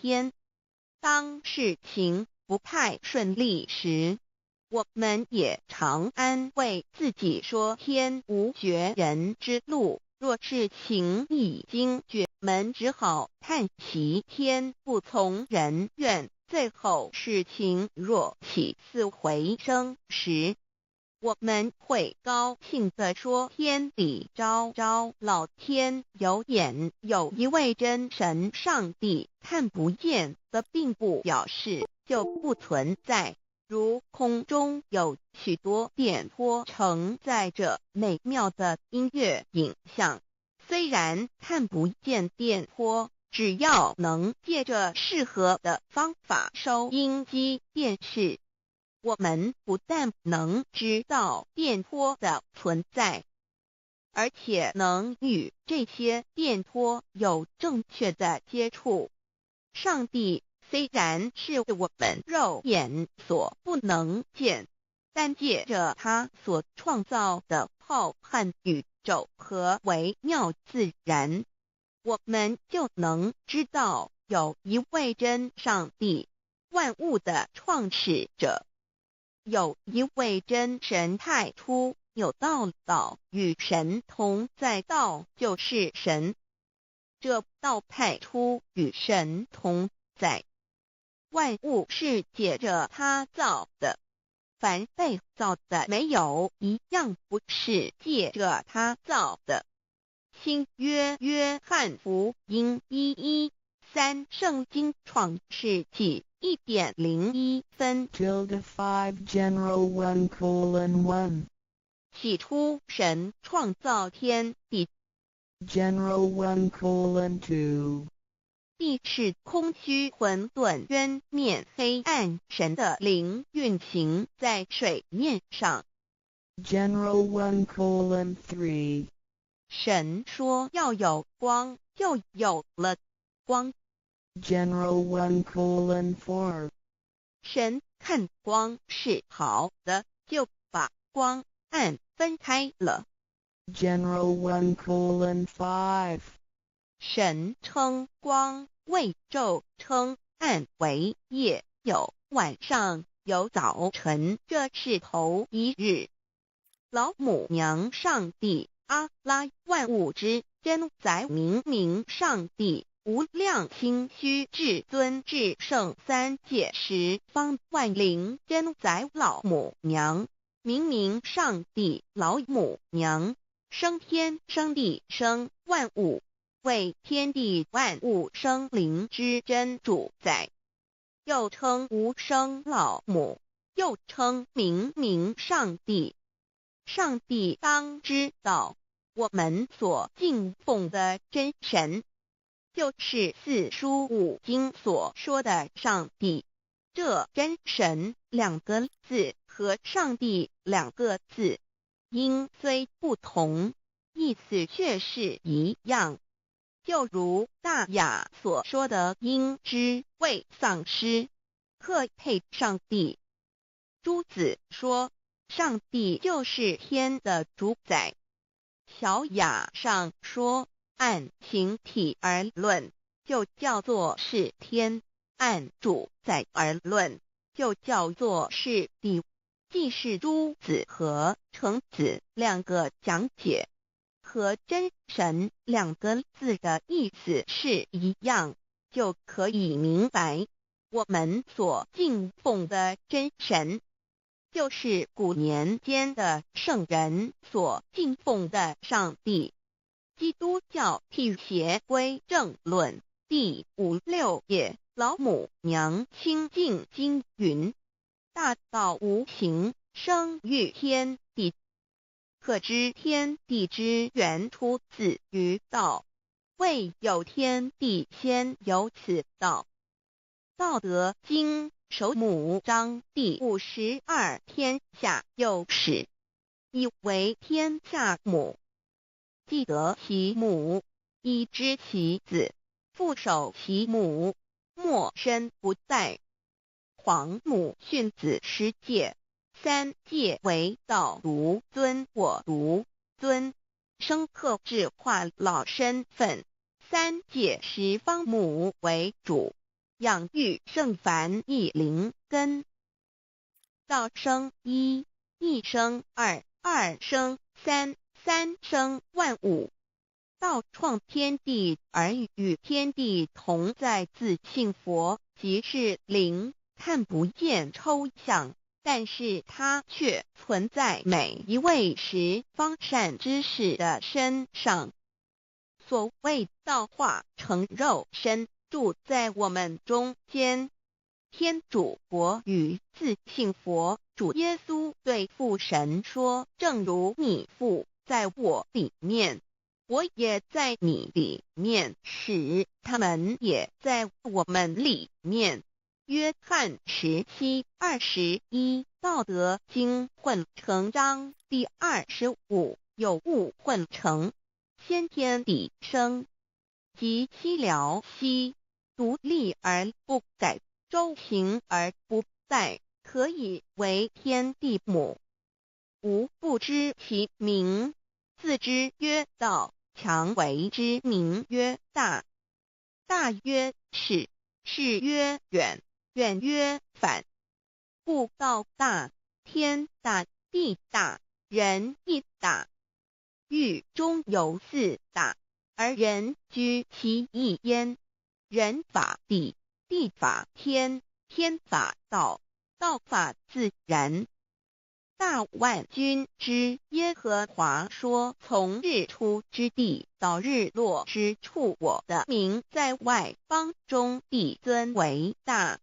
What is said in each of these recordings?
天。当事情不太顺利时，我们也常安慰自己说天无绝人之路，若事情已经绝门，只好叹息天不从人愿。最后事情若起死回生时，我们会高兴地说天理昭昭，老天有眼。有一位真神上帝看不见的，并不表示就不存在。如空中有许多电波承载着美妙的音乐影像，虽然看不见电波，只要能借着适合的方法收音机电视，我们不但能知道电波的存在，而且能与这些电波有正确的接触。上帝虽然是我们肉眼所不能见，但借着他所创造的浩瀚宇宙和微妙自然，我们就能知道有一位真上帝，万物的创始者。有一位真神太初有道，道与神同在，道就是神。这道太初与神同在，万物是借着他造的，凡被造的没有一样不是借着他造的。新约约翰福音1:13，圣经创世纪1.01 5 General 1:1 起初神创造天地， General 1:2 地是空虚混沌渊面黑暗，神的灵运行在水面上。 General 1:3 神说要有光，就有了光。 General 1:4 神看光是好的，就把光暗分开了。 General 1:5 神称光为昼，称暗为夜，有晚上，有早晨，这是头一日。老母娘上帝阿拉，万物之真宰明明上帝，无量清虚至尊至圣三界十方万灵真宰老母娘，明明上帝老母娘，生天生地生万物，为天地万物生灵之真主宰，又称无生老母，又称明明上帝。上帝当知道，我们所敬奉的真神，就是四书五经所说的上帝。这真神两个字和上帝两个字，音虽不同，意思却是一样。就如大雅所说的鹰之谓丧尸，鹤配上帝。朱子说上帝就是天的主宰。小雅上说按形体而论，就叫做是天；按主宰而论，就叫做是地。既是朱子和程子两个讲解，和真神两个字的意思是一样，就可以明白，我们所敬奉的真神，就是古年间的圣人所敬奉的上帝。基督教辟邪归正论第56页，老母娘清净经云：大道无形，生育天地，可知天地之源出自于道，未有天地，先有此道。道德经首母章第52，天下有始，以为天下母。既得其母，以知其子，父守其母，莫身不殆。皇母训子十戒，三戒为道如尊我如尊，生克制化老身份。三戒十方母为主，养育圣凡一灵根。道生一，一生二，二生三，三生万物。道创天地而与天地同在，自性佛，即是灵，看不见抽象，但是它却存在每一位十方善知识的身上。所谓道化成肉身，住在我们中间。天主国与自性佛主耶稣对父神说：正如你父在我里面，我也在你里面，使他们也在我们里面。约翰17:21，道德经混成章第25，有物混成，先天地生，即西辽西，独立而不改，周行而不殆，可以为天地母。吾不知其名，自之曰道，强为之名曰大。大曰是，是曰远，远曰反。故道大，天大，地大，人亦大。狱中有四大，而人居其一焉。人法地，地法天，天法道，道法自然。大万军之耶和华说：从日出之地到日落之处，我的名在外邦中必尊为大。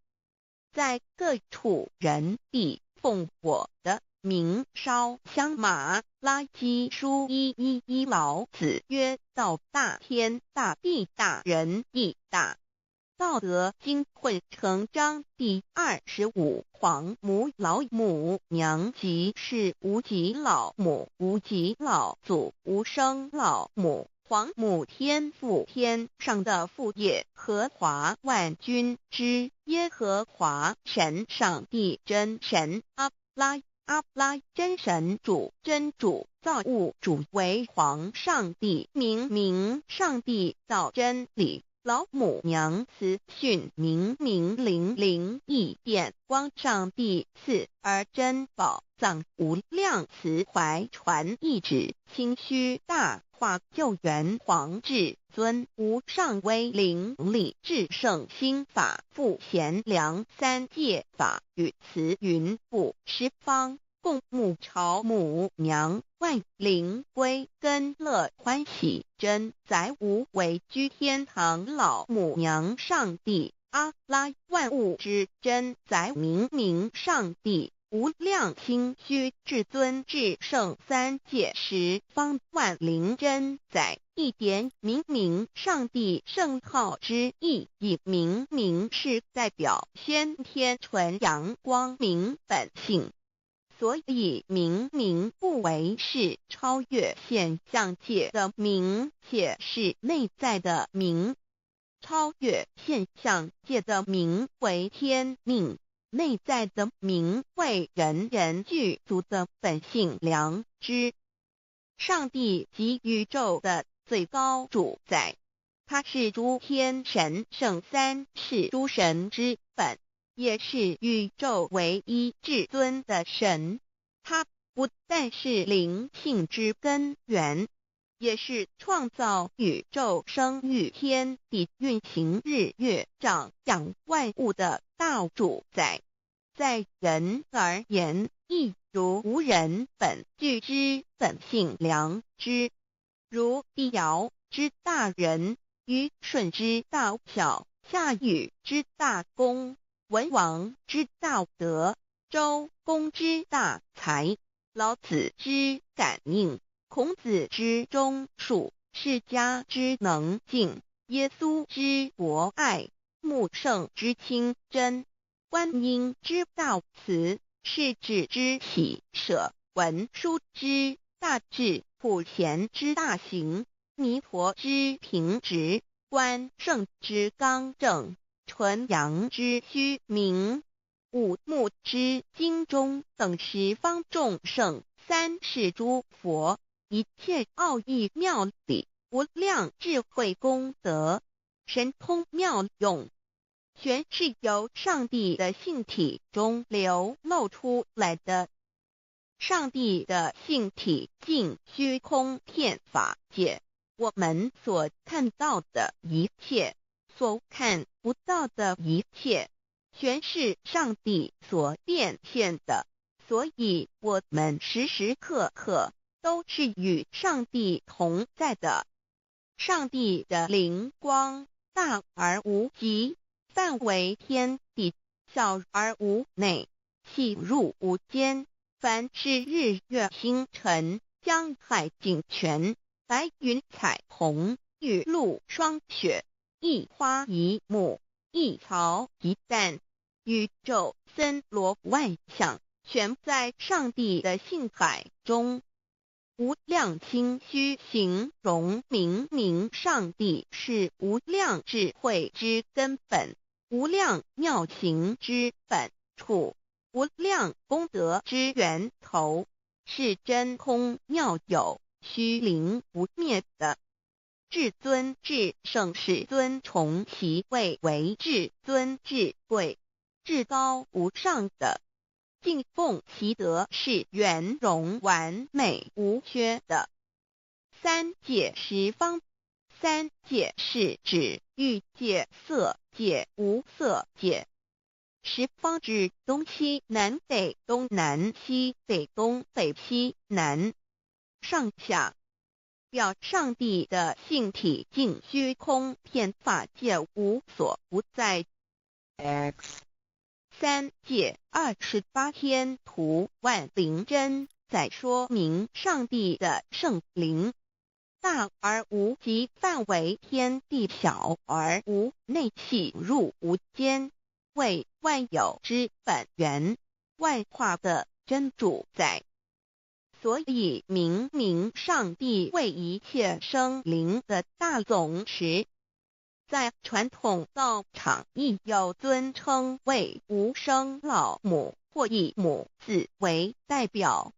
在各处人必奉我的名烧香。马拉基书1:11，老子曰：道大，天大，地大，人亦大。道德经混成章第25，黄母老母娘，即是无极老母，无极老祖，无生老母。黄母天父，天上的父耶和华万军之耶和华神，上帝真神，阿拉真神主，真主造物主，为皇上帝，明上帝造真理。老母娘慈训明灵异变光，上帝赐而真宝藏，无量慈怀传一旨，清虚大化救援皇至尊，无上威灵力至圣心法，复贤良三界法，与慈云布十方，共沐朝母娘，万灵归根乐欢喜，真载无为居天堂。老母娘上帝阿拉，万物之真载明上帝，无量清虚至尊至圣三界十方，万灵真载一点明上帝圣号之意，以明是代表先天纯阳光明本性。所以明不为是超越现象界的明，且是内在的明。超越现象界的明为天命，内在的明为人人具足的本性良知。上帝即宇宙的最高主宰，他是诸天神圣三世诸神之本，也是宇宙唯一至尊的神。他不但是灵性之根源，也是创造宇宙生育天地运行日月长养万物的大主宰。在人而言，亦如无人本具之本性良知，如帝尧之大仁，虞舜之大巧，夏禹之大功，文王之大德，周公之大才，老子之感应，孔子之忠恕，释迦之能静，耶稣之博爱，穆圣之清真，观音之大慈，世子之喜舍，文殊之大智，普贤之大行，弥陀之平直，关圣之刚正，纯阳之虚明，五目之精中，等十方众圣，三世诸佛，一切奥义妙理，无量智慧功德，神通妙用，玄是由上帝的性体中流露出来的。上帝的性体尽虚空遍法界，我们所看到的一切，所看不到的一切，全是上帝所变现的，所以我们时时刻刻都是与上帝同在的。上帝的灵光大而无极，范围天地，小而无内，细入无间。凡是日月星辰、江海井泉、白云彩虹、雨露霜雪，一花一木，一草一蛋，宇宙森罗万象，全在上帝的性海中。无量清虚形容明明上帝是无量智慧之根本，无量妙行之本处，无量功德之源头，是真空妙有，虚灵不灭的。至尊至圣世尊崇其位为至尊至贵，至高无上的。敬奉其德是圆融完美无缺的。三界十方，三界是指欲界、色界、无色界。十方指东西南北东南西北东北西南上下，表上帝的性体尽虚空遍法界无所不在。 X 三界28天图万灵真，在说明上帝的圣灵大而无极，范围天地，小而无内，细入无间，为万有之本源，万化的真主宰。所以明明上帝为一切生灵的大总持，在传统道场亦有尊称为无生老母，或以母字为代表，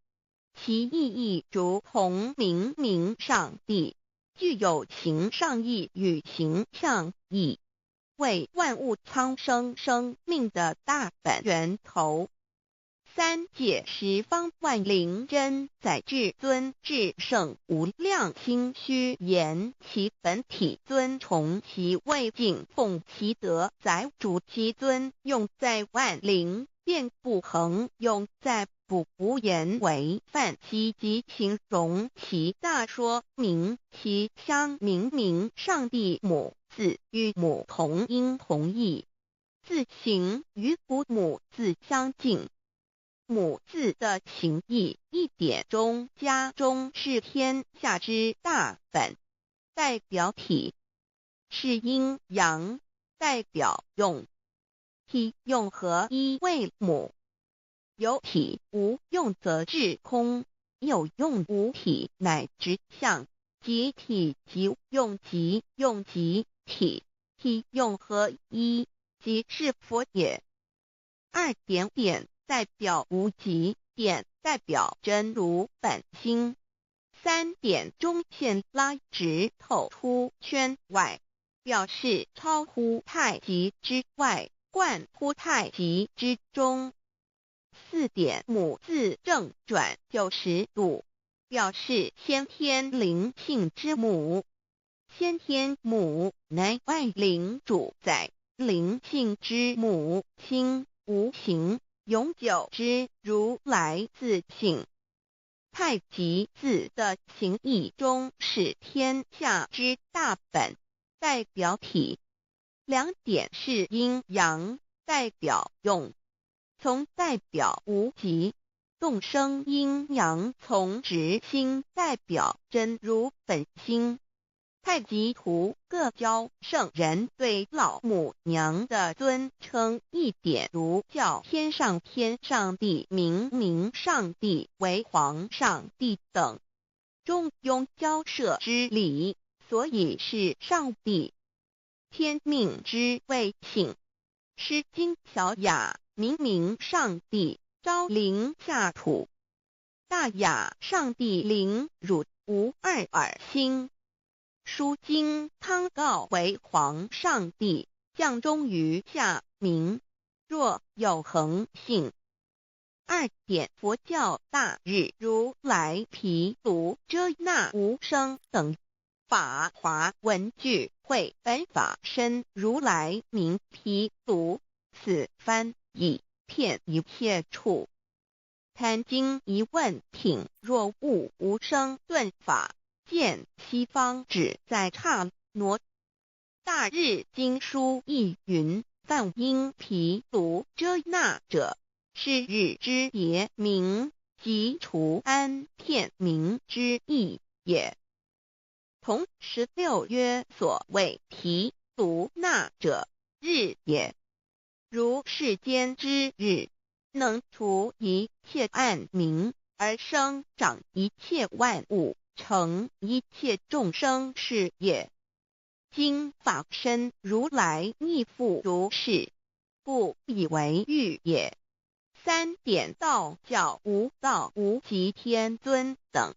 其意义如同明明上帝具有形上义与形象义，为万物苍生生命的大本源头。三界十方万灵真，在至尊至圣无量心虚言其本体尊崇其位，敬奉其德，载主其尊，用在万灵，便不恒用在不无言为范积极形容其大，说明其相明明上帝母字与母同音同义，字形与父母字相近。母字的情义一点中家中是天下之大本，代表体是阴阳，代表用体用合一为母。有体无用则至空，有用无体乃至相，即体即用即用即体，体用合一即是佛也。二点点代表无极，点代表真如本心，三点中线拉直透出圈外，表示超乎太极之外，贯乎太极之中。四点母字正转90度，表示先天灵性之母。先天母乃外灵主宰，灵性之母亲无形永久之如来自性。太极字的形义中是天下之大本，代表体。两点是阴阳，代表用，从代表无极，动生阴阳从直心，代表真如本心。太极图各教圣人对老母娘的尊称，一点如叫天上天上帝、明明上帝为皇上帝等，中庸交涉之理，所以是上帝。天命之谓性，诗经小雅明明上帝昭灵下土，大雅上帝灵汝无二耳心。书经汤告为皇上帝，象中于下明，若有恒性。2点佛教大日如来毗卢遮那无生等法华文具会本法身如来名毗卢，此翻译遍一切处。贪经一问品，若悟无生顿法，见西方只在刹那。大日经书亦云：梵音毗卢遮那者，是日之别名，即除安片名之意也。同16曰：所谓毗卢那者，日也。如世间之日，能除一切暗明，而生长一切万物，成一切众生是也。今法身如来亦复如是，故以为喻也。3点道教无道无极天尊等，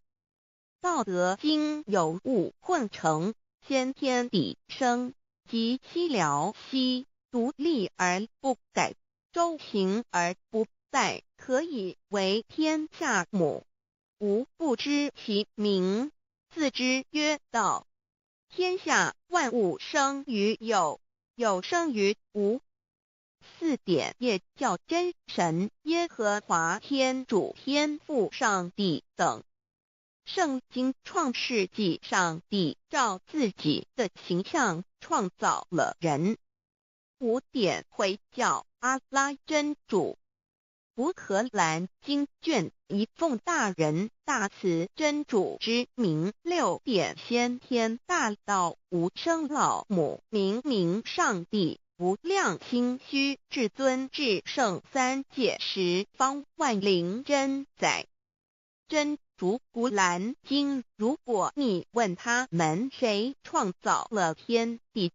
道德经有物混成，先天地生，即悉了悉，独立而不改，周行而不殆，可以为天下母。吾不知其名，自之曰道。天下万物生于有，有生于无。4点业教真神耶和华天主天父上帝等。圣经创世纪，上帝照自己的形象创造了人。5点回教阿拉真主。乌克兰经卷一奉大人大慈真主之名。6点先天大道无生老母明上帝无量清虚至尊至圣三界十方万灵真在。真主古兰经，如果你问他们谁创造了天地，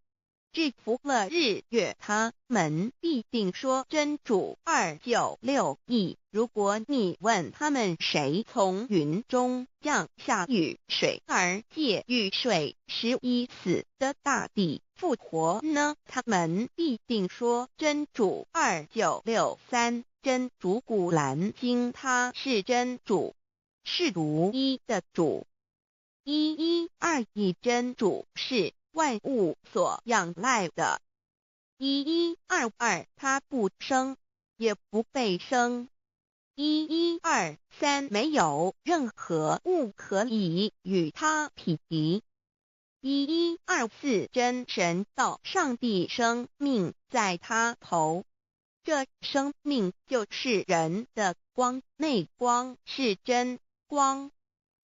制服了日月，他们必定说真主296亿。如果你问他们谁从云中降下雨水而借雨水使已死的大地复活呢，他们必定说真主2963。真主古兰经，他是真主，是独一的主。112真主是万物所仰赖的。1122他不生，也不被生。1123没有任何物可以与他匹敌。1124真神道上帝生命在他头，这生命就是人的光，内光是真光，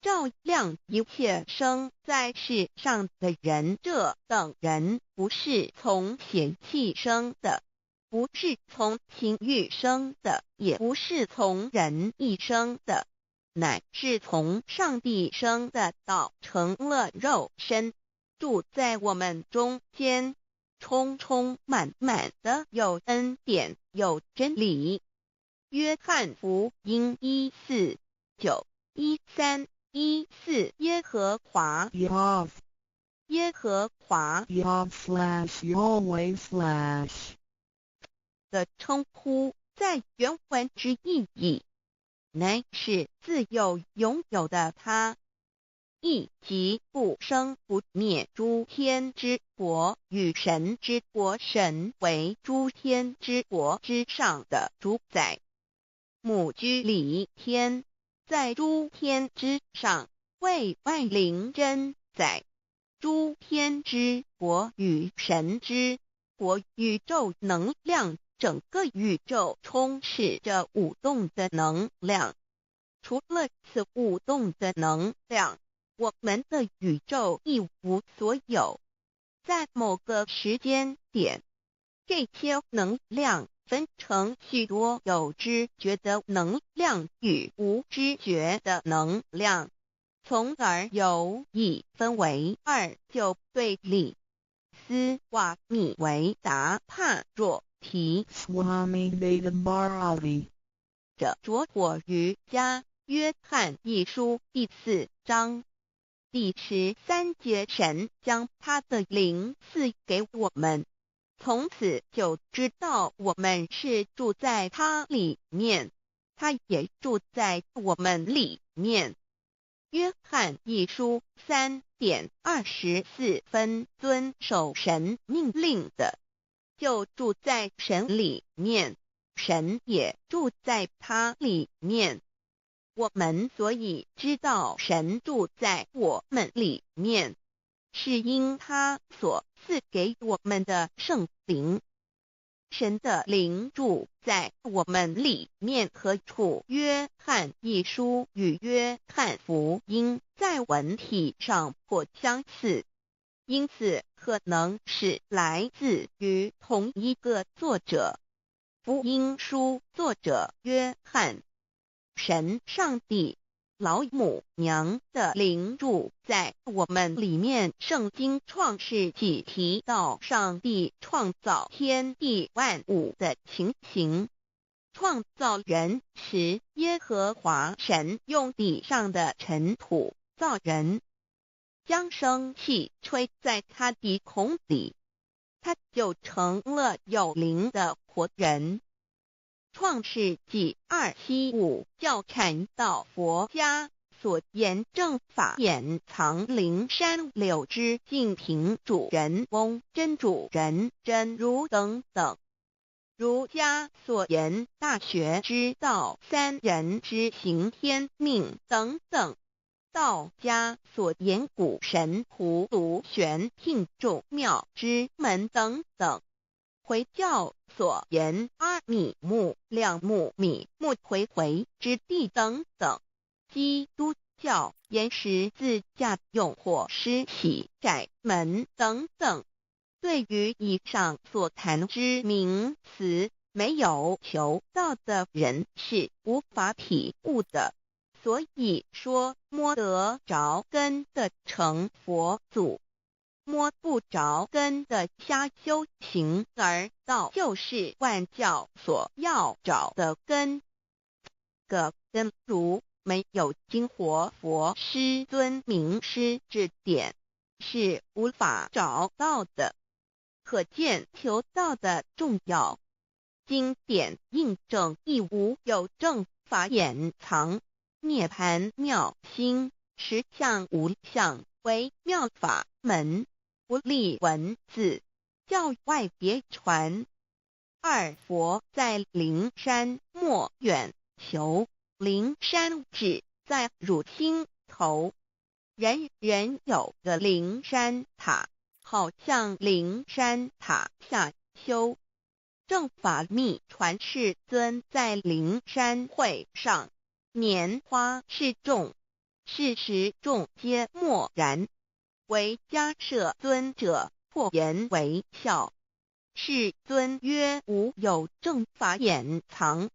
照亮一切生在世上的人。这等人不是从血气生的，不是从情欲生的，也不是从人意生的，乃是从上帝生的道成了肉身，住在我们中间，充充满满的有恩典有真理。约翰福音1491314耶和华 Yav 耶和华 Yav/Yahweh/ 的称呼，在原文之意义，乃是自有拥有的他，亦即不生不灭诸天之国与神之国，神为诸天之国之上的主宰，母居里天，在诸天之上，为万灵真在。诸天之国与神之国，宇宙能量，整个宇宙充斥着舞动的能量。除了此舞动的能量，我们的宇宙一无所有。在某个时间点，这些能量分成许多有知觉的能量与无知觉的能量，从而有一分为二，就对立。斯瓦米维达帕若提 Swami Vedabharati 者着火于家约翰一书第4章第13节，神将他的灵赐给我们，从此就知道我们是住在他里面，他也住在我们里面。约翰一书3:24，遵守神命令的，就住在神里面，神也住在他里面。我们所以知道神住在我们里面，是因他所赐给我们的圣灵。神的灵住在我们里面何处？约翰一书与约翰福音在文体上颇相似，因此可能是来自于同一个作者。福音书作者约翰，神上帝老母娘的灵住在我们里面。圣经创世纪提到上帝创造天地万物的情形。创造人时，耶和华神用地上的尘土造人，将生气吹在他的孔里，他就成了有灵的活人。创世纪2:7-5教看到佛家所言正法掩藏灵山柳之净瓶主人翁真主人真如等等。儒家所言大学之道三人之行天命等等。道家所言古神荼毒玄牝众妙之门等等。回教所言阿米木、亮木、米木回之地等等。基督教言十字架用火施洗窄门等等。对于以上所谈之名词，没有求道的人是无法体悟的。所以说摸得着根的成佛祖，摸不着根的瞎修行而道，就是万教所要找的根。个根如没有经活佛师尊名师指点，是无法找到的。可见求道的重要。经典印证亦无有正法掩藏。涅盘妙心实相无相为妙法门，不立文字，教外别传。二佛在灵山莫远求，灵山只在汝心头。人人有个灵山塔，好像灵山塔下修。正法密传世尊在灵山会上拈花示众，是时众皆默然，唯迦摄尊者破颜为笑。世尊曰：无有正法掩藏。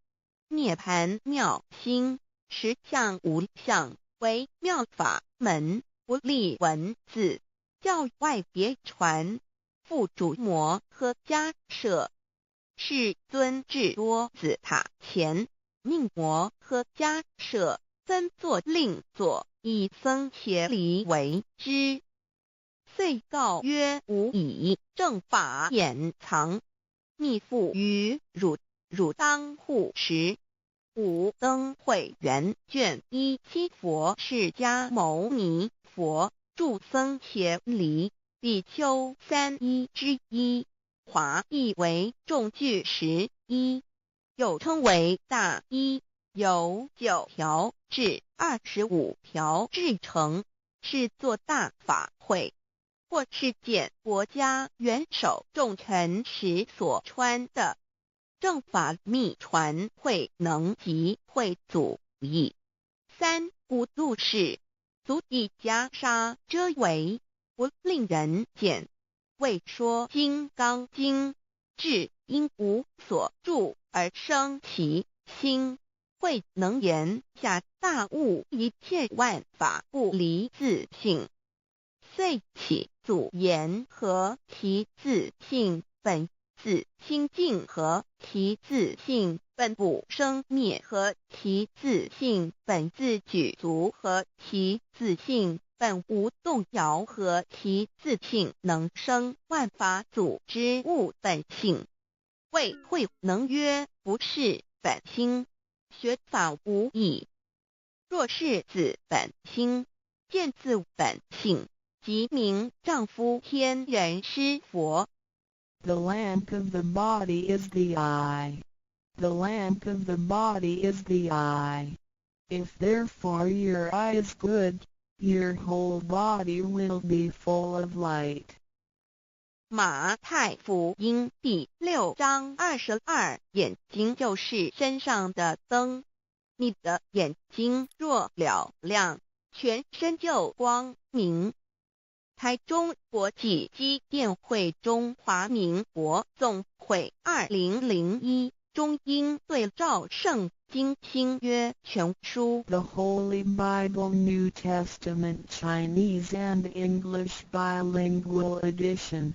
涅盘妙心实相无相为妙法门，不立文字，教外别传。复主摩诃迦摄。世尊至多子塔前，命摩诃迦摄分作另作，以僧伽梨为之。遂告曰：吾以正法掩藏，密付于汝，汝当护持。五灯会元卷1佛释迦牟尼佛著僧伽梨比丘3:1，华译为众句11，又称为大一，由9条至25条制成，是作大法会，或是见国家元首重臣时所穿的。正法密传会能及会祖义。三无度世，足以袈裟遮为，不令人见。为说金刚经，至因无所住而生其心，慧能言下大悟一切万法不离自性。遂起祖言和其自性本自清净和其自性本不生灭和其自性本自具足和其自性本无动摇和其自性能生万法组之物本性。谓会能曰不是本心，学法无益。若是子本心，见自本性，即名丈夫天人师佛。The lamp of the body is the eye. The lamp of the body is the eye. If therefore your eye is good, your whole body will be full of light. 马太福音第6章22，眼睛就是身上的灯。你的眼睛若了亮，全身就光明。台中国际机电会中华民国总会2001中英对照圣经新约全书 The Holy Bible New Testament Chinese and English Bilingual Edition.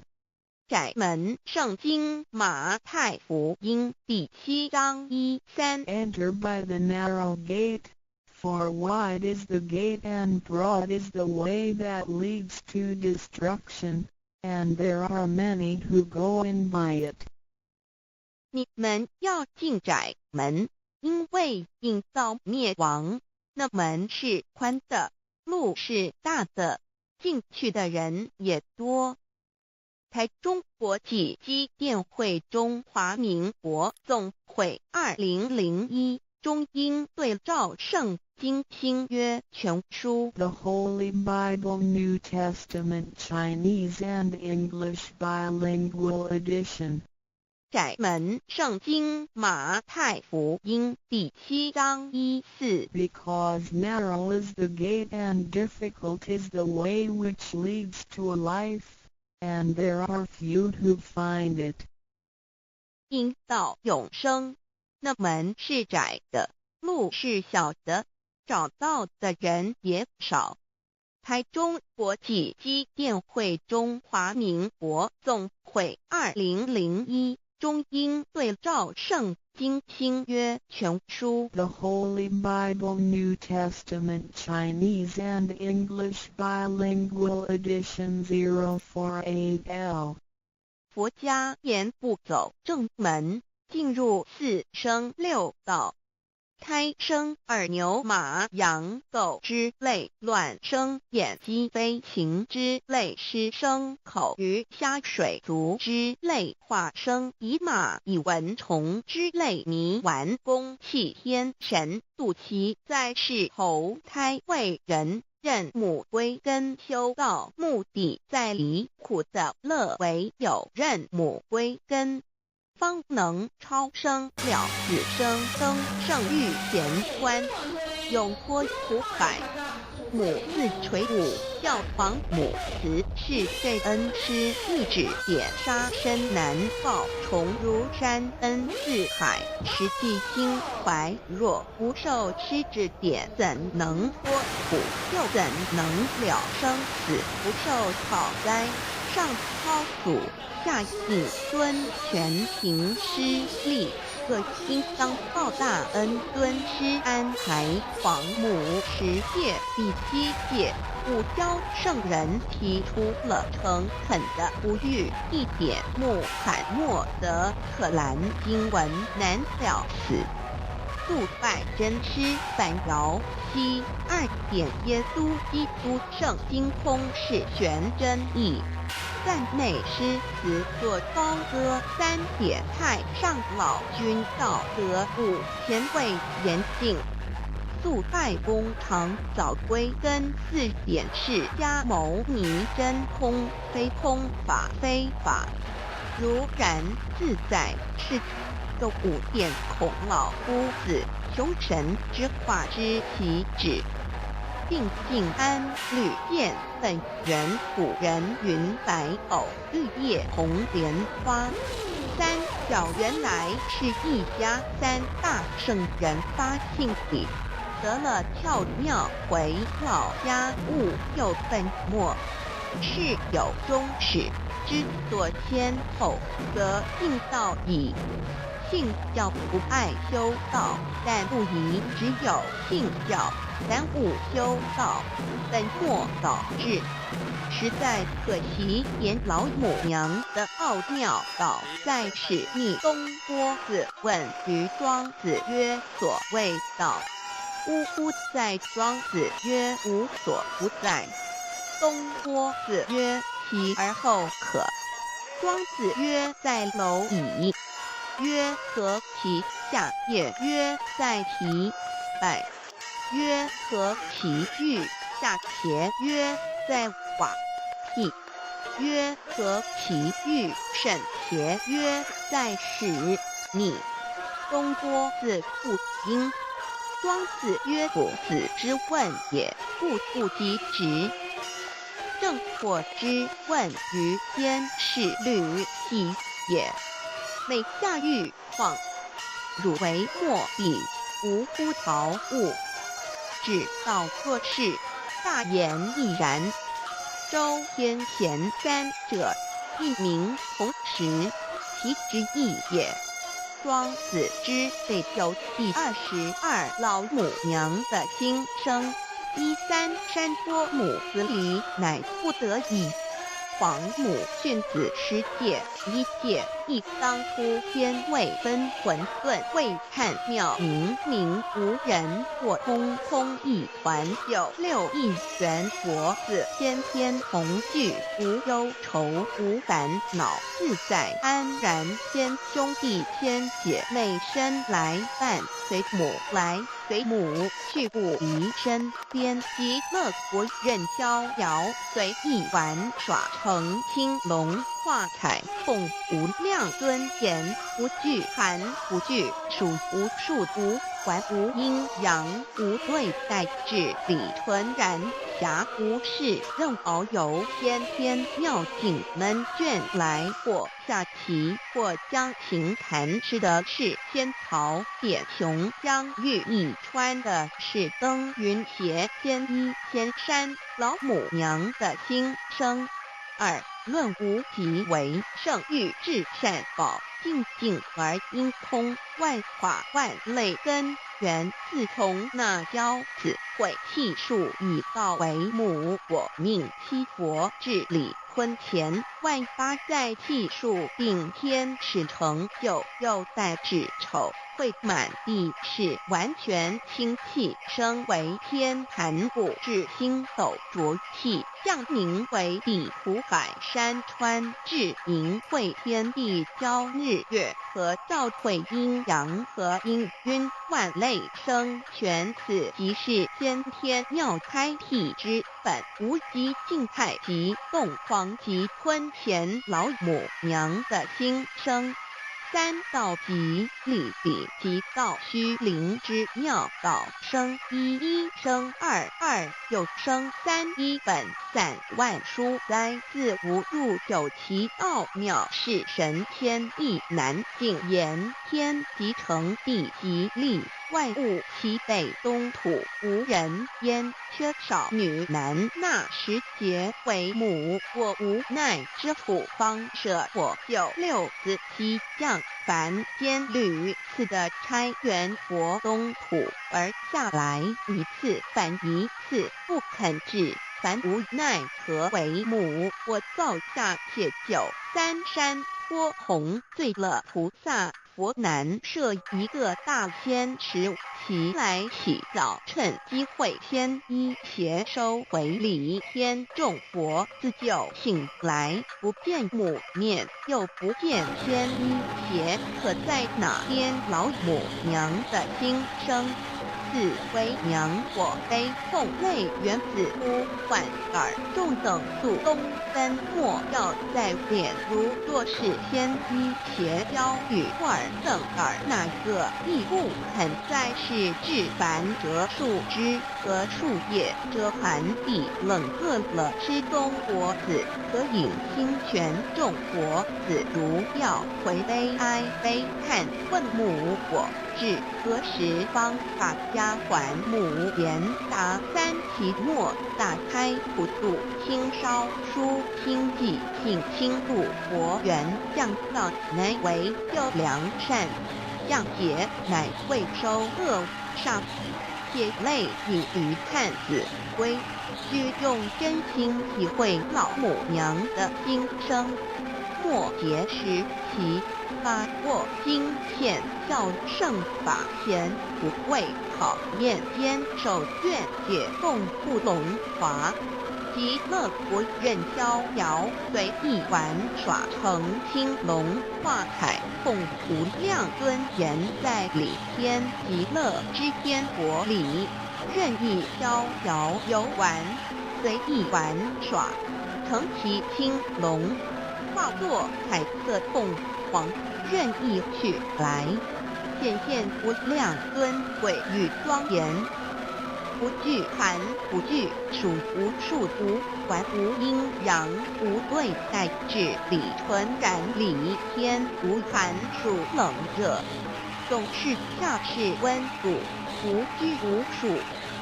窄门圣经马太福音第7章1-3 Enter by the narrow gate, for wide is the gate and broad is the way that leads to destruction, and there are many who go in by it. 你们要进窄门，因为引到灭亡。那门是宽的，路是大的，进去的人也多。台中国际机电会中华民国总会2001中英对照圣经新约全书 The Holy Bible New Testament Chinese and English Bilingual Edition. 窄门圣经马太福音第7章1-4 Because narrow is the gate and difficult is the way which leads to life, and there are few who find it. 因到永生，那门是窄的，路是小的，找到的人也少。台中国际机电会中华民国总会2001中英对照圣经新约全书 The Holy Bible New Testament Chinese and English Bilingual Edition 048L. 佛家言不走正门，进入4生6道。胎生耳牛马羊狗之类，卵生眼鸡飞禽之类，湿生口鱼虾水族之类，化生以马以蚊虫之类，迷顽公气天神度其在世投胎为人，任母归根修道，目的在离苦的乐，唯有任母归根，方能超生了子生登圣玉贤观，永脱苦海。母自垂武，教皇母慈是对恩师一指点，杀身难报，重如山恩似海，实际心怀若不受师指点，怎能脱苦，又怎能了生死？不受草灾，上操祖，下应尊，全凭师力，各应当报大恩，尊师安排，皇母10戒第7戒，五教圣人提出了诚恳的不遇，一点木罕默德可兰经文难了死。杜拜真师反饶西2点耶稣基督圣经空是玄真义。赞美诗词作高歌3点，太上老君道德5前卫严谨，素拜公常早归根4点，释迦牟尼真空非空法非法，如然自在是个5点，孔老夫子求神之化之其旨。定静安律见本源，古人云白藕绿叶红莲花。3小原来是一家3大圣人发庆礼，得了跳庙回老家，务又本末，事有终始，之所先后，则应道矣。信教不爱修道，但不宜只有信教耽误修道，本末倒置。实在可惜，言老母娘的奥妙道在使逆东郭子问于庄子曰：“所谓道，呜呼！在庄子曰：“无所不在。”东郭子曰：“其而后可。”庄子曰：“在蝼蚁。”曰：“何其下也？”曰：“在其百。”曰：“何其欲下且？”曰：“在瓦砾。”曰：“何其欲甚且？”曰：“在使逆。”东郭子不应。庄子曰：“夫子之问也，不及直。正或之问于先是律兮也。每下欲况，汝为莫彼，无乎陶物。指道作事，大言亦然。周天贤三者，一名同时，其之义也。”庄子之备有第22老母娘的心声。13山坡母子里，乃不得已。皇母训子失戒一戒，亦当初天未分混沌，未看妙明明无人，或空空一团。96亿元佛子，天天同聚，无忧愁无烦恼，自在安然。天兄弟天姐妹生来伴，随母来随母去，不离身边。极乐国任逍遥，随意玩耍，成青龙画彩凤，无量尊严，不惧寒不惧暑，无数无还无阴阳，无对待，至理纯然，暇无事任遨游。先天妙境门卷来，或下棋，或将琴弹，吃的是仙草点雄，将玉一穿的是登云鞋，仙衣仙山。老母娘的心声。2论无极为圣欲至善宝，静静而因空，万法万类根源，自从那骄子会气数以道为母，我命七佛治理坤乾，万八在气数定天始成就，又待至丑会满地是完全清气，升为天坛谷，至星斗浊气，降明为地土海山川，至明会天地交日月和照会阴阳和阴晕，万类生全，此即是先天妙开辟之本，无极静态及动狂及坤乾老母娘的心声。3道即理比即道虚灵之妙道生一生二又生三，一本散万殊哉，自无入九其奥妙，是神天意难尽言。天即成地即立，万物其北东土，无人焉，缺少女男，纳时节为母，我无奈之父方舍我96子西降凡间屡次的差援佛东土，而下来一次反一次，不肯治，凡无奈何为母，我造下且9三山坡弘罪了菩萨。佛南设一个大仙池，其来洗澡，趁机会先一邪收回礼，天众佛自救醒来，不见母面，又不见仙一邪，可在哪边？老母娘的心声。4为娘我悲痛泪原子呼唤耳众等速东分莫要在脸，如若是先一邪教与尔等耳，哪个亦不肯在是至凡折树枝和树叶遮寒地冷饿了吃东国子，可引心泉众佛子如要回悲哀悲叹，问母我至何时方把家还？母言答：3其末大开普度，清烧书清寂，性清度佛缘降造，乃为救良善。降解，乃未收恶上，血泪以于探子归，需用真心体会老母娘的心声。末节时期，把握经现教圣法前，不畏考验，坚守愿解共不龙华。极乐国任逍遥，随意玩耍，成青龙化海，共无量尊严在里天极乐之天国里，任意逍遥游玩，随意玩耍，成其青龙，化作彩色凤凰，任意去来，显现无量尊贵与庄严。不惧寒，不惧暑，无数无管，无阴阳，无对待治理，纯然理天，无寒暑冷热，总是下士温度，无拘无束，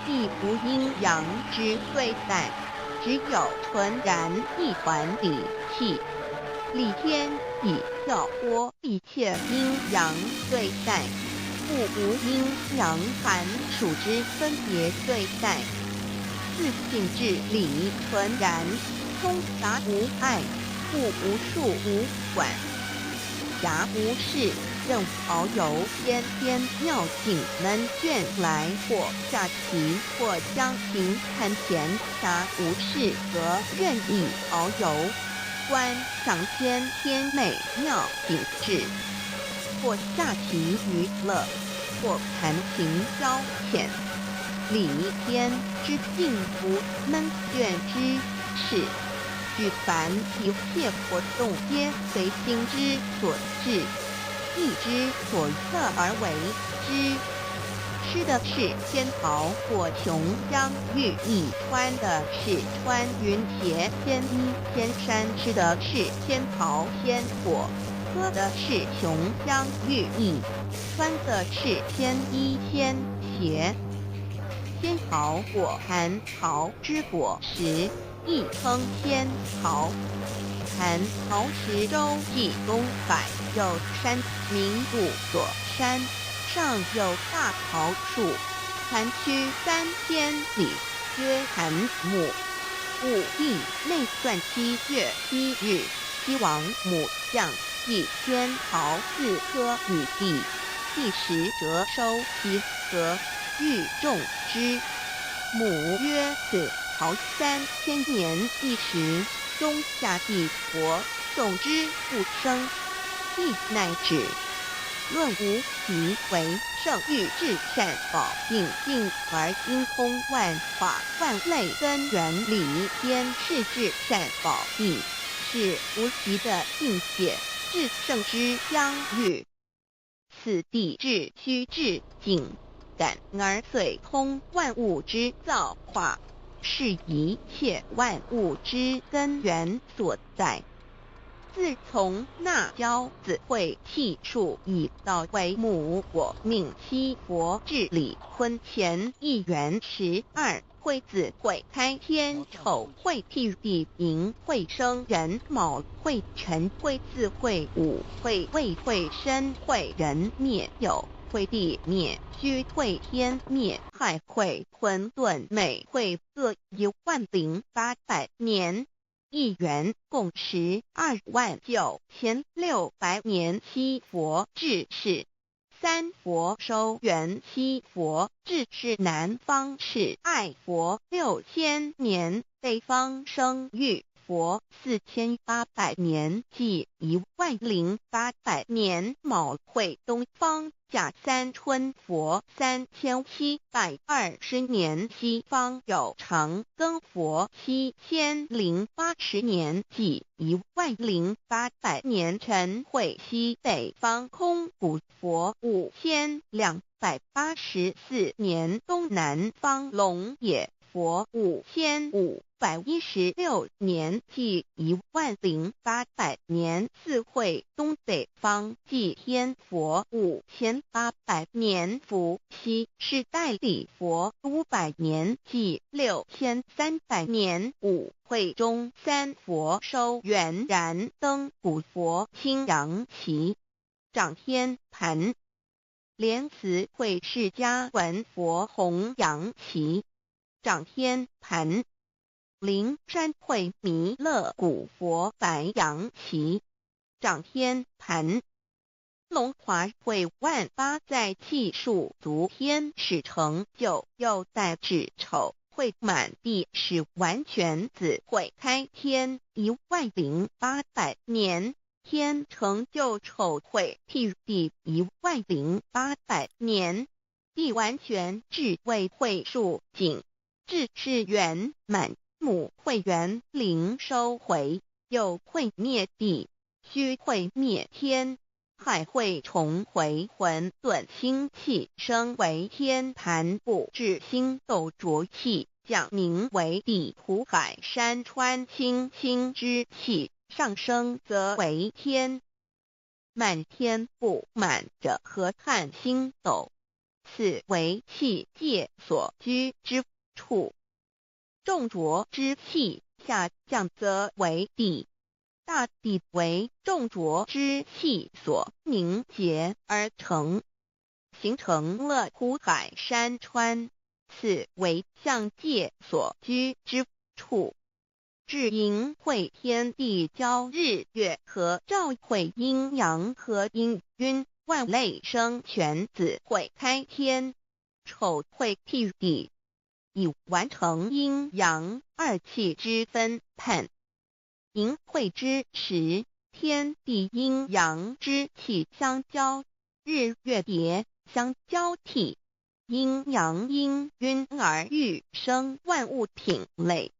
亦无阴阳之对待，只有纯然一团理气。理天以教拨一切阴阳对待，故无阴阳寒暑之分别对待，自性至理纯然，通达无碍，故无数无管，暇无事，任遨游，天天妙境能眷来，或下棋，或将行看前，暇无事则任意遨游，观赏先天美妙景致，或下棋娱乐，或弹琴消遣，理天之境不能倦之事，举凡一切活动皆随心之所至，意之所测而为之。吃的是仙桃果琼浆玉液，穿的是穿云鞋仙衣仙衫，吃的是仙桃仙果，喝的是琼浆玉液，穿的是仙衣仙鞋。仙桃果含桃之果实，亦称仙桃。含桃实洲际东海有山，名古所山，上有大桃树，盘曲3000里，曰檀木。武帝内算7月7日，西王母降祭仙桃4棵与地，第10折收其禾，欲种之。母曰：此桃3000年一时，中下地薄，种之不生。帝乃止。论无其为圣欲至善宝并尽而精通万法万类根源理边是至善宝地，是无极的境界，至圣之相遇。此地至虚至静，感而遂通万物之造化，是一切万物之根源所在。自从那骄子会气数以道为母，我命七佛治理婚前1元12，会子会开天丑，会替地寅，会生人卯，会辰会巳，会午，会未，会申，会人灭酉，会地灭戌，会天灭亥，会混沌昧，会各10800年。1元共129600年。七佛治世。3佛收元，7佛治世。南方是爱佛6000年，北方生育佛4800年，即10800年。卯会东方甲三春佛3720年，西方有长庚佛7080年，即10800年。辰会西北方空谷佛5284年，东南方龙野佛5516年，即10800年。四会东北方祭天佛5800年，伏羲是代理佛500年，即6300年。五会中3佛收元，燃灯古佛青阳旗，掌天盘莲池会释迦文佛红杨旗，掌天盘。灵山会弥勒古佛白杨旗，掌天盘。龙华会万八载气数足天使成就，又代指丑会满地是完全子会开天10800年，天成就丑会替地10800年，地完全智慧会数尽，智是圆满，母会圆灵收回，又会灭地，虚会灭天，海会重回混沌星气，升为天盘部至星斗浊气，降名为地土海山川清清之气，上升则为天。满天布满着河汉星斗，此为气界所居之处。重浊之气下降则为地，大地为重浊之气所凝结而成，形成了土海山川，此为象界所居之处。至阴会天地交日月和照会阴阳和阴晕，万类生全子会开天，丑会替地，以完成阴阳二气之分判。阴会之时，天地阴阳之气相交，日月叠相交替，阴阳阴晕而育生万物品类。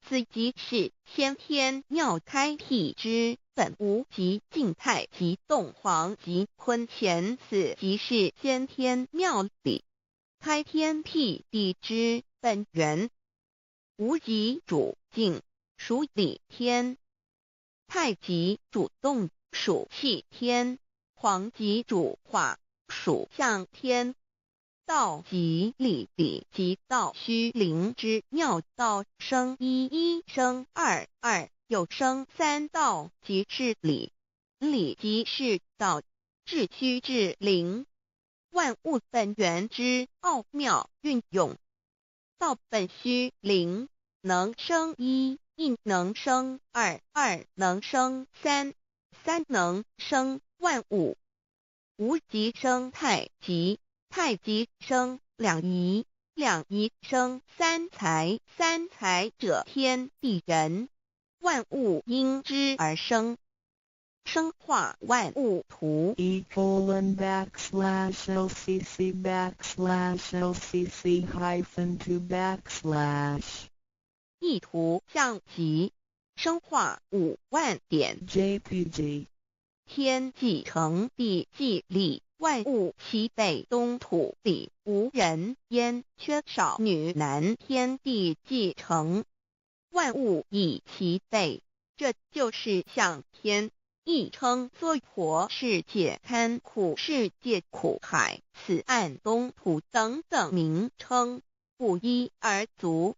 此即是先天妙开辟之本无极静态及动黄及坤乾，此即是先天妙理开天辟地之本源。无极主静，属理天；太极主动，属气天；黄极主化，属象天。道即理，理即道虚灵之妙道，生一，一生二，二又生三，道即是理，理即是道，至虚至灵，万物本源之奥妙运用。道本虚灵，能生一，一能生二，二能生三，三能生万物。无极生太极，太极生两仪，两仪生三才，三才者天地人，万物因之而生，生化万物图。e://LCC/LCC-2/ 意图象极，生化5万点 JPG。天既成地既立，万物其北东土里无人焉，缺少女男，天地既成，万物以其北，这就是象天，亦称娑婆世界、堪苦世界、苦海、此岸东土等等名称，不一而足。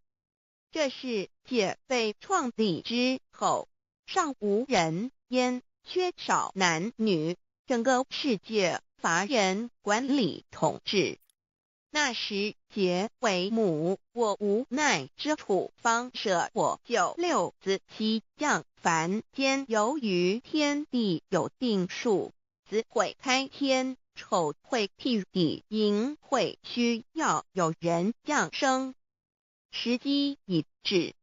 这世界被创立之后，尚无人焉，缺少男女，整个世界乏人管理统治。那时桀为母，我无奈之处，方舍我救六子七将凡间，由于天地有定数，子会开天，丑会替地，寅会需要有人降生。时机已至，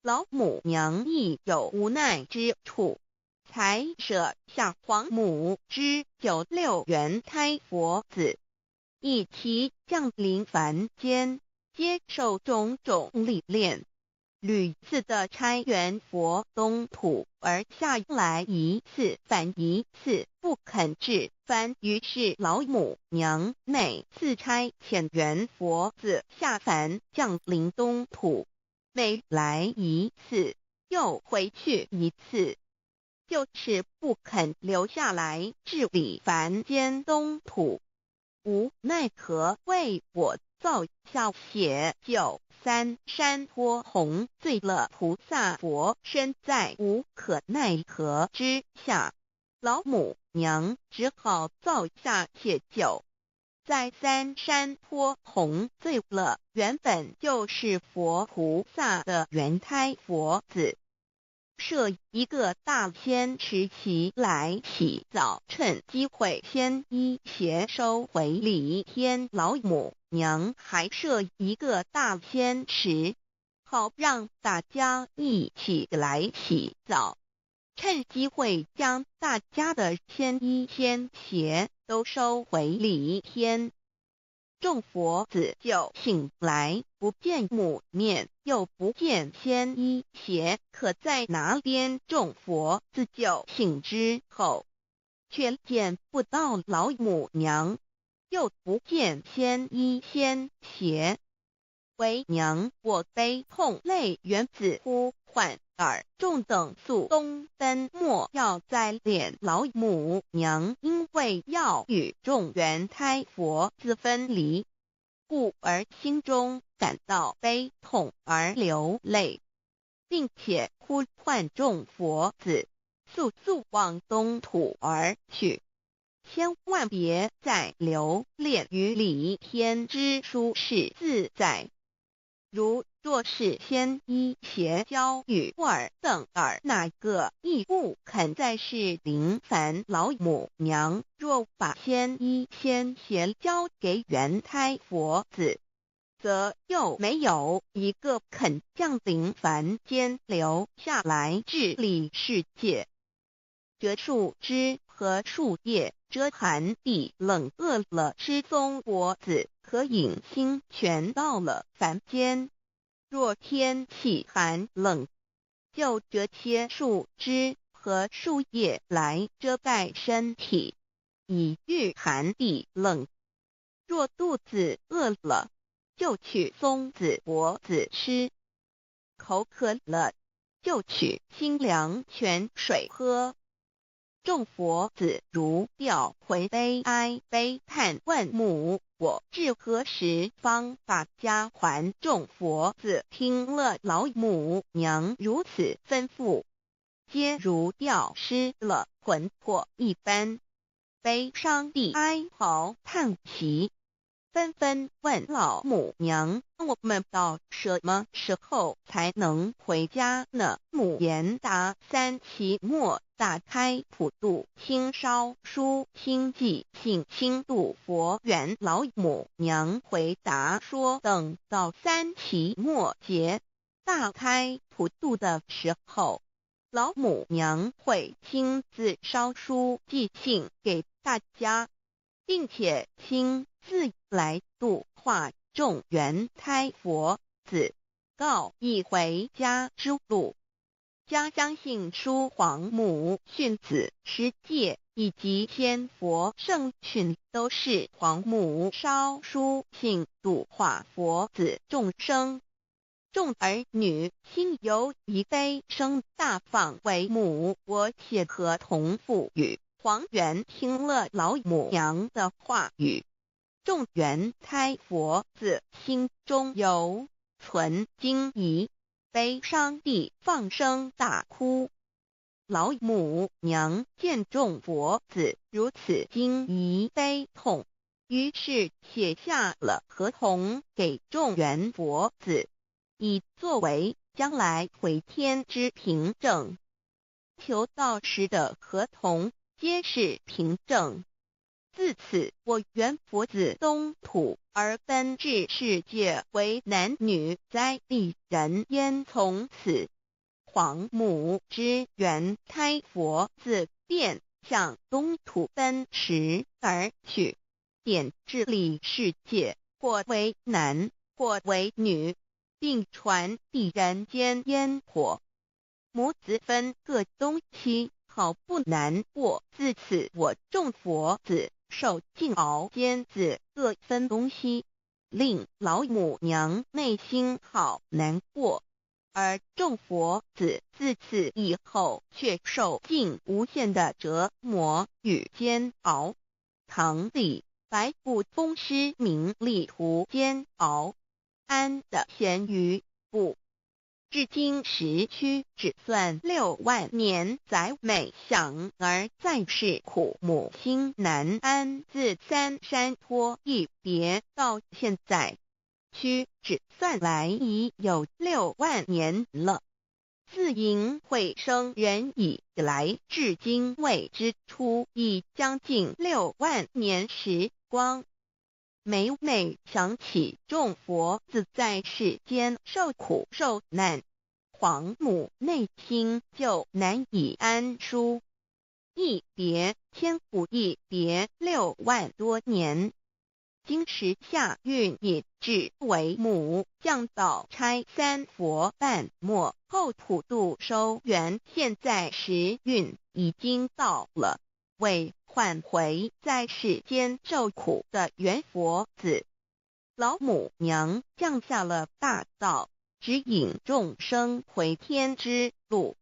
老母娘亦有无奈之处，才舍下皇母之96元胎佛子，以其降临凡间，接受种种历练，屡次的差援佛东土，而下来一次反一次不肯治番，于是老母娘每次差遣援佛子下凡降临东土，每来一次又回去一次，就是不肯留下来治理凡间东土。无奈何为我造下血救三山脱红，罪了菩萨佛身在无可奈何之下，老母娘只好造下血救。在三山坡红醉了原本就是佛菩萨的圆胎佛子，设一个大仙池起来洗澡，趁机会先衣鞋收回礼天老母娘，还设一个大仙池，好让大家一起来洗澡，趁机会将大家的仙衣仙鞋都收回礼天。众佛子就醒来，不见母面，又不见仙衣鞋，可在哪边？众佛子就醒之后，却见不到老母娘，又不见仙衣仙鞋。为娘，我悲痛泪源自呼唤尔众等速东奔，莫要再敛老母娘，因为要与众圆胎佛子分离，故而心中感到悲痛而流泪，并且呼唤众佛子速速往东土而去，千万别再留恋于礼天之舒适自在。如若是仙衣鞋交与尔等哪个亦不肯再是临凡老母娘，若把仙衣仙鞋交给圆胎佛子，则又没有一个肯降临凡间留下来治理世界。这树枝和树叶遮寒地冷，饿了吃松果子，可饮清泉到了凡间。若天气寒冷，就折些树枝和树叶来遮盖身体，以御寒地冷。若肚子饿了，就取松子果子吃，口渴了，就取清凉泉水喝。众佛子如吊回悲哀悲叹，问母我至何时方把家还？众佛子听了老母娘如此吩咐，皆如吊失了魂魄一般，悲伤地哀嚎叹息，纷纷问老母娘：我们到什么时候才能回家呢？母言答：三期末打开普度清烧书清寂信清度佛缘。老母娘回答说，等到三期末节大开普度的时候，老母娘会亲自烧书寄信给大家，并且亲自来度化众圆胎佛子，告一回家之路。将相信书皇母训子十戒以及天佛圣训都是皇母烧书信度化佛子众生。众儿女心由以悲生大放为母，我且合同赋予。黄元听了老母娘的话语，众圆胎佛子心中有存惊疑，悲伤地放声大哭。老母娘见众佛子如此惊疑悲痛，于是写下了合同给众圆佛子，以作为将来回天之凭证。求道时的合同皆是凭证。自此，我圆佛子东土而奔至世界为男女在地人焉。从此，皇母之圆胎佛子便向东土奔驰而去，点治理世界，或为男，或为女，并传递人间烟火。母子分各东西，好不难过。自此，我众佛子受尽熬煎子各分东西，令老母娘内心好难过。而众佛子自此以后却受尽无限的折磨与煎熬。唐李白骨风师名利图煎熬，安的咸鱼不至今时须只算6万年载每想而在世苦母心难安，自三山托一别到现在，须只算来已有6万年了。自寅会生人以来，至今未知出，已将近6万年时光。每每想起众佛子在世间受苦受难，皇母内心就难以安舒。一别千古，一别6万多年。今时夏运已至，为母降道差三佛半没后普度收圆，现在时运已经到了，为唤回在世间受苦的圆佛子，老母娘降下了大道，指引众生回天之路，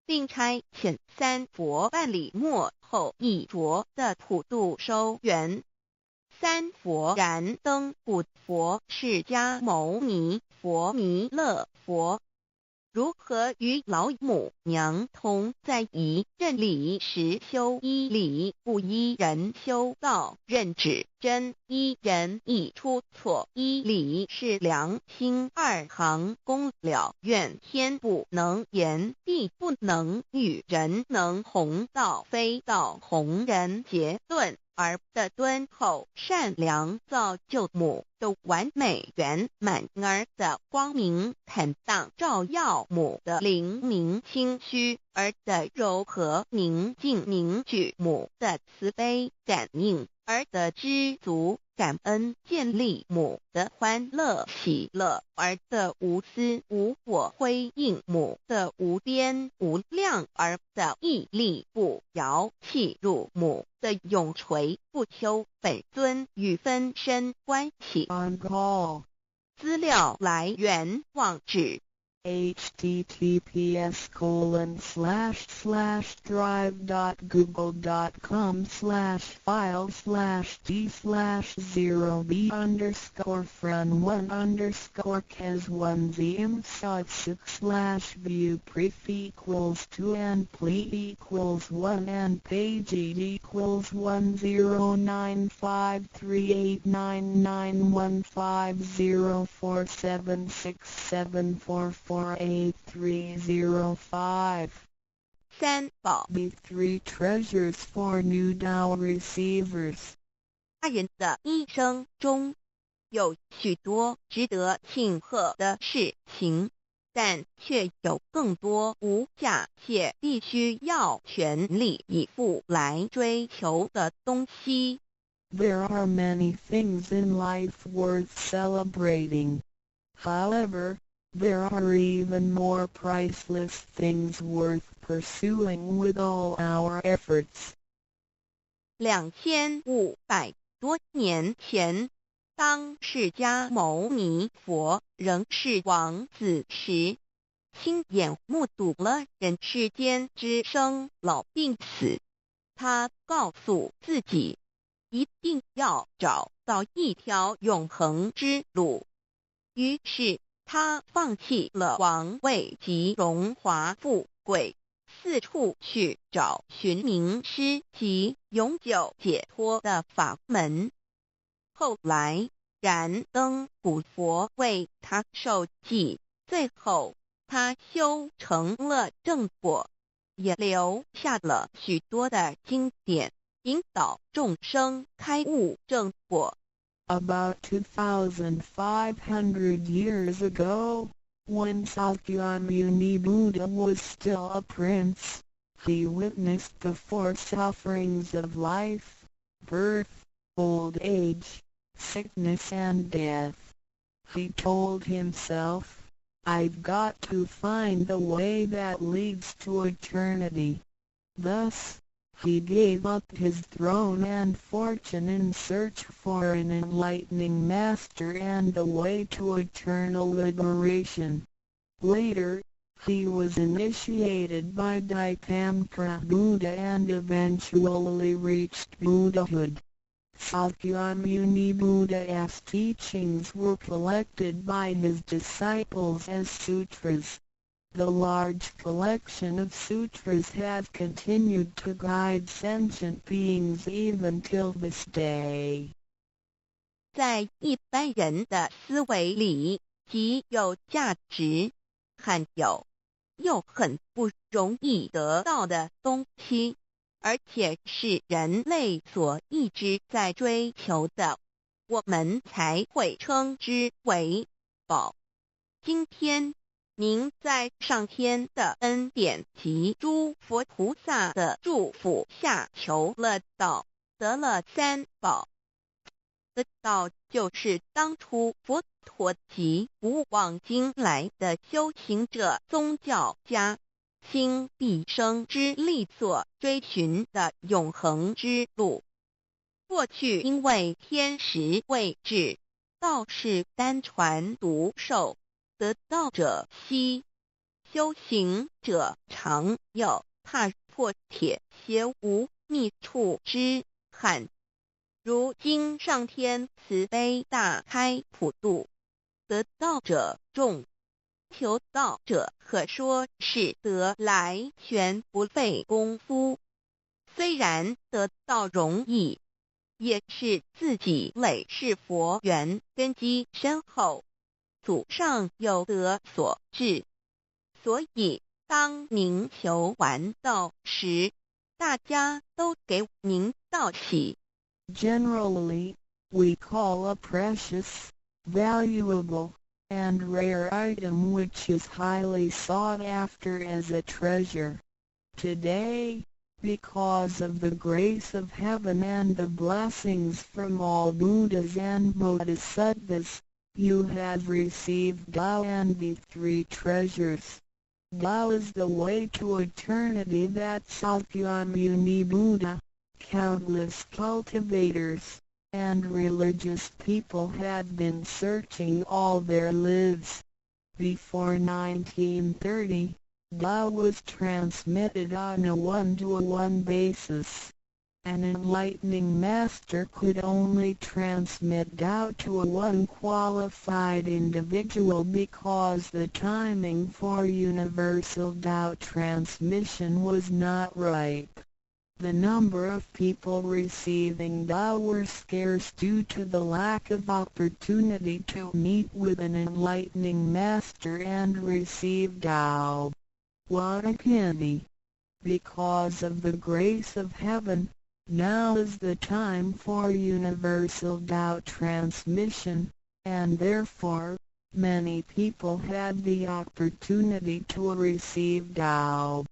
并差遣三佛半里末后一着的普度收圆。三佛燃灯古佛释迦牟尼佛弥勒佛，如何与老母娘同在一任理时修一理，不一人修道，任指真一人一出错，一理是良心二行功了愿，天不能言，地不能喻，人能弘道，非道弘人结论。而的敦厚善良造就母的完美圆满，儿的光明坦荡照耀母的灵明清虚，儿的柔和宁静凝聚母的慈悲感应，儿的知足感恩建立母的欢乐喜乐，儿的无私无我辉映母的无边无量，儿的屹立不摇弃入母的永垂不朽本尊与分身关系。 On call. 资料来源网址https://drive.google.com/files/d/0b__con1_d/view pref equals 1 and page equals 1095389915047674483005. 三宝 B3 treasures for new Dao receivers. 大人的一生中有许多值得庆贺的事情，但却有更多无价且必须要全力以赴来追求的东西。 There are many things in life worth celebrating. However, there are even more priceless things worth pursuing with all our efforts. 2500多年前，当释迦牟尼佛仍是王子时，亲眼目睹了人世间之生老病死。他告诉自己，一定要找到一条永恒之路。于是他放弃了王位及荣华富贵，四处去找寻名师及永久解脱的法门。后来燃灯古佛为他受记，最后他修成了正果，也留下了许多的经典，引导众生开悟正果。About 2,500 years ago, when Sakyamuni Buddha was still a prince, he witnessed the four sufferings of life: birth, old age, sickness and death. He told himself, "I've got to find the way that leads to eternity." Thus, he gave up his throne and fortune in search for an enlightening master and a way to eternal liberation. Later, he was initiated by Daipankara Buddha and eventually reached Buddhahood. Sakyamuni Buddha's teachings were collected by his disciples as sutras. The large collection of sutras has continued to guide sentient beings even till this day. 在一般人的思维里，极有价值、罕有又很不容易得到的东西，而且是人类所一直在追求的，我们才会称之为宝。今天您在上天的恩典及诸佛菩萨的祝福下求了道，得了三宝。的道就是当初佛陀及古往今来的修行者宗教家倾毕生之力所追寻的永恒之路。过去因为天时未至，道是单传独授，得道者稀，修行者常有，踏破铁鞋无觅处之憾。如今上天慈悲大开普度，得道者众，求道者可说是得来全不费功夫。虽然得道容易，也是自己累世佛缘根基深厚，祖上有德所致。所以当您求完道时，大家都给您道喜。Generally, we call a precious, valuable, and rare item which is highly sought after as a treasure. Today, because of the grace of heaven and the blessings from all Buddhas and Bodhisattvas, you have received Tao and the three treasures. Tao is the way to eternity that Sakyamuni Buddha, countless cultivators, and religious people had been searching all their lives. Before 1930, Tao was transmitted on a one-to-one basis. An enlightening master could only transmit Tao to a one qualified individual because the timing for universal Tao transmission was not ripe. The number of people receiving Tao were scarce due to the lack of opportunity to meet with an enlightening master and receive Tao. What a pity! Because of the grace of heaven, now is the time for universal Tao transmission, and therefore, many people had the opportunity to receive Tao.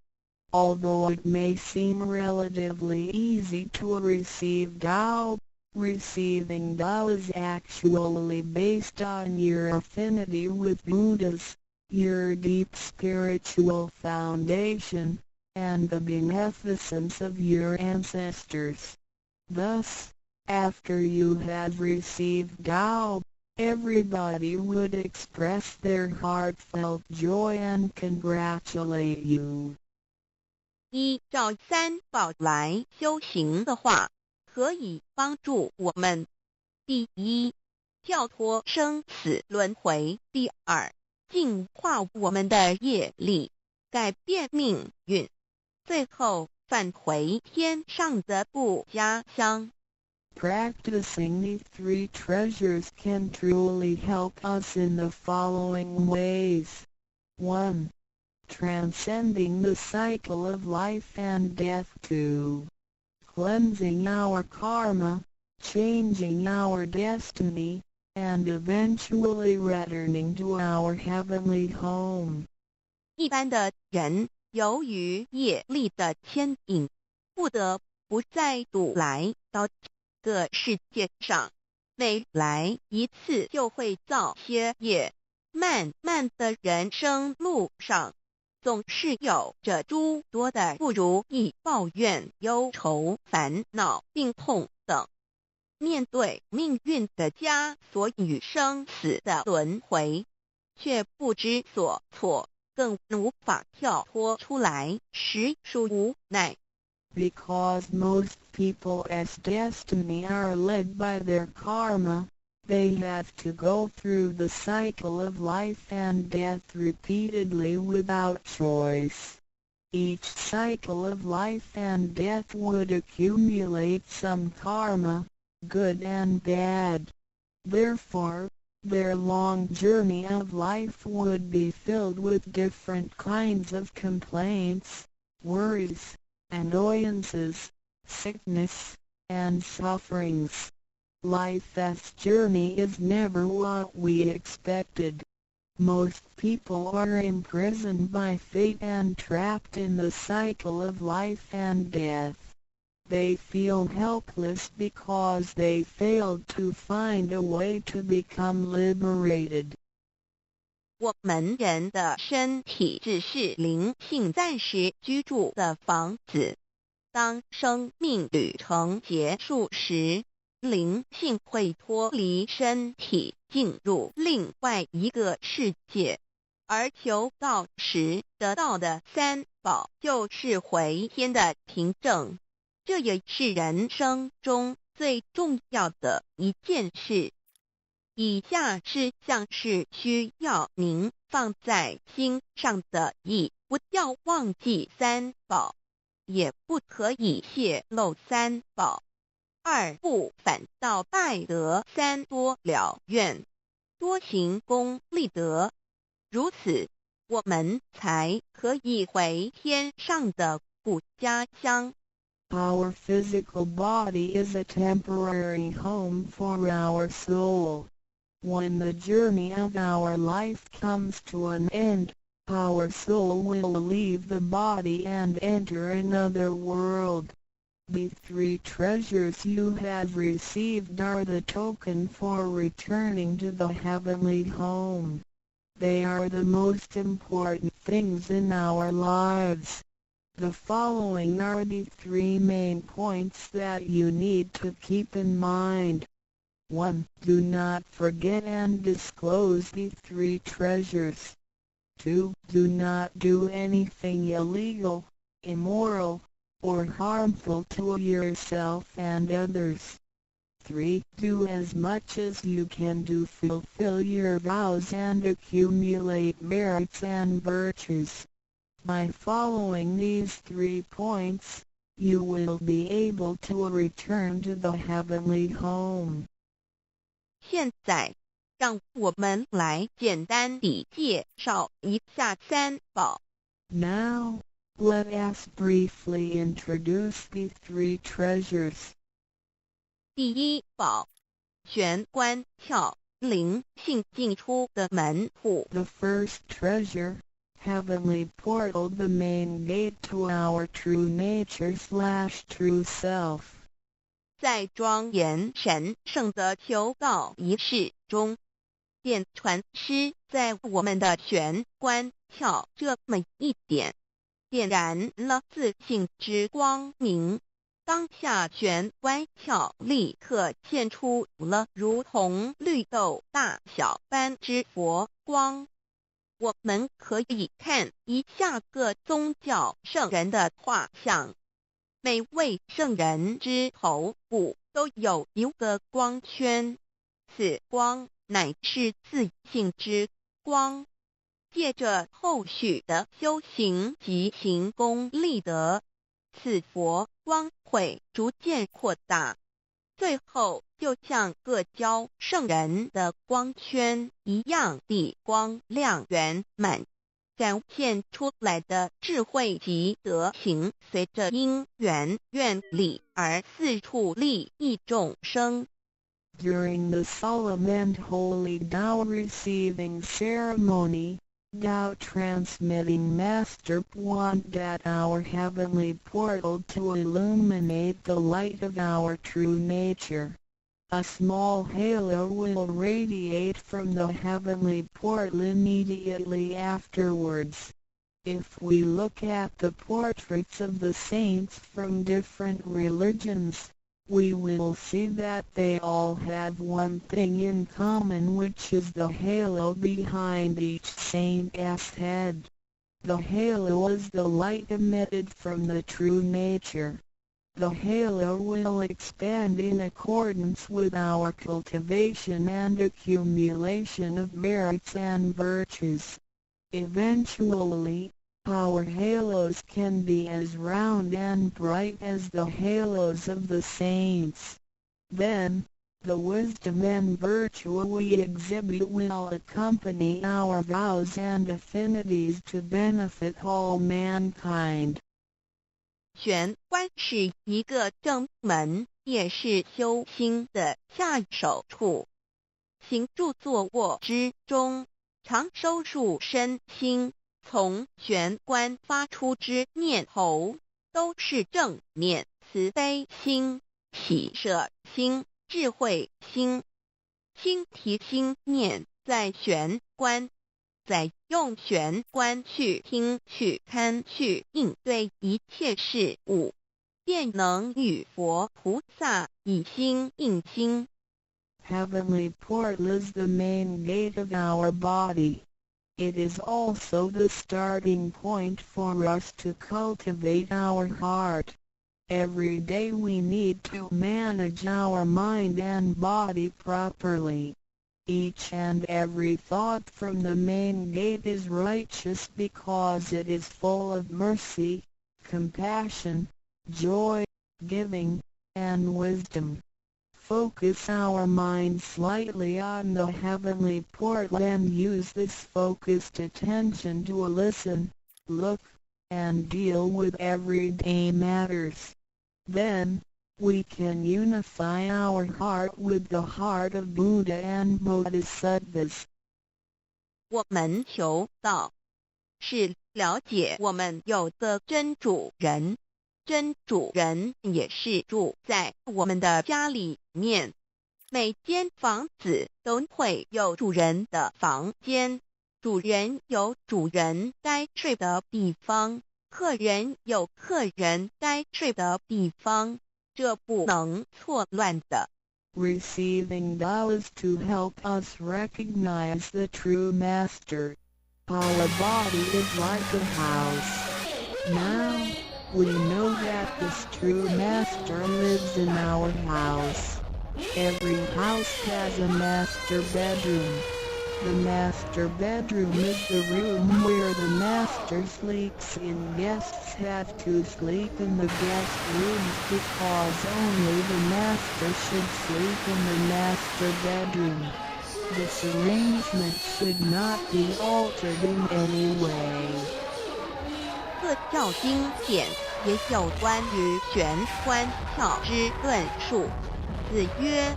Although it may seem relatively easy to receive Tao, receiving Tao is actually based on your affinity with Buddhas, your deep spiritual foundation, and the beneficence of your ancestors. Thus, after you have received Tao, everybody would express their heartfelt joy and congratulate you. 依照三宝来修行的话，可以帮助我们：第一，跳脱生死轮回；第二，净化我们的业力，改变命运；最后返回天上的不家乡。Practicing the three treasures can truly help us in the following ways. 1. Transcending the cycle of life and death. 2. Cleansing our karma, changing our destiny, and eventually returning to our heavenly home. 一般的人由于业力的牵引，不得不再度来到这个世界上，每来一次就会造些业，慢慢的人生路上，总是有着诸多的不如意、抱怨、忧愁、烦恼、病痛等。面对命运的枷锁与生死的轮回，却不知所措，更无法跳脱出来，实属无奈。Because most people's destiny are led by their karma, they have to go through the cycle of life and death repeatedly without choice. Each cycle of life and death would accumulate some karma, good and bad. Therefore, their long journey of life would be filled with different kinds of complaints, worries, annoyances, sickness, and sufferings. Life's journey is never what we expected. Most people are imprisoned by fate and trapped in the cycle of life and death. They feel helpless because they failed to find a way to become liberated. 我们人的身体只是灵性暂时居住的房子。当生命旅程结束时，灵性会脱离身体，进入另外一个世界。而求道时得到的三宝就是回天的凭证。这也是人生中最重要的一件事。以下是像是需要您放在心上的意，不要忘记三宝，也不可以泄露三宝。二不反倒败德，三多了愿，多行功立德，如此我们才可以回天上的故家乡。Our physical body is a temporary home for our soul. When the journey of our life comes to an end, our soul will leave the body and enter another world. The three treasures you have received are the token for returning to the heavenly home. They are the most important things in our lives. The following are the three main points that you need to keep in mind. 1. Do not forget and disclose the three treasures. 2. Do not do anything illegal, immoral, or harmful to yourself and others. 3. Do as much as you can to fulfill your vows and accumulate merits and virtues. By following these 3 points, you will be able to return to the heavenly home. 现在，让我们来简单地介绍一下三宝。Now, let us briefly introduce the 3 treasures. 第一宝，玄关窍，灵性进出的门户。The first treasure, heavenly portal, the main gate to our true nature/true self. 在庄严神圣的求告仪式中，电传师在我们的玄关窍这么一点，点燃了自信之光明。当下玄关窍立刻现出了如同绿豆大小般之佛光。我们可以看一下各宗教圣人的画像，每位圣人之头部都有一个光圈，此光乃是自信之光。借着后续的修行及行功立德，此佛光会逐渐扩大，最后就像各教圣人的光圈一样地光亮圆满，展现出来的智慧及德行，随着因缘愿力而四处利益众生。During the solemn and holy Tao receiving ceremony, Tao transmitting Master wanted our heavenly portal to illuminate the light of our true nature. A small halo will radiate from the heavenly portal immediately afterwards. If we look at the portraits of the saints from different religions, we will see that they all have one thing in common, which is the halo behind each saint's head. The halo is the light emitted from the true nature. The halo will expand in accordance with our cultivation and accumulation of merits and virtues. Eventually, our halos can be as round and bright as the halos of the saints. Then, the wisdom and virtue we exhibit will accompany our vows and affinities to benefit all mankind. 玄关是一个正门，也是修心的下手处。行住坐卧之中，常收束身心，从玄关发出之念头，都是正念、慈悲心、喜舍心、智慧心。心提心念在玄关，再用玄关去听、去看、去应对一切事物，便能与佛菩萨以心应心。Heavenly portal is the main gate of our body. It is also the starting point for us to cultivate our heart. Every day we need to manage our mind and body properly. Each and every thought from the main gate is righteous because it is full of mercy, compassion, joy, giving, and wisdom. Focus our mind slightly on the heavenly portal and use this focused attention to listen, look, and deal with everyday matters. Then, we can unify our heart with the heart of Buddha and Bodhisattvas. 我们求道，是了解我们有的真主人。真主人也是住在我们的家里面，每间房子都会有主人的房间，主人有主人该睡的地方，客人有客人该睡的地方，这不能错乱的。Receiving vows to help us recognize the true master. Our body is like a house. Now, we know that this true master lives in our house. Every house has a master bedroom. The master bedroom is the room where the master sleeps in. Guests have to sleep in the guest rooms because only the master should sleep in the master bedroom. This arrangement should not be altered in any way. 各教经典也有关于玄关窍之论述。子曰：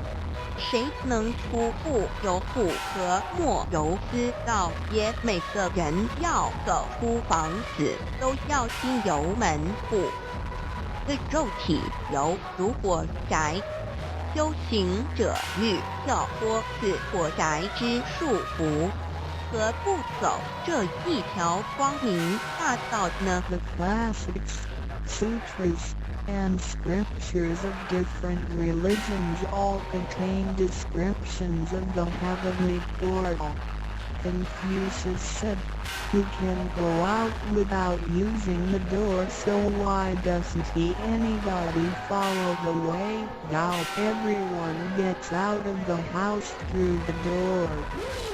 谁能出户由户和莫由私道也？每个人要走出房子，都要经由门户。个肉体犹如火宅，修行者欲跳脱此火宅之束缚，何不走这一条光明大道呢？ The classics, sutras, and scriptures of different religions all contain descriptions of the heavenly portal. Confucius said, "Who can go out without using the door, so why doesn't anybody follow the way? Now everyone gets out of the house through the door."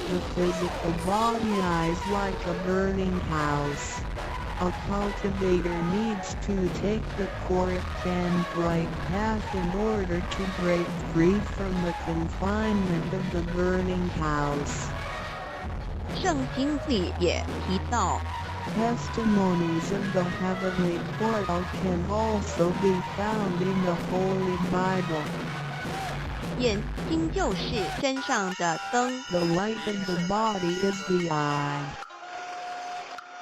The physical body is like a burning house. A cultivator needs to take the correct and right path in order to break free from the confinement of the burning house. 圣经里也提到， Testimonies of the heavenly portal can also be found in the Holy Bible. 眼睛就是身上的灯， The light of the body is the eye.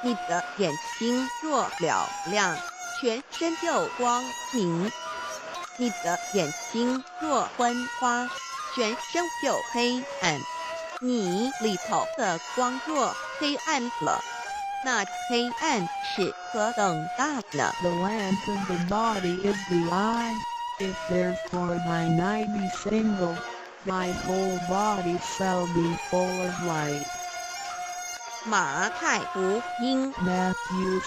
你的眼睛若了亮，全身就光明；你的眼睛若昏花，全身就黑暗。你里头的光若黑暗了，那黑暗是何等大呢？ The lamp of the body is the eye. If therefore thine eye be single, thy whole body shall be full of light. 马太福音 Matthew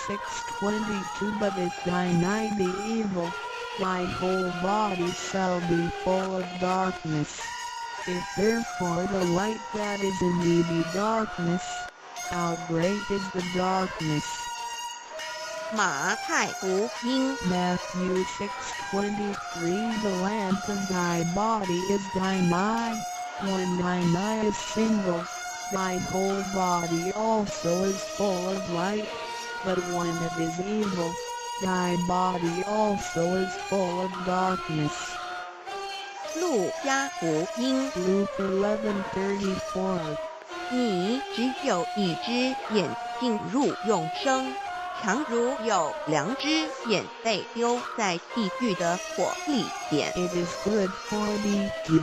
6:22 But if thine eye be evil, my whole body shall be full of darkness. If therefore the light that is in me be darkness, how great is the darkness? 马太福音 Matthew 6:23 The lamp of thy body is thine eye. When thine eye is single, thy whole body also is full of light. But when it is evil, thy body also is full of darkness. 路加福音 Luke 11:34你只有一只眼进入永生，强如有2只眼被丢在地狱的火里边。 It is good for thee to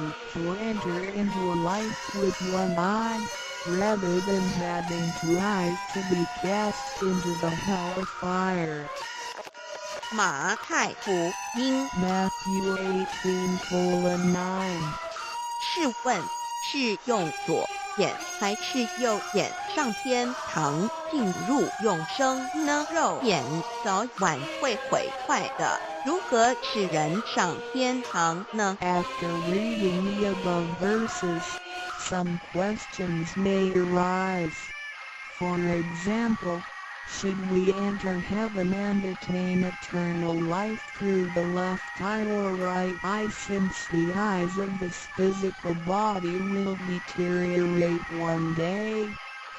enter into life with one eye, rather than having 2 eyes to be cast into the hell of fire. 马太福音 Matthew 18:9试问是用左眼还是右眼上天堂进入永生呢？肉眼早晚会毁坏的，如何使人上天堂呢？ After reading the above verses, some questions may arise. For example, should we enter heaven and attain eternal life through the left eye or right eye, since the eyes of this physical body will deteriorate one day?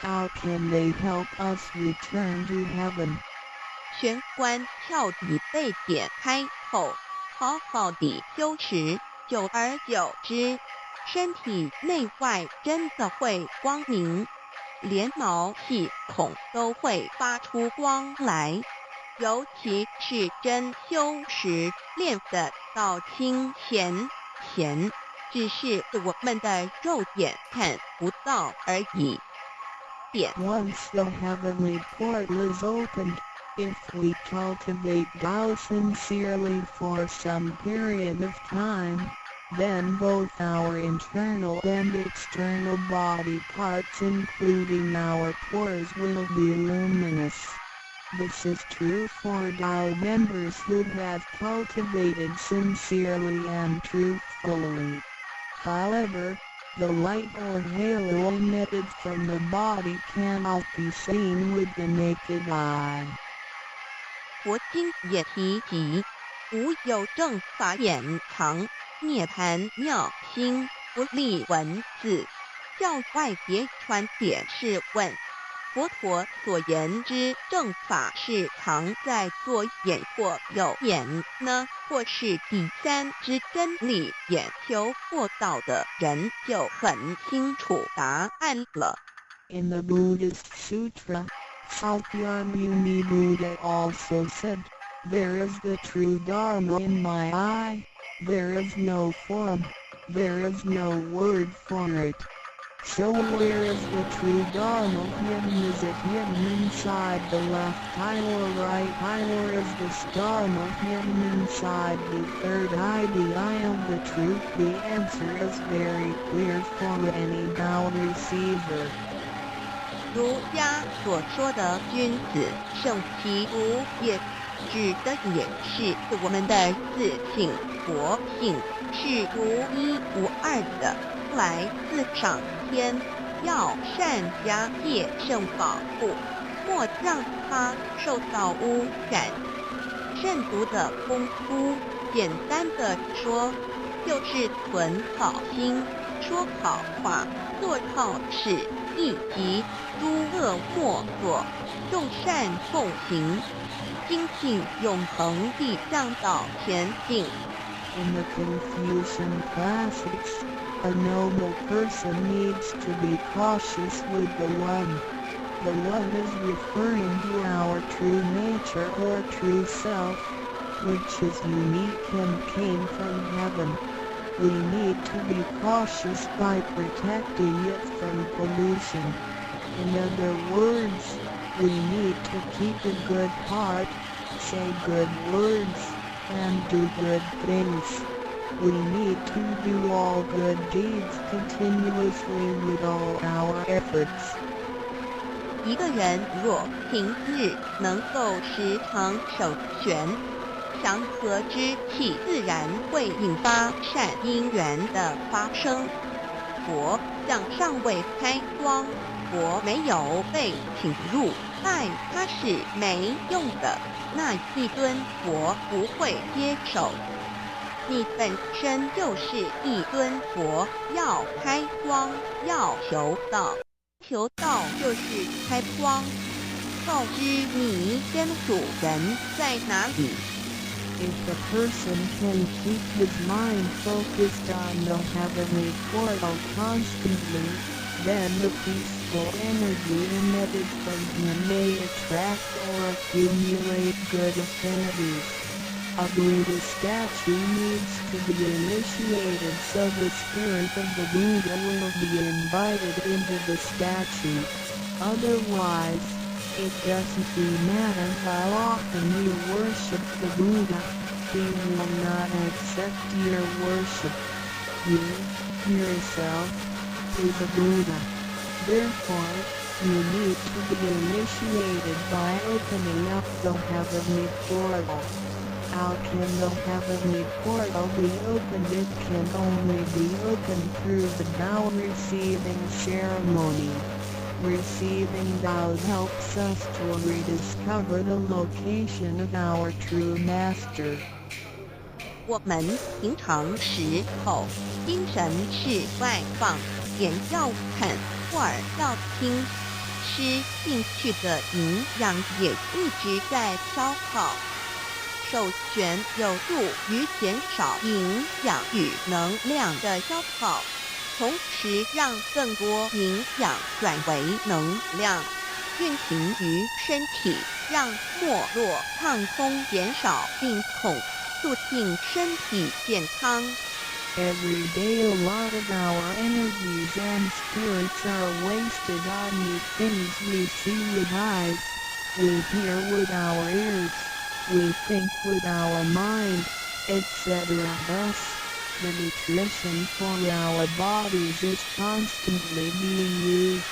How can they help us return to heaven? 玄关彻底被点开后，好好地修持，久而久之，身体内外真的会光明，连毛细孔都会发出光来。尤其是真修持练得到清闲，只是我们的肉眼看不到而已。点 Once the heavenly portal is opened, if we cultivate Tao sincerely for some period of time, then both our internal and external body parts, including our pores, will be luminous. This is true for Tao members who have cultivated sincerely and truthfully. However, the light or halo emitted from the body cannot be seen with the naked eye. 佛经也提及，无有正法掩藏，涅盘妙心，不立文字。教外别传解释问：佛陀所言之正法是藏在左眼或右眼呢，或是第三之真理？眼求获道的人就很清楚答案了。In the Buddhist Sutra, Sakyamuni Buddha also said, "There is the true Dharma in my eye, there is no form, there is no word for it." So where is the true Dharma hidden? Is it hidden inside the left eye or right eye, or is this Dharma hidden inside the third eye, the eye of the truth? The answer is very clear for any Tao receiver. 儒家所说的君子圣其无也，指的也是我们的自性佛性是独一无二的，来自上天，要善加戒慎保护，莫让它受到污染。慎独的功夫，简单的说，就是存好心，说好话，做好事，以及诸恶莫作，众善奉行，精进永恒地向导前进。In the Confucian classics, a noble person needs to be cautious with the One. The One is referring to our true nature or true self, which is unique and came from heaven. We need to be cautious by protecting it from pollution. In other words, we need to keep a good heart, say good words, and do good things. We need to do all good deeds continuously with all our efforts. 一个人若平日能够时常守玄，祥和之气自然会引发善因缘的发生。佛像尚未开光，佛没有被请入，拜它是没用的，那一尊佛不会接受。你本身就是一尊佛，要开光，要求道，求道就是开光，告知你跟主人在哪里。If a person can keep his mind focused on the heavenly portal constantly, then the peaceful energy emitted from him may attract or accumulate good affinities. A Buddha statue needs to be initiated so the spirit of the Buddha will be invited into the statue. Otherwise, it doesn't matter how often you worship the Buddha, he will not accept your worship. You, yourself, is a Buddha. Therefore, you need to be initiated by opening up the heavenly portal. How can the heavenly portal be opened? It can only be opened through the Tao receiving ceremony. Receiving Tao helps us to rediscover the location of our true master. 我们平常时候精神是外放，眼要看，耳要听，吃进去的营养也一直在消耗。首选有助于减少营养与能量的消耗，同时让更多营养转为能量，运行于身体，让没落畅通减少病痛，促进身体健康。Every day a lot of our energies and spirits are wasted on new things we see with eyes, we hear with our ears, we think with our mind, etc. Thus, the nutrition for our bodies is constantly being used.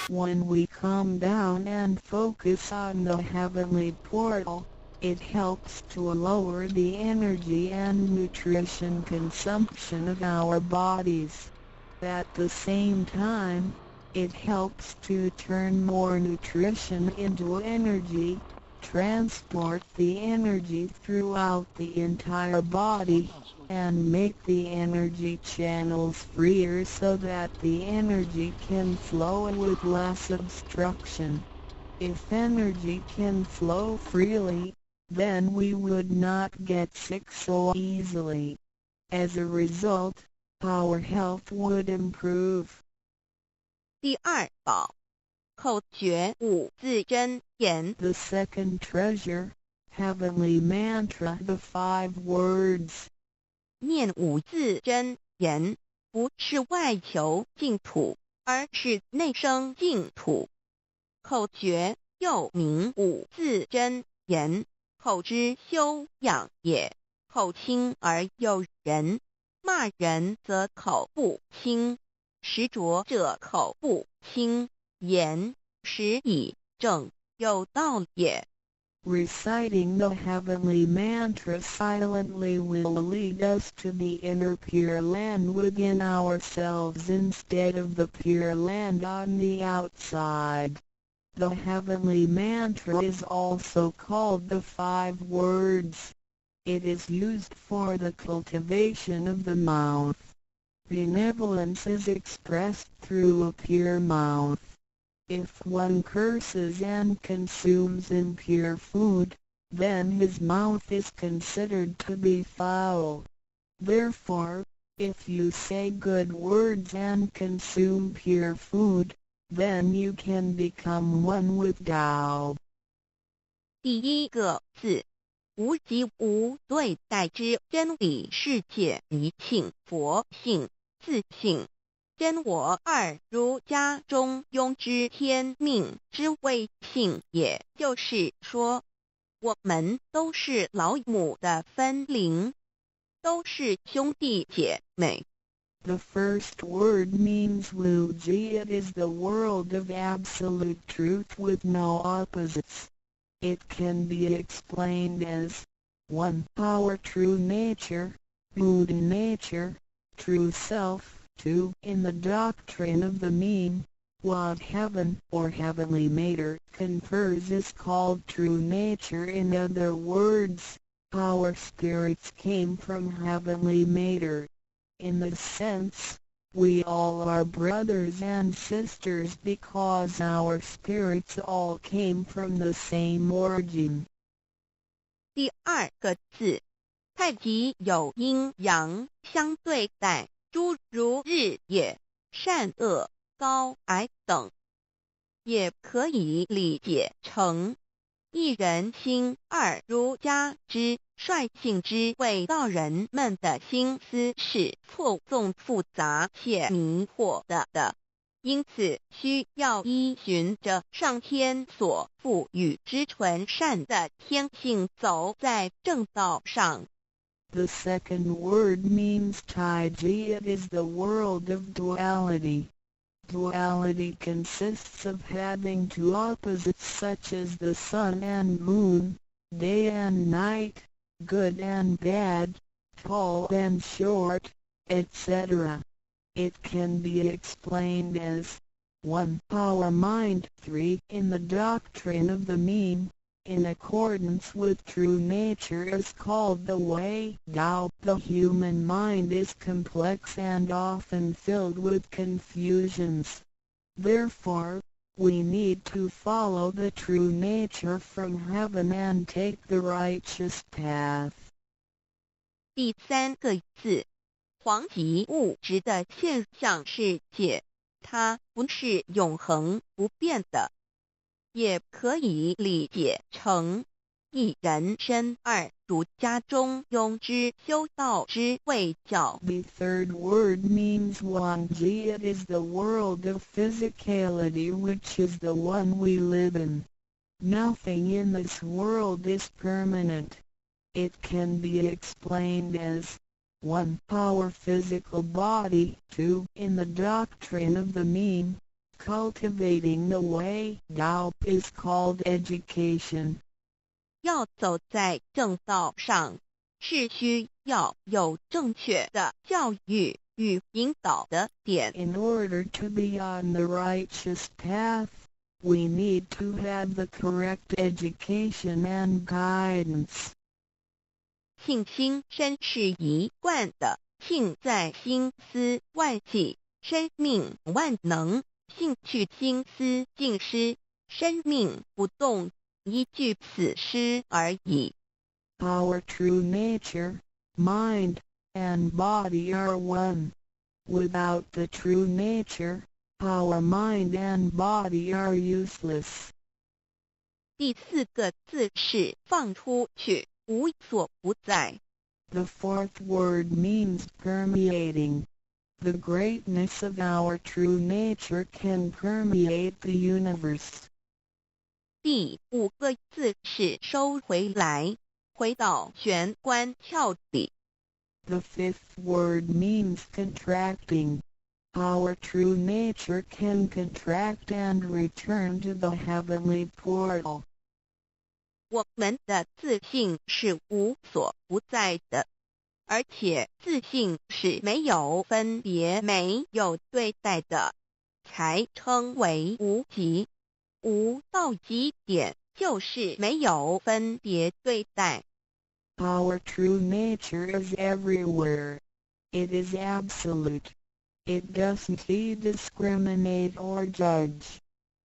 When we calm down and focus on the heavenly portal, it helps to lower the energy and nutrition consumption of our bodies. At the same time, it helps to turn more nutrition into energy, transport the energy throughout the entire body, and make the energy channels freer so that the energy can flow with less obstruction. If energy can flow freely, then we would not get sick so easily. As a result, our health would improve. 第二宝，口诀五字真言。 The second treasure, heavenly mantra, the 5 words. 念五字真言，不是外求净土，而是内生净土。口诀又名五字真言，口之修养也。口轻而诱人，骂人则口不轻，实着者口不轻，言实以正，有道也。Reciting the heavenly mantra silently will lead us to the inner Pure Land within ourselves instead of the Pure Land on the outside. The heavenly mantra is also called the 5 words. It is used for the cultivation of the mouth. Benevolence is expressed through a pure mouth. If one curses and consumes impure food, then his mouth is considered to be foul. Therefore, if you say good words and consume pure food, then you can become one with Tao. 第一个字，无即无对待之真理世界一性佛性自性。真我二儒家中庸之天命之谓性，也就是说，我们都是老母的分灵，都是兄弟姐妹。The first word means Luji. It is the world of absolute truth with no opposites. It can be explained as 1. Our true nature, Buddha nature, true self. 2. In the doctrine of the mean, what heaven or heavenly matter confers is called true nature. In other words, our spirits came from heavenly matter. In this sense, we all are brothers and sisters because our spirits all came from the same origin. 第二个字，太极有阴阳相对待，诸如日也、善恶、高矮等，也可以理解成一人心二儒家之率性之谓道人们的心思是错综复杂且迷惑的，因此需要依循着上天所赋予之纯善的天性走在正道上。The second word means Taiji. It is the world of duality. Duality consists of having two opposites such as the sun and moon, day and night, good and bad, tall and short, etc. It can be explained as 1. Our mind. 3. In the doctrine of the mean, in accordance with true nature is called the way. Tao. The human mind is complex and often filled with confusions. Therefore, we need to follow the true nature from heaven and take the righteous path. 第三个字，黄极物质的现象世界，它不是永恒不变的，也可以理解成一人身二儒家中庸之修道之谓教。 The third word means Wanji. It is the world of physicality, which is the one we live in. Nothing in this world is permanent. It can be explained as 1. Our physical body. 2. In the doctrine of the mean, cultivating the way Tao is called education. 要走在正道上，是需要有正确的教育与引导的点。 In order to be on the righteous path, we need to have the correct education and guidance. 性心身是一贯的，性在心思万系，生命万能；性去心思尽失，生命不动。依据此诗而已。 Our true nature, mind, and body are one. Without the true nature, our mind and body are useless. 第四个字是放出去，无所不在。 The fourth word means permeating. The greatness of our true nature can permeate the universe. 第五个字是收回来，回到玄关窍底。 The fifth word means contracting. Our true nature can contract and return to the heavenly portal. 我们的自信是无所不在的，而且自信是没有分别、没有对待的，才称为无极。无到极点，就是没有分别对待。 Our true nature is everywhere. It is absolute. It doesn't discriminate or judge.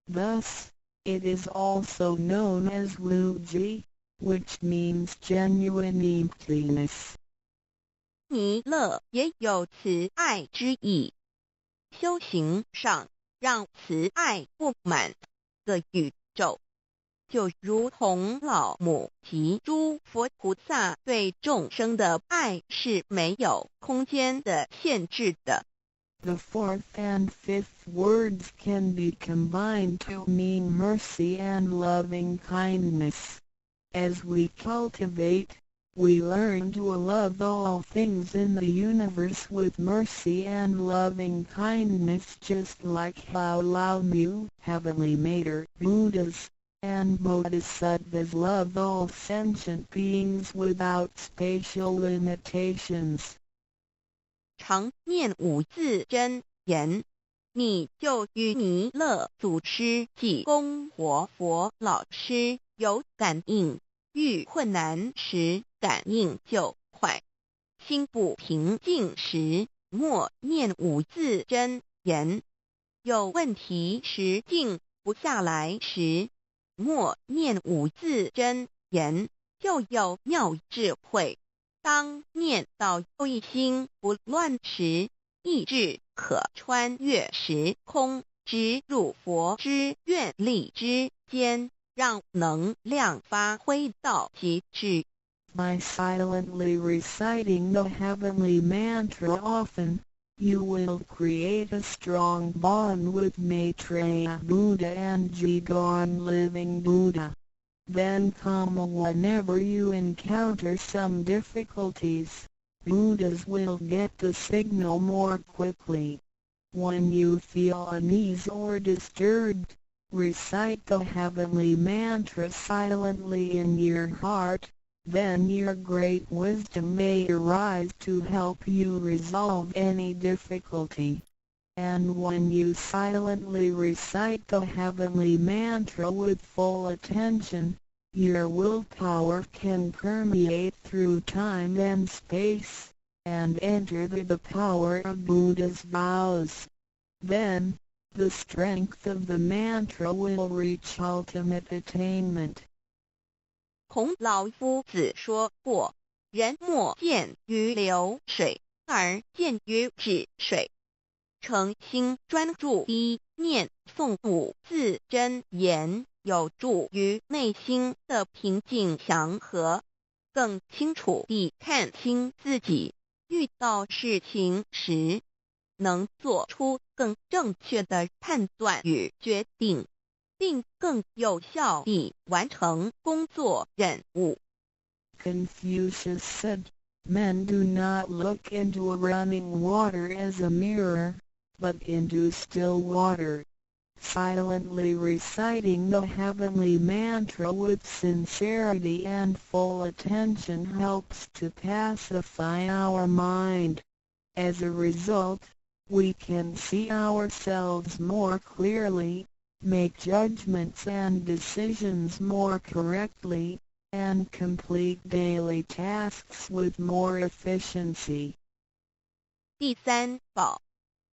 Thus, it is also known as Wuji, which means genuine emptiness. 弥勒也有慈爱之意，修行上让慈爱布满个宇宙，就如同老母及诸佛菩萨对众生的爱是没有空间的限制的。 The fourth and fifth words can be combined to mean mercy and loving kindness. As we cultivate, we learn to love all things in the universe with mercy and loving kindness, just like how Lao Mu, heavenly mater, Buddhas, and Bodhisattvas love all sentient beings without spatial limitations. 常念五字真言，你就与弥勒祖师济公活佛老师有感应，遇困难时感应就快，心不平静时默念五字真言，有问题时静不下来时默念五字真言，就有妙智慧。当念到一心不乱时，意志可穿越时空，直入佛之愿力之间，让能量发挥到极致。By silently reciting the heavenly mantra often, you will create a strong bond with Maitreya Buddha and Jigon Living Buddha. Then Kama, whenever you encounter some difficulties, Buddhas will get the signal more quickly. When you feel unease or disturbed, recite the heavenly mantra silently in your heart, then your great wisdom may arise to help you resolve any difficulty. And when you silently recite the heavenly mantra with full attention, your willpower can permeate through time and space, and enter the power of Buddha's vows. Then, the strength of the mantra will reach ultimate attainment. 孔老夫子说过，人莫见于流水，而见于止水。诚心专注一念诵五字真言，有助于内心的平静祥和，更清楚地看清自己，遇到事情时能做出更正确的判断与决定，并更有效地完成工作任务。 Confucius said, "Men do not look into a running water as a mirror, but into still water." Silently reciting the heavenly mantra with sincerity and full attention helps to pacify our mind. As a result, we can see ourselves more clearly, make judgments and decisions more correctly, and complete daily tasks with more efficiency. 第三宝，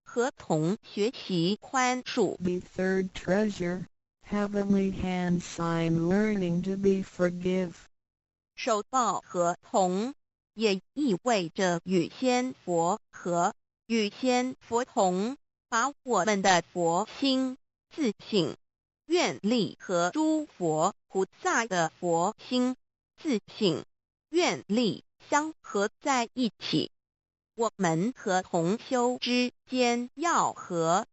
和同学习宽恕。 The third treasure, heavenly hand sign learning to be forgive. 手抱合同也意味着与仙佛合，与仙佛同，把我们的佛心、自信、愿力和诸佛菩萨的佛心、自信、愿力相合在一起。我们和同修之间要和，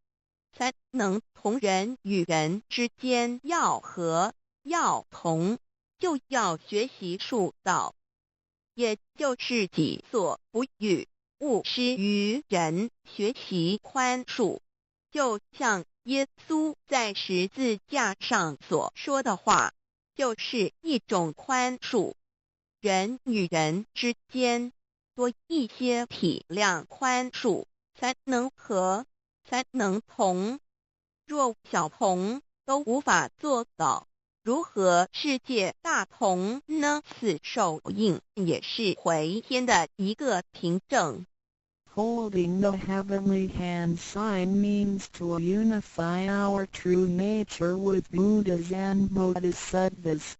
才能同人与人之间要和要同，就要学习恕道，也就是己所不欲，勿施于人，学习宽恕。就像耶稣在十字架上所说的话，就是一种宽恕。人与人之间多一些体谅宽恕，才能和，才能同。若小同都无法做到，如何世界大同呢？此手印也是回天的一个凭证。Holding the heavenly hand sign means to unify our true nature with Buddhas and Bodhisattvas.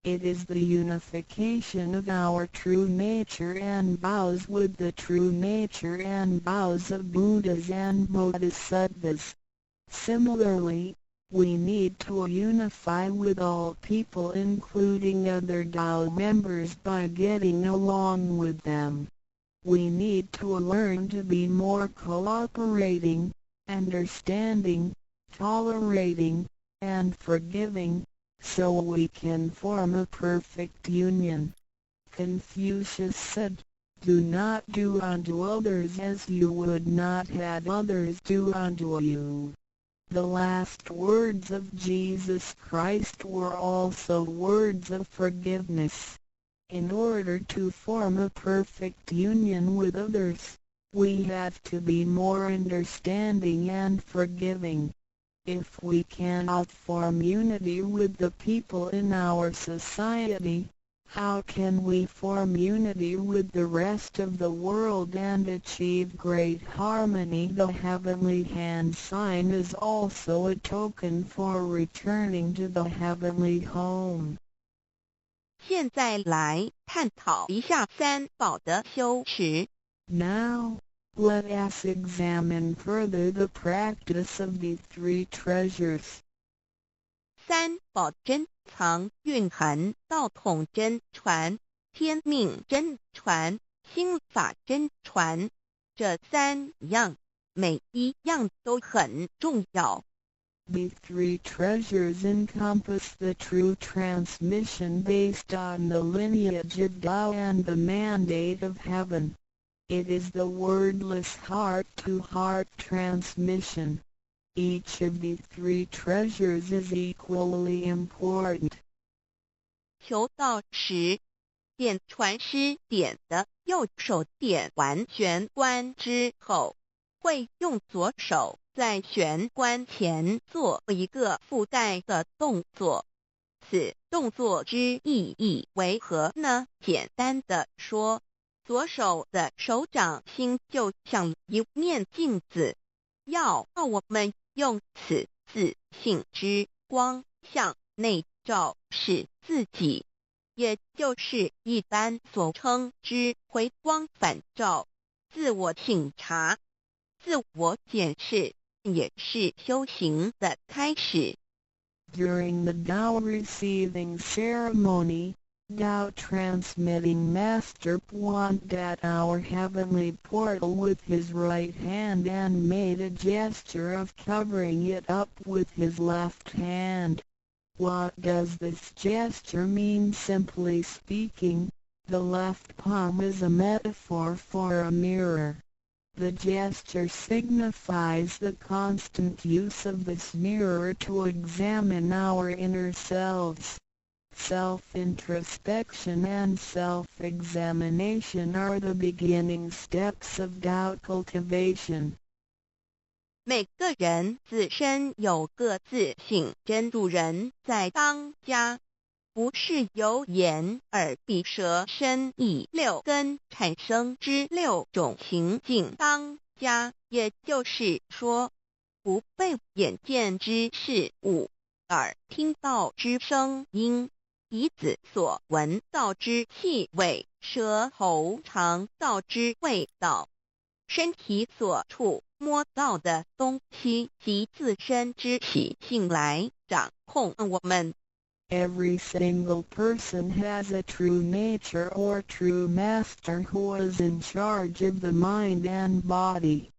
It is the unification of our true nature and vows with the true nature and vows of Buddhas and Bodhisattvas. Similarly, we need to unify with all people, including other Tao members, by getting along with them. We need to learn to be more cooperating, understanding, tolerating, and forgiving, so we can form a perfect union. Confucius said, "Do not do unto others as you would not have others do unto you." The last words of Jesus Christ were also words of forgiveness. In order to form a perfect union with others, we have to be more understanding and forgiving. If we cannot form unity with the people in our society, how can we form unity with the rest of the world and achieve great harmony? The heavenly hand sign is also a token for returning to the heavenly home. 现在来探讨一下三宝的修持。Now, let us examine further the practice of the three treasures. 三宝真藏蕴含道统真传、天命真传、心法真传，这三样，每一样都很重要。The three treasures encompass the true transmission based on the lineage of Tao and the mandate of heaven. It is the wordless heart-to-heart transmission. Each of the three treasures is equally important. 求道时，点传师点的右手点完玄关之后，会用左手在玄关前做一个附带的动作。此动作之意义为何呢？简单的说，左手的手掌心就像一面镜子，要我们用此自信之光向内照视自己，也就是一般所称之回光返照，自我省察、自我检视，也是修行的开始。During the Tao receiving ceremony, Tao transmitting Master pointed at our heavenly portal with his right hand and made a gesture of covering it up with his left hand. What does this gesture mean? Simply speaking, the left palm is a metaphor for a mirror. The gesture signifies the constant use of this mirror to examine our inner selves. Self-introspection and self-examination are the beginning steps of Tao cultivation. 每个人自身有个自性真主人在当家，不是由眼、耳、鼻、舌、身、意六根产生之六种情境当家，也就是说，不被眼见之事物、耳听到之声音、鼻子所闻到之气味、舌头尝到之味道、身体所触摸到的东西及自身之习性来掌控我们。Every single person has a true nature or true master who is in charge of the mind and body.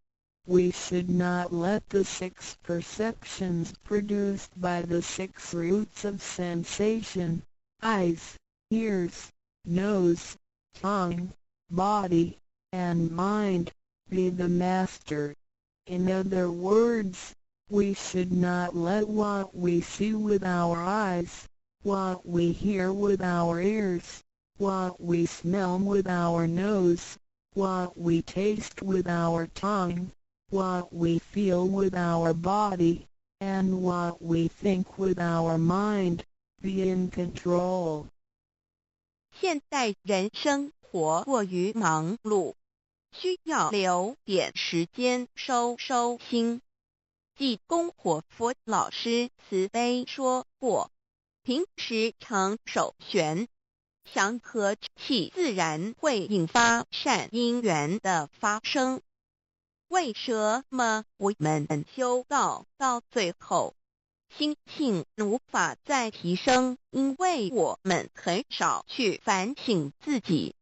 We should not let the six perceptions produced by the six roots of sensation, eyes, ears, nose, tongue, body, and mind, be the master. In other words, we should not let what we see with our eyes, what we hear with our ears, what we smell with our nose, what we taste with our tongue, what we feel with our body, and what we think with our mind, be in control. 现代人生活过于忙碌，需要留点时间收心。济公活佛老师慈悲说过，平时常守玄，祥和之气自然会引发善因缘的发生。为什么我们修道到最后，心性无法再提升？因为我们很少去反省自己，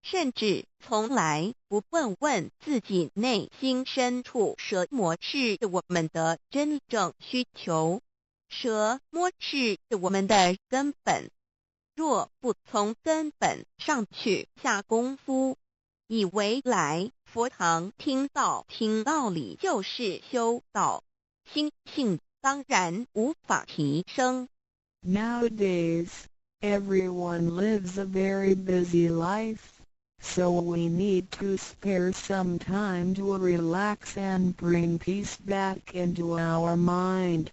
甚至从来不问自己内心深处什么是我们的真正需求，什么是我们的根本。若不从根本上去下功夫，以为来佛堂听道理就是修道，心性当然无法提升。Nowadays, everyone lives a very busy life, so we need to spare some time to relax and bring peace back into our mind.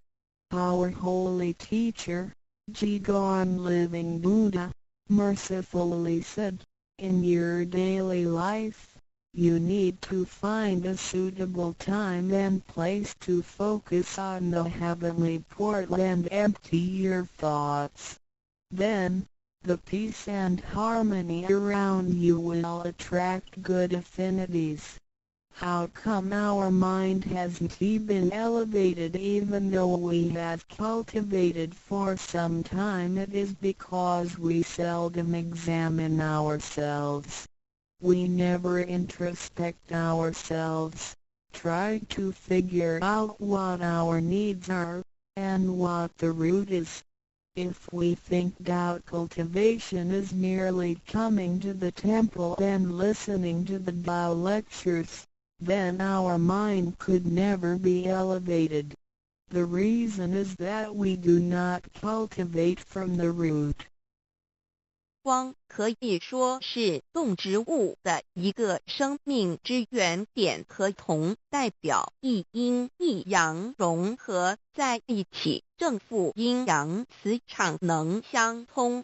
Our holy teacher, Jigon Living Buddha, mercifully said, in your daily life, you need to find a suitable time and place to focus on the heavenly portal and empty your thoughts. Then, the peace and harmony around you will attract good affinities. How come our mind hasn't been elevated even though we have cultivated for some time? It is because we seldom examine ourselves. We never introspect ourselves, try to figure out what our needs are, and what the root is. If we think doubt cultivation is merely coming to the temple and listening to the Tao lectures, then our mind could never be elevated. The reason is that we do not cultivate from the root. 光可以说是动植物的一个生命之源点和铜代表一阴一阳融合在一起，正负阴阳磁场能相通。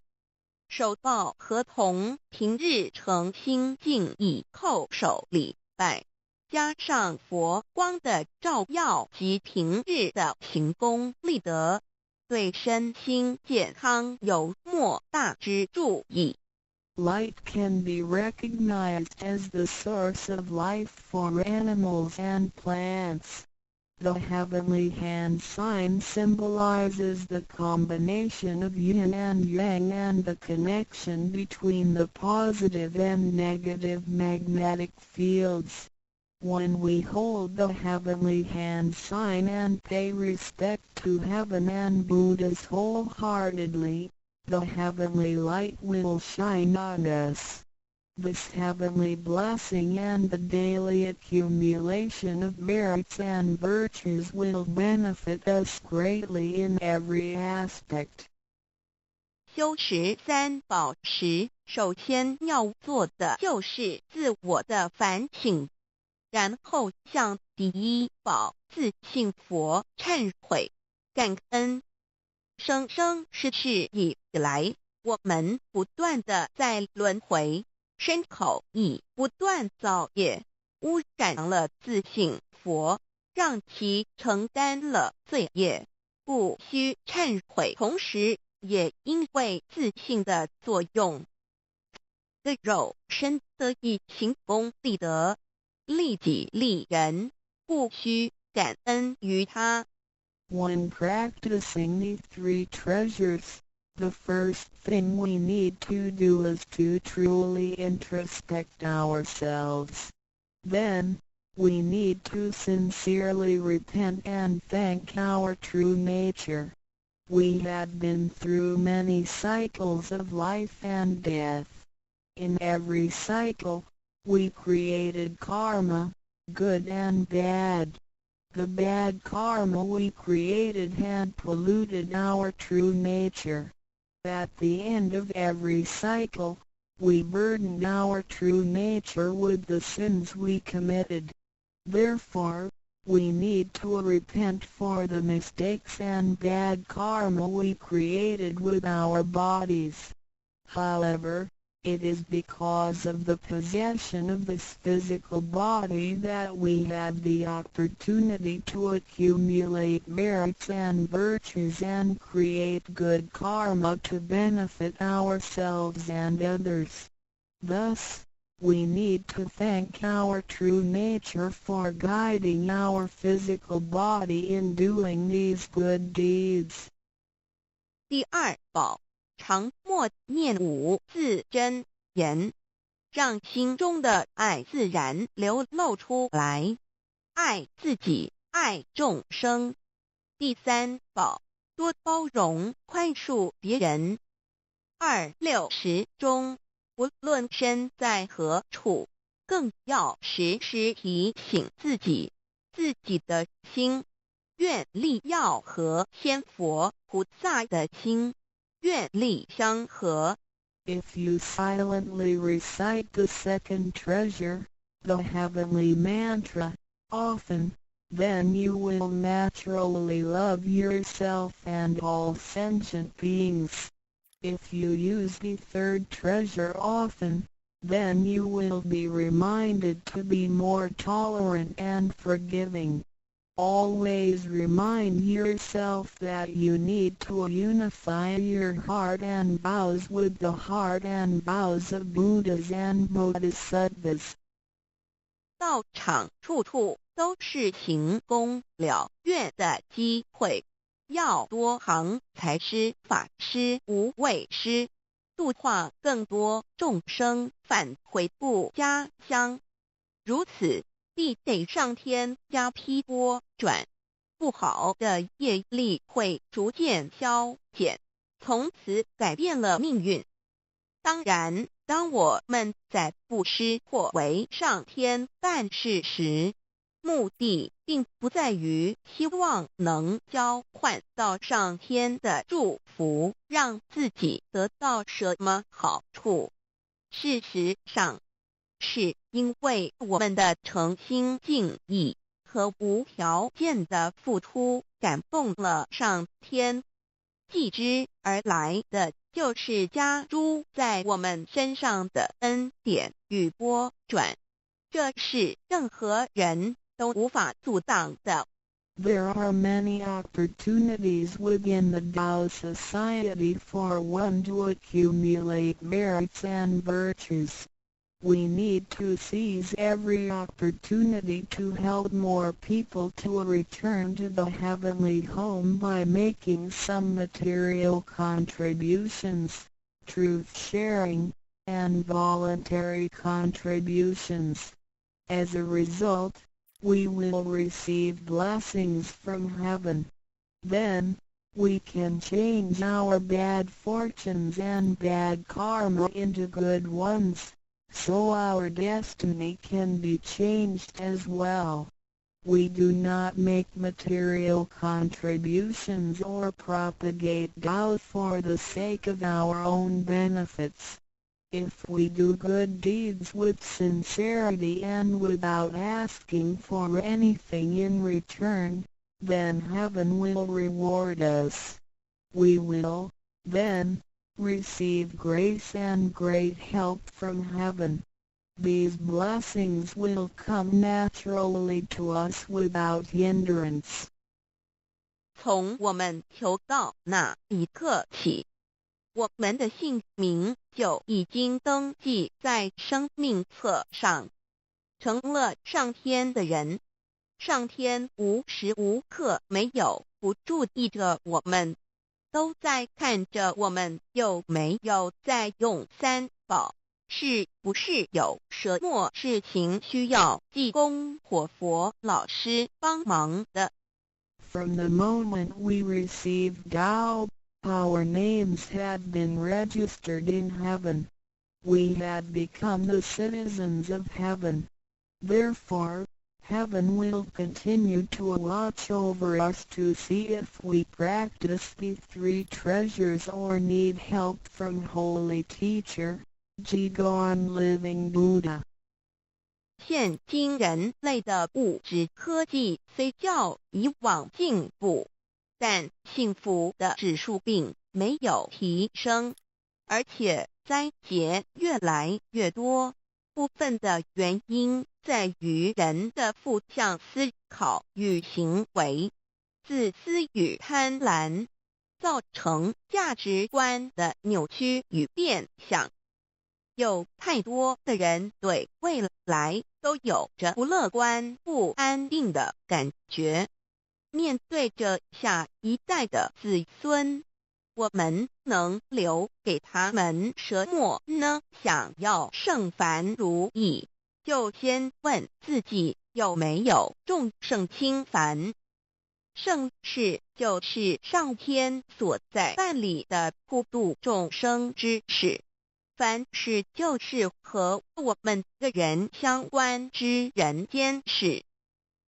手抱和铜平日诚心敬意叩首礼拜，加上佛光的照耀及平日的行功立德，对身心健康有莫大之助益。Light can be recognized as the source of life for animals and plants. The heavenly hand sign symbolizes the combination of yin and yang and the connection between the positive and negative magnetic fields. When we hold the heavenly hand sign and pay respect to heaven and Buddhas wholeheartedly, the heavenly light will shine on us. This heavenly blessing and the daily accumulation of merits and virtues will benefit us greatly in every aspect. 修持三宝时，首先要做的就是自我的反省，然后向第一宝自信佛忏悔感恩。生生世世以来，我们不断的在轮回，身口意不断造业，污染了自信佛，让其承担了罪业，故需忏悔。同时也因为自信的作用，的肉身得以行功立德，利己利人，故需感恩于他。When practicing these three treasures, the first thing we need to do is to truly introspect ourselves. Then, we need to sincerely repent and thank our true nature. We had been through many cycles of life and death. In every cycle, we created karma, good and bad. The bad karma we created had polluted our true nature. At the end of every cycle, we burdened our true nature with the sins we committed. Therefore, we need to repent for the mistakes and bad karma we created with our bodies. However, it is because of the possession of this physical body that we had the opportunity to accumulate merits and virtues and create good karma to benefit ourselves and others. Thus, we need to thank our true nature for guiding our physical body in doing these good deeds. 第二宝，常默念五字真言，让心中的爱自然流露出来，爱自己，爱众生。第三宝，多包容宽恕别人。26时中，无论身在何处，更要时时提醒自己，自己的心愿力要和仙佛菩萨的心愿力相合。If you silently recite the second treasure, the heavenly mantra, often, then you will naturally love yourself and all sentient beings. If you use the third treasure often, then you will be reminded to be more tolerant and forgiving. Always remind yourself that you need to unify your heart and vows with the heart and vows of Buddhas and Bodhisattvas. 道场处处都是行功了愿的机会，要多行财施法施无畏施，度化更多众生返回故家乡。如此必得上天加批拨转，不好的业力会逐渐消减，从此改变了命运。当然，当我们在布施或为上天办事时，目的并不在于希望能交换到上天的祝福，让自己得到什么好处。事实上，是因为我们的诚心敬意和无条件的付出感动了上天，继之而来的就是加诸在我们身上的恩典与拨转，这是任何人都无法阻挡的。There are many opportunities within the Tao Society for one to accumulate merits and virtues. We need to seize every opportunity to help more people to return to the heavenly home by making some material contributions, truth sharing, and voluntary contributions. As a result, we will receive blessings from heaven. Then, we can change our bad fortunes and bad karma into good ones, so our destiny can be changed as well. We do not make material contributions or propagate Tao for the sake of our own benefits. If we do good deeds with sincerity and without asking for anything in return, then heaven will reward us. We will, then, receive grace and great help from heaven. These blessings will come naturally to us without hindrance. 从我们求道那一刻起，我们的姓名就已经登记在生命册上，成了上天的人。上天无时无刻没有不注意着我们，都在看着我们有没有在用三宝，是不是有什么事情需要济公或佛老师帮忙的。From the moment we received Tao, our names had been registered in heaven. We had become the citizens of heaven. Therefore, heaven will continue to watch over us to see if we practice the three treasures or need help from Holy Teacher, Jigon Living Buddha. 现今人类的物质科技虽较以往进步，但幸福的指数并没有提升，而且灾劫越来越多。部分的原因在于人的负向思考与行为，自私与贪婪，造成价值观的扭曲与变相。有太多的人对未来都有着不乐观、不安定的感觉。面对着下一代的子孙，我们能留给他们什么呢？想要圣凡如意，就先问自己有没有众圣轻凡。圣事就是上天所在办理的普度众生之事，凡事就是和我们个人相关之人间事。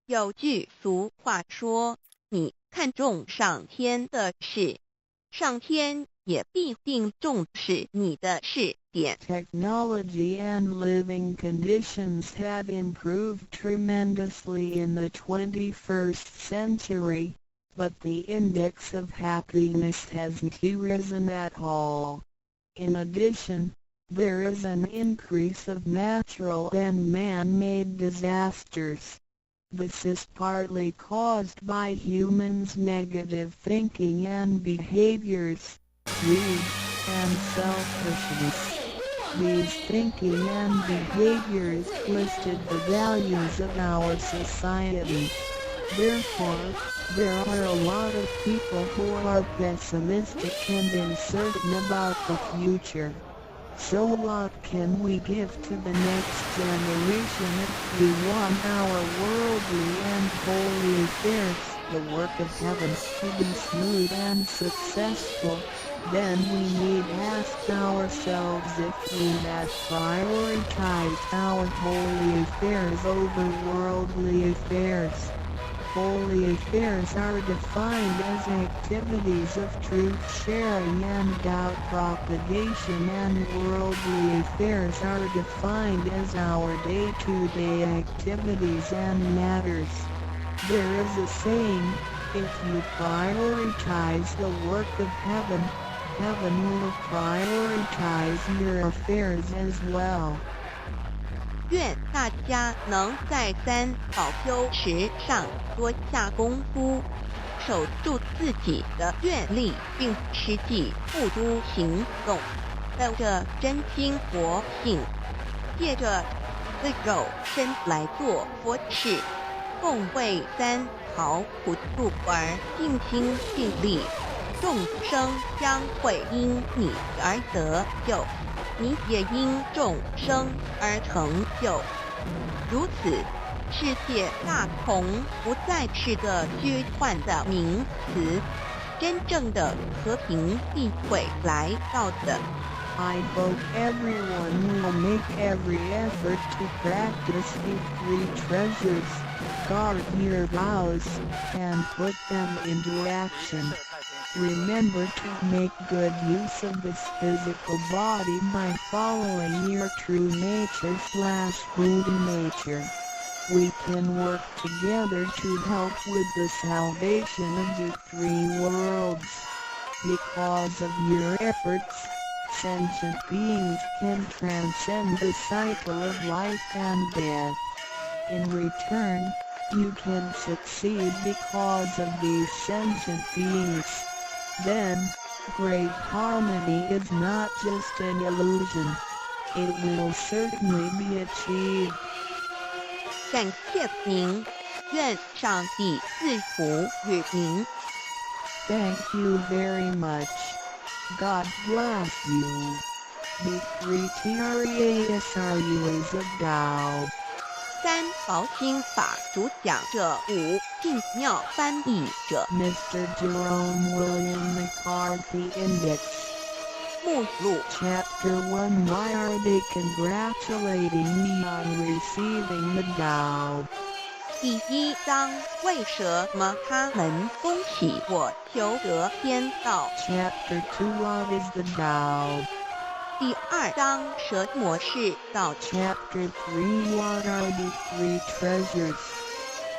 有句俗话说，你看重上天的事，上天也必定重视你的事点。Technology and living conditions have improved tremendously in the 21st century, but the index of happiness hasn't risen at all. In addition, there is an increase of natural and man-made disasters. This is partly caused by humans' negative thinking and behaviors, greed, and selfishness. These thinking and behaviors twisted the values of our society. Therefore, there are a lot of people who are pessimistic and uncertain about the future. So what can we give to the next generation if we want our worldly and holy affairs, the work of heaven, to be smooth and successful? Then we need ask ourselves if we have prioritized our holy affairs over worldly affairs. Holy affairs are defined as activities of truth sharing and doubt propagation, and worldly affairs are defined as our day-to-day activities and matters. There is a saying, if you prioritize the work of heaven, heaven will prioritize your affairs as well. 愿大家能在三宝修持上多下功夫，守住自己的愿力，并实际付诸行动，带着真心活性，借着肉身来做佛事，共为三宝普度而尽心尽力，众生将会因你而得救。你也因众生而成就。如此，世界大同不再是个虚幻的名词，真正的和平必会来到的。I hope everyone will make every effort to practice the three treasures, guard your vows, and put them into action. Remember to make good use of this physical body by following your true nature/Buddha nature. We can work together to help with the salvation of the three worlds. Because of your efforts, sentient beings can transcend the cycle of life and death. In return, you can succeed because of these sentient beings. Then, great harmony is not just an illusion. It will certainly be achieved. 感谢您，愿上帝赐福与您。Thank you very much. God bless you. The three TREASRUAs of Tao. 三宝心法主讲者吴敬妙翻译者 Mr. Jerome William McCarthy Index. 目录 Chapter 1 Why are they congratulating me on receiving the Tao? 第一章为什么他们恭喜我求得天道 Chapter 2 What is the Tao? 第二章蛇魔是道 Chapter 3 What are the three treasures?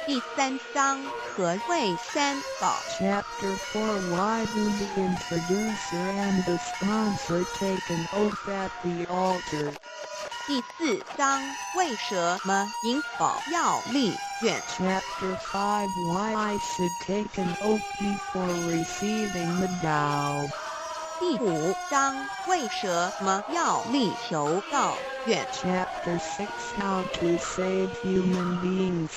第三章何谓三宝 Chapter 4 Why do the introducer and the sponsor take an oath at the altar? 第四章为什么引宝要立愿 Chapter 5 Why I should take an oath before receiving the Tao? 第五章为什么要立求道愿 Chapter 6 How to save human beings.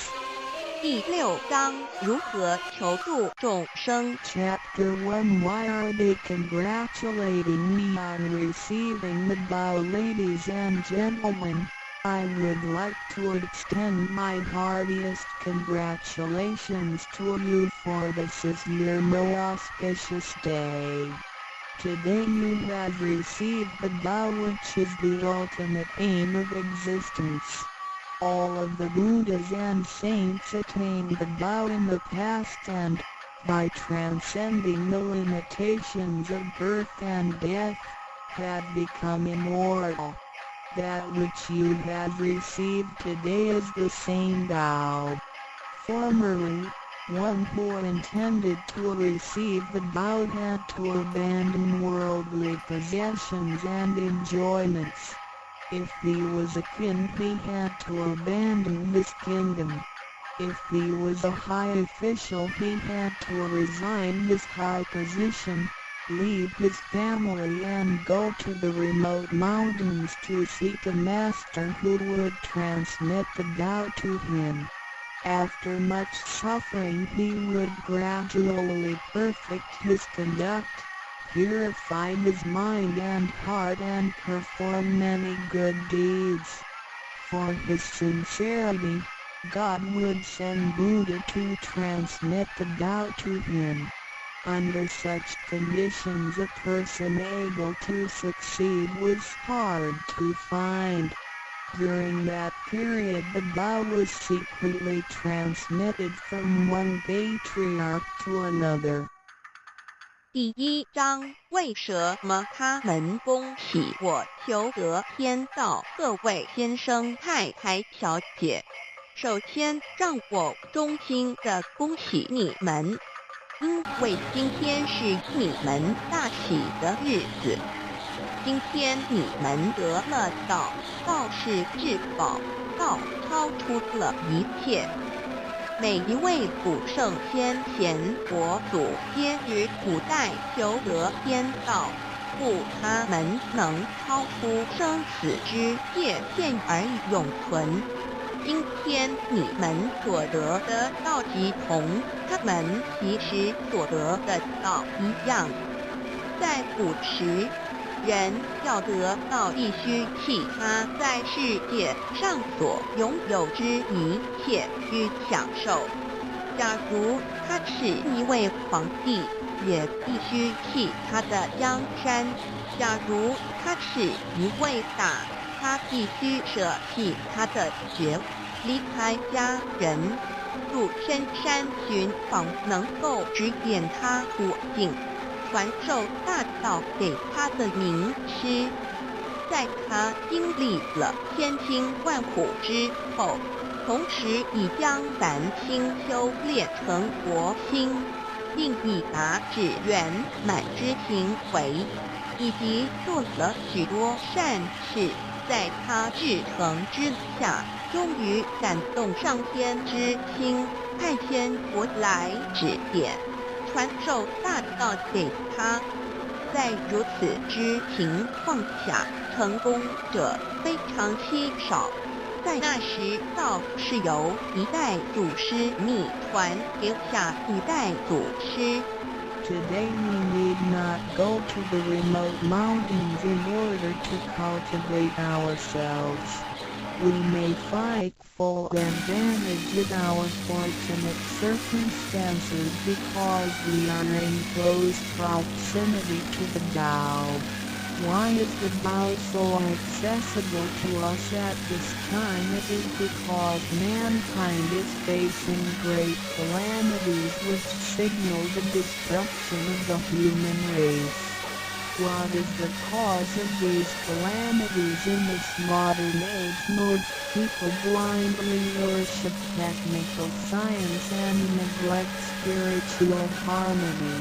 第六章如何求助众生 Chapter 1 Why are they congratulating me on receiving the Tao? Ladies and gentlemen, I would like to extend my heartiest congratulations to you, for this is your most auspicious day. Today you have received the Tao, which is the ultimate aim of existence. All of the Buddhas and saints attained the Tao in the past, and by transcending the limitations of birth and death, had become immortal. That which you have received today is the same Tao. Formerly, one who intended to receive the Tao had to abandon worldly possessions and enjoyments. If he was a king, he had to abandon his kingdom. If he was a high official, he had to resign his high position, leave his family and go to the remote mountains to seek a master who would transmit the Tao to him. After much suffering he would gradually perfect his conduct, purify his mind and heart and perform many good deeds. For his sincerity, God would send Buddha to transmit the Tao to him. Under such conditions a person able to succeed was hard to find. During that period the Tao was secretly transmitted from one patriarch to another. 第一章，为什么他们恭喜我求得天道？各位先生太太小姐，首先让我衷心的恭喜你们，因为今天是你们大喜的日子。今天你们得了道，道是至宝，道超出了一切。每一位古圣先贤佛祖皆于古代求得天道，故他们能超出生死之界限而永存。今天你们所得的道即同他们其实所得的道一样。在古时，人要得到必须弃他在世界上所拥有之一切与享受。假如他是一位皇帝，也必须弃他的江山；假如他是一位大，他必须舍弃他的爵，离开家人，入深山寻访能够指点他途径，传授大道给他的名师。在他经历了千辛万苦之后，同时已将凡心修炼成佛心，并已达至圆满之行为，以及做了许多善事。在他至诚之下，终于感动上天之心，派遣佛来指点，传授大道给他。在如此之情况下，成功者非常稀少。在那时，道是由一代祖师秘传给下一代祖师。Today we need not go to the remote mountains in order to cultivate ourselves. We may find full advantage in our fortunate circumstances because we are in close proximity to the Tao. Why is the Tao so accessible to us at this time? It is because mankind is facing great calamities which signal the destruction of the human race. What is the cause of these calamities in this modern age? Most people blindly worship technical science and neglect spiritual harmony.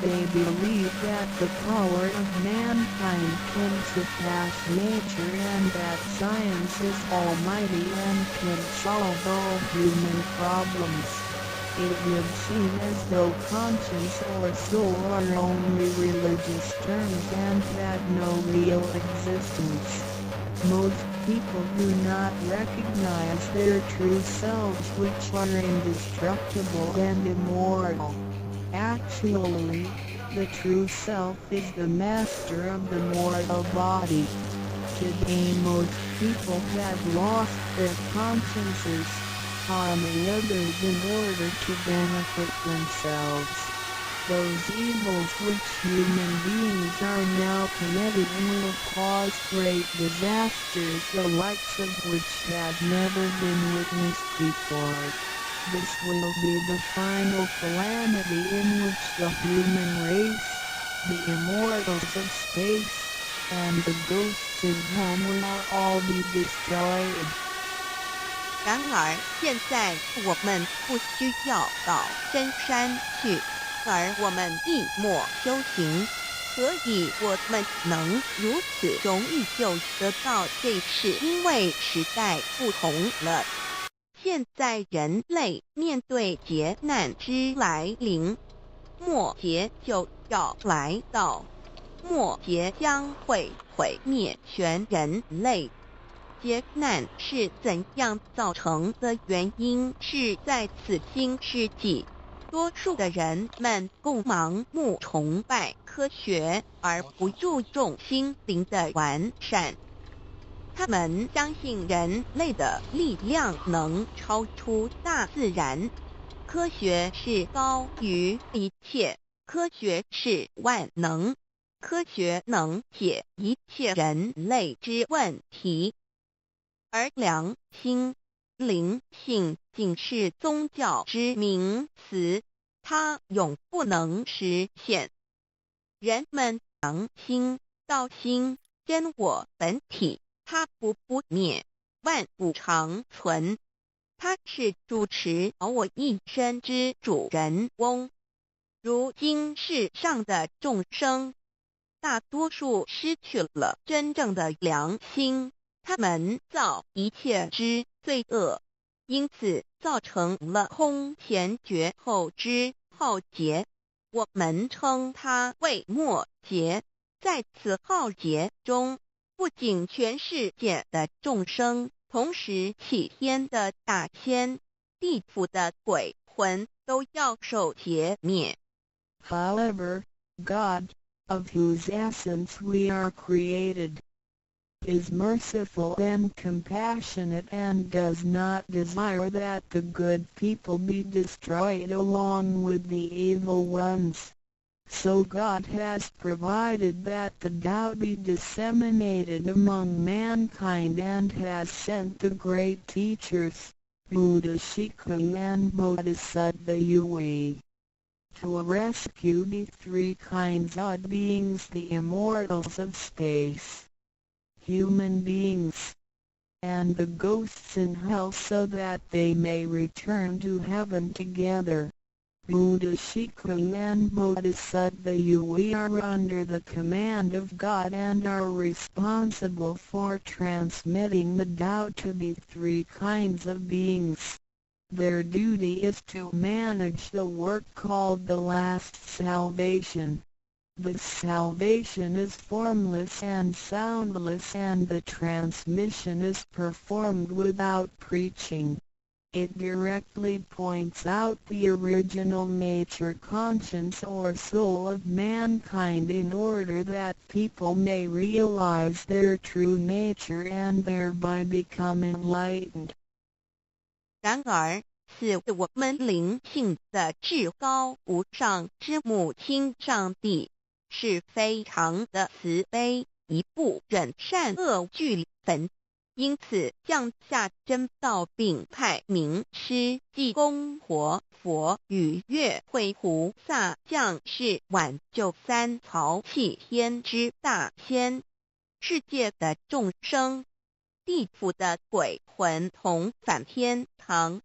They believe that the power of mankind can surpass nature and that science is almighty and can solve all human problems. It would seem as though conscience or soul are only religious terms and have no real existence. Most people do not recognize their true selves, which are indestructible and immortal. Actually, the true self is the master of the mortal body. Today most people have lost their consciences, harming others in order to benefit themselves. Those evils which human beings are now committing will cause great disasters, the likes of which have never been witnessed before. This will be the final calamity in which the human race, the immortals of space, and the ghosts in hell will all be destroyed. 然而现在我们不需要到深山去，而我们寂寞修行，所以我们能如此容易就得到，这是因为时代不同了。现在人类面对劫难之来临，末劫就要来到，末劫将会毁灭全人类。劫难是怎样造成的？原因是在此新世纪，多数的人们共盲目崇拜科学，而不注重心灵的完善。他们相信人类的力量能超出大自然，科学是高于一切，科学是万能，科学能解一切人类之问题。而良心、灵性仅是宗教之名词，它永不能实现。人们良心、道心、真我本体，它不灭，万物长存。它是主持我一生之主人翁。如今世上的众生，大多数失去了真正的良心，他们造一切之罪恶，因此造成了空前绝后之浩劫。我们称它为末劫。在此浩劫中，不仅全世界的众生，同时起天的大仙、地府的鬼魂都要受劫灭。However, God, of whose essence we are created, is merciful and compassionate and does not desire that the good people be destroyed along with the evil ones. So God has provided that the Tao be disseminated among mankind and has sent the great teachers, Buddha Shiku and Bodhisattva Yui, to rescue the three kinds of beings, the immortals of space, human beings, and the ghosts in hell, so that they may return to heaven together. Buddha Shiku and Bodhisattva Yui are under the command of God and are responsible for transmitting the Tao to the three kinds of beings. Their duty is to manage the work called the last salvation. The salvation is formless and soundless, and the transmission is performed without preaching. It directly points out the original nature, conscience or soul of mankind, in order that people may realize their true nature and thereby become enlightened. 然而，是我们灵性的至高无上之母亲上帝，是非常的慈悲，一不忍善恶俱焚，因此降下真道，并派名师济公活佛与月慧菩萨降世，挽救三曹弃天之大仙。世界的众生，地府的鬼魂同返天堂。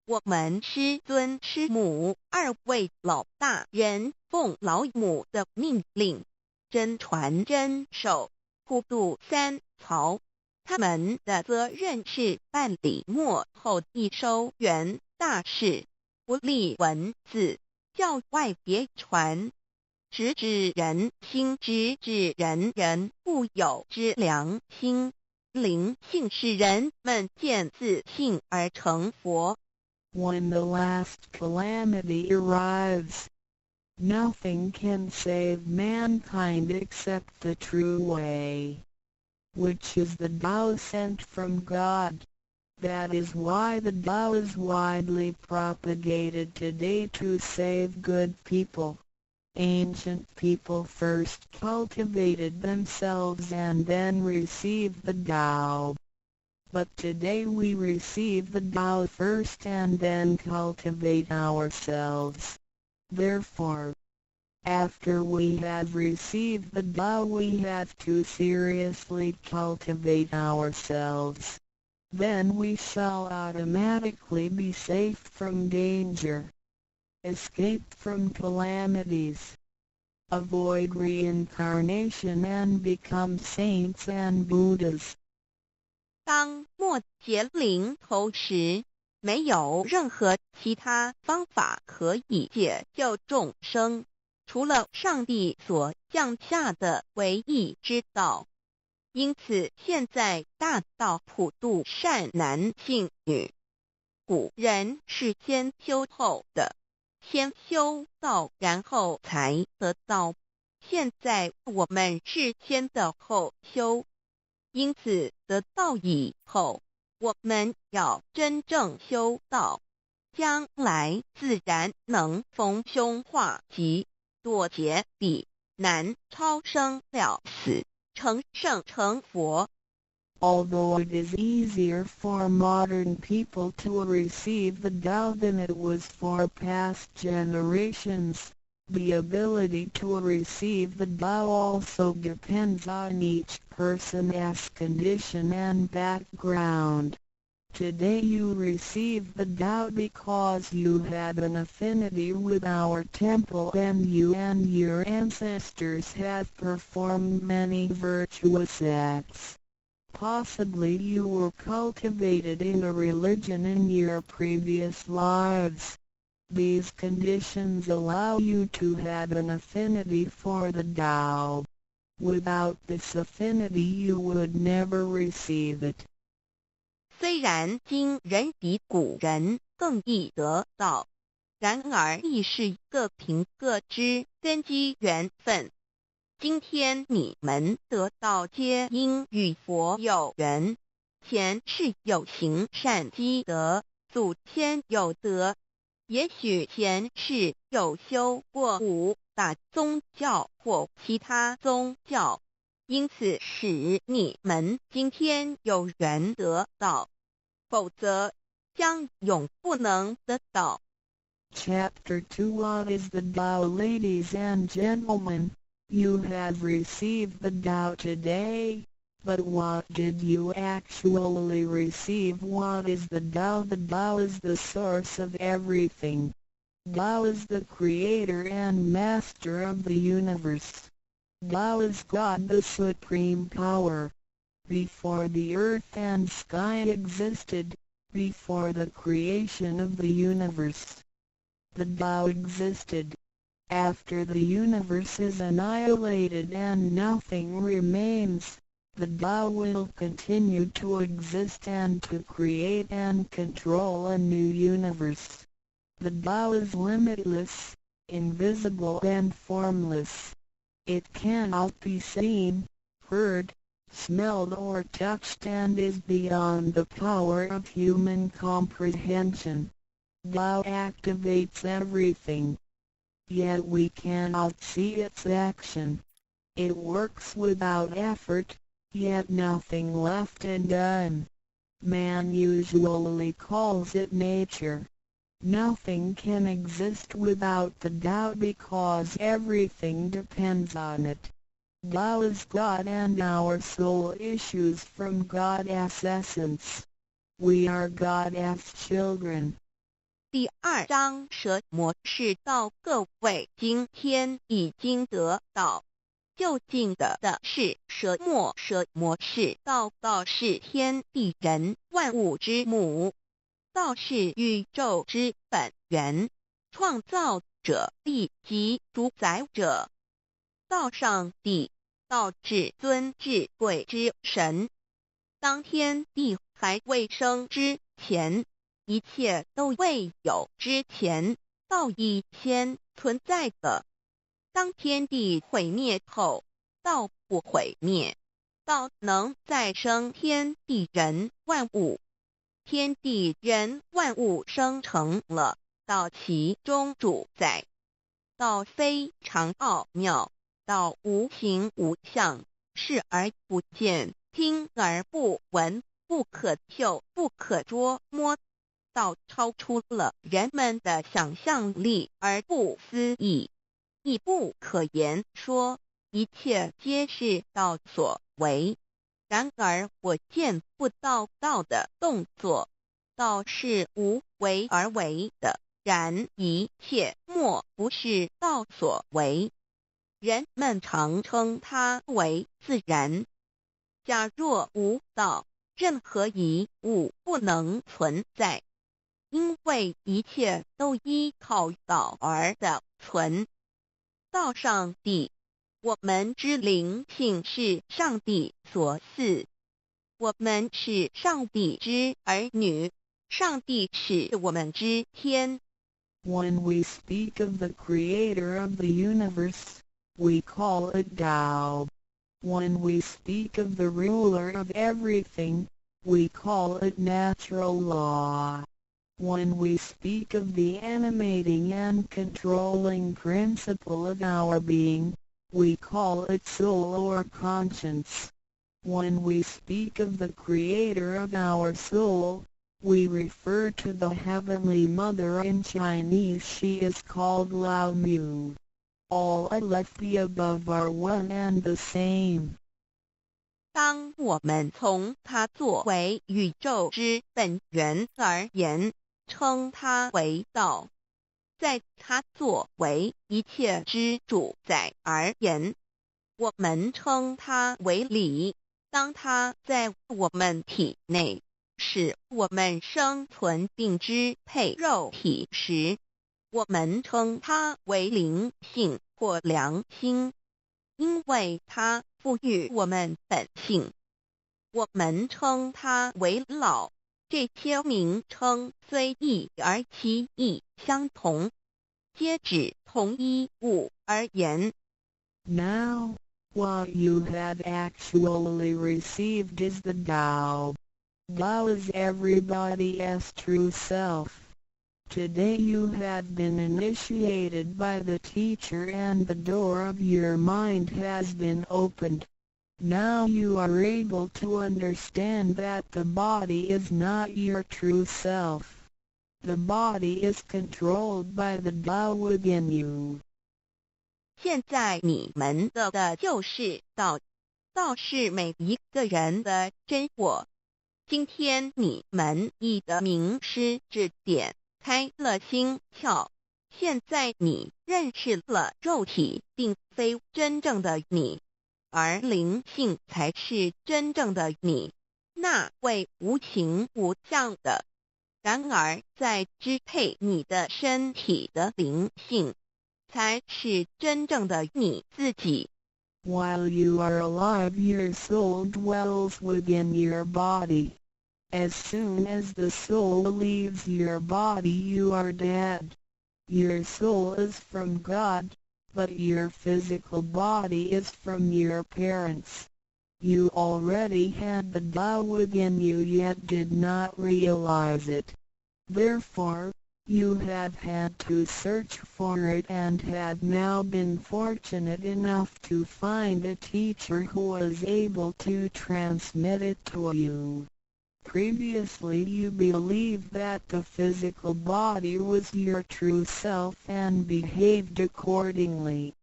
我们师尊师母二位老大人奉老母的命令，真传真守，普渡三曹。他们的责任是办理末后一收圆大事，不立文字，教外别传，直指人心，直指人固有之良心。灵性使人们见自性而成佛。When the last calamity arrives, nothing can save mankind except the true way, which is the Tao sent from God. That is why the Tao is widely propagated today to save good people. Ancient people first cultivated themselves and then received the Tao. But today we receive the Tao first and then cultivate ourselves. Therefore, after we have received the Tao we have to seriously cultivate ourselves. Then we shall automatically be safe from danger, escape from calamities, avoid reincarnation and become saints and Buddhas. 当末劫临头时，没有任何其他方法可以解救众生，除了上帝所降下的唯一之道。因此现在大道普度善男信女，古人是先修后的，先修道然后才得道，现在我们是先的后修，因此得道以后，我们要真正修道，将来自然能逢凶化吉，躲劫彼难，超生了死，成圣成佛。Although it is easier for modern people to receive the Tao than it was for past generations, the ability to receive the Tao also depends on each person's condition and background. Today you receive the Tao because you had an affinity with our temple and you and your ancestors have performed many virtuous acts. Possibly you were cultivated in a religion in your previous lives. These conditions allow you to have an affinity for the Tao. Without this affinity you would never receive it. 虽然今人比古人更易得道，然而亦是各凭各之，根基缘分。今天你们得道皆因与佛有缘，前世有行善积德，祖先有德，也许前世有修过五大宗教或其他宗教，因此使你们今天有缘得道，否则将永不能得道。Chapter 2 What is the Tao? Ladies and gentlemen, you have received the Tao today, but what did you actually receive? What is the Tao? The Tao is the source of everything. Tao is the creator and master of the universe. Tao is God, the supreme power. Before the earth and sky existed, before the creation of the universe, the Tao existed. After the universe is annihilated and nothing remains, the Tao will continue to exist and to create and control a new universe. The Tao is limitless, invisible and formless. It cannot be seen, heard, smelled or touched and is beyond the power of human comprehension. Tao activates everything. Yet we cannot see its action. It works without effort, yet nothing left undone. Man usually calls it nature. Nothing can exist without the Tao because everything depends on it. Tao is God and our soul issues from God's essence. We are God's children. 第2章蛇魔是道，各位今天已经得道。究竟的是蛇魔，蛇魔是道，道是天地人万物之母，道是宇宙之本源，创造者力及主宰者。道上帝，道至尊至贵之神。当天地还未生之前，一切都未有之前，道已先存在的。当天地毁灭后，道不毁灭，道能再生天地人万物。天地人万物生成了，道其中主宰。道非常奥妙，道无形无相，视而不见，听而不闻，不可嗅、不可捉摸，到超出了人们的想象力而不思议，亦不可言说，一切皆是道所为。然而我见不到道的动作，道是无为而为的，然一切莫不是道所为。人们常称它为自然。假若无道，任何一物不能存在，因为一切都依靠道而的存。道上帝，我们之灵性是上帝所赐，我们是上帝之儿女，上帝是我们之天。When we speak of the creator of the universe, we call it Tao. When we speak of the ruler of everything, we call it natural law. When we speak of the animating and controlling principle of our being, we call it soul or conscience. When we speak of the creator of our soul, we refer to the Heavenly Mother. In Chinese she is called Lao Mu. All of the above are one and the same. 当我们从它作为宇宙之本源而言，称它为道；在它作为一切之主宰而言，我们称它为理。当它在我们体内，使我们生存并支配肉体时，我们称它为灵性或良心，因为它赋予我们本性。我们称它为老，这些名称虽异而其意相同，皆指同一物而言。Now, what you have actually received is the Tao. Tao is everybody's true self. Today you have been initiated by the teacher and the door of your mind has been opened. Now you are able to understand that the body is not your true self. The body is controlled by the Tao within you. 现在你们的就是道，道是每一个人的真我。今天你们一的名师指点开了心窍，现在你认识了肉体并非真正的你，而灵性才是真正的你，那位无形无相的。然而在支配你的身体的灵性，才是真正的你自己。While you are alive, your soul dwells within your body. As soon as the soul leaves your body, you are dead. Your soul is from God, but your physical body is from your parents. You already had the Tao within you yet did not realize it. Therefore, you have had to search for it and had now been fortunate enough to find a teacher who was able to transmit it to you. Previously you believed that the physical body was your true self and behaved accordingly.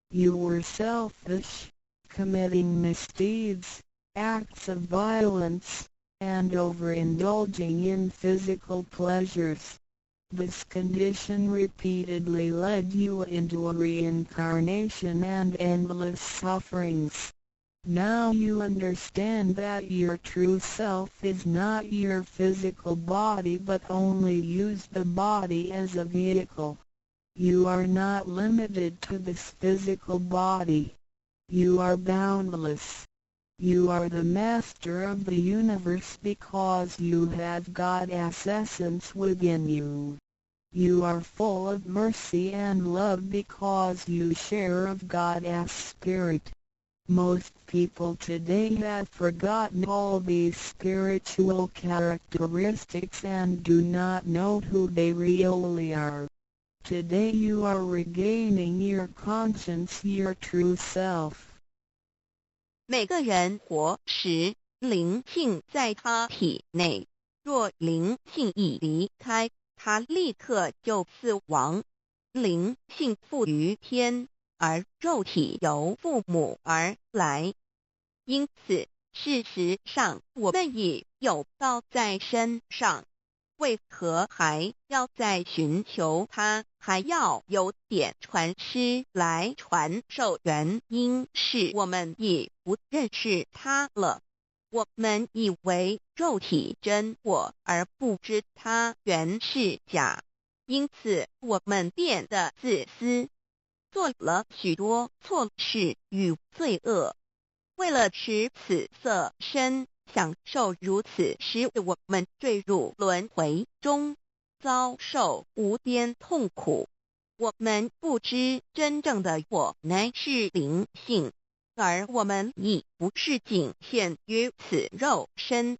You were selfish, committing misdeeds, acts of violence, and overindulging in physical pleasures. This condition repeatedly led you into a reincarnation and endless sufferings. Now you understand that your true self is not your physical body but only use the body as a vehicle. You are not limited to this physical body. You are boundless. You are the master of the universe because you have God's essence within you. You are full of mercy and love because you share of God's spirit. Most people today have forgotten all these spiritual characteristics and do not know who they really are. Today you are regaining your conscience, your true self. 每个人活时灵性在他体内，若灵性一离开，他立刻就死亡。灵性附于天，而肉体由父母而来。因此，事实上我们也有道在身上，为何还要再寻求它，还要有点传师来传授？原因是我们也不认识它了。我们以为肉体真我，而不知它原是假，因此我们变得自私，做了许多错事与罪恶。为了使此色身享受如此，使我们坠入轮回中，遭受无边痛苦。我们不知真正的我乃是灵性，而我们已不是仅限于此肉身。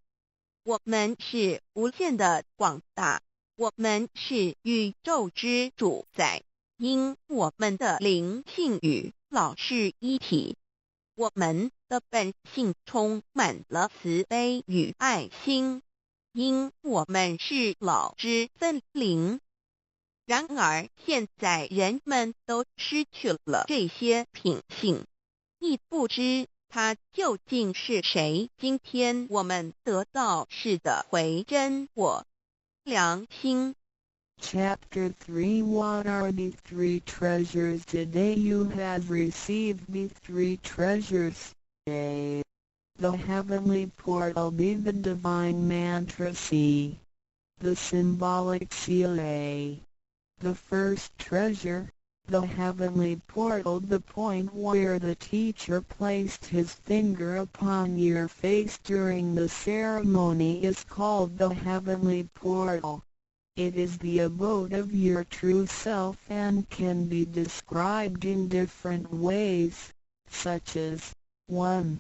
我们是无限的广大，我们是宇宙之主宰，因我们的灵性与老是一体。我们的本性充满了慈悲与爱心，因我们是老之分灵。然而现在人们都失去了这些品性，亦不知他究竟是谁。今天我们得到是的回真我良心。Chapter 3 What are the three treasures? Today you have received the three treasures. A. The heavenly portal. B. The divine mantra. C. The symbolic seal. A. The first treasure, the heavenly portal. The point where the teacher placed his finger upon your face during the ceremony is called the heavenly portal. It is the abode of your true self and can be described in different ways, such as 1.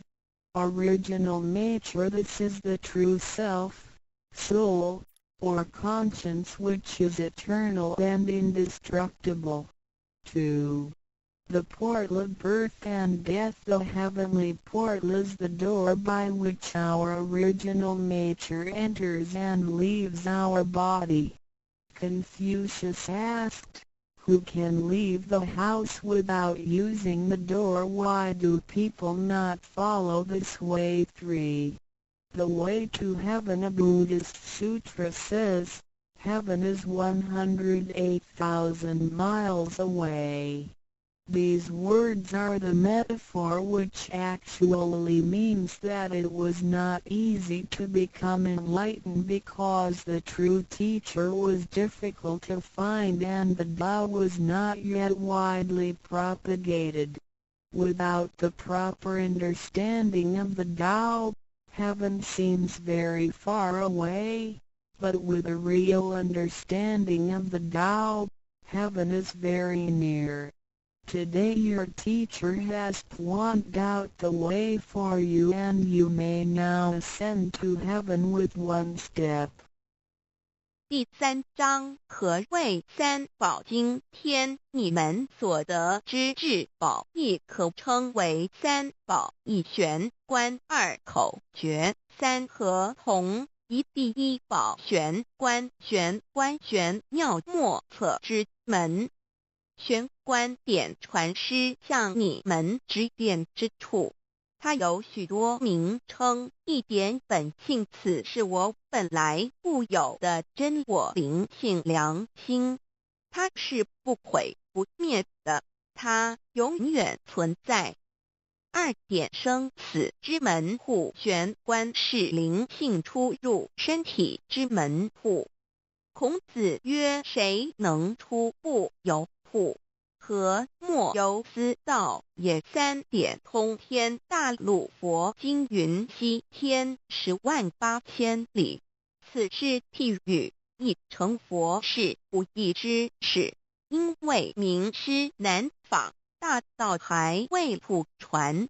Original nature. This is the true self, soul, or conscience which is eternal and indestructible. 2. The portal of birth and death. The heavenly portal is the door by which our original nature enters and leaves our body. Confucius asked, "Who can leave the house without using the door? Why do people not follow this way?" 3. The way to heaven. A Buddhist sutra says, "Heaven is 108,000 miles away." These words are the metaphor which actually means that it was not easy to become enlightened because the true teacher was difficult to find and the Tao was not yet widely propagated. Without the proper understanding of the Tao, heaven seems very far away, but with a real understanding of the Tao, heaven is very near. Today your teacher has pointed out the way for you and you may now ascend to heaven with one step. 第3章何谓三宝经天？你们所得之至宝，亦可称为三宝：一玄关，二口诀，三合同。一第一宝玄关，玄关玄妙莫测之门。玄关点传师向你们指点之处，它有许多名称，一点本性，此是我本来固有的真我灵性良心，它是不毁不灭的，它永远存在。二点生死之门户，玄关是灵性出入身体之门户。孔子曰：谁能出不由户？何莫由斯道也。三点通天大陆佛经云：西天108000里，此是譬喻，亦成佛是不易之事，因为名师难访，大道还未普传。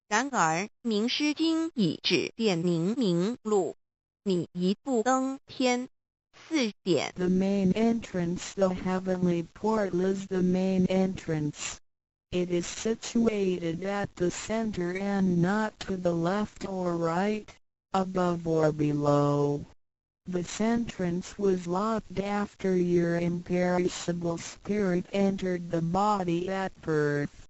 然而名师经已指点明路，你一步登天。4点 The main entrance. The heavenly portal is the main entrance. It is situated at the center and not to the left or right, above or below. This entrance was locked after your imperishable spirit entered the body at birth.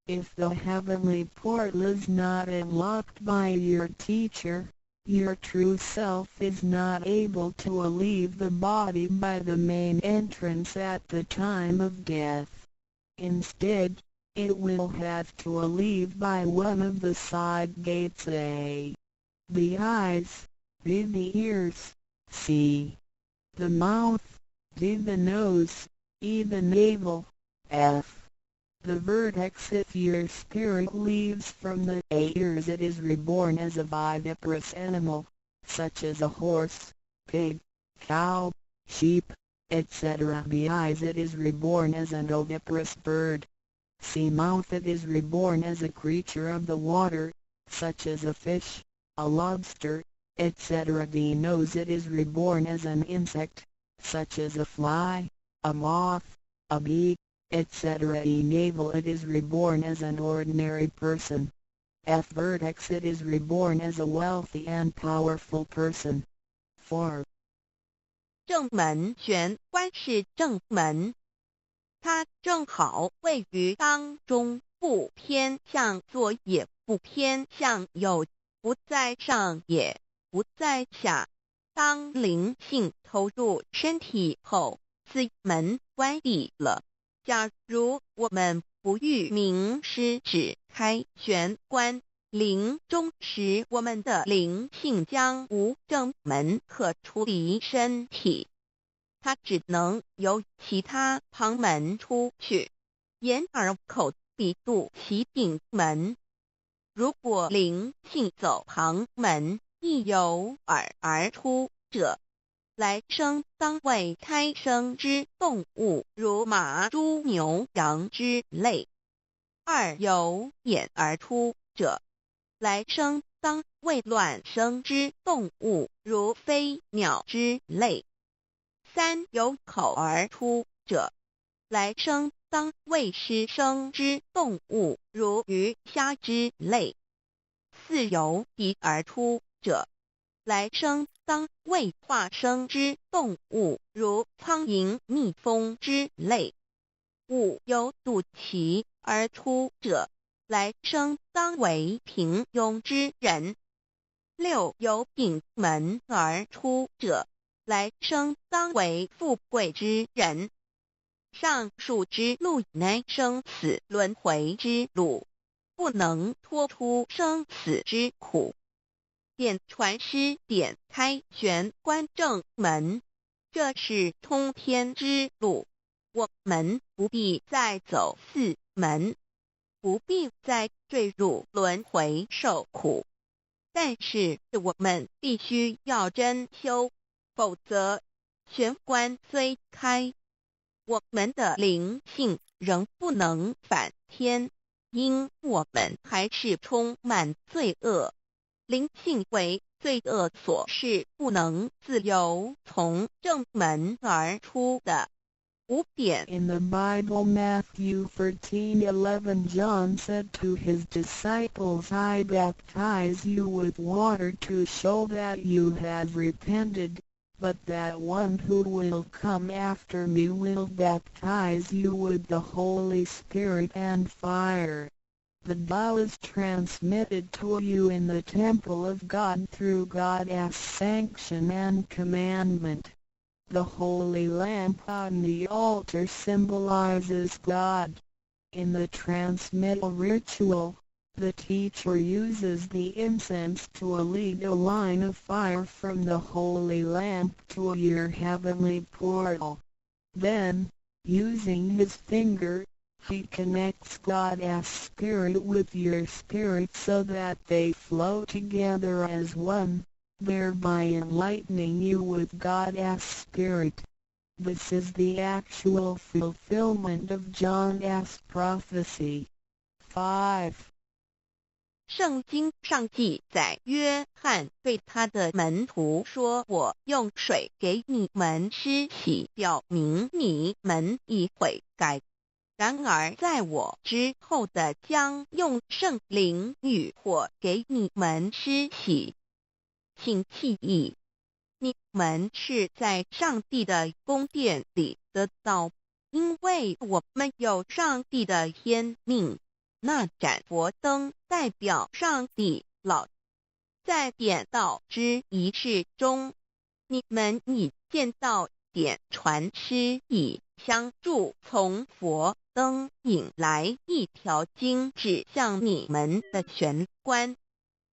If the heavenly portal is not unlocked by your teacher, your true self is not able to leave the body by the main entrance at the time of death. Instead, it will have to leave by one of the side gates: A. The eyes, B. The ears, C. the mouth, D. the nose, E. the navel, F. the vertex. If your spirit leaves from the ears, it is reborn as a viviparous animal, such as a horse, pig, cow, sheep, etc. B. Eyes, it is reborn as an oviparous bird. C. Mouth, it is reborn as a creature of the water, such as a fish, a lobster, etc. D. Nose, it is reborn as an insect, such as a fly, a moth, a bee, etc. E. Navel, it is reborn as an ordinary person. F. Vertex, it is reborn as a wealthy and powerful person. 4. 正门玄关是正门，它正好位于当中，不偏向左也不偏向右，不在上也不在下。当灵性投入身体后，此门关闭了。假如我们不欲名师指开玄关，临终时我们的灵性将无正门可出离身体，它只能由其他旁门出去，眼耳口鼻肚脐顶门。如果灵性走旁门，亦由耳而出者，来生当为胎生之动物，如马、猪、牛、羊之类；二由眼而出者，来生当为卵生之动物，如飞鸟之类；三由口而出者，来生当为湿生之动物，如鱼虾之类；四由鼻而出者，来生当为化生之动物，如苍蝇、蜜蜂之类；五由肚脐而出者，来生当为平庸之人；六由顶门而出者，来生当为富贵之人。上述之路乃生死轮回之路，不能脱出生死之苦。点传师点开玄关正门，这是通天之路，我们不必再走四门，不必再坠入轮回受苦。但是我们必须要真修，否则玄关虽开，我们的灵性仍不能返天，因我们还是充满罪恶。灵性为罪恶所是不能自由从正门而出的。5点 In the Bible, Matthew 13:11, John said to his disciples, I baptize you with water to show that you have repented, but that one who will come after me will baptize you with the Holy Spirit and fire. The Tao is transmitted to you in the temple of God through God's sanction and commandment. The holy lamp on the altar symbolizes God. In the transmittal ritual, the teacher uses the incense to lead a line of fire from the holy lamp to your heavenly portal. Then, using his finger, he connects God's spirit with your spirit so that they flow together as one, thereby enlightening you with God's spirit. This is the actual fulfillment of John's prophecy. 5. 圣经上记载，约翰对他的门徒说，我用水给你们施洗，表明你们已悔改。然而在我之后的将用圣灵与火给你们施洗。请记忆，你们是在上帝的宫殿里得到，因为我们有上帝的天命。那盏佛灯代表上帝老。在点道之仪式中，你们已见到点传师以香柱从佛灯引来一条经指向你们的玄关，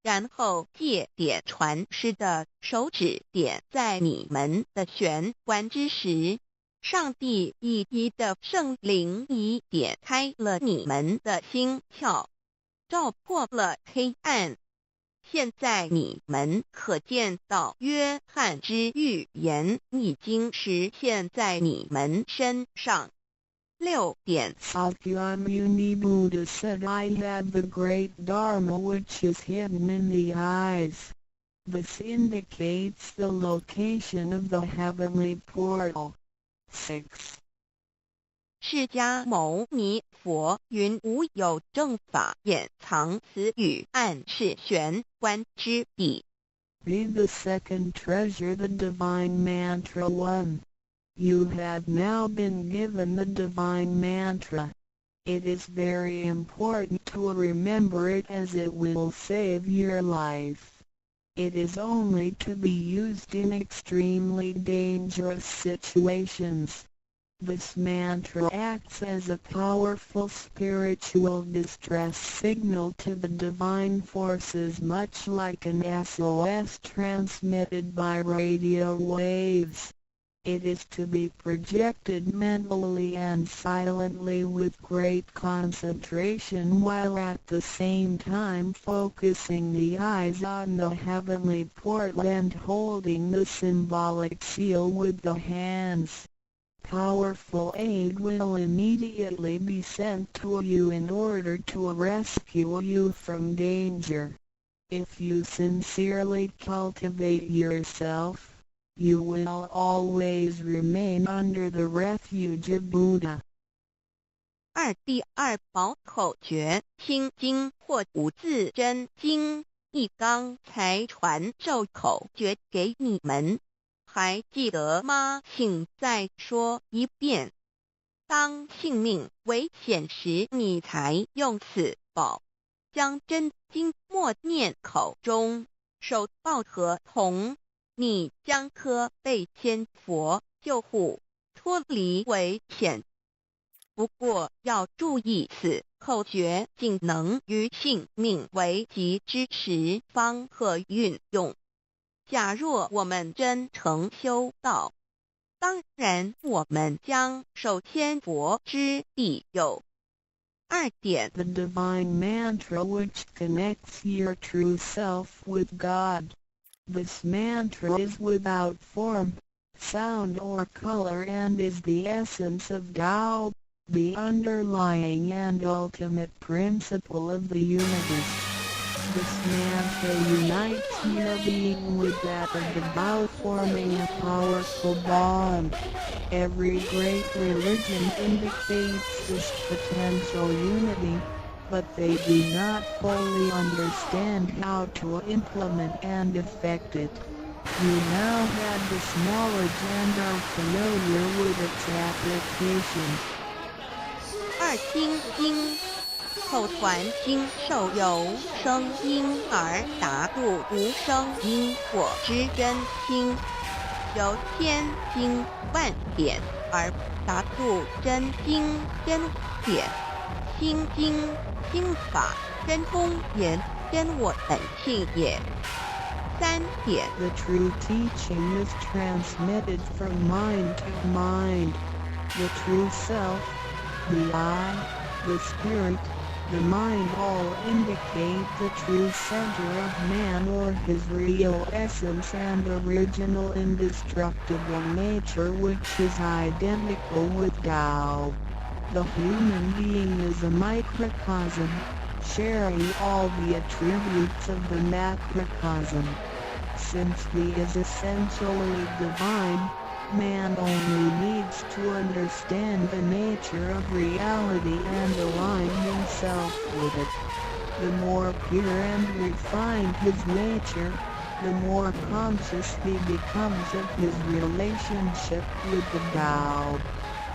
然后借点传师的手指点在你们的玄关之时，上帝一一的圣灵已点开了你们的心窍，照破了黑暗。现在你们可见到约翰之预言已经实现在你们身上。6点 Sakyamuni Buddha said, I have the great Dharma which is hidden in the eyes. This indicates the location of the heavenly portal. 6. 释迦牟尼佛云无有正法掩藏此语，暗示玄关之地。Read the second treasure, the divine mantra 1. You have now been given the divine mantra. It is very important to remember it as it will save your life. It is only to be used in extremely dangerous situations. This mantra acts as a powerful spiritual distress signal to the divine forces, much like an SOS transmitted by radio waves. It is to be projected mentally and silently with great concentration, while at the same time focusing the eyes on the heavenly portal and holding the symbolic seal with the hands. Powerful aid will immediately be sent to you in order to rescue you from danger. If you sincerely cultivate yourself, you will always remain under the refuge of Buddha. 第二宝口诀，心经或无字真经，一刚才传授口诀给你们，还记得吗？请再说一遍。当性命危险时，你才用此宝，将真经默念口中，手抱合同，你将可被千佛救护，脱离危险。不过要注意，此口诀仅能于性命危急之时方可运用。假若我们真诚修道，当然我们将受千佛之庇佑。2点 The divine mantra which connects your true self with God. This mantra is without form, sound or color and is the essence of Tao, the underlying and ultimate principle of the universe. This mantra unites your being with that of the Tao, forming a powerful bond. Every great religion indicates this potential unity, but they do not fully understand how to implement and effect it. You now have this knowledge and are familiar with its application. 2心经，口传经受由声音而达入无声因果之真心，由千经万典而达入真经真典。心经经法真空言真我本性也。3点 The true teaching is transmitted from mind to mind. The true self, the I, the spirit, the mind all indicate the true center of man or his real essence and original indestructible nature, which is identical with Tao. The human being is a microcosm, sharing all the attributes of the macrocosm. Since he is essentially divine, Man only needs to understand the nature of reality and align himself with it. The more pure and refined his nature, the more conscious he becomes of his relationship with the Tao.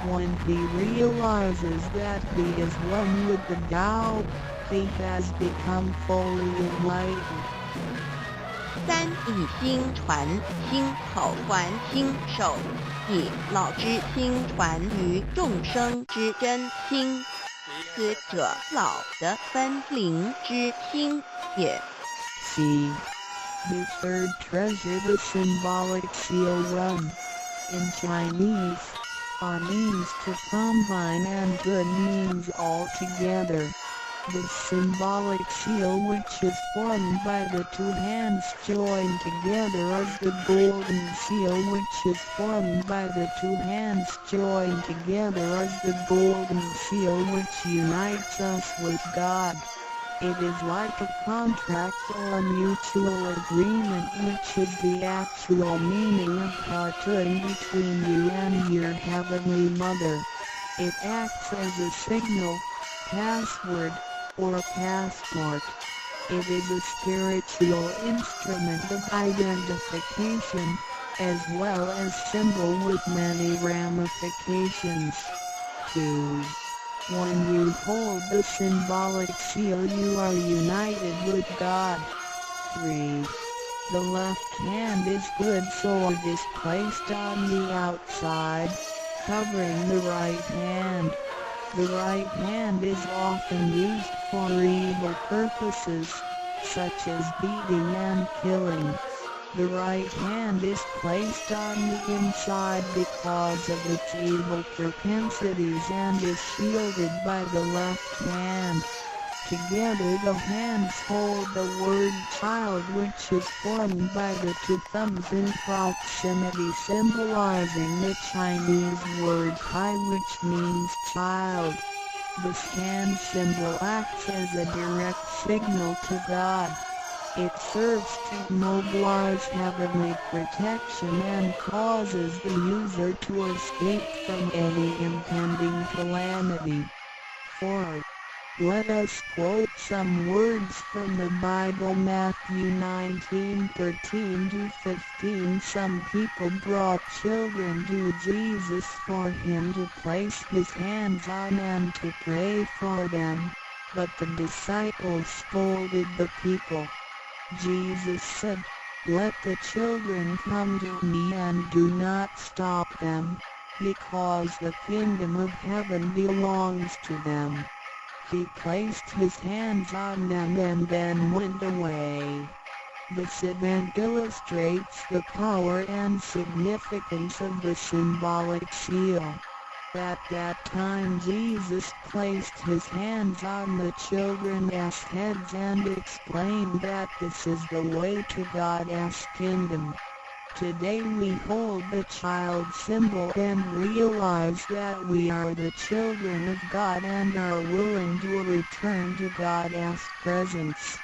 When he realizes that he is one with the Tao, he has become fully enlightened. 三以心传心口传心手，以老之心传于众生之真心，此者老的分灵之心也。C. The third treasure, the symbolic seal one. In Chinese, "a" means to combine and "good" means all together. The symbolic seal, which is formed by the two hands joined together, is the golden seal, which is formed by the two hands joined together, is the golden seal which unites us with God. It is like a contract or a mutual agreement, which is the actual meaning of parting between you and your Heavenly Mother. It acts as a signal, password, or passport. It is a spiritual instrument of identification, as well as symbol with many ramifications. 2. When you hold the symbolic seal, you are united with God. 3. The left hand is good, so it is placed on the outside, covering the right hand. The right hand is often used for evil purposes, such as beating and killing. The right hand is placed on the inside because of its evil propensities and is shielded by the left hand. Together the hands hold the word child, which is formed by the two thumbs in proximity, symbolizing the Chinese word Kai, which means child. This hand symbol acts as a direct signal to God. It serves to mobilize heavenly protection and causes the user to escape from any impending calamity. 4. Let us quote some words from the Bible. Matthew 19:13-15. Some people brought children to Jesus for him to place his hands on and to pray for them, but the disciples scolded the people. Jesus said, "Let the children come to me and do not stop them, because the kingdom of heaven belongs to them." He placed his hands on them and then went away. This event illustrates the power and significance of the symbolic seal. At that time Jesus placed his hands on the children's heads and explained that this is the way to God's kingdom. Today we hold the child symbol and realize that we are the children of God and are willing to return to God's presence.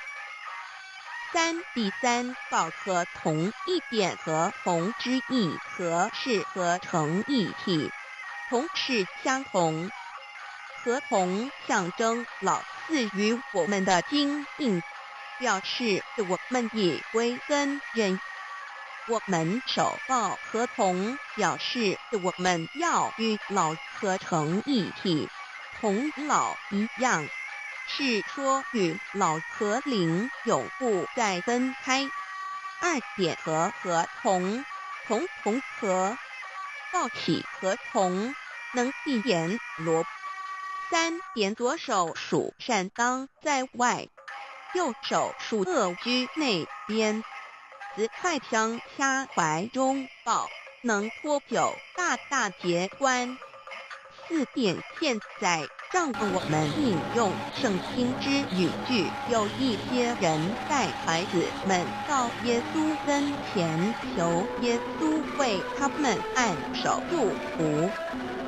3. 第三报和同一点和同之意和是合成一体，同是相同，合同象征老赐予我们的经印，表示我们也归根认。我们守抱合同，表示我们要与老合成一体，同老一样，是说与老和灵永不再分开。2点和合同，同和，抱起合同，能闭眼罗。3点左手属善当在外，右手属恶居内边。快枪掐怀中抱，能脱臼大大节关。4点现在让我们引用圣经之语句，有一些人带孩子们到耶稣跟前，求耶稣为他们按手祝福，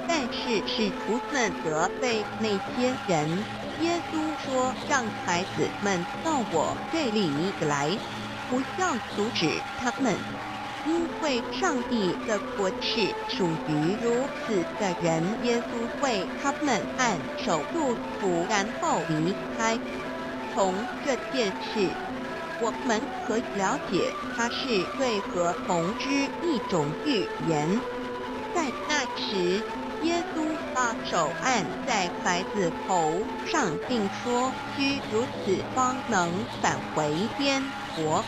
但是使徒们责备那些人。耶稣说，让孩子们到我这里来，不要阻止他们，因为上帝的国是属于如此的人，耶稣为他们按手祝福，然后离开。从这件事，我们可以了解它是对合同之一种预言。在那时，耶稣把手按在孩子头上，并说：“需如此方能返回天国。”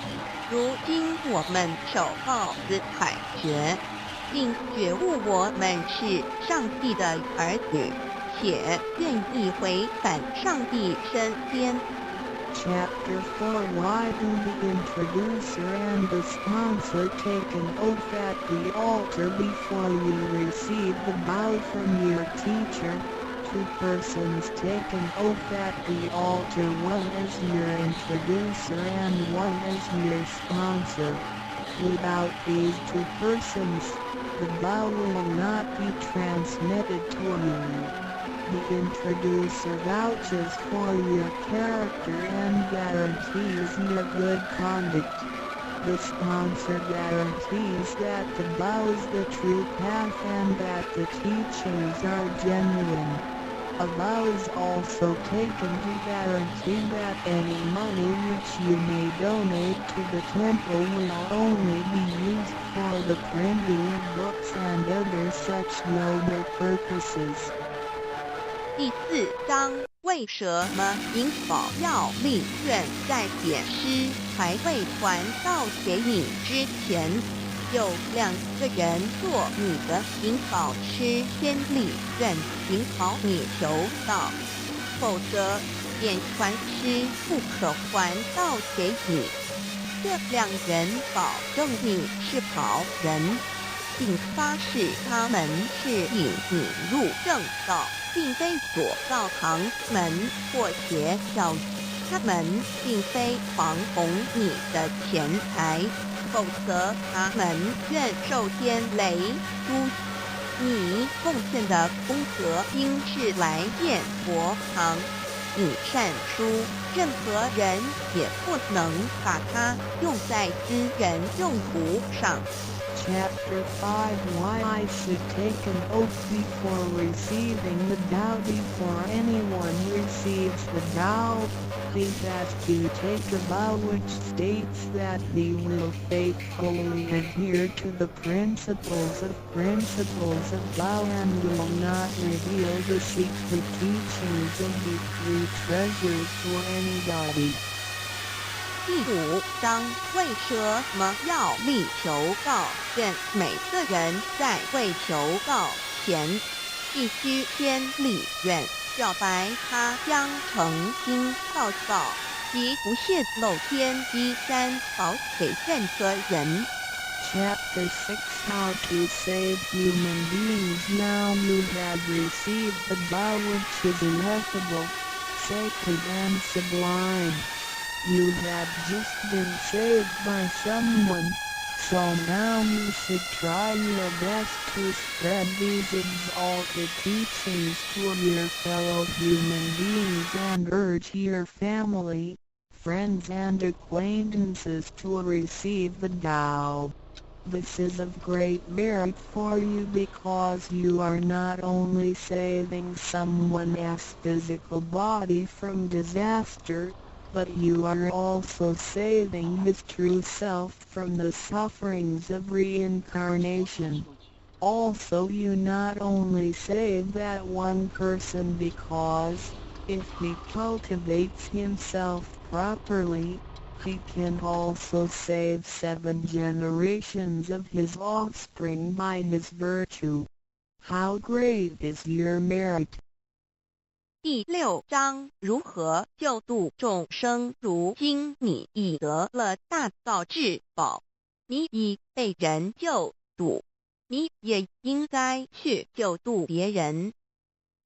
如今我们受到此凯旋，并觉悟我们是上帝的儿女，且愿意回返上帝身边。Chapter 4 Why do the introducer and the sponsor take an oath at the altar before you receive the vow from your teacher? Two persons take an oath at the altar, one as your introducer and one as your sponsor. Without these two persons, the vow will not be transmitted to you. The introducer vouches for your character and guarantees your good conduct. The sponsor guarantees that the vow is the true path and that the teachings are genuine. A vow is also taken to guarantee that any money which you may donate to the temple will only be used for the printing of books and other such noble purposes. 第4章，为什么银宝要立愿在点诗还未还到给你之前，有2个人做你的银宝师先立愿，银好你求到，否则点传师不可还到给你。这2人保证你是好人，并发誓他们是引你入正道，并非左道旁门或邪教，他们并非狂哄你的钱财，否则他们愿受天雷诛。你奉献的功德应是来见佛堂。你善书，任何人也不能把它用在私人用途上。Chapter 5 Why I should take an oath before receiving the vow. Before anyone receives the vow, he has to take a vow which states that he will faithfully adhere to the principles of vow and will not reveal the secret teachings of the 3 treasures to anybody. 第5章，为什么要立求告愿？每个人在未求告前，必须先立愿，表白他将诚心祷告及不泄露天机3宝给任何人。Chapter 6 How to save human beings. Now you have received the vow which is ineffable, sacred and sublime. You have just been saved by someone, so now you should try your best to spread these exalted teachings to your fellow human beings and urge your family, friends and acquaintances to receive the vow. This is of great merit for you because you are not only saving someone's physical body from disaster, but you are also saving his true self from the sufferings of reincarnation. Also you not only save that one person because, if he cultivates himself properly, he can also save 7 generations of his offspring by his virtue. How great is your merit! 第6章，如何救度众生？如今你已得了大道至宝，你已被人救度，你也应该去救度别人。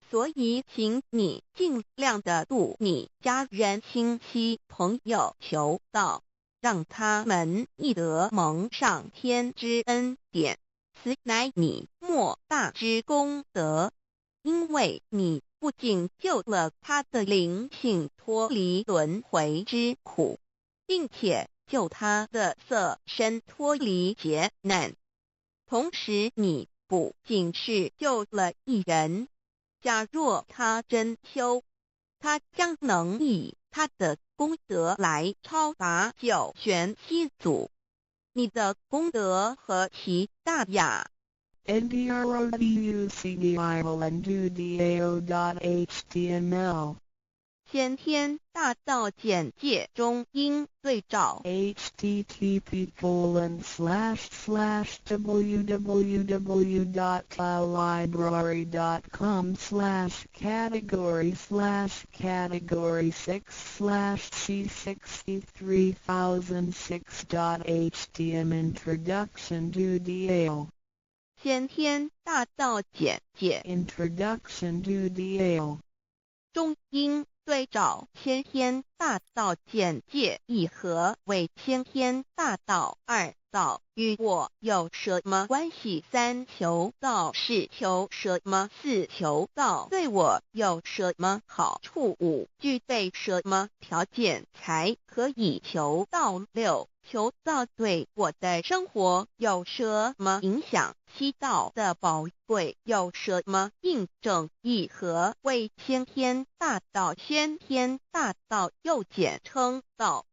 所以请你尽量的度你家人、亲戚、朋友，求道，让他们亦得蒙上天之恩典，此乃你莫大之功德。因为你不仅救了他的灵性脱离轮回之苦，并且救他的色身脱离劫难。同时你不仅是救了一人，假若他真修，他将能以他的功德来超拔九玄七祖。你的功德何其大呀！ndroduscdivalendudao.html 先天大道简介中应对照 http://www.cloudlibrary.com/category/c63006.htm Introduction to DAO 先天大道简介 Introduction to DAO 中应对照先天大道简介一和为先天大道二道与我有什么关系？三求道是求什么？四求道对我有什么好处？五具备什么条件才可以求道？六求道对我的生活有什么影响？七道的宝贵有什么印证？一和为先天大道，先天大道又简称道。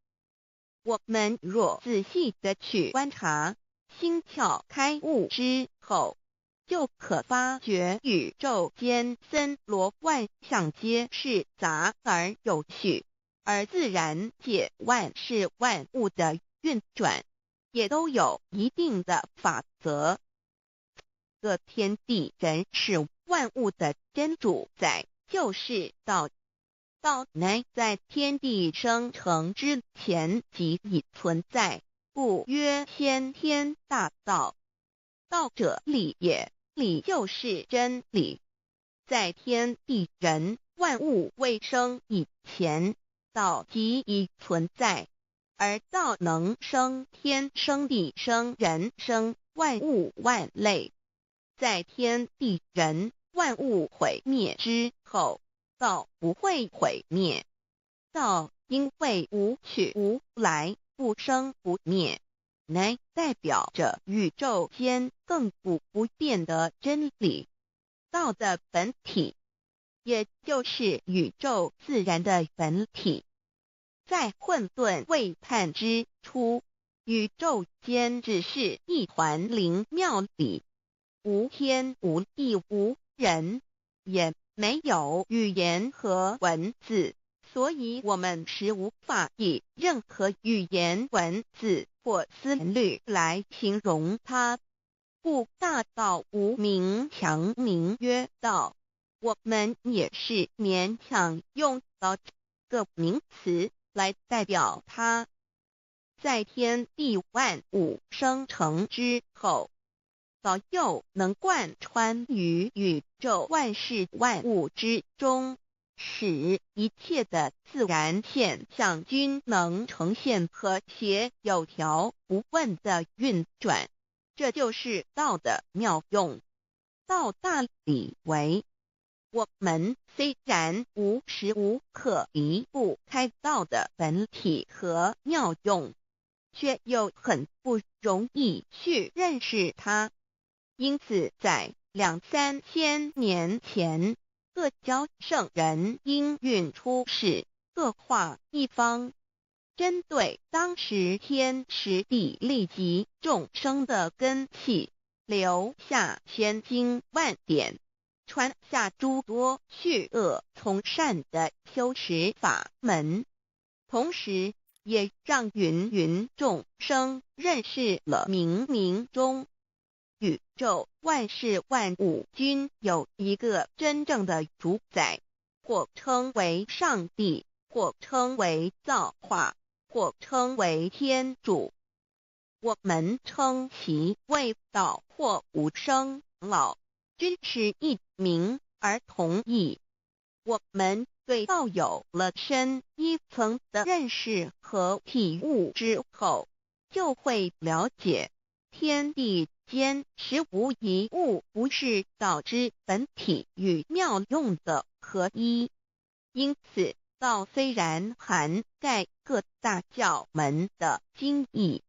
我们若仔细的去观察，心窍开悟之后，就可发觉宇宙间森罗万象皆是杂而有序，而自然界万事万物的运转也都有一定的法则。这天地人是万物的真主宰，就是道。道乃在天地生成之前即已存在，故曰先天大道。道者理也，理就是真理。在天地人万物未生以前，道即已存在，而道能生天、生地、生人、生万物万类。在天地人万物毁灭之后，道不会毁灭。道因为无去无来，不生不灭，乃代表着宇宙间亘古不变的真理。道的本体，也就是宇宙自然的本体。在混沌未判之初，宇宙间只是一团灵妙理，无天无地无人，也没有语言和文字，所以我们是无法以任何语言文字或思虑来形容它。故大道无名强名曰道，我们也是勉强用到这个名词来代表它。在天地万物生成之后，道又能贯穿于宇宙万事万物之中，使一切的自然现象均能呈现和谐有条不紊的运转。这就是道的妙用。道大理为，我们虽然无时无刻离不开道的本体和妙用，却又很不容易去认识它。因此在2、3千年前，各教圣人应运出世，各化一方，针对当时天时地利及众生的根器，留下千经万典，传下诸多去恶从善的修持法门，同时也让芸芸众生认识了冥冥中宇宙万事万物均有一个真正的主宰，或称为上帝，或称为造化，或称为天主。我们称其为道或无生老，均是一名而同义。我们对道有了深一层的认识和体悟之后，就会了解天地间实无一物不是道之本体与妙用的合一。因此道虽然涵盖各大教门的经义，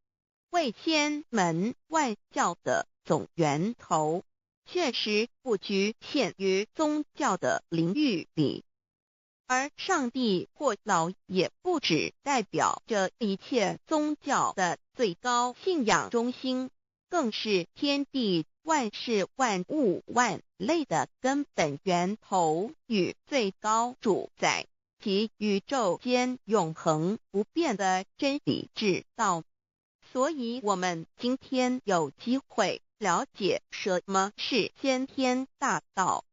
为千门万教的总源头，确实不局限于宗教的领域里。而上帝或老也不只代表着一切宗教的最高信仰中心，更是天地万事万物万类的根本源头与最高主宰，及宇宙间永恒不变的真理之道。所以我们今天有机会了解什么是先天大道，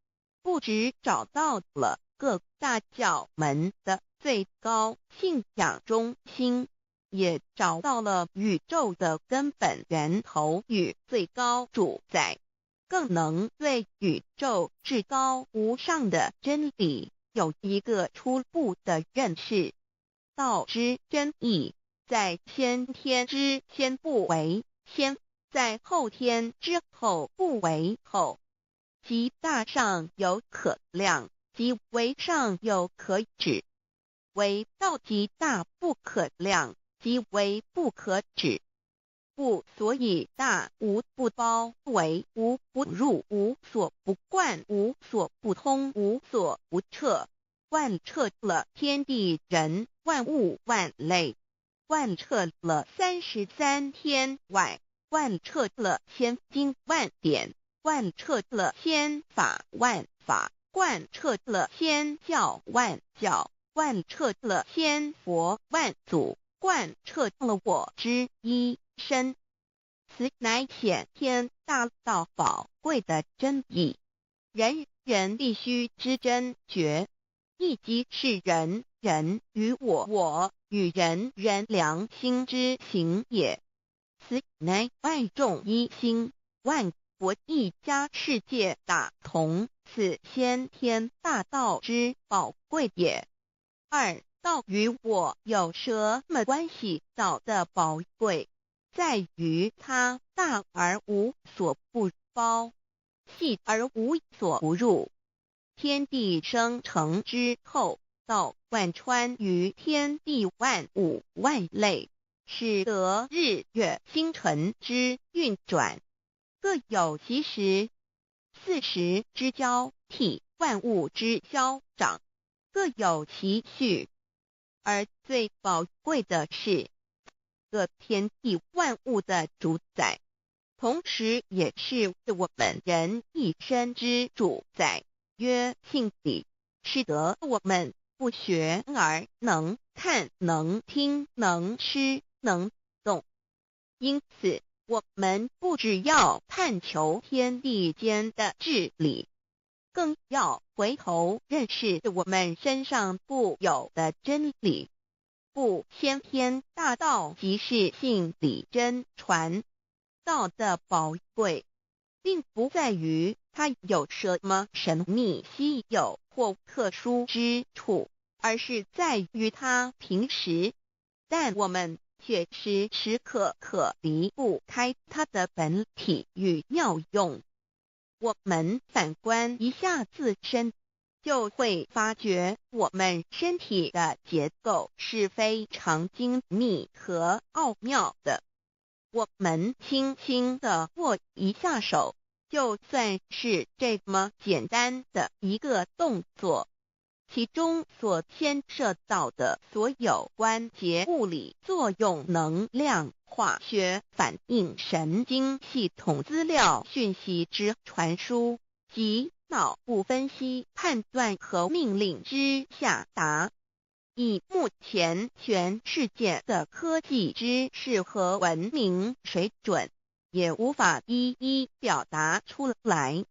不只找到了各大教门的最高信仰中心，也找到了宇宙的根本源头与最高主宰，更能对宇宙至高无上的真理有一个初步的认识。道之真义，在先天之先不为先，在后天之后不为后，即大上有可量，即为上有可止，为道即大不可量，即为不可止。不所以大无不包，为无不入，无所不贯，无所不通，无所不彻，贯彻了天地人万物万类，贯彻了33天外，贯彻了千经万典，贯彻了千法万法，贯彻了千教万教，贯彻了千佛万祖，贯彻了我之一身。此乃显天大道宝贵的真义，人人必须知真觉，亦即是人人与我与人良心之行也。此乃万众一心，万国一家，世界大同，此先天大道之宝贵也。二、道与我有什么关系？道的宝贵在于它大而无所不包，细而无所不入。天地生成之后，道贯穿于天地万物万类，使得日月星辰之运转各有其时，4时之交替，万物之消长各有其序。而最宝贵的是，各天地万物的主宰，同时也是我们人一生之主宰，曰性理，使得我们不学而能看，能听，能吃，能动。因此，我们不只要探求天地间的治理，更要回头认识我们身上固有的真理。不，先天大道即是性理真传。道的宝贵，并不在于它有什么神秘稀有或特殊之处，而是在于它平时，但我们却时时刻刻离不开它的本体与妙用。我们反观一下自身，就会发觉我们身体的结构是非常精密和奥妙的。我们轻轻地握一下手，就算是这么简单的一个动作，其中所牵涉到的所有关节物理作用、能量、化学反应、神经系统资料讯息之传输及脑部分析、判断和命令之下达，以目前全世界的科技知识和文明水准，也无法一一表达出来。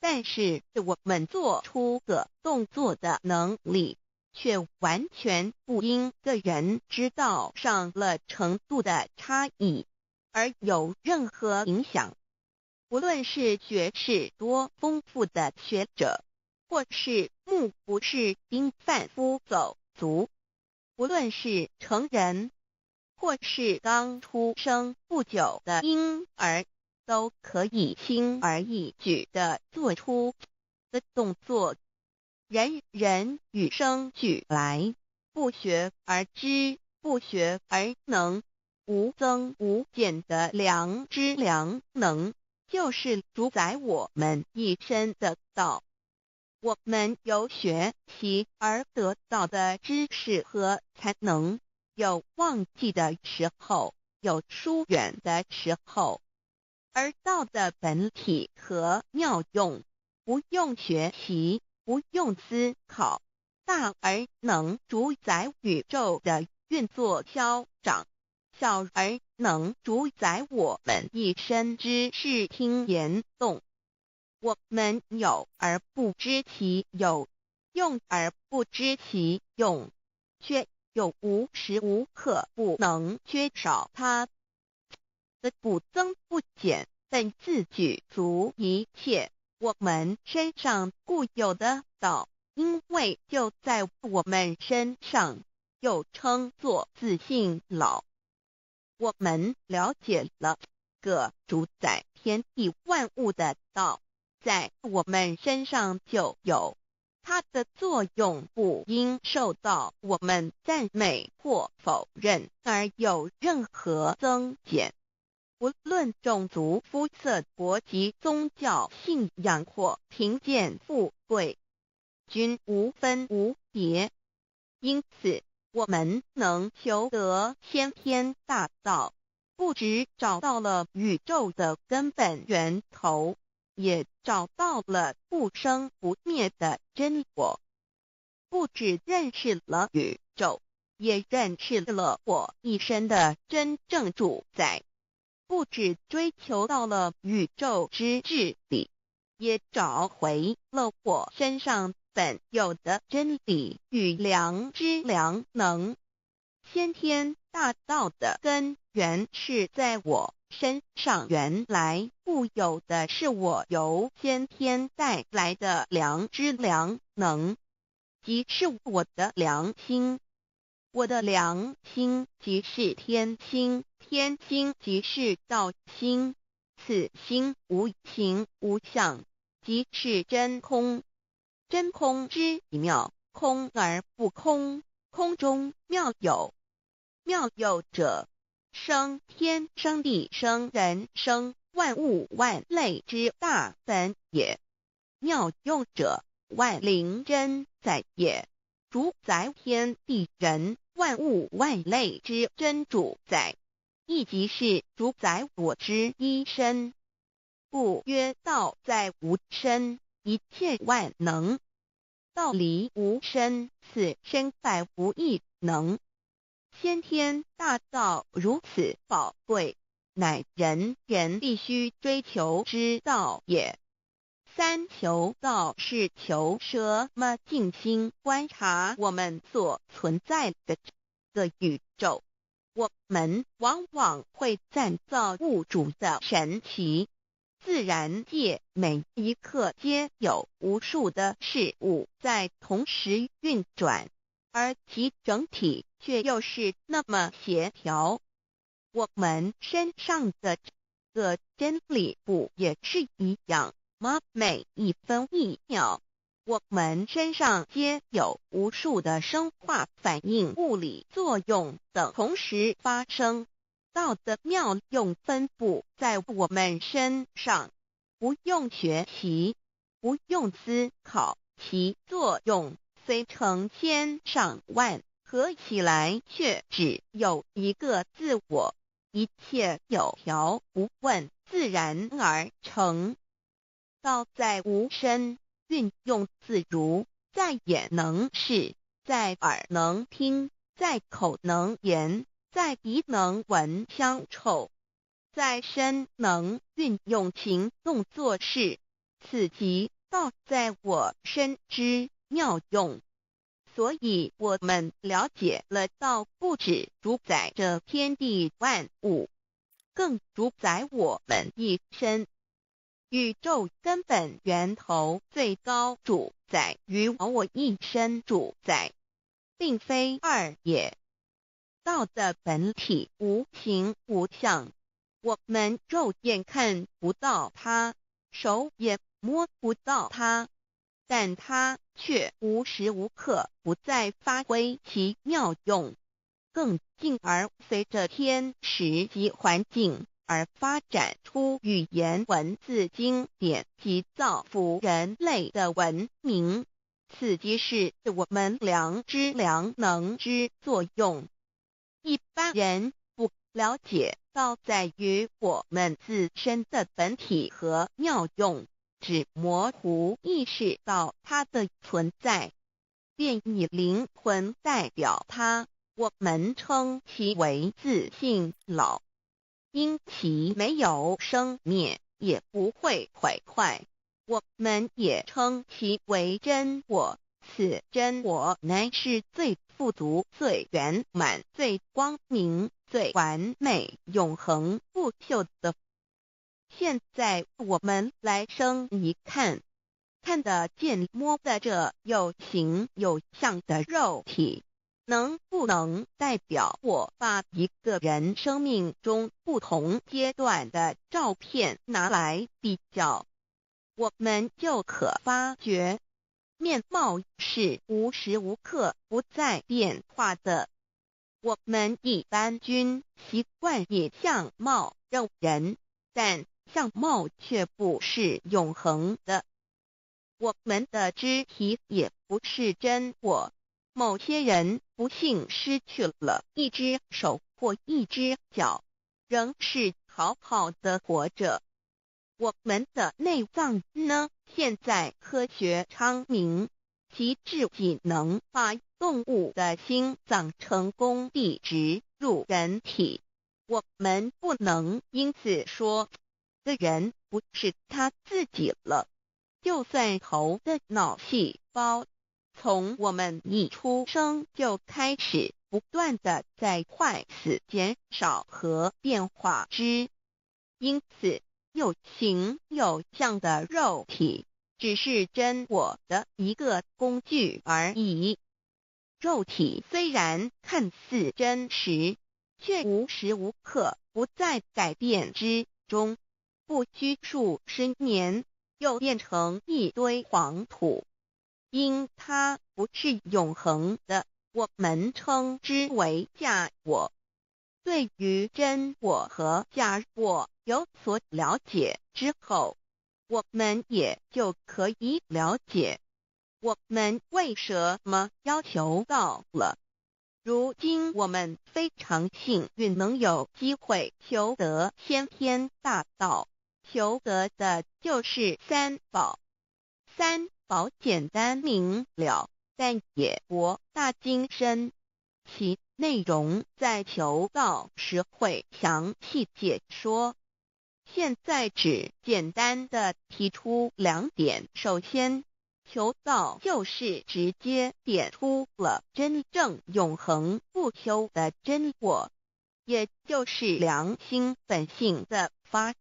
但是我们做出个动作的能力，却完全不因个人知道上了程度的差异而有任何影响。无论是学识多丰富的学者，或是目不识丁贩夫走卒，无论是成人，或是刚出生不久的婴儿，都可以轻而易举地做出的动作。人人与生俱来，不学而知，不学而能，无增无减的良知良能，就是主宰我们一生的道。我们有学习而得到的知识和才能，有忘记的时候，有疏远的时候，而道的本体和妙用，不用学习，不用思考，大而能主宰宇宙的运作消长，小而能主宰我们一生之视听言动。我们有而不知其有，用而不知其用，却又无时无刻不能缺少它的不增不减，本自具足一切我们身上固有的道，因为就在我们身上，又称作自性老。我们了解了个主宰天地万物的道，在我们身上就有，它的作用不应受到我们赞美或否认而有任何增减。无论种族、肤色、国籍、宗教、信仰或贫贱富贵，均无分无别。因此，我们能求得先天大道，不只找到了宇宙的根本源头，也找到了不生不灭的真我。不只认识了宇宙，也认识了我一生的真正主宰。不只追求到了宇宙之治理，也找回了我身上本有的真理与良知良能。先天大道的根源是在我身上，原来固有的是我由先天带来的良知良能，即是我的良心。我的良心即是天心，天心即是道心，此心无形无相，即是真空。真空之妙，空而不空，空中妙有。妙有者，生天生地生人生万物万类之大本也。妙用者，万灵真在也。主宰天地人万物万类之真主宰，亦即是主宰我之一身。故曰道在无身，一切万能；道离无身，此身在无一能。先天大道如此宝贵，乃人人必须追求之道也。三求道是求什么？静心观察我们所存在的这个宇宙，我们往往会赞造物主的神奇。自然界每一刻皆有无数的事物在同时运转，而其整体却又是那么协调。我们身上的这个真理不也是一样吗？每一分一秒，我们身上皆有无数的生化反应、物理作用等同时发生。道的妙用分布在我们身上，不用学习，不用思考，其作用虽成千上万，合起来却只有一个自我。一切有条不紊，自然而成。道在无身，运用自如，在眼能视，在耳能听，在口能言，在鼻能闻香臭，在身能运用行动做事，此即道在我身之妙用。所以我们了解了道不只主宰着天地万物，更主宰我们一生。宇宙根本源头最高主宰与我一生主宰，并非二也。道的本体无形无相，我们肉眼看不到它，手也摸不到它，但它却无时无刻不在发挥其妙用，更进而随着天时及环境而发展出语言文字经典及造福人类的文明。此即是我们良知良能之作用。一般人不了解到在于我们自身的本体和妙用，只模糊意识到它的存在，便以灵魂代表它，我们称其为自性老。因其没有生灭，也不会毁坏，我们也称其为真我。此真我乃是最富足、最圆满、最光明、最完美、永恒不朽的。现在我们来生一看，看得见摸得着有形有相的肉体，能不能代表我把一个人生命中不同阶段的照片拿来比较，我们就可发觉，面貌是无时无刻不在变化的。我们一般均习惯以相貌认人，但相貌却不是永恒的。我们的肢体也不是真我。某些人不幸失去了一只手或一只脚，仍是好好的活着。我们的内脏呢？现在科学昌明，其至仅能把动物的心脏成功地植入人体。我们不能因此说这人不是他自己了。就算头的脑细胞从我们一出生就开始不断的在坏死、减少和变化之，因此有形有相的肉体只是真我的一个工具而已。肉体虽然看似真实，却无时无刻不在改变之中，不需数十年又变成一堆黄土。因它不是永恒的，我们称之为假我。对于真我和假我有所了解之后，我们也就可以了解我们为什么要求到了。如今我们非常幸运能有机会求得先天大道，求得的就是三宝。三宝简单明了，但也博大精深，其内容在求道时会详细解说。现在只简单的提出两点。首先，求道就是直接点出了真正永恒不朽的真我，也就是良心本性的发。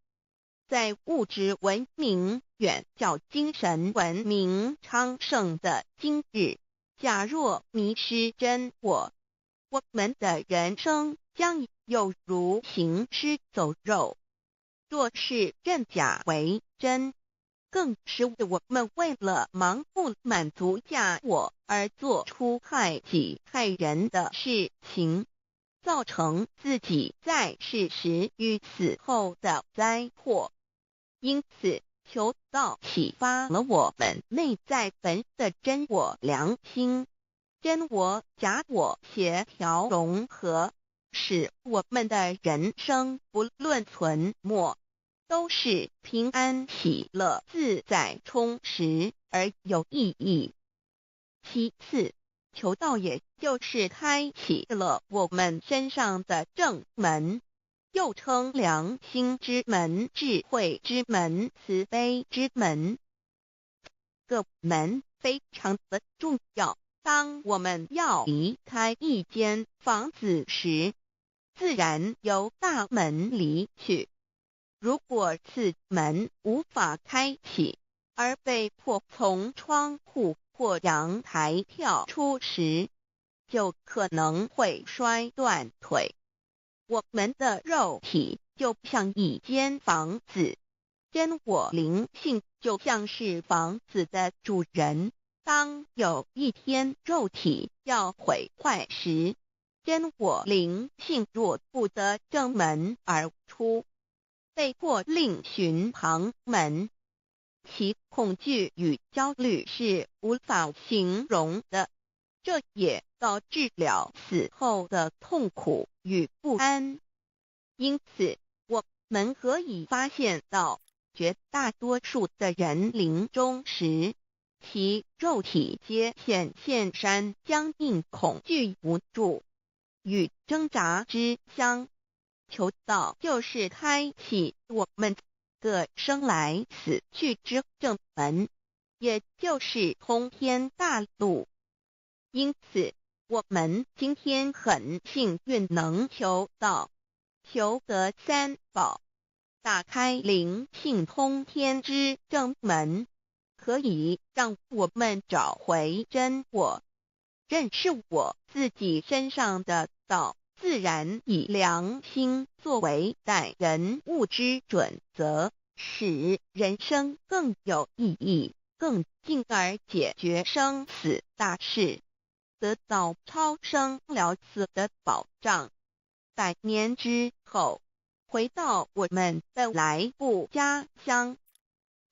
在物质文明远较精神文明昌盛的今日，假若迷失真我，我们的人生将有如行尸走肉。若是认假为真，更是我们为了盲目满足假我而做出害己害人的事情，造成自己在世时与死后的灾祸。因此，求道启发了我们内在本的真我良心，真我假我协调融合，使我们的人生不论存没，都是平安喜乐自在充实而有意义。其次，求道也就是开启了我们身上的正门，又称良心之门、智慧之门、慈悲之门。这个门非常的重要。当我们要离开一间房子时，自然由大门离去。如果此门无法开启，而被迫从窗户或阳台跳出时，就可能会摔断腿。我们的肉体就像一间房子，真我灵性就像是房子的主人。当有一天肉体要毁坏时，真我灵性若不得正门而出，被迫另寻旁门，其恐惧与焦虑是无法形容的，这也导致了死后的痛苦与不安。因此，我们可以发现到，绝大多数的人临终时，其肉体皆显现山僵硬、恐惧、无助与挣扎之相。求道就是开启我们个生来死去之正门，也就是通天大路。因此，我们今天很幸运能求道，求得三宝，打开灵性通天之正门，可以让我们找回真我，认识我自己身上的道，自然以良心作为待人物之准则，使人生更有意义，更进而解决生死大事，得到超生了死的保障。100年之后，回到我们的来部家乡。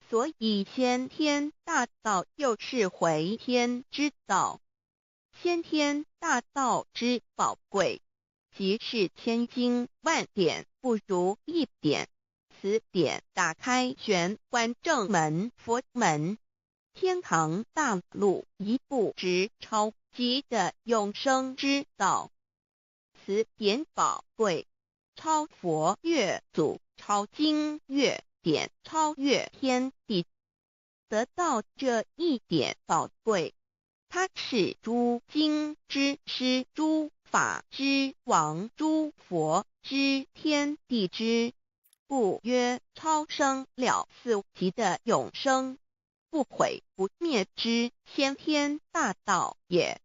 所以先天大道就是回天之道。先天大道之宝贵，即是千经万典不如一点。此典打开玄关正门佛门，天堂大路一步直超级的永生之道。此典宝贵，超佛越祖，超经越典，超越天地。得到这一点宝贵，它是诸经之师，诸法之王，诸佛之天地之故曰超生了死级的永生，不毁不灭之先天大道也。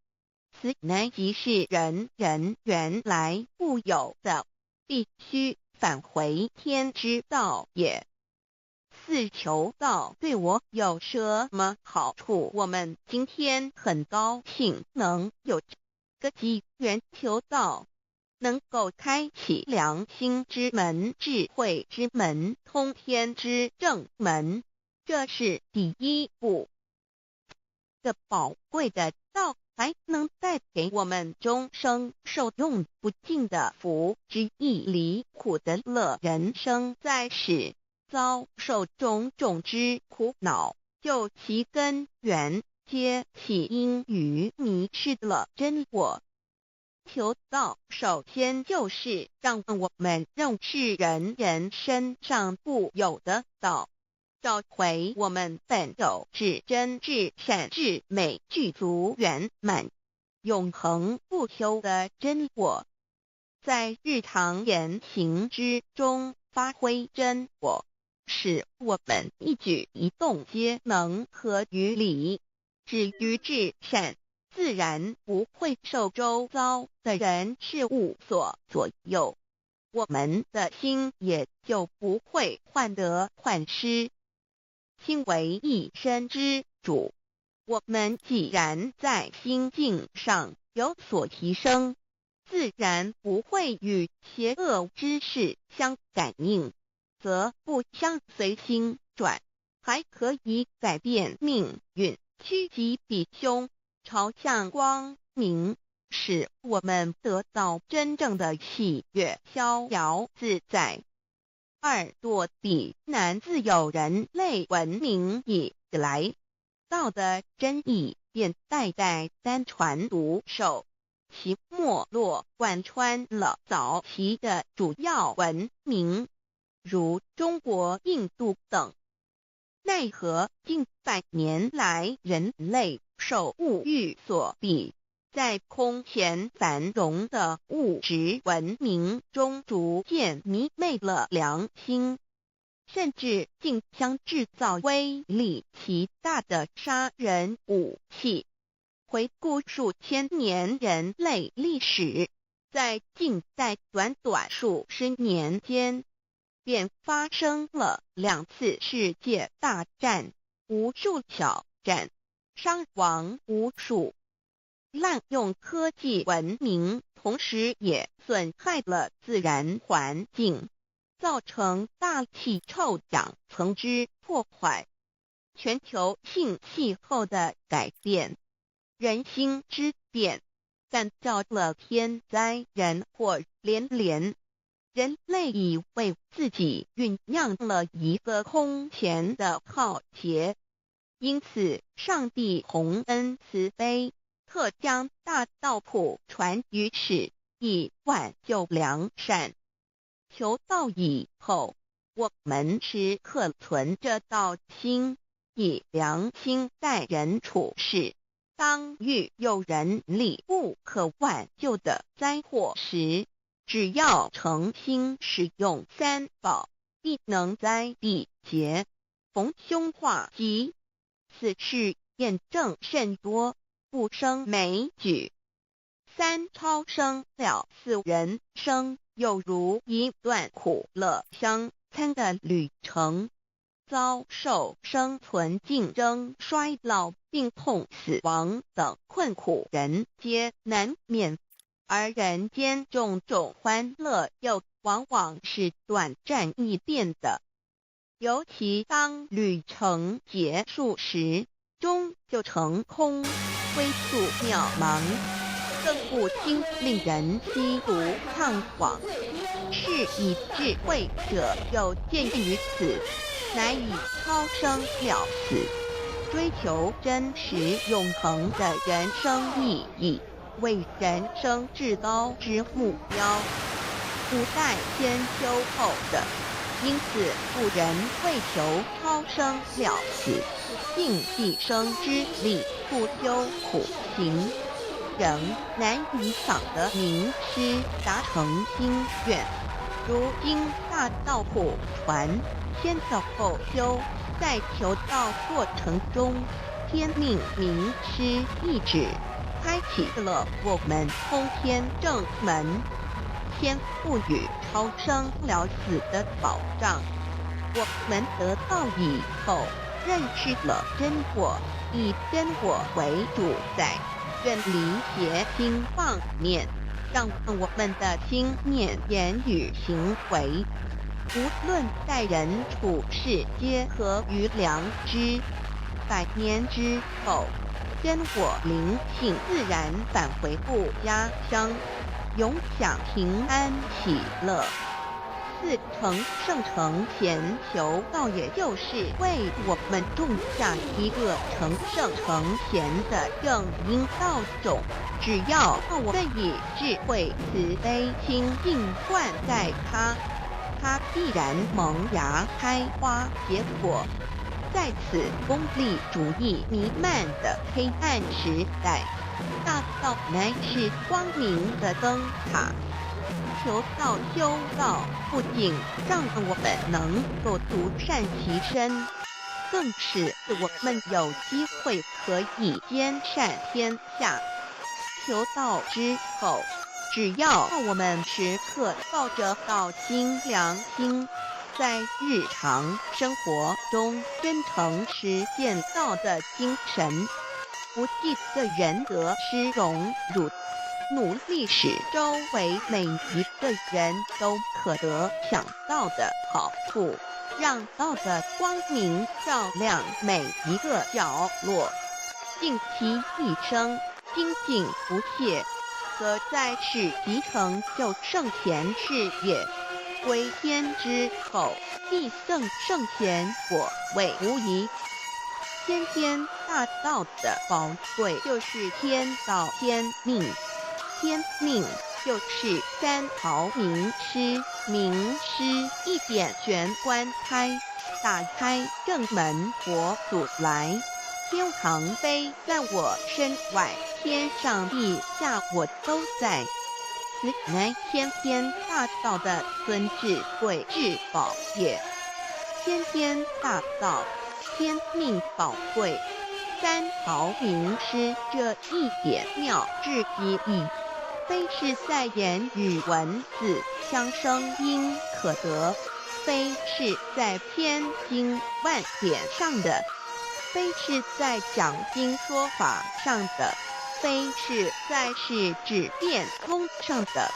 此乃即是人人原来固有的，必须返回天之道也。四求道对我有什么好处？我们今天很高兴能有这个机缘求道，能够开启良心之门、智慧之门、通天之正门，这是第一步。这宝贵的道还能带给我们终生受用不尽的福之益，离苦的乐。人生在世，遭受种种之苦恼，就其根源皆起因于迷失了真我。求道首先就是让我们认识人人身上固有的道，找回我们本有至真至善至美具足圆满永恒不朽的真我，在日常言行之中发挥真我，使我们一举一动皆能合于理，止于至善，自然不会受周遭的人事物所左右，我们的心也就不会患得患失。心为一身之主，我们既然在心境上有所提升，自然不会与邪恶之事相感应，则不相随心转，还可以改变命运，趋吉避凶，朝向光明，使我们得到真正的喜悦、逍遥自在。2堕地难，自有人类文明以来，道的真意便代代单传独授，其没落贯穿了早期的主要文明，如中国、印度等。奈何近100年来，人类受物欲所逼，在空前繁荣的物质文明中逐渐迷昧了良心，甚至竟将制造威力极大的杀人武器。回顾数千年人类历史，在近代短短数十年间，便发生了2次世界大战，无数小战，伤亡无数。滥用科技文明，同时也损害了自然环境，造成大气臭氧层之破坏，全球性气候的改变，人心之变，干造了天灾人祸连连。人类已为自己酝酿了一个空前的浩劫，因此上帝洪恩慈悲，特将大道谱传于世，以挽救良善。求道以后，我们时刻存着道心，以良心待人处事。当遇有人力不可挽救的灾祸时，只要诚心使用三宝，必能灾必劫，逢凶化吉。此事验证甚多，不胜枚举。三超生了四人生，有如一段苦乐相参的旅程，遭受生存竞争、衰老、病痛、死亡等困苦，人皆难免。而人间种种欢乐又往往是短暂易变的，尤其当旅程结束时，终就成空，归宿渺茫，更不禁令人息独怅惘。是以智慧者有鉴于此，乃以超生了死，追求真实永恒的人生意义为人生至高之目标，不待先修后的。因此古人为求超生了死，尽毕生之力，不修苦行，仍难以访得名师，达成心愿。如今大道谱传，先道后修，在求道过程中，天命名师一指，开启了我们通天正门，天赋予超生了死的保障。我们得道以后，认识了真我，以真我为主宰，远离邪心妄念，让我们的心念、言语、行为，无论待人处事，皆合于良知。100年之后，真我灵性自然返回故家乡，永享平安喜乐。4成圣成贤求道，也就是为我们种下一个成圣成贤的正因道种。只要我们以智慧慈悲心境灌溉它，它必然萌芽开花结果。在此功利主义弥漫的黑暗时代，大道乃是光明的灯塔。求道修道，不仅让我们能够独善其身，更使我们有机会可以兼善天下。求道之后，只要我们时刻抱着道心良心，在日常生活中真诚实践道的精神，不计个人得失荣辱，努力使周围每一个人都可得享道的好处，让道的光明照亮每一个角落，尽其一生精进不懈，则在世即成就圣贤事业。归天之后，必赠圣贤果位无疑。先天大道的宝贵就是天道天命，天命就是3朝名师，名师一点玄关开，打开正门佛祖来。天堂飞在我身外，天上地下我都在。此乃先天大道的尊智慧至宝也。先天大道，天命宝贵，3朝名师这一点妙智极意，非是在言语文字相生因可得，非是在千经万典上的。非是在讲经说法上的，非是在事智变通上的，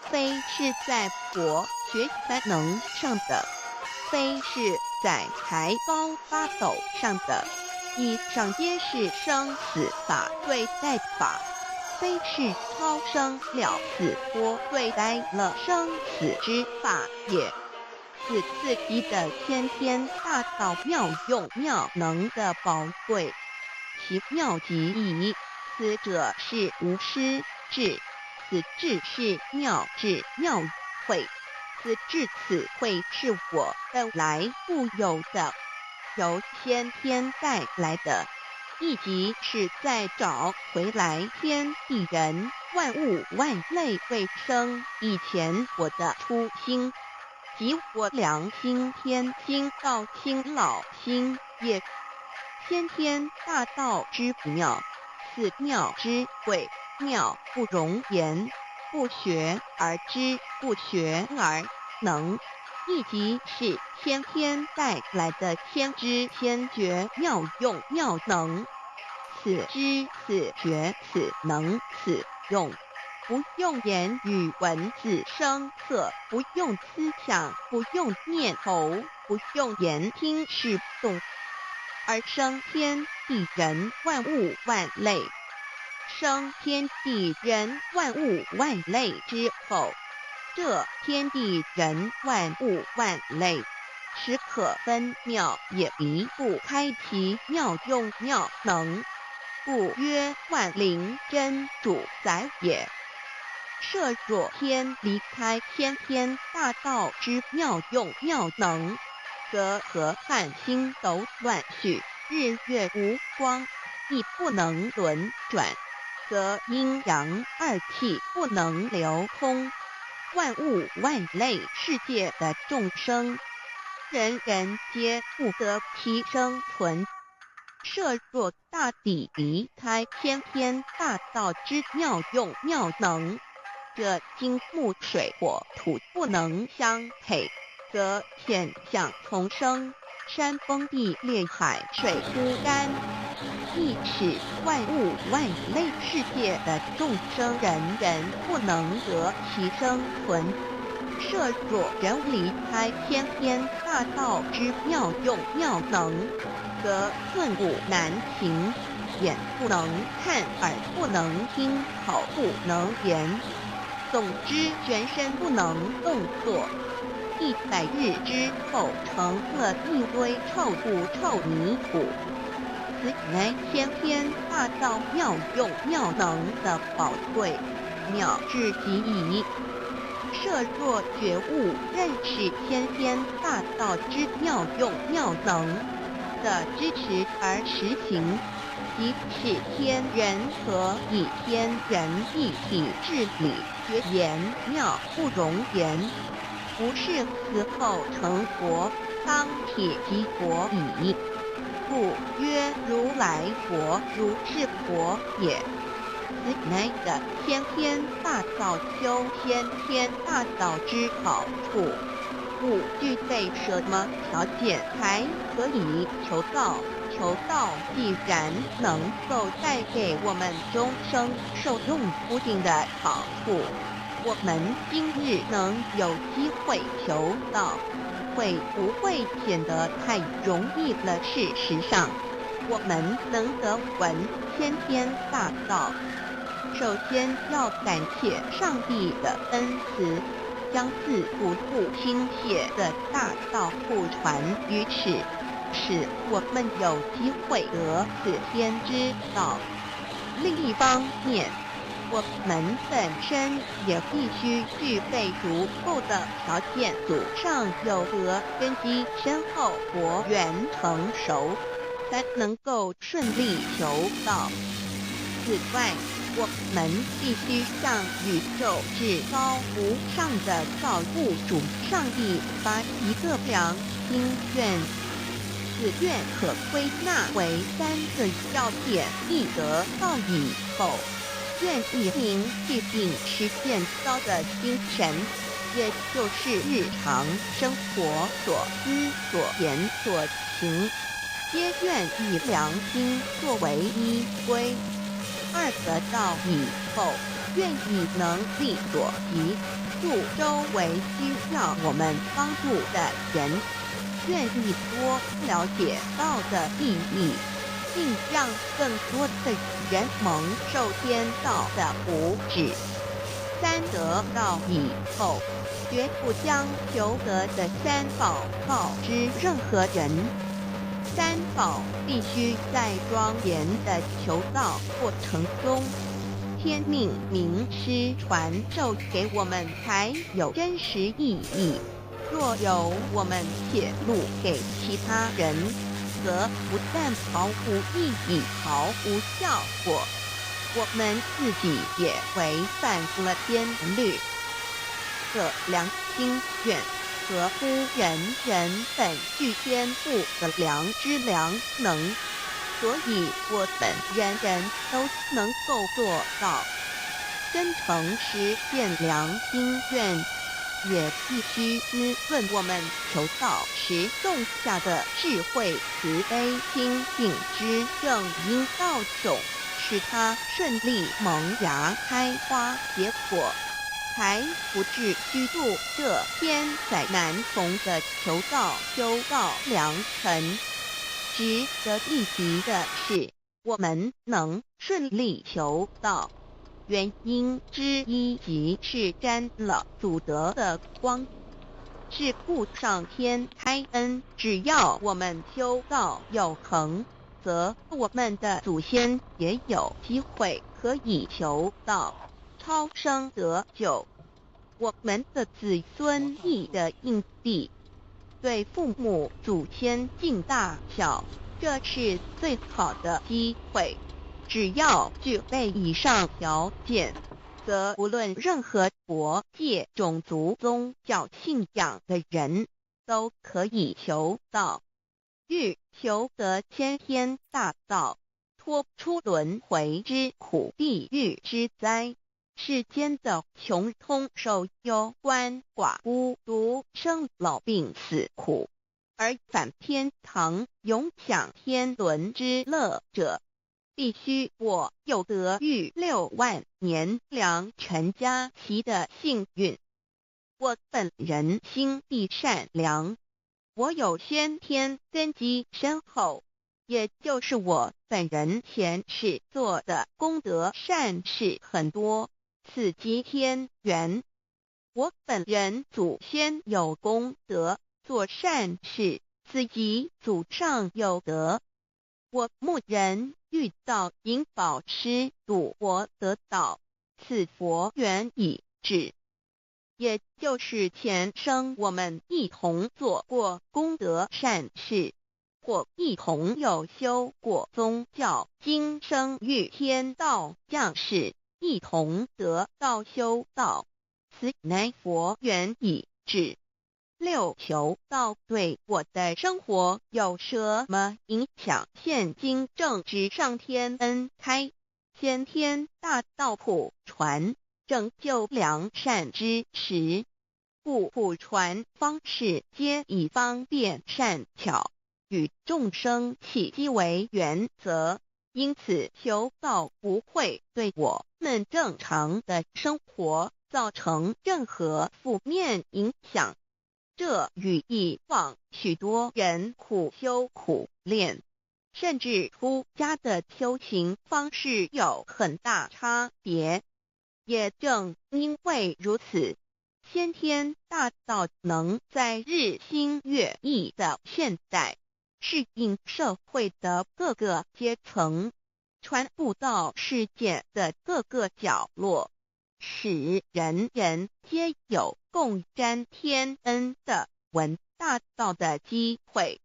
非是在博学才能上的，非是在才高八斗上的，以上皆是生死法对待法，非是超生了死波对待了生死之法也。此次级的先天大道妙用妙能的宝贵，其妙极矣。此者是无师智，此智是妙智妙慧，此智此慧是我的来固有的，由先天带来的，亦即是在找回来天地人万物万类未生以前我的初心。即我良心天心道心老心也，先天大道之妙，此妙之贵，妙不容言，不学而知，不学而能，亦即是先天带来的先知先觉妙用妙能。此知此觉此能此用，不用言语文字声色，不用思想，不用念头，不用言听是动，而生天地人万物万类。生天地人万物万类之后，这天地人万物万类，实可分妙，也离不开其妙用妙能，故曰万灵真主宰也。设若天离开先天大道之妙用妙能，则河汉星斗乱序，日月无光，亦不能轮转，则阴阳二气不能流通，万物万类世界的众生，人人皆不得其生存。设若大地离开先天大道之妙用妙能，这金木水火土不能相配，则天象丛生，山崩地裂，海水枯干，亦使万物万类世界的众生人人不能得其生存。设若人离开先天大道之妙用妙能，则寸步难行，眼不能看，耳不能听，口不能言，总之全身不能动作，100日之后成了一堆臭土臭泥土。此乃先天大道妙用妙能的宝贵，妙至极矣。设若觉悟认识先天大道之妙用妙能的支持而实行，即是天人合以天人一体治理，绝言妙不容言，不是死后成佛，当铁即佛矣。故曰如来佛，如是佛也。此乃的先天大道修先天大道之好处。故具备什么条件才可以求道？求道既然能够带给我们终生受用不尽的好处，我们今日能有机会求道，会不会显得太容易了？事实上，我们能得闻先天大道，首先要感谢上帝的恩慈，将自不顾倾泻的大道互传于世，使我们有机会得此天之道。另一方面，我们本身也必须具备足够的条件，祖上有德，根基深厚，佛缘成熟，才能够顺利求道。此外，我们必须向宇宙至高无上的造物主上帝发一个良心愿，此愿可归纳为3个要点：一得道以后，愿以灵具并实践道的精神，也就是日常生活所思所言所行，皆愿以良心作为依归。二得道以后，愿以能力所及，助周围需要我们帮助的人，愿意多了解道的意义，并让更多的人蒙受天道的福祉。三得道以后，绝不将求得的三宝告知任何人。三宝必须在庄严的求道过程中，天命名师传授给我们才有真实意义。若由我们泄露给其他人，则不但毫无意义、毫无效果，我们自己也违反了天律。这良心愿合乎人人本具天赋的良知良能，所以我们人人都能够做到。真诚实现良心愿，也必须滋润我们求道时种下的智慧、慈悲、清净之正因道种，使它顺利萌芽、开花、结果，才不至虚度这千载难逢的求道修道良辰。值得一提的是，我们能顺利求道，原因之一即是沾了祖德的光，是故上天开恩，只要我们修道有恒，则我们的祖先也有机会可以求道超生得救。我们的子孙亦的印地，对父母祖先尽大孝，这是最好的机会。只要具备以上条件，则无论任何国界、种族、宗教信仰的人，都可以求道。欲求得先天大道，脱出轮回之苦、地狱之灾，世间的穷通受忧、鳏寡孤独、生老病死苦，而返天堂永享天伦之乐者，必须我有得遇6万年良辰佳期的幸运。我本人心地善良，我有先天根基深厚，也就是我本人前世做的功德善事很多，此即天缘。我本人祖先有功德，做善事，此即祖上有德。我牧人遇到引导师度我得道，此佛缘已至。也就是前生我们一同做过功德善事，或一同有修过宗教，今生遇天道降世，一同得道修道，此乃佛缘已至。6求道对我的生活有什么影响？现今正值上天恩开，先天大道普传，拯救良善之时，故普传方式皆以方便善巧，与众生契机为原则，因此求道不会对我们正常的生活造成任何负面影响。这与以往许多人苦修苦练，甚至出家的修行方式有很大差别。也正因为如此，先天大道能在日新月异的现代，适应社会的各个阶层，传布到世界的各个角落，使人人皆有共沾天恩的闻大道的机会。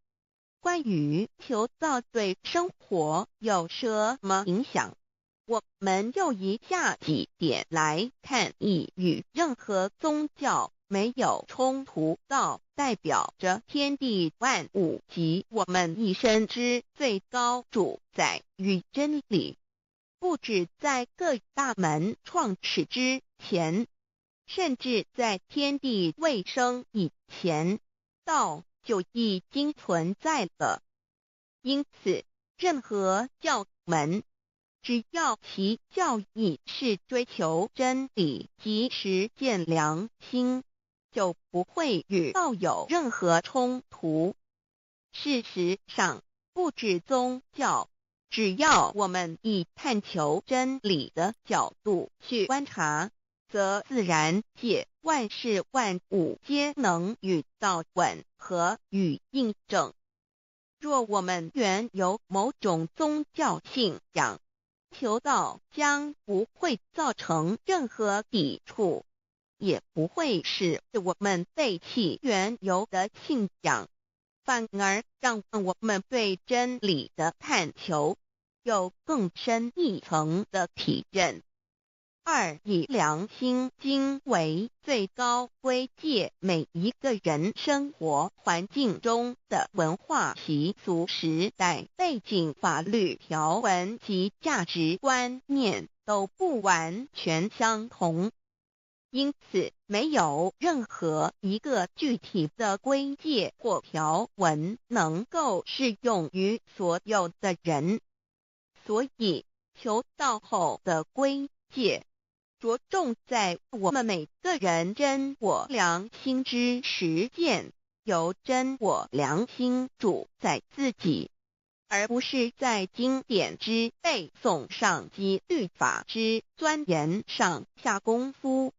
关于求道对生活有什么影响，我们又以下几点来看，亦与任何宗教没有冲突。道代表着天地万物及我们一生之最高主宰与真理。不止在各大门创始之前，甚至在天地未生以前，道就已经存在了。因此，任何教门，只要其教义是追求真理及实践良心，就不会与道有任何冲突。事实上，不止宗教，只要我们以探求真理的角度去观察，则自然界万事万物皆能与道吻合与印证。若我们原有某种宗教信仰，求道将不会造成任何抵触，也不会使我们背弃原有的信仰，反而让我们对真理的探求有更深一层的体认。二，以良心经为最高规戒每一个人生活环境中的文化习俗、时代背景、法律条文及价值观念都不完全相同，因此没有任何一个具体的规戒或条文能够适用于所有的人。所以求道后的规戒着重在我们每个人真我良心之实践，由真我良心主宰自己，而不是在经典之背诵上及律法之钻研上下功夫。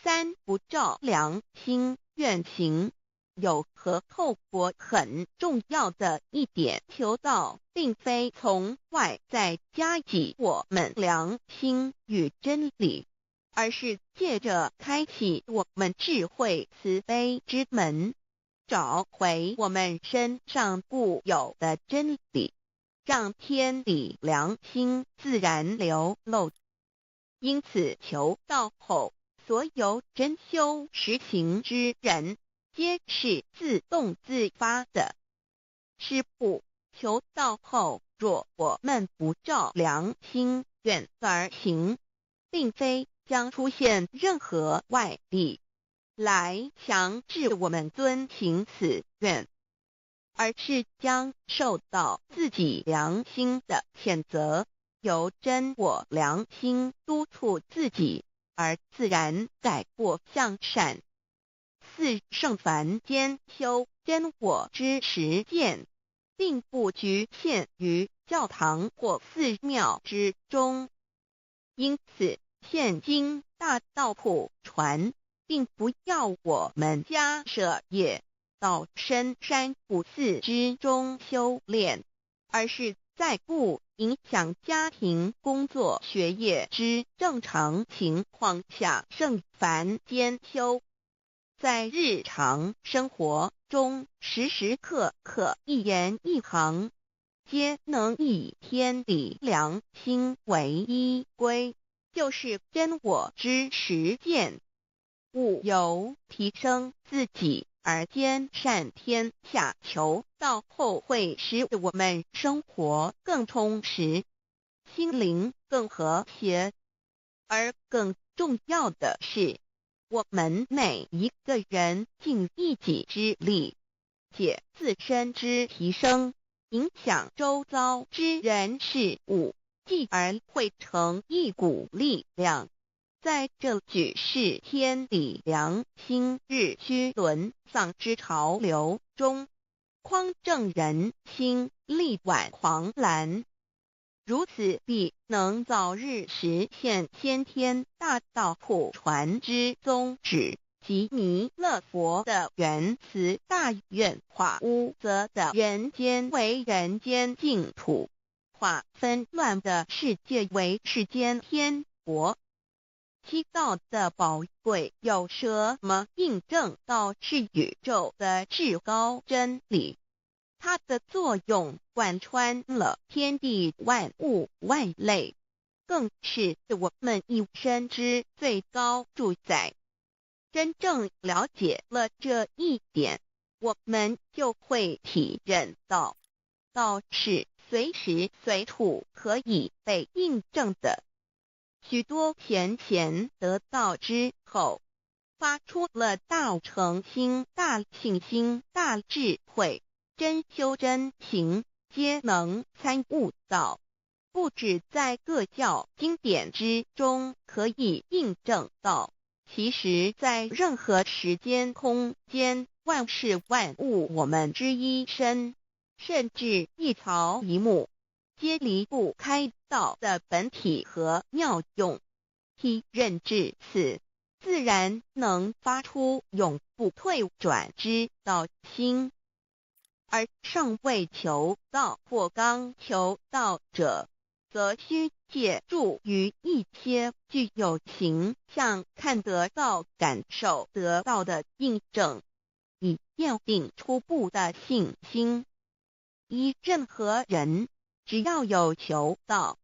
三，不照良心愿行。有和后果很重要的一点，求道并非从外在加给我们良心与真理，而是借着开启我们智慧慈悲之门，找回我们身上固有的真理，让天理良心自然流露。因此求道后，所有真修实行之人皆是自动自发的。是不，求道后，若我们不照良心愿而行，并非将出现任何外力来强制我们遵行此愿，而是将受到自己良心的谴责，由真我良心督促自己，而自然改过向善。四，圣凡间修真我之实践，并不局限于教堂或寺庙之中。因此，现今大道普传，并不要我们家舍业到深山古寺之中修炼，而是在不影响家庭、工作、学业之正常情况下圣凡间修。在日常生活中，时时刻刻一言一行，皆能以天理良心为依归，就是真我之实践。务由提升自己而兼善天下，求道后会使我们生活更充实，心灵更和谐。而更重要的是，我们每一个人尽一己之力，借自身之提升，影响周遭之人事物，继而汇成一股力量，在这举世天理良心日趋沦丧之潮流中，匡正人心，力挽狂澜。如此必能早日实现先天大道普传之宗旨，即弥勒佛的原慈大愿，化污浊的人间为人间净土，化纷乱的世界为世间天国。七道的宝贵有什么印证道是宇宙的至高真理？它的作用贯穿了天地万物万类，更是我们一生之最高主宰。真正了解了这一点，我们就会体认到，道是随时随处可以被印证的。许多贤贤得道之后，发出了大诚心、大信心、大智慧，真修真行，皆能参悟到。不止在各教经典之中可以印证到，其实在任何时间空间万事万物我们之一身，甚至一草一木，皆离不开道的本体和妙用。体认至此，自然能发出永不退转之道心。而尚未求道或刚求道者，则需借助于一些具有形象看得到、感受得到的印证，以奠定初步的信心。任何人只要有求道，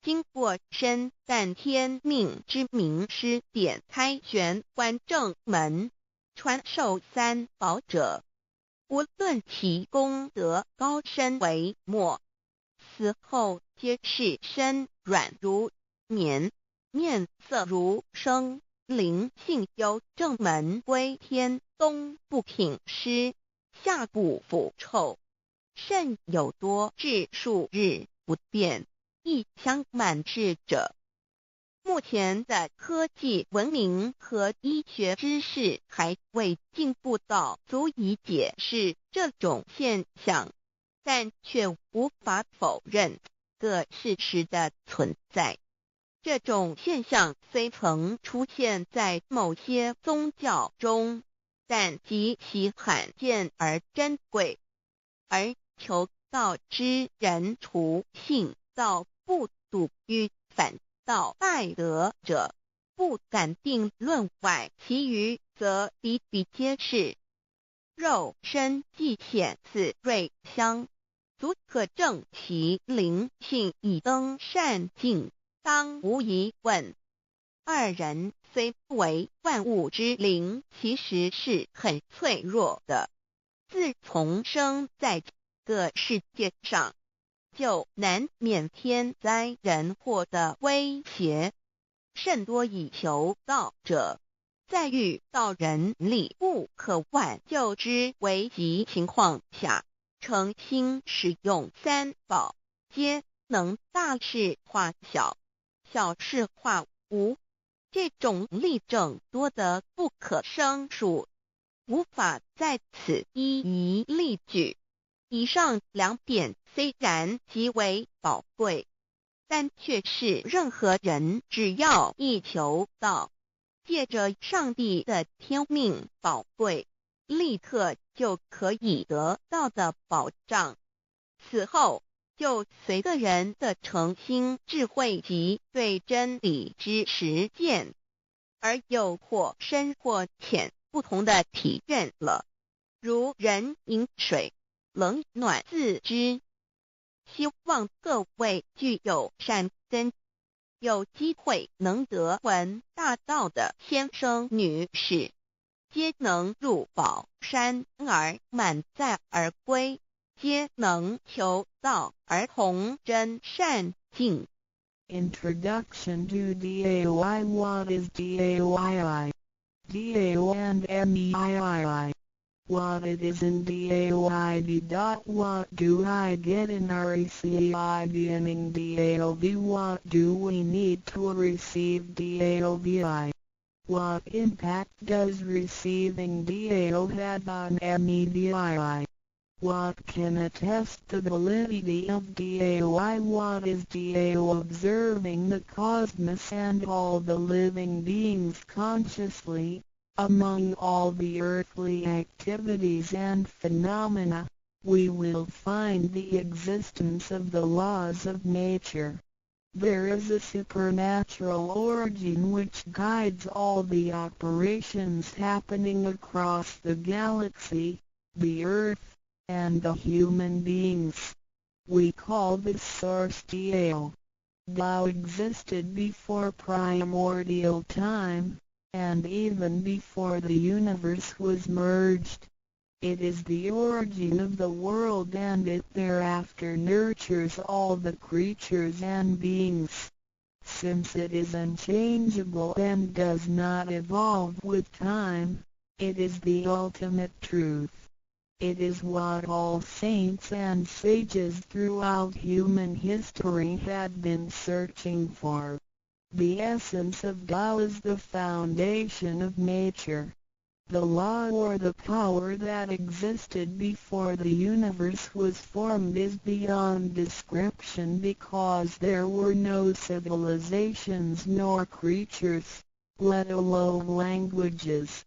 经过身但天命之名师点开玄关正门，传授三宝者，无论其功德高深为末，死后皆是身软如棉，面色如生，灵性由正门归天，东不品湿，下不腐臭，甚有多至数日不变，亦相满至者。目前的科技文明和医学知识还未进步到足以解释这种现象，但却无法否认个事实的存在。这种现象虽曾出现在某些宗教中，但极其罕见而珍贵，而求道之人除信道不笃于反道败德者，不敢定论外，其余则比比皆是。肉身既显似瑞香，足可证其灵性已登善境，当无疑问。二人虽不为万物之灵，其实是很脆弱的。自从生在这个世界上，就难免天灾人祸的威胁，甚多以求道者，在遇到人力不可挽救之危急情况下，诚心使用三宝，皆能大事化小，小事化无。这种例证多得不可胜数，无法在此一一例举。以上两点虽然极为宝贵，但却是任何人只要一求道，借着上帝的天命宝贵，立刻就可以得到的保障。此后就随个人的诚心、智慧及对真理之实践，而有或深或浅不同的体认了。如人饮水，冷暖自知。希望各位具有善根，有机会能得闻大道的先生女士，皆能入宝山而满载而归，皆能求道而同真善境。Introduction to DAOI. What is DAOI? DAO and MEII. What it is in DAOID. What do I get in RECID and in DAOB? What do we need to receive DAOBI? What impact does receiving DAO have on MEDII? What can attest the validity of DAOI? What is DAO? Observing the cosmos and all the living beings consciously, among all the earthly activities and phenomena, we will find the existence of the laws of nature. There is a supernatural origin which guides all the operations happening across the galaxy, the earth, and the human beings. We call this source DAO. Tao existed before primordial time, and even before the universe was merged. It is the origin of the world, and it thereafter nurtures all the creatures and beings. Since it is unchangeable and does not evolve with time, it is the ultimate truth. It is what all saints and sages throughout human history had been searching for. The essence of Tao is the foundation of nature. The law or the power that existed before the universe was formed is beyond description because there were no civilizations nor creatures, let alone languages.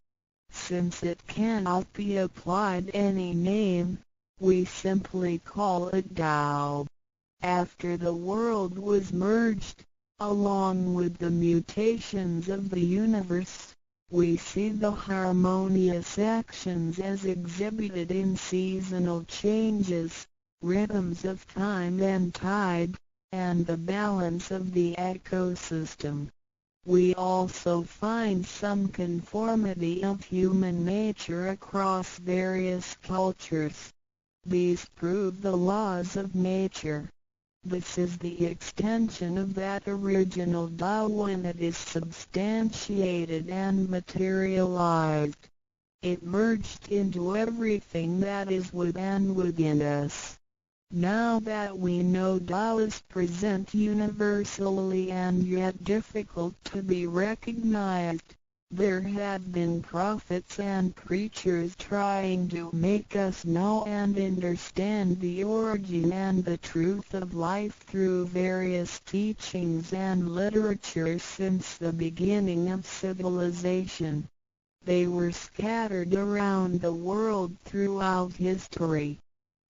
Since it cannot be applied any name, we simply call it Tao. After the world was merged, along with the mutations of the universe, we see the harmonious actions as exhibited in seasonal changes, rhythms of time and tide, and the balance of the ecosystem. We also find some conformity of human nature across various cultures. These prove the laws of nature. This is the extension of that original Tao when it is substantiated and materialized. It merged into everything that is within us. Now that we know Tao is present universally and yet difficult to be recognized, there have been prophets and preachers trying to make us know and understand the origin and the truth of life through various teachings and literature since the beginning of civilization. They were scattered around the world throughout history.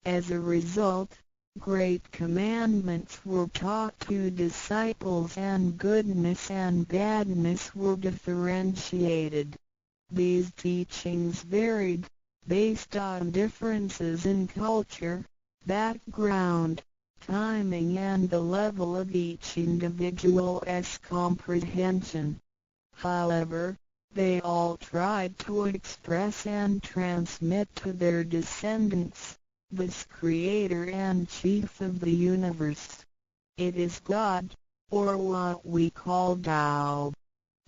As a result, great commandments were taught to disciples and goodness and badness were differentiated. These teachings varied, based on differences in culture, background, timing and the level of each individual's comprehension. However, they all tried to express and transmit to their descendants this Creator and Chief of the universe. It is God, or what we call Tao.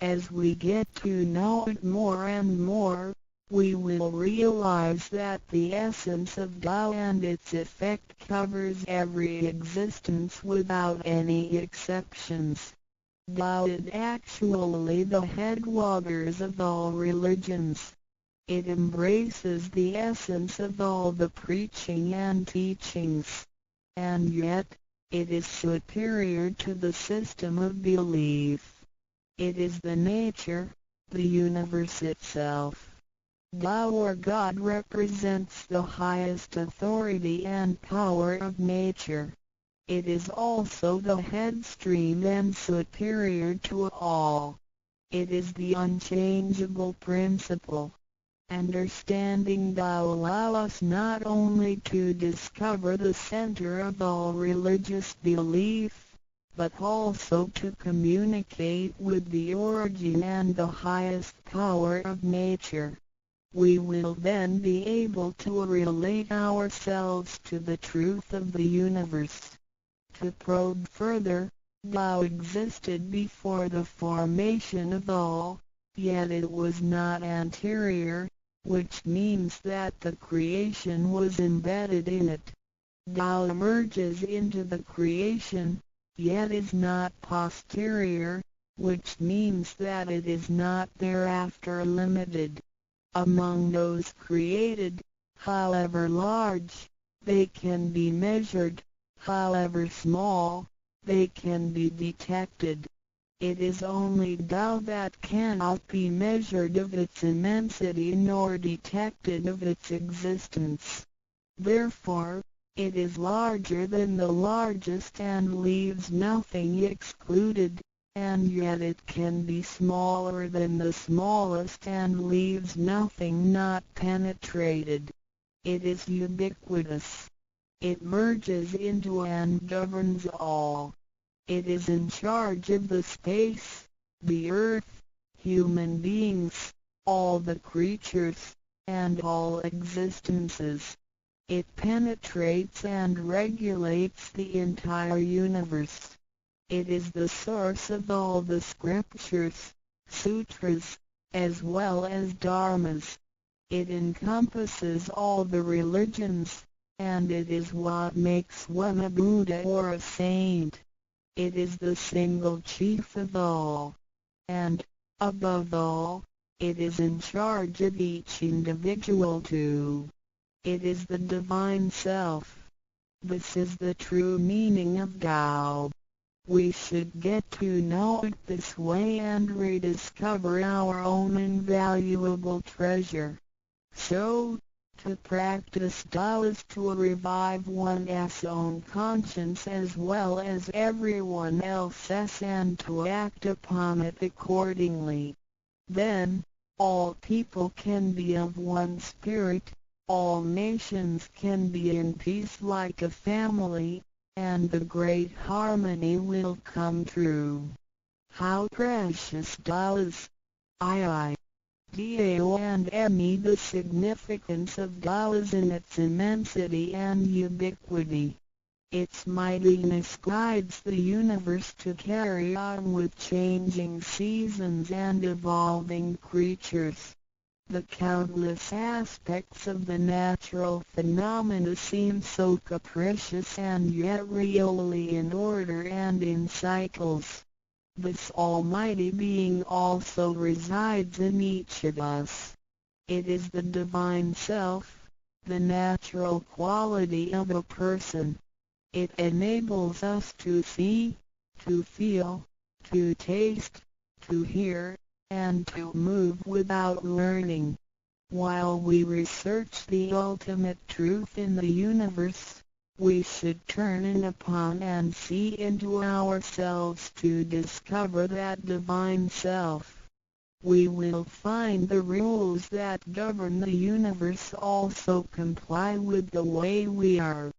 As we get to know it more and more, we will realize that the essence of Tao and its effect covers every existence without any exceptions. Tao is actually the headwaters of all religions. It embraces the essence of all the preaching and teachings. And yet, it is superior to the system of belief. It is the nature, the universe itself. Tao or God represents the highest authority and power of nature. It is also the headstream and superior to all. It is the unchangeable principle. Understanding Tao allows us not only to discover the center of all religious belief, but also to communicate with the origin and the highest power of nature. We will then be able to relate ourselves to the truth of the universe. To probe further, Tao existed before the formation of all, yet it was not anterior, which means that the creation was embedded in it. Tao emerges into the creation, yet is not posterior, which means that it is not thereafter limited. Among those created, however large, they can be measured, however small, they can be detected. It is only Tao that cannot be measured of its immensity nor detected of its existence. Therefore, it is larger than the largest and leaves nothing excluded, and yet it can be smaller than the smallest and leaves nothing not penetrated. It is ubiquitous. It merges into and governs all. It is in charge of the space, the earth, human beings, all the creatures, and all existences. It penetrates and regulates the entire universe. It is the source of all the scriptures, sutras, as well as dharmas. It encompasses all the religions, and it is what makes one a Buddha or a saint. It is the single chief of all. And, above all, it is in charge of each individual too. It is the Divine Self. This is the true meaning of Tao. We should get to know it this way and rediscover our own invaluable treasure. So, to practice Tao is to revive one's own conscience as well as everyone else's and to act upon it accordingly. Then, all people can be of one spirit, all nations can be in peace like a family, and the great harmony will come true. How precious does Dao and me the significance of Tao is in its immensity and ubiquity. Its mightiness guides the universe to carry on with changing seasons and evolving creatures. The countless aspects of the natural phenomena seem so capricious and yet really in order and in cycles. This almighty being also resides in each of us. It is the Divine Self, the natural quality of a person. It enables us to see, to feel, to taste, to hear, and to move without learning. While we research the ultimate truth in the universe, we should turn in upon and see into ourselves to discover that Divine Self. We will find the rules that govern the universe also comply with the way we are.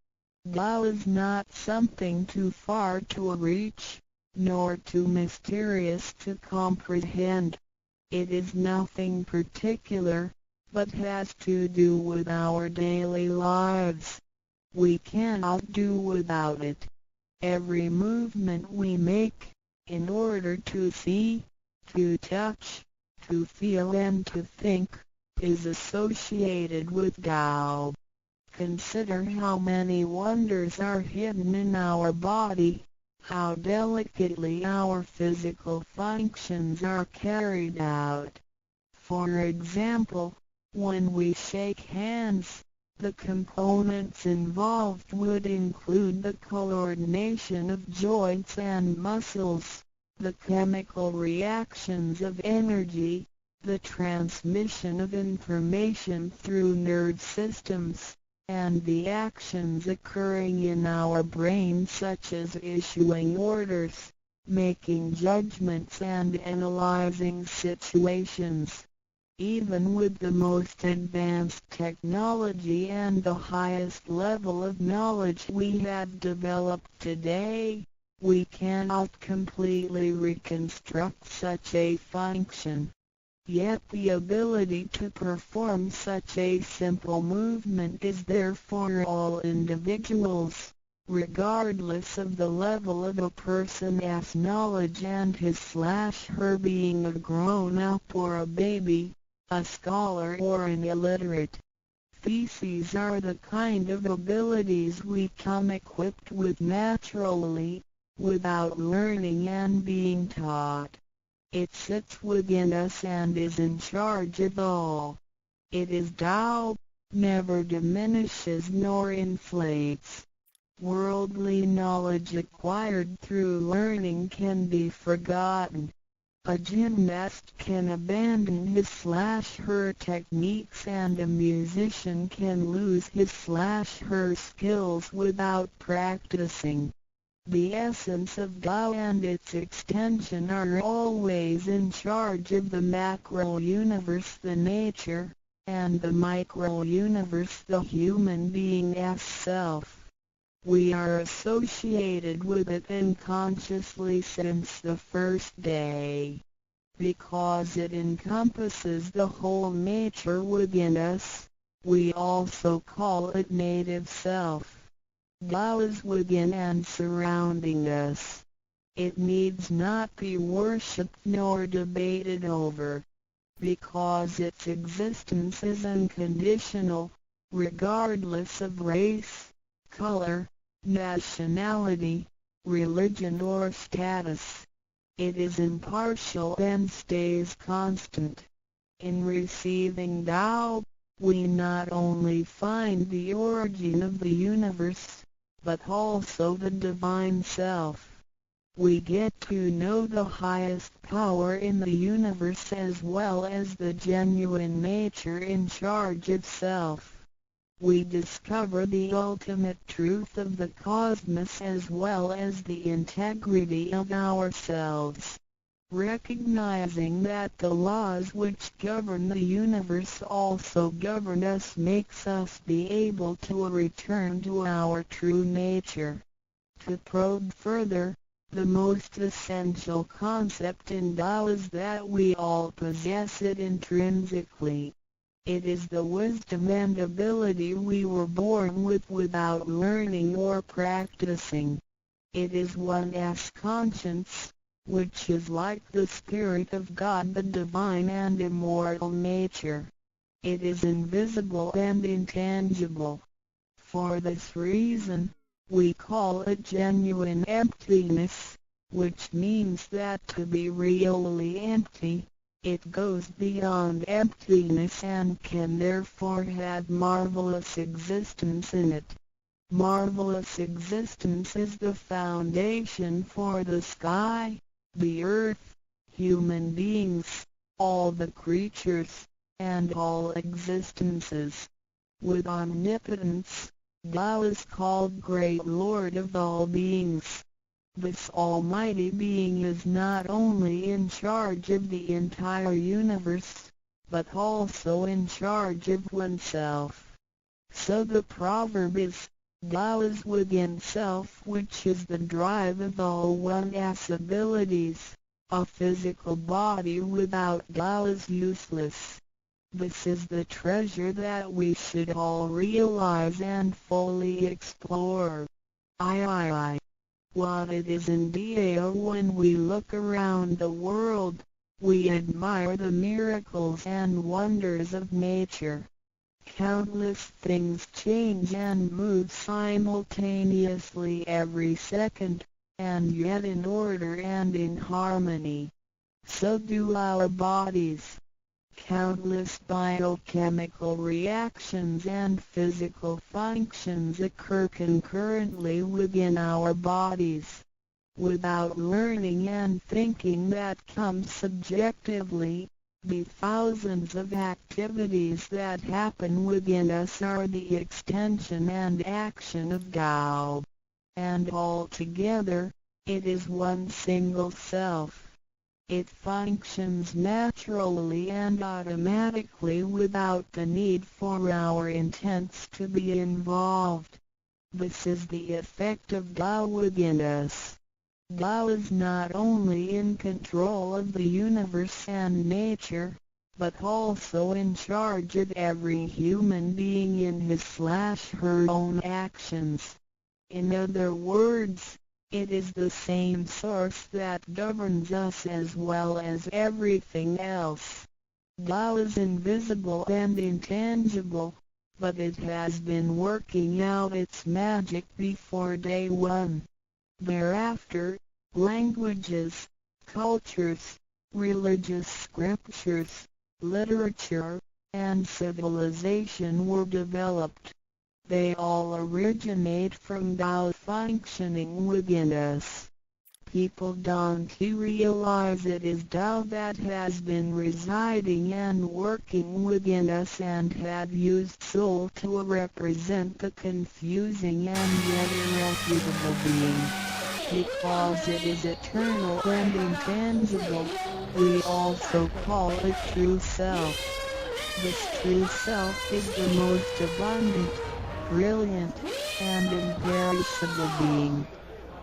Tao is not something too far to reach, nor too mysterious to comprehend. It is nothing particular, but has to do with our daily lives. We cannot do without it. Every movement we make, in order to see, to touch, to feel and to think, is associated with Tao. Consider how many wonders are hidden in our body, how delicately our physical functions are carried out. For example, when we shake hands, the components involved would include the coordination of joints and muscles, the chemical reactions of energy, the transmission of information through nerve systems, and the actions occurring in our brain such as issuing orders, making judgments and analyzing situations. Even with the most advanced technology and the highest level of knowledge we have developed today, we cannot completely reconstruct such a function. Yet the ability to perform such a simple movement is there for all individuals, regardless of the level of a person's knowledge and his/her being a grown-up or a baby, a scholar or an illiterate. These are the kind of abilities we come equipped with naturally, without learning and being taught. It sits within us and is in charge of all. It is Tao, never diminishes nor inflates. Worldly knowledge acquired through learning can be forgotten. A gymnast can abandon his/her techniques and a musician can lose his/her skills without practicing. The essence of Tao and its extension are always in charge of the macro-universe, the nature, and the micro-universe, the human being's self. We are associated with it unconsciously since the first day. Because it encompasses the whole nature within us, we also call it native self. Tao is within and surrounding us. It needs not be worshipped nor debated over. because its existence is unconditional, regardless of race, color, nationality, religion or status. It is impartial and stays constant. In receiving Tao, we not only find the origin of the universe, but also the divine self. We get to know the highest power in the universe as well as the genuine nature in charge itself. We discover the ultimate truth of the cosmos as well as the integrity of ourselves. Recognizing that the laws which govern the universe also govern us makes us be able to return to our true nature. To probe further, the most essential concept in Tao is that we all possess it intrinsically. It is the wisdom and ability we were born with without learning or practicing. It is one's conscience, which is like the Spirit of God, the divine and immortal nature. It is invisible and intangible. For this reason, we call it genuine emptiness, which means that to be really empty, it goes beyond emptiness and can therefore have marvelous existence in it. Marvelous existence is the foundation for the sky, the earth, human beings, all the creatures, and all existences. With omnipotence, Tao is called Great Lord of all beings. This almighty being is not only in charge of the entire universe, but also in charge of oneself. So the proverb is, Tao is within self, which is the drive of all one's abilities. A physical body without Tao is useless. This is the treasure that we should all realize and fully explore. What it is indeed when we look around the world, we admire the miracles and wonders of nature. Countless things change and move simultaneously every second, and yet in order and in harmony. So do our bodies. Countless biochemical reactions and physical functions occur concurrently within our bodies. Without learning and thinking that comes subjectively, the thousands of activities that happen within us are the extension and action of Tao. And altogether, it is one single self. It functions naturally and automatically without the need for our intents to be involved. This is the effect of Tao within us. Tao is not only in control of the universe and nature, but also in charge of every human being in his/her own actions. In other words, it is the same source that governs us as well as everything else. Tao is invisible and intangible, but it has been working out its magic before day one. Thereafter, languages, cultures, religious scriptures, literature, and civilization were developed. They all originate from Tao functioning within us. People don't realize it is Tao that has been residing and working within us and have used soul to represent the confusing and yet irrefutable being. Because it is eternal and intangible, we also call it true self. This true self is the most abundant, brilliant, and imperishable being.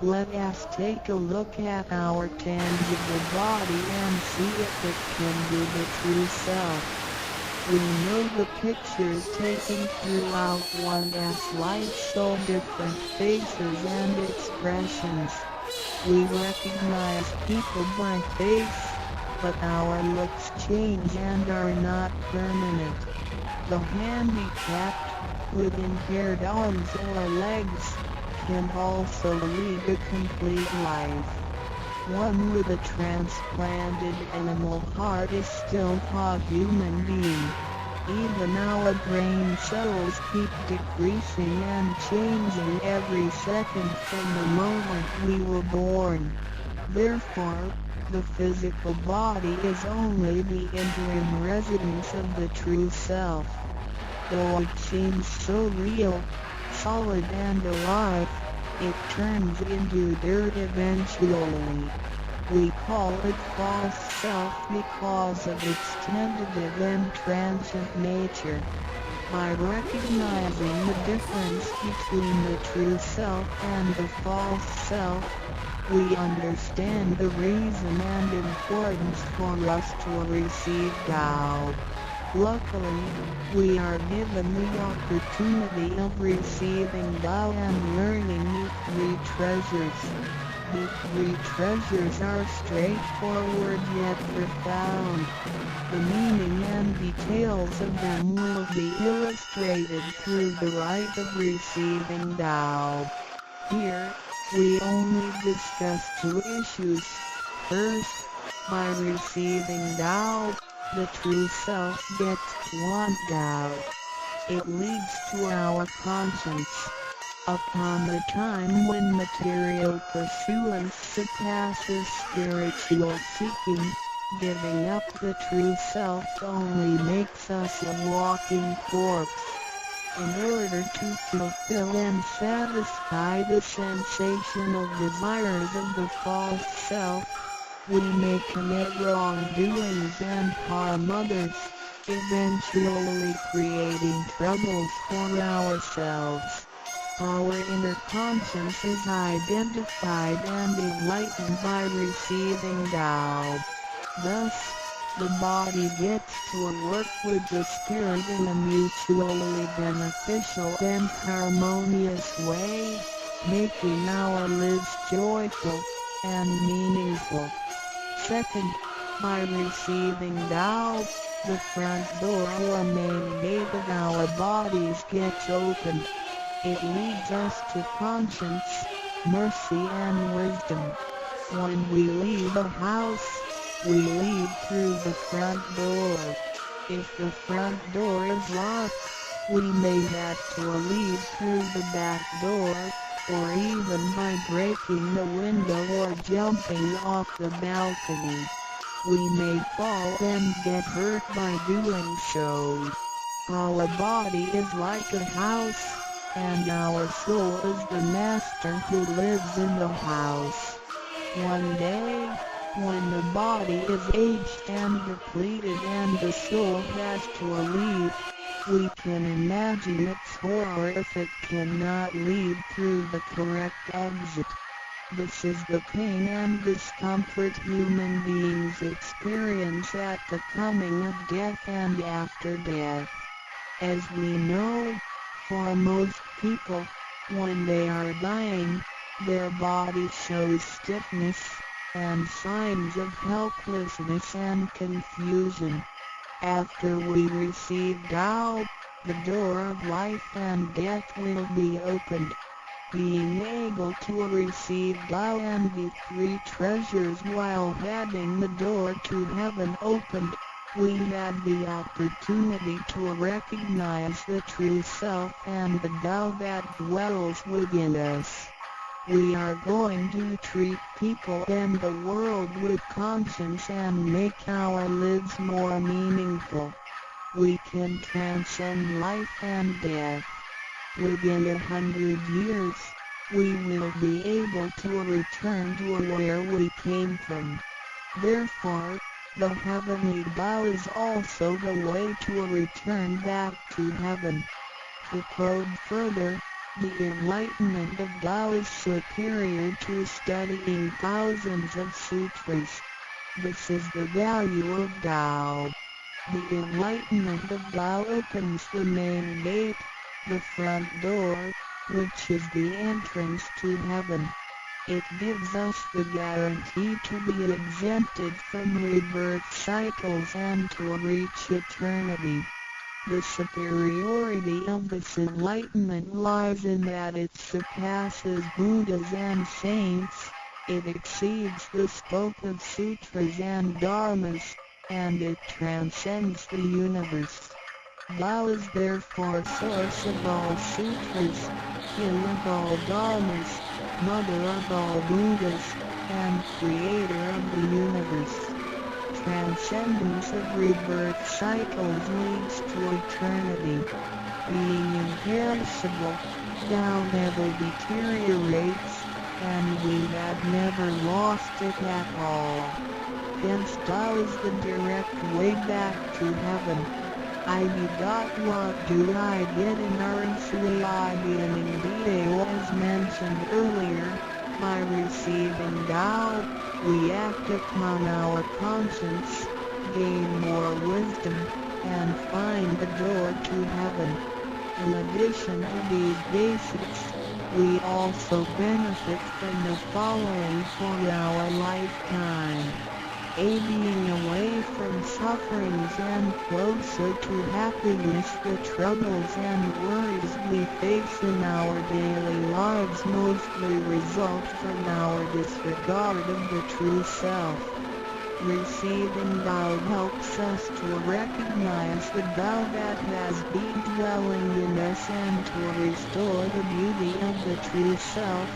Let us take a look at our tangible body and see if it can be the true self. We know the pictures taken throughout one's life show different faces and expressions. We recognize people by face, but our looks change and are not permanent. The handicapped, with impaired arms or legs, can also lead a complete life. One with a transplanted animal heart is still a human being. Even our brain cells keep decreasing and changing every second from the moment we were born. Therefore, the physical body is only the interim residence of the true self. Though it seems so real, solid and alive, it turns into dirt eventually. We call it false self because of its tentative and transient nature. By recognizing the difference between the true self and the false self, we understand the reason and importance for us to receive Tao. Luckily, we are given the opportunity of receiving Tao and learning the three treasures. The three treasures are straightforward yet profound. The meaning and details of them will be illustrated through the rite of receiving Tao. Here, we only discuss two issues. First, by receiving Tao, the true self gets one Tao. It leads to our conscience. Upon the time when material pursuance surpasses spiritual seeking, giving up the true self only makes us a walking corpse. In order to fulfill and satisfy the sensational desires of the false self, we may commit wrongdoings and harm others, eventually creating troubles for ourselves. Our inner conscience is identified and enlightened by receiving Tao. Thus, the body gets to work with the spirit in a mutually beneficial and harmonious way, making our lives joyful and meaningful. Second, by receiving Tao, the front door or main gate of our bodies gets opened. It leads us to conscience, mercy and wisdom. When we leave a house, we leave through the front door. If the front door is locked, we may have to leave through the back door, or even by breaking the window or jumping off the balcony. We may fall and get hurt by doing so. Our body is like a house, and our soul is the master who lives in the house. One day, when the body is aged and depleted and the soul has to leave, we can imagine its horror if it cannot leave through the correct exit. This is the pain and discomfort human beings experience at the coming of death and after death. As we know, for most people, when they are dying, their body shows stiffness and signs of helplessness and confusion. After we receive Tao, the door of life and death will be opened. Being able to receive Tao and the three treasures while having the door to heaven opened, we had the opportunity to recognize the true self and the Tao that dwells within us. We are going to treat people and the world with conscience and make our lives more meaningful. We can transcend life and death. Within 100 years, we will be able to return to where we came from. Therefore, the heavenly Tao is also the way to return back to heaven. To probe further, the enlightenment of Tao is superior to studying thousands of sutras. This is the value of Tao. The enlightenment of Tao opens the main gate, the front door, which is the entrance to heaven. It gives us the guarantee to be exempted from rebirth cycles and to reach eternity. The superiority of this enlightenment lies in that it surpasses Buddhas and saints, it exceeds the scope of sutras and dharmas, and it transcends the universe. Tao is therefore source of all sutras, king of all dharmas, mother of all Buddhas, and creator of the universe. Transcendence of rebirth cycles leads to eternity. Being imperishable, Tao never deteriorates, and we have never lost it at all. Hence Tao is the direct way back to heaven. What do I get in RCI beginning video as mentioned earlier? By receiving Tao, we act upon our conscience, gain more wisdom, and find the door to heaven. In addition to these basics, we also benefit from the following for our lifetime. Being away from sufferings and closer to happiness. The troubles and worries we face in our daily lives mostly result from our disregard of the true self. Receiving Tao helps us to recognize the Tao that has been dwelling in us and to restore the beauty of the true self,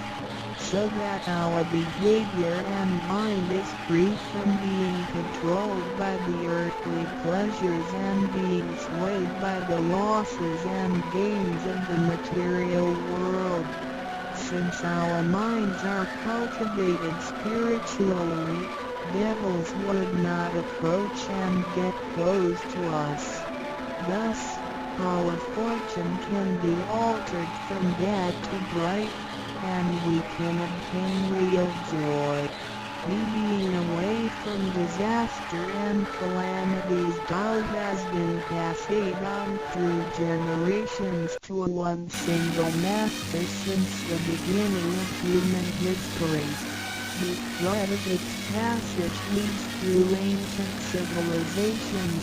so that our behavior and mind is free from being controlled by the earthly pleasures and being swayed by the losses and gains of the material world. Since our minds are cultivated spiritually, devils would not approach and get close to us. Thus, our fortune can be altered from bad to bright, and we can obtain real joy. Being away from disaster and calamities. Tao has been passed on through generations to one single master since the beginning of human history. The thread of its passage leads through ancient civilizations,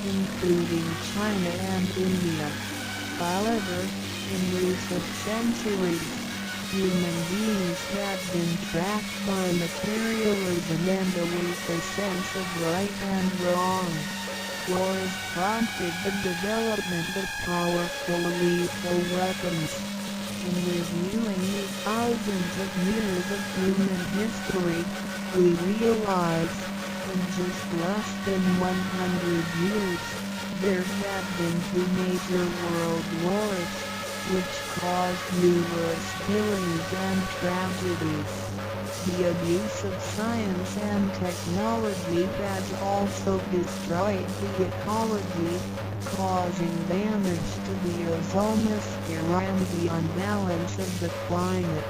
including China and India. However, in recent centuries, human beings have been trapped by materialism and a weaker sense of right and wrong. War has prompted the development of powerful lethal weapons. In reviewing the thousands of years of human history, we realize, in just less than 100 years, there have been 2 major world wars, which caused numerous killings and tragedies. The abuse of science and technology has also destroyed the ecology, causing damage to the ozone and the unbalance of the climate.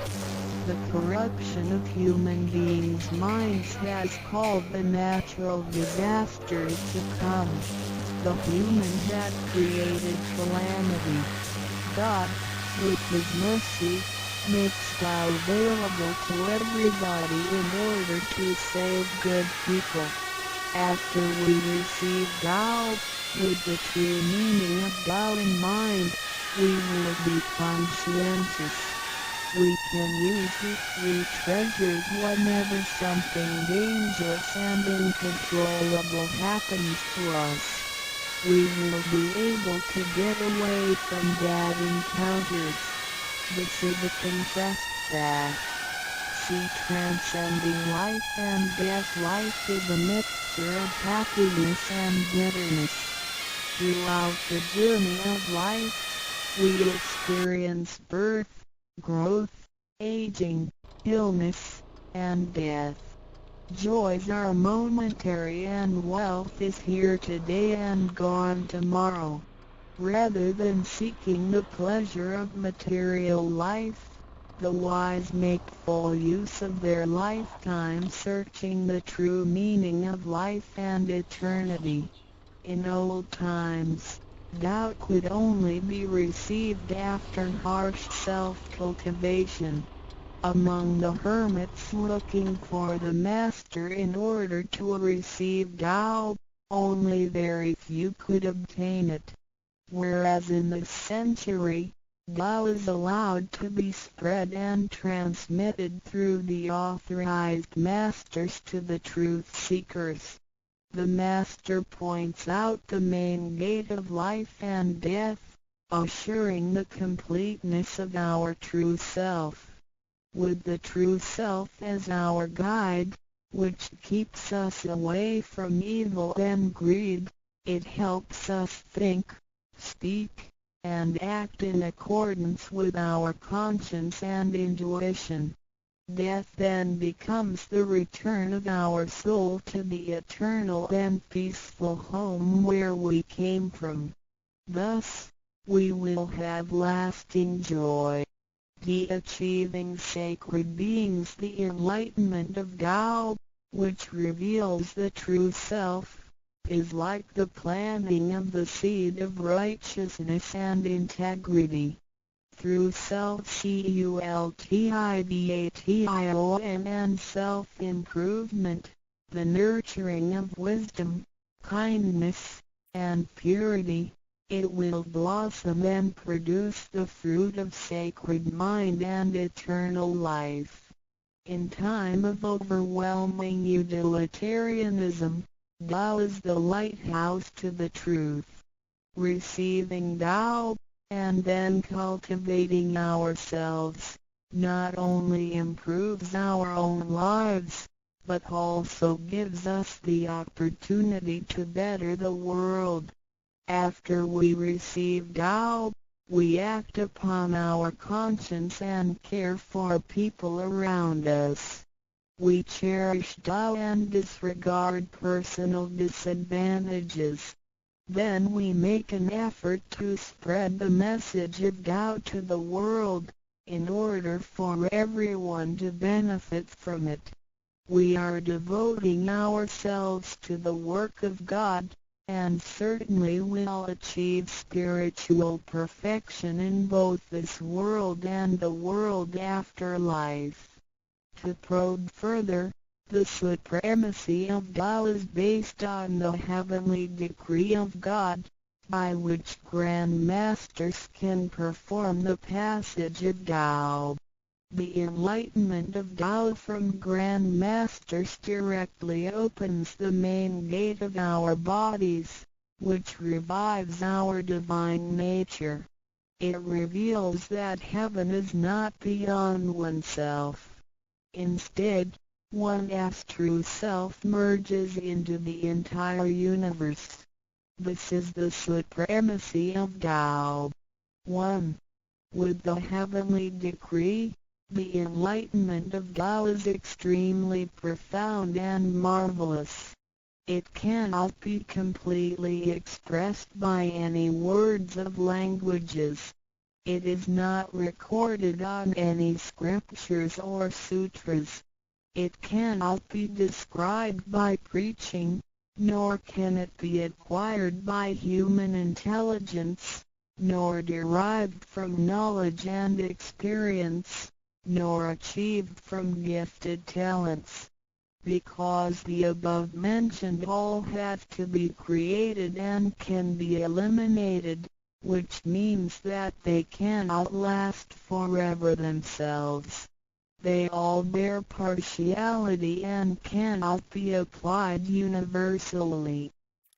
The corruption of human beings' minds has called the natural disasters to come. The human had created calamity. God, with His mercy, makes Tao available to everybody in order to save good people. After we receive Tao, with the true meaning of Tao in mind, we will be conscientious. We can use the 3 treasures whenever something dangerous and uncontrollable happens to us. We will be able to get away from bad encounters. The Siddha confessed that see, transcending life and death. Life is a mixture of happiness and bitterness. Throughout the journey of life, we experience birth, growth, aging, illness, and death. Joys are momentary and wealth is here today and gone tomorrow. Rather than seeking the pleasure of material life, the wise make full use of their lifetime searching the true meaning of life and eternity. In old times, Tao could only be received after harsh self-cultivation. Among the hermits looking for the Master in order to receive Tao, only very few could obtain it. Whereas in this century, Tao is allowed to be spread and transmitted through the authorized masters to the truth seekers. The Master points out the main gate of life and death, assuring the completeness of our true self. With the true self as our guide, which keeps us away from evil and greed, it helps us think, speak, and act in accordance with our conscience and intuition. Death then becomes the return of our soul to the eternal and peaceful home where we came from. Thus, we will have lasting joy. The achieving sacred beings the enlightenment of Tao, which reveals the true self, is like the planting of the seed of righteousness and integrity. Through self-cultivation and self-improvement, the nurturing of wisdom, kindness, and purity, it will blossom and produce the fruit of sacred mind and eternal life. In time of overwhelming utilitarianism, Tao is the lighthouse to the truth. Receiving Tao, and then cultivating ourselves, not only improves our own lives, but also gives us the opportunity to better the world. After we receive Tao, we act upon our conscience and care for people around us. We cherish Tao and disregard personal disadvantages. Then we make an effort to spread the message of Tao to the world, in order for everyone to benefit from it. We are devoting ourselves to the work of God, and certainly will achieve spiritual perfection in both this world and the world after life. To probe further, the supremacy of Tao is based on the heavenly decree of God, by which Grand Masters can perform the passage of Tao. The enlightenment of Tao from Grand Masters directly opens the main gate of our bodies, which revives our divine nature. It reveals that heaven is not beyond oneself. Instead, one's true self merges into the entire universe. This is the supremacy of Tao. 1. With the heavenly decree, the enlightenment of Tao is extremely profound and marvelous. It cannot be completely expressed by any words of languages. It is not recorded on any scriptures or sutras. It cannot be described by preaching, nor can it be acquired by human intelligence, nor derived from knowledge and experience, nor achieved from gifted talents. Because the above-mentioned all have to be created and can be eliminated, which means that they cannot last forever themselves. They all bear partiality and cannot be applied universally.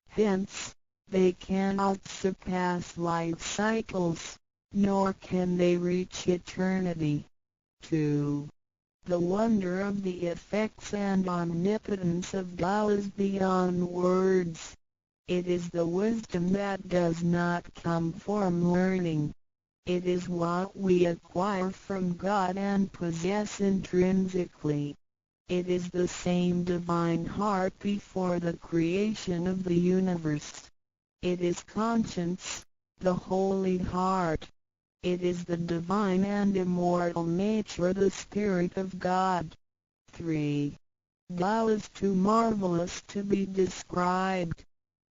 Hence, they cannot surpass life cycles, nor can they reach eternity. 2. The wonder of the effects and omnipotence of Tao is beyond words. It is the wisdom that does not come from learning. It is what we acquire from God and possess intrinsically. It is the same divine heart before the creation of the universe. It is conscience, the holy heart. It is the divine and immortal nature, the Spirit of God. 3. Tao is too marvelous to be described.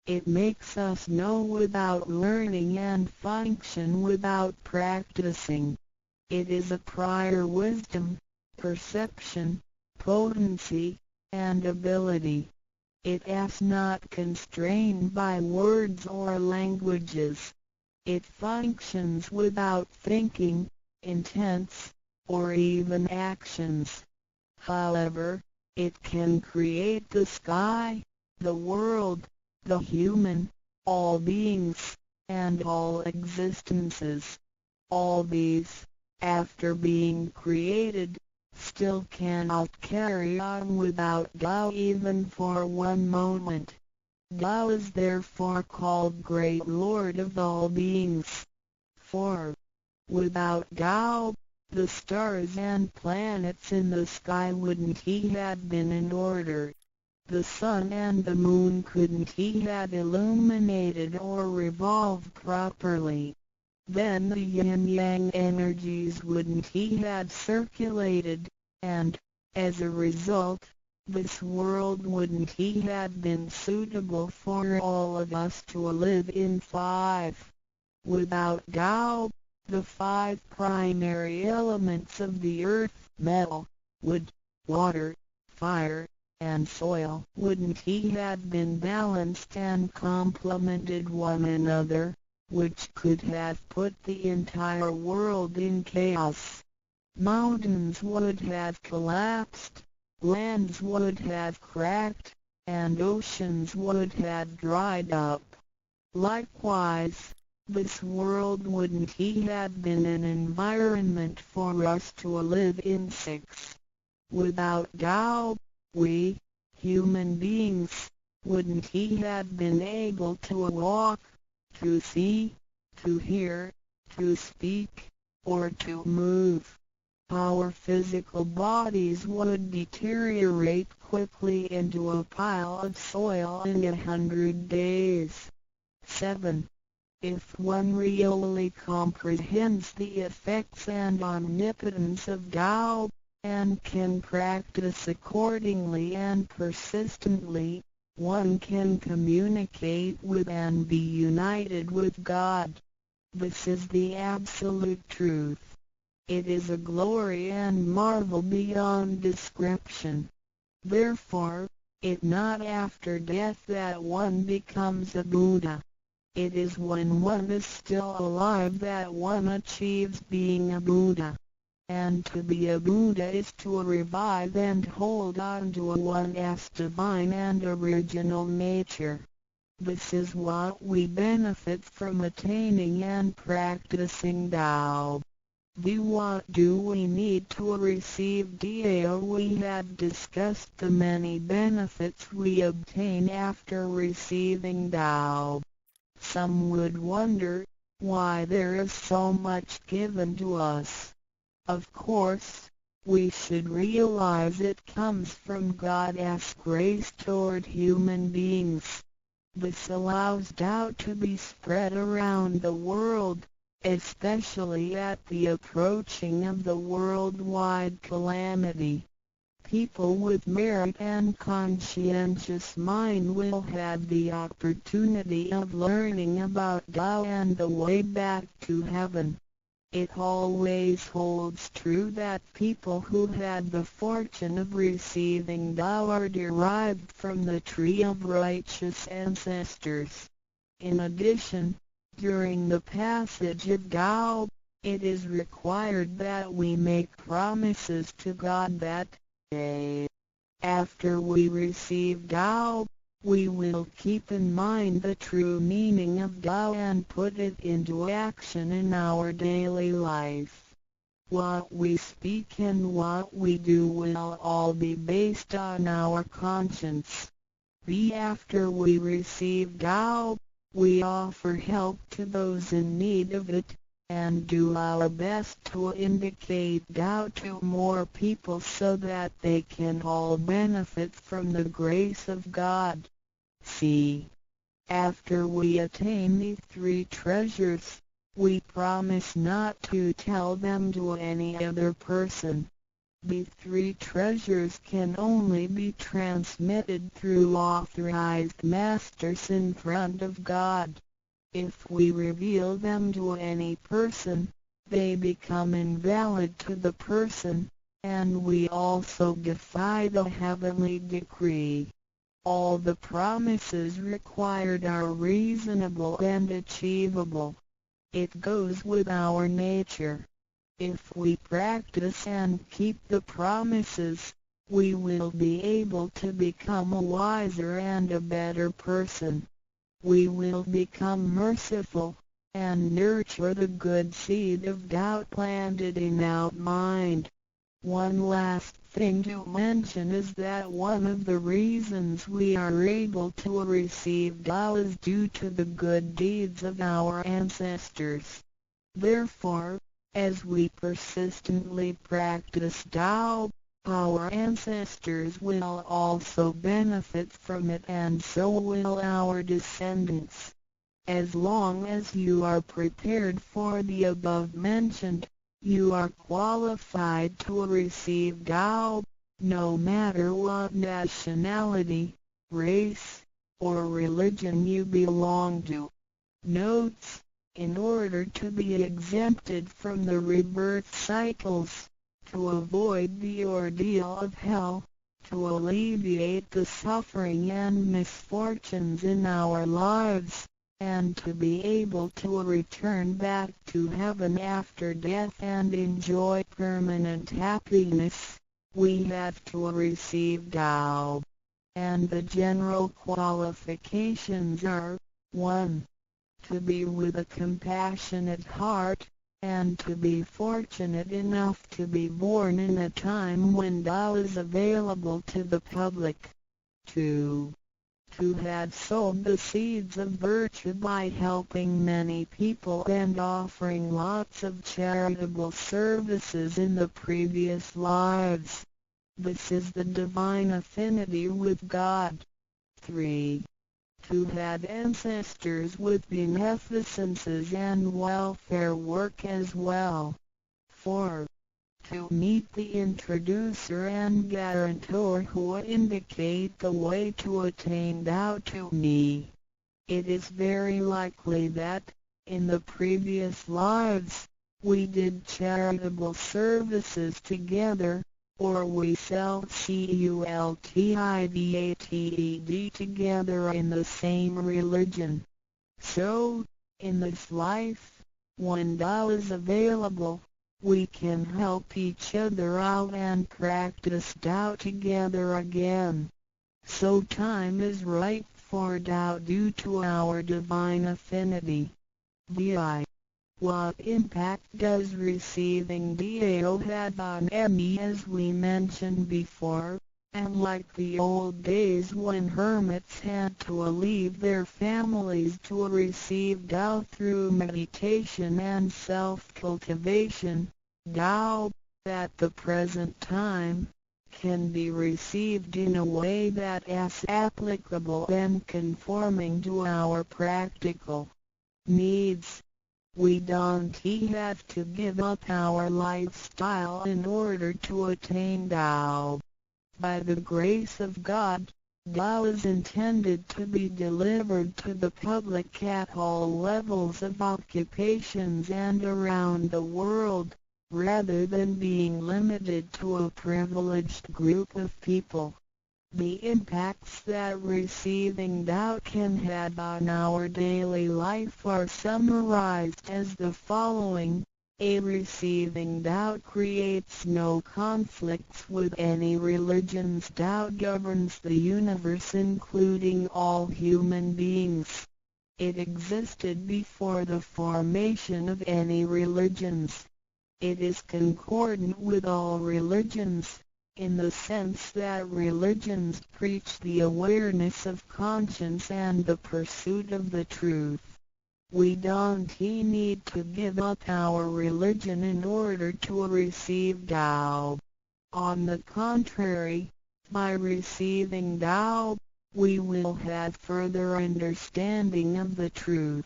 It makes us know without learning and function without practicing. It is a prior wisdom, perception, potency, and ability. It is not constrained by words or languages. It functions without thinking, intents, or even actions. However, it can create the sky, the world, the human, all beings, and all existences. All these, after being created, still cannot carry on without Tao even for one moment. Tao is therefore called Great Lord of all beings. For, without Tao, the stars and planets in the sky wouldn't he have been in order. The sun and the moon couldn't he have illuminated or revolved properly. Then the yin-yang energies wouldn't he have circulated, and, as a result, this world wouldn't he have been suitable for all of us to live in. 5. Without Tao, the 5 primary elements of the earth, metal, wood, water, fire, and soil, wouldn't he have been balanced and complemented one another, which could have put the entire world in chaos. Mountains would have collapsed, lands would have cracked, and oceans would have dried up. Likewise, this world wouldn't he have been an environment for us to live in. 6. Without Tao, we, human beings, wouldn't he have been able to walk, to see, to hear, to speak, or to move. Our physical bodies would deteriorate quickly into a pile of soil in 100 days. 7. If one really comprehends the effects and omnipotence of Tao, and can practice accordingly and persistently, one can communicate with and be united with God. This is the absolute truth. It is a glory and marvel beyond description. Therefore, it is not after death that one becomes a Buddha. It is when one is still alive that one achieves being a Buddha. And to be a Buddha is to revive and hold on to one's divine and original nature. This is what we benefit from attaining and practicing Tao. What do we need to receive Tao? We have discussed the many benefits we obtain after receiving Tao. Some would wonder why there is so much given to us. Of course, we should realize it comes from God's grace toward human beings. This allows Tao to be spread around the world, especially at the approaching of the worldwide calamity. People with merit and conscientious mind will have the opportunity of learning about Tao and the way back to heaven. It always holds true that people who had the fortune of receiving Tao are derived from the tree of righteous ancestors. In addition, during the passage of Tao, it is required that we make promises to God that, after we receive Tao, we will keep in mind the true meaning of Tao and put it into action in our daily life. What we speak and what we do will all be based on our conscience. After we receive Tao, we offer help to those in need of it, and do our best to indicate Tao to more people so that they can all benefit from the grace of God. After we attain these 3 treasures, we promise not to tell them to any other person. The 3 treasures can only be transmitted through authorized masters in front of God. If we reveal them to any person, they become invalid to the person, and we also defy the heavenly decree. All the promises required are reasonable and achievable. It goes with our nature. If we practice and keep the promises, we will be able to become a wiser and a better person. We will become merciful, and nurture the good seed of doubt planted in our mind. One last thing to mention is that one of the reasons we are able to receive Tao is due to the good deeds of our ancestors. Therefore, as we persistently practice Tao, our ancestors will also benefit from it, and so will our descendants. As long as you are prepared for the above mentioned, you are qualified to receive Tao, no matter what nationality, race, or religion you belong to. Notes: in order to be exempted from the rebirth cycles, to avoid the ordeal of hell, to alleviate the suffering and misfortunes in our lives, and to be able to return back to heaven after death and enjoy permanent happiness, we have to receive Tao. And the general qualifications are: 1. To be with a compassionate heart, and to be fortunate enough to be born in a time when Tao is available to the public. 2. To have sowed the seeds of virtue by helping many people and offering lots of charitable services in the previous lives. This is the divine affinity with God. 3. To have ancestors with beneficences and welfare work as well. 4. To meet the introducer and guarantor who indicate the way to attain Tao to me. It is very likely that, in the previous lives, we did charitable services together, or we cultivated together in the same religion. So, in this life, when Tao is available, we can help each other out and practice Tao together again. So time is right for Tao due to our divine affinity. VI. What impact does receiving Tao have on me? As we mentioned before, unlike the old days when hermits had to leave their families to receive Tao through meditation and self-cultivation, Tao, at the present time, can be received in a way that is applicable and conforming to our practical needs. We don't have to give up our lifestyle in order to attain Tao. By the grace of God, Tao is intended to be delivered to the public at all levels of occupations and around the world, rather than being limited to a privileged group of people. The impacts that receiving Tao can have on our daily life are summarized as the following. A. Receiving Tao creates no conflicts with any religions. Tao governs the universe, including all human beings. It existed before the formation of any religions. It is concordant with all religions, in the sense that religions preach the awareness of conscience and the pursuit of the truth. We don't need to give up our religion in order to receive Tao. On the contrary, by receiving Tao, we will have further understanding of the truth.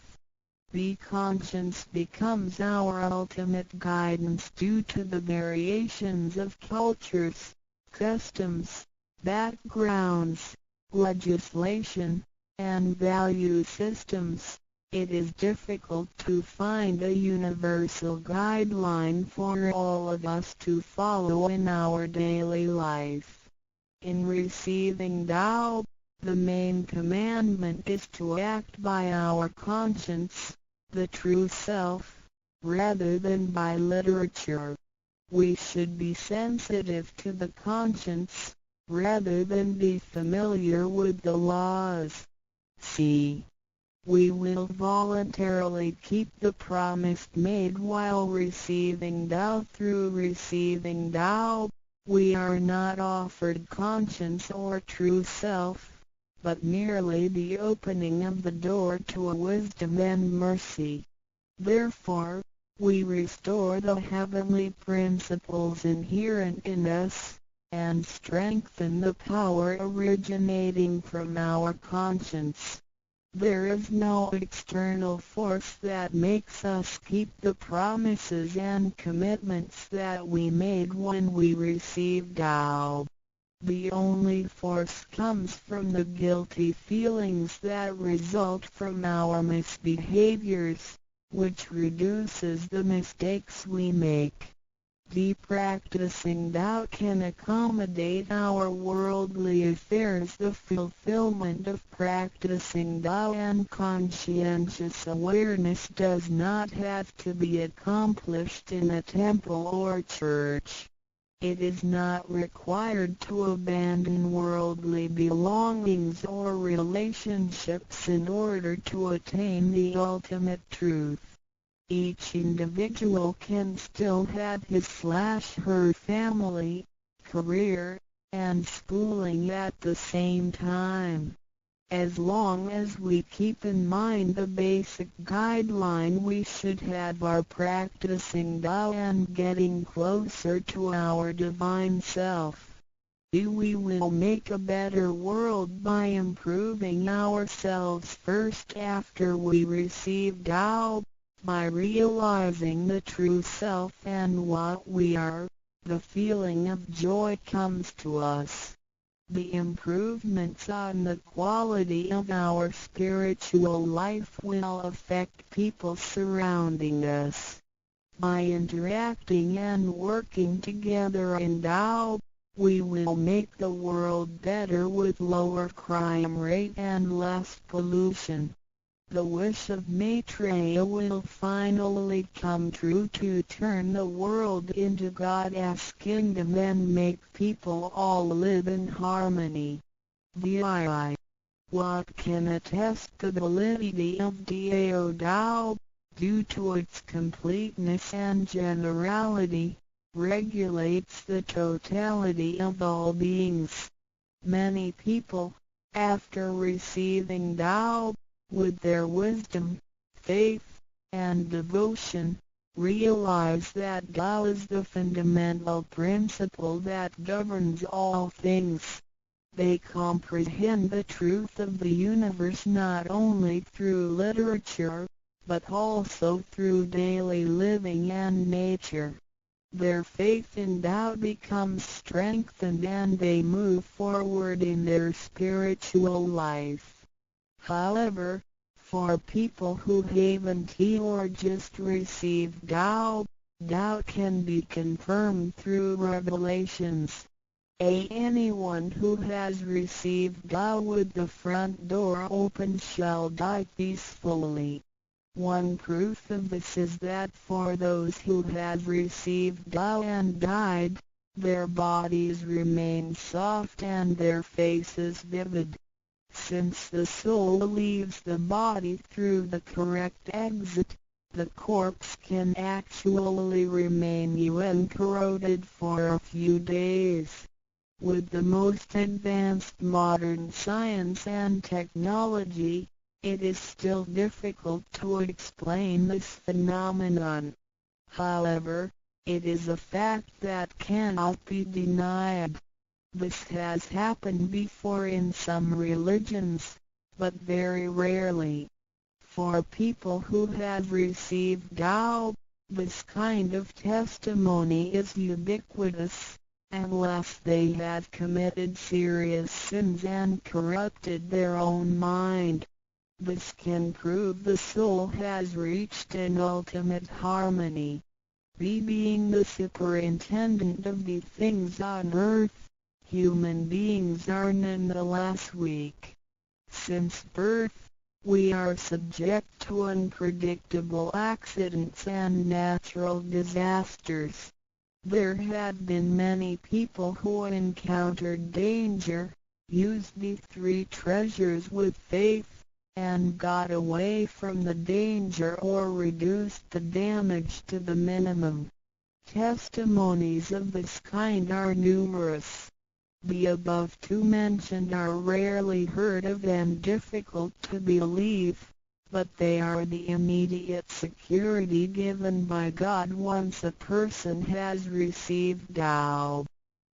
The conscience becomes our ultimate guidance due to the variations of cultures, customs, backgrounds, legislation, and value systems, it is difficult to find a universal guideline for all of us to follow in our daily life. In receiving Tao, the main commandment is to act by our conscience, the true self, rather than by literature. We should be sensitive to the conscience, rather than be familiar with the laws. C. We will voluntarily keep the promise made while receiving Tao. Through receiving Tao, we are not offered conscience or true self, but merely the opening of the door to a wisdom and mercy. Therefore, we restore the heavenly principles inherent in us, and strengthen the power originating from our conscience. There is no external force that makes us keep the promises and commitments that we made when we received Tao. The only force comes from the guilty feelings that result from our misbehaviors, which reduces the mistakes we make. Practicing Tao can accommodate our worldly affairs. The fulfillment of practicing Tao and conscientious awareness does not have to be accomplished in a temple or church. It is not required to abandon worldly belongings or relationships in order to attain the ultimate truth. Each individual can still have his/her family, career, and schooling at the same time. As long as we keep in mind the basic guideline, we should have our practicing Tao and getting closer to our divine self. We will make a better world by improving ourselves first after we receive Tao. By realizing the true self and what we are, the feeling of joy comes to us. The improvements on the quality of our spiritual life will affect people surrounding us. By interacting and working together in Tao, we will make the world better with lower crime rate and less pollution. The wish of Maitreya will finally come true to turn the world into God's kingdom and make people all live in harmony. VII. What can attest the validity of Tao Tao, due to its completeness and generality, regulates the totality of all beings. Many people, after receiving Tao, with their wisdom, faith, and devotion, realize that Tao is the fundamental principle that governs all things. They comprehend the truth of the universe not only through literature, but also through daily living and nature. Their faith in Tao becomes strengthened and they move forward in their spiritual life. However, for people who haven't or just received Tao, Tao can be confirmed through revelations. Anyone who has received Tao with the front door open shall die peacefully. One proof of this is that for those who have received Tao and died, their bodies remain soft and their faces vivid. Since the soul leaves the body through the correct exit, the corpse can actually remain uncorroded for a few days. With the most advanced modern science and technology, it is still difficult to explain this phenomenon. However, it is a fact that cannot be denied. This has happened before in some religions, but very rarely. For people who have received Tao, this kind of testimony is ubiquitous, unless they have committed serious sins and corrupted their own mind. This can prove the soul has reached an ultimate harmony. Being the superintendent of the things on earth, human beings are nonetheless weak. Since birth, we are subject to unpredictable accidents and natural disasters. There have been many people who encountered danger, used the three treasures with faith, and got away from the danger or reduced the damage to the minimum. Testimonies of this kind are numerous. The above two mentioned are rarely heard of and difficult to believe, but they are the immediate security given by God once a person has received Tao.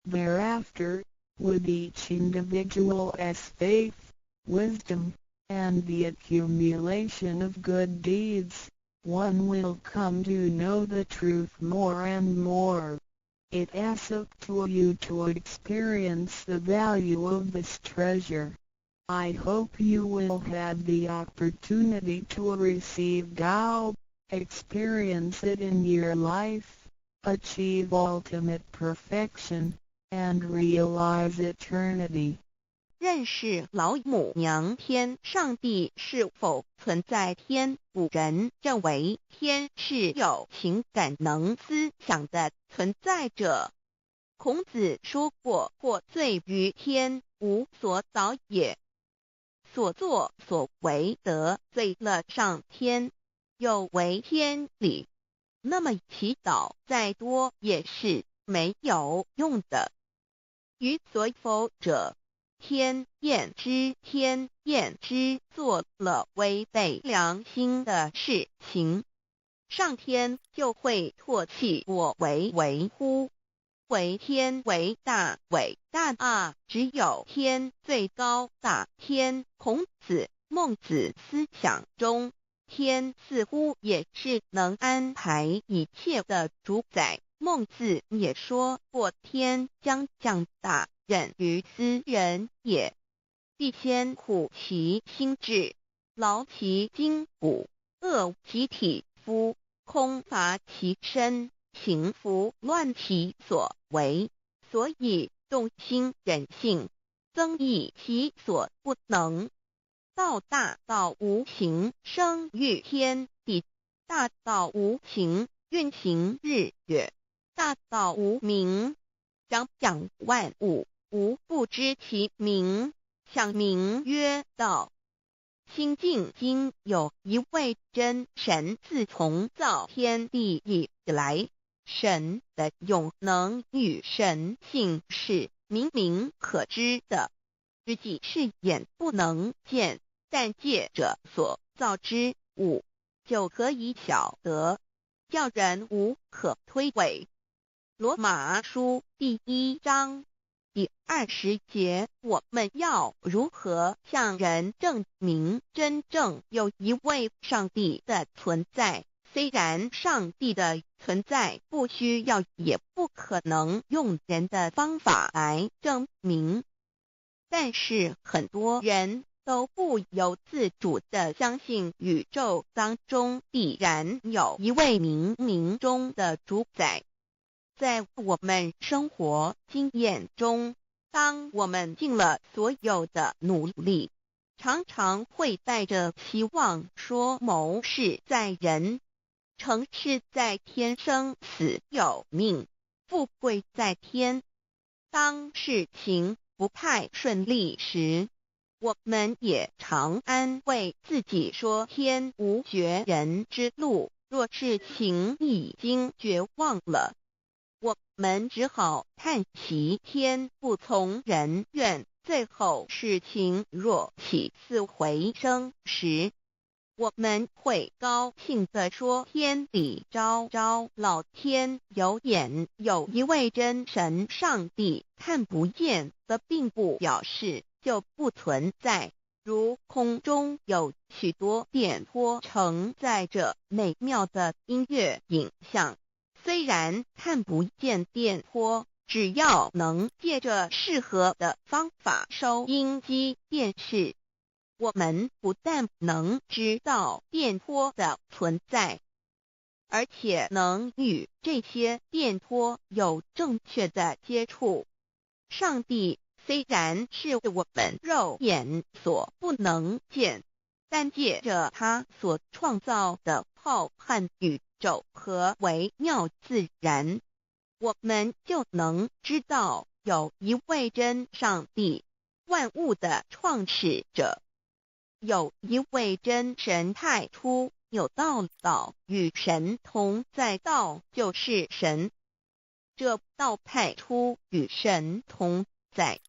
Thereafter, with each individual's faith, wisdom, and the accumulation of good deeds, one will come to know the truth more and more. It is up to you to experience the value of this treasure. I hope you will have the opportunity to receive Tao, experience it in your life, achieve ultimate perfection, and realize eternity. 认识老母娘天上帝是否存在？天古人认为天是有情感能思想的存在者。孔子说过，或罪于天，无所导也。所作所为得罪了上天，有违天理，那么祈祷再多也是没有用的。于所否者，天厌之，做了违背良心的事情，上天就会唾弃我为乎？为天为大啊！只有天最高大。孔子、孟子思想中，天似乎也是能安排一切的主宰。孟子也说过，天将降大任于斯人也，必先苦其心志，劳其筋骨，饿其体肤，空乏其身，行拂乱其所为，所以动心忍性，增益其所不能。大道无形，生育天地；大道无情，运行日月；大道无名，掌养万物。吾不知其名，想名曰道。心经经有一位真神，自从造天地以来，神的永能与神性是明明可知的，实际是眼不能见，但借着所造之物，就可以晓得，叫人无可推诿。罗马书第1章第20节，我们要如何向人证明真正有一位上帝的存在？虽然上帝的存在不需要也不可能用人的方法来证明，但是很多人都不由自主地相信宇宙当中必然有一位冥冥中的主宰。在我们生活经验中，当我们尽了所有的努力，常常会带着期望说谋事在人，成事在天，生死有命，富贵在天。当事情不太顺利时，我们也常安慰自己说天无绝人之路，若事情已经绝望了，我们只好叹息天不从人愿。最后事情若起死回生时，我们会高兴地说天理昭昭，老天有眼，有一位真神上帝，看不见的并不表示就不存在。如空中有许多电波承载着美妙的音乐影像，虽然看不见电波，只要能借着适合的方法收音机、电视、我们不但能知道电波的存在，而且能与这些电波有正确的接触。上帝虽然是我们肉眼所不能见，但借着他所创造的浩瀚宇宙和微妙自然，我们就能知道有一位真上帝，万物的创始者，有一位真神太初有道，道与神同在，道就是神，这道太初与神同在。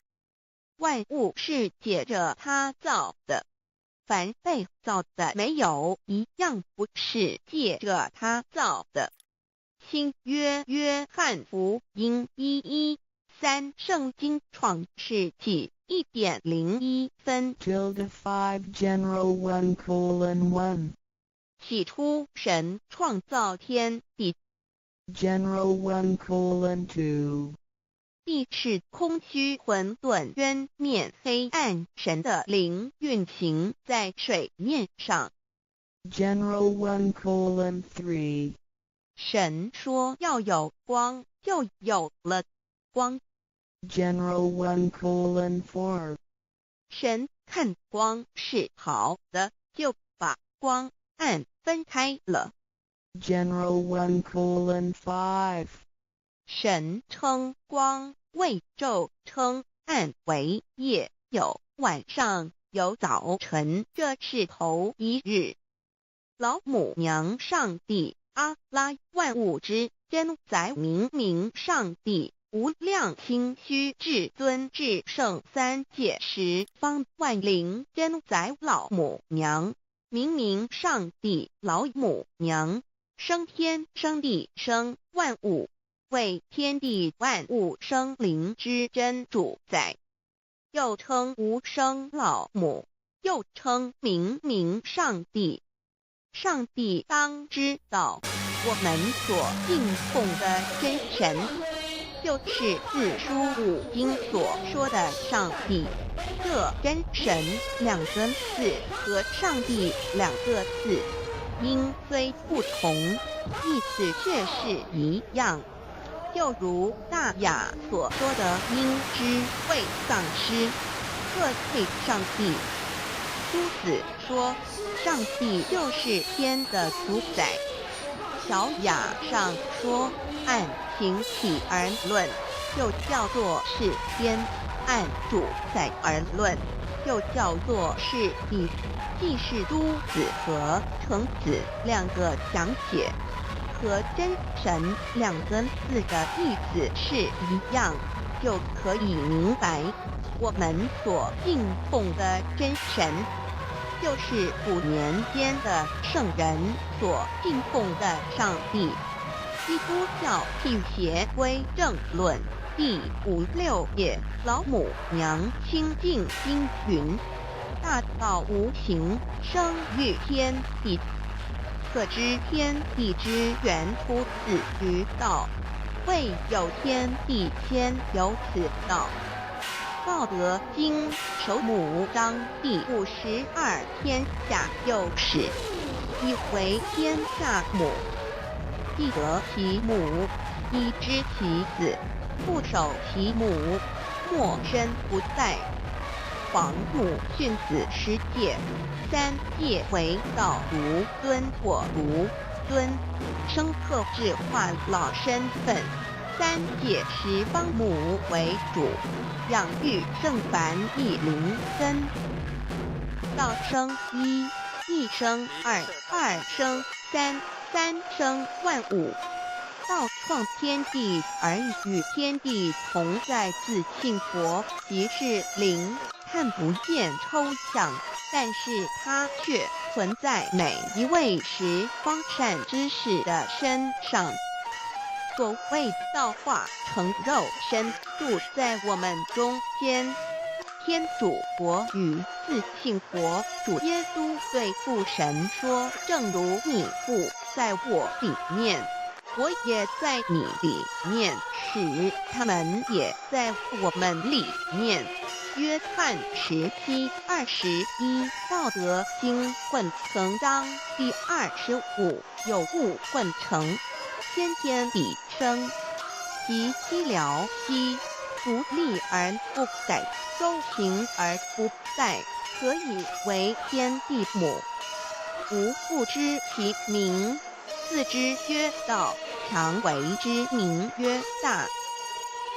万物是借着他造的，凡被造的没有一样不是借着他造的。新约约翰福音1:13圣经创世纪1.01分 5 general 1:1 起初神创造天地， general 1:2 地是空虚混沌渊面黑暗，神的灵运行在水面上。 general 1:3 神说要有光，就有了光。 general 1:4 神看光是好的，就把光暗分开了。 general 1:5 神称光为昼，称暗为夜，有晚上，有早晨，这是头一日。老母娘上帝阿拉，万物之真宰，明明上帝无量清虚至尊至圣三界十方万灵真宰，老母娘明明上帝，老母娘生天生地生万物，为天地万物生灵之真主宰，又称无生老母，又称明明上帝。上帝当知道，我们所敬奉的真神，就是四书五经所说的上帝。这真神两个字和上帝两个字，音虽不同，意思却是一样。就如大雅所说的“因之谓丧失”，各配上帝。朱子说，上帝就是天的主宰。小雅上说，按形体而论，就叫做是天；按主宰而论，就叫做是地。既是朱子和程子两个讲解，和真神两个字的意思是一样，就可以明白，我们所敬奉的真神，就是古年间的圣人所敬奉的上帝。基督教辟邪归正论第56页，老母娘清净经云：大道无形，生育天地，可知天地之源出自于道，未有天地，先有此道。道德经首母章第52，天下有始，以为天下母，必得其母，以知其子，不守其母，莫身不在。皇母训子十戒，三戒为道如尊，我如尊，生克制化老身份。三戒十方母为主，养育圣凡一灵根。道生一，一生二，二生三，三生万物。道创天地而与天地同在，自性佛，即是灵，看不见抽象，但是它却存在每一位十方善知识的身上。所谓道化成肉身，住在我们中间。天主佛与自性佛主耶稣对父神说：正如你父在我里面，我也在你里面，使他们也在我们里面，约翰17:21，道德经混成章第25，有物混成，先天地生，其寂寥兮，独立而不改，周行而不殆，何以为天地母？吾不知其名，自之曰道，常为之名曰大。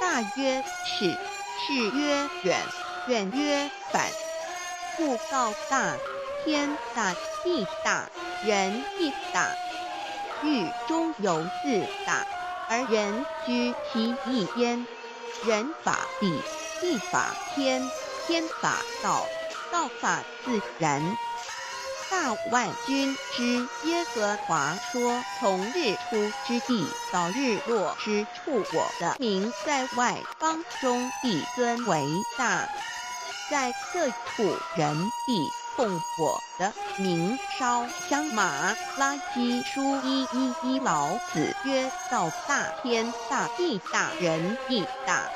大曰始，始曰远，远曰反。故道大，天大，地大，人亦大。狱中有四大，而人居其一焉。人法地，地法天，天法道，道法自然。大万军之耶和华说：从日出之地到日落之处，我的名在外邦中必尊为大。在各处人必奉我的名烧香。马拉基书1:11，老子曰：道大，天大，地大，人亦大。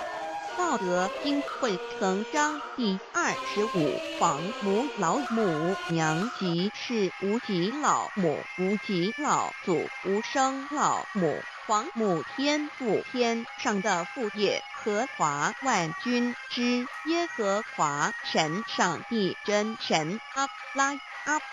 道德经混成章第25，黄母老母娘即是无极老母，无极老祖，无生老母。黄母天父，天上的父也，和华万军之耶和华神，上帝真神，阿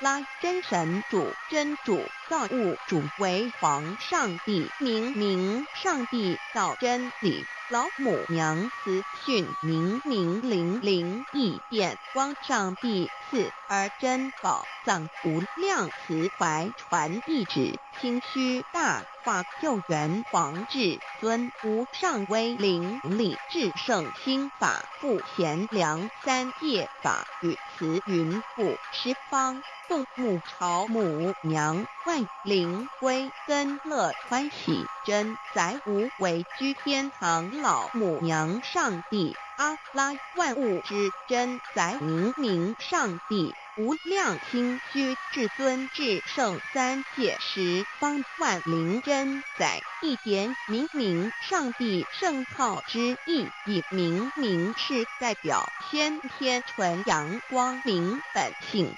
拉真神主，真主，造物主，为皇上帝，明上帝造真理。老母娘慈训明灵异变光，上帝赐而珍宝藏无量慈怀传一旨，清虚大化救援皇至尊无上威灵力至圣心法不贤良三界法语慈云布十方共母朝母娘万灵归根乐欢喜真载无为居天堂老母娘上帝阿拉万物之真载明上帝无量清虚至尊至圣三界十方万灵真载一点明上帝圣号之意，以明是代表先天纯阳光明本性。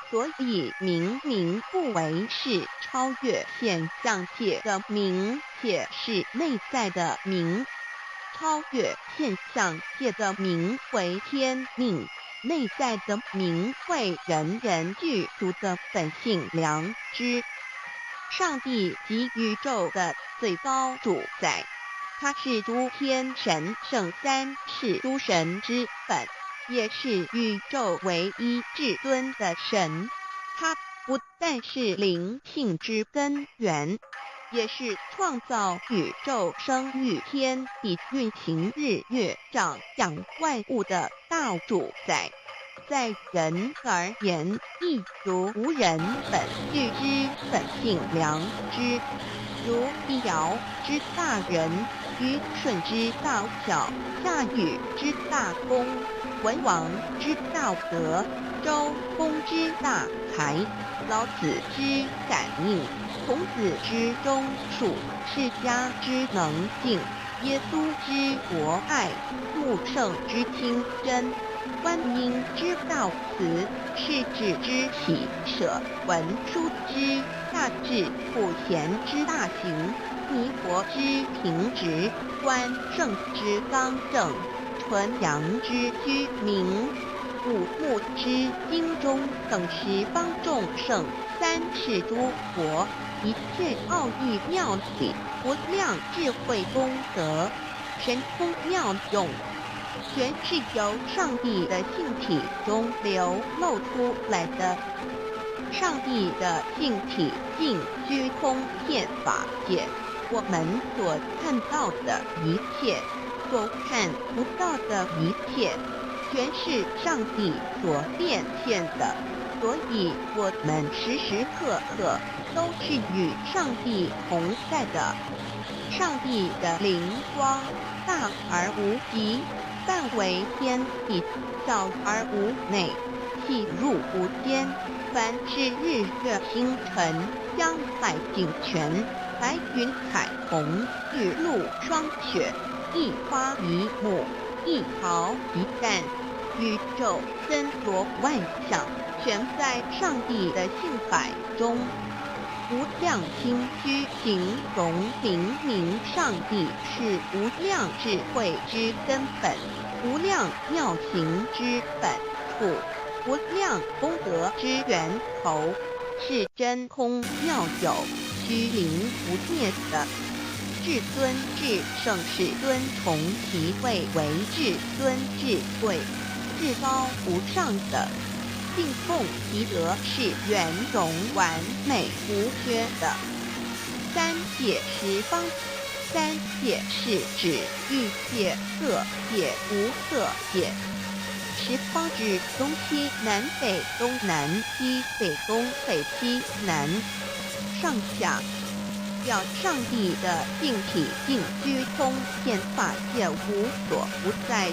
所以明不为是超越现象界的明，且是内在的明。超越现象界的明为天命，内在的明为人人具足的本性良知。上帝即宇宙的最高主宰，他是诸天神圣三世诸神之本，也是宇宙唯一至尊的神。他不但是灵性之根源，也是创造宇宙生育天地运行日月长养万物的大主宰。在人而言，亦如无人本具之本性良知，如一尧之大仁，虞舜之大巧，夏禹之大功，文王之大德，周公之大才，老子之感应，孔子之忠恕，释迦之能静，耶稣之博爱，穆圣之清真，观音之道慈，世子之喜舍，文殊之大智，普贤之大行，弥陀之平直，观圣之刚正，纯阳之居明，五目之精中，等十方众圣，三世诸佛，一切奥义妙理，无量智慧功德，神通妙用，全是由上帝的性体中流露出来的。上帝的性体尽虚空遍法界，我们所看到的一切，所看不到的一切，全是上帝所变现的。所以我们时时刻刻都是与上帝同在的。上帝的灵光大而无极，范围天地，小而无内，细入无间。凡是日月星辰，江海井泉，白云彩虹，雨露霜雪，一花一木，一毫一干，宇宙森罗万象，全在上帝的性海中。无量心虚形容明明上帝是无量智慧之根本，无量妙行之本处，无量功德之源头，是真空妙有，虚灵不灭的。至尊至圣世尊从其位为至尊至贵，至高无上的。敬奉其德是圆融完美无缺的。三界十方，三界是指欲界、色界、无色界。十方指东西南北东南西北东北西南上下，表上帝的净体净居通天法界无所不在。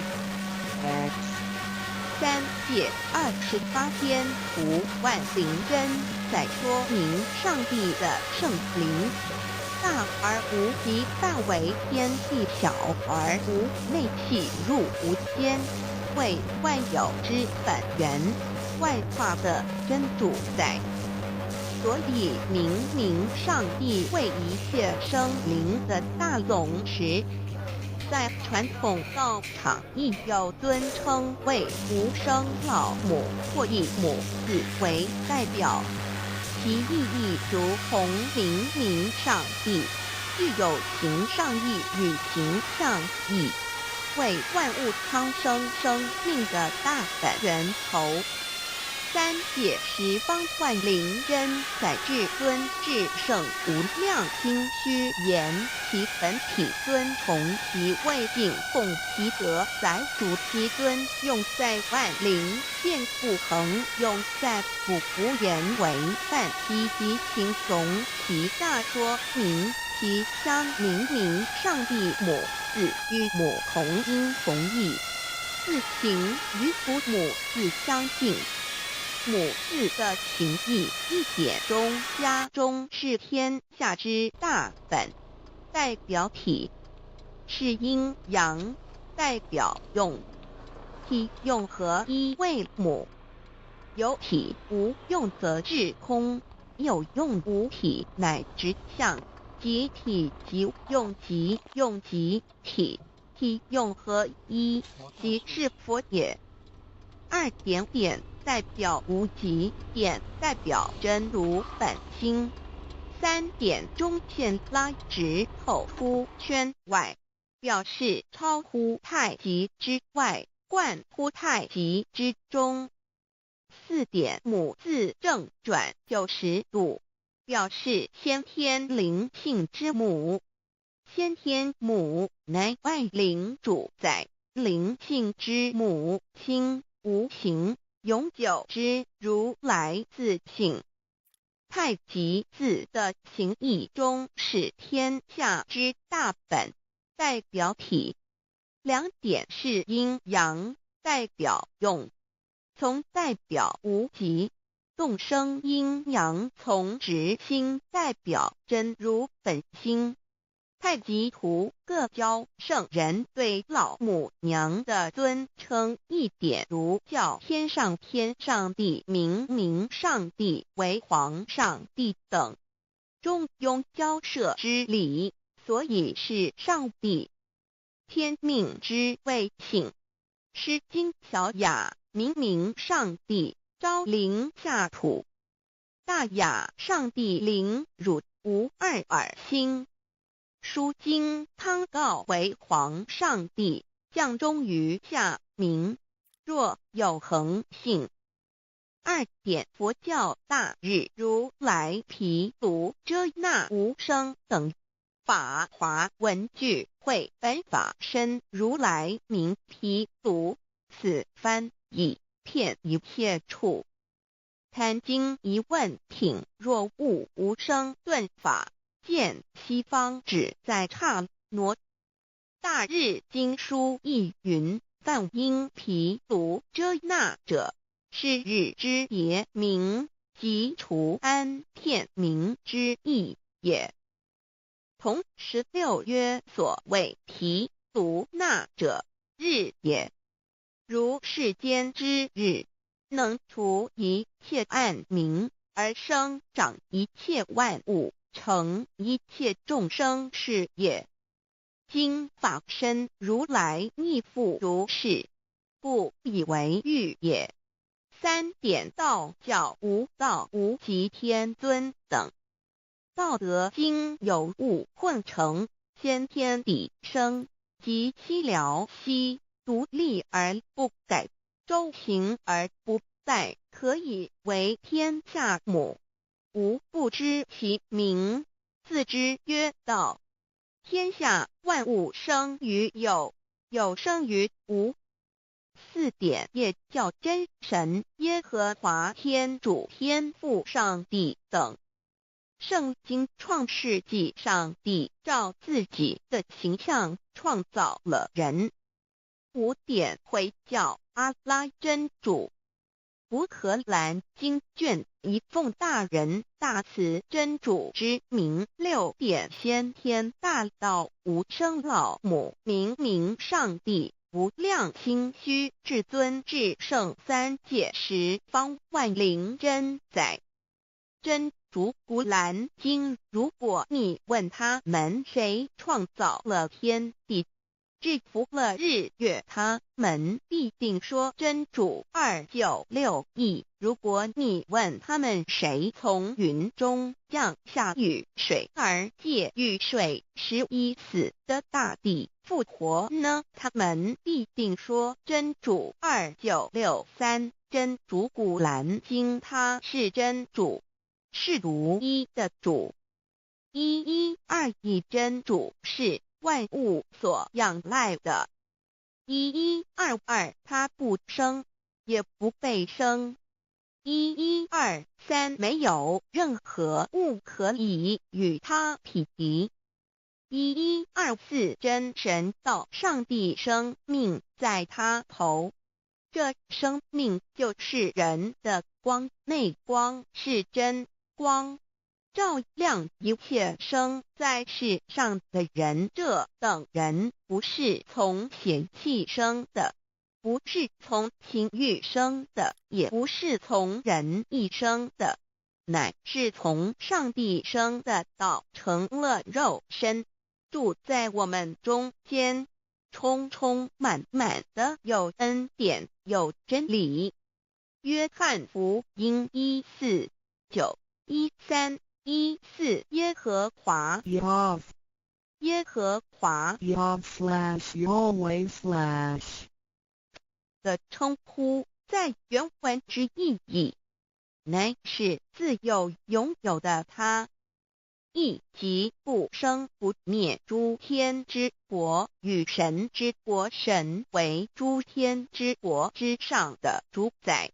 三界28篇图万灵真，在说明上帝的圣灵大而无极，范围天地小而无内气入无间，为万有之本源，万化的真主宰。所以明明上帝为一切生灵的大龙池，在传统道场亦有尊称为无生老母或以母字为代表，其意义如同明明上帝，具有形上义与形象义，为万物苍生生命的大本源头。三界十方万灵真，在至尊至圣无量心虚言，其本体尊从其位敬奉其德，载主其尊，用在万灵见不恒，用在不无言为范，以及形容其大说明其相明明上帝母字与母同音同义，字形与父母字相近。母字的情义一点中家中是天下之大本，代表体是阴阳，代表用，体用合一为母。有体无用则至空，有用无体乃直相，即体即用即用即体，体用合一即是佛也。二点点代表无极，点代表真如本心。三点中线拉直后出圈外，表示超乎太极之外，贯乎太极之中。四点母字正转90度，表示先天灵性之母。先天母乃万灵主宰，灵性之母心无形，永久之如来自性。太极字的形义中是天下之大本，代表体。两点是阴阳，代表用，从代表无极。动生阴阳从直心，代表真如本心。太极图各教圣人对老母娘的尊称，一点如叫天上天上帝、明明上帝为皇上帝等，中庸交涉之理，所以是上帝。天命之谓性，诗经小雅，明明上帝昭灵下土，大雅上帝灵汝无二耳心。书经汤告为皇上帝，降中于下民，若有恒性。二点佛教大日如来毗卢遮那无生等法华文具会本法身如来名毗卢，此翻译片一切处。贪经一问挺若悟无生顿法，见西方只在刹那。大日经书亦云，梵音毗卢遮那者，是日之别名，即除安片名之意也。同16曰所谓毗卢那者，日也。如世间之日，能除一切暗明，而生长一切万物，成一切众生是也。今法身如来亦复如是，故以为喻也。三点道教无道无极天尊等。道德经有物混成，先天地生，即七辽息，独立而不改，周行而不殆，可以为天下母。吾不知其名，自之曰道。天下万物生于有，有生于无。四点业叫真神耶和华天主天父上帝等。圣经创世纪，上帝照自己的形象创造了人。五点回教阿拉真主。乌克兰经卷一奉大人大慈真主之名，六点先天大道无生老母明明上帝无量清虚至尊至圣三界十方万灵真载。真主古兰经，如果你问他们谁创造了天地，制服了日月，他们必定说真主296亿。如果你问他们谁从云中降下雨水，而借雨水使已死的大地复活呢？他们必定说真主2963。真主古兰经，他是真主，是独一的主。112真主是万物所仰赖的。1122他不生，也不被生。1123没有任何物可以与他匹敌。1124真神道上帝生命在他头，这生命就是人的光，内光是真光，照亮一切生在世上的人。这等人不是从血气生的，不是从情欲生的，也不是从人意生的，乃是从上帝生的道成了肉身，住在我们中间，充充满满的有恩典有真理。约翰福音1491314耶和华 Yav 耶和华 Yav/Yahweh/ 的称呼，在原文之意义，乃是自有拥有的他，亦即不生不灭诸天之国与神之国，神为诸天之国之上的主宰，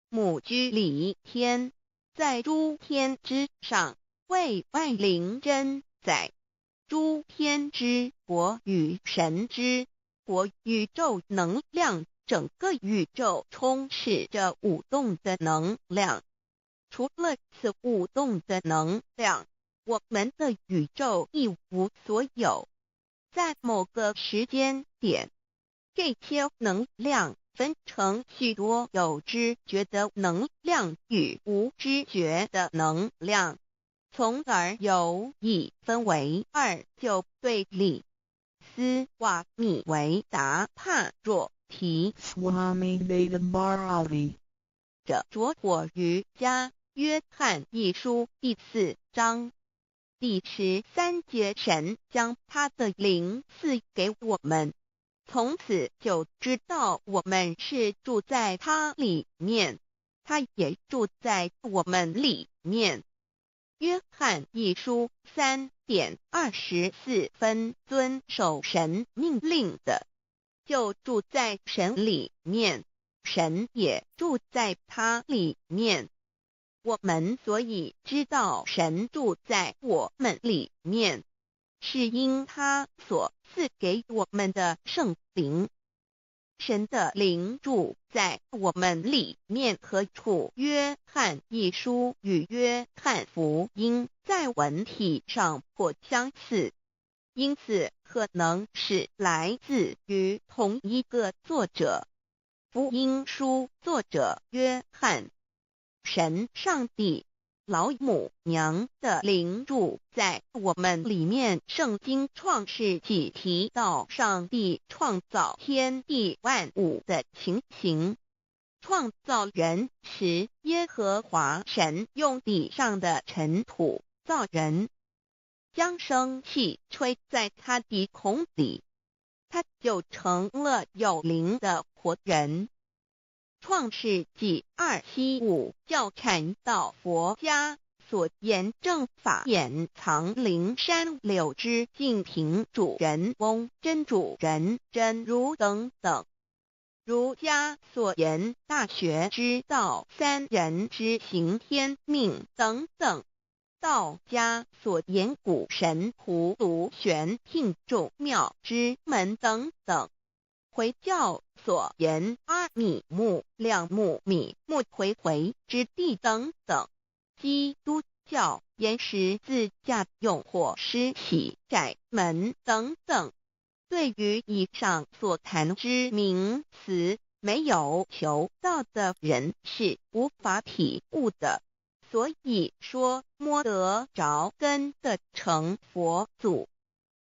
母居里天，在诸天之上，为万灵真载。诸天之国与神之国，宇宙能量，整个宇宙充斥着舞动的能量。除了此舞动的能量，我们的宇宙一无所有。在某个时间点，这些能量分成许多有知觉的能量与无知觉的能量，从而有一分为二，就对立。斯瓦米维达帕若提 Swami Vedabharati 者着火于家约翰一书第4章第13节，神将他的灵赐给我们，从此就知道我们是住在他里面，他也住在我们里面。约翰一书3:24遵守神命令的，就住在神里面，神也住在他里面。我们所以知道神住在我们里面，是因他所赐给我们的圣灵。神的灵住在我们里面何处？约翰一书与约翰福音在文体上颇相似，因此可能是来自于同一个作者。福音书作者约翰。神上帝老母娘的灵住在我们里面。圣经创世纪提到上帝创造天地万物的情形。创造人时，耶和华神用地上的尘土造人，将生气吹在他鼻孔里，他就成了有灵的活人。创世纪2:7-5教看到佛家所言正法掩藏灵山柳枝净瓶主人翁真主人真如等等。儒家所言大学之道三人之行天命等等。道家所言古神荼毒玄牝众妙之门等等。回教所言阿米木两木米木回回之地等等。基督教言十字架用火施洗窄门等等。对于以上所谈之名词，没有求道的人是无法体悟的。所以说摸得着根的成佛祖，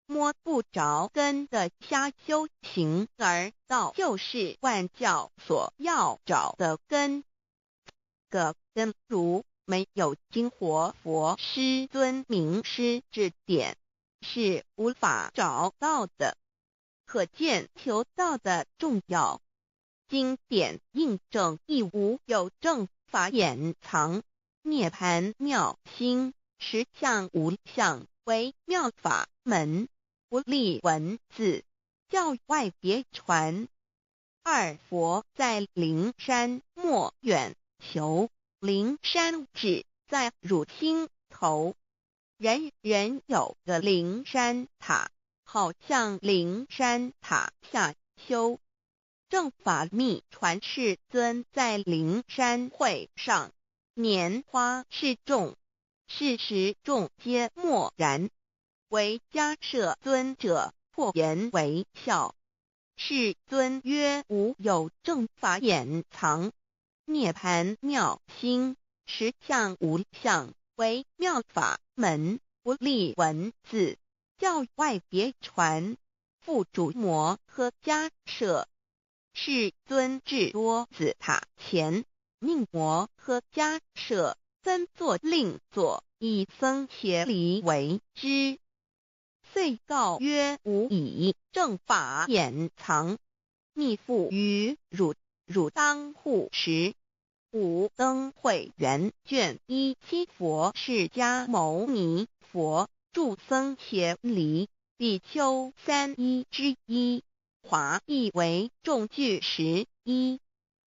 摸不着根的瞎修行，而道就是万教所要找的根。个根如没有经活佛师尊名师指点，是无法找到的。可见求道的重要。经典印证亦无有正法掩藏。涅盘妙心实相无相为妙法门，不立文字，教外别传。二佛在灵山莫远求，灵山只在汝心头。人人有个灵山塔，好像灵山塔下修。正法密传世尊在灵山会上拈花示众，是时众皆默然，唯迦摄尊者破颜为笑。世尊曰：无有正法掩藏，涅盘妙心实相无相为妙法门，不立文字，教外别传。复主摩诃迦摄。世尊至多子塔前，命摩诃迦摄分作令作，以僧伽梨为之。遂告曰：吾以正法掩藏，密付于汝，汝当护持。五灯会元卷1佛释迦牟尼佛著僧伽梨比丘3:1，华译为众句11，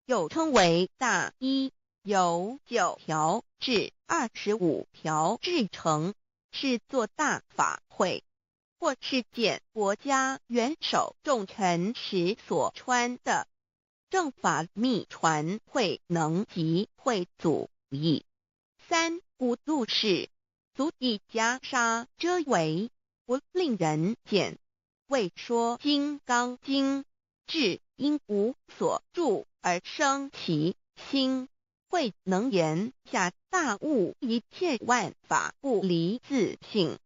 又称为大一，由9条至25条制成，是作大法会，或是见国家元首重臣时所穿的。正法密传会能集会祖义。三无度世，足以袈裟遮为，不令人见。为说金刚经，至因无所住而生其心，慧能言下大悟，一切万法不离自性。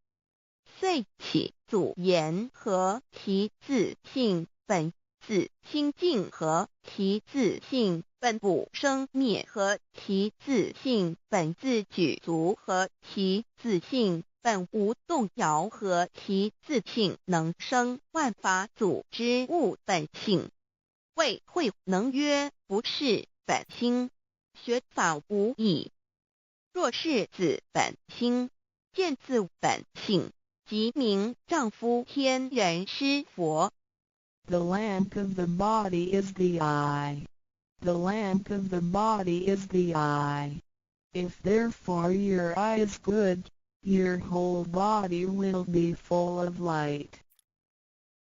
遂起祖言和其自性本自清净，和其自性本不生灭，和其自性本自具足，和其自性本无动摇，和其自性能生万法组之物本性。谓慧能曰：不是本心，学法无益。若是自本心，见自本性，即名丈夫天人师佛。The lamp of the body is the eye. The lamp of the body is the eye. If therefore your eye is good, your whole body will be full of light.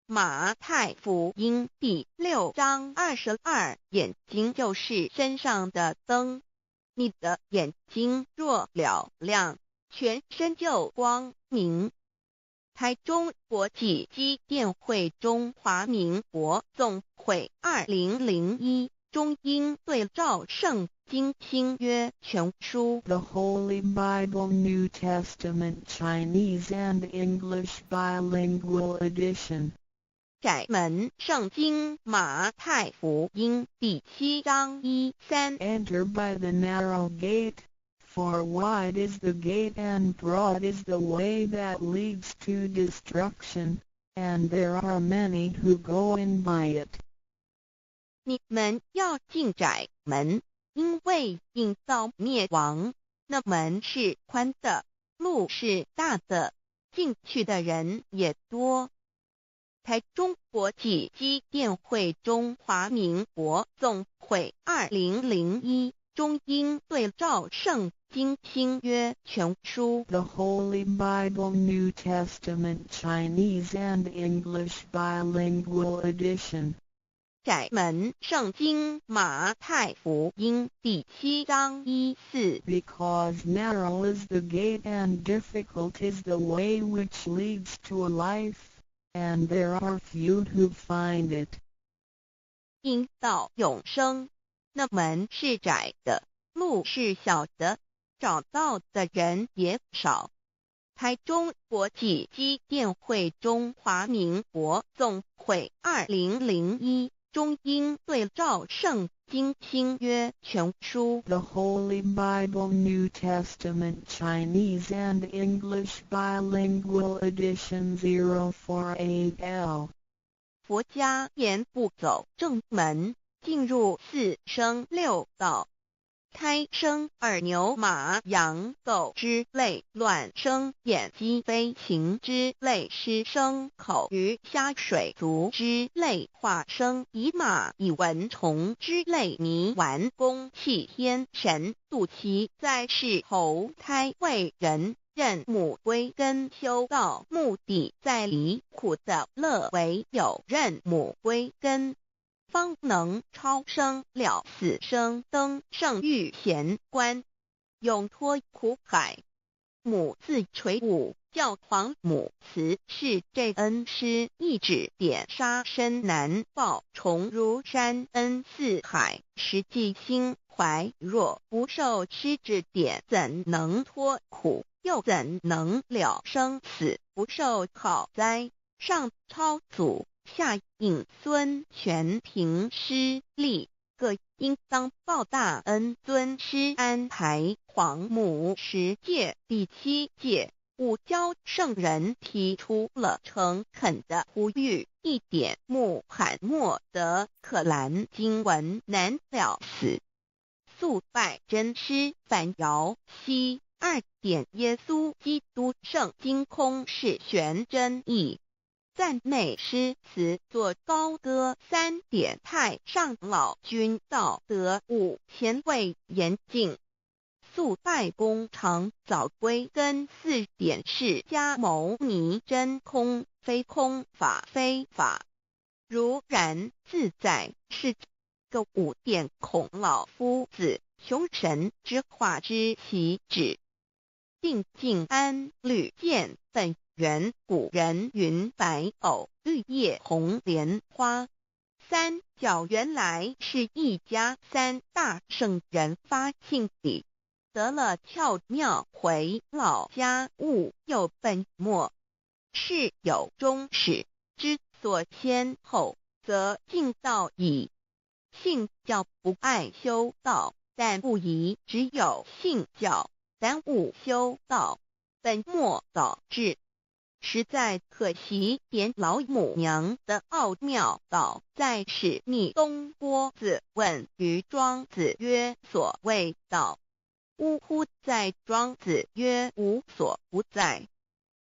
马太福音第6章22，眼睛就是身上的灯。你的眼睛若了亮，全身就光明。台中国际机电会中华民国总会2001中英对照圣经新约全书 The Holy Bible New Testament Chinese and English Bilingual Edition. 窄门圣经马太福音第7章1-3 Enter by the narrow gate, for wide is the gate and broad is the way that leads to destruction, and there are many who go in by it. 你们要进窄门，因为引到灭亡。那门是宽的，路是大的，进去的人也多。台中国际机电会中华民国总会2001中英对照圣经新约全书 The Holy Bible New Testament Chinese and English Bilingual Edition. 窄门圣经马太福音第7章1-4 Because narrow is the gate and difficult is the way which leads to life, and there are few who find it. 引到永生，那门是窄的，路是小的，找到的人也少。台中国际机电会中华民国总会2001中英对照圣经新约全书 The Holy Bible New Testament Chinese and English Bilingual Edition 048L. 佛家言不走正门，进入四生六道。胎生耳牛马羊狗之类，卵生眼鸡飞禽之类，湿生口鱼虾水族之类，化生以马以蚊虫之类，泥丸公气天神，肚脐在世投胎为人，任母归根修道，目的在离苦的乐为有任母归根。方能超生了死生登圣域贤官，永脱苦海。母自垂武，教皇母慈是这恩师，一指点杀身难报，重如山恩似海，实际心怀若不受师指点，怎能脱苦？又怎能了生死？不受考灾，上超祖。下引孙权凭师力，各应当报大恩。尊师安排皇母10诫，第7诫，五教圣人提出了诚恳的呼吁，一点穆罕默德可兰经文难了死。肃拜真师反摇西2点耶稣基督圣经空是玄真义。赞美诗词作高歌3点太上老君道德5前卫严谨。肃拜公常早归根4点释迦牟尼真空非空法非法如然自在是个5点孔老夫子雄神之化之其旨。定静安律见本源古人云白藕绿叶红莲花。三角原来是一家3大圣人发庆礼，得了窍妙回老家务又本末，是有终始之所先后，则敬道矣。信教不爱修道，但不宜只有信教耽误修道，本末倒置。实在可惜，点老母娘的奥妙道在使逆东郭子问于庄子曰：所谓道，呜呼！在庄子曰：无所不在。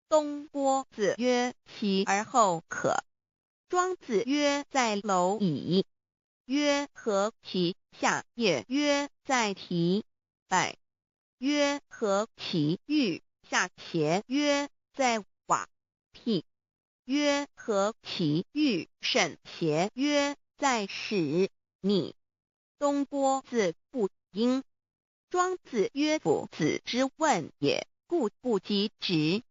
东郭子曰：其而后可。庄子曰：在蝼蚁。曰：何其下也？曰：在蹄。百。曰：何其欲？下且。曰：在瓦辟。曰：何其欲？甚且。曰：在使逆。东郭子不应。庄子曰：夫子之问也，故不及直。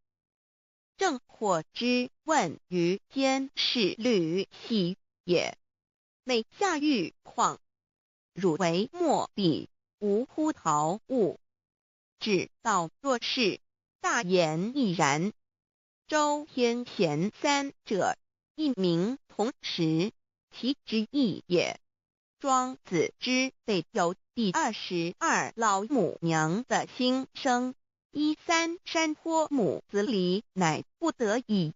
正或之问于监视律系也。每下狱况汝为末必，无忽陶物。至道若是，大言亦然。周天贤三者，一名同时，其之异也。庄子之备有第22老母娘的心声，依三山坡母子礼，乃不得已。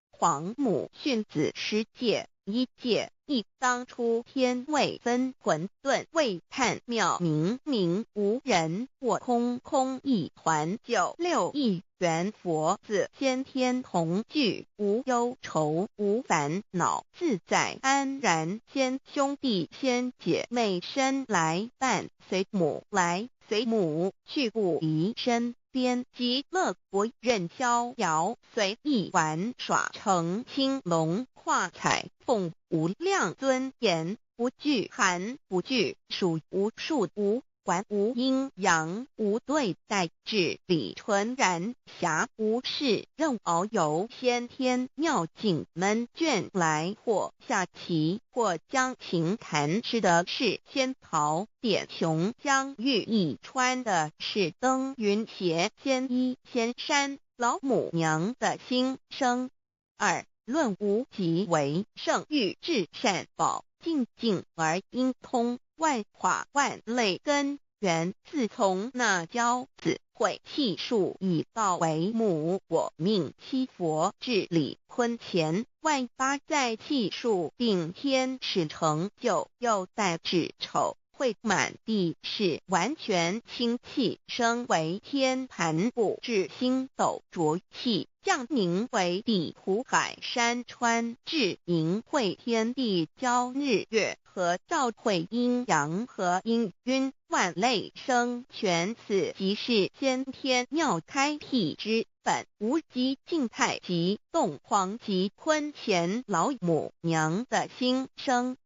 皇母训子10戒，1戒亦当初天未分，混沌未探妙明明无人，我空空一团，96亿元佛子先天同具，无忧愁无烦恼，自在安然。先兄弟先姐妹身来伴随母来随母去，不离身边，极乐国任逍遥，随意玩耍，成青龙画彩凤，无量尊严，不惧寒不惧暑，无数无管，无阴阳，无对待，至理纯然，暇无事任遨游，先天妙境门卷来，或下棋，或将琴弹，吃的是仙桃点琼浆玉一穿的是登云鞋，仙衣仙衫，老母娘的心声。2论无极为圣域，至善宝，静静而应通，万法万类根源，自从那骄子会气数以道为母，我命七佛治理坤乾，万八在气数，并天使成就，又在至丑会满地是完全清气，升为天盘部，至星斗浊气，降凝为地土海山川，至盈会天地交日月和照会阴阳和阴晕，万类生全，此即是先天妙开辟之本，无极静态及动黄及坤乾老母娘的心声。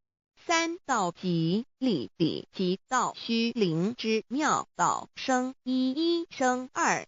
3道即理理即道虚灵之妙道生一生二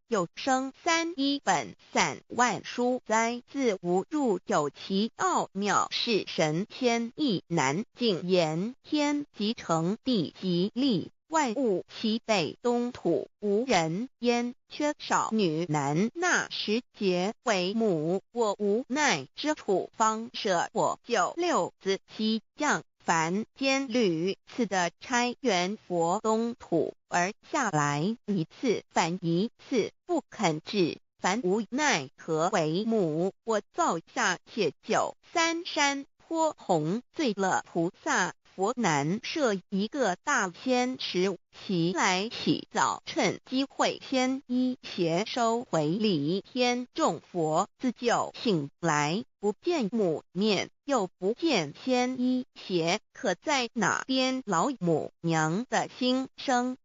又生3，一本散万殊哉，自无入有其奥妙，是神天意难尽言。天即成，地即立，万物其北东土，无人焉，缺少女男，纳10节为母，我无奈之处方舍我96子妻降凡间屡次的差援佛东土，而下来一次反一次，不肯治，凡无奈何为母，我造下且93山坡弘罪了菩萨佛，难设一个大仙池，其来起早，趁机会先一邪收回礼，天众佛自就醒来，不见母面，又不见先一邪，可在哪边？老母娘的心声。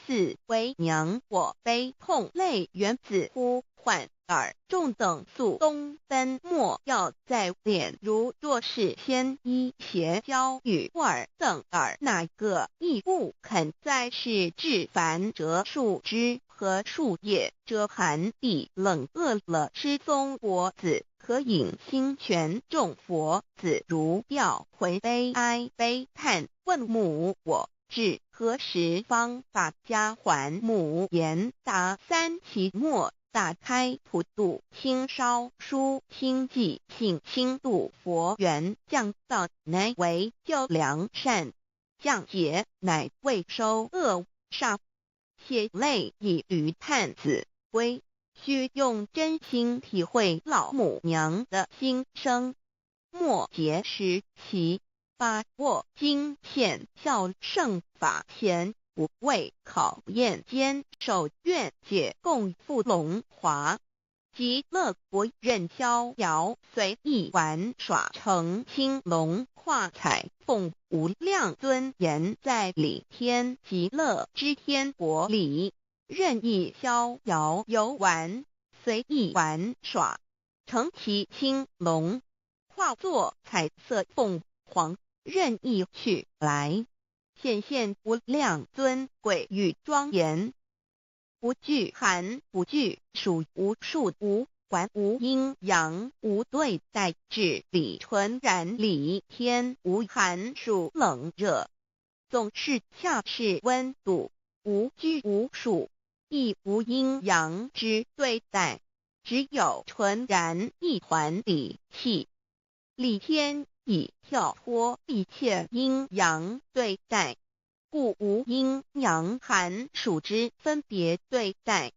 4为娘我悲痛泪源自呼唤耳众等宿东奔，莫要在脸，如若是先一邪教与耳等耳，哪个亦不肯在是至凡折树枝和树叶，遮寒地冷，饿了吃松果子，可饮清泉，众佛子如调回悲哀悲叹，问母我至何时方把家还母？言答3期末，打开普度清烧书清寂性清度佛缘，降道乃为救良善，降劫乃为收恶煞，血泪以于叹子归，须用真心体会老母娘的心声。末节时期，把握经现效圣法前，不畏考验，坚守愿解，共赴龙华。极乐国任逍遥，随意玩耍，成青龙画彩凤，无量尊严，在理天极乐之天国里，任意逍遥游玩，随意玩耍，成其青龙，化作彩色凤凰，任意去来，显现无量尊贵与庄严，不惧寒不惧暑，无数无管，无阴阳，无对待，至理纯然，理天无寒暑冷热，总是恰是温度，无拘无束，亦无阴阳之对待，只有纯然一团理气。理天以跳脱一切阴阳对待，故无阴阳寒暑之分别对待。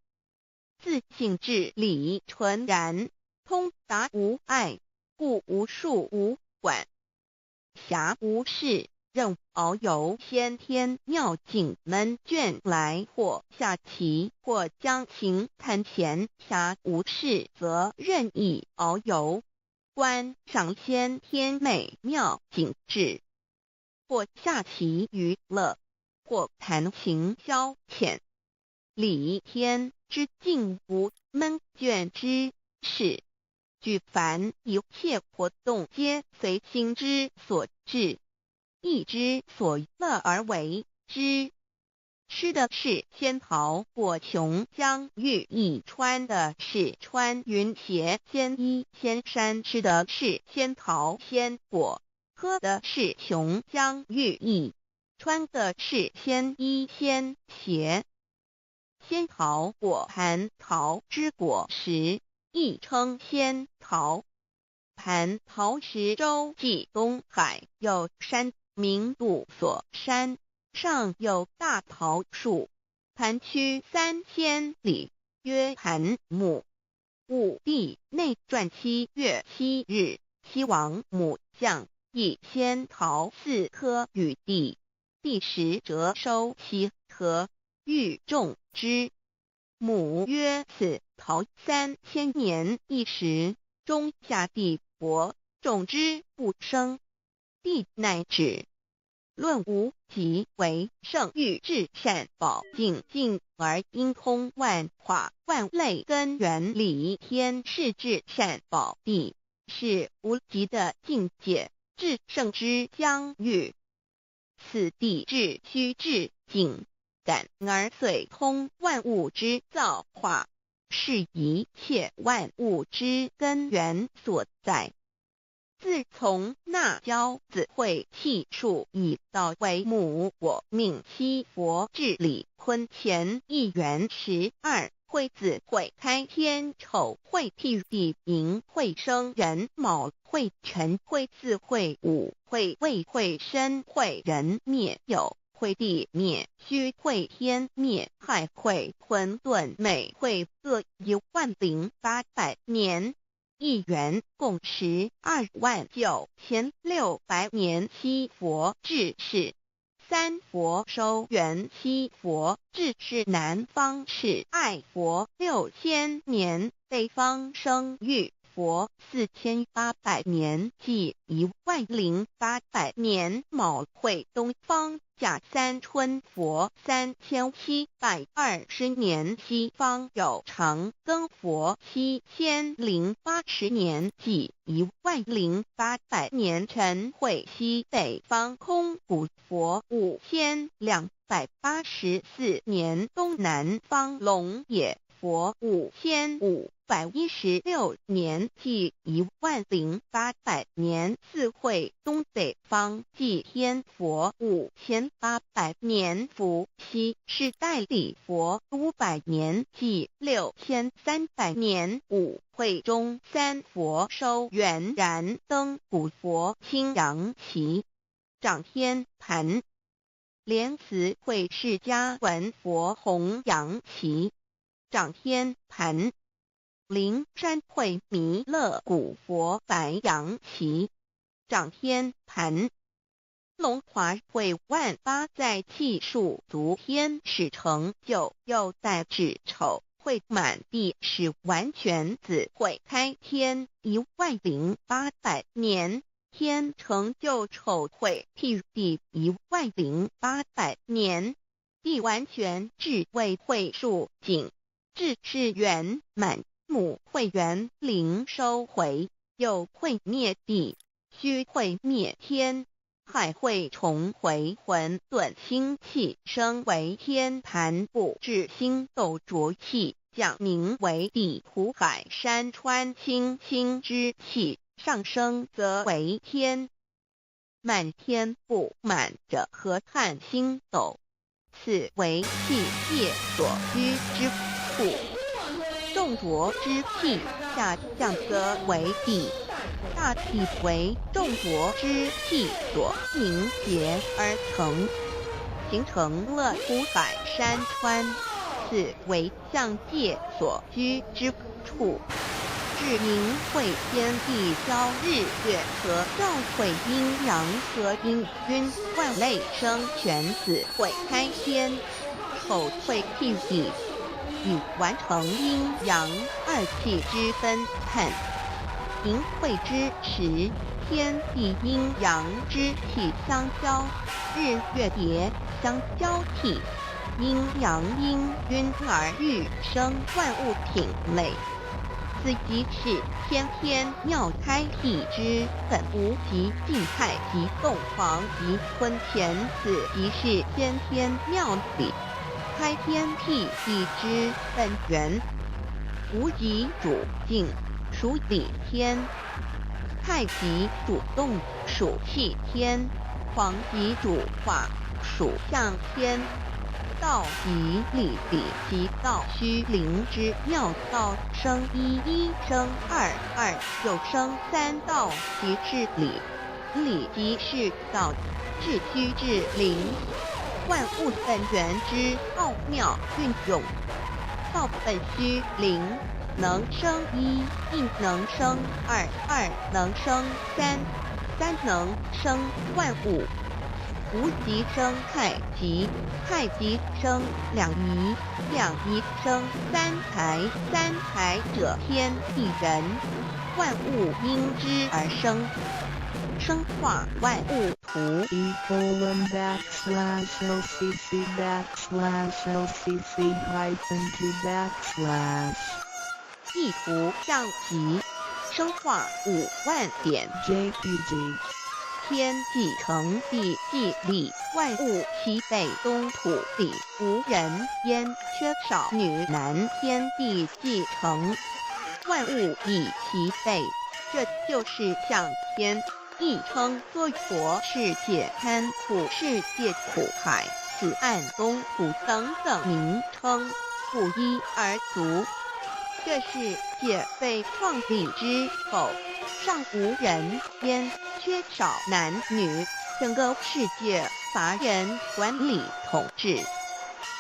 自性至理纯然，通达无碍，故无数无管，暇无事，任遨游先天妙境门卷来，或下棋，或将琴弹弦，暇无事则任意遨游，观赏先天美妙景致，或下棋娱乐，或弹琴消遣。理天之境无闷倦之事，举凡一切活动皆随心之所至，意之所乐而为之。吃的是仙桃果琼浆玉液，穿的是穿云鞋仙衣仙衫，吃的是仙桃仙果，喝的是琼浆玉液，穿的是仙衣仙鞋。仙桃果蟠桃之果实，亦称仙桃。蟠桃实洲际东海有山，名杜所山，上有大桃树，盘曲3000里，曰蟠木。武帝内传7月7日，西王母将以仙桃4颗与帝，帝时折收其核，欲种之。母曰：此桃3000年一时，中下地薄，种之不生。帝乃止。论无极为圣欲至善宝净尽而应通万化万类根源理天是至善宝地，是无极的境界，至圣之疆域。此地至虚至静，感而遂通万物之造化，是一切万物之根源所在。自从那骄子会气数以道为母，我命七佛治理坤乾一元12，会子会开天丑，会替地寅，会生人卯，会辰会巳，会午，会未，会申，会人灭酉，会地灭戌，会天灭亥，会混沌昧，会各10800年。一元共129600年，七佛治世。三佛收元，七佛治世。南方是爱佛6000年，北方生玉佛4800年，即10800年。卯会东方甲三春佛3720年，西方有长庚佛7080年，即10800年。辰会西北方空谷佛5284年，东南方龙野佛5516年，即10800年。四会东北方祭天佛5800年，伏羲是代理佛500年，即6300年。五会中三佛收元，燃灯古佛青阳旗，掌天盘。莲慈会释迦文佛红阳旗，掌天盘。灵山会弥勒古佛白阳旗，掌天盘。龙华会万八在气数足天使成就，又在子丑会满地是完全子会开天10800年，天成就丑会替地10800年，地完全至为会数景，至是圆满。母会元灵收回，又会灭地，戌会灭天，亥会重回混沌星气，生为天盘部，至星斗浊气，降名为地土海山川清清之气，上升则为天。满天布满着河汉星斗，此为气界所居之处。众浊之气下降则为地，大地为众浊之气所凝结而成，形成了湖海山川，此为象界所居之处。至明会天地交日月和照会阴阳和阴均万类生全子会开天，丑会地地，以完成阴阳二气之分判。明会之时，天地阴阳之气相交，日月叠相交替，阴阳阴均而育生万物品类。此即是天天妙开辟之本，无极静态及动黄及坤乾，此即是天天妙理开天辟地之本源。无极主静，属理天；太极主动，属气天；黄极主化，属象天。道即理理即道虚灵之妙道，生一，一生二，二又生三道，即是理。理即是道，至虚至灵，万物本源之奥妙运用。道本虚灵，能生一，一能生二，二能生三，三能生万物。无极生太极，太极生两仪，两仪生三才，三才者天地人，万物因之而生，生化万物图。e://OCC_LCC_2/ 意图象棋，生化5万点。JPG。天既成地既立，万物其北东土地，无人焉，缺少女男，天地既成，万物以其北，这就是象天，亦称作活世界、贪苦世界、苦海、此岸东土等等名称，不一而足。这世界被创立之后，尚无人焉，缺少男女，整个世界乏人管理统治。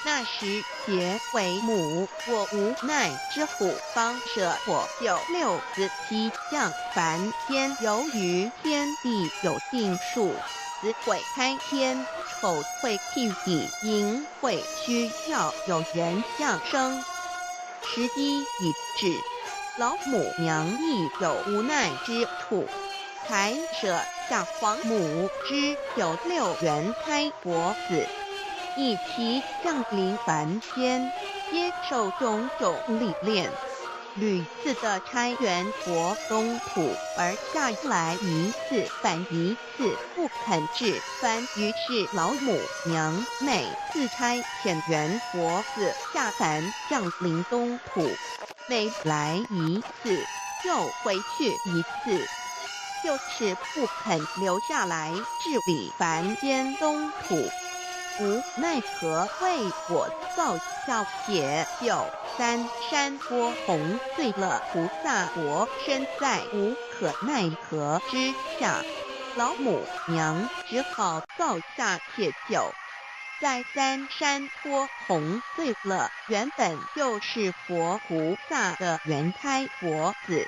那时桀为母，我无奈之虎方舍我救六子七将，凡间由于天地有定数，子会开天，丑会替地，寅会需要有人降生。时机已至，老母娘亦有无奈之处，才舍下皇母之有6元开国子，以其降临凡间，接受种种历练，屡次的开元国东土，而下来一次反一次，不肯置番。于是老母娘每次差遣元国子下凡降临东土，每来一次又回去一次，就是不肯留下来治理凡间东土。无奈何为我造下解救3山多红，醉了菩萨国，身在无可奈何之下，老母娘只好造下解救。在3山托红醉了，原本就是佛菩萨的原开佛子，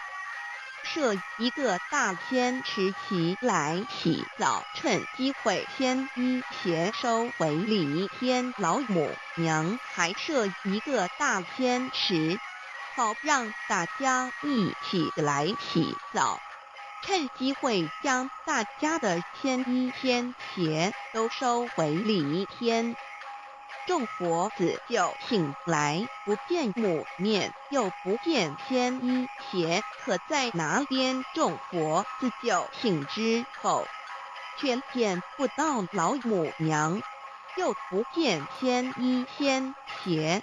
设一个大仙池其来洗澡，趁机会添衣邪收回礼天。老母娘还设一个大仙池，好让大家一起来洗澡，趁机会将大家的添衣添鞋都收回礼天。众佛子就醒来，不见母面，又不见添衣鞋，可在哪边？众佛子就醒之后，却见不到老母娘，又不见添衣添鞋，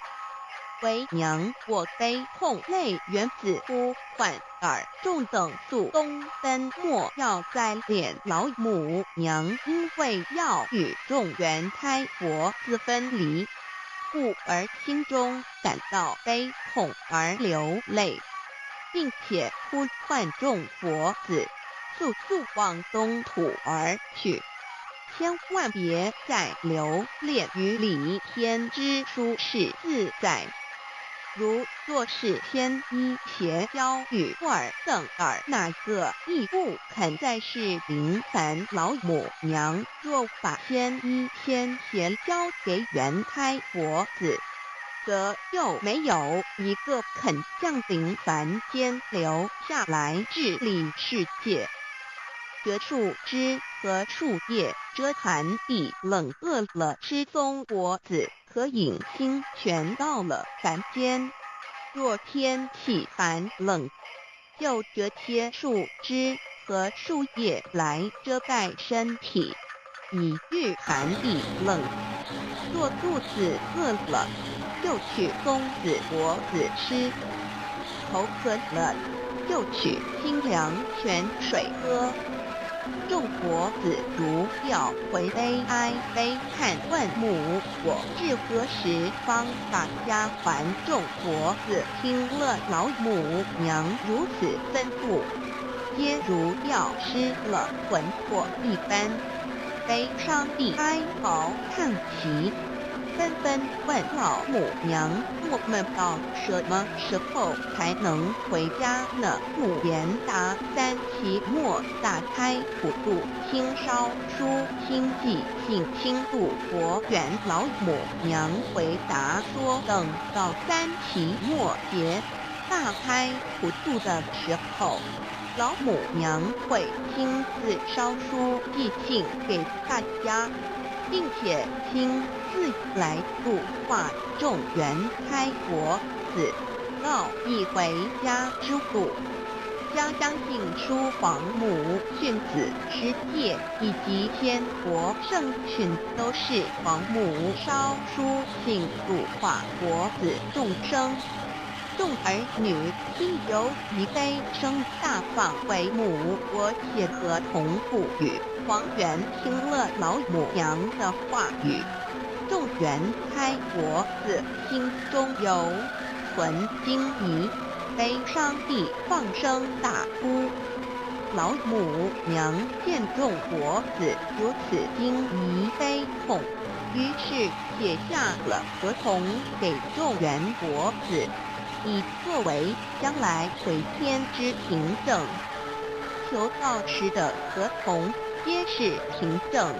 为娘我悲痛泪原子呼唤耳众等宿东奔莫要再敛老母娘因为要与众元胎佛子分离，故而心中感到悲痛而流泪，并且呼唤众佛子速速往东土而去，千万别再留恋于理天之舒适自在。如若是天一邪教与尔等尔哪个亦不肯再是灵凡老母娘，若把天一仙邪交给元胎佛子，则又没有一个肯降临凡间留下来治理世界。这树枝和树叶遮寒地冷饿了失踪国子和影星全到了凡间，若天气寒冷，就折些树枝和树叶来遮盖身体，以御寒地冷。若肚子饿了，就取公子国子吃；口渴了，就取清凉泉水喝。众佛子如要回悲哀悲叹问母我至何时方把家还？众佛子听了老母娘如此吩咐，皆如要失了魂魄一般，悲伤地哀嚎叹息，纷纷问老母娘：我们到什么时候才能回家呢？母言答：三期末大开普度，清烧书清寂性清度佛缘。老母娘回答说：等到三期末节大开普度的时候，老母娘会亲自烧书寄信给大家，并且亲自来度化众元胎佛子，告一回家之路。将相信书皇母训子师戒以及天佛圣训都是皇母烧书信度化佛子众生。众儿女亦由一悲生大放为母，我且合同不语。皇元听了老母娘的话语，众元胎佛子心中有存惊疑，悲伤地放声大哭。老母娘见众佛子如此惊疑悲痛，于是写下了合同给众元佛子，以作为将来回天之凭证。求道时的合同皆是凭证。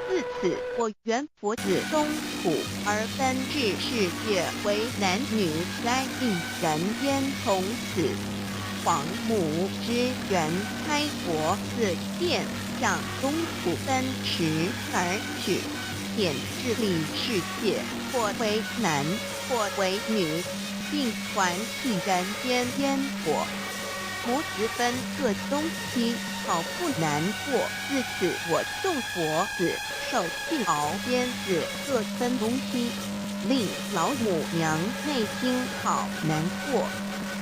自此，我元佛子中土而分至世界为男女在地人间，从此皇母之元胎佛子便向东土奔驰而去，便治理世界，或为男，或为女，并传替人间烟火。母子分各东西，好不难过。自此，我众佛子受尽熬鞭子各分东西，令老母娘内心好难过。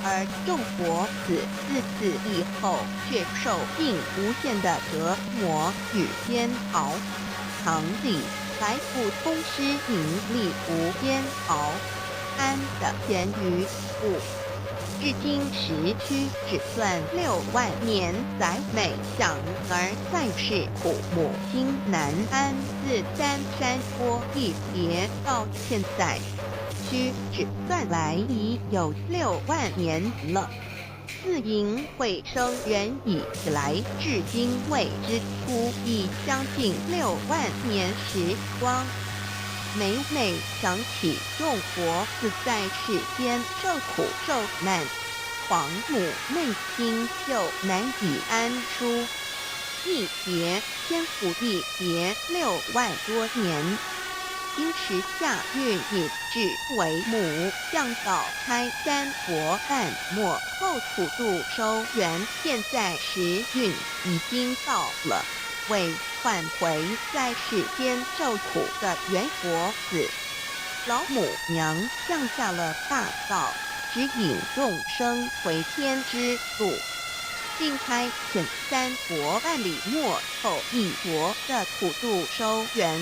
而众佛子自此以后，却受尽无限的折磨与煎熬。常理来复通师名利无煎熬，安的咸鱼故。至今时区只算6万年载美，想而在世苦母亲难安，自三山坡一别到现在，须只算来已有6万年了。自营会生元以来，至今未知出，已将近6万年时光。每每想起众佛子在世间受苦受难，皇母内心就难以安舒。一别天府一别6万多年，今时下运以至为母，降到开三佛半末后普度收元，现在时运已经到了。为换回在世间受苦的元佛子，老母娘降下了大道，指引众生回天之路，并开遣3佛万里末后1佛的普度收圆。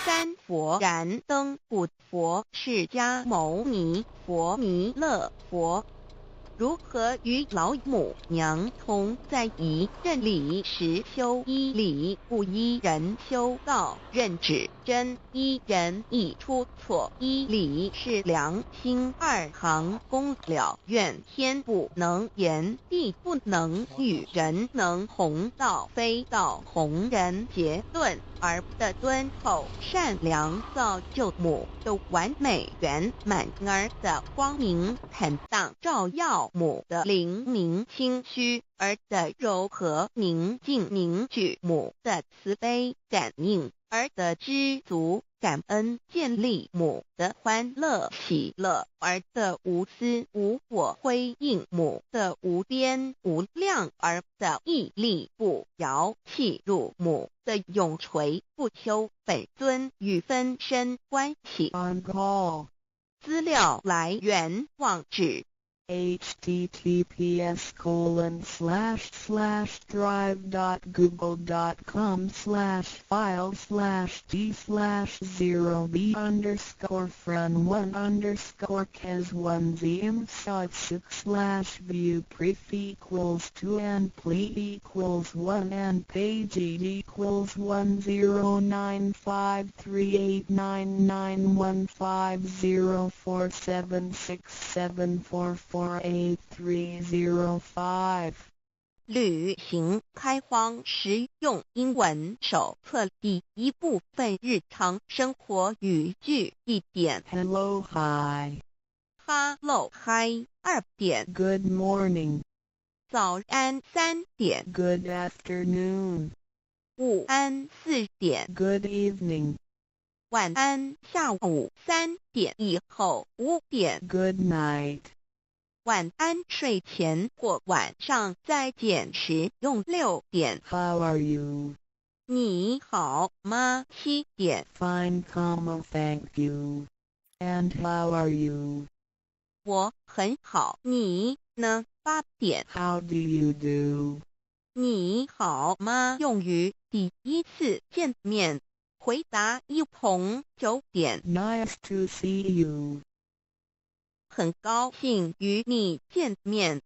3佛燃灯古佛释迦牟尼佛弥勒佛，如何与老母娘同在一任理时修一理，不依人修道，任指真一人一出错，一理是良心，2行公了愿，天不能言，地不能语，人能弘道，非道弘人。结论而的敦厚善良，造就母的完美圆满，儿的光明坦荡，照耀母的灵明清虚，儿的柔和宁静凝聚母的慈悲感应，儿的知足感恩建立母的欢乐喜乐，儿的无私无我辉映母的无边无量，儿的屹立不摇弃入母的永垂不朽本尊与分身关系。 On call. 资料来源网址https://drive.google.com/file/d/0b__fun_view pref=2 and page =10933899476774483045旅行开荒实用英文手册第1部分日常生活语句1点 Hello hi Hello hi 2点 Good morning 早安3点 Good afternoon 午安4点 Good evening 晚安下午3点以后5点 Good night 晚安睡前或晚上再见时用6点 How are you 你好吗7点 Fine thank you And how are you 我很好你呢8点 How do you do 你好吗用于第一次见面回答一同9点 Nice to see you 很高兴与你见面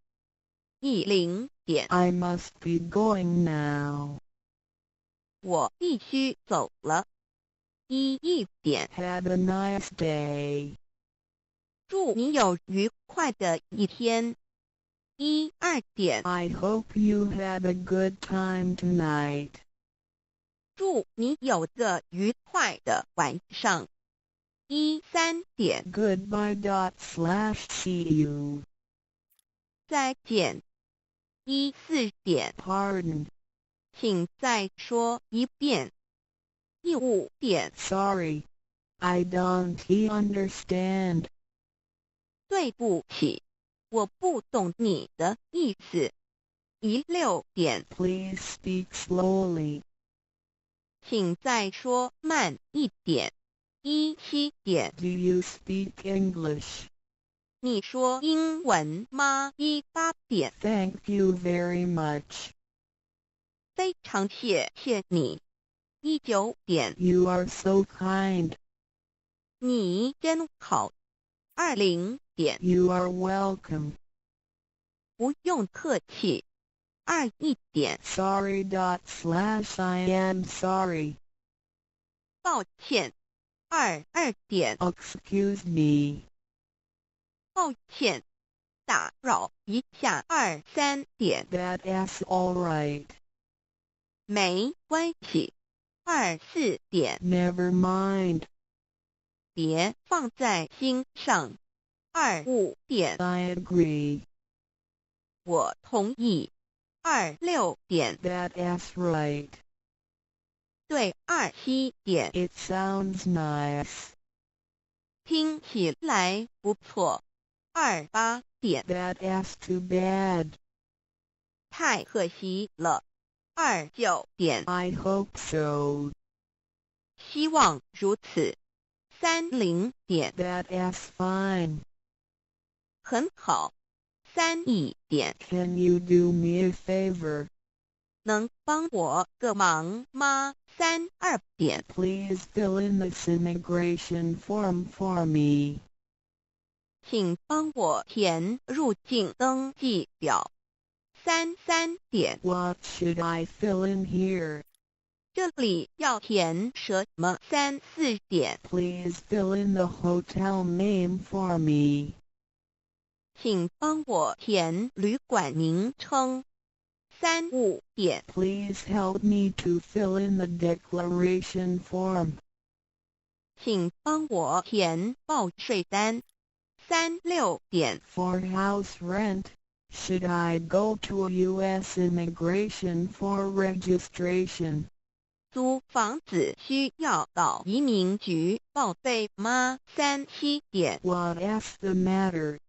10点 I must be going now 我必须走了11点 Have a nice day 祝你有愉快的一天12点 I hope you have a good time tonight 祝你有个愉快的晚上13点 Goodbye./see you 再见14点 Pardon 请再说一遍15点 Sorry I don't understand 对不起我不懂你的意思16点 Please speak slowly 请再说慢一点17点 Do you speak English 你说英文吗18点 Thank you very much 非常谢谢你19点 You are so kind 你真好20点 You are welcome 不用客气21点 Sorry./I am sorry 抱歉22点 Excuse me 抱歉打扰一下23点 That's alright 没关系24点 Never mind 别放在心上25点 I agree 我同意26点 That's right 对27点 It sounds nice 听起来不错28点 That's too bad 太可惜了29点 I hope so 希望如此30点。 That's fine. 很好。31点。 Can you do me a favor? 能帮我个忙吗？32点。 Please fill in this immigration form for me. 请帮我填入境登记表。33点。 What should I fill in here? 这里要填什么？34点。 Please fill in the hotel name for me. 请帮我填旅馆名称。35点。 Please help me to fill in the declaration form. 请帮我填报税单。36点。 For house rent, should I go to a U.S. immigration for registration? 租房子需要到移民局报备吗？37点。 What's the matter?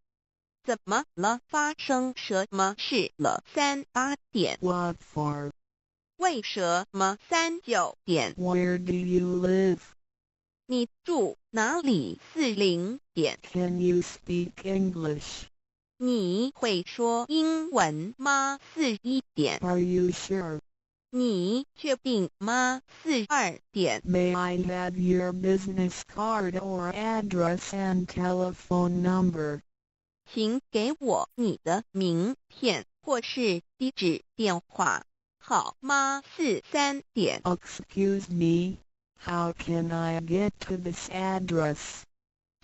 怎么了？发生什么事了？38点。 What for? 为什么？39点。 Where do you live? 你住哪里？40点。 Can you speak English? 你会说英文吗？41点。 Are you sure? 你确定吗？42点。 May I have your business card or address and telephone number? 请给我你的名片或是地址电话，好吗？43点。 Excuse me, how can I get to this address?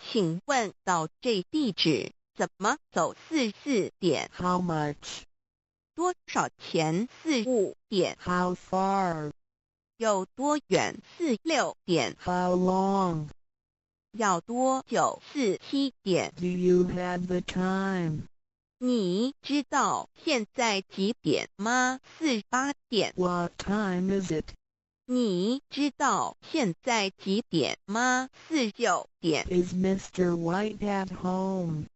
请问到这地址怎么走？44点。 How much? 多少钱？45点。 How far? 有多远？46点。 How long? 要多久？47点。 Do you have the time? 你知道现在几点吗？48点。 What time is it? 你知道现在几点吗？49点。 Is Mr. White at home?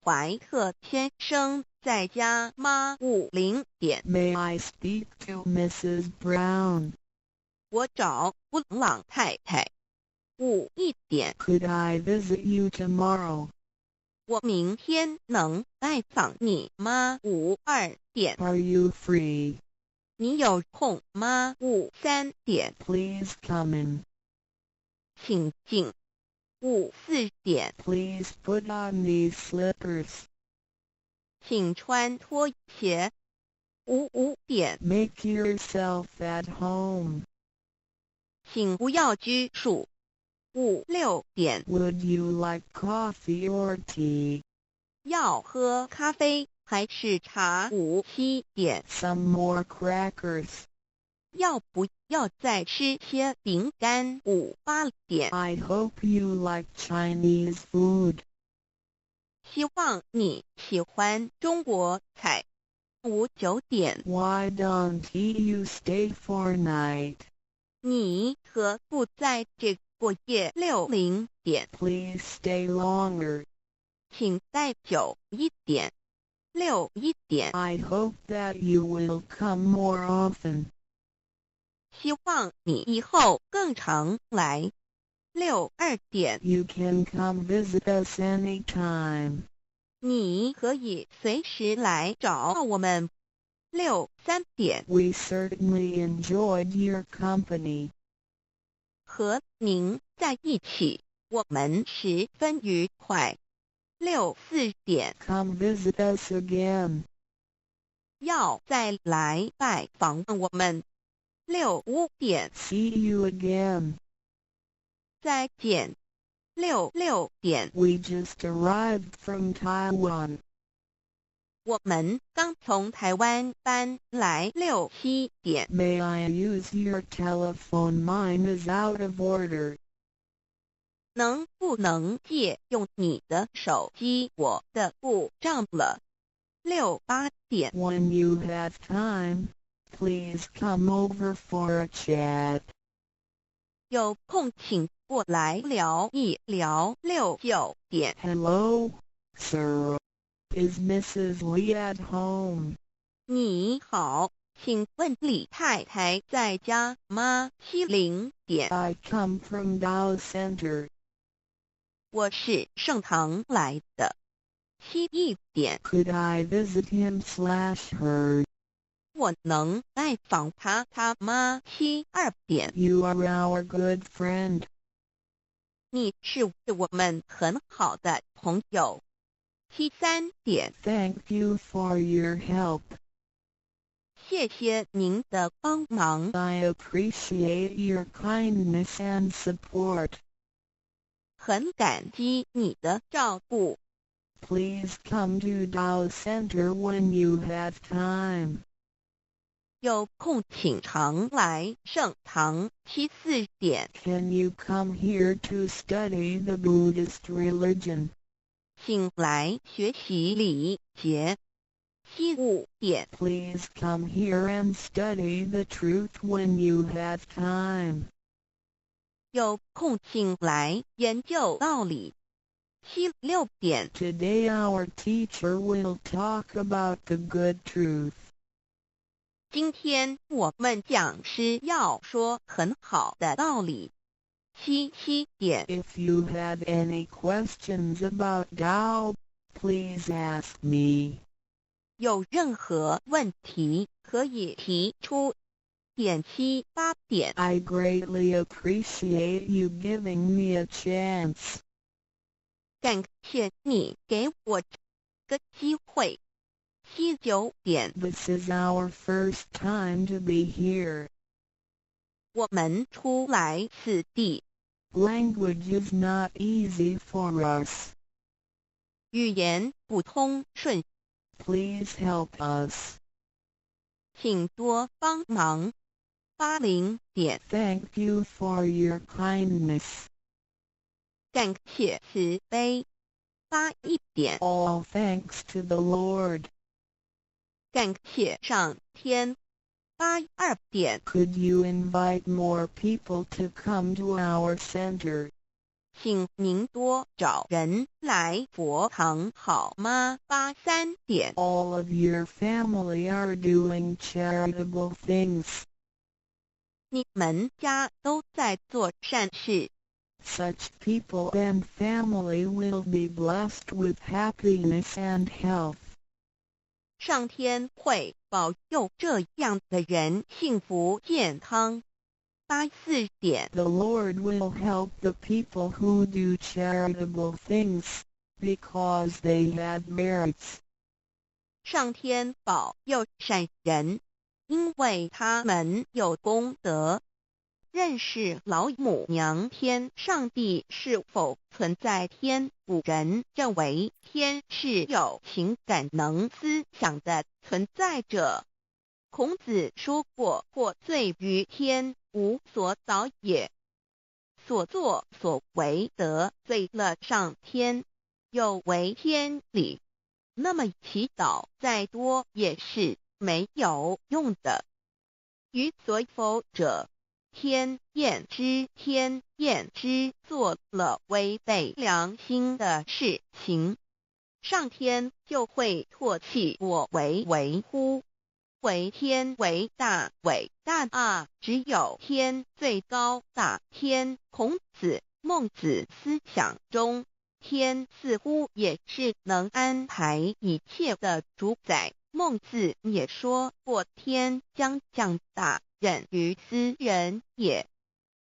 怀特先生在家吗？50点。 May I speak to Mrs. Brown? 我找布朗太太。51点。 Could I visit you tomorrow? 我明天能拜访你吗？52点。 Are you free? 你有空吗？53点。 Please come in. 请进。54点。 Please put on these slippers. 请穿拖鞋。55点。 Make yourself at home. 请不要拘束。56点。 Would you like coffee or tea? 要喝咖啡还是茶？57点。 Some more crackers. 要不要再吃些饼干？58点。 I hope you like Chinese food. 希望你喜欢中国菜。59点。 Why don't you stay for night? 你何不在这过夜？60点。 Please stay longer. 请待久一点。61点。 I hope that you will come more often. 希望你以后更常来。62点。 You can come visit us anytime. 你可以随时来找我们。63点。 We certainly enjoyed your company. 和您在一起，我们十分愉快。64点。 Come visit us again. 要再来拜访我们。65点。 See you again. 再见。66点。 We just arrived from Taiwan. 我们刚从台湾搬来。67点。 May I use your telephone? Mine is out of order. 能不能借用你的手机？我的故障了。68点。 When you have time, please come over for a chat. 有空请过来聊一聊。69点。 Hello, sir. Is Mrs. Lee at home? 你好，请问李太太在家吗？70点。 I come from Dow Center. 我是圣堂来的。7点， Could I visit him/her? 我能拜访他吗？2点， You are our good friend. 你是我们很好的朋友。3点， Thank you for your help. 谢谢您的帮忙， I appreciate your kindness and support. 很感激你的照顾。 Please come to Dow Center when you have time. 有空请常来圣堂。4点， Can you come here to study the Buddhist religion? 请来学习礼节。5点， Please come here and study the truth when you have time. 有空请来研究道理。6点， Today our teacher will talk about the good truth. 今天我们讲师要说很好的道理。7点， If you have any questions about Tao, please ask me. 有任何问题可以提出。7、8点， I greatly appreciate you giving me a chance. 感谢你给我这个机会。9点， This is our first time to be here. 我们初来此地， Language is not easy for us. 语言不通顺， Please help us. 请多帮忙。8点， Thank you for your kindness. 感谢慈悲。8点， All thanks to the Lord. 感谢上天。8点， Could you invite more people to come to our center? 请您多找人来佛堂好吗？8点， All of your family are doing charitable things. 你们家都在做善事， Such people and family will be blessed with happiness and health. 上天会保佑这样的人幸福健康。4点， The Lord will help the people who do charitable things, because they have merits. 上天保佑善人，因为他们有功德。认识老母娘天上帝是否存在？天古人认为天是有情感能思想的存在者。孔子说过，或罪于天，无所早也。所作所为得罪了上天，有违天理，那么祈祷再多也是没有用的。于所否者，天厌之，做了违背良心的事情，上天就会唾弃我为乎。为天为大啊，只有天最高大。天，孔子、孟子思想中，天似乎也是能安排一切的主宰。孟子也说过，天将降大任于斯人也，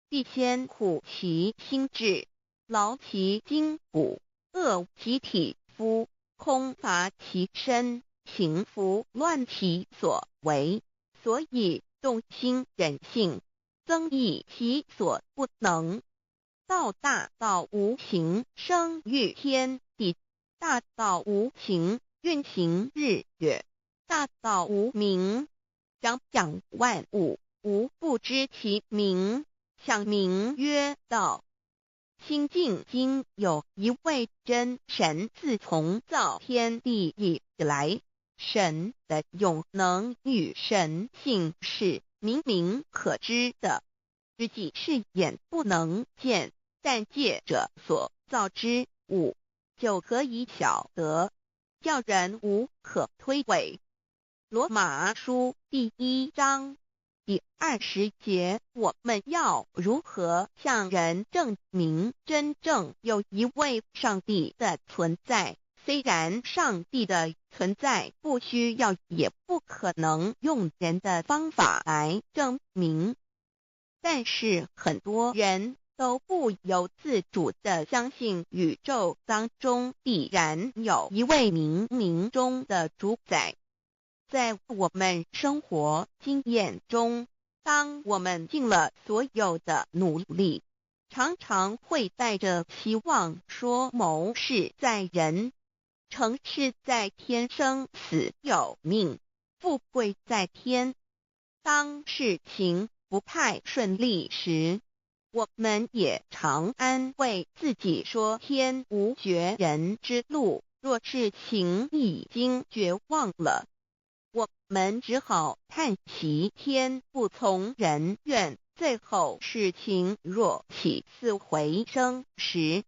必先苦其心志，劳其筋骨，饿其体肤，空乏其身，情服乱其所为，所以动心忍性，增益其所不能。道大道无形，生育天地；大道无形，运行日月；大道无名，掌万物，无不知其名，想名曰道。心经经有一位真神，自从造天地以来，神的永能与神性是明明可知的，实际是眼不能见，但借着所造之物，就可以晓得，叫人无可推诿。罗马书第1章第20节，我们要如何向人证明真正有一位上帝的存在？虽然上帝的存在不需要也不可能用人的方法来证明，但是很多人都不由自主地相信宇宙当中必然有一位冥冥中的主宰。在我们生活经验中，当我们尽了所有的努力，常常会带着希望说谋事在人，成事在天，生死有命，富贵在天。当事情不太顺利时，我们也常安慰自己说天无绝人之路，若事情已经绝望了，我们只好叹息天不从人愿。最后事情若起死回生时，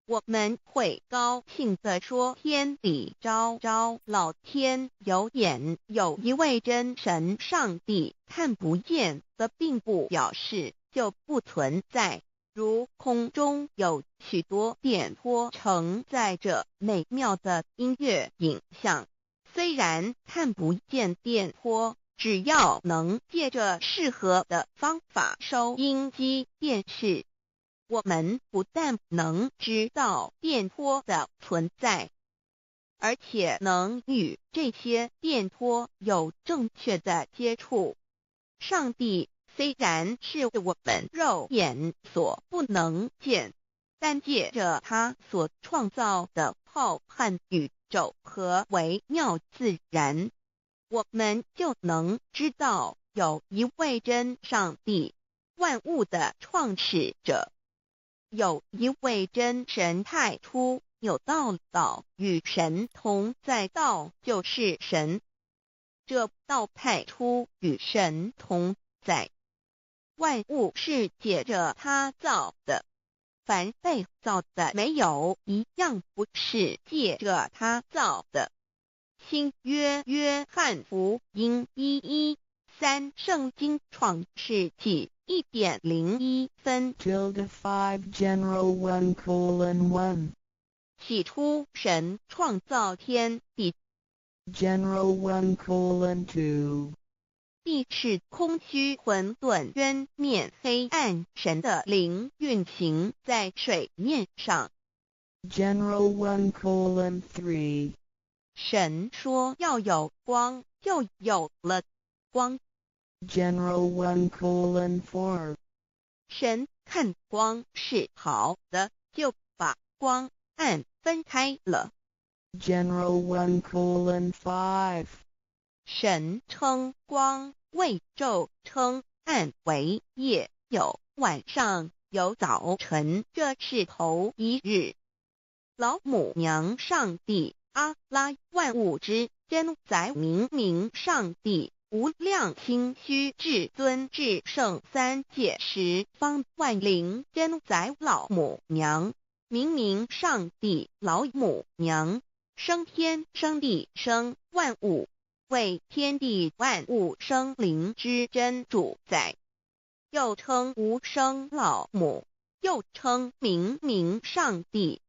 我们会高兴地说天理昭昭，老天有眼，有一位真神上帝，看不见的并不表示就不存在。如空中有许多电波承载着美妙的音乐影像，虽然看不见电波，只要能借着适合的方法收音机电视，我们不但能知道电波的存在，而且能与这些电波有正确的接触。上帝虽然是我们肉眼所不能见，但借着他所创造的浩瀚宇宙和微妙自然，我们就能知道有一位真上帝，万物的创始者。有一位真神太初有道，道与神同在，道就是神。这道太初与神同在，万物是借着他造的，凡被造的没有一样不是借着他造的。新约约翰福音1:13，圣经创世纪1.01分。 5 General 1:1 起初神创造天地， General 1:2 地是空虚混沌渊面黑暗，神的灵运行在水面上。 General 1:3 神说要有光，就有了光。 General 1:4 神看光是好的，就把光暗分开了。 General 1:5 神称光为昼，称暗为夜，有晚上，有早晨，这是头一日。老母娘上帝阿拉，万物之真宰明明上帝，无量清虚至尊至圣三界十方万灵真宰老母娘，明明上帝老母娘，生天生地生万物，为天地万物生灵之真主宰，又称无生老母，又称明明上帝。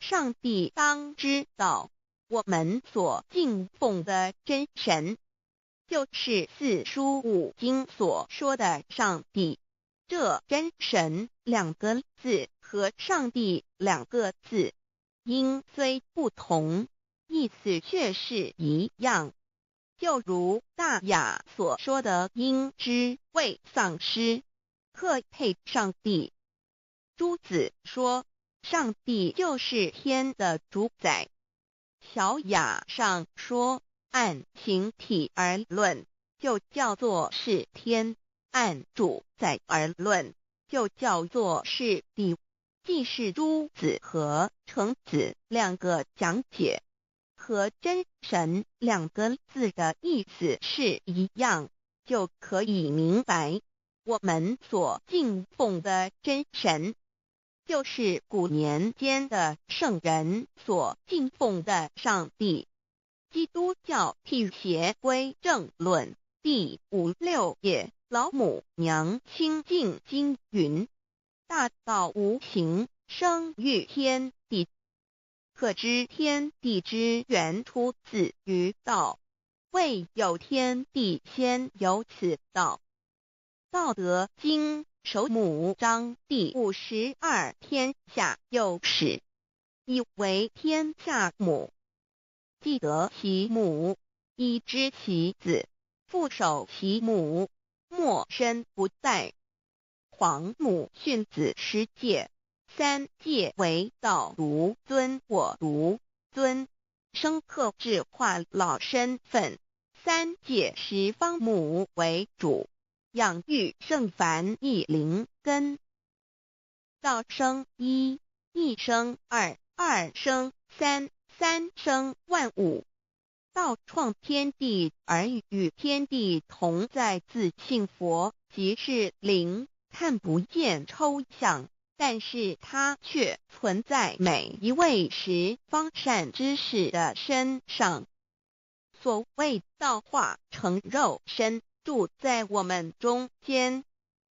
上帝当知道，我们所敬奉的真神，就是四书五经所说的上帝。这真神两个字和上帝两个字，音虽不同，意思却是一样。就如大雅所说的鹰之谓丧尸，鹤配上帝。朱子说上帝就是天的主宰。小雅上说按形体而论，就叫做是天；按主宰而论，就叫做是地。既是朱子和程子两个讲解，和真神两个字的意思是一样，就可以明白，我们所敬奉的真神，就是古年间的圣人所敬奉的上帝。基督教辟邪归正论第56页。老母娘清净经云：大道无形，生育天地，可知天地之源出自于道，未有天地，先有此道。道德经首母章第52，天下有始，以为天下母。既得其母，以知其子，父守其母，莫身不殆。皇母训子十戒，三戒为道如尊我如尊，生克制化老身份。三戒十方母为主，养育圣凡一灵根。道生一，一生二，二生三，三生万物。道创天地而与天地同在，自性佛，即是灵，看不见抽象，但是它却存在每一位十方善知识的身上。所谓道化成肉身，住在我们中间。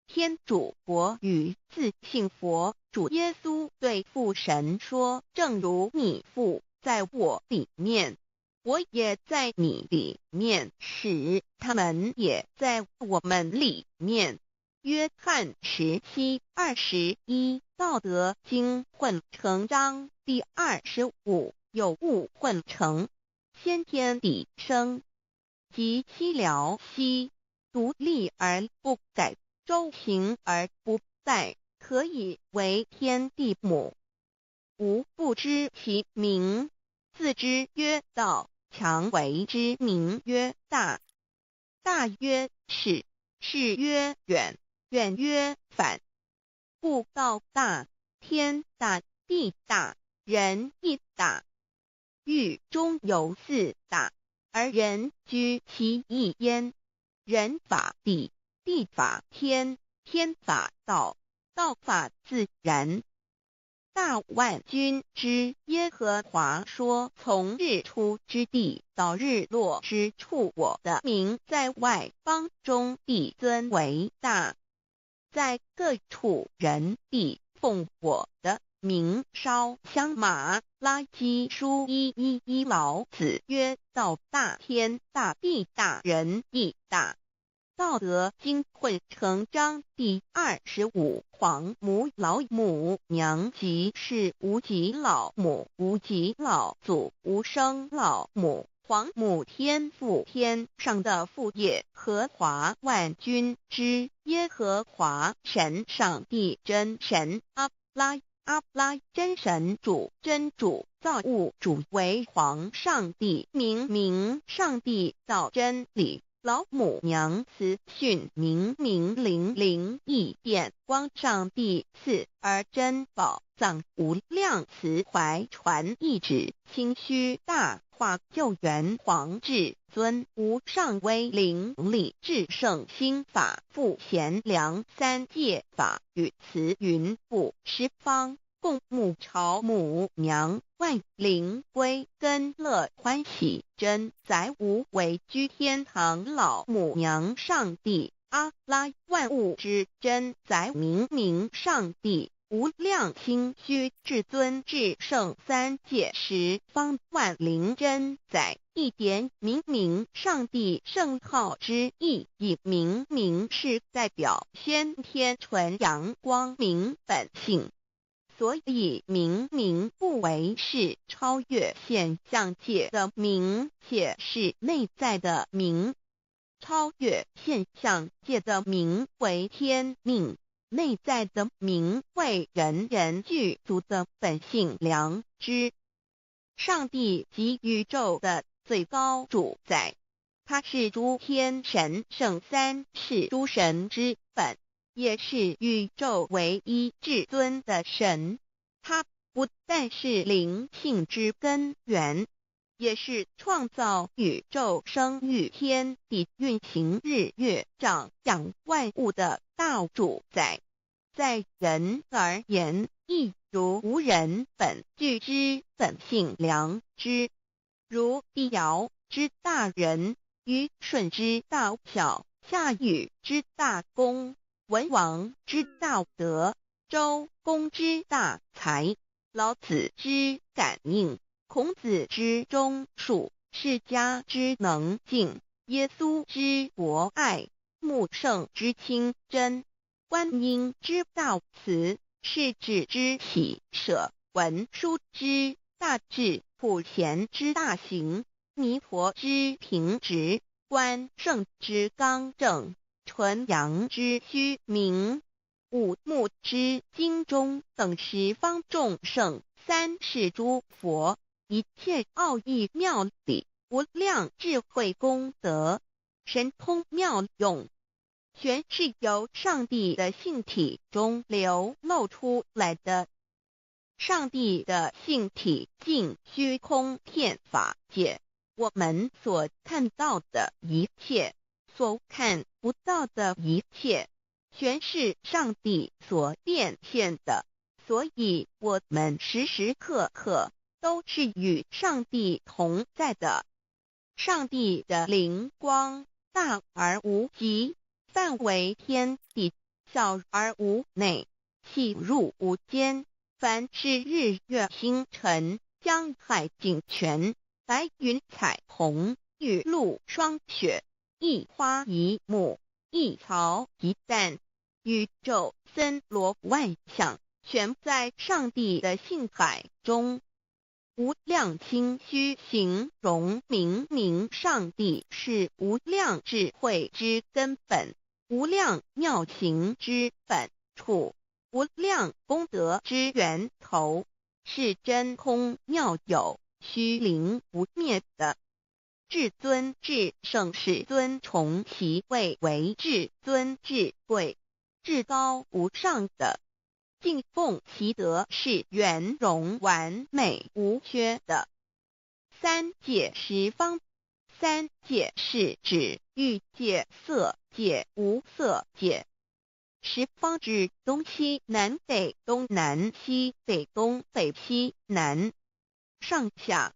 天主国与自性佛主耶稣对父神说：正如你父在我里面，我也在你里面，使他们也在我们里面。约翰17:21，道德经混成章第25，有物混成，先天地生，即其辽兮，独立而不改，周行而不殆，可以为天地母。吾不知其名，自之曰道，强为之名曰大。大曰始，始曰远，远曰反。故道大，天大，地大，人亦大。狱中有四大，而人居其一焉。人法地，地法天，天法道，道法自然。大万军之耶和华说：从日出之地到日落之处，我的名在外邦中必尊为大。在各处人必奉我的名烧香马拉基书1:11，老子曰：道大，天大，地大，人亦大。道德经混成章第25，皇母老母娘即是无极老母，无极老祖，无生老母。皇母天父，天上的父，耶和华万军之耶和华神，上帝真神，阿拉真神主，真主造物主，为皇上帝，明上帝造真理。老母娘慈训明灵异变光，上帝赐而珍宝藏无量慈怀传一旨，清虚大化救援皇至尊无上威灵力至圣心法复贤良三界法与慈云布十方，共沐朝母娘，万灵归根乐欢喜，真载无为居天堂老母娘上帝，阿拉万物之真载明上帝，无量清虚至尊至圣三界十方万灵真载，一点明上帝圣号之意，以明是代表先天纯阳光明本性。所以明不为是超越现象界的明，且是内在的明。超越现象界的明为天命，内在的明为人人具足的本性良知。上帝即宇宙的最高主宰，他是诸天神圣三世诸神之本，也是宇宙唯一至尊的神。他不但是灵性之根源，也是创造宇宙生育天地运行日月长养万物的大主宰。在人而言，亦如无人本具之本性良知，如地尧之大人，虞舜之大小，夏禹之之大功，文王之道德，周公之大才，老子之感应，孔子之忠恕，释迦之能静，耶稣之博爱，穆圣之清真，观音之道慈，世子之喜舍，文殊之大智，普贤之大行，弥陀之平直，关圣之刚正，纯阳之虚明，五目之精中，等十方众圣，三世诸佛，一切奥义妙理，无量智慧功德，神通妙用，全是由上帝的性体中流露出来的。上帝的性体尽虚空遍法界，我们所看到的一切，所看不到的一切，全是上帝所变现的，所以我们时时刻刻都是与上帝同在的。上帝的灵光大而无极，范围天地，小而无内，细入无间。凡是日月星辰，江海井泉，白云彩虹，雨露霜雪，一花一木，一草一蛋，宇宙森罗万象，全在上帝的性海中。无量清虚形容明明上帝是无量智慧之根本，无量妙行之本处，无量功德之源头，是真空妙有，虚灵不灭的。至尊至圣世尊崇其位为至尊至贵，至高无上的，敬奉其德是圆融完美无缺的。三界十方，三界是指欲界、色界、无色界。十方指东西南北东南西北东北西南上下，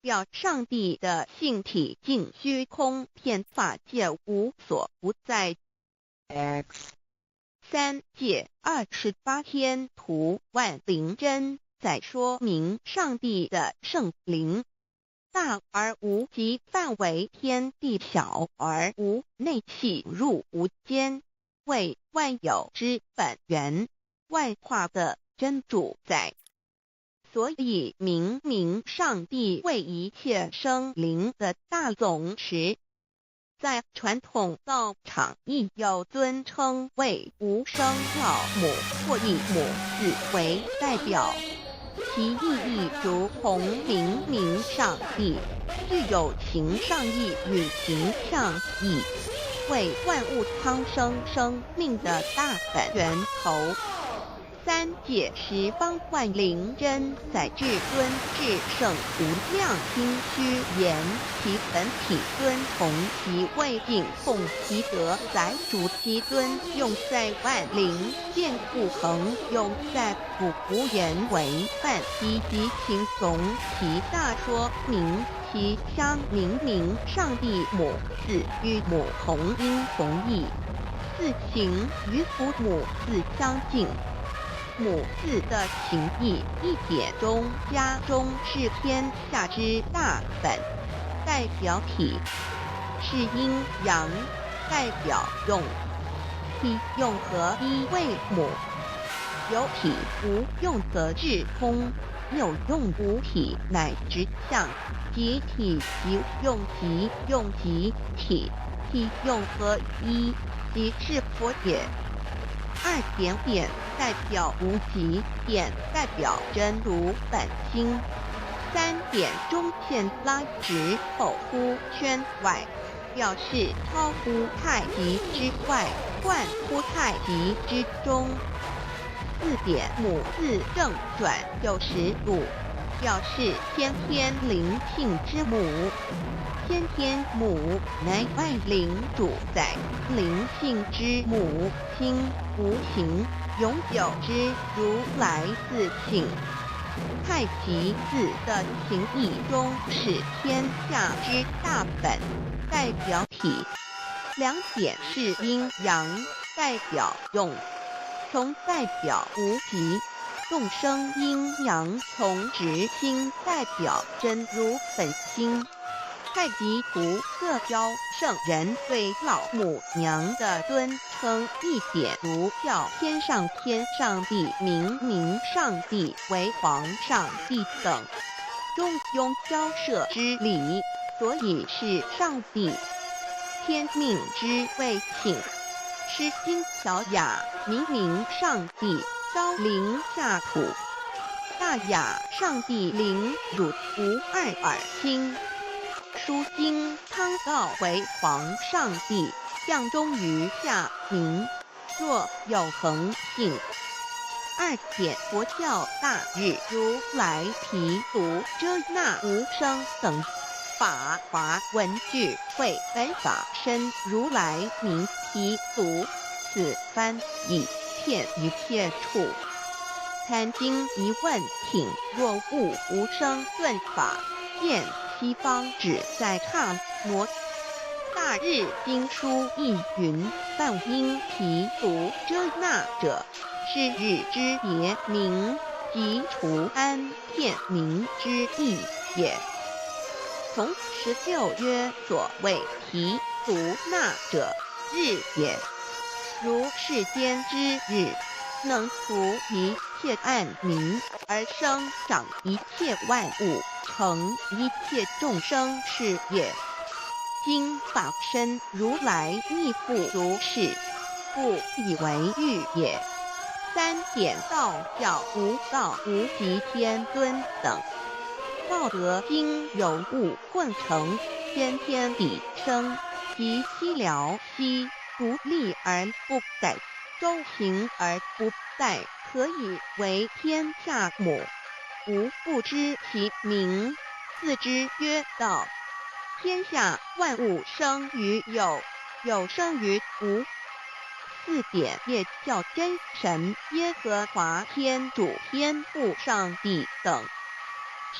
表上帝的性体尽虚空遍法界无所不在。 X 三界28天图万灵真，在说明上帝的圣灵大而无极，范围天地，小而无内，细入无间，为万有之本源，万化的真主宰。所以明明上帝为一切生灵的大总持，在传统道场亦有尊称为无生老母或以母字为代表，其意义如同明明上帝具有形上义与形象义，为万物苍生生命的大本源头。三界十方万灵真，在至尊至圣无量心虚言，其本体尊崇其位，敬奉其德，载主其尊，用在万灵，见不恒，用在不无言为范，积极形容其大说明其相明明上帝母字与母同音同义，字形与父母字相近。母字的情义一点中家中是天下之大本，代表体是阴阳，代表用，体用合一为母。有体无用则至空，有用无体乃直相，即体即用即用即体，体用合一即是佛也。二点点代表无极，点代表真如本心。三点中线拉直后乎圈外，表示超乎太极之外，贯乎太极之中。四点母字正转90度，表示天天灵性之母。天天母乃万灵主宰，灵性之母心无形，永久之如来自性。太极字的情义中是天下之大本，代表体两点是阴阳，代表用，从代表无极，动生阴阳，从直心代表真如本心。太极图各教圣人对老母娘的尊称，一点如叫天上帝、明上帝为皇上帝等，中庸交涉之礼，所以是上帝。天命之谓请，诗经小雅，明上帝，高临下土，大雅上帝临汝无二耳听。书经汤告为皇上帝，相中于下民，若有恒信。二点佛教大日如来毗卢遮那无生等法华文智慧本法身如来名毗卢，此翻译一切处。参经一问品，若悟无生顿法，见西方只在刹那。大日经书亦云：梵音毗卢遮那者，是日之别名，即除安片名之意也。从16曰：所谓毗卢那者，日也。如世间之日，能除一切暗明，而生长一切万物，成一切众生是也。今法身如来亦复如是，故以为欲也。三点道教无道无极天尊等，道德经有物混成，先天地生，即西辽西，独立而不改，周行而不殆，可以为天下母。吾不知其名，自之曰道。天下万物生于有，有生于无。四点也叫真神、耶和华天主、天父上帝等。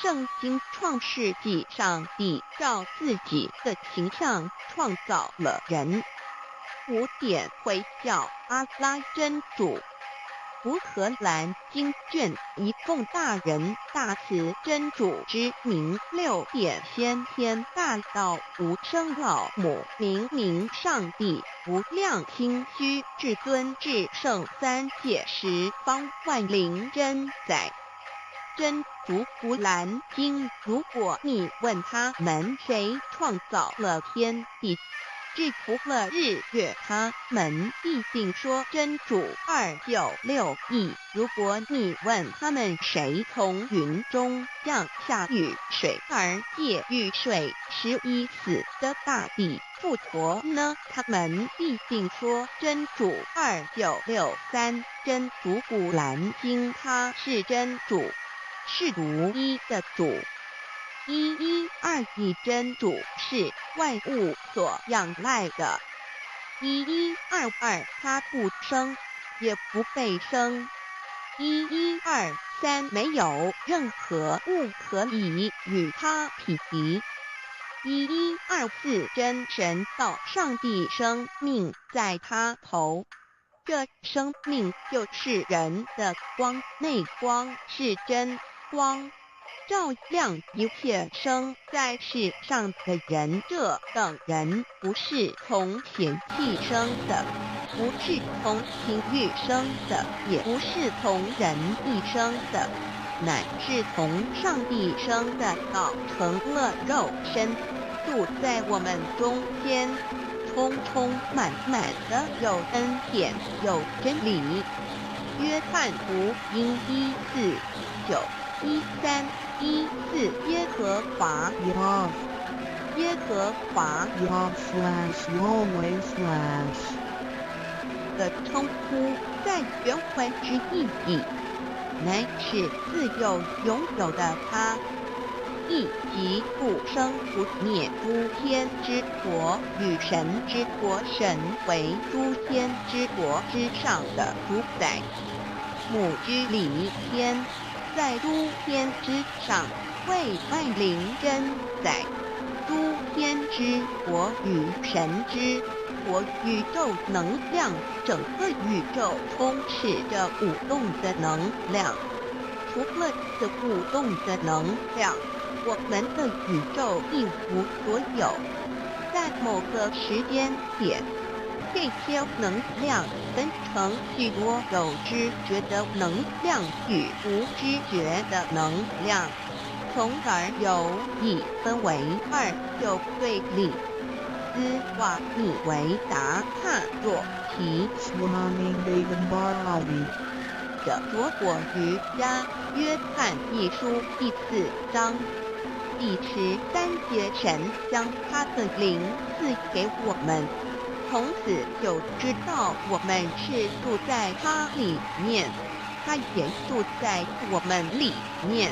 圣经创世纪，上帝照自己的形象创造了人。五点回教阿拉真主。乌克兰经卷一共大人大慈真主之名。六点先天大道无生老母明上帝，无量清虚至尊至圣三界十方万灵真载。真主古兰经，如果你问他们谁创造了天地，制服了日月，他们必定说真主296亿。如果你问他们谁从云中降下雨水而借雨水使已死的大地复活呢，他们必定说真主2963。真主古兰经，他是真主，是独一的主。112真主是万物所仰赖的。1122他不生，也不被生。1123没有任何物可以与他匹敌。1124真神道上帝生命在他头，这生命就是人的光，内光是真光，照亮一切生在世上的人。这等人不是从血气生的，不是从情欲生的，也不是从人意生的，乃是从上帝生的，道成了肉身，住在我们中间，充充满满的有恩典，有真理。约翰福音1491314耶和华 耶和华 Yahweh/Yahweh/ 的称呼，在原文之意义，乃是自有拥有的他，亦即不生不灭诸天之国与神之国，神为诸天之国之上的主宰。母居里天，在诸天之上，为万灵真载。诸天之国与神之活宇宙能量，整个宇宙充斥着舞动的能量。除了这舞动的能量，我们的宇宙一无所有。在某个时间点，这些能量分成许多有知觉的能量与无知觉的能量，从而由一分为二，就对立。斯瓦米维达帕若提 Swami Vivekananda 着着火瑜伽约翰一书第4章第13节，神将他的灵赐给我们，从此就知道我们是住在他里面，他也住在我们里面。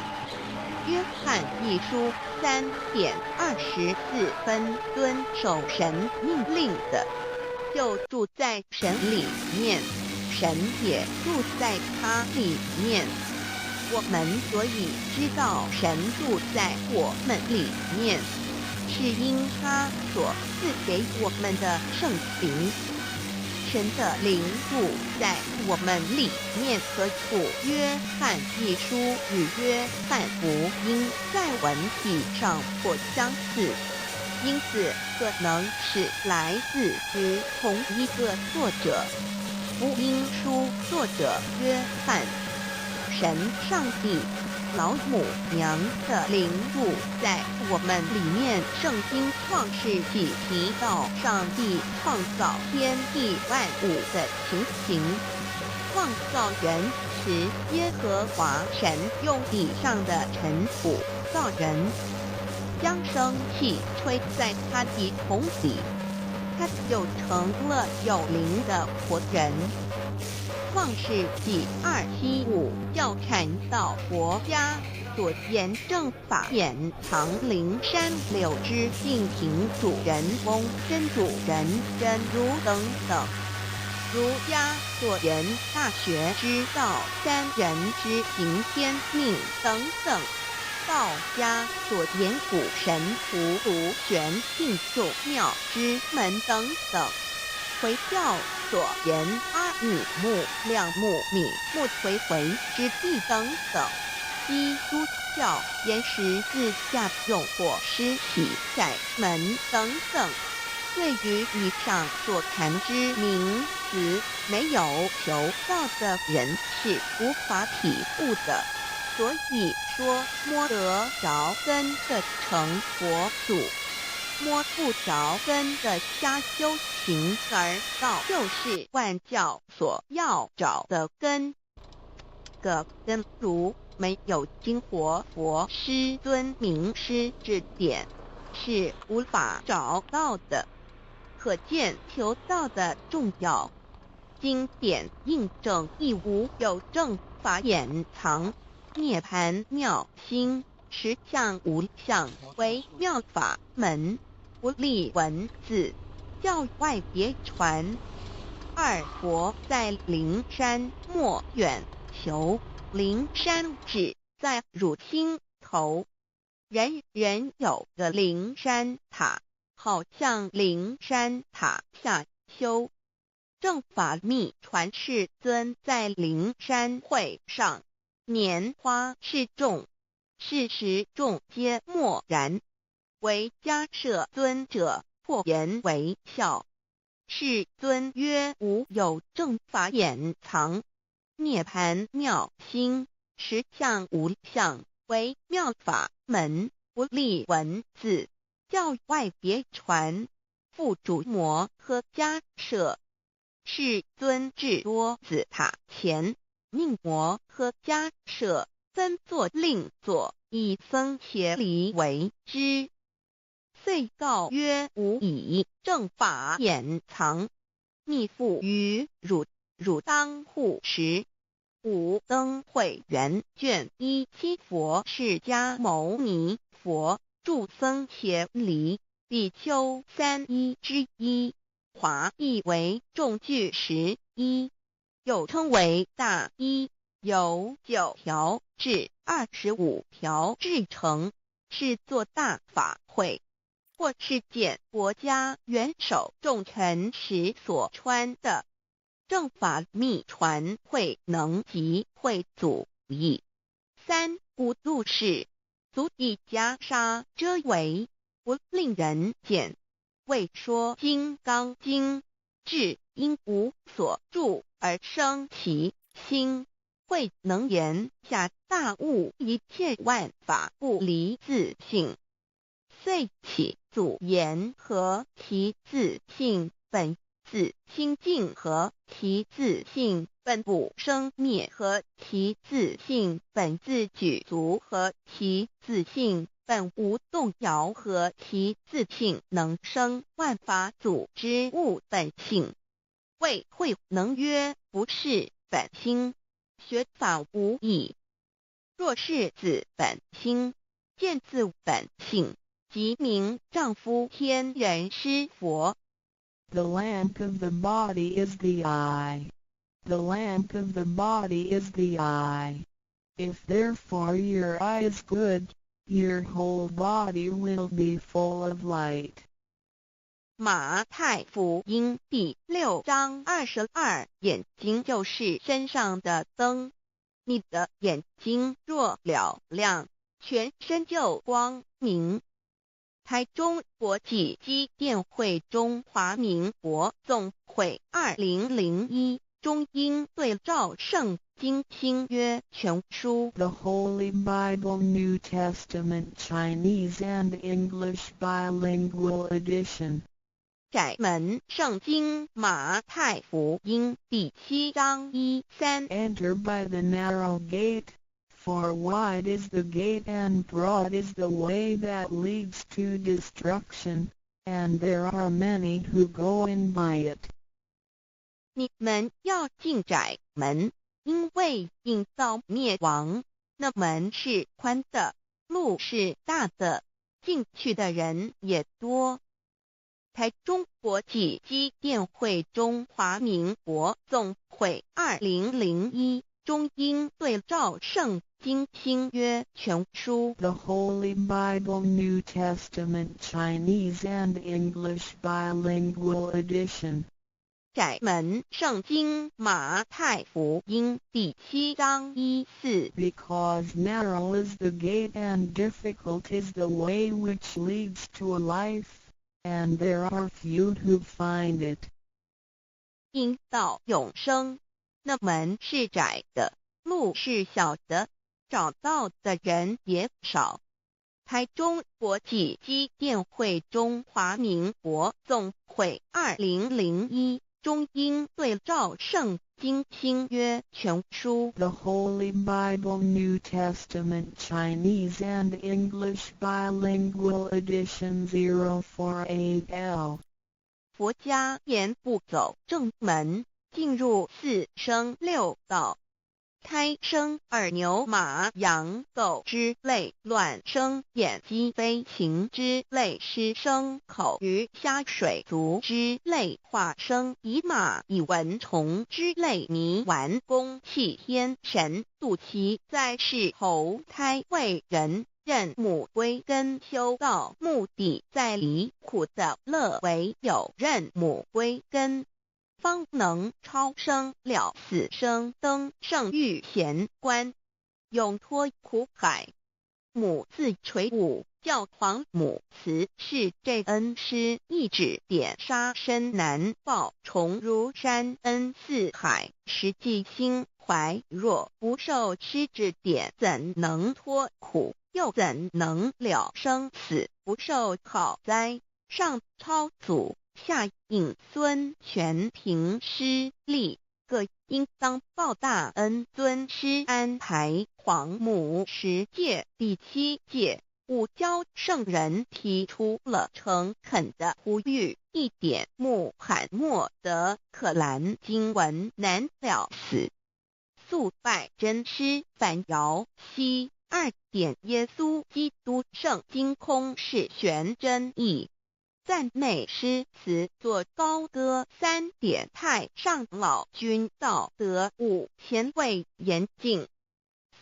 约翰一书3:24，遵守神命令的，就住在神里面，神也住在他里面。我们所以知道神住在我们里面，是因他所赐给我们的圣灵。神的灵住在我们里面，和故约翰一书与约翰福音在文体上颇相似，因此可能是来自于同一个作者。福音书作者约翰。神上帝老母娘的灵住在我们里面。圣经创世纪提到上帝创造天地万物的情形。创造人时，耶和华神用地上的尘土造人，将生气吹在他的头里，他就成了有灵的活人。创世纪2:7-5教传道国家所言正法典藏灵山柳之性情主人翁真主人真如等等。儒家所言大学之道三人之行天命等等。道家所言古神符独玄性众妙之门等等。回教所言阿米木、亮木、米木回回之地等等。基督教言十字架用火施洗在门等等。对于以上所谈之名词，没有求道的人是无法体悟的。所以说摸得着根的成佛祖，摸不着根的瞎修行而道，就是万教所要找的根。个根如没有经活佛师尊名师指点，是无法找到的。可见求道的重要。经典印证亦无有正法掩藏，涅盘妙心，实相无相为妙法门，不立文字，教外别传。二佛在灵山莫远求，灵山只在汝心头。人人有个灵山塔，好像灵山塔下修。正法密传世尊在灵山会上，拈花示众，是时众皆默然，唯迦摄尊者破颜为笑。世尊曰：无有正法掩藏，涅盘妙心，实相无相为妙法门，不立文字，教外别传。复主摩诃迦摄。世尊至多子塔前，命摩诃迦摄分作另作，以僧伽梨为之。遂告曰：吾以正法掩藏，密付于汝，汝当护持。五灯会元卷1七佛释迦牟尼佛著僧伽梨比丘3之一，华译为众句11，又称为大一，由9条至25条制成，是作大法会。或是见国家元首重臣时所穿的。正法秘传会能及会祖义。3. 五度氏，足以袈裟遮为，不令人见。未说金刚经，至因无所住而生其心。慧能言下大悟，一切万法不离自性。遂起祖言和其自性本，自清净和其自性本不生灭，和其自性本自具足，和其自性本无动摇，和其自性能生万法组之物本性。谓慧能曰：不是本心，学法无益。若是自本心，见自本性，即名丈夫天人师佛。The lamp of the body is the eye. The lamp of the body is the eye. If therefore your eye is good, your whole body will be full of light. 马太福音第6章22，眼睛就是身上的灯。你的眼睛若了亮，全身就光明。台中国际机电会中华民国总会2001中英对照圣经新约全书 The Holy Bible New Testament Chinese and English Bilingual Edition. 窄门圣经马太福音第7章1-3 Enter by the narrow gate, for wide is the gate and broad is the way that leads to destruction, and there are many who go in by it. 你们要进窄门，因为引到灭亡。那门是宽的，路是大的，进去的人也多。台中国际机电会中华民国总会2001中英对照圣经新约全书 The Holy Bible New Testament Chinese and English Bilingual Edition. 窄门圣经马太福音第7章1-4 Because narrow is the gate and difficult is the way which leads to life, and there are few who find it. 因到永生，那门是窄的，路是小的，找到的人也少。台中国际机电会中华民国总会2001中英对照圣经新约全书 The Holy Bible New Testament Chinese and English Bilingual Edition 048L. 佛家言不走正门，进入四生六道。胎生耳牛马羊狗之类，卵生眼鸡飞禽之类，湿生口鱼虾水族之类，化生以马以蚊虫之类，泥丸公气天神度其在世投胎为人，任母归根修道，目的在离苦的乐，唯有任母归根，方能超生了死生，登圣域贤官，永脱苦海。母自垂武，教皇母慈是这恩师，一指点杀身难报，重如山恩似海，实际心怀若不受师指点，怎能脱苦？又怎能了生死？不受好灾，上超祖，下应孙权凭师力，各应当报大恩。尊师安排皇母10诫，第7诫，五教圣人提出了诚恳的呼吁，一点穆罕默德可兰经文难了死，素拜真师反摇西。2点耶稣基督圣经空是玄真义，赞美诗词作高歌。3点太上老君道德5前卫严谨，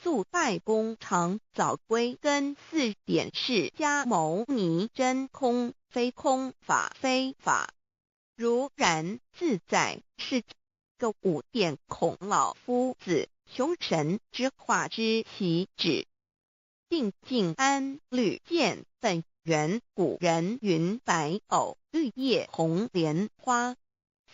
宿拜公常早归根4点释迦牟尼真空非空法非法，如然自在是个5点孔老夫子雄神之化之其旨。定静安律见本源古人云白藕绿叶红莲花。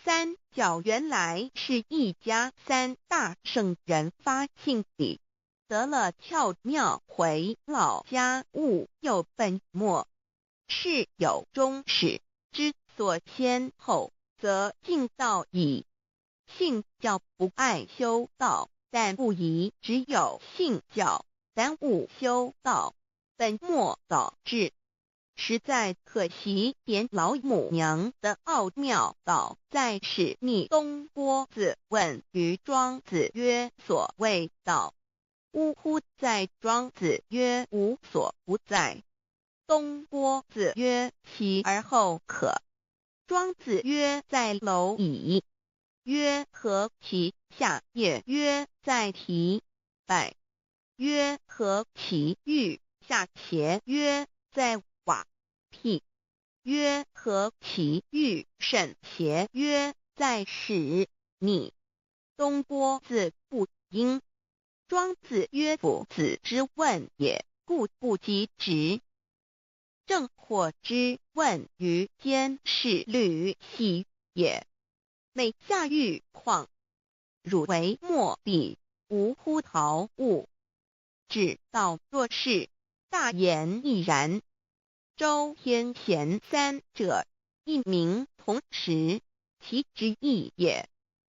三角原来是一家3大圣人发性地，得了巧妙回老家务又本末，是有终始之所先后，则敬道矣。信教不爱修道，但不宜只有信教耽误修道，本末倒置，实在可惜。点老母娘的奥妙道在使逆东郭子问于庄子曰：所谓道，呜呼！在庄子曰：无所不在。东郭子曰：其而后可？庄子曰：在蝼蚁。曰：何其？下也曰：在蹄。百曰：何其欲？下且曰：在瓦辟。曰：何其欲？甚且曰：在始。逆东郭子不应。庄子曰：夫子之问也，故不及直。正或之问于监视律系也。每下欲况，汝为莫必，无乎陶物。指道若是，大言亦然。周天贤3者，一名同时，其之义也。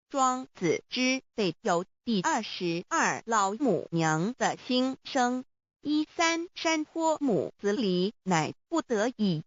庄子之备有第22老母娘的心声，13山坡母子里，乃不得已。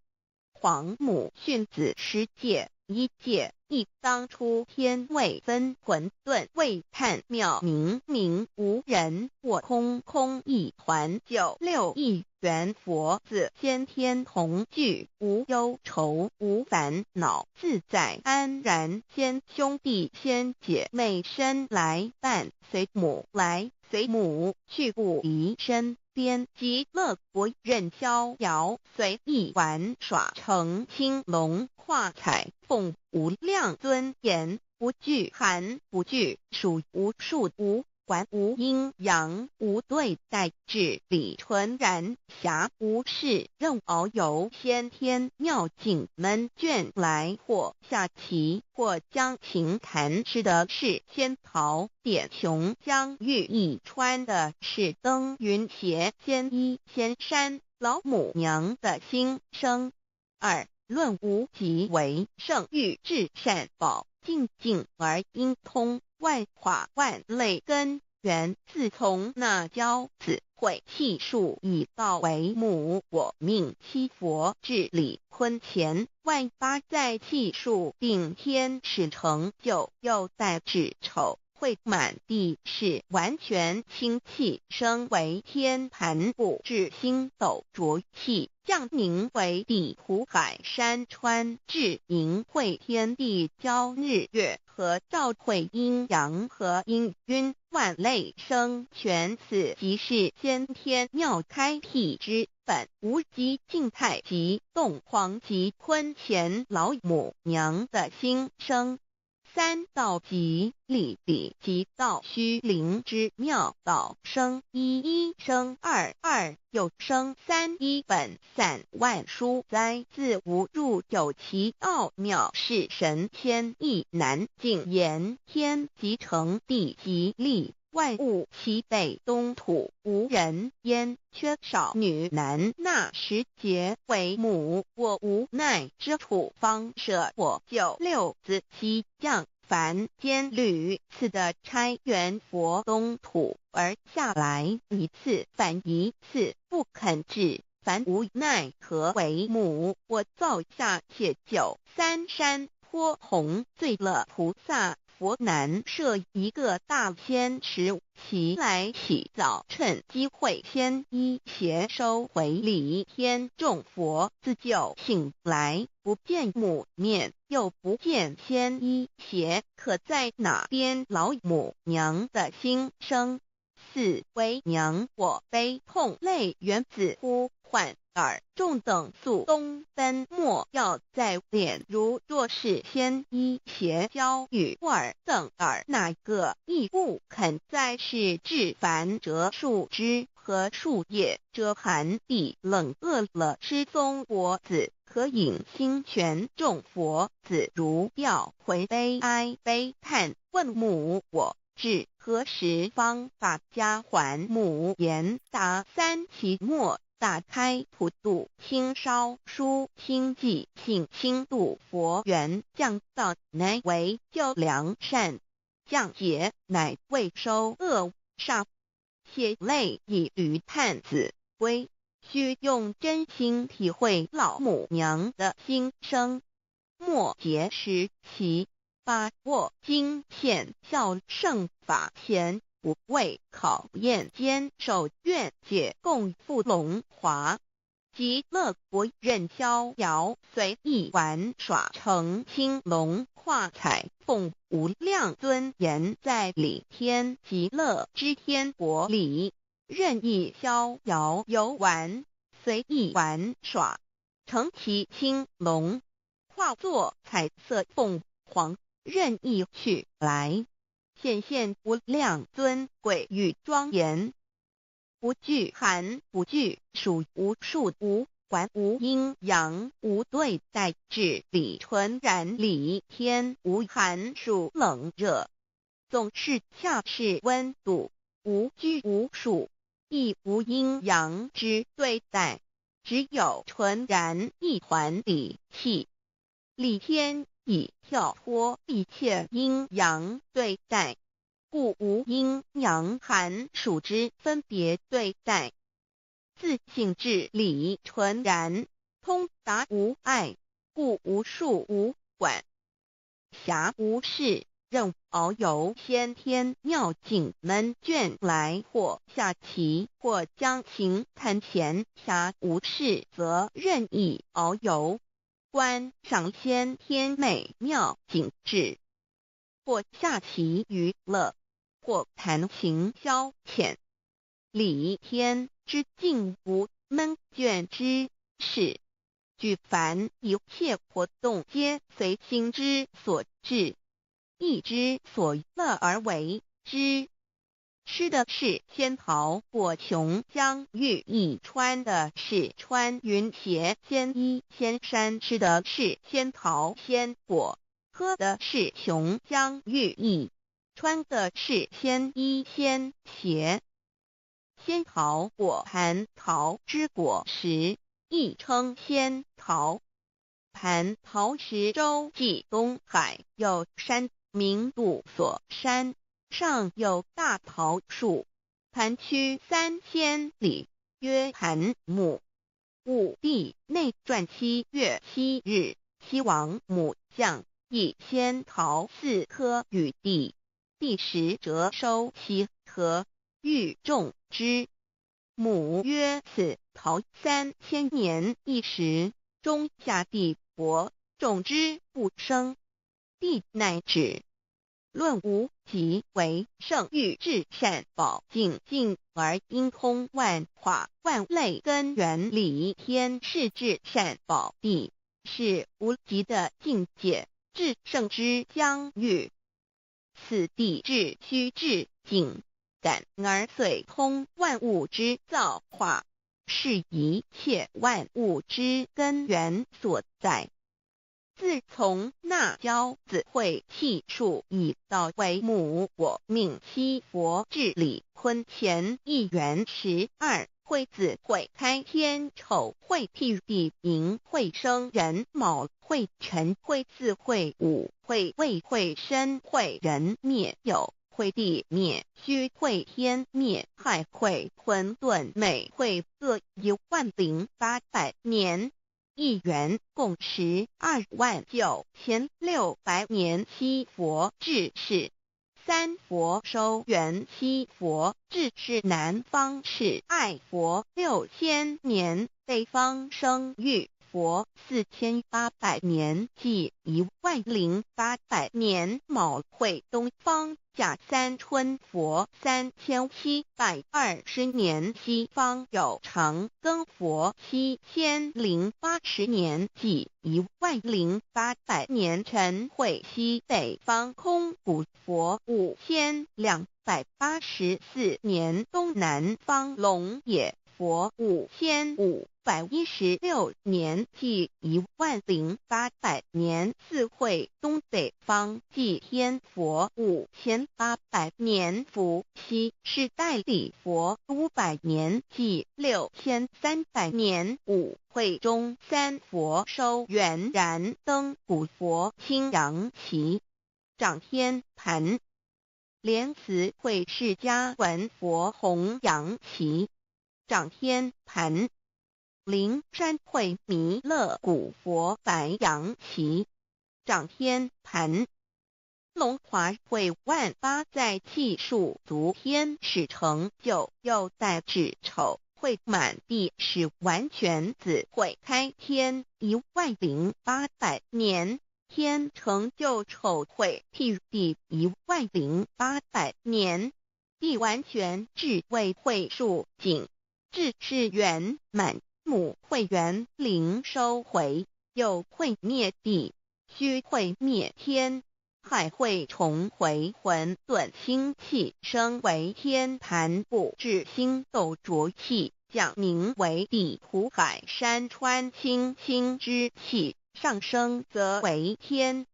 皇母训子10戒，1戒亦当初天未分，混沌未探妙，明明无人，我空空一团。96亿元佛子先天同聚，无忧愁无烦恼，自在安然。先兄弟先姐妹身来伴，随母来随母去，不离身边。极乐国任逍遥，随意玩耍，成青龙画彩凤，无量尊严，不惧寒不惧暑，无数无管无阴阳，无对待，至理纯然，暇无事任遨游。先天妙境门卷来，或下棋，或将琴弹，吃的是仙桃，点琼浆玉一穿的是登云鞋，仙衣仙山。老母娘的心声。2论无极为圣欲至善宝，静静而应通，万化万类根源，自从那骄子会气数以道为母，我命七佛治理坤乾，万八在气数并天使成就，又待至丑会满地是，完全清气升为天盘布，至星斗浊气降凝为地，湖海山川至凝会天地交日月和照会阴阳和阴晕，万类生全，此即是先天妙开辟之本，无极静态及动狂及坤乾老母娘的心声。3道即理理即道虚灵之妙道生一生二又生3，一本散万殊哉，自无入有其奥妙，是神天意难尽言。天即成地即立，万物其北东土，无人焉，缺少女男，纳10节为母，我无奈之处，方舍我96子其降凡间屡次的差元佛东土而下来一次反一次，不肯治，凡无奈何为母，我造下且93山坡弘罪了菩萨。佛南设一个大仙池，其来洗澡，趁机会先一邪收回礼。天众佛自救醒来，不见母面，又不见先一邪，可在哪边？老母娘的心声。四为娘我悲痛泪原子呼唤耳众等宿东奔莫要在脸如若是先一邪教与尔等耳哪个亦不肯在世至凡折树枝和树叶遮寒地冷饿了失踪国子可引清泉众佛子如要回悲哀悲叹问母我至何时方把家还母言答三期末打开普度清烧书清寂庆清度佛缘降道乃为救良善降劫乃为收恶煞血泪以于叹子归须用真心体会老母娘的心声末节时期把握经现效圣法前不畏考验坚守愿解共赴龙华极乐国任逍遥随意玩耍成青龙化彩凤无量尊严在里天极乐之天国里任意逍遥游玩随意玩耍成其青龙化作彩色凤凰任意去来显现无量尊贵与庄严不惧寒不惧暑无数无管无阴阳无对待治理纯然理天无寒暑冷热总是恰是温度无拘无束亦无阴阳之对待只有纯然一团理气理天以跳脱一切阴阳对待故无阴阳寒暑之分别对待自性至理纯然通达无碍故无数无管辖无事任遨游先天妙境门卷来或下棋或将琴弹前暇无事则任意遨游观赏先天美妙景致或下棋娱乐或弹琴消遣理天之境无闷倦之事举凡一切活动皆随心之所至意之所乐而为之吃的是仙桃果琼浆玉液穿的是穿云鞋仙衣仙衫吃的是仙桃仙果喝的是琼浆玉液穿的是仙衣仙鞋仙桃果蟠桃之果实亦称仙桃蟠桃实洲际东海有山名度所山上有大桃树盘曲3000里曰盘木武帝内传7月7日西王母降以仙桃4颗与地第10折收其核欲种之母曰此桃3000年一时中下地薄种之不生帝乃止论无极为圣欲至善宝净净而应通万化万类根源理天是至善宝地是无极的境界至圣之疆域此地至虚至境感而遂通万物之造化是一切万物之根源所在自从那骄子会气数以道为母我命七佛治理坤乾一元12会子会开天丑会替地寅会生人卯会辰会巳会午会未会申会人灭酉会地灭戌会天灭亥会混沌每会各10800年一元共129600年七佛治世三佛收元七佛治世南方是爱佛6000年北方生育佛4800年即10800年卯会东方甲三春佛3720年西方有长庚佛7080年即10800年辰会西北方空谷佛5284年东南方龙野佛5516年即10800年四会东北方祭天佛5800年伏羲是代理佛500年即6300年五会中三佛收元然灯古佛青阳旗掌天盘莲慈会释迦文佛红阳旗掌天盘灵山会弥勒古佛白羊旗掌天盘龙华会万八在气数足天使成就又代指丑会满地是完全子会开天10800年天成就丑会譬第10800年地完全智慧会数景智是圆满母会元灵收回又会灭地虚会灭天海会重回混沌星气生为天盘布置星斗浊气降名为地土海山川星星之气上升则为天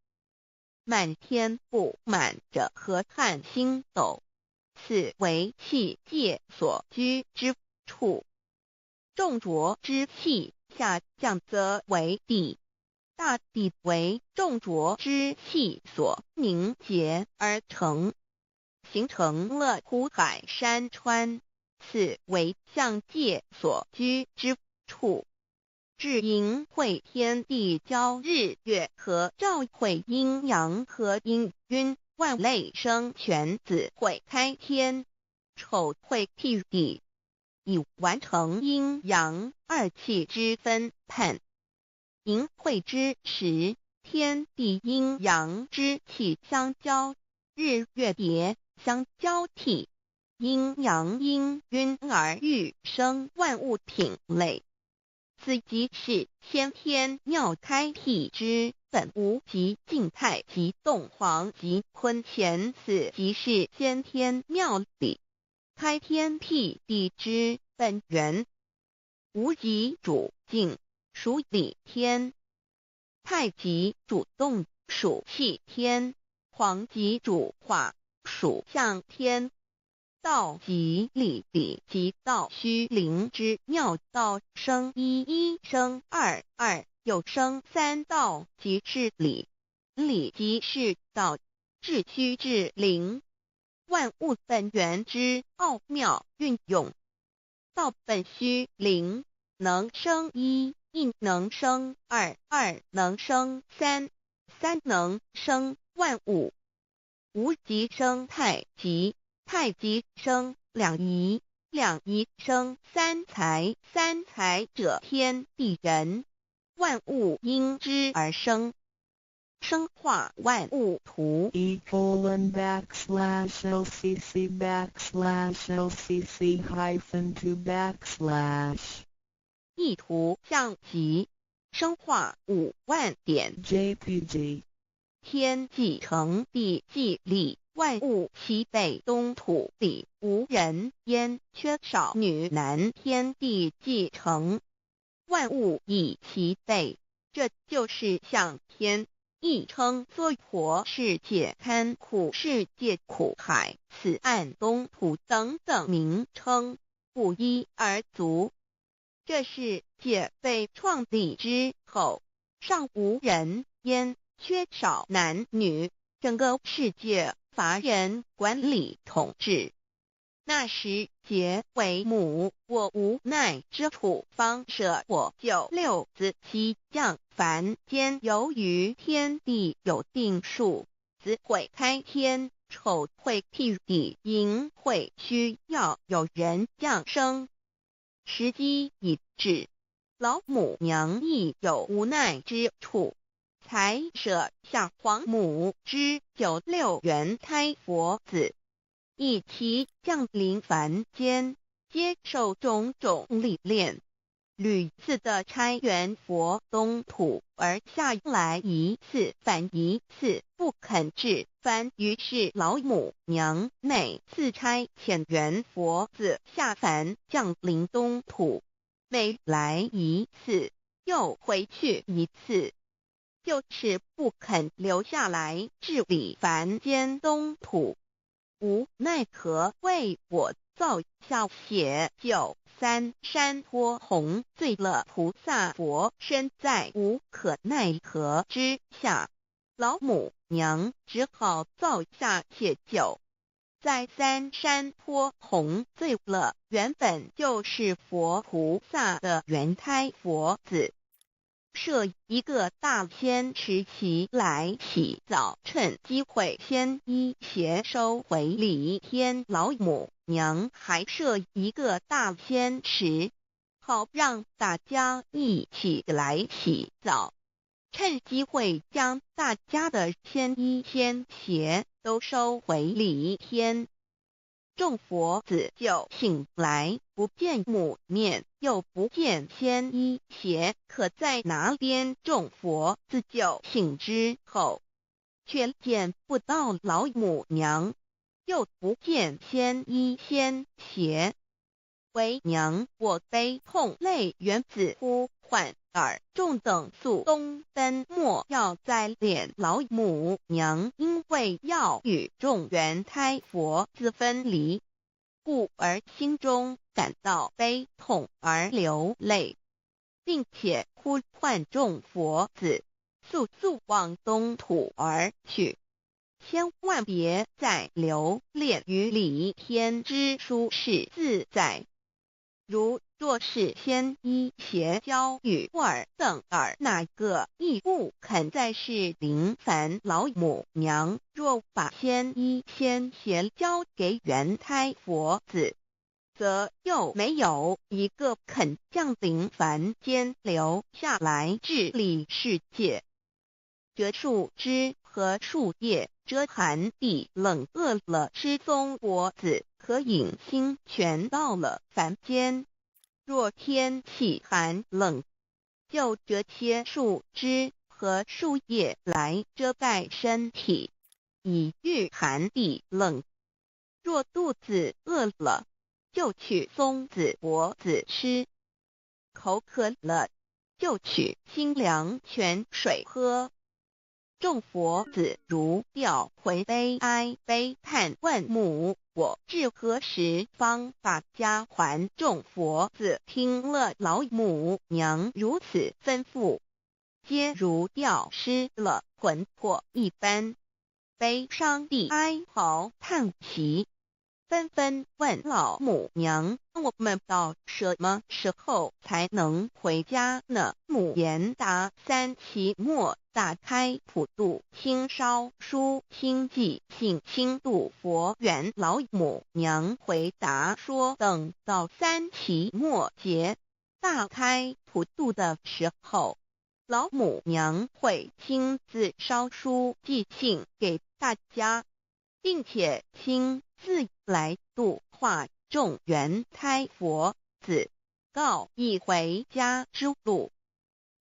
满天布满着河汉星斗此为气界所居之处重浊之气下降则为地大地为重浊之气所凝结而成形成了土海山川此为象界所居之处至阴会天地交日月和照会阴阳和阴晕万类生全子会开天丑会辟地以完成阴阳二气之分判阴会之时天地阴阳之气相交日月叠相交替阴阳阴晕而育生万物品类此即是先天妙开辟之本无极静态及动黄及坤乾此即是先天妙理开天辟地之本源无极主静属理天太极主动属气天黄极主化属象天道即理理即道虚灵之妙道生一一生二二又生三道即是理理即是道至虚至灵万物本源之奥妙运用道本虚灵能生一一能生二二能生三三能生万物无极生太极太极生两仪两仪生三才三才者天地人万物因之而生生化万物图://LCC/LCC-2/ 意图象极生化5万点 JPG 天既成地既立万物其北东土里无人焉缺少女男天地既成万物以其北这就是象天亦称娑婆世界堪苦世界苦海此岸东土等等名称不一而足这世界被创立之后尚无人焉缺少男女整个世界乏人管理统治那时结为母我无奈之处方舍我就六子七降凡间由于天地有定数子会开天丑会辟地寅会需要有人降生时机已至老母娘亦有无奈之处，才舍下皇母之96元胎佛子，以其降临凡间，接受种种历练，屡次的差援佛东土，而下来一次反一次不肯置番，于是老母娘每次差遣援佛子下凡降临东土，每来一次又回去一次，就是不肯留下来治理凡间东土。无奈何为我造下血93山坡红醉了菩萨佛身在无可奈何之下，老母娘只好造下血酒，在3山坡红醉了原本就是佛菩萨的原胎佛子，设一个大仙池期来洗澡，趁机会先衣邪收回礼天。老母娘还设一个大仙池，好让大家一起来洗澡，趁机会将大家的仙衣仙鞋都收回礼天。众佛子就醒来，不见母面，又不见仙衣鞋可在哪边。众佛子就醒之后，却见不到老母娘，又不见仙衣仙鞋。为娘我悲痛泪源自呼唤耳，众等速东奔，莫要再敛。老母娘因为要与众原胎佛子分离，故而心中感到悲痛而流泪，并且呼唤众佛子速速往东土而去，千万别再留恋于礼天之舒适自在。如若是仙衣鞋交与尔等儿，哪个亦不肯再是临凡老母娘。若把仙衣仙鞋交给原胎佛子，则又没有一个肯降临凡间留下来治理世界。这树枝和树叶遮寒地冷，饿了吃松果子，可饮清泉到了凡间。若天气寒冷，就折些树枝和树叶来遮盖身体，以御寒地冷。若肚子饿了，就取松子果子吃；口渴了，就取清凉泉水喝。众佛子如调回悲哀悲叹，问母我至何时方把家还？众佛子听了老母娘如此吩咐，皆如吊失了魂魄一般，悲伤地哀嚎叹息，纷纷问老母娘：我们到什么时候才能回家呢？母言答：3期末打开普度清烧书清寂信清度佛缘。老母娘回答说，等到3期末节大开普度的时候，老母娘会亲自烧书寄信给大家，并且亲自来度化众原胎佛子，告一回家之路。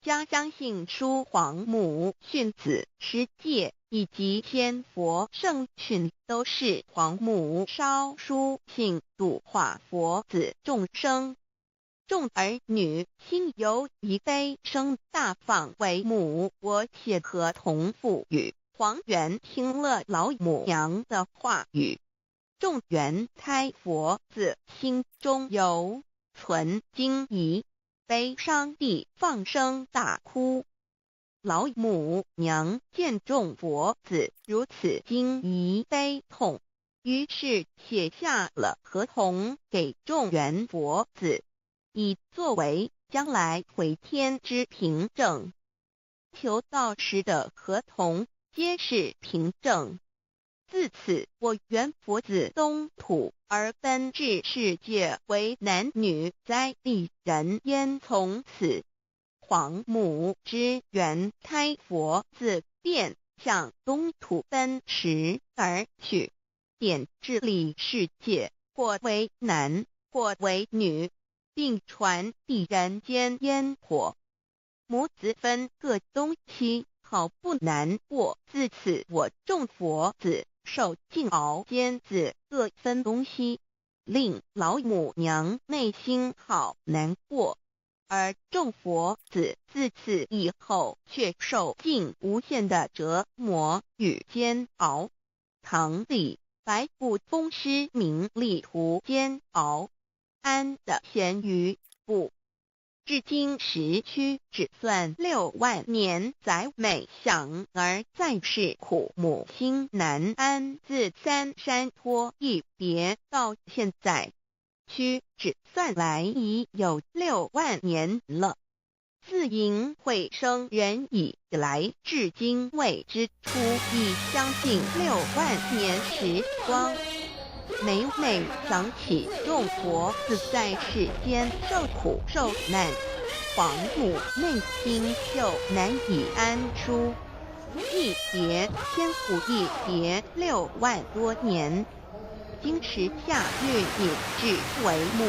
将相信书皇母训子十戒以及天佛圣训，都是皇母烧书信度化佛子众生。众儿女心由一悲生大放为母，我且合同赋予。皇元听了老母娘的话语，众原胎佛子心中有存惊疑，悲伤地放声大哭。老母娘见众佛子如此惊疑悲痛，于是写下了合同给众原佛子，以作为将来回天之凭证。求道时的合同皆是凭证，自此，我原佛自东土而奔至世界为男女在地人焉，从此黄母之元胎佛自便向东土奔驰而去，点治理世界，或为男，或为女，并传递人间烟火。母子分各东西，好不难过。自此，我众佛子受尽熬煎子各分东西，令老母娘内心好难过。而众佛子自此以后却受尽无限的折磨与煎熬。唐李白骨风师名利图煎熬，安得闲于不？至今时区只算6万年载美享，而在世苦母心难安。自三山托一别到现在，区只算来已有6万年了。自寅会生人以来，至今未知出，已将近6万年时光。每每想起众佛子在世间受苦受难，黄母内心就难以安舒。一别千古一别6万多年，今时夏日引至为母，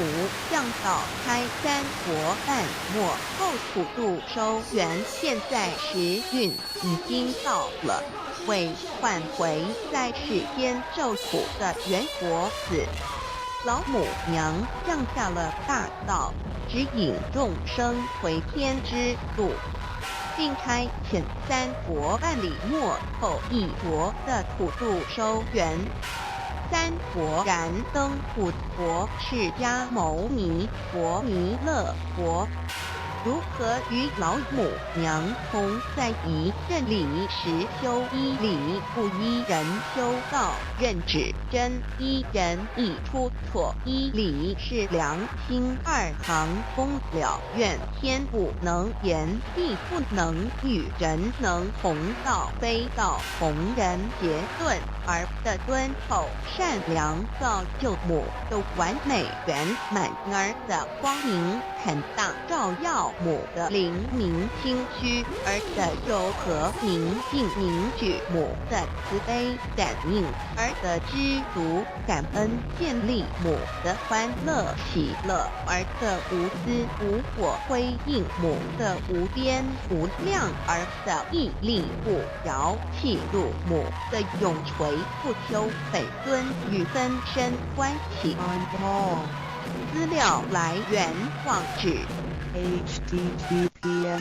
向导开三佛半末后普度收圆，现在时运已经到了，为换回在世间受苦的原佛子。老母娘降下了大道，指引众生回天之路，并差遣三佛半里末后一佛的普度收圆。三佛燃灯普佛、释迦牟尼佛、弥勒佛，如何与老母娘同在一阵理时修一理，不一人修道，任指真一人一出错，一理是良心二行公了愿，天不能言，地不能语，人能同道，非道同人结顿，而的敦厚善良造就母的完美圆满，儿的光明坦荡照耀母的灵明清虚，儿的柔和宁静凝聚母的慈悲感应，儿的知足感恩建立母的欢乐喜乐，儿的无私无我辉映母的无边无量，儿的屹立不摇气度母的永垂不朽，本尊与分身关系。资料来源网址1-888-946-3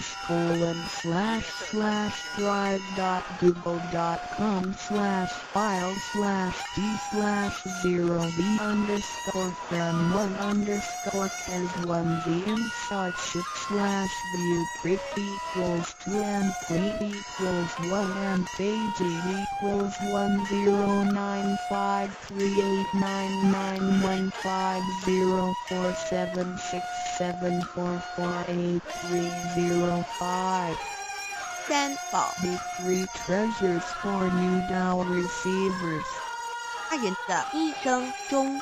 三宝 The 3 treasures for new Tao receivers。 大人的一生中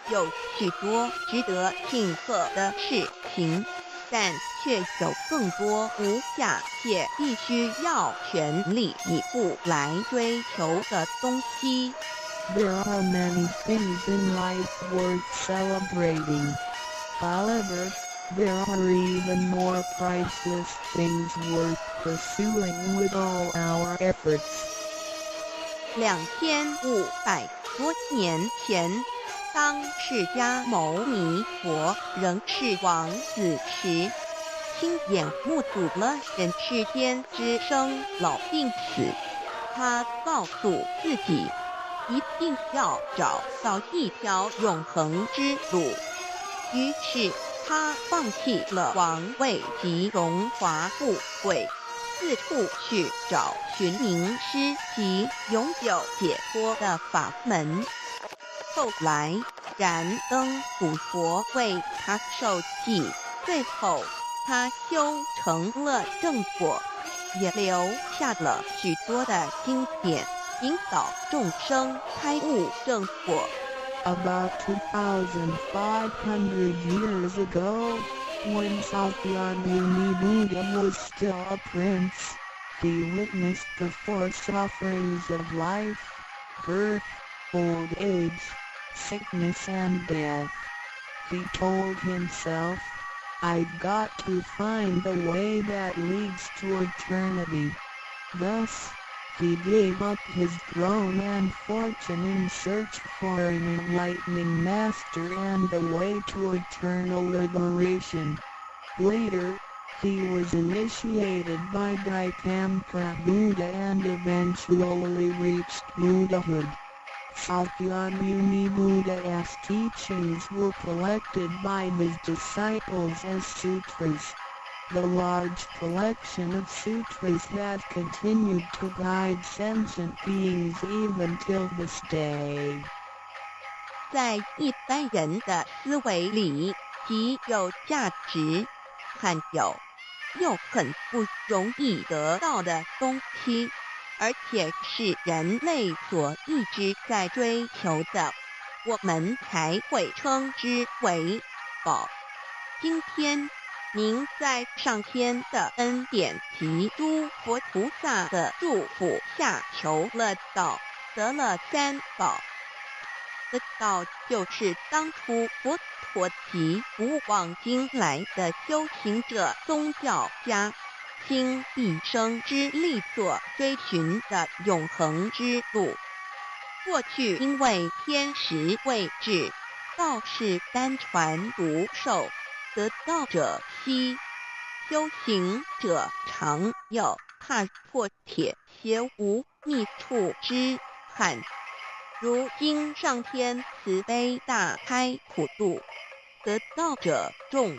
有许多值得庆贺的事情，但却有更多无价且必须要全力以赴来追求的东西。 There are many things in life worth celebrating. However, there are even more priceless things worth pursuing with all our efforts. 2500多年前，当释迦牟尼佛仍是王子时，亲眼目睹了人世间之生老病死。他告诉自己，一定要找到一条永恒之路。于是他放弃了王位及荣华富贵，四处去找寻名师及永久解脱的法门。后来燃灯普佛为他受记，最后他修成了正果，也留下了许多的经典。引导众生开悟正果。About 2,500 years ago, when Sakyamuni Buddha was still a prince, he witnessed the four sufferings of life: birth, old age, sickness and death. He told himself, "I've got to find the way that leads to eternity." Thus, he gave up his throne and fortune in search for an enlightening master and the way to eternal liberation. Later, he was initiated by Gautampa Buddha and eventually reached Buddhahood. Sakyamuni Buddha's teachings were collected by his disciples as sutras. The large collection of sutras has continued to guide sentient beings even till this day. 在一般人的思维里，极有价值，罕有又很不容易得到的东西，而且是人类所一直在追求的，我们才会称之为宝。今天您在上天的恩典及诸佛菩萨的祝福下求了道，得了三宝。这道就是当初佛陀及古往今来的修行者、宗教家倾一生之力所追寻的永恒之路。过去因为天时未至，道是单传独授，得道者稀，修行者常有，怕破铁鞋无觅处之憾。如今上天慈悲大开普渡，得道者众，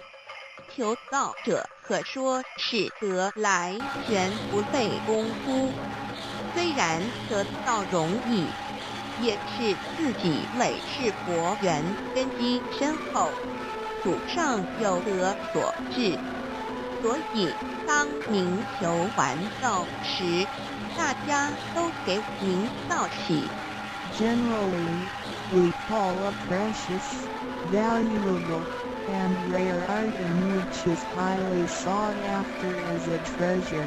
求道者可说是得来全不费功夫。虽然得道容易，也是自己累世佛缘根基深厚，祖上有德所致。所以当您求完道时，大家都给您道喜。Generally, we call a precious, valuable, and rare item which is highly sought after as a treasure.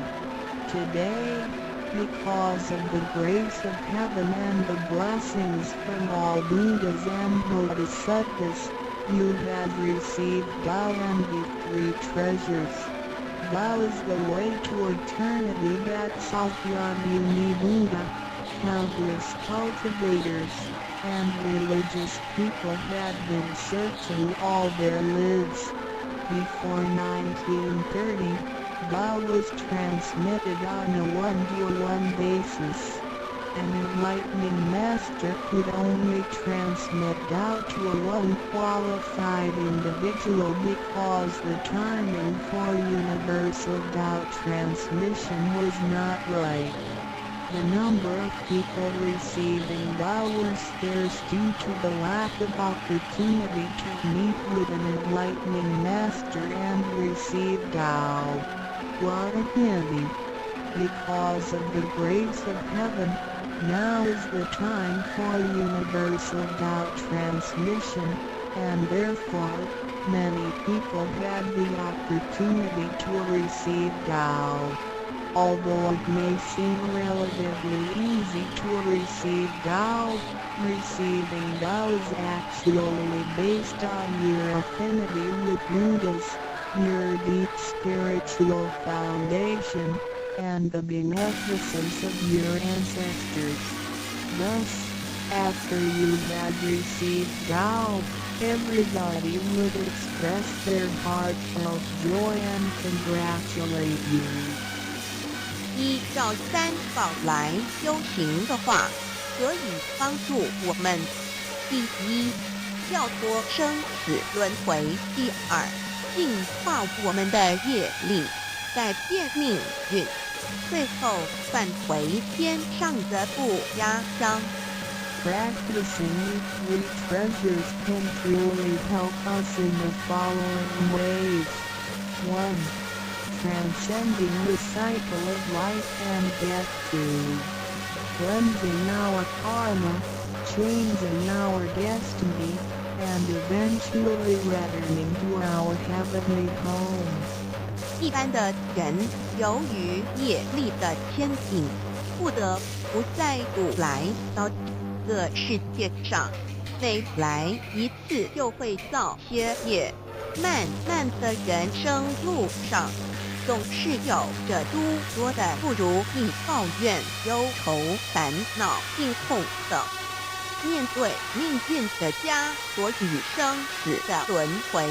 Today, because of the grace of heaven and the blessings from all Buddhas and Bodhisattvas, you have received Tao and the three treasures. Tao is the way to eternity that Sakyamuni Buddha, countless cultivators, and religious people had been searching all their lives. Before 1930, Tao was transmitted on a one-to-one basis. An enlightening master could only transmit Tao to a one-qualified individual because the timing for universal Tao transmission was not right. The number of people receiving Tao were scarce due to the lack of opportunity to meet with an enlightening master and receive Tao. What a pity! Because of the grace of heaven, now is the time for universal Tao transmission, and therefore, many people had the opportunity to receive Tao. Although it may seem relatively easy to receive Tao, receiving Tao is actually based on your affinity with Buddhas, your deep spiritual foundation, and the beneficence of your ancestors. Thus, after you had received Tao, everybody would express their heartfelt joy and congratulate you. 依照三宝来修行的话，可以帮助我们：第一，跳脱生死轮回；第二，净化我们的业力，改变命运；最后返回天上的不压伤。Practicing these three treasures can truly help us in the following ways. 1. Transcending the cycle of life and death. 2. cleansing our karma, changing our destiny, and eventually returning to our heavenly home. 一般的人由于业力的牵引，不得不再度来到这个世界上，每来一次就会造些业。漫漫的人生路上，总是有着诸多的不如意、抱怨、忧愁、烦恼、病痛等。面对命运的枷锁与生死的轮回，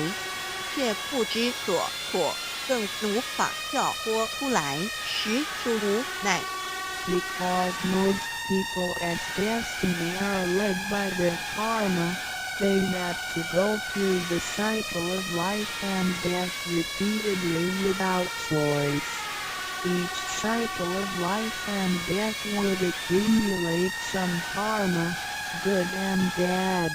却不知所措，更无法跳脱出来，实属无奈。Because most people as destiny are led by their karma, they have to go through the cycle of life and death repeatedly without choice. Each cycle of life and death would accumulate some karma, good and bad.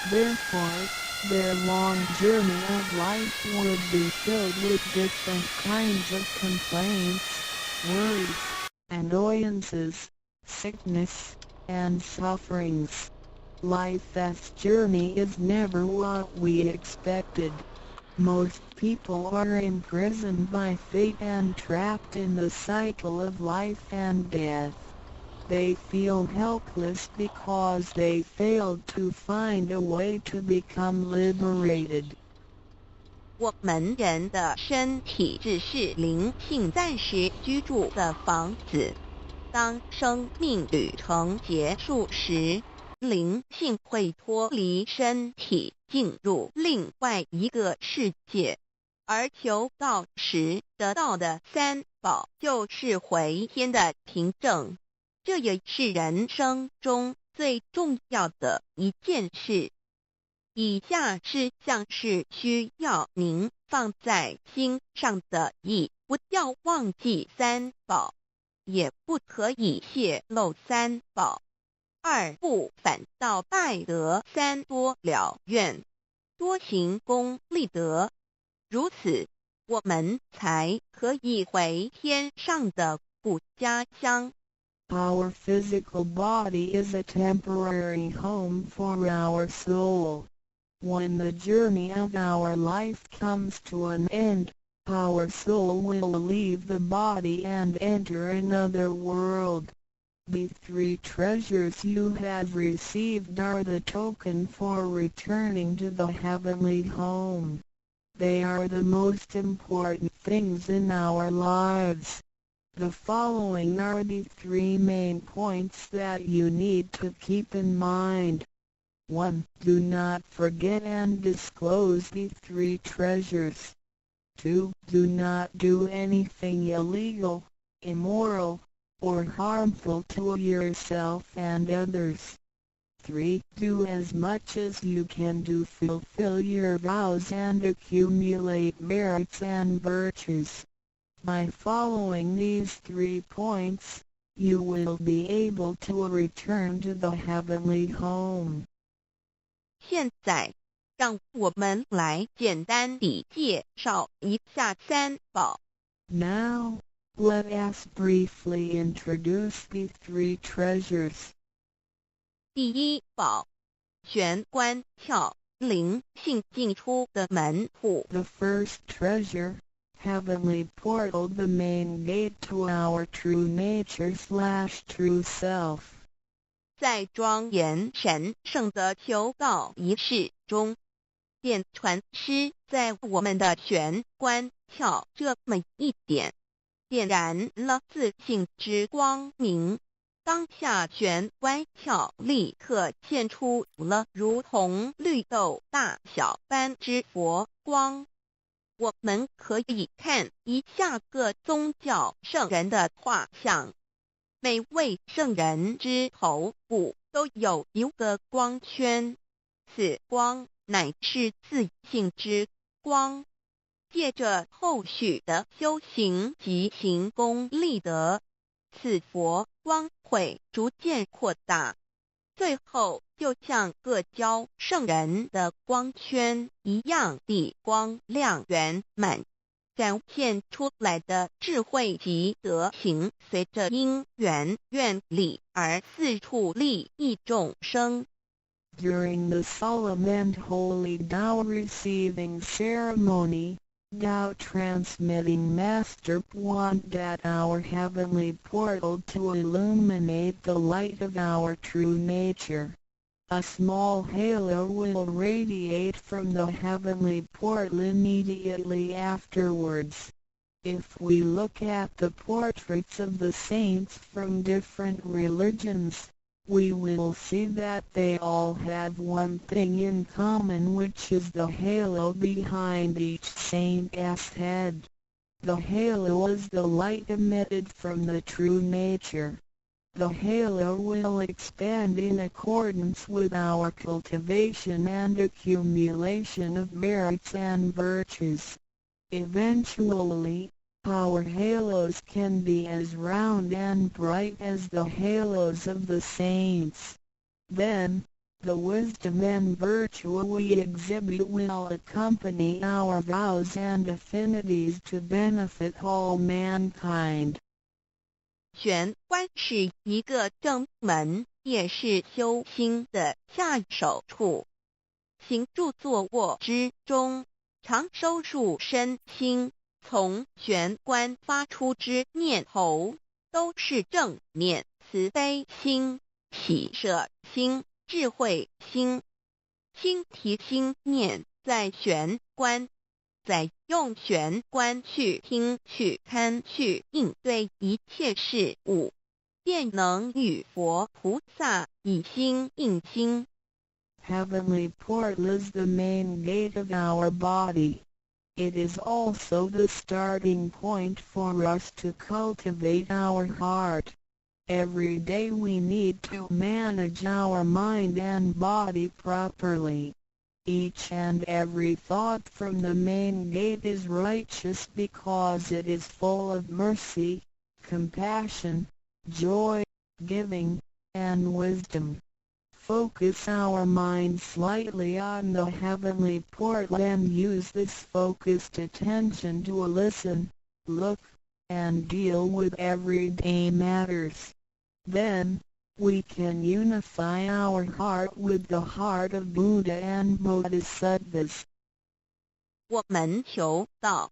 Therefore, their long journey of life would be filled with different kinds of complaints, worries, annoyances, sickness, and sufferings. Life's journey is never what we expected. Most people are imprisoned by fate and trapped in the cycle of life and death. They feel helpless because they failed to find a way to become liberated. 我们人的身体只是灵性暂时居住的房子，当生命旅程结束时，灵性会脱离身体，进入另外一个世界，而求道时得到的三宝就是回天的凭证。这也是人生中最重要的一件事。以下是像是需要您放在心上的意，不要忘记三宝，也不可以泄露三宝。二不反倒败德，三多了愿，多行功立德，如此我们才可以回天上的故家乡。Our physical body is a temporary home for our soul. When the journey of our life comes to an end, our soul will leave the body and enter another world. The three treasures you have received are the token for returning to the heavenly home. They are the most important things in our lives. The following are the three main points that you need to keep in mind. 1. Do not forget and disclose the three treasures. 2. Do not do anything illegal, immoral, or harmful to yourself and others. 3. Do as much as you can to fulfill your vows and accumulate merits and virtues. By following these 3 points, you will be able to return to the heavenly home. 现在，让我们来简单地介绍一下三宝。Now, let us briefly introduce the 3 treasures. 第一宝，玄关窍，灵性进出的门户。The first treasure, heavenly portal, the main gate to our true nature/true self. 在庄严神圣的求道仪式中，电传师在我们的玄关窍这么一点，点燃了自信之光明。当下玄关窍立刻现出了如同绿豆大小般之佛光。我们可以看一下各宗教圣人的画像，每位圣人之头部都有一个光圈，此光乃是自信之光。借着后续的修行及行功立德，此佛光会逐渐扩大，最后就像各教圣人的光圈一样地光亮圆满，展现出来的智慧及德行，随着因缘愿力而四处利益众生。During the solemn and holy Tao receiving ceremony, Tao transmitting Master pointed at our heavenly portal to illuminate the light of our true nature. A small halo will radiate from the heavenly portal immediately afterwards. If we look at the portraits of the saints from different religions, we will see that they all have one thing in common, which is the halo behind each saint's head. The halo is the light emitted from the true nature. The halo will expand in accordance with our cultivation and accumulation of merits and virtues. Eventually, our halos can be as round and bright as the halos of the saints. Then, the wisdom and virtue we exhibit will accompany our vows and affinities to benefit all mankind. 玄关是一个正门，也是修心的下手处。行住坐卧之中，常收束身心，从玄关发出之念头，都是正念、慈悲心、喜舍心、智慧心。心提心念在玄关，再用玄关去听、去看、去应对一切事物，便能与佛菩萨以心应心。Heavenly portal is the main gate of our body. It is also the starting point for us to cultivate our heart. Every day we need to manage our mind and body properly. Each and every thought from the main gate is righteous because it is full of mercy, compassion, joy, giving, and wisdom. Focus our mind slightly on the heavenly portal and use this focused attention to listen, look, and deal with everyday matters. Then, we can unify our heart with the heart of Buddha and Bodhisattvas. 我们求道，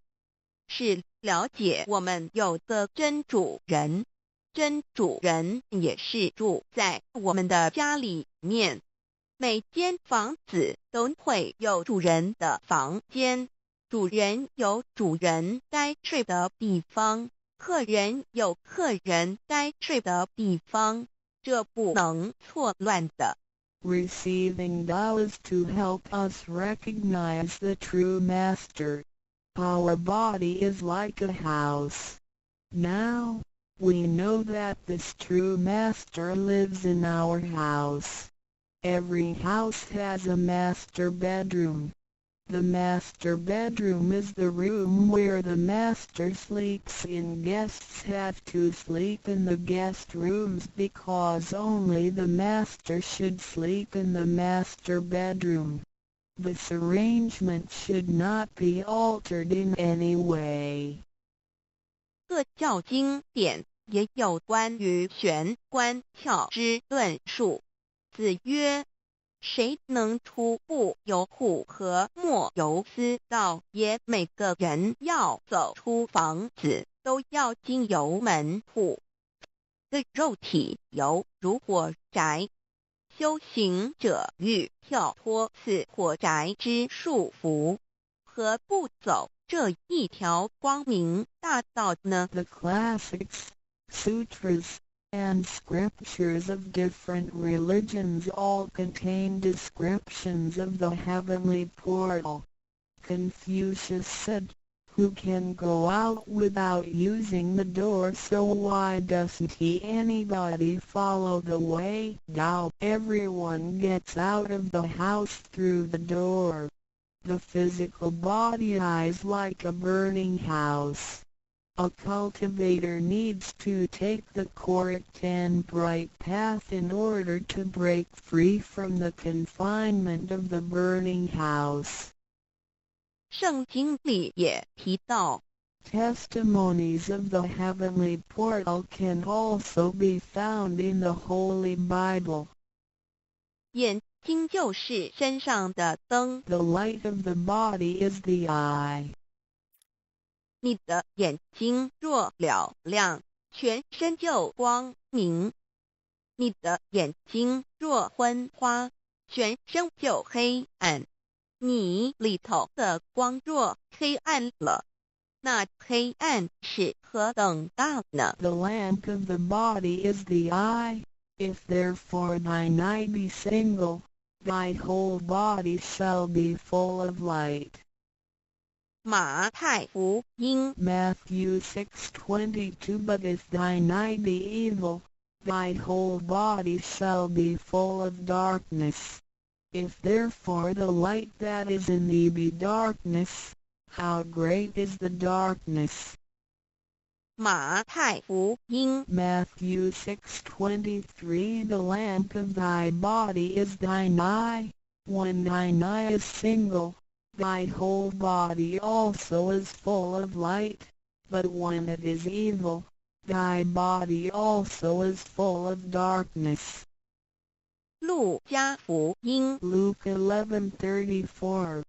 是了解我们有的真主人。真主人也是住在我们的家里面，每间房子都会有主人的房间，主人有主人该睡的地方，客人有客人该睡的地方，这不能错乱的。Receiving Tao is to help us recognize the true Master. Our body is like a house. Now, we know that this true Master lives in our house. Every house has a master bedroom. The master bedroom is the room where the master sleeps in. Guests have to sleep in the guest rooms because only the master should sleep in the master bedroom. This arrangement should not be altered in any way. 各教经典也有关于玄关窍之论述。子曰：谁能出不由户和莫由私道也？每个人要走出房子，都要经由门户。的肉体犹如火宅，修行者欲跳脱此火宅之束缚，何不走这一条光明大道呢？ The classics, sutras, and scriptures of different religions all contain descriptions of the heavenly portal. Confucius said, "Who can go out without using the door, so why doesn't anybody follow the way? Now everyone gets out of the house through the door." The physical body is like a burning house. A cultivator needs to take the correct and bright path in order to break free from the confinement of the burning house. 圣经里也提到， Testimonies of the heavenly portal can also be found in the Holy Bible. 眼睛就是身上的灯， The light of the body is the eye. 你的眼睛若嘹亮，全身就光明；你的眼睛若昏花，全身就黑暗。你里头的光若黑暗了，那黑暗是何等大呢？ The lamp of the body is the eye. If therefore thine eye be single, thy whole body shall be full of light. 马太福音 Matthew 6:22 But if thine eye be evil, thy whole body shall be full of darkness. If therefore the light that is in thee be darkness, how great is the darkness? 马太福音 Matthew 6:23 The lamp of thy body is thine eye. When thine eye is single, thy whole body also is full of light. But when it is evil, thy body also is full of darkness. 路加福音 Luke 11:34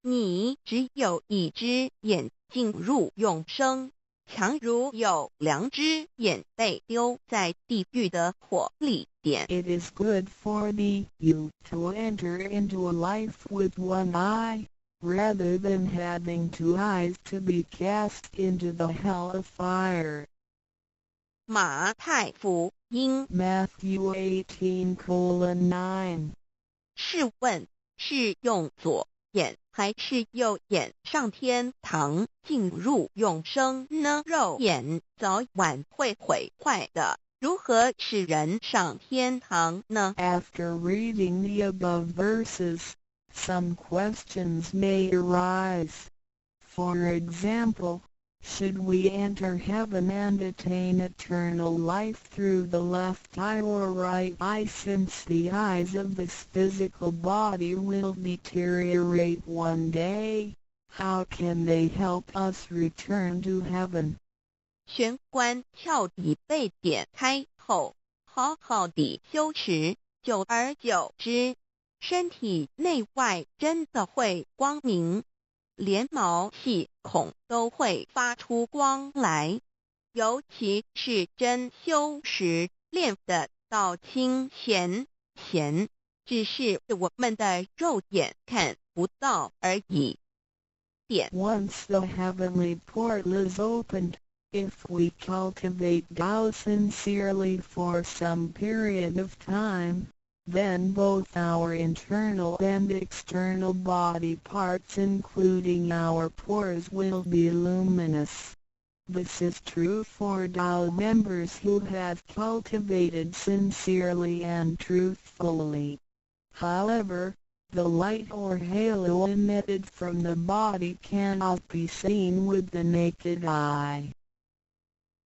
你只有一只眼进入永生，强如有2只眼被丢在地狱的火里点。 It is good for thee, you, to enter into a life with one eye, rather than having 2 eyes to be cast into the hell of fire. 马太福音 Matthew 18:9试问是用左眼还是右眼上天堂进入永生呢？肉眼早晚会毁坏的，如何使人上天堂呢？ After reading the above verses, some questions may arise. For example, should we enter heaven and attain eternal life through the left eye or right eye, since the eyes of this physical body will deteriorate one day? How can they help us return to heaven? 玄关窍底被点开后，好好地修持，久而久之，身体内外真的会光明，连毛细孔都会发出光来。尤其是真修持练得到清闲，只是我们的肉眼看不到而已。点 Once the heavenly portal is opened, if we cultivate Tao sincerely for some period of time, then both our internal and external body parts including our pores will be luminous. This is true for Tao members who have cultivated sincerely and truthfully. However, the light or halo emitted from the body cannot be seen with the naked eye.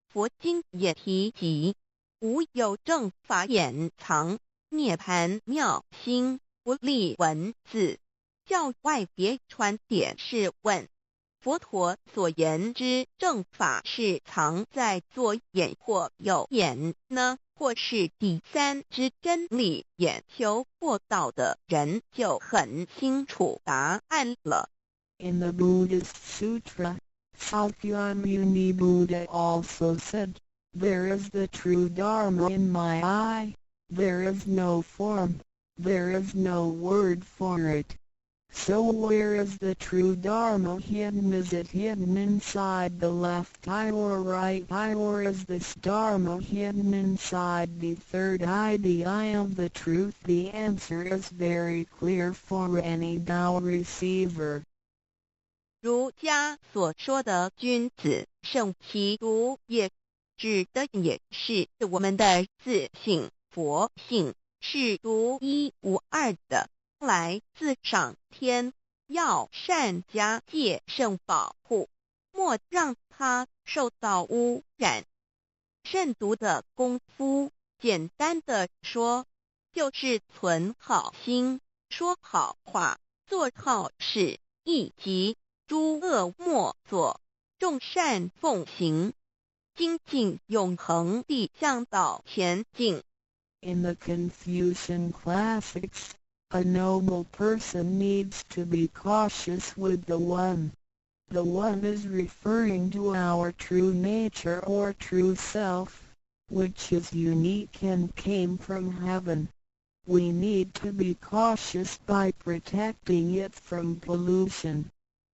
佛经也提及，无有正法掩藏，涅盘妙心，不立文字，教外别传点是问。佛陀所言之正法是藏在左眼或右眼呢，或是第3之真理？眼求过道的人就很清楚答案了。In the Buddhist Sutra, Sakyamuni Buddha also said, "There is the true Dharma in my eye, there is no form, there is no word for it. So where is the true Dharma hidden? Is it hidden inside the left eye or right eye, or is this Dharma hidden inside the third eye, the eye of the truth?" The answer is very clear for any Tao receiver. 儒家所说的君子圣其儒也，指的也是我们的自性佛性，是独一无二的，来自上天，要善加戒慎保护，莫让它受到污染。慎独的功夫，简单的说，就是存好心，说好话，做好事，以及诸恶莫作。众善奉行，精进永恒地向导前进。In the Confucian classics, a noble person needs to be cautious with the One. The One is referring to our true nature or true self, which is unique and came from heaven. We need to be cautious by protecting it from pollution.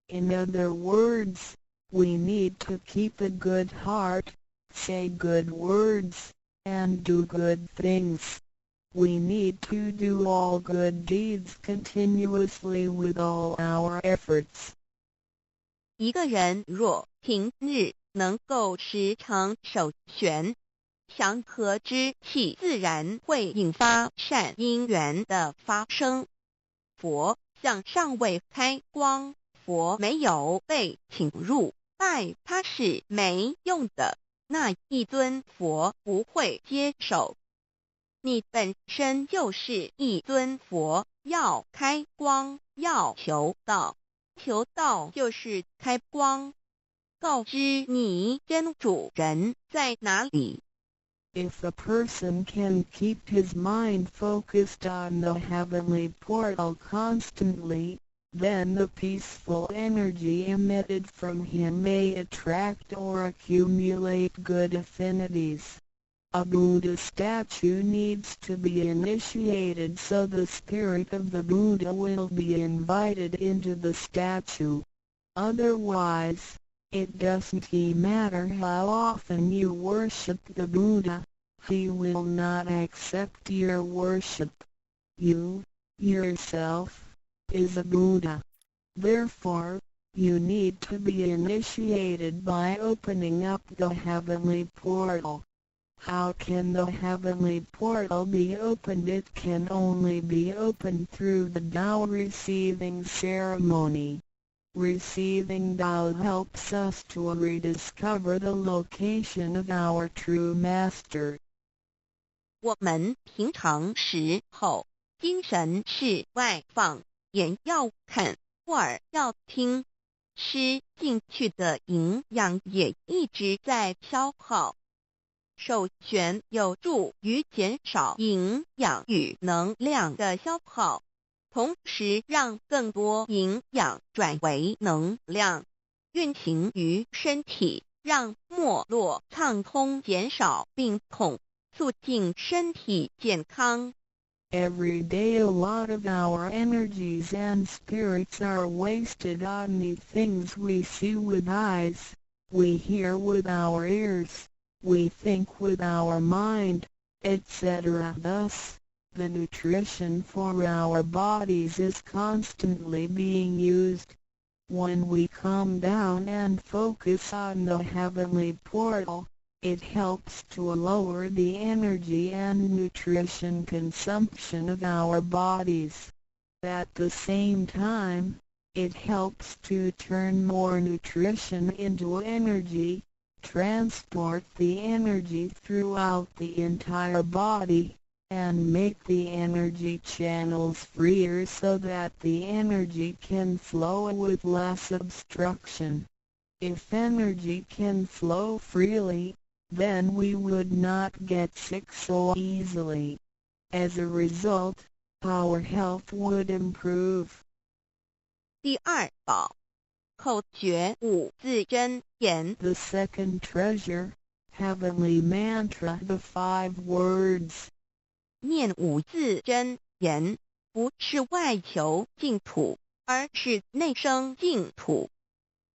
In other words, we need to keep a good heart, say good words, and do good things. We need to do all good deeds continuously with all our efforts. 一个人若平日能够时常守玄，祥和之气自然会引发善因缘的发生。佛像尚未开光，佛没有被请入，拜他是没用的，那一尊佛不会接受。你本身就是一尊佛，要开光，要求道，求道就是开光，告知你真主人在哪里。If a person can keep his mind focused on the heavenly portal constantly, then the peaceful energy emitted from him may attract or accumulate good affinities. A Buddha statue needs to be initiated so the spirit of the Buddha will be invited into the statue. Otherwise, it doesn't matter how often you worship the Buddha, he will not accept your worship. You, yourself, is a Buddha. Therefore, you need to be initiated by opening up the heavenly portal. How can the heavenly portal be opened? It can only be opened through the Tao receiving ceremony. Receiving Tao helps us to rediscover the location of our true master. 我们平常时候精神是外放，眼要看，耳要听，吃进去的营养也一直在消耗。守玄有助于减少营养与能量的消耗，同时让更多营养转为能量，运行于身体，让脉络畅通，减少病痛，促进身体健康。Every day a lot of our energies and spirits are wasted on the things we see with eyes, we hear with our ears, we think with our mind, etc. Thus, the nutrition for our bodies is constantly being used. When we calm down and focus on the heavenly portal, it helps to lower the energy and nutrition consumption of our bodies. At the same time, it helps to turn more nutrition into energy, transport the energy throughout the entire body, and make the energy channels freer so that the energy can flow with less obstruction. If energy can flow freely, then we would not get sick so easily. As a result, our health would improve. 第二宝，口诀五字真言。 The second treasure, heavenly mantra, the 5 words. 念五字真言，不是外求净土，而是内生净土。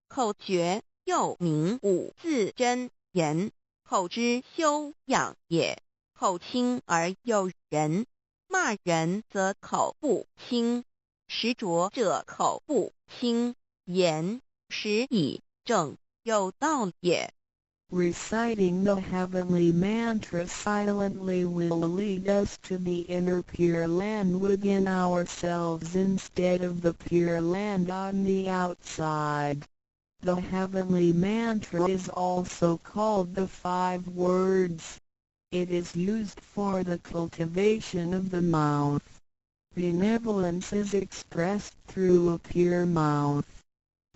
口诀又名五字真言，口之修养也。口轻而诱人，骂人则口不清，实着者口不清，言实以正，有道也。Reciting the heavenly mantra silently will lead us to the inner Pure Land within ourselves instead of the Pure Land on the outside. The heavenly mantra is also called the 5 words. It is used for the cultivation of the mouth. Benevolence is expressed through a pure mouth.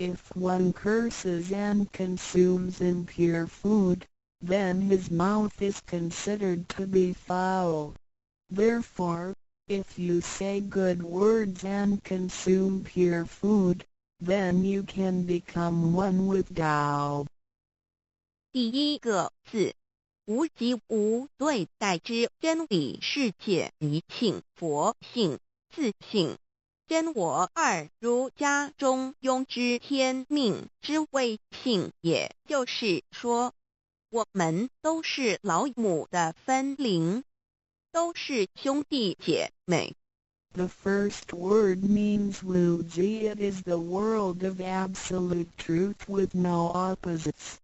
If one curses and consumes impure food, then his mouth is considered to be foul. Therefore, if you say good words and consume pure food, then you can become one with Tao. 第一个字，无即无对待之真理世界一性佛性自性。真我二儒家中庸之天命之谓性，也就是说，我们都是老母的分灵，都是兄弟姐妹。The first word means Wuji. It is the world of absolute truth with no opposites.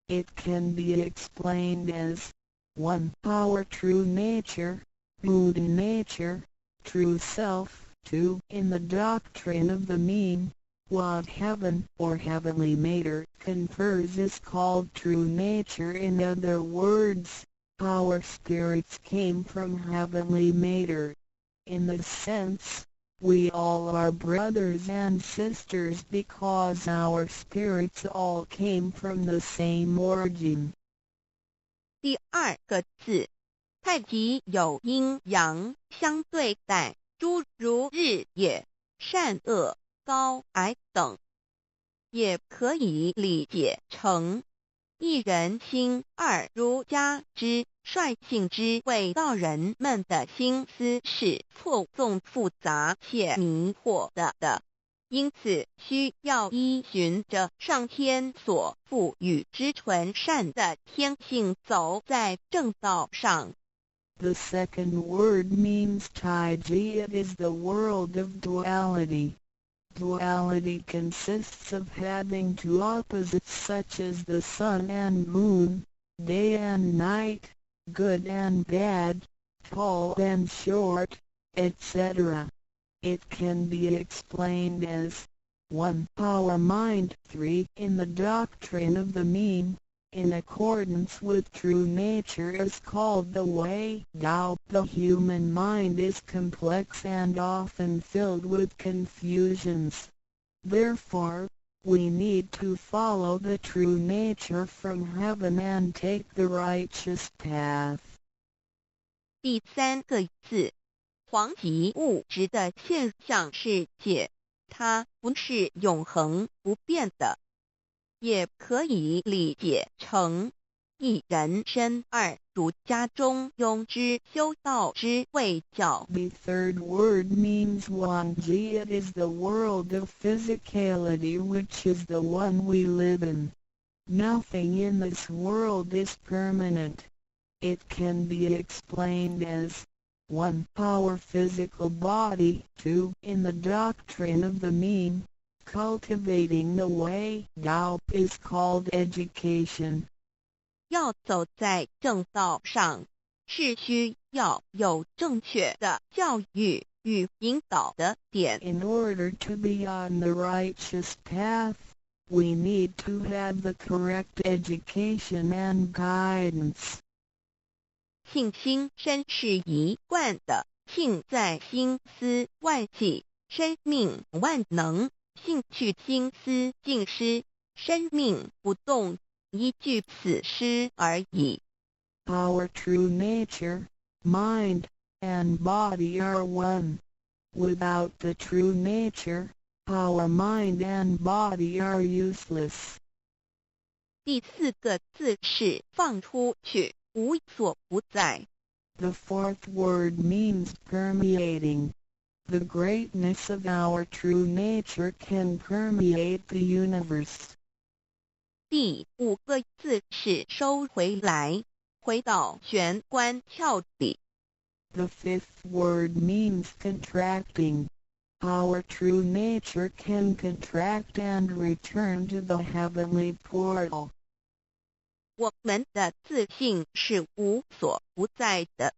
It can be explained as 1. Our true nature, Buddha nature, true self. 2. In the doctrine of the mean, what heaven or heavenly matter confers is called true nature. In other words, our spirits came from heavenly matter. In this sense, we all are brothers and sisters because our spirits all came from the same origin. 第二个字，太极有阴阳相对待，诸如日也、善恶、高矮等，也可以理解成一人心二儒家之率性之谓道人们的心思是错综复杂且迷惑的，因此需要依循着上天所赋予之纯善的天性走在正道上。The second word means Taiji. It is the world of duality. Duality consists of having two opposites such as the sun and moon, day and night, good and bad, tall and short, etc. It can be explained as 1. Our mind. 3. In the doctrine of the mean, in accordance with true nature is called the way Tao. The human mind is complex and often filled with confusions. Therefore, we need to follow the true nature from heaven and take the righteous path. 第三个字，黄极物质的现象世界，它不是永恒不变的，也可以理解成一人身二儒家中庸之修道之谓教。 The third word means Wanji. It is the world of physicality, which is the one we live in. Nothing in this world is permanent. It can be explained as 1. Our physical body. 2. In the doctrine of the mean, cultivating the way Tao is called education. 要走在正道上，是需要有正确的教育与引导的点。 In order to be on the righteous path, we need to have the correct education and guidance. 性心身是一贯的，性在心思万计，生命万能；性去心思尽失，生命不动。一句此诗而已。 Our true nature, mind, and body are one. Without the true nature, our mind and body are useless. 第四个字是放出去，无所不在。 The fourth word means permeating. The greatness of our true nature can permeate the universe. 第五个字是收回来，回到玄关窍里。 The fifth word means contracting. Our true nature can contract and return to the heavenly portal. 我们的自信是无所不在的，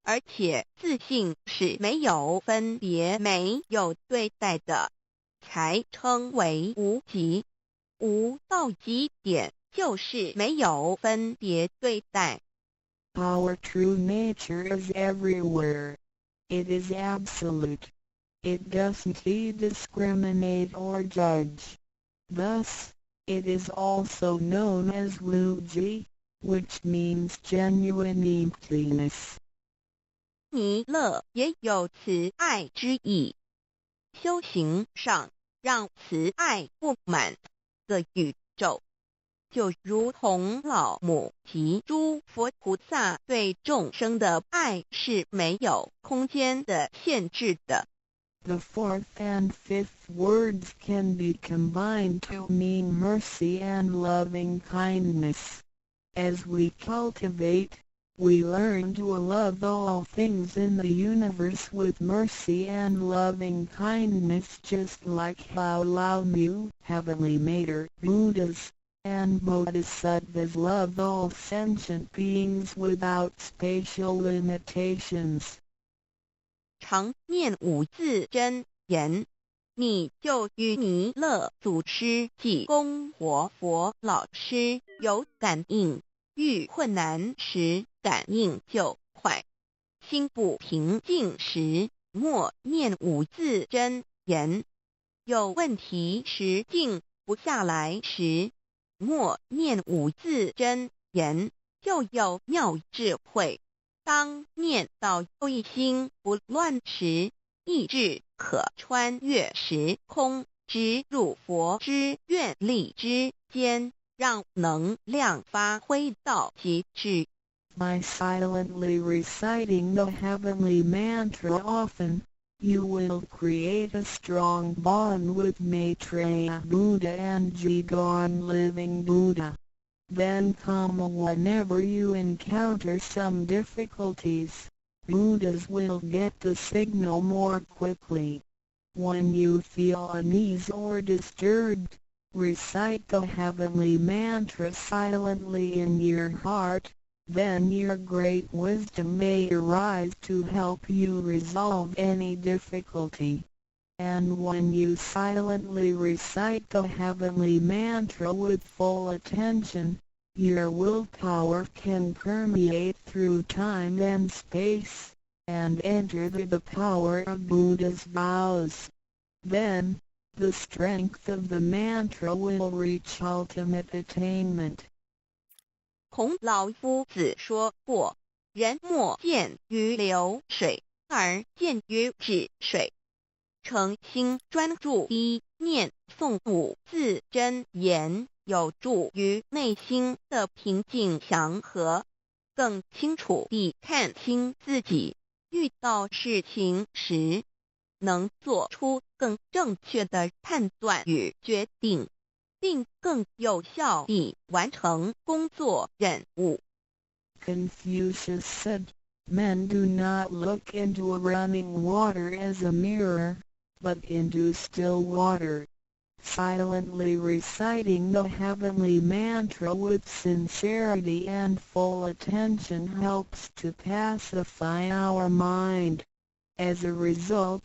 而且自信是没有分别、没有对待的，才称为无极。无到极点，就是没有分别对待。 Our true nature is everywhere. It is absolute. It doesn't discriminate or judge. Thus, it is also known as Luji, which means genuine emptiness. 弥勒也有慈爱之意。修行上让慈爱布满个宇宙，就如同老母及诸佛菩萨对众生的爱是没有空间的限制的。The fourth and fifth words can be combined to mean mercy and loving kindness. As we cultivate, we learn to love all things in the universe with mercy and loving kindness, just like how Lao Mu, Heavenly Mater, Buddhas, and Bodhisattvas love all sentient beings without spatial limitations. 常念五字真言，你就与弥勒祖师及供活佛老师有感应，遇困难时感应就快，心不平静时默念五字真言，有问题时静不下来时默念五字真言，就有妙智慧。当念到一心不乱时，意志可穿越时空，直入佛之愿力之间，让能量发挥到极致。By silently reciting the heavenly mantra often, you will create a strong bond with Maitreya Buddha and Jigon Living Buddha. Then whenever you encounter some difficulties, Buddhas will get the signal more quickly. When you feel uneasy or disturbed, recite the heavenly mantra silently in your heart, then your great wisdom may arise to help you resolve any difficulty. And when you silently recite the heavenly mantra with full attention, your willpower can permeate through time and space, and enter the power of Buddha's vows. Then, the strength of the mantra will reach ultimate attainment. 孔老夫子说过，人莫见于流水，而见于止水。诚心专注一念诵五字真言，有助于内心的平静祥和，更清楚地看清自己，遇到事情时能做出更正确的判断与决定，并更有效地完成工作任务。Confucius said, "Men do not look into running water as a mirror, but into still water." Silently reciting the heavenly mantra with sincerity and full attention helps to pacify our mind. As a result,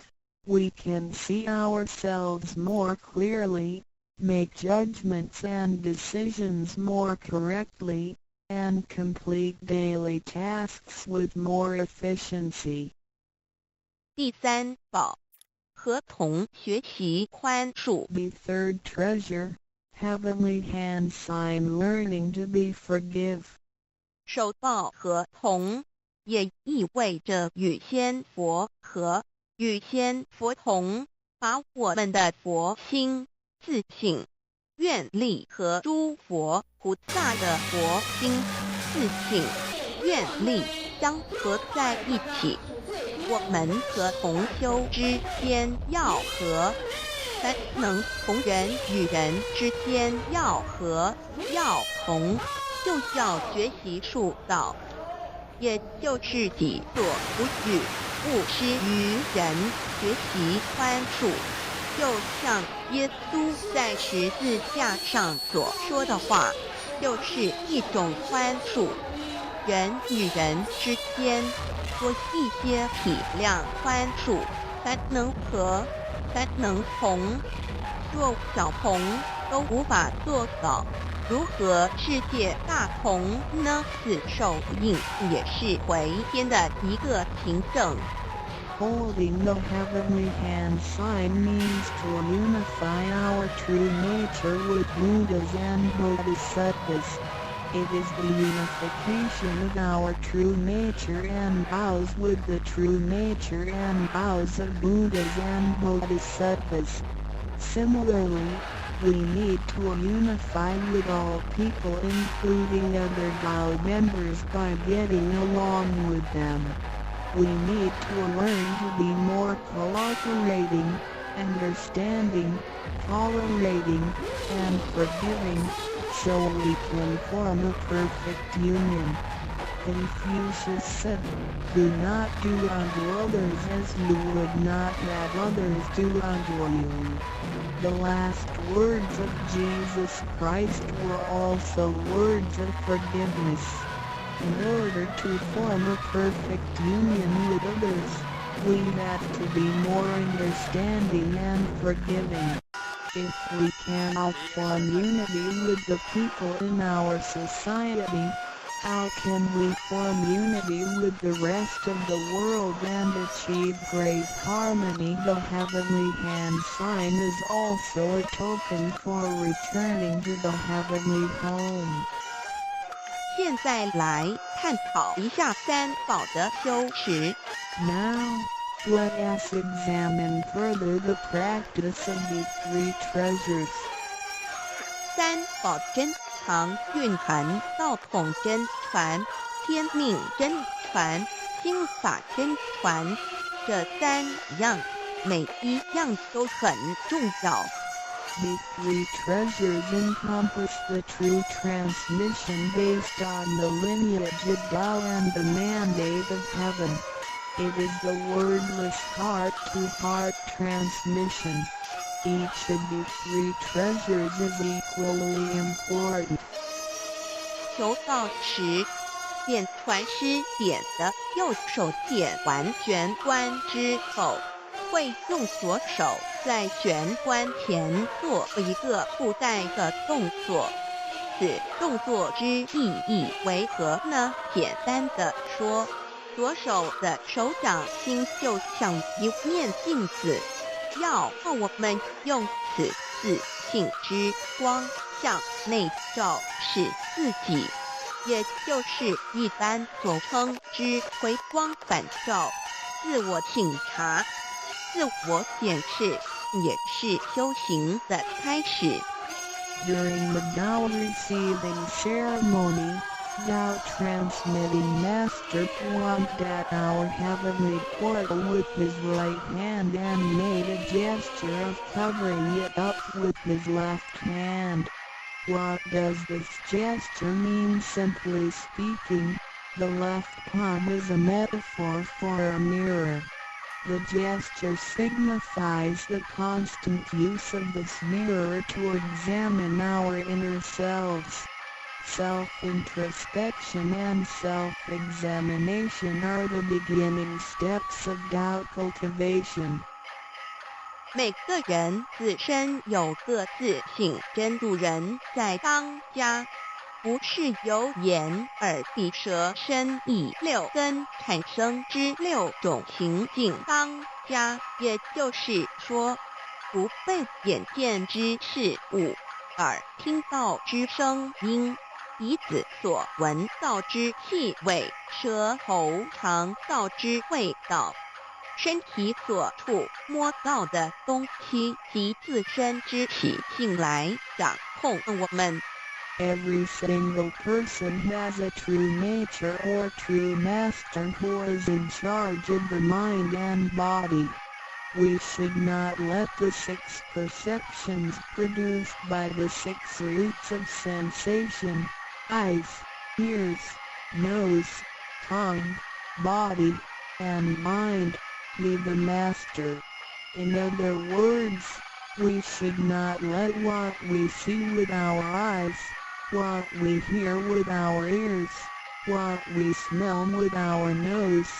we can see ourselves more clearly, make judgments and decisions more correctly, and complete daily tasks with more efficiency. 第三宝，合同学习宽恕。 The third treasure, heavenly hand sign learning to be forgive. 手抱合同也意味着与仙佛合，与仙佛同，把我们的佛心、自信、愿力和诸佛菩萨的佛心、自信、愿力相合在一起。我们和同修之间要和，才能同人与人之间要和要同，就要学习术道，也就是己所不欲，勿施于人，学习宽恕。就像耶稣在十字架上所说的话，就是一种宽恕。人与人之间多一些体谅宽恕，才能和，才能同。若小同都无法做到，如何世界大同呢？此受印也是回天的一个凭证。Holding the heavenly hand sign means to unify our true nature with Buddhas and Bodhisattvas. It is the unification of our true nature and vows with the true nature and vows of Buddhas and Bodhisattvas. Similarly, we need to unify with all people including other vow members by getting along with them. We need to learn to be more cooperating, understanding, tolerating, and forgiving, so we can form a perfect union. Confucius said, "Do not do unto others as you would not have others do unto you." The last words of Jesus Christ were also words of forgiveness. In order to form a perfect union with others, we have to be more understanding and forgiving. If we cannot form unity with the people in our society, how can we form unity with the rest of the world and achieve great harmony? The heavenly hand sign is also a token for returning to the heavenly home. 现在来探讨一下三宝的修持。 Now, let us examine further the practice of the three treasures. 三宝真藏蕴含道统真传、天命真传、心法真传，这三样，每一样都很重要。 The three treasures encompass the true transmission based on the lineage of Tao and the mandate of heaven. It is the wordless heart-to-heart transmission. Each of the three treasures is equally important. 求道时，点传师点的右手点完玄关之后，会用左手在玄关前做一个附带的动作。此动作之意义为何呢？简单的说，左手的手掌心就像一面镜子，要我们用此自信之光向内照视自己，也就是一般所称之回光返照，自我省察、自我检视，也是修行的开始。 During the Tao receiving ceremony, Tao transmitting Master pointed at our heavenly portal with his right hand and made a gesture of covering it up with his left hand. What does this gesture mean? Simply speaking, the left palm is a metaphor for a mirror. The gesture signifies the constant use of this mirror to examine our inner selves. Self-introspection and self-examination are the beginning steps of Tao cultivation. 每个人自身有个自性真度人在当家，不是由眼、耳、鼻、舌、身、意六根产生之六种情境当家，也就是说，不被眼见之事物、耳听到之声音、鼻子所闻到之气味、舌头尝到之味道、身体所触摸到的东西及自身之习性来掌控我们。 Every single person has a true nature or true master who is in charge of the mind and body. We should not let the six perceptions produced by the six roots of sensation, eyes, ears, nose, tongue, body, and mind, be the master. In other words, we should not let what we see with our eyes, what we hear with our ears, what we smell with our nose,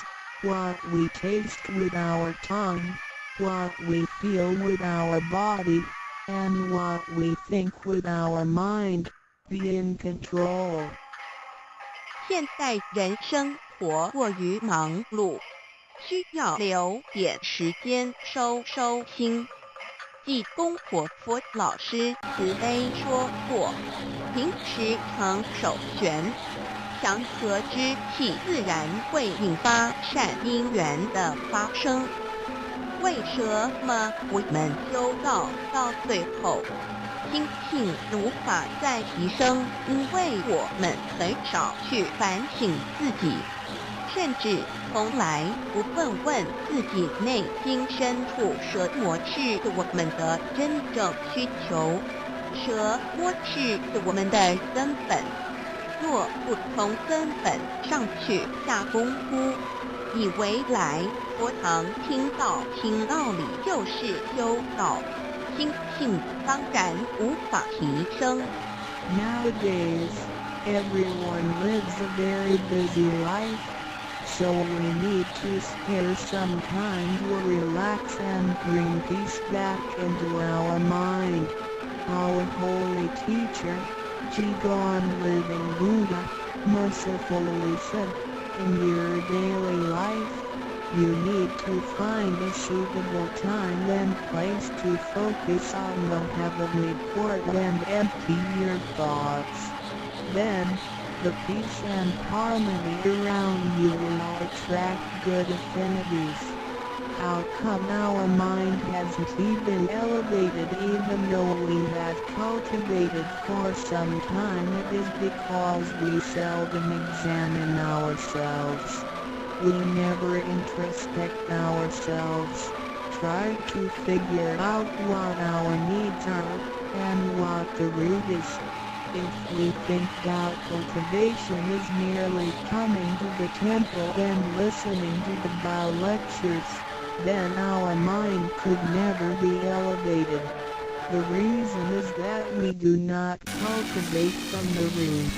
what we taste with our tongue, what we feel with our body, and what we think with our mind, be in control. 现代人生活过于忙碌，需要留点时间收心。济公活佛老师慈悲说过，平时常手旋，祥和之气自然会引发善因缘的发生。为什么我们修道到最后，心性无法再提升？因为我们很少去反省自己，甚至从来不问问自己内心深处什么是我们的真正需求，什么是我们的根本。若不从根本上去下功夫，以为来佛堂听道理就是修道，心性当然无法提升。Nowadays, everyone lives a very busy life, so we need to spare some time to relax and bring peace back into our mind. Our holy teacher, Jigon Living Buddha, mercifully said, in your daily life, you need to find a suitable time and place to focus on the heavenly court and empty your thoughts. Then, the peace and harmony around you will attract good affinities. How come our mind hasn't been elevated even though we have cultivated for some time? It is because we seldom examine ourselves. We never introspect ourselves, try to figure out what our needs are, and what the root is. If we think that cultivation is merely coming to the temple and listening to the Tao lectures, then our mind could never be elevated. The reason is that we do not cultivate from the root.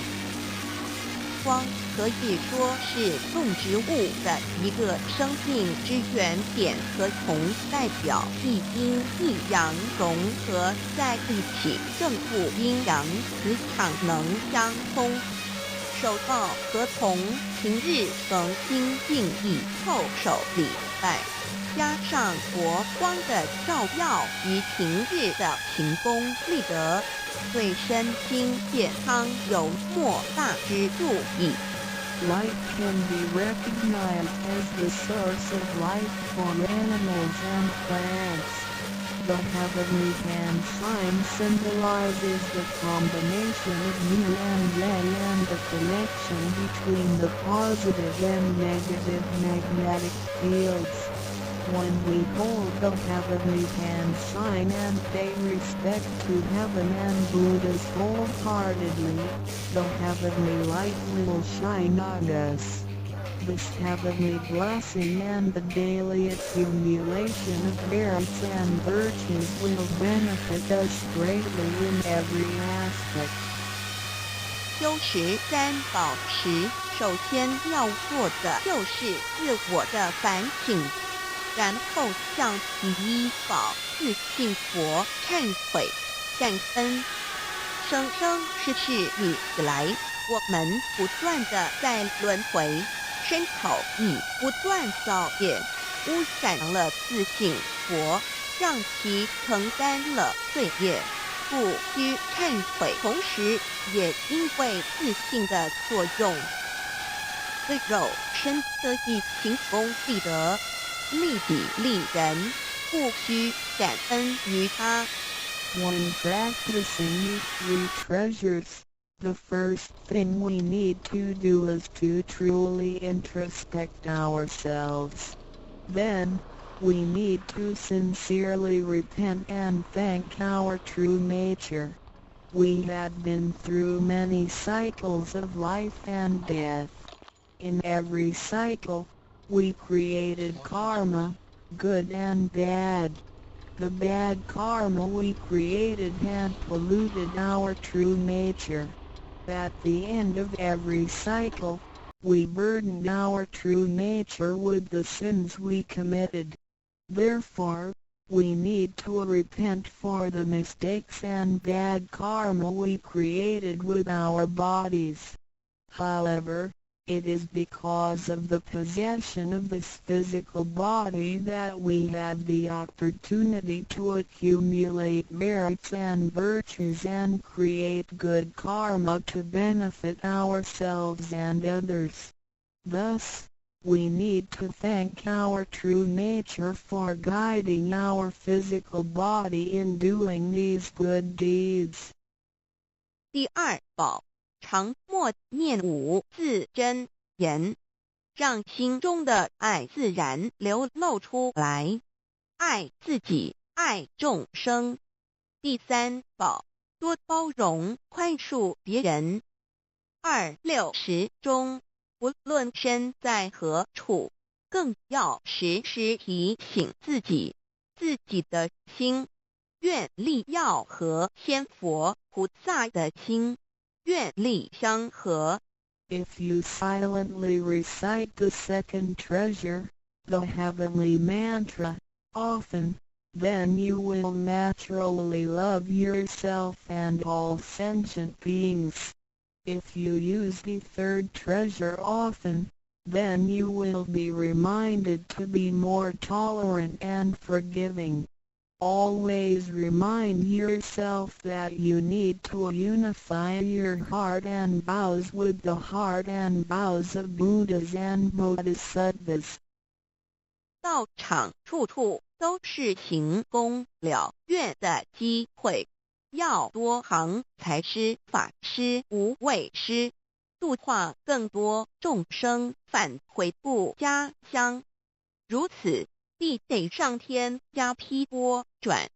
光可以说是动植物的一个生命之原点和从代表一阴一阳融合在一起，正负阴阳磁场能相通。守道和同平日恒心静意叩首礼拜，加上国光的照耀与平日的勤功立德，对身心健康有莫大之助益。Light can be recognized as the source of life for animals and plants. The heavenly hand sign symbolizes the combination of yin and yang and the connection between the positive and negative magnetic fields. When we hold the heavenly hand sign and pay respect to heaven and Buddhas wholeheartedly, the heavenly light will shine on us. This heavenly blessing and the daily accumulation of merits and virtues will benefit us greatly in every aspect. 修持三宝时，首先要做的就是自我的反省，然后向第一宝自信佛忏悔、感恩。生生世世以来，我们不断地在轮回，身口意不断造业，污染了自信佛，让其承担了罪业，故需忏悔。同时，也因为自信的作用，对肉身得以勤功立德，利己利人，故需感恩于他。When practicing these three treasures, the first thing we need to do is to truly introspect ourselves. Then, we need to sincerely repent and thank our true nature. We had been through many cycles of life and death. In every cycle, we created karma, good and bad. The bad karma we created had polluted our true nature. At the end of every cycle, we burdened our true nature with the sins we committed. Therefore, we need to repent for the mistakes and bad karma we created with our bodies. However, It is because of the possession of this physical body that we have the opportunity to accumulate merits and virtues and create good karma to benefit ourselves and others. Thus, we need to thank our true nature for guiding our physical body in doing these good deeds. 第二宝，常默念5字真言，让心中的爱自然流露出来，爱自己，爱众生。第三宝，多包容宽恕别人。260中，无论身在何处，更要时时提醒自己的心，愿力要和仙佛菩萨的心愿力相合。If you silently recite the second treasure, the heavenly mantra, often, then you will naturally love yourself and all sentient beings. If you use the third treasure often, then you will be reminded to be more tolerant and forgiving. Always remind yourself that you need to unify your heart and vows with the heart and vows of Buddhas and Bodhisattvas. 道场处处都是行功了愿的机会，要多行财师、法师、无畏师，度化更多众生返回不家乡。如此，必得上天加批拨转，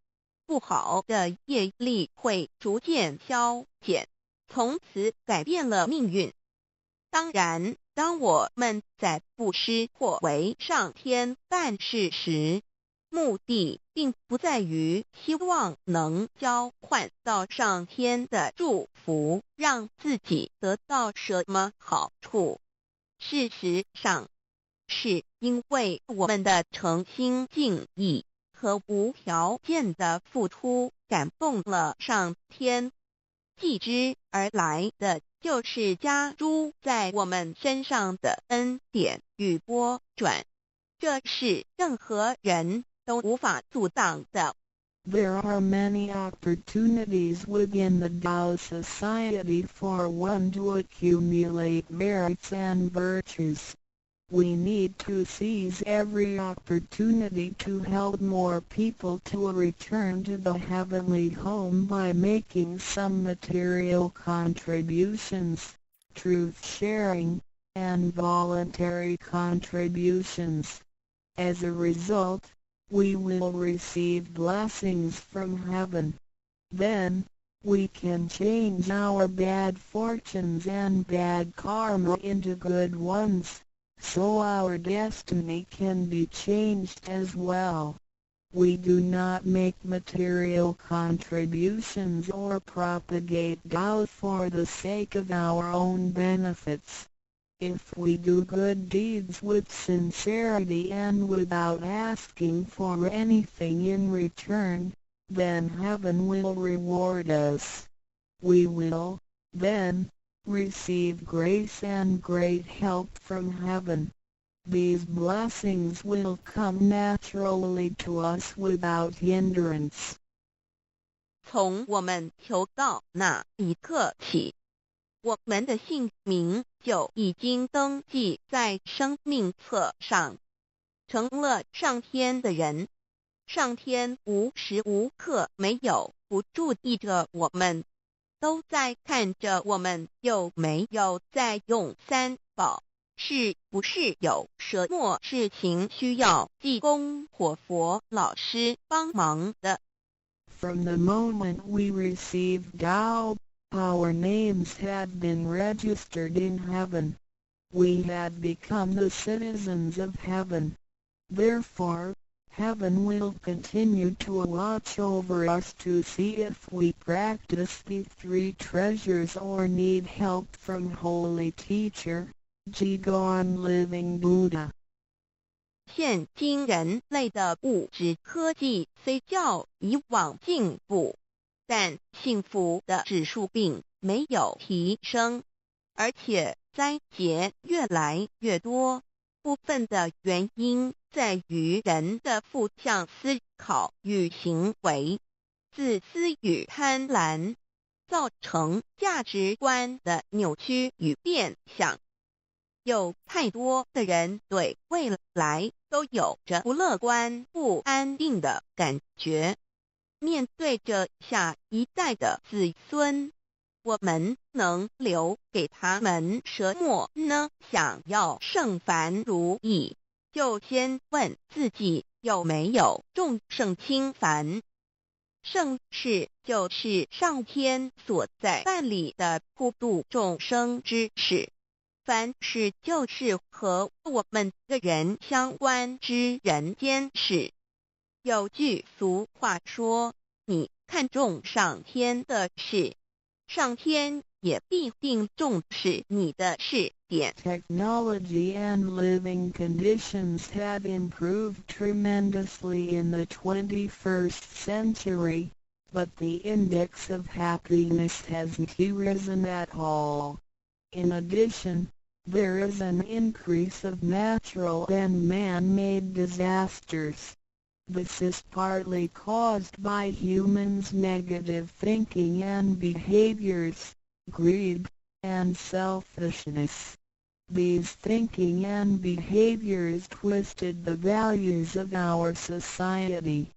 不好的业力会逐渐消减，从此改变了命运。当然，当我们在布施或为上天办事时，目的并不在于希望能交换到上天的祝福，让自己得到什么好处。事实上，是因为我们的诚心敬意和无条件的付出感动了上天，继之而来的就是加诸在我们身上的恩典与波转，这是任何人都无法阻挡的。There are many opportunities within the Tao Society for one to accumulate merits and virtues. We need to seize every opportunity to help more people to return to the heavenly home by making some material contributions, truth sharing, and voluntary contributions. As a result, we will receive blessings from heaven. Then, we can change our bad fortunes and bad karma into good ones, so our destiny can be changed as well. We do not make material contributions or propagate Tao for the sake of our own benefits. If we do good deeds with sincerity and without asking for anything in return, then heaven will reward us. We will, then, receive grace and great help from heaven. These blessings will come naturally to us without hindrance. 从我们求道那一刻起，我们的姓名就已经登记在生命册上，成了上天的人。上天无时无刻没有不注意着我们，都在看着我们有没有在用三宝，是不是有什么事情需要济公活佛老师帮忙的。From the moment we received Tao, our names have been registered in heaven. We have become the citizens of heaven. Therefore, heaven will continue to watch over us to see if we practice the three treasures or need help from Holy Teacher, Jigon Living Buddha. 现今人类的物质科技虽较以往进步，但幸福的指数并没有提升，而且灾劫越来越多。部分的原因在于人的负向思考与行为，自私与贪婪，造成价值观的扭曲与变相。有太多的人对未来都有着不乐观、不安定的感觉。面对着下一代的子孙，我们能留给他们什么呢？想要圣凡如意，就先问自己有没有众圣轻凡。圣事就是上天所在办理的普度众生之事，凡事就是和我们个人相关之人间事。有句俗话说，你看重上天的事，上天也必定重视你的事点。 Technology and living conditions have improved tremendously in the 21st century, but the index of happiness hasn't risen at all. In addition, there is an increase of natural and man-made disasters. This is partly caused by humans' negative thinking and behaviors, greed, and selfishness. These thinking and behaviors twisted the values of our society.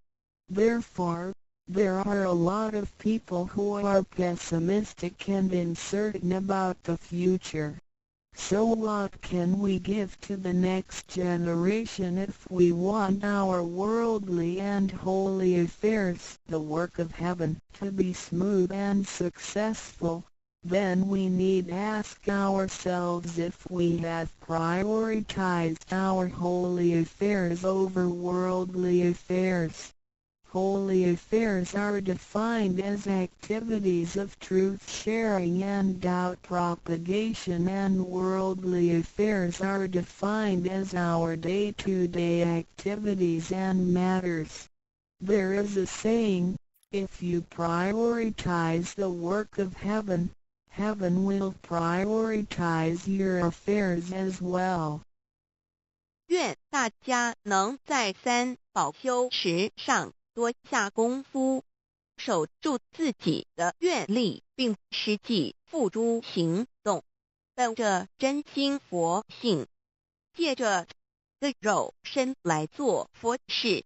Therefore, there are a lot of people who are pessimistic and uncertain about the future. So what can we give to the next generation if we want our worldly and holy affairs, the work of heaven, to be smooth and successful? Then we need ask ourselves if we have prioritized our holy affairs over worldly affairs. Holy affairs are defined as activities of truth-sharing and doubt propagation, and worldly affairs are defined as our day-to-day activities and matters. There is a saying, if you prioritize the work of heaven, heaven will prioritize your affairs as well. 愿大家能在三宝修持上多下功夫，守住自己的愿力，并实际付诸行动，本着真心佛性，借着肉身来做佛事，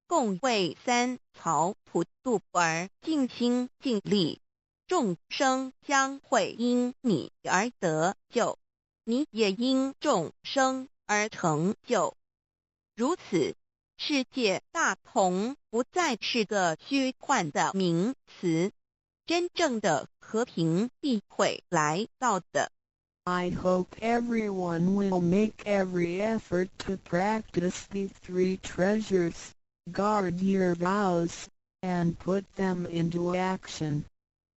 共为三曹普度而尽心尽力，众生将会因你而得救，你也因众生而成就。如此，世界大同不再是个虚幻的名词，真正的和平必会来到的。I hope everyone will make every effort to practice the three treasures, guard your vows, and put them into action.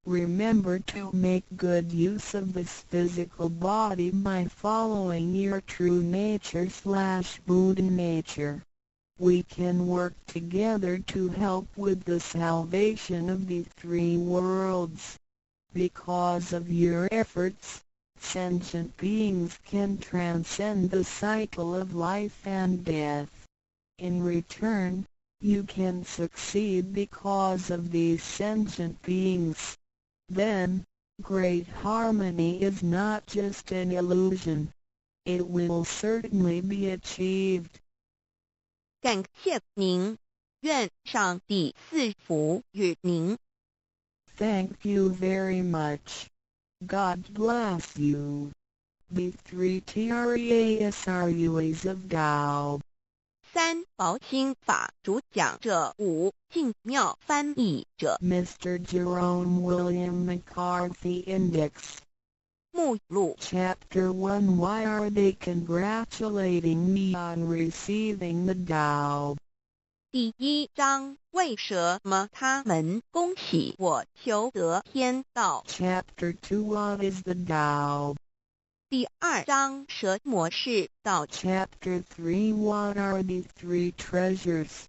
Remember to make good use of this physical body by following your true nature/Buddha nature. We can work together to help with the salvation of the three worlds. Because of your efforts, sentient beings can transcend the cycle of life and death. In return, you can succeed because of these sentient beings. Then, great harmony is not just an illusion. It will certainly be achieved. 感谢您，愿上帝赐福与您。Thank you very much. God bless you. The three treasuries of Tao. 三宝心法主讲者五净妙翻译者 Mr. Jerome William McCarthy Index. 目录 Chapter 1 Why are they congratulating me on receiving the Tao? 第一章为什么他们恭喜我求得天道 Chapter 2 What is the Tao? 第二章什么是道 Chapter 3 What are the three treasures?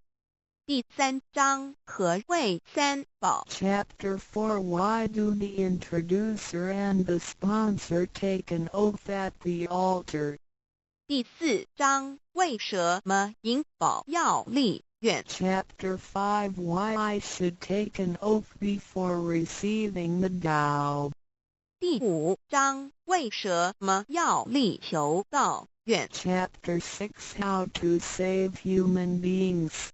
第3章何谓三宝 Chapter 4 Why do the introducer and the sponsor take an oath at the altar? 第4章为什么引宝要立愿 Chapter 5 Why I should take an oath before receiving the Tao? 第5章为什么要立求道愿 Chapter 6 How to save human beings.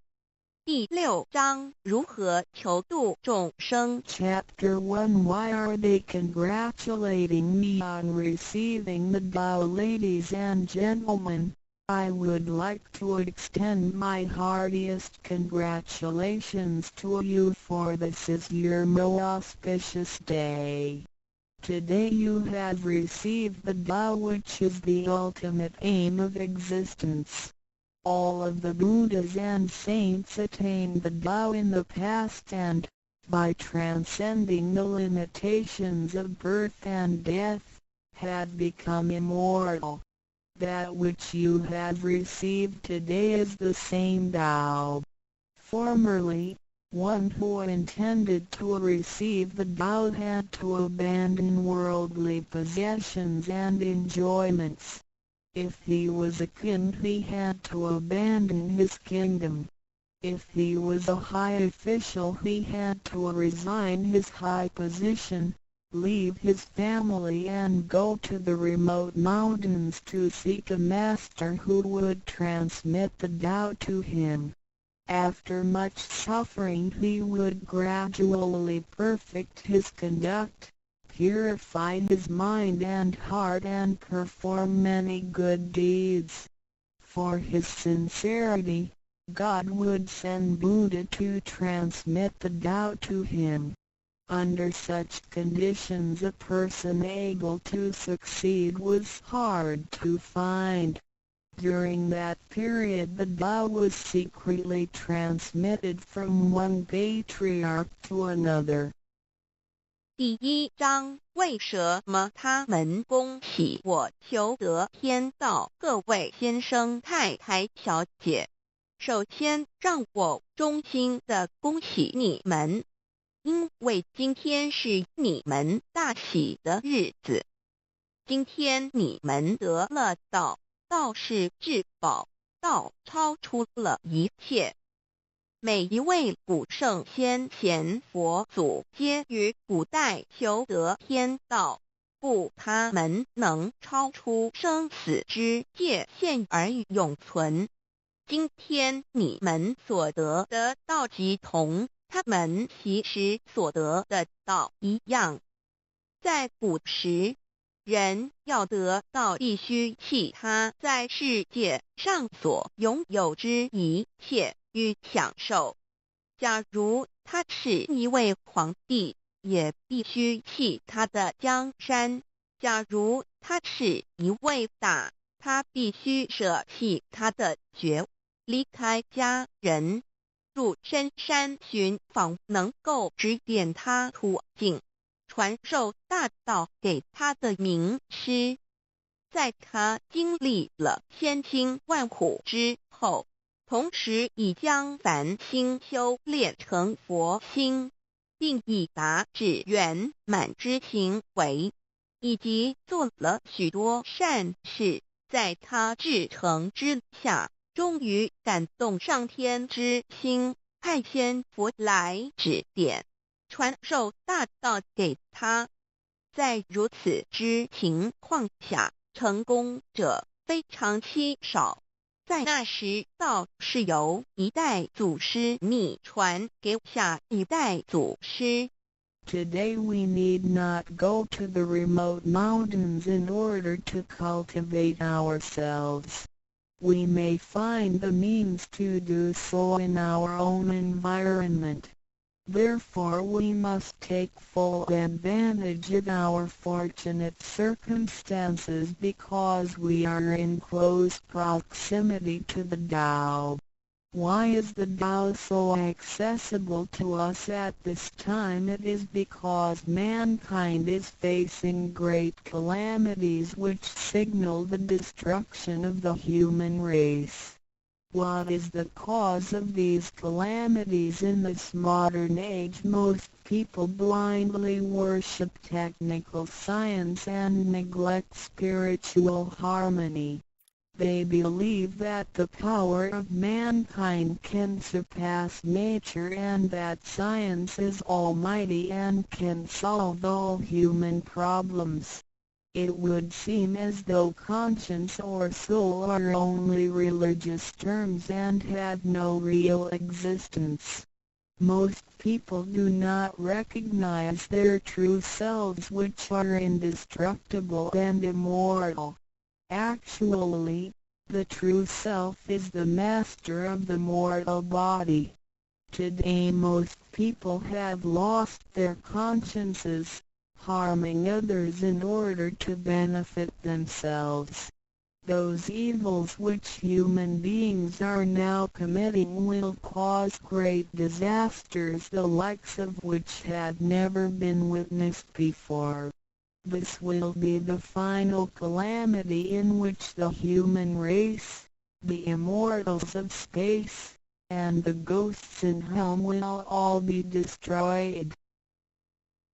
第6章如何求度众生 Chapter 1 Why are they congratulating me on receiving the Tao? Ladies and gentlemen, I would like to extend my heartiest congratulations to you, for this is your most auspicious day. Today you have received the Tao, which is the ultimate aim of existence. All of the Buddhas and saints attained the Tao in the past and, by transcending the limitations of birth and death, had become immortal. That which you have received today is the same Tao. Formerly, one who intended to receive the Tao had to abandon worldly possessions and enjoyments. If he was a king, he had to abandon his kingdom. If he was a high official, he had to resign his high position, leave his family and go to the remote mountains to seek a master who would transmit the Tao to him. After much suffering he would gradually perfect his conduct, purify his mind and heart and perform many good deeds. For his sincerity, God would send Buddha to transmit the Tao to him. Under such conditions a person able to succeed was hard to find. During that period the Tao was secretly transmitted from one patriarch to another. 第1章为什么他们恭喜我求得天道？各位先生太太小姐，首先让我衷心的恭喜你们，因为今天是你们大喜的日子。今天你们得了道，道是至宝，道超出了一切。每一位古圣先贤佛祖皆于古代求得天道，故他们能超出生死之界限而永存。今天你们所得的道即同他们其时所得的道一样。在古时，人要得道必须弃他在世界上所拥有之一切与享受。假如他是一位皇帝，也必须弃他的江山；假如他是一位大，他必须舍弃他的爵，离开家人，入深山寻访能够指点他途径，传授大道给他的名师。在他经历了千辛万苦之后，同时已将凡心修炼成佛心，并已达至圆满之行为，以及做了许多善事，在他至诚之下，终于感动上天之心，派遣佛来指点，传授大道给他。在如此之情况下，成功者非常稀少。在那时，道是由一代祖师秘传给下一代祖师。Today we need not go to the remote mountains in order to cultivate ourselves. We may find the means to do so in our own environment. Therefore we must take full advantage of our fortunate circumstances because we are in close proximity to the Tao. Why is the Tao so accessible to us at this time? It is because mankind is facing great calamities which signal the destruction of the human race. What is the cause of these calamities in this modern age? Most people blindly worship technical science and neglect spiritual harmony. They believe that the power of mankind can surpass nature and that science is almighty and can solve all human problems. It would seem as though conscience or soul are only religious terms and had no real existence. Most people do not recognize their true selves, which are indestructible and immortal. Actually, the true self is the master of the mortal body. Today most people have lost their consciences, harming others in order to benefit themselves. Those evils which human beings are now committing will cause great disasters, the likes of which had never been witnessed before. This will be the final calamity in which the human race, the immortals of space, and the ghosts in hell will all be destroyed.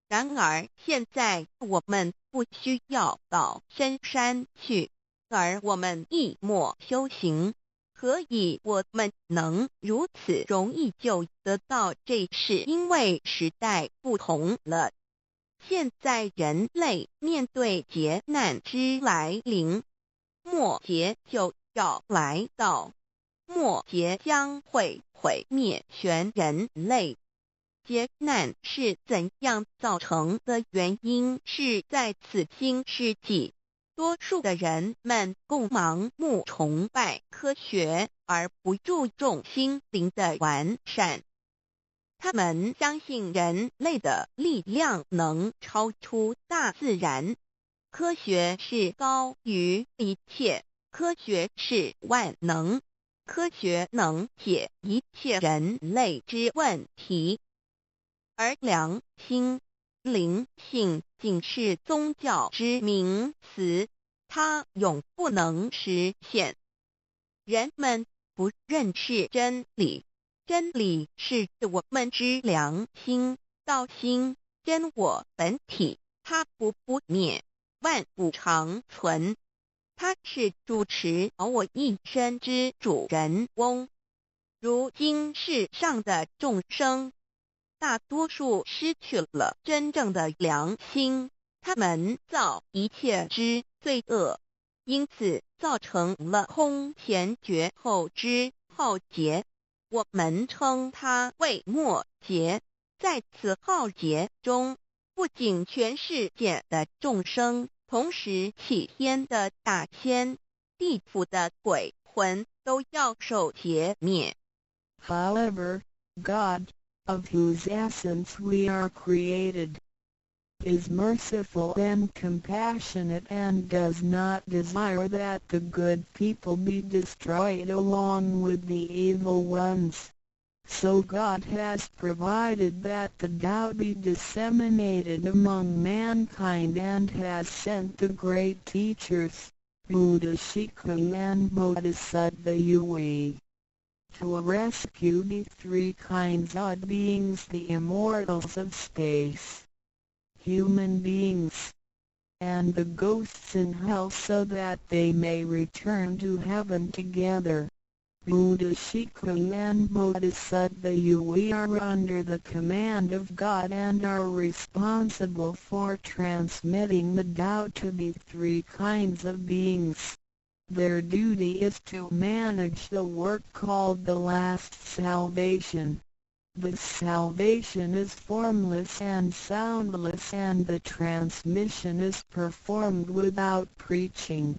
然而现在我们不需要到深山去，而我们一默修行。何以我们能如此容易就得到这事？因为时代不同了。现在人类面对劫难之来临，末劫就要来到，末劫将会毁灭全人类。劫难是怎样造成的？原因是在此新世纪，多数的人们共盲目崇拜科学，而不注重心灵的完善。他们相信人类的力量能超出大自然，科学是高于一切，科学是万能，科学能解一切人类之问题。而良心、灵性仅是宗教之名词，它永不能实现。人们不认识真理，真理是我们之良心、道心、真我本体，它不灭，万物长存。它是主持我一生之主人翁。如今世上的众生，大多数失去了真正的良心，他们造一切之罪恶，因此造成了空前绝后之浩劫。我们称它为末劫。在此浩劫中，不仅全世界的众生，同时起天的大仙、地府的鬼魂都要受劫灭。However, God, of whose essence we are created, is merciful and compassionate and does not desire that the good people be destroyed along with the evil ones. So God has provided that the Tao be disseminated among mankind and has sent the great teachers, Buddha Shikung and Bodhisattva Yui, to rescue the three kinds of beings, the immortals of space, human beings, and the ghosts in hell, so that they may return to heaven together. Buddha Shikung and Bodhisattva Yui are under the command of God and are responsible for transmitting the Tao to the three kinds of beings. Their duty is to manage the work called the last salvation. This salvation is formless and soundless, and the transmission is performed without preaching.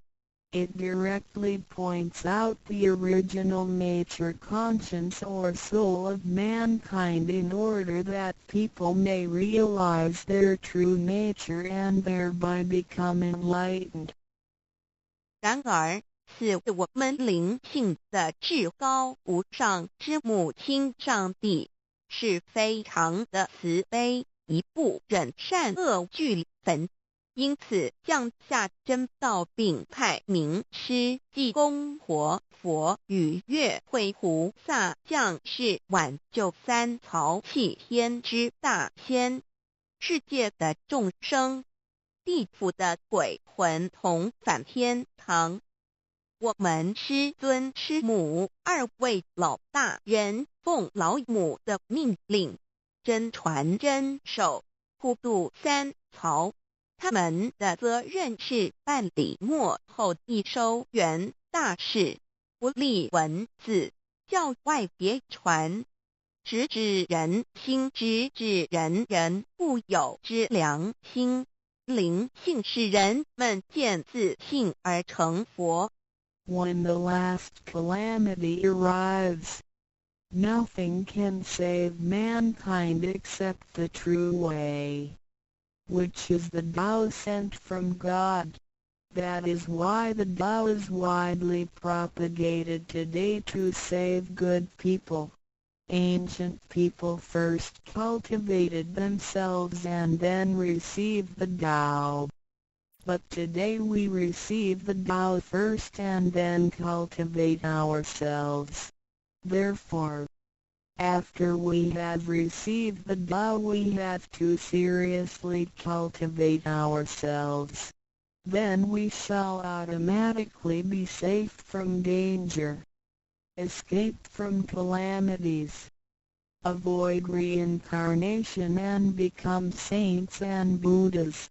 It directly points out the original nature, conscience or soul of mankind in order that people may realize their true nature and thereby become enlightened. 然而，是我们灵性的至高无上之母亲上帝，是非常的慈悲，一不忍善恶俱焚。因此降下真道，并派名师济公活佛与月慧菩萨降世，挽救三曹弃天之大仙。世界的众生，地府的鬼魂同返天堂。我们师尊师母二位老大人奉老母的命令，真传真守，普渡三曹。他们的责任是办理末后一收圆大事，不立文字，教外别传，直指人心，直指人人固有之良心。灵性使人们见自信而成佛。When the last calamity arrives, nothing can save mankind except the true way, which is the Tao sent from God. That is why the Tao is widely propagated today to save good people. Ancient people first cultivated themselves and then received the Tao. But today we receive the Tao first and then cultivate ourselves. Therefore, after we have received the Tao, we have to seriously cultivate ourselves. Then we shall automatically be safe from danger, escape from calamities, avoid reincarnation and become saints and Buddhas.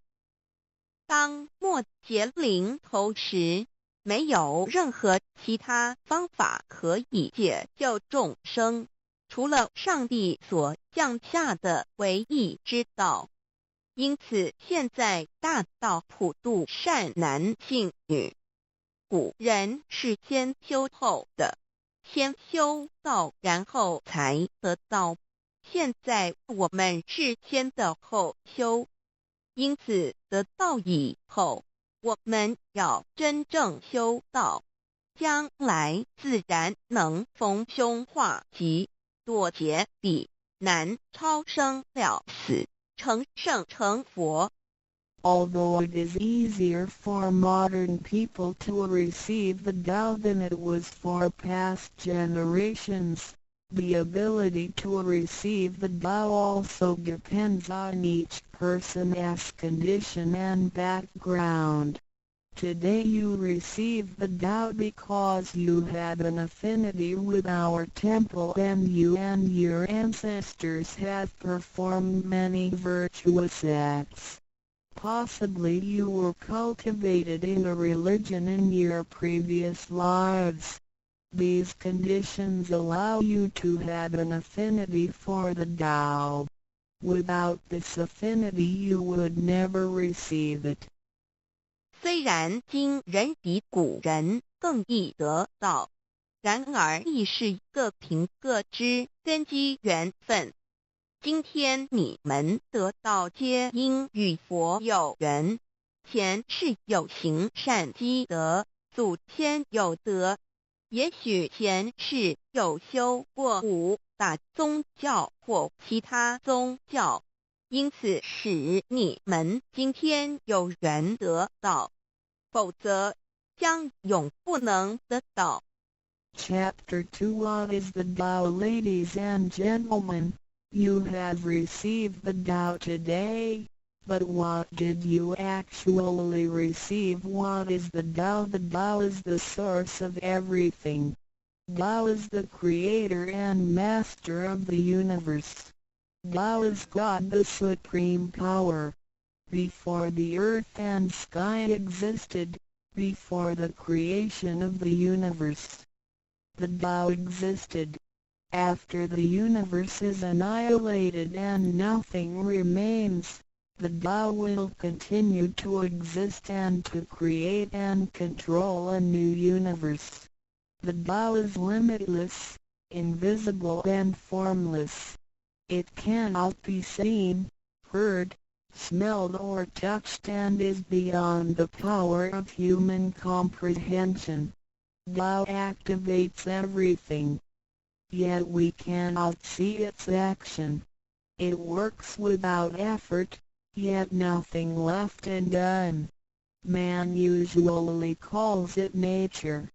当末劫临头时，没有任何其他方法可以解救众生，除了上帝所降下的唯一之道。因此现在大道普渡善男信女，古人是先修后的，先修道然后才得道，现在我们是先的后修。因此得道以后，我们要真正修道，将来自然能逢凶化吉，躲劫彼难，超生了死，成圣成佛。Although it is easier for modern people to receive the Tao than it was for past generations, the ability to receive the Tao also depends on each person's condition and background. Today you receive the Tao because you had an affinity with our temple and you and your ancestors have performed many virtuous acts. Possibly you were cultivated in a religion in your previous lives. These conditions allow you to have an affinity for the Tao. Without this affinity you would never receive it. 虽然今人比古人更易得道，然而亦是各凭各之，根基缘分。今天你们得道皆因与佛有缘，前世有行善积德，祖先有德，也许前世有修过五大宗教或其他宗教，因此使你们今天有缘得道，否则将永不能得道。Chapter 2 What is the Tao? Ladies and gentlemen, you have received the Tao today, but what did you actually receive? What is the Tao? The Tao is the source of everything. Tao is the creator and master of the universe. Tao is God, the supreme power. Before the earth and sky existed, before the creation of the universe, the Tao existed. After the universe is annihilated and nothing remains, the Tao will continue to exist and to create and control a new universe. The Tao is limitless, invisible and formless. It cannot be seen, heard, smelled or touched and is beyond the power of human comprehension. Tao activates everything. Yet we cannot see its action. It works without effort, yet nothing left undone. Man usually calls it nature.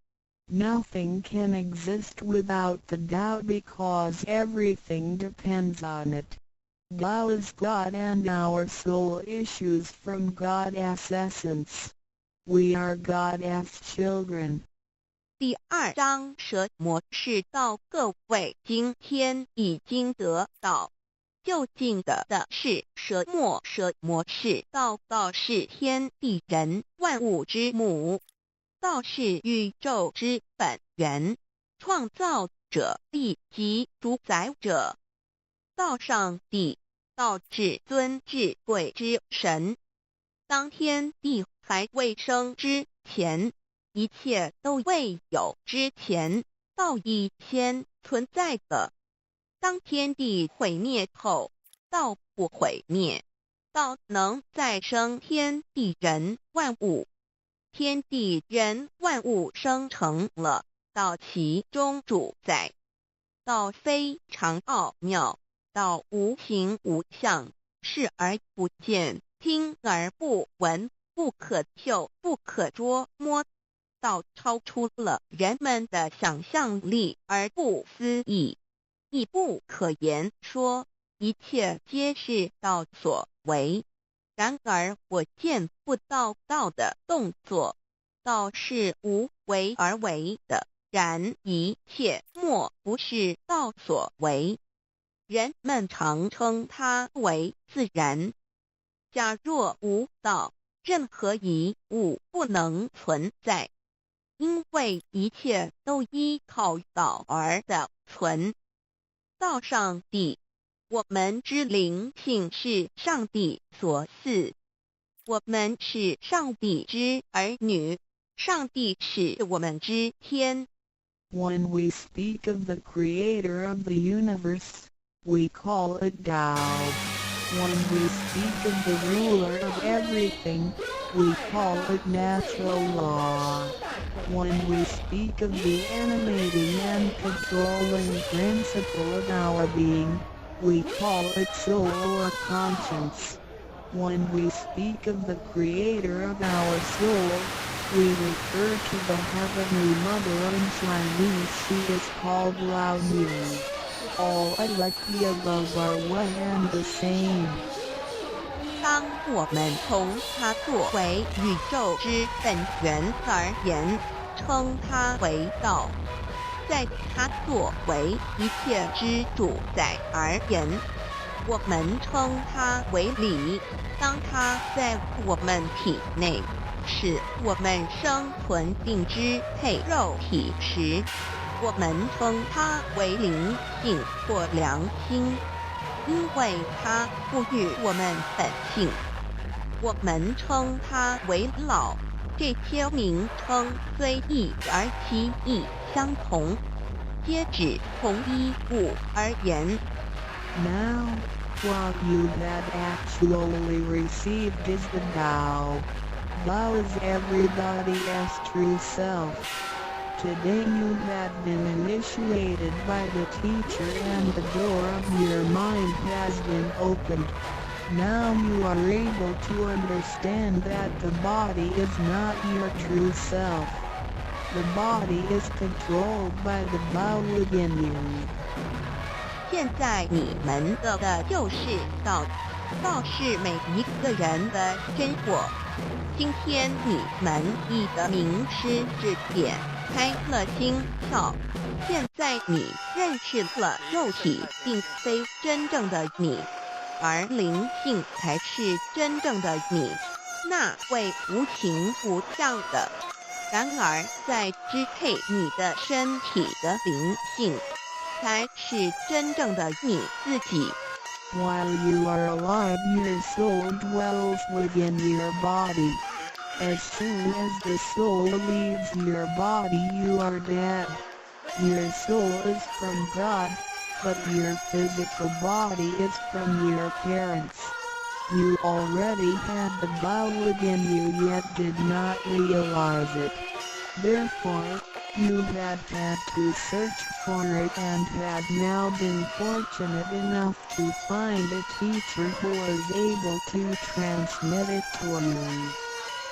Nothing can exist without the Tao because everything depends on it. Tao is God and our soul issues from God's essence. We are God's children. 第2章蛇魔是道，各位今天已经得到究竟的是蛇魔，蛇魔是道，道是天地人万物之母，道是宇宙之本源，创造者亦即主宰者。道上帝，道至尊至贵之神。当天地还未生之前，一切都未有之前，道已先存在的。当天地毁灭后，道不毁灭，道能再生天地人万物。天地人万物生成了，道其中主宰。道非常奥妙，道无形无相，视而不见，听而不闻，不可嗅，不可捉摸。道超出了人们的想象力而不思议，亦不可言说，一切皆是道所为。然而我见不到道的动作，道是无为而为的，然一切莫不是道所为。人们常称它为自然。假若无道，任何一物不能存在，因为一切都依靠道而的存。道上帝，我们之灵性是上帝所赐，我们是上帝之儿女，上帝是我们之天。When we speak of the creator of the universe, we call it Tao. When we speak of the ruler of everything, we call it natural law. When we speak of the animating and controlling principle of our being, we call it soul or conscience. When we speak of the creator of our soul, we refer to the Heavenly Mother. In Chinese she is called Lao Yu. All like the above are one and the same. 当我们从它作为宇宙之本源而言，称它为道；在它作为一切之主宰而言，我们称它为理。当它在我们体内，使我们生存并支配肉体时，我们称它为灵性或良心，因为它赋予我们本性。我们称它为老，这些名称虽异而其意相同，皆指同一物而言。Now, what you have actually received is the Tao. Tao is everybody's true self. Today you have been initiated by the teacher and the door of your mind has been opened. Now you are able to understand that the body is not your true self. The body is controlled by the Tao within you. 现在你们得的就是道，道是每一个人的真我。今天你们已得名师指点，开了心窍。现在你认识了肉体并非真正的你，而灵性才是真正的你，那位无形无相的。然而在支配你的身体的灵性，才是真正的你自己。While you are alive, your soul dwells within your body. As soon as the soul leaves your body, you are dead. Your soul is from God, but your physical body is from your parents. You already had the Tao within you yet did not realize it. Therefore, You had to search for it and had now been fortunate enough to find a teacher who was able to transmit it to you.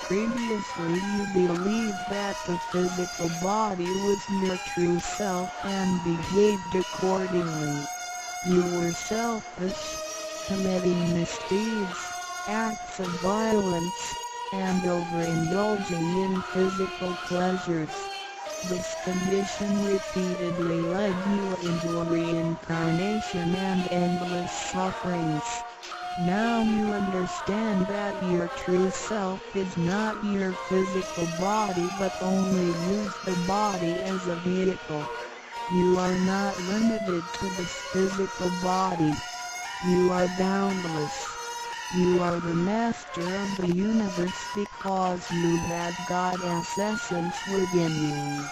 Previously you believed that the physical body was your true self and behaved accordingly. You were selfish, committing misdeeds, acts of violence, and overindulging in physical pleasures. This condition repeatedly led you into reincarnation and endless sufferings. Now you understand that your true self is not your physical body but only use the body as a vehicle. You are not limited to this physical body. You are boundless. You are the master of the universe because you have God's essence within you.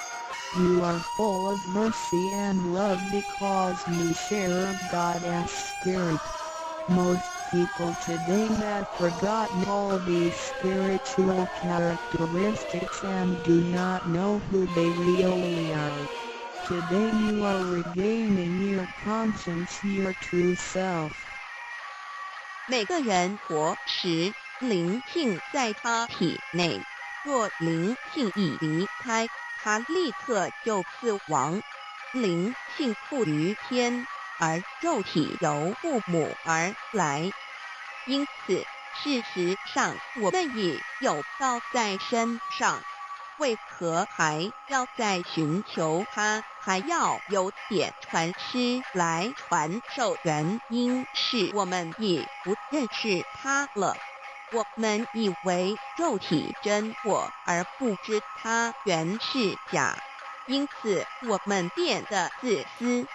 You are full of mercy and love because you share of God's spirit. Most people today have forgotten all these spiritual characteristics and do not know who they really are. Today you are regaining your conscience, your true self. 每个人活时，灵性在他体内，若灵性一离开，他立刻就死亡。灵性附于天，而肉体由父母而来。因此，事实上我们也有道在身上。为何还要再寻求它，还要有点传师来传授？原因是我们也不认识它了。我们以为肉体真我，而不知它原是假，因此我们变得自私，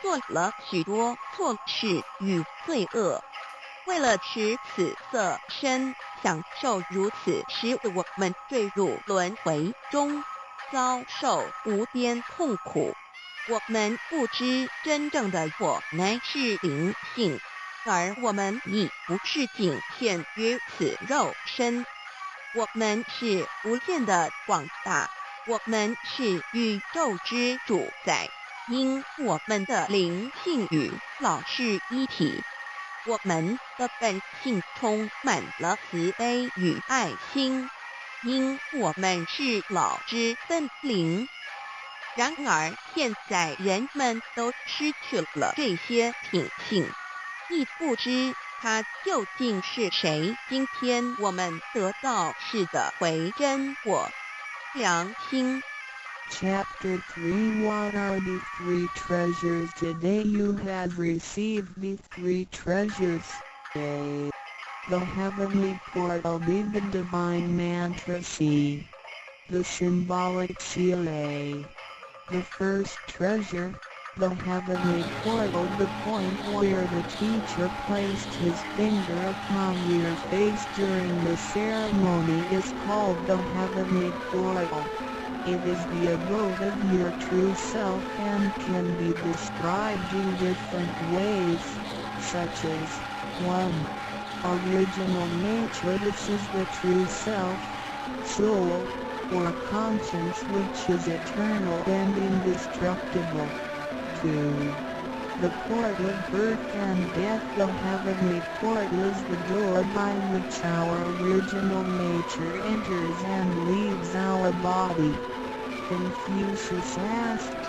做了许多错事与罪恶。为了使此色身享受如此，使我们坠入轮回中，遭受无边痛苦。我们不知真正的我乃是灵性，而我们已不是仅限于此肉身。我们是无限的广大，我们是宇宙之主宰，因我们的灵性与老是一体。我们的本性充满了慈悲与爱心，因我们是老之分灵。然而现在人们都失去了这些品性，亦不知它究竟是谁。今天我们得到是的回真我良心。Chapter 3 What are the three treasures? Today you have received the three treasures. A. The heavenly portal. B. The divine mantra. C. The symbolic seal. A. The first treasure, the heavenly portal. The point where the teacher placed his finger upon your face during the ceremony is called the heavenly portal. It is the abode of your true self and can be described in different ways, such as 1. Original nature. This is the true self, soul, or conscience which is eternal and indestructible. 2. The port of birth and death. The heavenly portal is the door by which our original nature enters and leaves our body. Confucius asked,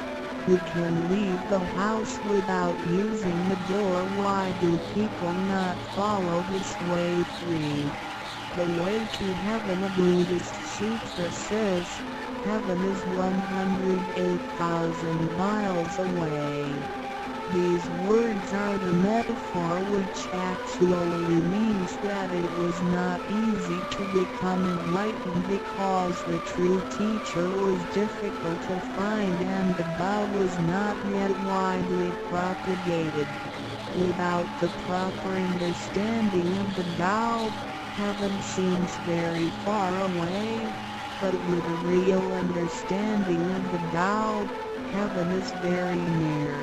who can leave the house without using the door? Why do people not follow this way? 3. The way to heaven. A Buddhist sutra says, heaven is 108,000 miles away. These words are the metaphor which actually means that it was not easy to become enlightened because the true teacher was difficult to find and the Tao was not yet widely propagated. Without the proper understanding of the Tao, heaven seems very far away, but with a real understanding of the Tao, heaven is very near.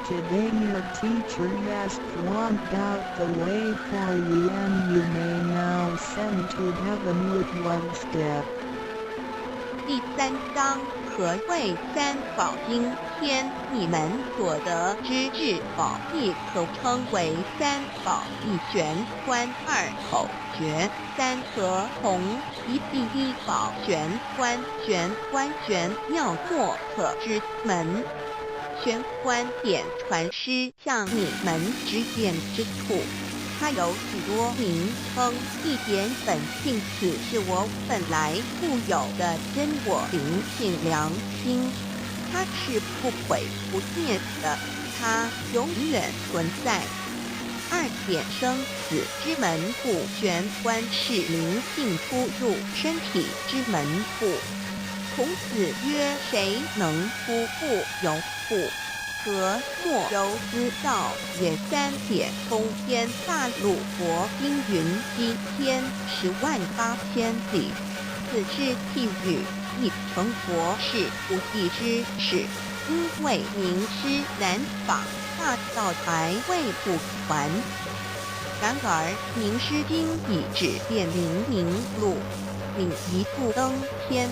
Today your teacher has pointed out the way for you and you may now ascend to heaven with one step. 第3章何谓三宝经篇，你们所得之至宝，亦可称为三宝。一玄关二口诀，三合同。一第一宝玄关，玄关玄妙莫测之门。玄关点传师向你们指点之处，它有许多名称，一点本性，此是我本来固有的真我灵性良心，它是不毁不灭的，它永远存在。二点生死之门户，玄关是灵性出入身体之门户。孔子曰：谁能出户由户？何莫由之道也。三点通天大陆国经云：积天108000里，此是譬喻，亦成佛是不义之事。因为名师难访，大道还未不传。然而名师经已指点灵明路，你一步登天。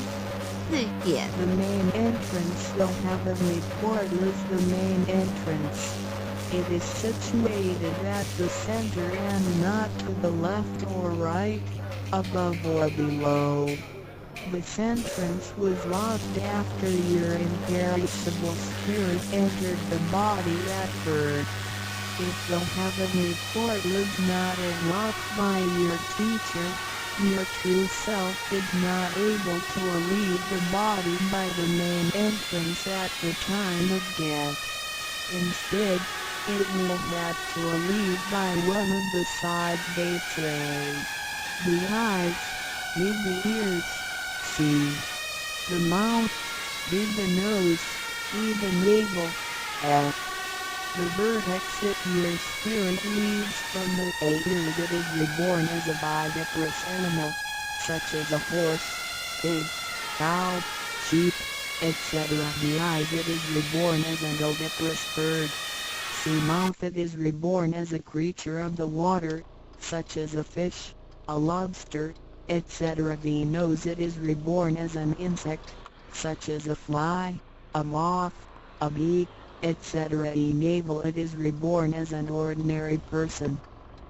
四点 The main entrance, the heavenly portal is the main entrance. It is situated at the center and not to the left or right, above or below. This entrance was locked after your imperishable spirit entered the body at birth. If the heavenly portal is not unlocked by your teacher, your true self is not able to leave the body by the main entrance at the time of death. Instead, it will have to leave by one of the side gates A. The eyes, B the ears, C the mouth, D the nose, E the navel, F the vertex. If your spirit leaves from the ear that is reborn as a viviparous animal, such as a horse, pig, cow, sheep, etc. The eye that is reborn as an oviparous bird. C mouth that is reborn as a creature of the water, such as a fish, a lobster, etc. The nose that is reborn as an insect, such as a fly, a moth, a bee, etc. E navel it is reborn as an ordinary person.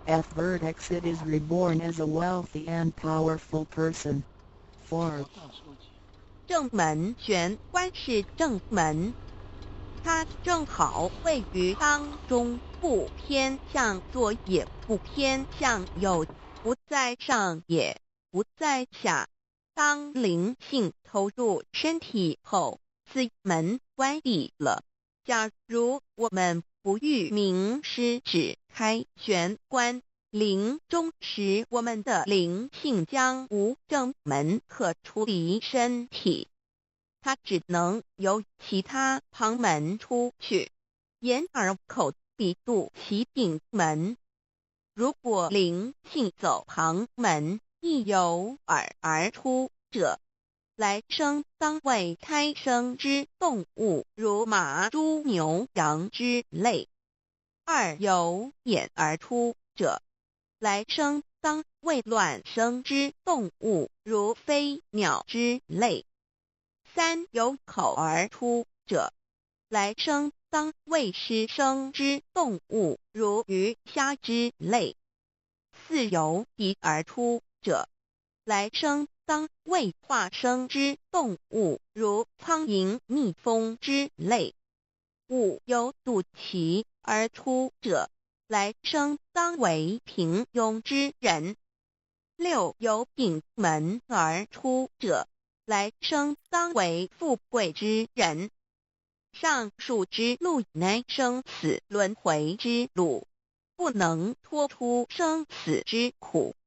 F vertex it is reborn as a wealthy and powerful person. 4. 正门玄关是正门，它正好位于当中，不偏向左也不偏向右，不在上也不在下。当灵性投入身体后，此门关闭了。假如我们不欲名师指开玄关，临终时我们的灵性将无正门可出离身体，它只能由其他旁门出去，眼耳口鼻肚脐顶门。如果灵性走旁门，亦由耳而出者，来生当为胎生之动物，如马、猪、牛、羊之类；二由眼而出者，来生当为卵生之动物，如飞鸟之类；三由口而出者，来生当为湿生之动物，如鱼虾之类；四由鼻而出者，来生当为化生之动物，如苍蝇、蜜蜂之类；五由肚脐而出者，来生当为平庸之人；六由顶门而出者，来生当为富贵之人。上述之路乃生死轮回之路，不能脱出生死之苦。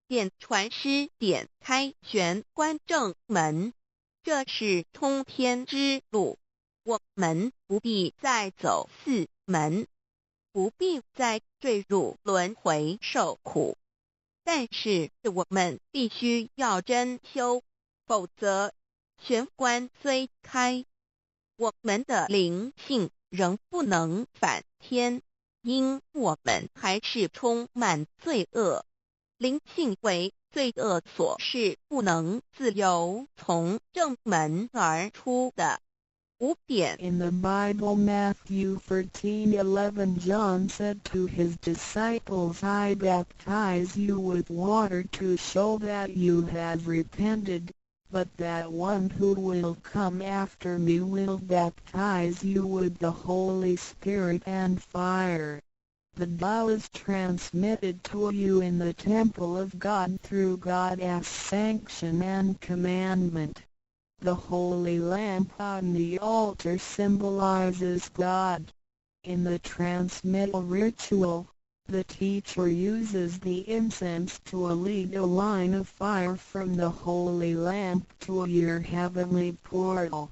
点传师点开玄关正门，这是通天之路，我们不必再走四门，不必再坠入轮回受苦。但是我们必须要真修，否则玄关虽开，我们的灵性仍不能返天，因我们还是充满罪恶。灵性为罪恶所是不能自由从正门而出的。5点 In the Bible, Matthew 13:11, John said to his disciples, I baptize you with water to show that you have repented, but that one who will come after me will baptize you with the Holy Spirit and fire. The Tao is transmitted to you in the temple of God through God's sanction and commandment. The holy lamp on the altar symbolizes God. In the transmittal ritual, the teacher uses the incense to lead a line of fire from the holy lamp to your heavenly portal.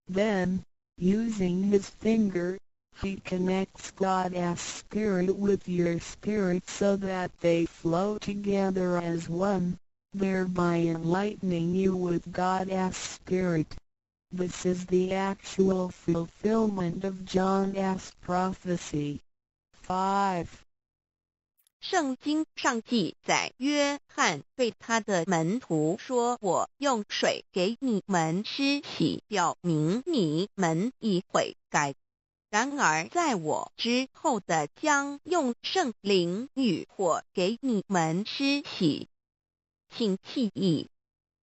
Then, using his finger, he connects God's spirit with your spirit so that they flow together as one, thereby enlightening you with God's Spirit. This is the actual fulfillment of John's prophecy. 5. 圣经上记载，约翰对他的门徒说：“我用水给你们施洗，表明你们已悔改。然而在我之后的将用圣灵与火给你们施洗。请记忆，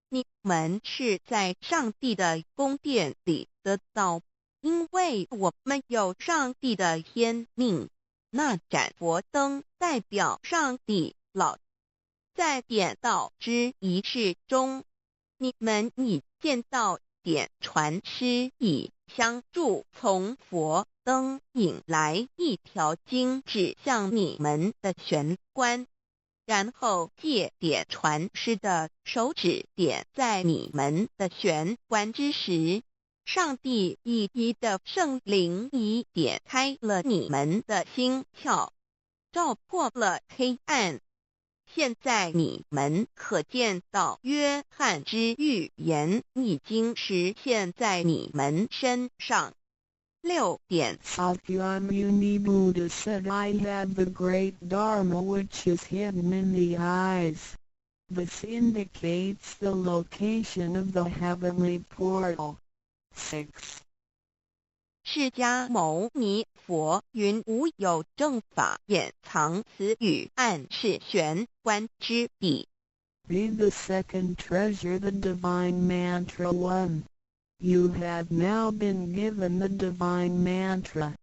你们是在上帝的宫殿里得到，因为我们有上帝的天命。那盏佛灯代表上帝老。在点道之仪式中，你们已见到点传师以香柱从佛灯引来一条经指向你们的玄关，然后借点传师的手指点在你们的玄关之时，上帝以一的圣灵已点开了你们的心窍，照破了黑暗。现在你们可见到约翰之预言已经实现在你们身上。6点 Sakyamuni Buddha said, I have the great Dharma which is hidden in the eyes. This indicates the location of the heavenly portal. 6. 释迦牟尼佛云无有正法掩藏此语，暗示玄关之地。Read the second treasure, the divine mantra 1. You have now been given the divine mantra.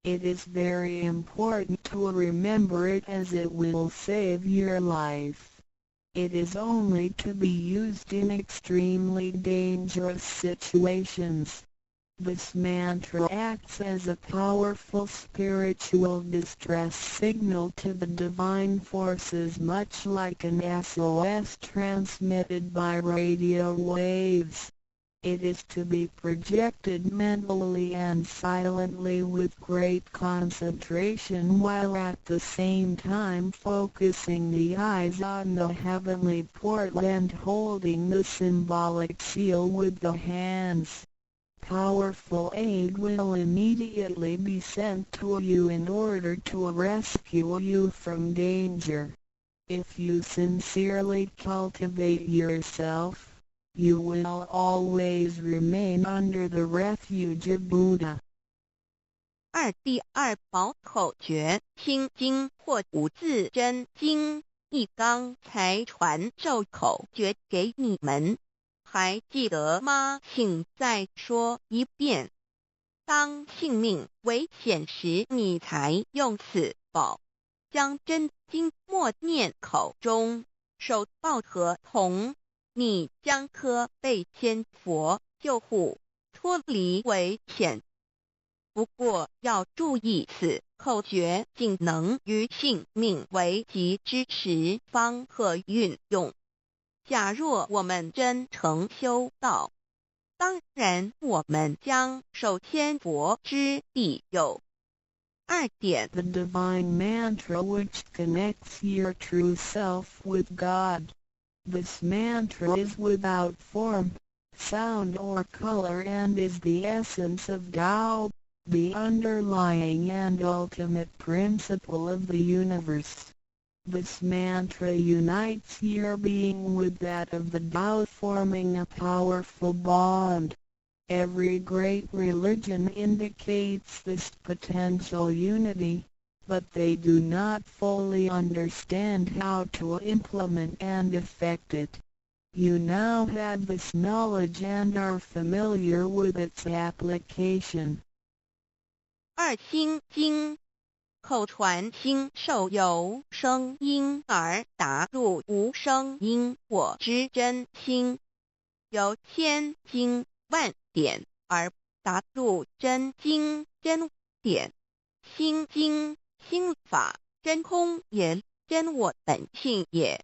It is very important to remember it as it will save your life. It is only to be used in extremely dangerous situations. This mantra acts as a powerful spiritual distress signal to the divine forces, much like an SOS transmitted by radio waves. It is to be projected mentally and silently with great concentration, while at the same time focusing the eyes on the heavenly portal and holding the symbolic seal with the hands. Powerful aid will immediately be sent to you in order to rescue you from danger. If you sincerely cultivate yourself, you will always remain under the refuge of Buddha. 第二宝口诀：心经或五字真经。一刚才传授口诀给你们，还记得吗？请再说一遍。当性命危险时，你才用此宝。将真经默念口中，手抱合同，你将可被千佛救护，脱离危险。不过要注意，此口诀仅能于性命危急之时方可运用。假若我们真诚修道，当然我们将受千佛之庇佑。2点 The divine mantra which connects your true self with God. This mantra is without form, sound or color and is the essence of Tao, the underlying and ultimate principle of the universe. This mantra unites your being with that of the Tao, forming a powerful bond. Every great religion indicates this potential unity, but they do not fully understand how to implement and effect it. You now have this knowledge and are familiar with its application. 二心经，口传心受有声音而达入无声因果之真心，由千经万典而达入真经真典。心经心法真空也，真我本性也。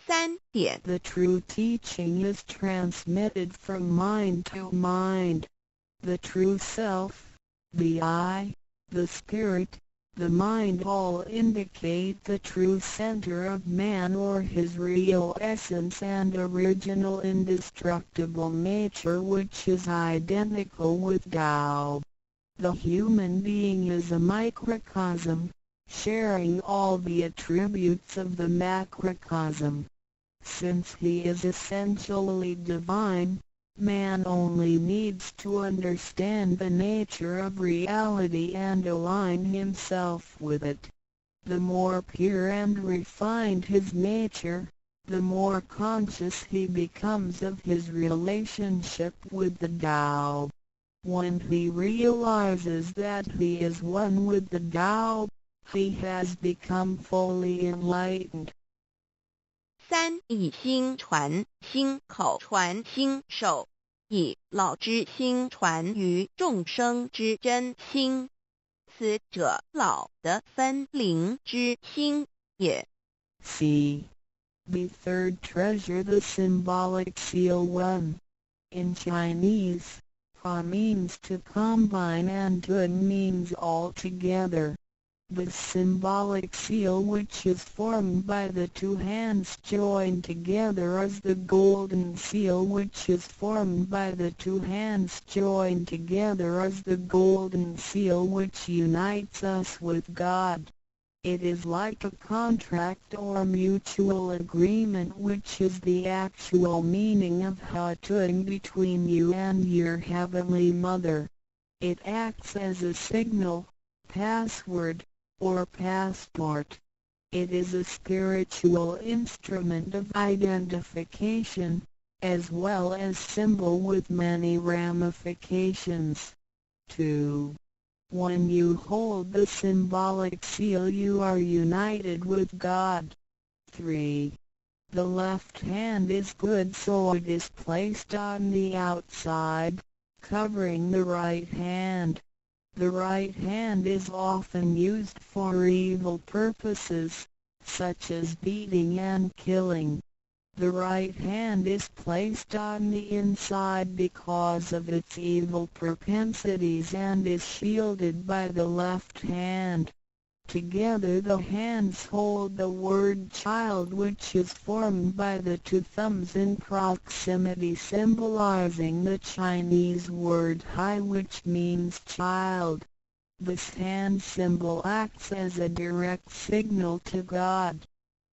三点 The true teaching is transmitted from mind to mind. The true self, the I, the spirit, the mind all indicate the true center of man or his real essence and original indestructible nature, which is identical with Tao. The human being is a microcosm, sharing all the attributes of the macrocosm. Since he is essentially divine, man only needs to understand the nature of reality and align himself with it. The more pure and refined his nature, the more conscious he becomes of his relationship with the Tao. When he realizes that he is one with the Tao, he has become fully enlightened. 三以心传心口传心手，以老之心传于众生之真心，此者老的分灵之心也。C. The third treasure, the symbolic seal 1. In Chinese, fa means to combine and dun means all together. The symbolic seal, which is formed by the two hands joined together, is the golden seal, which is formed by the two hands joined together, is the golden seal which unites us with God. It is like a contract or mutual agreement, which is the actual meaning of Hatun between you and your Heavenly Mother. It acts as a signal, password, or passport. It is a spiritual instrument of identification, as well as symbol with many ramifications. 2. When you hold the symbolic seal, you are united with God. 3. The left hand is good, so it is placed on the outside, covering the right hand. The right hand is often used for evil purposes, such as beating and killing. The right hand is placed on the inside because of its evil propensities and is shielded by the left hand. Together the hands hold the word child, which is formed by the two thumbs in proximity, symbolizing the Chinese word hai, which means child. This hand symbol acts as a direct signal to God.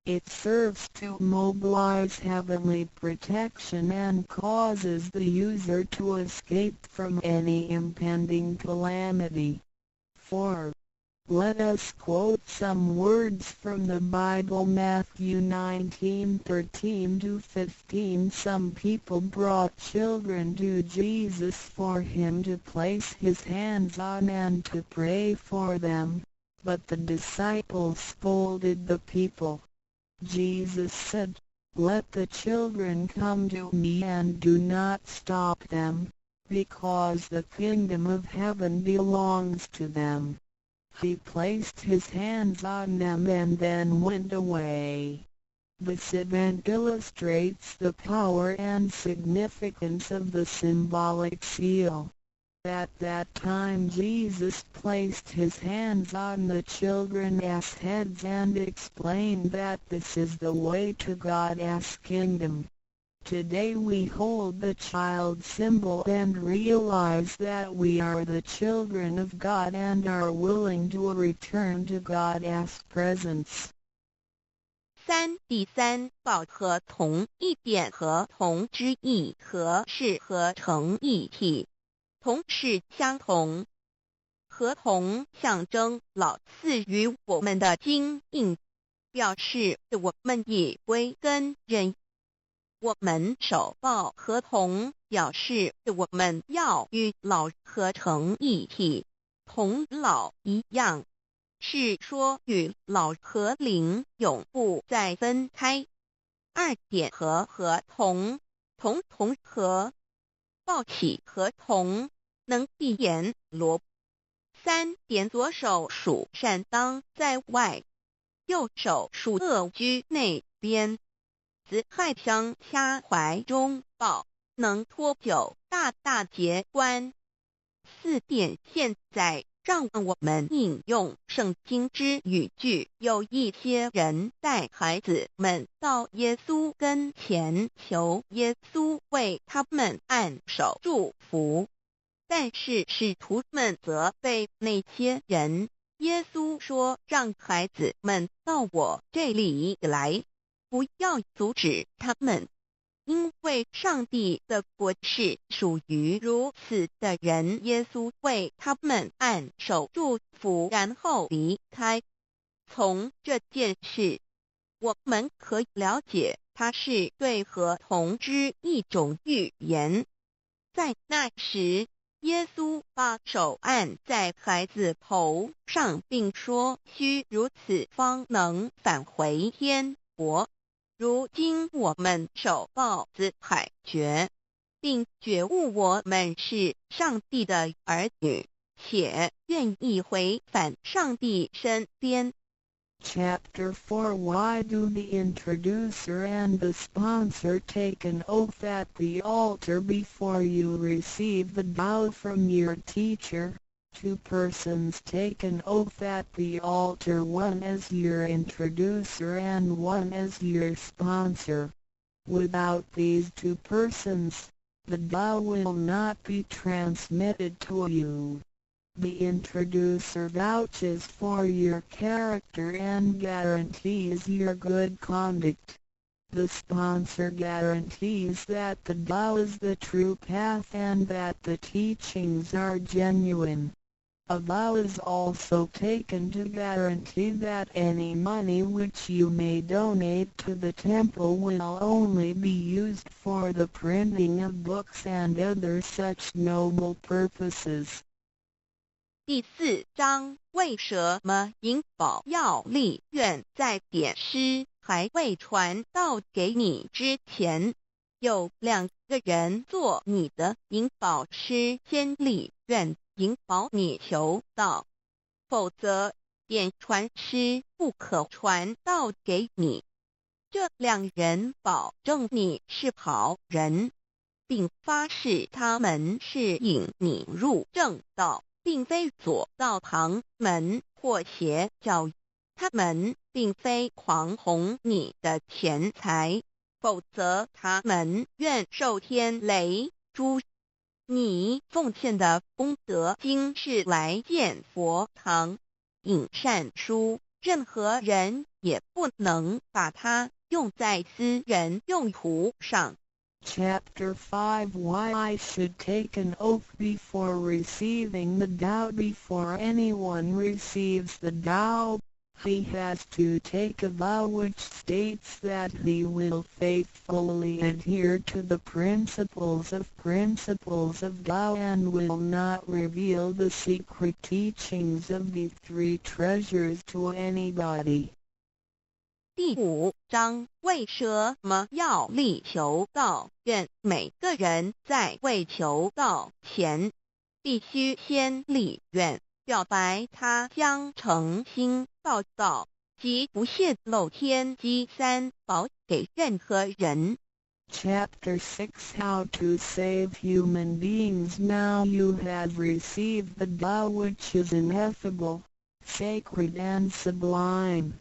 It serves to mobilize heavenly protection and causes the user to escape from any impending calamity. 4. Let us quote some words from the Bible. Matthew 19:13-15. Some people brought children to Jesus for him to place his hands on and to pray for them, but the disciples scolded the people. Jesus said, "Let the children come to me and do not stop them, because the kingdom of heaven belongs to them." He placed his hands on them and then went away. This event illustrates the power and significance of the symbolic seal. At that time Jesus placed his hands on the children's heads and explained that this is the way to God's kingdom. Today we hold the child symbol and realize that we are the children of God and are willing to return to God's presence. 3. 第三，道和同一点和同之意和是合成一体，同是相同，和同象征老赐予我们的经印，表示我们已归根认。我们守抱合同，表示我们要与老合成一体，同老一样，是说与老和灵永不再分开。2点和合同，同和，抱起合同，能闭眼罗。3点左手属善当在外，右手属恶居内边。子亥相掐怀中抱，能托九大大节观。4点现在让我们引用圣经之语句，有一些人带孩子们到耶稣跟前，求耶稣为他们按手祝福，但是使徒们责备那些人。耶稣说，让孩子们到我这里来，不要阻止他们，因为上帝的国是属于如此的人。耶稣为他们按手祝福，然后离开。从这件事，我们可以了解，它是对合同之一种预言。在那时，耶稣把手按在孩子头上，并说，须如此方能返回天国。如今我们守抱子海觉，并觉悟我们是上帝的儿女，且愿意回返上帝身边。Chapter 4 Why do the introducer and the sponsor take an oath at the altar before you receive the vow from your teacher? 2 persons take an oath at the altar, one as your introducer and one as your sponsor. Without these 2 persons, the vow will not be transmitted to you. The introducer vouches for your character and guarantees your good conduct. The sponsor guarantees that the vow is the true path and that the teachings are genuine. A vow is also taken to guarantee that any money which you may donate to the temple will only be used for the printing of books and other such noble purposes. 第4章，为什么银宝要立愿在典诗还未传道给你之前，有2个人做你的银宝师先立愿，引保你求道，否则典传师不可传道给你。这2人保证你是好人，并发誓他们是引你入正道，并非左道旁门或邪教，他们并非狂哄你的钱财，否则他们愿受天雷诛。你奉献的功德经是来建佛堂、引善书，任何人也不能把它用在私人用途上。Chapter 5 Why I should take an oath before receiving the vow. Before anyone receives the vow, he has to take a vow which states that he will faithfully adhere to the principles of vow and will not reveal the secret teachings of the 3 treasures to anybody. 第5章，为什么要立求道愿？每个人在为求道前，必须先立愿，表白他将诚心报道及不泄露天机3宝给任何人。Chapter 6 How to save human beings. Now you have received the vow which is ineffable, sacred and sublime.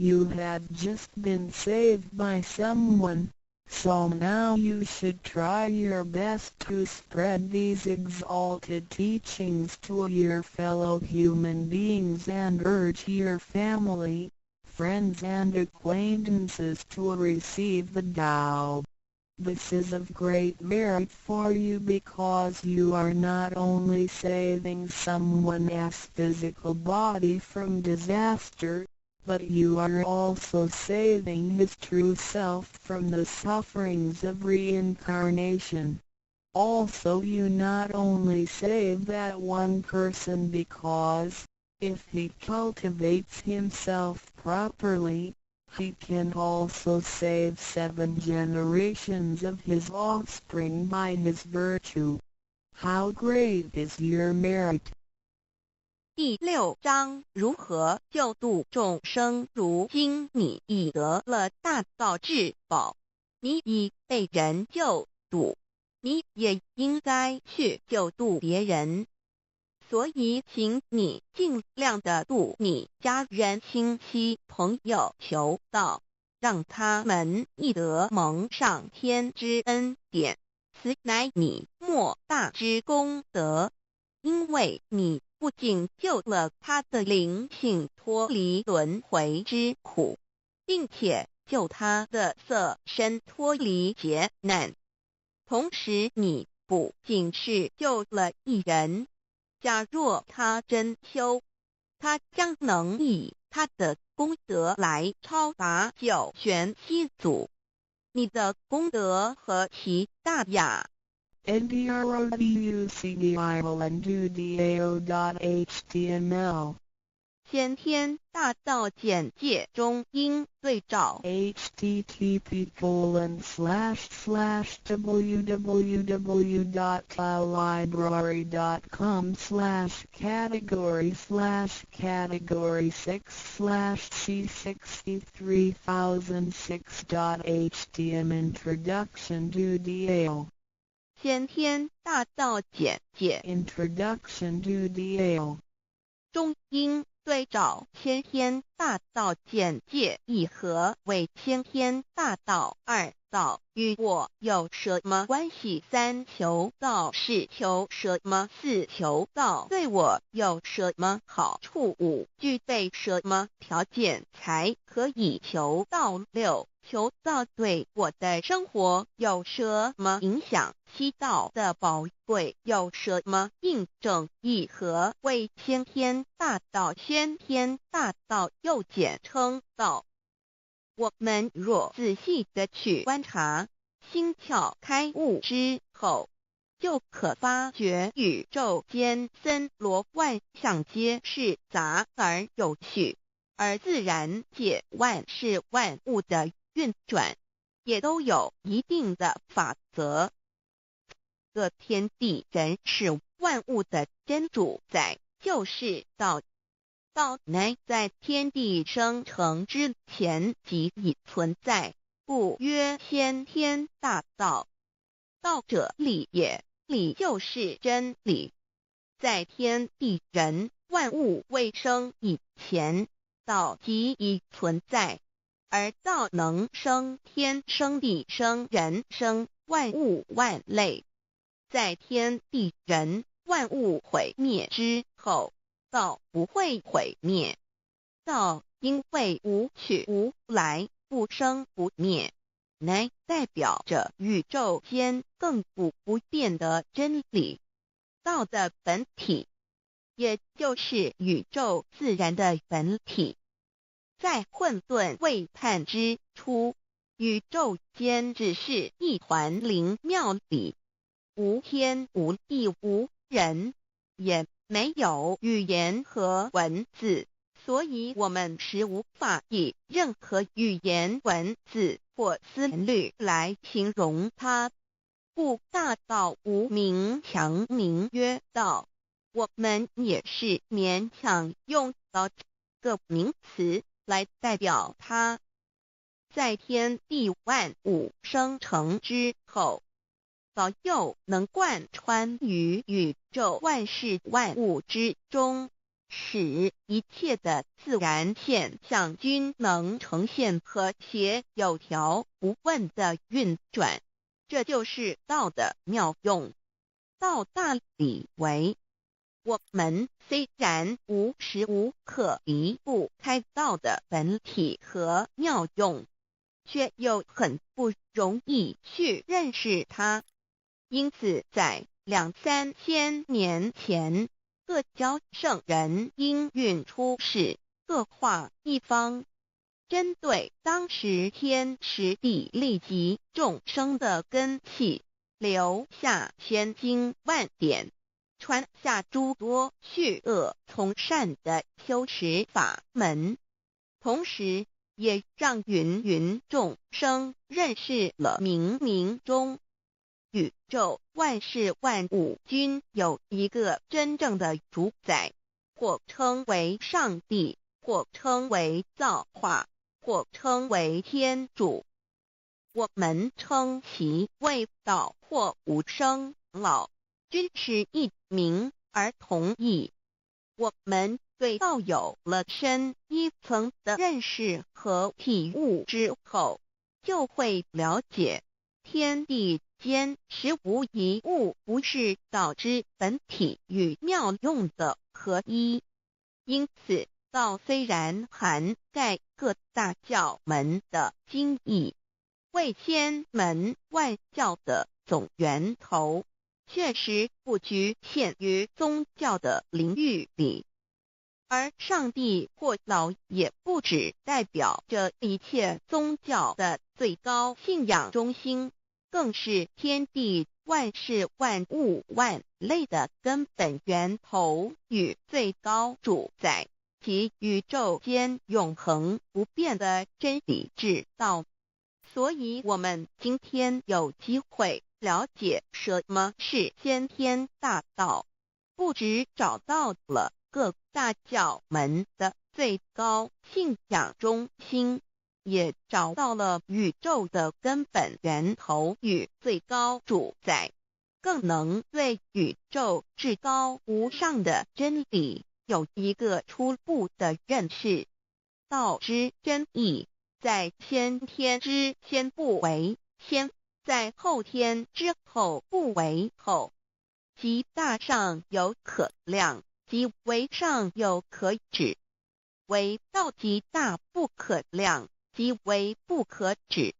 You have just been saved by someone, so now you should try your best to spread these exalted teachings to your fellow human beings and urge your family, friends and acquaintances to receive the Tao. This is of great merit for you because you are not only saving someone's physical body from disaster, but you are also saving his true self from the sufferings of reincarnation. Also you not only save that one person because, if he cultivates himself properly, he can also save 7 generations of his offspring by his virtue. How great is your merit! 第6章如何救度众生。如今你已得了大道至宝，你已被人救度，你也应该去救度别人。所以请你尽量的度你家人、亲戚、朋友求道，让他们亦得蒙上天之恩典，此乃你莫大之功德。因为你不仅救了他的灵性脱离轮回之苦，并且救他的色身脱离劫难，同时你不仅是救了一人，假若他真修，他将能以他的功德来超拔九玄七祖。你的功德何其大呀！ndrodudcdivol.html 先天大道简介中应对照 http://www.taolibrary.com/category/c63006.htm Introduction to DAO 先天大道简介 Introduction to DAO 中应对照先天大道简介一和为先天大道2道与我有什么关系？3求道是求什么？4求道对我有什么好处？5具备什么条件才可以求道？6求道对我的生活有什么影响？7道的宝贵有什么印证？一和为先天大道，先天大道又简称道。我们若仔细地去观察，心窍开悟之后，就可发觉宇宙间森罗万象皆是杂而有序，而自然界万事万物的运转也都有一定的法则。这天地人是万物的真主宰，就是道。道乃在天地生成之前即已存在，故曰先天大道。道者理也，理就是真理。在天地人万物未生以前，道即已存在，而道能生天、生地、生人、生万物万类。在天地人万物毁灭之后，道不会毁灭。道因为无去无来，不生不灭，乃代表着宇宙间亘古不变的真理。道的本体，也就是宇宙自然的本体。在混沌未判之初，宇宙间只是一团灵妙理，无天无地无人，也没有语言和文字，所以我们是无法以任何语言、文字或思虑来形容它。故大道无名，强名曰道。我们也是勉强用到这个名词来代表它。在天地万物生成之后，道又能贯穿于宇宙万事万物之中，使一切的自然现象均能呈现和谐有条不紊的运转。这就是道的妙用。道大理为我们虽然无时无刻离不开道的本体和妙用，却又很不容易去认识它。因此在2、3千年前，各教圣人应运出世，各化一方，针对当时天时地利及众生的根器，留下千经万典，传下诸多去恶从善的修持法门，同时也让芸芸众生认识了冥冥中宇宙万事万物均有一个真正的主宰，或称为上帝，或称为造化，或称为天主。我们称其为道或无生老，均是一名而同义。我们对道有了深一层的认识和体悟之后，就会了解天地间实无一物不是道之本体与妙用的合一。因此道虽然涵盖各大教门的精义，为千门万教的总源头，确实不局限于宗教的领域里。而上帝或老也不只代表着一切宗教的最高信仰中心，更是天地万事万物万类的根本源头与最高主宰，及宇宙间永恒不变的真理之道。所以我们今天有机会了解什么是先天大道，不只找到了各大教门的最高信仰中心，也找到了宇宙的根本源头与最高主宰，更能对宇宙至高无上的真理有一个初步的认识。道之真义，在先天之先不为先，在后天之后不为后，即大上有可量，即为上有可止，为道即大不可量，即为不可止。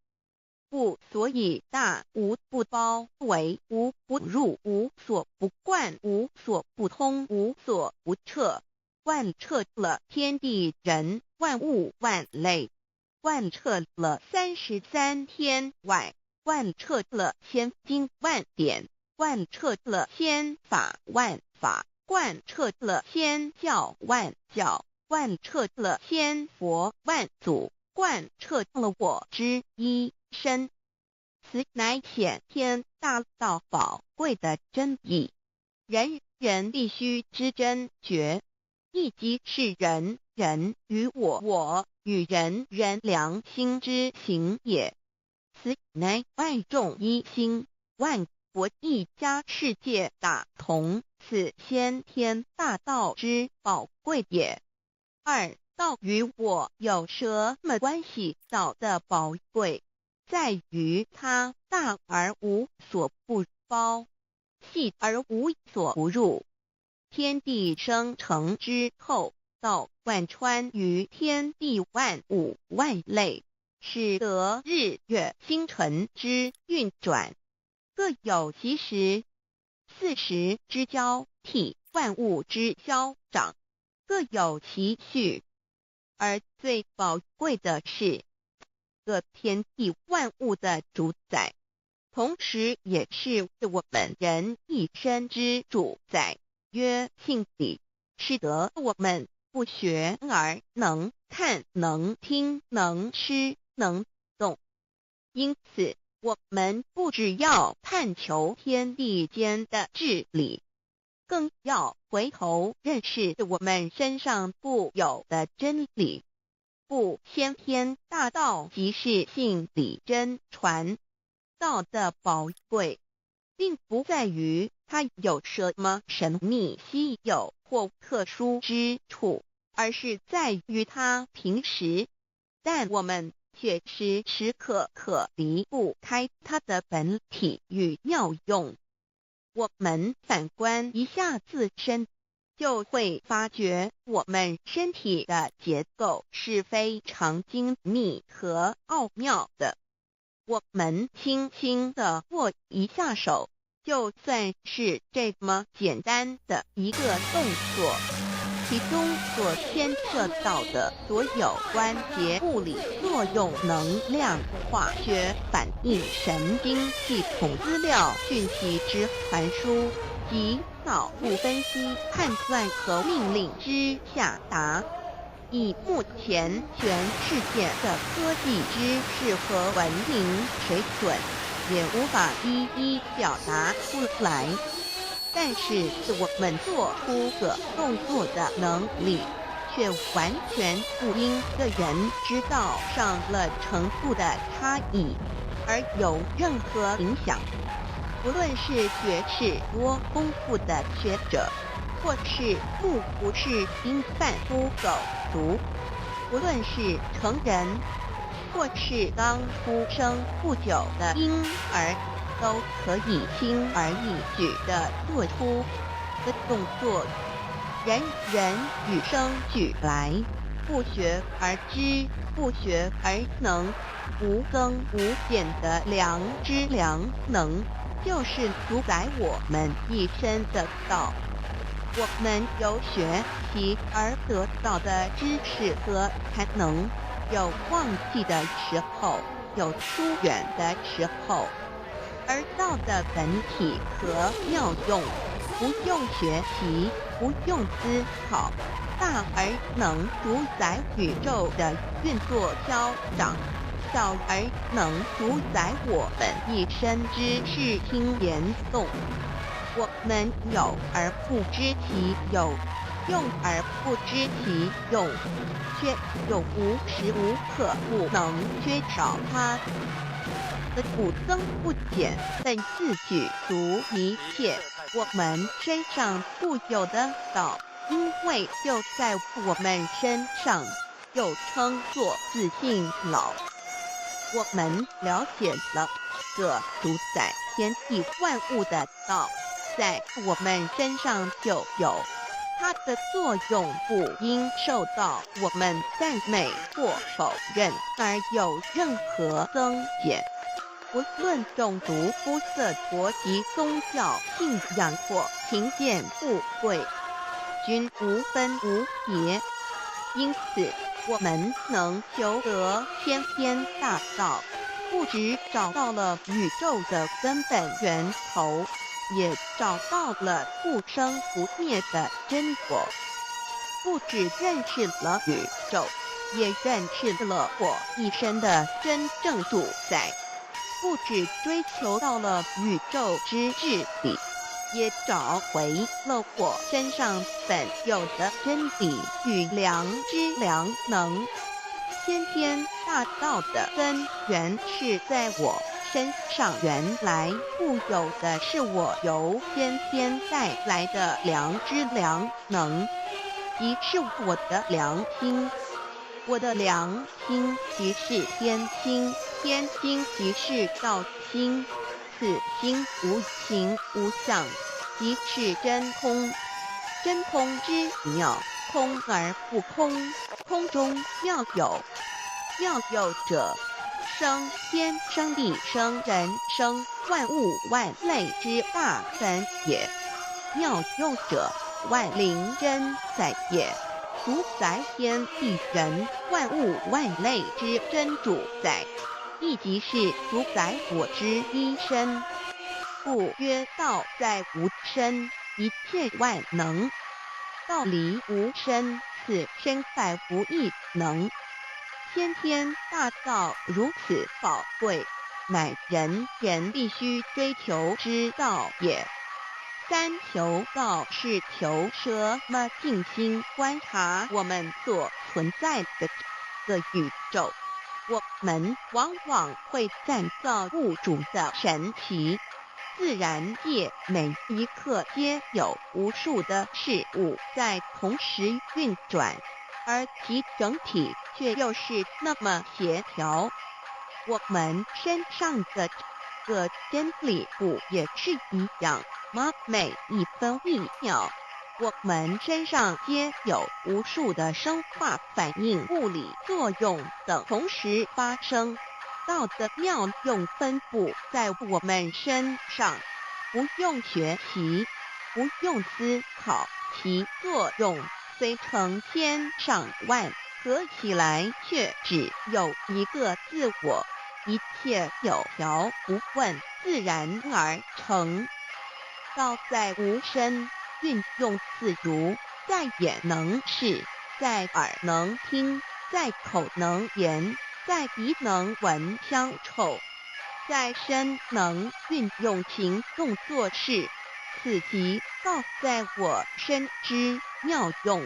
不所以大无不包，为无不入，无所不贯，无所不通，无所不彻，贯彻了天地人万物万类，贯彻了33天外，贯彻了千经万典，贯彻了千法万法，贯彻了千教万教，贯彻了千佛万祖，贯彻了我之一身。此乃显天大道宝贵的真义，人人必须知真觉，亦即是人人与我与人人良心之行也。此乃万众一心，万国一家，世界大同，此先天大道之宝贵也。二，道与我有什么关系？道的宝贵在于它大而无所不包，细而无所不入。天地生成之后，道贯穿于天地万物万类，使得日月星辰之运转各有其时，4时之交替，万物之消长各有其序。而最宝贵的是各天地万物的主宰，同时也是我们人一生之主宰，曰性理，使得我们不学而能看，能听，能吃，能动。因此我们不只要探求天地间的治理，更要回头认识我们身上固有的真理。故先天大道即是性理真传。道的宝贵并不在于它有什么神秘稀有或特殊之处，而是在于它平时，但我们却时时刻刻离不开它的本体与妙用。我们反观一下自身，就会发觉我们身体的结构是非常精密和奥妙的。我们轻轻地握一下手，就算是这么简单的一个动作，其中所牵涉到的所有关节物理作用、能量、化学反应、神经系统资料、讯息之传输及脑部分析、判断和命令之下达，以目前全世界的科技知识和文明水准，也无法一一表达出来。但是我们做出个动作的能力，却完全不因个人知道上了程度的差异而有任何影响。不论是学识多丰富的学者，或是目不识丁贩夫狗卒，不论是成人，或是刚出生不久的婴儿，都可以轻而易举地做出的动作。人人与生俱来，不学而知，不学而能，无增无减的良知良能，就是主宰我们一生的道。我们有学习而得到的知识和才能，有忘记的时候，有疏远的时候，而道的本体和妙用，不用学习，不用思考，大而能主宰宇宙的运作消长，小而能主宰我们一生之视听言动。我们有而不知其有，用而不知其用，却又无时无刻不能缺少它的不增不减，本自具足一切我们身上固有的道，因为就在我们身上，又称作自性老。我们了解了这主宰天地万物的道，在我们身上就有，它的作用不应受到我们赞美或否认而有任何增减。不论种族、肤色、国籍、宗教、信仰或贫贱富贵，均无分无别。因此，我们能求得先天大道，不只找到了宇宙的根本源头，也找到了不生不灭的真果。不只认识了宇宙，也认识了我一生的真正主宰。不只追求到了宇宙之至理，也找回了我身上本有的真理与良知良能。先天大道的根源是在我身上，原来固有的是我由先天带来的良知良能，即是我的良心。我的良心即是天心，天心即是道心，此心无形无相，即是真空。真空之妙，空而不空，空中妙有。妙有者，生天生地生人生万物万类之大本也。妙有者，万灵真在也，主宰天地人万物万类之真主宰，亦即是主宰我之一身。故曰道在无身，一切万能；道离无身，此身在无一能。先天大道如此宝贵，乃人人必须追求之道也。三求道是求什么？静心观察我们所存在的这个宇宙，我们往往会赞造物主的神奇。自然界每一刻皆有无数的事物在同时运转，而其整体却又是那么协调。我们身上的这个真理不也是一样吗？每一分一秒，我们身上皆有无数的生化反应、物理作用等同时发生，道的妙用分布在我们身上，不用学习，不用思考，其作用虽成千上万，合起来却只有一个自我，一切有条不紊，自然而成。道在无声，运用自如，在眼能视，在耳能听，在口能言，在鼻能闻香臭，在身能运用行动做事，此即道在我身之妙用。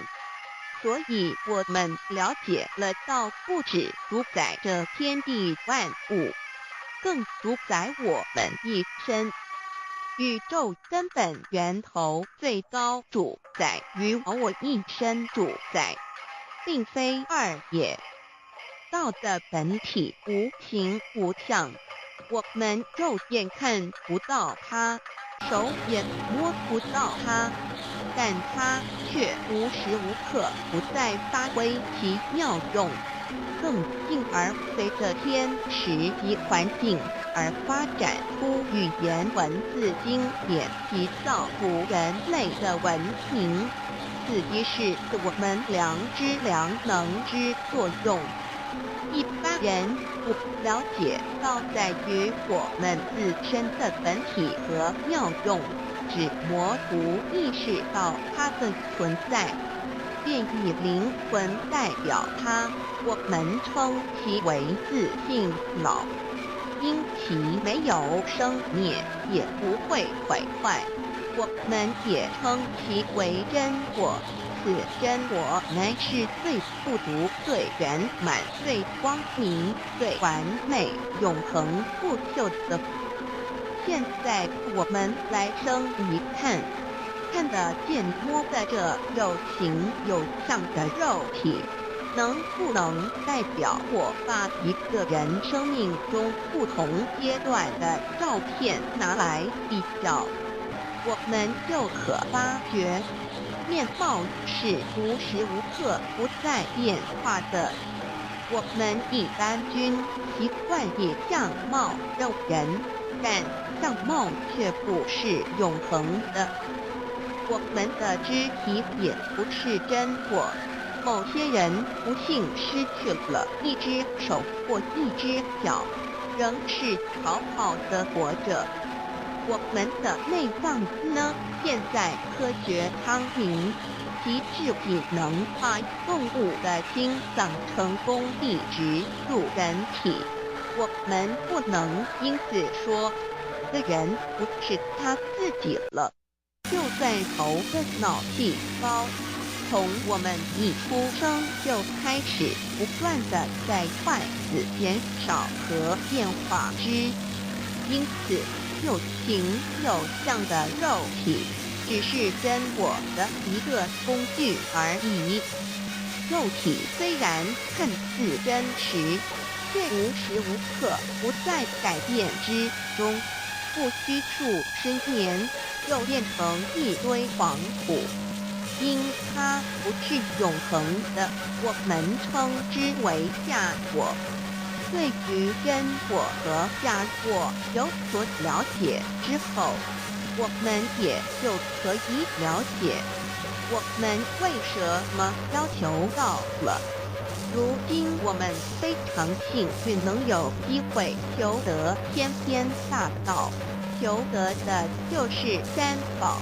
所以我们了解了道不只主宰这天地万物，更主宰我们一生。宇宙根本源头最高主宰与我一生主宰，并非二也。道的本体无形无相，我们肉眼看不到它，手也摸不到它，但它却无时无刻不在发挥其妙用，更进而随着天时及环境而发展出语言文字经典及造福人类的文明，此即是我们良知良能之作用。一般人不了解道在于我们自身的本体和妙用，只模糊意识到它的存在，便以灵魂代表它，我们称其为自性老。因其没有生灭，也不会毁坏，我们也称其为真我。此真我乃是最不足、最圆满、最光明、最完美、永恒不朽的。现在我们来生一看，看得见摸得这有形有相的肉体，能不能代表或把一个人生命中不同阶段的照片拿来比较，我们就可发觉，面貌是无时无刻不在变化的。我们一般均习惯以相貌认人，但相貌却不是永恒的。我们的肢体也不是真我。某些人不幸失去了一只手或一只脚，仍是好好的活着。我们的内脏呢？现在科学昌明，其智力能把动物的心脏成功移植入人体。我们不能因此说，这个人不是他自己了。就在头的脑细胞，从我们一出生就开始不断的在坏死减少和变化之，因此有形有相的肉体只是真我的一个工具而已。肉体虽然看似真实，却无时无刻不在改变之中，不虚数十年又变成一堆黄土。因它不是永恒的，我们称之为假我。对于真我和假我有所了解之后，我们也就可以了解我们为什么要求道了。如今我们非常幸运能有机会求得天天大道，求得的就是三宝。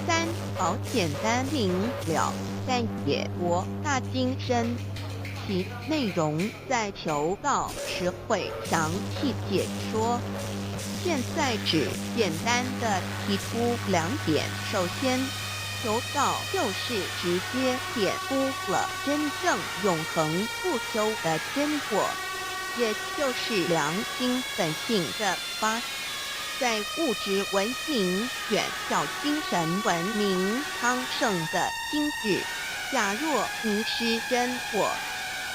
三宝简单明了，但也博大精深，其内容在求道时会详细解说。现在只简单的提出两点。首先，求道就是直接点出了真正永恒不朽的真我，也就是良心本性的发。在物质文明远较精神文明昌盛的今日，假若迷失真我，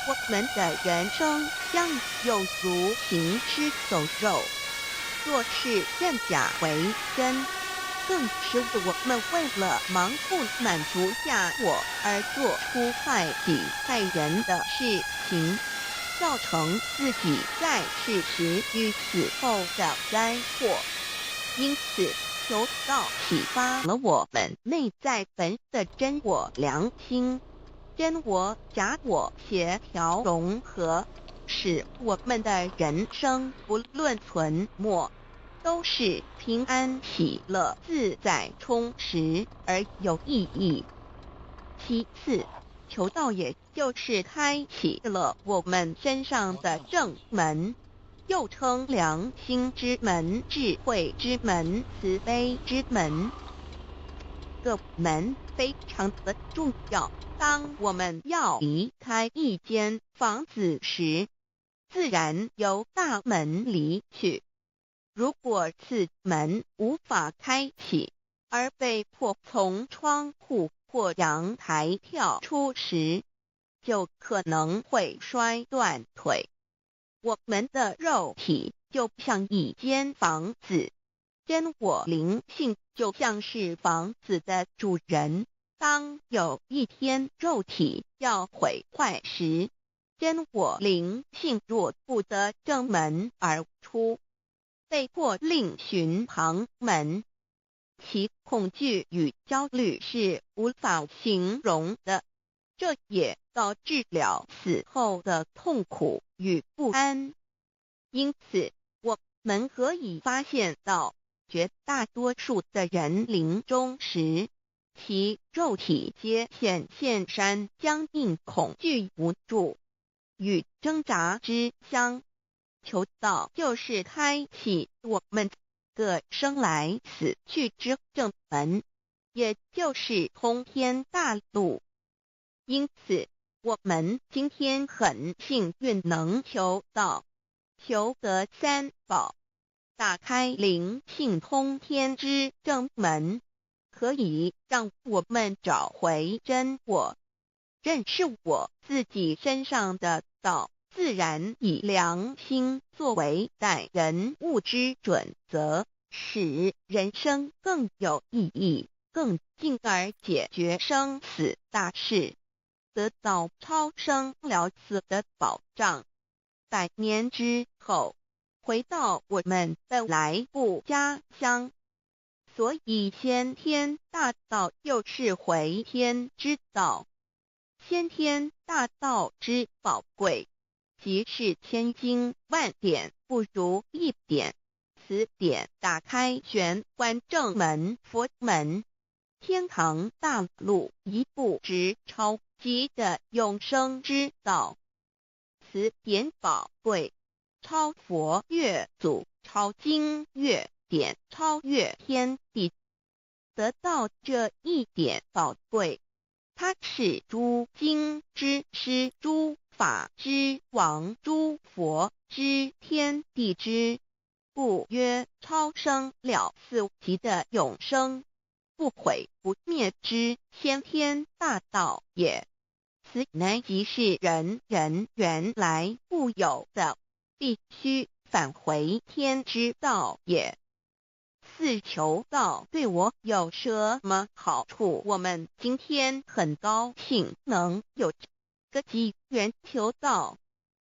我们的人生将有如行尸走肉。若是认假为真，更使我们为了盲目满足下我而做出害己害人的事情，造成自己在世时与死后的灾祸。因此，求道启发了我们内在本的真我良心，真我假我协调融合，使我们的人生不论存没，都是平安喜乐自在充实而有意义。其次，求道也就是开启了我们身上的正门，又称良心之门、智慧之门、慈悲之门。这门非常的重要。当我们要离开一间房子时，自然由大门离去。如果此门无法开启，而被迫从窗户或阳台跳出时，就可能会摔断腿。我们的肉体就像一间房子，真我灵性就像是房子的主人。当有一天肉体要毁坏时，真我灵性若不得正门而出，被迫另寻旁门，其恐惧与焦虑是无法形容的，这也导致了死后的痛苦与不安。因此，我们可以发现到，绝大多数的人临终时，其肉体皆显现僵硬、恐惧、无助与挣扎之相。求道就是开启我们个生来死去之正门，也就是通天大路。因此，我们今天很幸运能求道，求得三宝，打开灵性通天之正门，可以让我们找回真我，认识我自己身上的道，自然以良心作为待人物之准则，使人生更有意义，更进而解决生死大事，得到超生了死的保障。100年之后，回到我们的来不家乡。所以先天大道又是回天之道。先天大道之宝贵，即是千经万典不如一点。此典打开玄关正门佛门，天堂大路一步直超级的永生之道。此典宝贵，超佛越祖，超经越典，超越天地。得到这一点宝贵，它是诸经之师，诸法之王，诸佛之天地之故曰超生了死级的永生，不毁不灭之先天大道也。此乃即是人人原来固有的，必须返回天之道也。四求道对我有什么好处？我们今天很高兴能有这个机缘求道，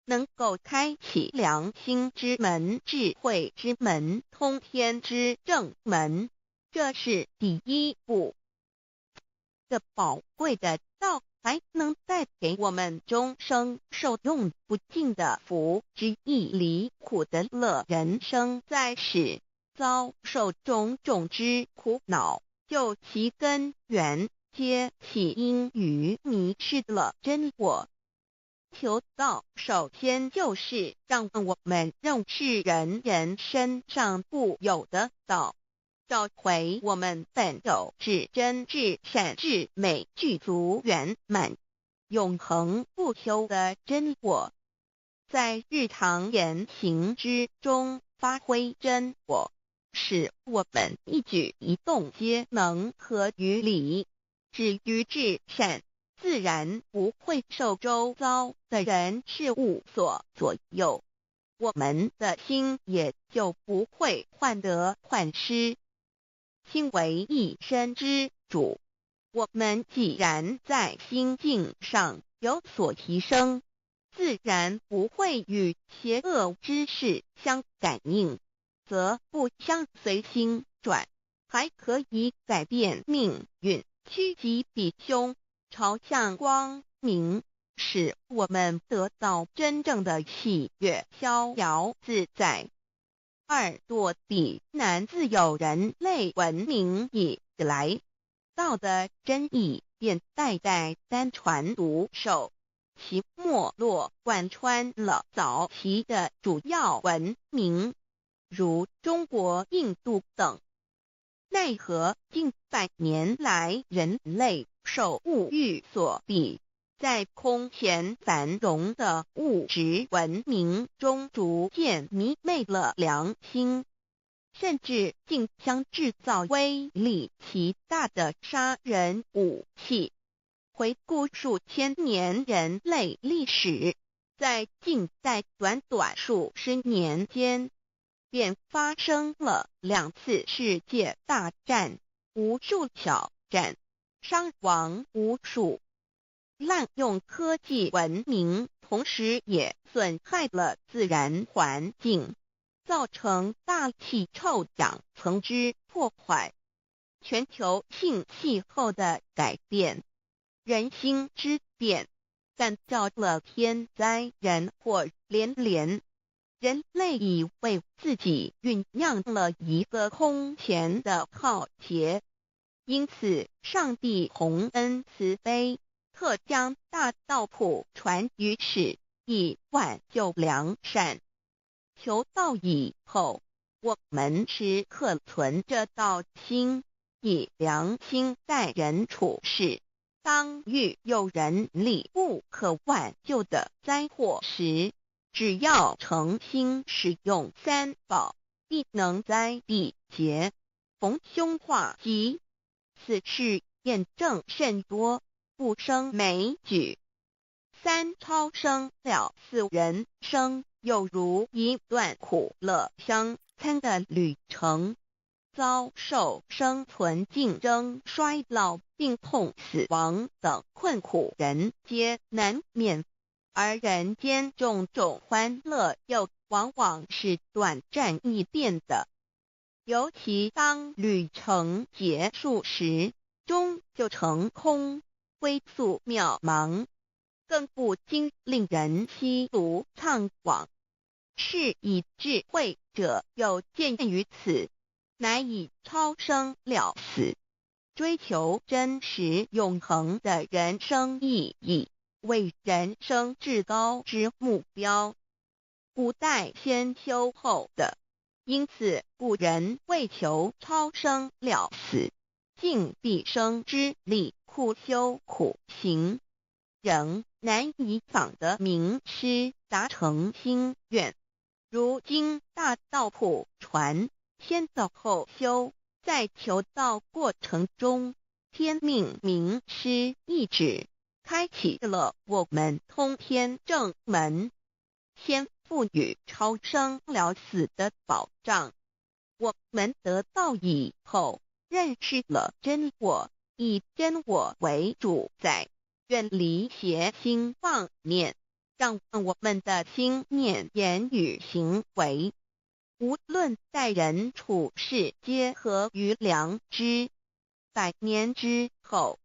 能够开启良心之门、智慧之门、通天之正门，这是第一步。这宝贵的道还能带给我们终生受用不尽的福之益，离苦的乐。人生在世，遭受种种之苦恼，就其根源皆起因于迷失了真我。求道首先就是让我们认识人人身上固有的道，找回我们本有至真至善至美具足圆满永恒不朽的真我，在日常言行之中发挥真我，使我们一举一动皆能合于理，止于至善，自然不会受周遭的人事物所左右，我们的心也就不会患得患失。心为一身之主。我们既然在心境上有所提升，自然不会与邪恶之事相感应，则不相随心转，还可以改变命运，趋吉避凶，朝向光明，使我们得到真正的喜悦，逍遥自在。二堕地难自有人类文明以来，道的真意便代代单传独授，其没落贯穿了早期的主要文明，如中国、印度等。奈何近百年来人类受物欲所逼，在空前繁荣的物质文明中逐渐迷昧了良心，甚至竟将制造威力极大的杀人武器。回顾数千年人类历史，在近代短短数十年间，便发生了2次世界大战，无数挑战，伤亡无数。滥用科技文明，同时也损害了自然环境，造成大气臭氧层之破坏，全球性气候的改变，人心之变，干造了天灾人祸连连。人类已为自己酝酿了一个空前的浩劫，因此上帝洪恩慈悲，特将大道谱传于世，以挽救良善。求道以后，我们时刻存着道心，以良心待人处事。当遇有人力不可挽救的灾祸时，只要诚心使用三宝，必能灾必劫，逢凶化吉。此事验证甚多，不胜枚举。3超生了4人生，有如一段苦乐相参的旅程，遭受生存竞争、衰老、病痛、死亡等困苦，人皆难免。而人间种种欢乐又往往是短暂易变的，尤其当旅程结束时，终就成空，归宿渺茫，更不禁令人凄毒怅惘。是以智慧者有见于此，乃以超生了死，追求真实永恒的人生意义，为人生至高之目标。古代先修后的，因此古人为求超生了死，尽毕生之力，苦修苦行，仍难以访得名师，达成心愿。如今大道谱传，先道后修，在求道过程中，天命名师一指，开启了我们通天正门，先赋予超生了死的保障。我们得道以后，认识了真我，以真我为主宰，远离邪心妄念，让我们的心念、言语、行为，无论待人处事，皆合于良知。100年之后，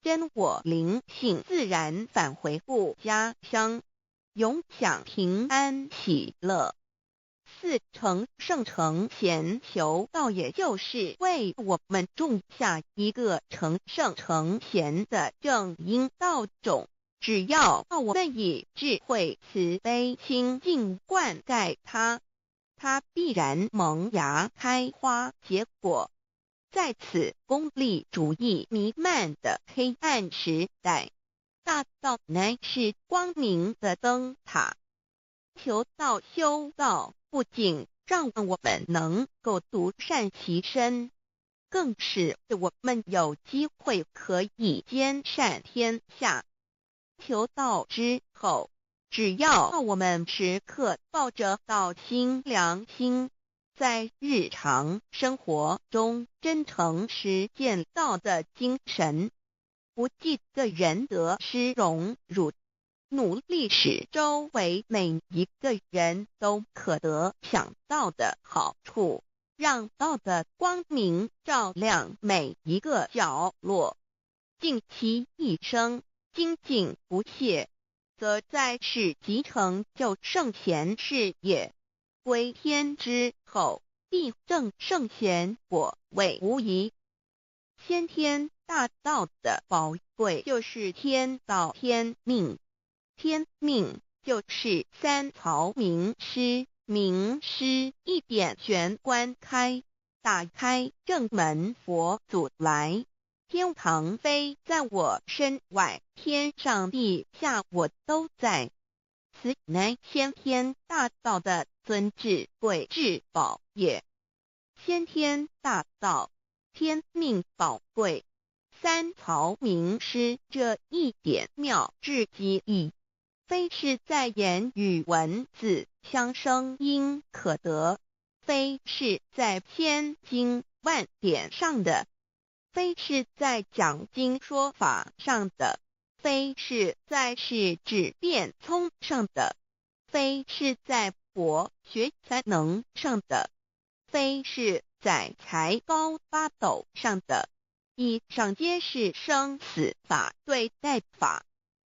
真我灵性自然返回故家乡，永享平安喜乐。4成圣成贤求道，也就是为我们种下一个成圣成贤的正因道种。只要我们以智慧慈悲清净灌溉它，它必然萌芽开花结果。在此功利主义弥漫的黑暗时代，大道乃是光明的灯塔。求道修道，不仅让我们能够独善其身，更使我们有机会可以兼善天下。求道之后，只要我们时刻抱着道心良心，在日常生活中真诚实践道的精神，不计个人得失荣辱，努力使周围每一个人都可得享到的好处，让道的光明照亮每一个角落，尽其一生精进不懈，则在世即成就圣贤事业，归天之后必证圣贤果位无疑。先天大道的宝贵就是天道天命，天命就是三曹名师，名师一点玄关开，打开正门佛祖来。天堂非在我身外，天上地下我都在，此乃先天大道的尊智贵至宝也。先天大道，天命宝贵，三曹名师这一点妙智机意，非是在言语文字相声音可得，非是在千经万典上的，非是在讲经说法上的，非是在世智辩聪上的，非是在博学才能上的，非是在才高八斗上的，以上皆是生死法对待法，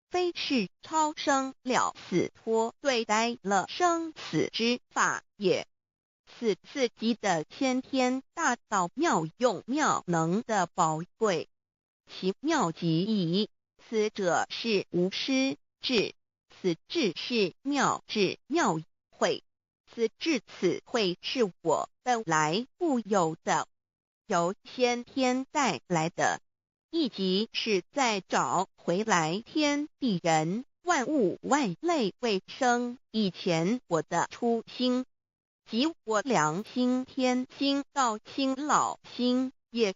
非是超生了死脱对待了生死之法也。此自己的先天大道妙用妙能的宝贵，其妙极矣。此者是无师智，此智是妙智妙慧，此智此慧是我本来固有的，由先天带来的，亦即是在找回来天地人万物万类未生以前我的初心，即我良心天心道心老心也。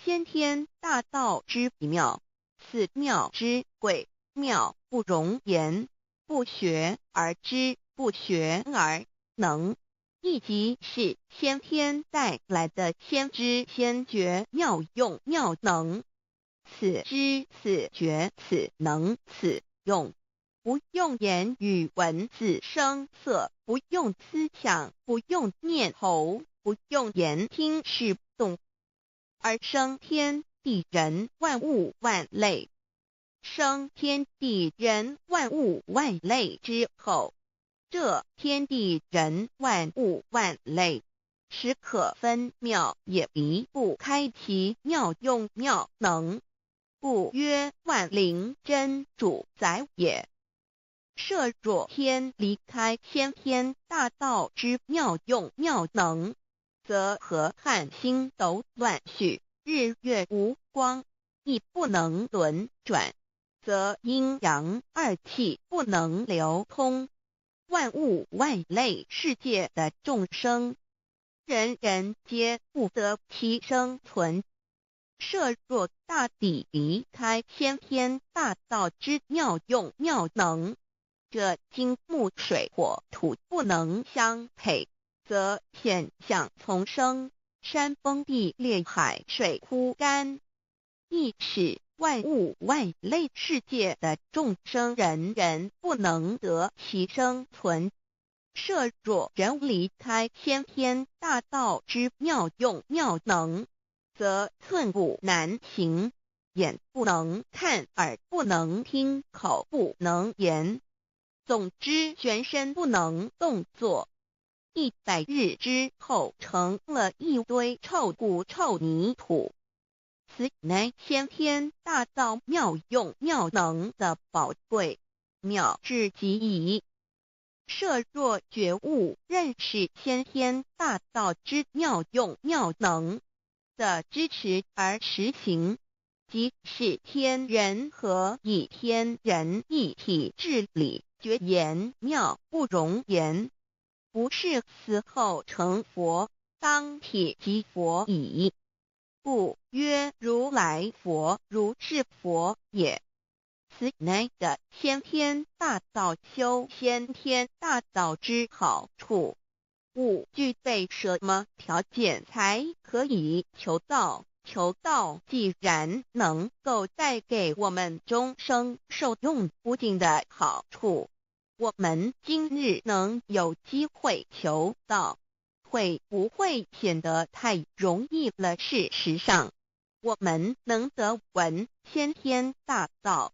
先天大道之妙，此妙之贵，妙不容言，不学而知，不学而能，亦即是先天带来的先知先觉妙用妙能。此知此觉此能此用，不用言语文字声色，不用思想，不用念头，不用言听是动，而生天地人万物万类。生天地人万物万类之后，这天地人万物万类，实可分妙，也离不开其妙用妙能，故曰万灵真主宰也。设若天离开先天大道之妙用妙能，则河汉星斗乱序，日月无光，亦不能轮转，则阴阳二气不能流通，万物万类世界的众生，人人皆不得其生存。设若大地离开先天大道之妙用妙能，这金木水火土不能相配，则险象丛生，山崩地裂，海水枯干，亦使万物万类世界的众生人人不能得其生存。设若人离开先天大道之妙用妙能，则寸步难行，眼不能看，耳不能听，口不能言，总之全身不能动作。100日之后，成了一堆臭骨臭泥土。此乃先天大道妙用妙能的宝贵，妙至极矣。设若觉悟认识先天大道之妙用妙能的支持而实行，即是天人合一，天人一体治理，绝言妙不容言，不是死后成佛，当体即佛矣。故曰如来佛，如是佛也。此乃的先天大道修先天大道之好处，物具备什么条件才可以求道？求道既然能够带给我们终生受用无尽的好处，我们今日能有机会求道，会不会显得太容易了？事实上，我们能得闻先天大道，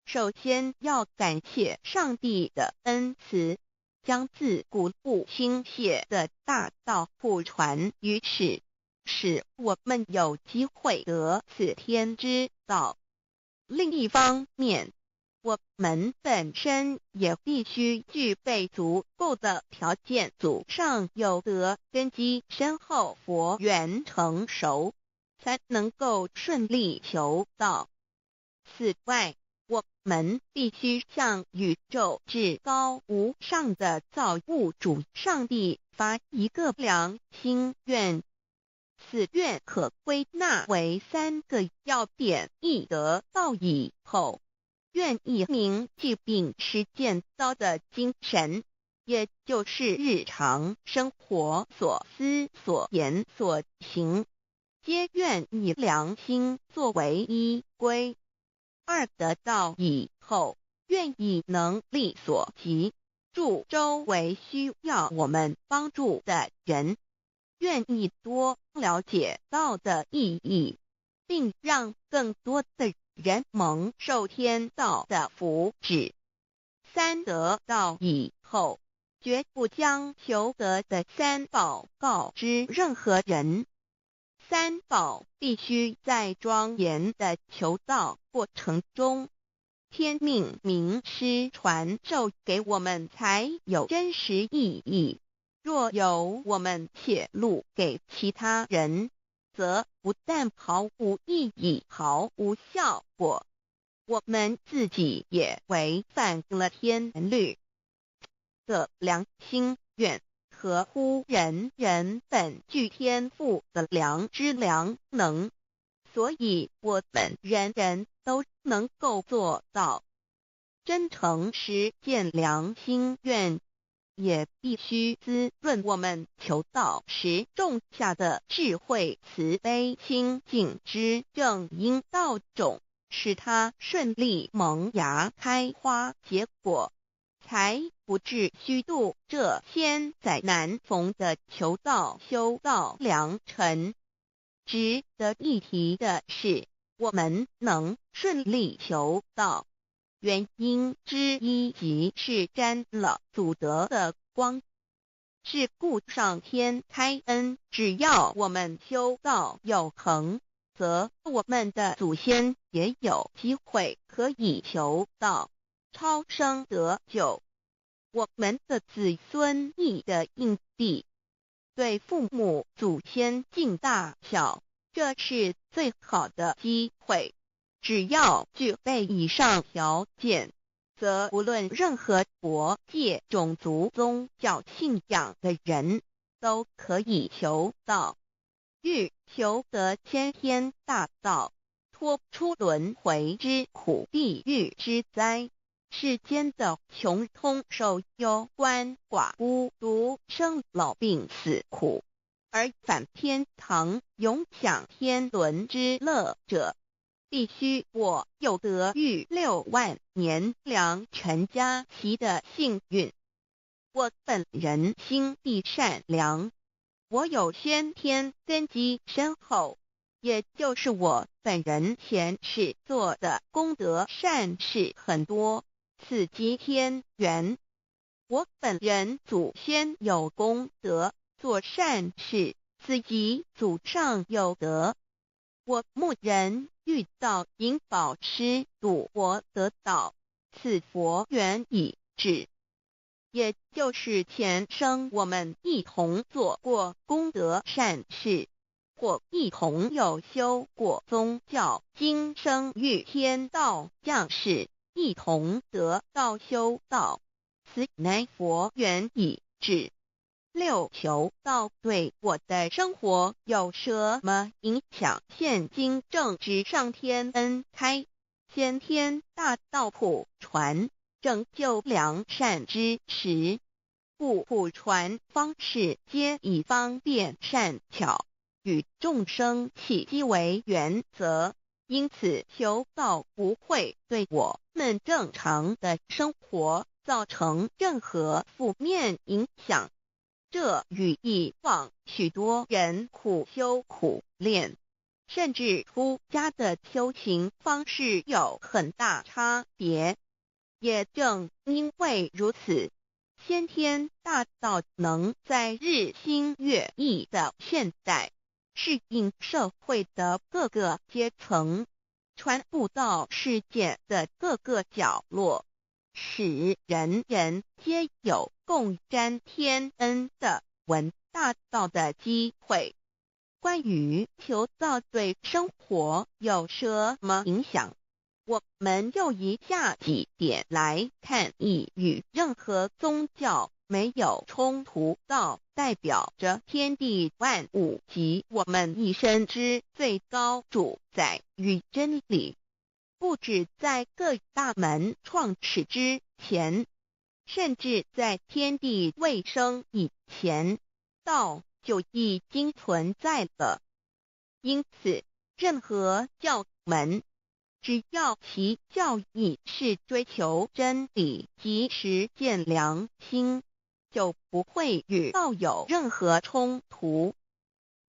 首先要感谢上帝的恩慈，将自古不倾泻的大道普传于世，使我们有机会得此天之道。另一方面，我们本身也必须具备足够的条件，祖上有德，根基深厚，佛缘成熟，才能够顺利求道。此外，我们必须向宇宙至高无上的造物主上帝发一个良心愿，此愿可归纳为3个要点：一得道以后，愿以明记并实践道的精神，也就是日常生活所思所言所行，皆愿以良心作为依归。二得道以后，愿以能力所及，助周围需要我们帮助的人，愿意多了解道的意义，并让更多的人蒙受天道的福祉。三得道以后，绝不将求得的3宝告知任何人。3宝必须在庄严的求道过程中，天命名师传授给我们，才有真实意义。若由我们泄露给其他人，则不但毫无意义、毫无效果，我们自己也违反了天律的良心愿，合乎人人本具天赋的良知良能，所以我们人人都能够做到。真诚实践良心愿，也必须滋润我们求道时种下的智慧、慈悲、清净之正因道种，使它顺利萌芽、开花结果，才不致虚度这千载难逢的求道修道良辰。值得一提的是，我们能顺利求道，原因之一即是沾了祖德的光，是故上天开恩，只要我们修道有恒，则我们的祖先也有机会可以求道超生得救。我们的子孙亦的印地，对父母祖先尽大孝，这是最好的机会。只要具备以上条件，则无论任何国界、种族、宗教信仰的人，都可以求道。欲求得先天大道，脱出轮回之苦、地狱之灾，世间的穷通受忧、鳏寡孤独、生老病死苦，而返天堂永享天伦之乐者，必须我有得遇6万年良辰佳期的幸运。我本人心地善良，我有先天根基深厚，也就是我本人前世做的功德善事很多，此即天缘。我本人祖先有功德，做善事，此即祖上有德。我牧人遇到引导师度我得道，此佛缘已至，也就是前生我们一同做过功德善事，或一同有修过宗教，今生遇天道降世，一同得道修道，此乃佛缘已至。6求道对我的生活有什么影响？现今正值上天恩开，先天大道普传，拯救良善之时，故普传方式皆以方便善巧，与众生契机为原则，因此求道不会对我们正常的生活造成任何负面影响。这与以往许多人苦修苦练，甚至出家的修行方式有很大差别。也正因为如此，先天大道能在日新月异的现代适应社会的各个阶层，传布到世界的各个角落，使人人皆有共沾天恩的闻大道的机会。关于求道对生活有什么影响，我们就以下几点来看。一、与任何宗教没有冲突，道代表着天地万物及我们一生之最高主宰与真理。不止在各大门创始之前，甚至在天地未生以前，道就已经存在了。因此，任何教门，只要其教义是追求真理及实践良心，就不会与道有任何冲突。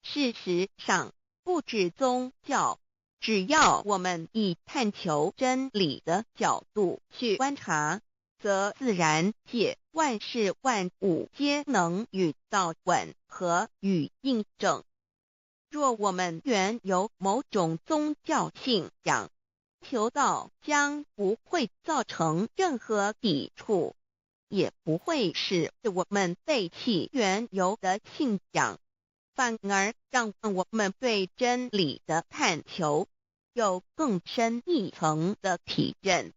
事实上，不止宗教，只要我们以探求真理的角度去观察，则自然界万事万物皆能与道吻合与印证。若我们原有某种宗教信仰，求道将不会造成任何抵触，也不会使我们背弃原有的信仰，反而让我们对真理的探求有更深一层的体认。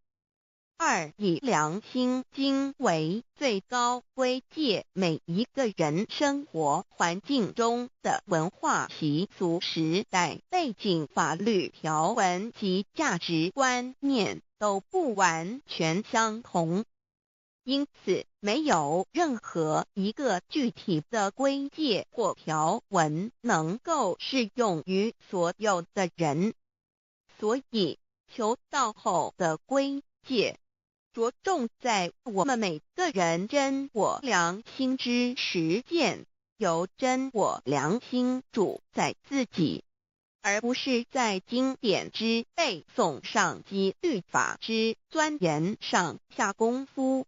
二、以良心经为最高规戒每一个人生活环境中的文化习俗、时代背景、法律条文及价值观念都不完全相同，因此没有任何一个具体的规戒或条文能够适用于所有的人。所以求道后的规戒着重在我们每个人真我良心之实践，由真我良心主宰自己，而不是在经典之背诵上及律法之钻研上下功夫。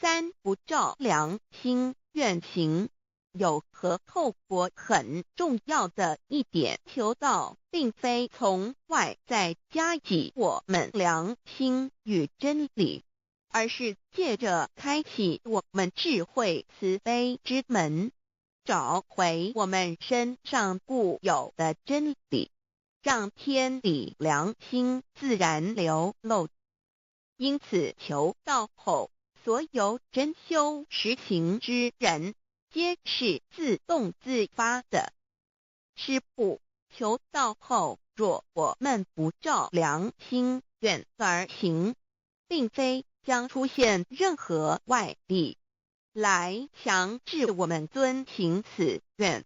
三、不照良心愿行。有和透过很重要的一点，求道并非从外在加给我们良心与真理，而是借着开启我们智慧慈悲之门，找回我们身上固有的真理，让天理良心自然流露。因此求道后，所有真修实行之人皆是自动自发的。是不，求道后，若我们不照良心愿而行，并非将出现任何外力来强制我们遵行此愿，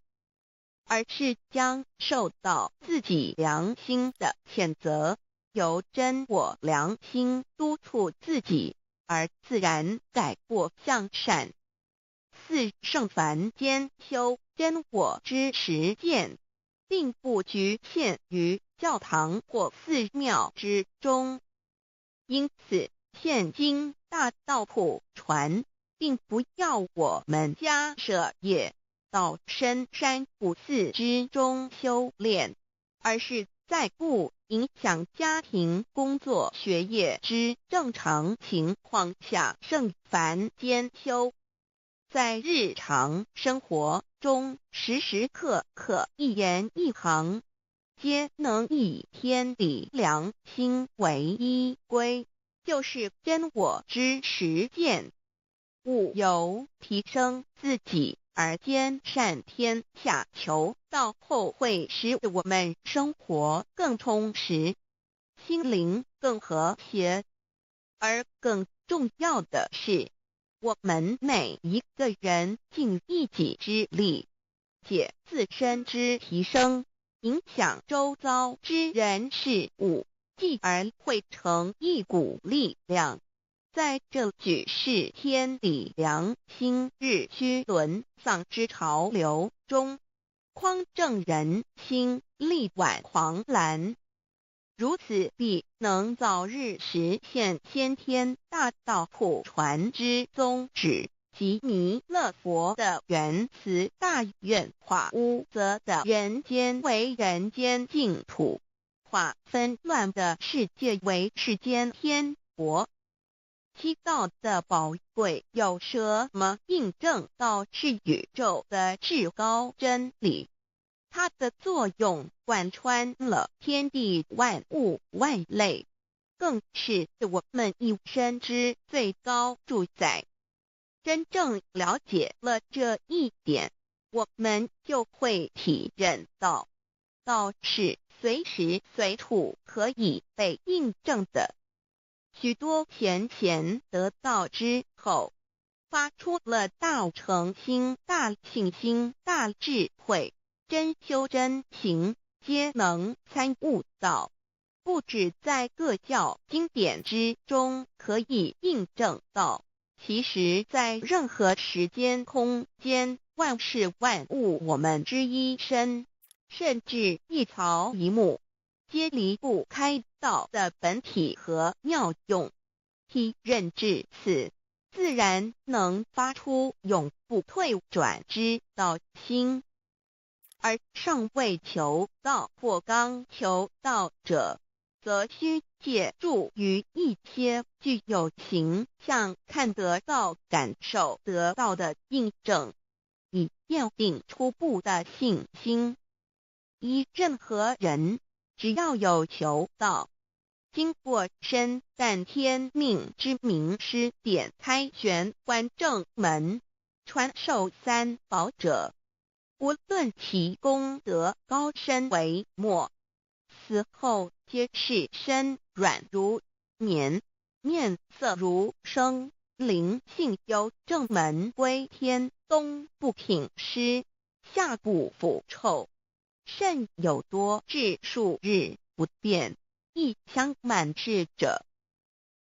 而是将受到自己良心的谴责，由真我良心督促自己，而自然改过向善。四、圣凡间修真我之实践，并不局限于教堂或寺庙之中。因此，现今大道普传，并不要我们家舍业到深山古寺之中修炼，而是在不影响家庭、工作、学业之正常情况下圣凡间修。在日常生活中，时时刻刻一言一行，皆能以天理良心为依归，就是真我之实践。务由提升自己而兼善天下，求道后会使我们生活更充实，心灵更和谐。而更重要的是，我们每一个人尽一己之力，且自身之提升，影响周遭之人事物，继而汇成一股力量。在这举世天理良心日趋沦丧之潮流中，匡正人心，力挽狂澜。如此必能早日实现先天大道普传之宗旨及弥勒佛的原慈大愿，化污浊的人间为人间净土，化纷乱的世界为世间天国。七道的宝贵有什么印证到是宇宙的至高真理？它的作用贯穿了天地万物万类，更是我们一生之最高主宰。真正了解了这一点，我们就会体认到，道是随时随处可以被印证的。许多贤贤得道之后，发出了大诚心、大信心、大智慧，真修真行，皆能参悟到，不止在各教经典之中可以印证到，其实在任何时间空间、万事万物我们之一身，甚至一草一木，皆离不开道的本体和妙用。体认至此，自然能发出永不退转之道心。而尚未求道或刚求道者，则需借助于一些具有形象看得到、感受得到的印证，以奠定初步的信心。任何人只要有求道，经过身淡天命之名师点开玄关正门，传授三宝者，无论其功德高深为末，死后皆是身软如棉，面色如生，灵性由正门归天，东不品湿，下不腐臭，甚有多至数日不变，亦相满至者。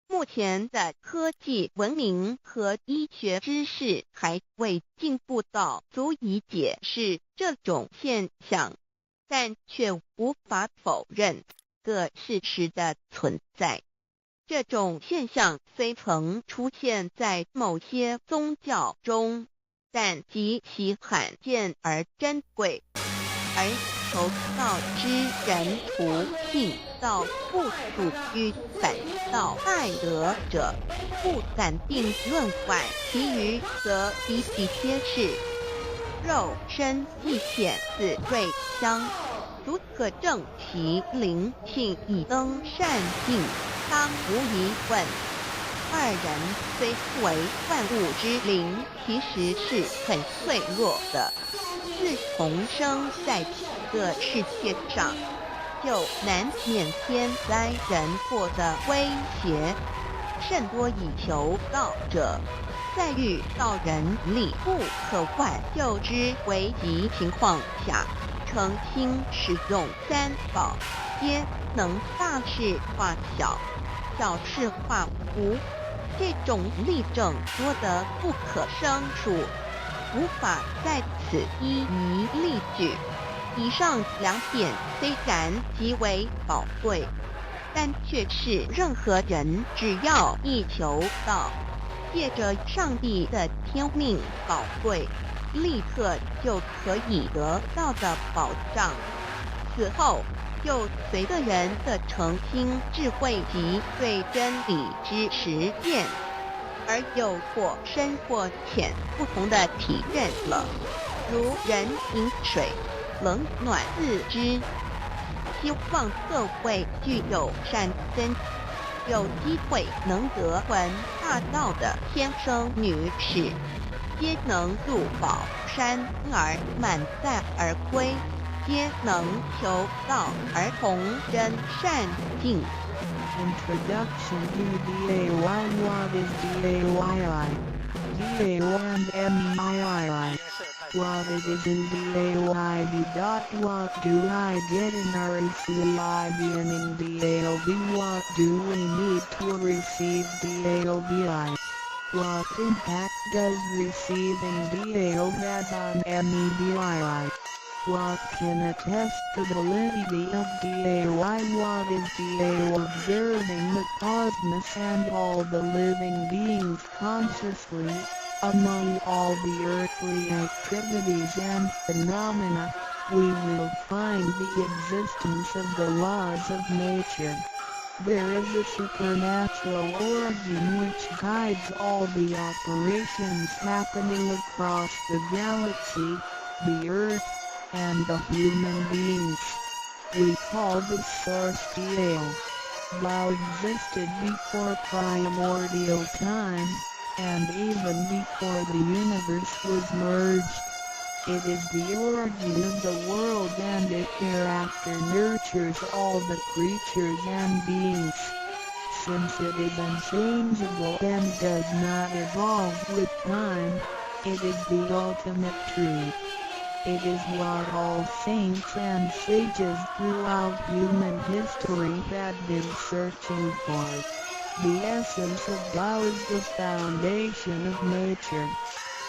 目前的科技文明和医学知识还未进步到足以解释这种现象，但却无法否认个事实的存在。这种现象虽曾出现在某些宗教中，但极其罕见而珍贵，而求道之人途径道不属于反道爱德者，不敢定论外，其余则比比皆是。肉身既显似瑞香，足可证其灵性已登善境，当无疑问。二人虽为万物之灵，其实是很脆弱的。自从生在这个世界上，就难免天灾人祸的威胁，甚多以求道者，在遇到人力不可挽救之危急情况下，诚心使用三宝，皆能大事化小，小事化无。这种例证多得不可胜数，无法在此一一例举。以上两点虽然极为宝贵，但却是任何人只要一求道，借着上帝的天命宝贵，立刻就可以得到的保障。此后就随个人的诚心、智慧及对真理之实践，而有或深或浅不同的体认了。如人饮水，冷暖自知。希望各位具有善根，有机会能得闻大道的先生女士，皆能入宝山而满载而归，皆能求道而同真善境。Introduction to DAY. What is DAYI? DAO and MEII. What it is in DAOID. What do I get in RECIB and in DAOB? What do we need to receive DAOBI? What impact does receiving DAO have on MEBII? What can attest the validity of DAOI? What is DAO? Observing the cosmos and all the living beings consciously, among all the earthly activities and phenomena, we will find the existence of the laws of nature. There is a supernatural origin which guides all the operations happening across the galaxy, the Earth, and the human beings. We call this source DAO. DAO existed before primordial time, and even before the universe was merged. It is the origin of the world, and it thereafter nurtures all the creatures and beings. Since it is unchangeable and does not evolve with time, it is the ultimate truth. It is what all saints and sages throughout human history had been searching for. The essence of Tao is the foundation of nature.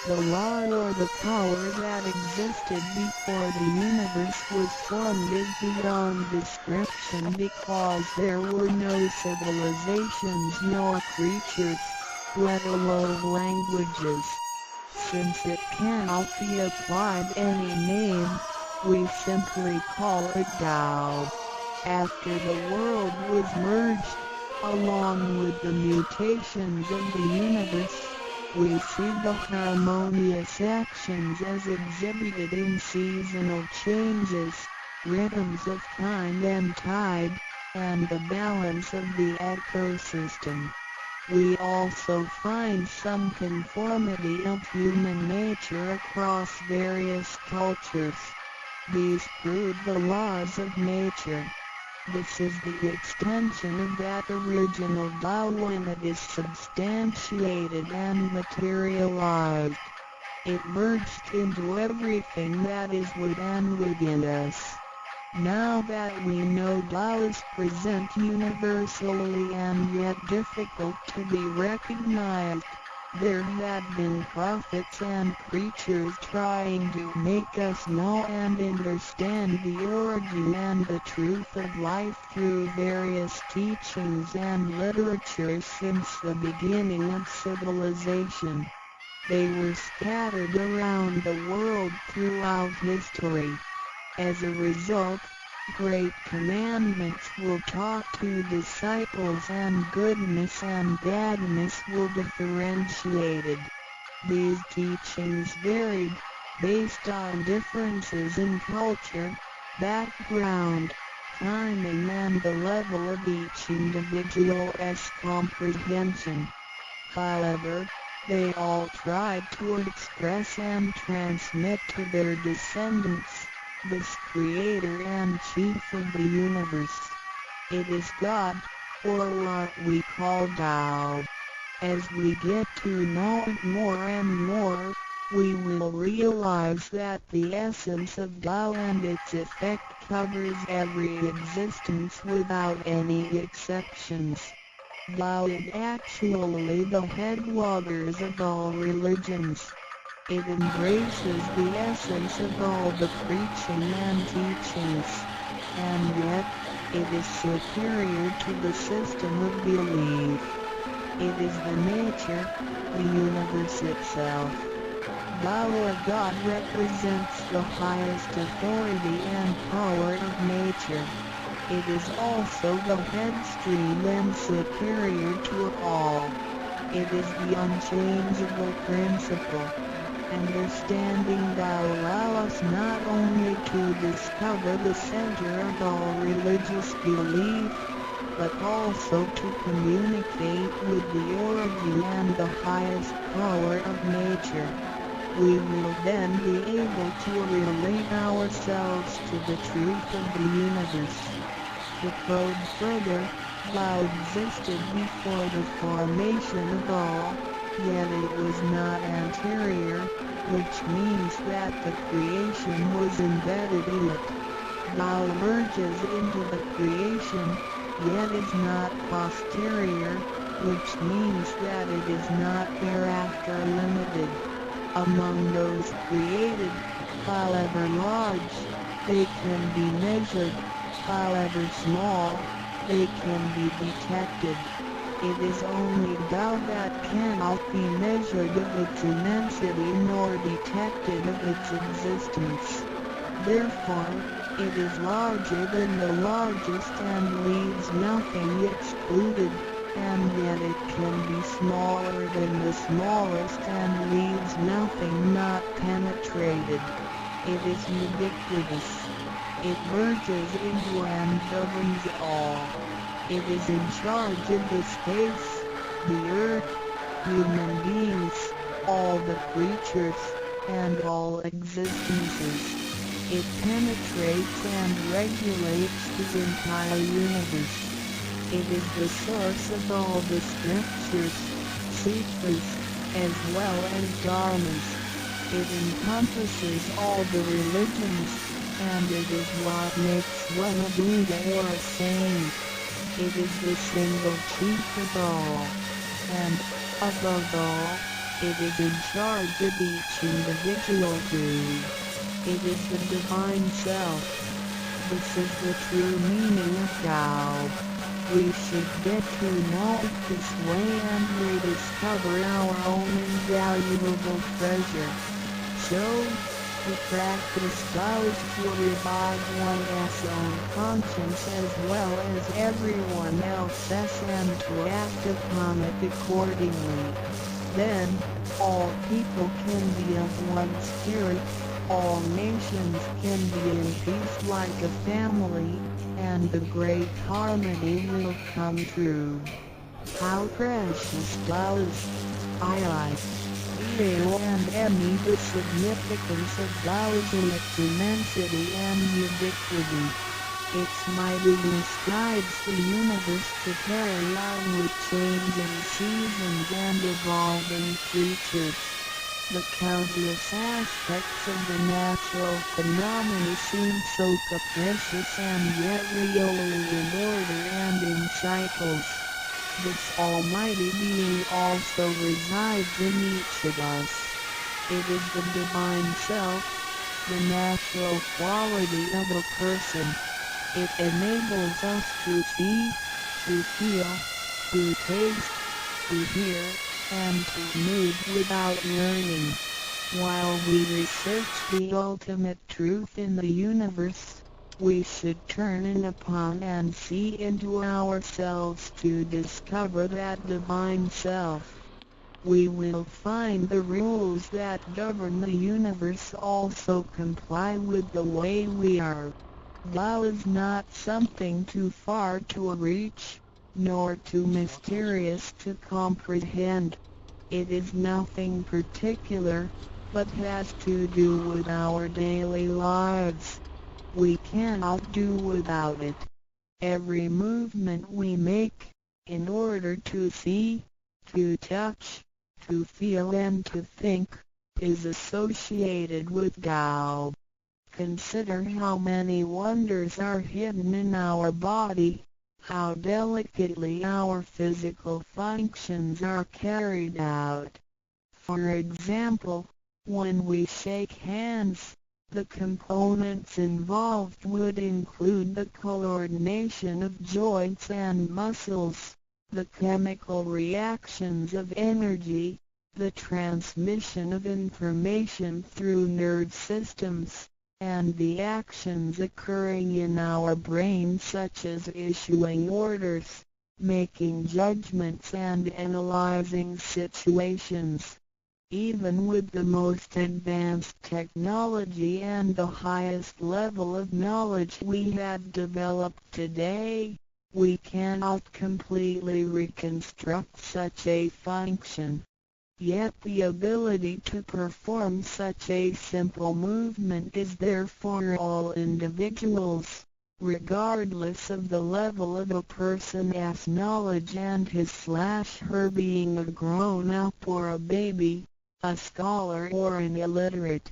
The law or the power that existed before the universe was formed is beyond description, because there were no civilizations nor creatures, let alone languages. Since it cannot be applied any name, we simply call it Tao. After the world was merged, along with the mutations of the universe, we see the harmonious actions as exhibited in seasonal changes, rhythms of time and tide, and the balance of the ecosystem. We also find some conformity of human nature across various cultures. These prove the laws of nature. This is the extension of that original Tao when it is substantiated and materialized. It merged into everything that is within us. Now that we know Tao is present universally and yet difficult to be recognized, there have been prophets and preachers trying to make us know and understand the origin and the truth of life through various teachings and literature since the beginning of civilization. They were scattered around the world throughout history. As a result, great commandments will talk to disciples and goodness and badness will differentiated. These teachings varied, based on differences in culture, background, timing and the level of each individual's comprehension. However, they all tried to express and transmit to their descendants this creator and chief of the universe. It is God, or what we call Tao. As we get to know it more and more, we will realize that the essence of Tao and its effect covers every existence without any exceptions. Tao is actually the headwaters of all religions. It embraces the essence of all the preaching and teachings, and yet, it is superior to the system of belief. It is the nature, the universe itself. Tao or God represents the highest authority and power of nature. It is also the headstream and superior to all. It is the unchangeable principle. Understanding Tao allows us not only to discover the center of all religious belief, but also to communicate with the origin and the highest power of nature. We will then be able to relate ourselves to the truth of the universe. To probe further, Tao existed before the formation of all, yet it was not anterior, which means that the creation was embedded in it. Thou emerges into the creation, yet is not posterior, which means that it is not thereafter limited. Among those created, however large, they can be measured, however small, they can be detected. It is only Tao that cannot be measured of its immensity nor detected of its existence. Therefore, it is larger than the largest and leaves nothing excluded, and yet it can be smaller than the smallest and leaves nothing not penetrated. It is ubiquitous. It merges into and governs all. It is in charge of the space, the earth, human beings, all the creatures, and all existences. It penetrates and regulates the entire universe. It is the source of all the scriptures, sutras, as well as dharmas. It encompasses all the religions, and it is what makes one a Buddha or a saint. It is the single chief of all. And, above all, it is in charge of each individual too. It is the Divine Self. This is the true meaning of Tao. We should get to know it this way and rediscover our own invaluable treasure. So, to practice Tao is to revive one's own conscience as well as everyone else's and to act upon it accordingly. Then, all people can be of one spirit, all nations can be in peace like a family, and the great harmony will come true. How precious does I feel and Emmy the significance of Taoism in its immensity and ubiquity. Its mightiness guides the universe to carry on with changing seasons and evolving creatures. The countless aspects of the natural phenomena seem so capricious and yet really in order and in cycles. This almighty being also resides in each of us. It is the Divine Self, the natural quality of a person. It enables us to see, to feel, to taste, to hear, and to move without learning. While we research the ultimate truth in the universe, we should turn in upon and see into ourselves to discover that Divine Self. We will find the rules that govern the universe also comply with the way we are. Tao is not something too far to reach, nor too mysterious to comprehend. It is nothing particular, but has to do with our daily lives. We cannot do without it. Every movement we make, in order to see, to touch, to feel and to think, is associated with Tao. Consider how many wonders are hidden in our body, how delicately our physical functions are carried out. For example, when we shake hands, the components involved would include the coordination of joints and muscles, the chemical reactions of energy, the transmission of information through nerve systems, and the actions occurring in our brain such as issuing orders, making judgments and analyzing situations. Even with the most advanced technology and the highest level of knowledge we have developed today, we cannot completely reconstruct such a function. Yet the ability to perform such a simple movement is there for all individuals. regardless of the level of a person's knowledge and his/her being a grown-up or a baby, a scholar or an illiterate.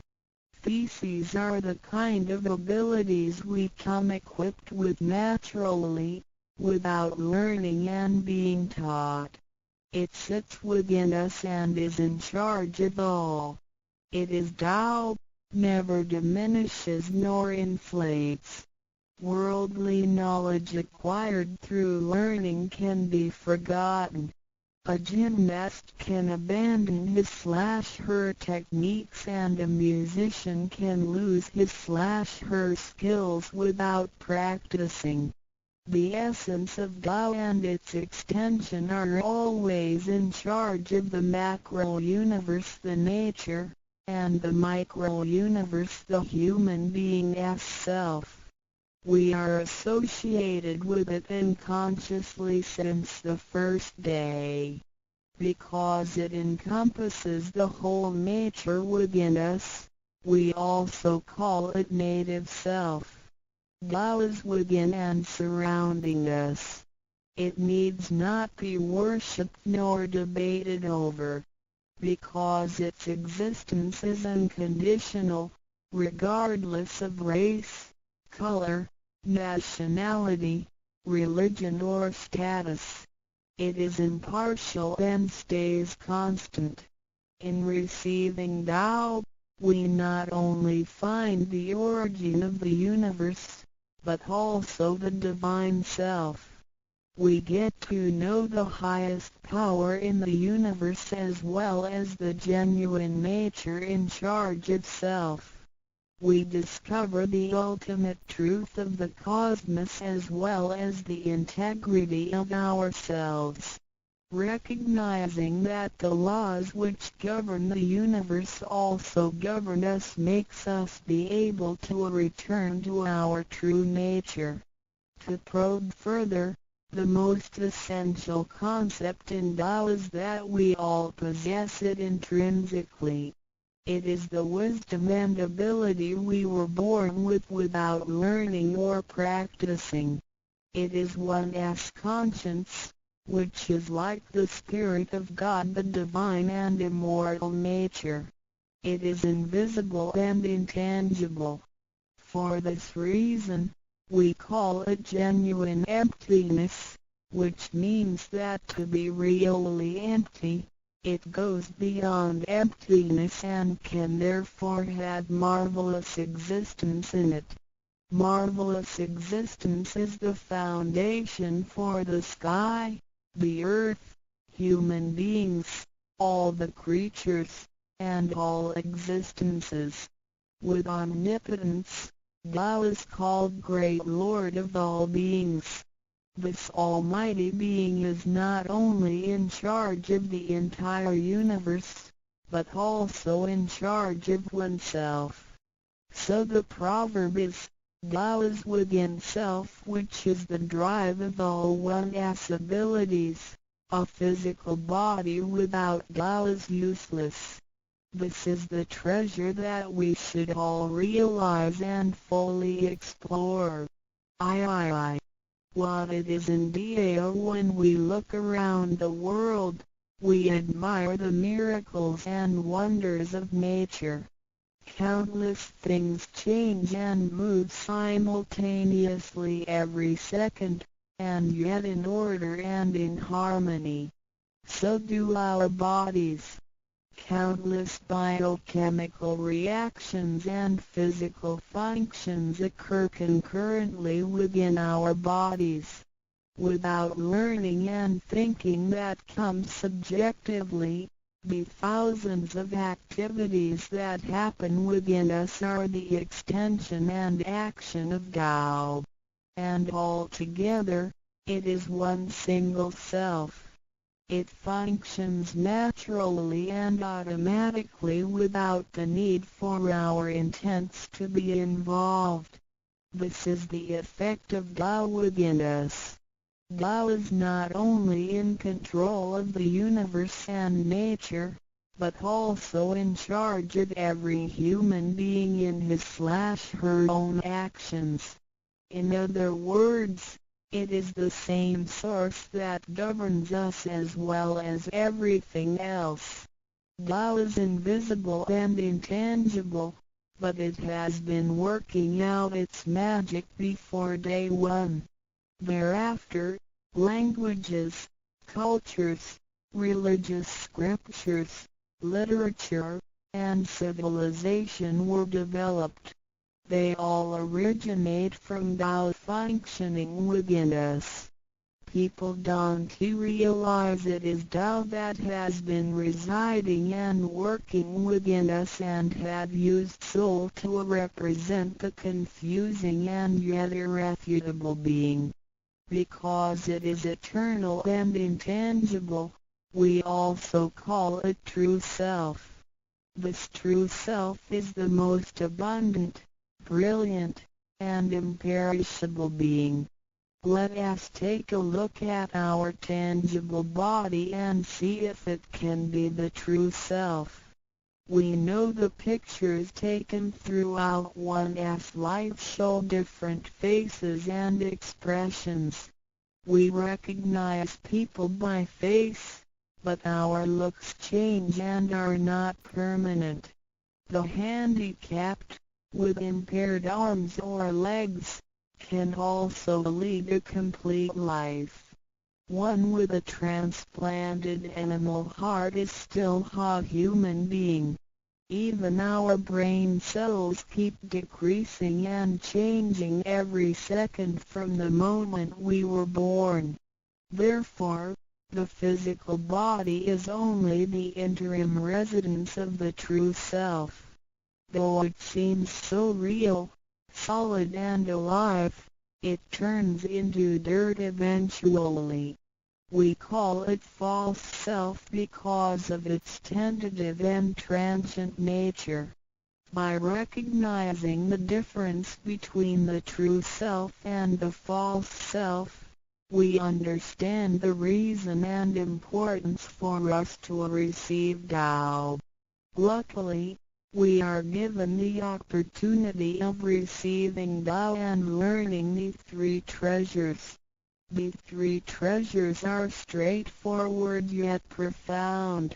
These are the kind of abilities we come equipped with naturally, without learning and being taught. It sits within us and is in charge of all. It is Tao, never diminishes nor inflates. Worldly knowledge acquired through learning can be forgotten. A gymnast can abandon his/her techniques and a musician can lose his/her skills without practicing. The essence of Tao and its extension are always in charge of the macro-universe, the nature, and the micro-universe, the human being as self. We are associated with it unconsciously since the first day. Because it encompasses the whole nature within us, we also call it native self. Tao is within and surrounding us. It needs not be worshipped nor debated over, because its existence is unconditional, regardless of race, color, nationality, religion or status. It is impartial and stays constant. In receiving Tao, we not only find the origin of the universe, but also the divine self. We get to know the highest power in the universe as well as the genuine nature in charge of self. We discover the ultimate truth of the cosmos as well as the integrity of ourselves. Recognizing that the laws which govern the universe also govern us makes us be able to return to our true nature. To probe further, the most essential concept in Tao is that we all possess it intrinsically. It is the wisdom and ability we were born with without learning or practicing. It is one's conscience, which is like the Spirit of God, the divine and immortal nature. It is invisible and intangible. For this reason, we call it genuine emptiness, which means that to be really empty, it goes beyond emptiness and can therefore have marvelous existence in it. Marvelous existence is the foundation for the sky, the earth, human beings, all the creatures, and all existences. With omnipotence, Tao is called Great Lord of all beings. This almighty being is not only in charge of the entire universe, but also in charge of oneself. So the proverb is, Tao is within self, which is the drive of all one's abilities. A physical body without Tao is useless. This is the treasure that we should all realize and fully explore. What it is indeed when we look around the world, we admire the miracles and wonders of nature. Countless things change and move simultaneously every second, and yet in order and in harmony. So do our bodies. Countless biochemical reactions and physical functions occur concurrently within our bodies. Without learning and thinking that comes subjectively, the thousands of activities that happen within us are the extension and action of Tao. And altogether, it is one single self. It functions naturally and automatically without the need for our intents to be involved. This is the effect of Tao within us. Tao is not only in control of the universe and nature, but also in charge of every human being in his/her own actions. In other words, it is the same source that governs us as well as everything else. Tao is invisible and intangible, but it has been working out its magic before day one. Thereafter, languages, cultures, religious scriptures, literature, and civilization were developed. They all originate from Tao functioning within us. People don't realize it is Tao that has been residing and working within us and have used soul to represent the confusing and yet irrefutable being. Because it is eternal and intangible, we also call it true self. This true self is the most abundant, brilliant, and imperishable being. Let us take a look at our tangible body and see if it can be the true self. We know the pictures taken throughout one's life show different faces and expressions. We recognize people by face, but our looks change and are not permanent. The handicapped, with impaired arms or legs, can also lead a complete life. One with a transplanted animal heart is still a human being. Even our brain cells keep decreasing and changing every second from the moment we were born. Therefore, the physical body is only the interim residence of the true self. Though it seems so real, solid and alive, it turns into dirt eventually. We call it false self because of its tentative and transient nature. By recognizing the difference between the true self and the false self, we understand the reason and importance for us to receive Tao. Luckily, we are given the opportunity of receiving Tao and learning the three treasures. The three treasures are straightforward yet profound.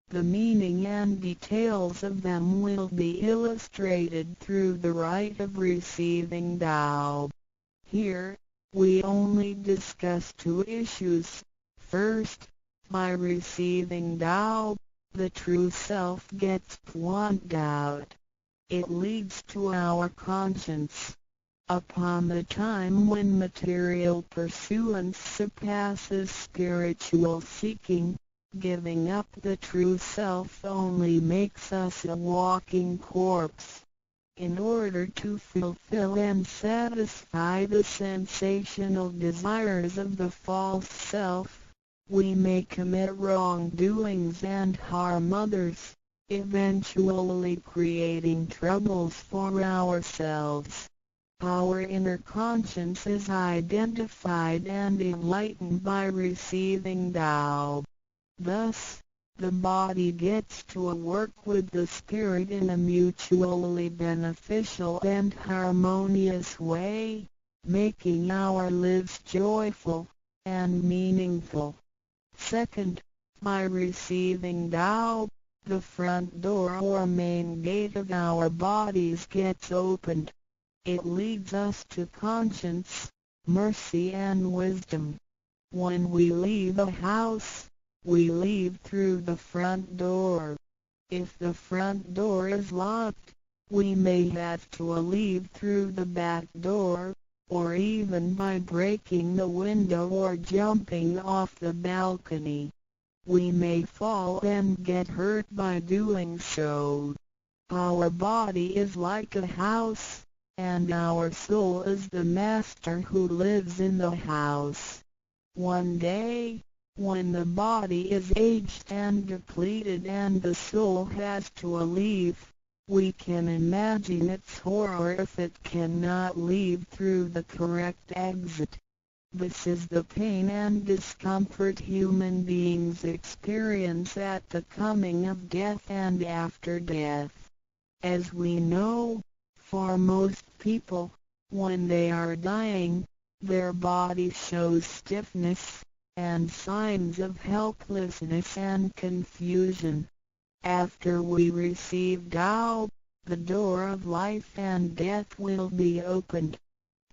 The meaning and details of them will be illustrated through the rite of receiving Tao. Here, we only discuss two issues. First, by receiving Tao, the true self gets plucked out. It leads to our conscience. Upon the time when material pursuance surpasses spiritual seeking, giving up the true self only makes us a walking corpse. In order to fulfill and satisfy the sensational desires of the false self, we may commit wrongdoings and harm others, eventually creating troubles for ourselves. Our inner conscience is identified and enlightened by receiving Tao. Thus, the body gets to work with the spirit in a mutually beneficial and harmonious way, making our lives joyful and meaningful. Second, by receiving Tao, the front door or main gate of our bodies gets opened. It leads us to conscience, mercy and wisdom. When we leave a house, we leave through the front door. If the front door is locked, we may have to leave through the back door, or even by breaking the window or jumping off the balcony. We may fall and get hurt by doing so. Our body is like a house, and our soul is the master who lives in the house. One day, when the body is aged and depleted and the soul has to leave, we can imagine its horror if it cannot leave through the correct exit. This is the pain and discomfort human beings experience at the coming of death and after death. As we know, for most people, When they are dying, their body shows stiffness, and signs of helplessness and confusion. After we receive Tao, the door of life and death will be opened.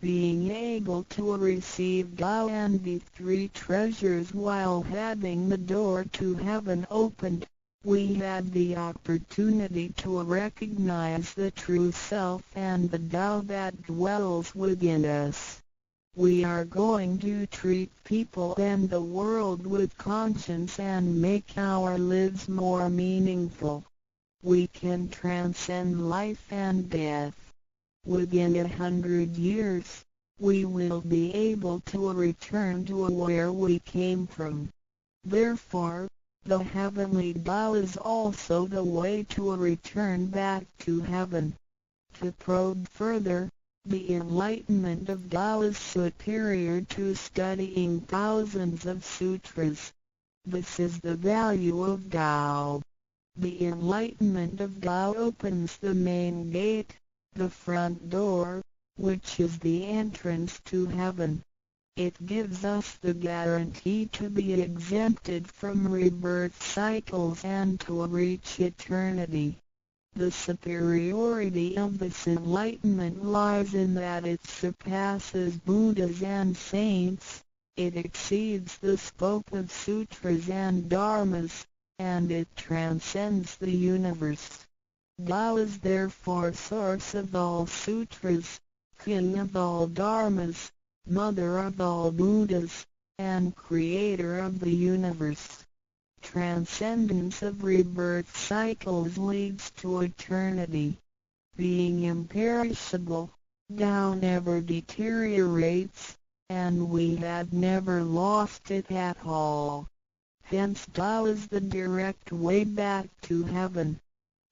Being able to receive Tao and the three treasures while having the door to heaven opened, we had the opportunity to recognize the true self and the Tao that dwells within us. We are going to treat people and the world with conscience and make our lives more meaningful. We can transcend life and death. Within 100 years, we will be able to return to where we came from. Therefore, the heavenly Tao is also the way to return back to heaven. To probe further, the enlightenment of Tao is superior to studying thousands of sutras. This is the value of Tao. The enlightenment of Tao opens the main gate, the front door, which is the entrance to heaven. It gives us the guarantee to be exempted from rebirth cycles and to reach eternity. The superiority of this enlightenment lies in that it surpasses Buddhas and saints, it exceeds the scope of sutras and dharmas, and it transcends the universe. Tao is therefore source of all sutras, king of all dharmas, mother of all Buddhas, and creator of the universe. Transcendence of rebirth cycles leads to eternity. Being imperishable, Tao never deteriorates, and we have never lost it at all. Hence Tao is the direct way back to heaven.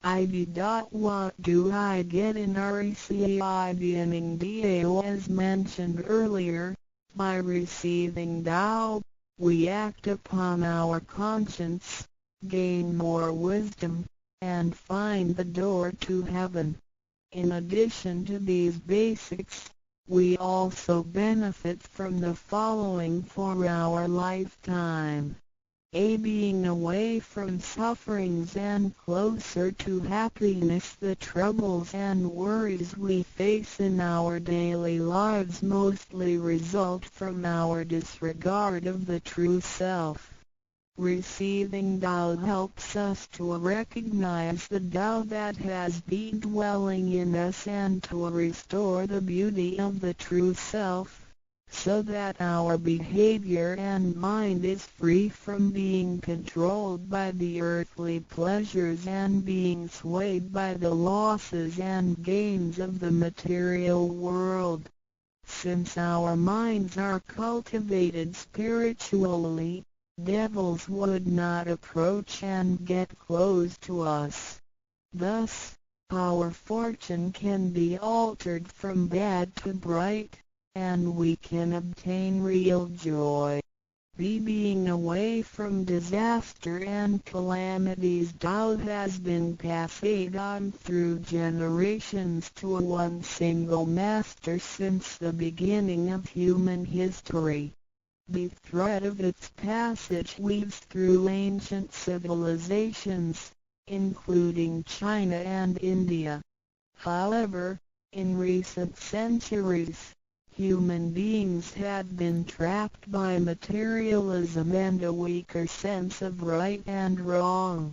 What do I get in RECI beginning DAO as mentioned earlier? By receiving Tao, we act upon our conscience, gain more wisdom, and find the door to heaven. In addition to these basics, we also benefit from the following for our lifetime. Being away from sufferings and closer to happiness. The troubles and worries we face in our daily lives mostly result from our disregard of the true self. Receiving Tao helps us to recognize the Tao that has been dwelling in us and to restore the beauty of the true self, so that our behavior and mind is free from being controlled by the earthly pleasures and being swayed by the losses and gains of the material world. Since our minds are cultivated spiritually, devils would not approach and get close to us. Thus, our fortune can be altered from bad to bright, and we can obtain real joy. Being away from disaster and calamities. Tao has been passed on through generations to one single master since the beginning of human history. The thread of its passage weaves through ancient civilizations, including China and India. However, in recent centuries, human beings had been trapped by materialism and a weaker sense of right and wrong.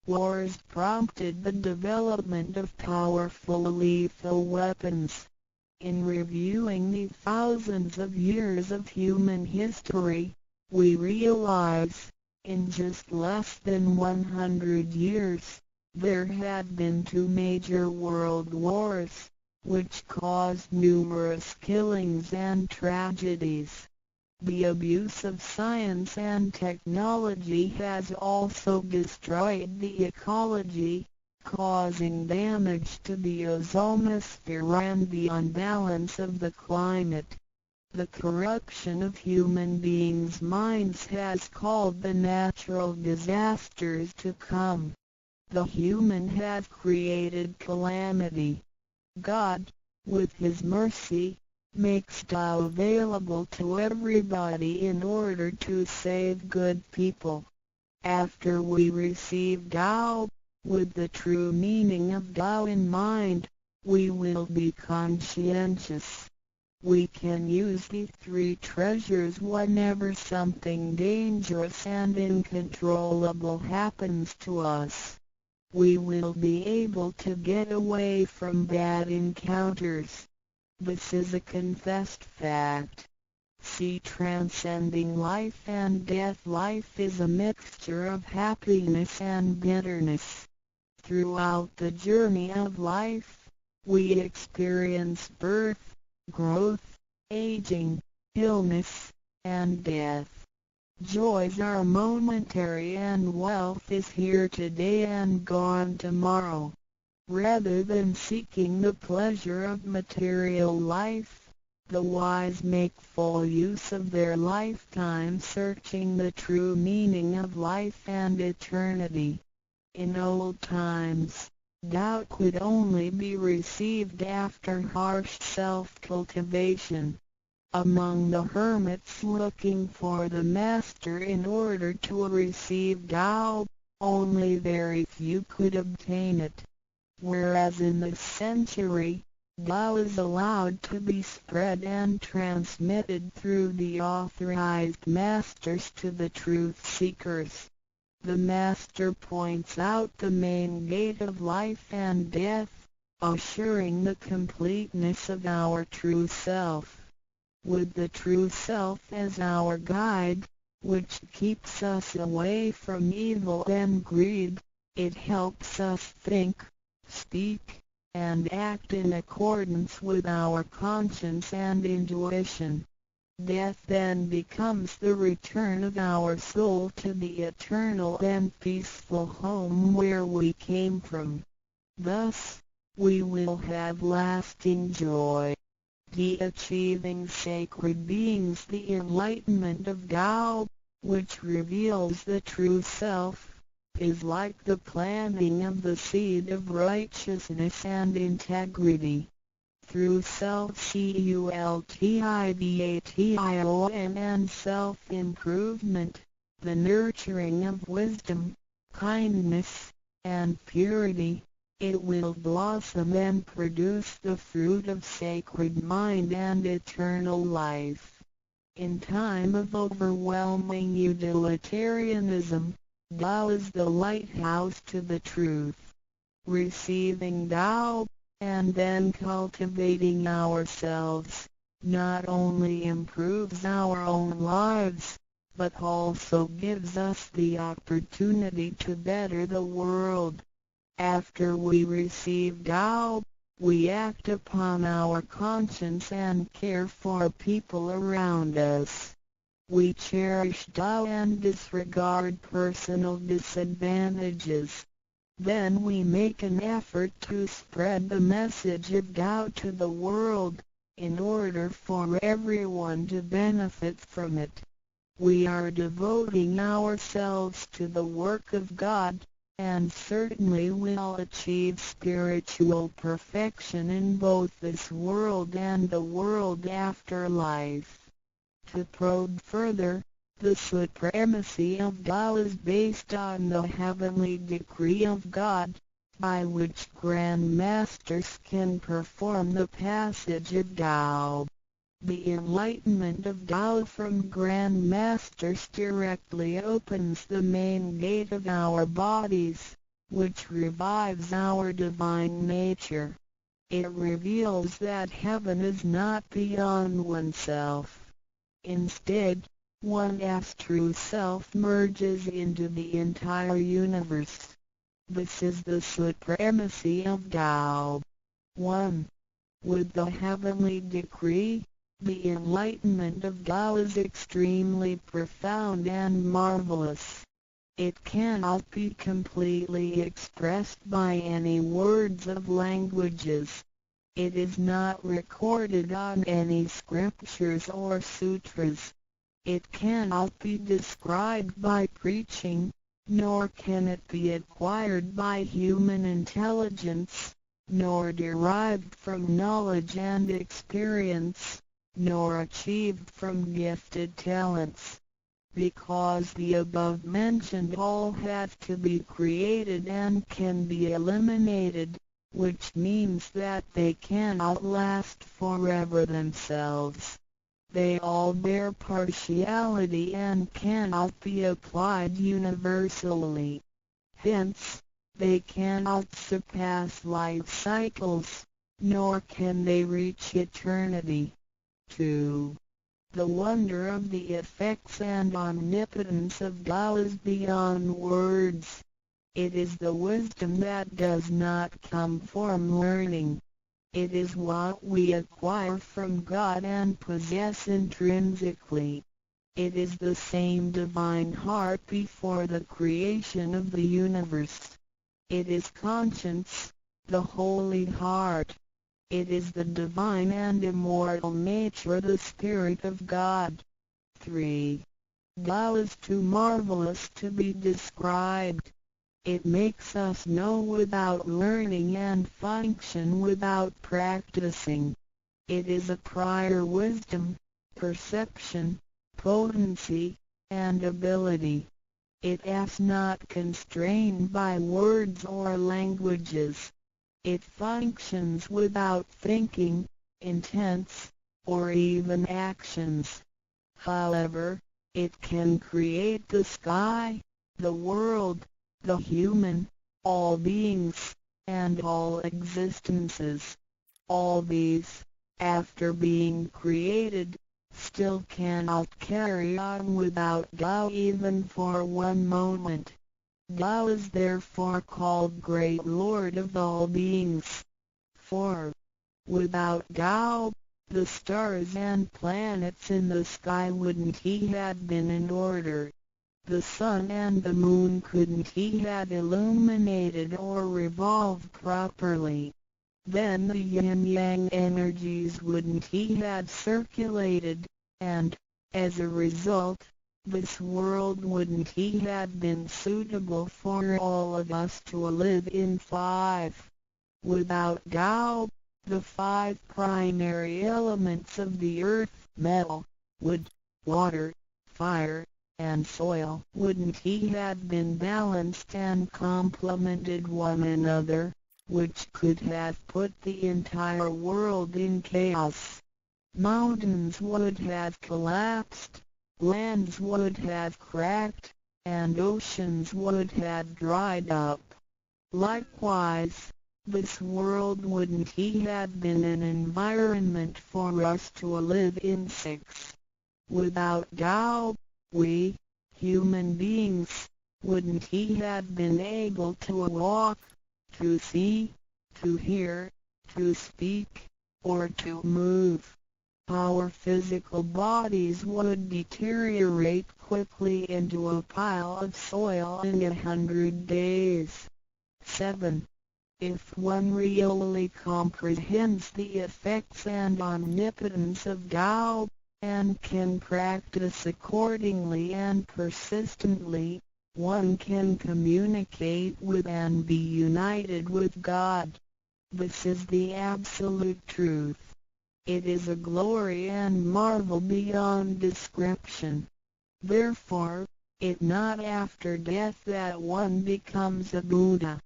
Wars prompted the development of powerful lethal weapons. In reviewing the thousands of years of human history, we realize, in just less than 100 years, there had been 2 major world wars, which caused numerous killings and tragedies. The abuse of science and technology has also destroyed the ecology, causing damage to the ozonosphere and the unbalance of the climate. The corruption of human beings' minds has called the natural disasters to come. The human have created calamity. God, with his mercy, makes Tao available to everybody in order to save good people. After we receive Tao, with the true meaning of Tao in mind, we will be conscientious. We can use these three treasures whenever something dangerous and uncontrollable happens to us. We will be able to get away from bad encounters. This is a confessed fact. See, transcending life and death. Life is a mixture of happiness and bitterness. Throughout the journey of life, we experience birth, growth, aging, illness, and death. Joys are momentary and wealth is here today and gone tomorrow. Rather than seeking the pleasure of material life, the wise make full use of their lifetime searching the true meaning of life and eternity. In old times, Tao could only be received after harsh self-cultivation. Among the hermits looking for the Master in order to receive Tao, only very few could obtain it. Whereas in this century, Tao is allowed to be spread and transmitted through the authorized masters to the truth seekers. The Master points out the main gate of life and death, assuring the completeness of our true self. With the true self as our guide, which keeps us away from evil and greed, it helps us think, speak, and act in accordance with our conscience and intuition. Death then becomes the return of our soul to the eternal and peaceful home where we came from. Thus, we will have lasting joy. The achieving sacred beings, the enlightenment of Tao, which reveals the true self, is like the planting of the seed of righteousness and integrity. Through self-cultivation and self-improvement, the nurturing of wisdom, kindness, and purity, it will blossom and produce the fruit of sacred mind and eternal life. In time of overwhelming utilitarianism, Tao is the lighthouse to the truth. Receiving Tao, and then cultivating ourselves, not only improves our own lives, but also gives us the opportunity to better the world. After we receive Tao, we act upon our conscience and care for people around us. We cherish Tao and disregard personal disadvantages. Then we make an effort to spread the message of Tao to the world, in order for everyone to benefit from it. We are devoting ourselves to the work of God, and certainly will achieve spiritual perfection in both this world and the world after life. To probe further, the supremacy of Tao is based on the heavenly decree of God, by which Grand Masters can perform the passage of Tao. The enlightenment of Tao from Grand Masters directly opens the main gate of our bodies, which revives our divine nature. It reveals that heaven is not beyond oneself. Instead, one's true self merges into the entire universe. This is the supremacy of Tao. 1. With the heavenly decree, the enlightenment of Tao is extremely profound and marvelous. It cannot be completely expressed by any words of languages. It is not recorded on any scriptures or sutras. It cannot be described by preaching, nor can it be acquired by human intelligence, nor derived from knowledge and experience, nor achieved from gifted talents. Because the above-mentioned all have to be created and can be eliminated, which means that they cannot last forever themselves. They all bear partiality and cannot be applied universally. Hence, they cannot surpass life cycles, nor can they reach eternity. 2. The wonder of the effects and omnipotence of Tao is beyond words. It is the wisdom that does not come from learning. It is what we acquire from God and possess intrinsically. It is the same divine heart before the creation of the universe. It is conscience, the holy heart. It is the divine and immortal nature, the Spirit of God. 3. Tao is too marvelous to be described. It makes us know without learning and function without practicing. It is a prior wisdom, perception, potency, and ability. It is not constrained by words or languages. It functions without thinking, intents, or even actions. However, it can create the sky, the world, the human, all beings, and all existences. All these, after being created, still cannot carry on without Tao even for one moment. Tao is therefore called Great Lord of all beings. 4. Without Tao, the stars and planets in the sky wouldn't have been in order. The sun and the moon couldn't have illuminated or revolved properly. Then the yin-yang energies wouldn't have circulated, and, as a result, this world wouldn't have been suitable for all of us to live in. 5. Without Tao, the 5 primary elements of the earth, metal, wood, water, fire, and soil, wouldn't have been balanced and complemented one another, which could have put the entire world in chaos. Mountains would have collapsed, lands would have cracked, and oceans would have dried up. Likewise, this world wouldn't have been an environment for us to live in. 6. Without Tao, we, human beings, wouldn't have been able to walk, to see, to hear, to speak, or to move. Our physical bodies would deteriorate quickly into a pile of soil in 100 days. 7. If one really comprehends the effects and omnipotence of Tao, and can practice accordingly and persistently, one can communicate with and be united with God. This is the absolute truth. It is a glory and marvel beyond description. Therefore, it not after death that one becomes a Buddha.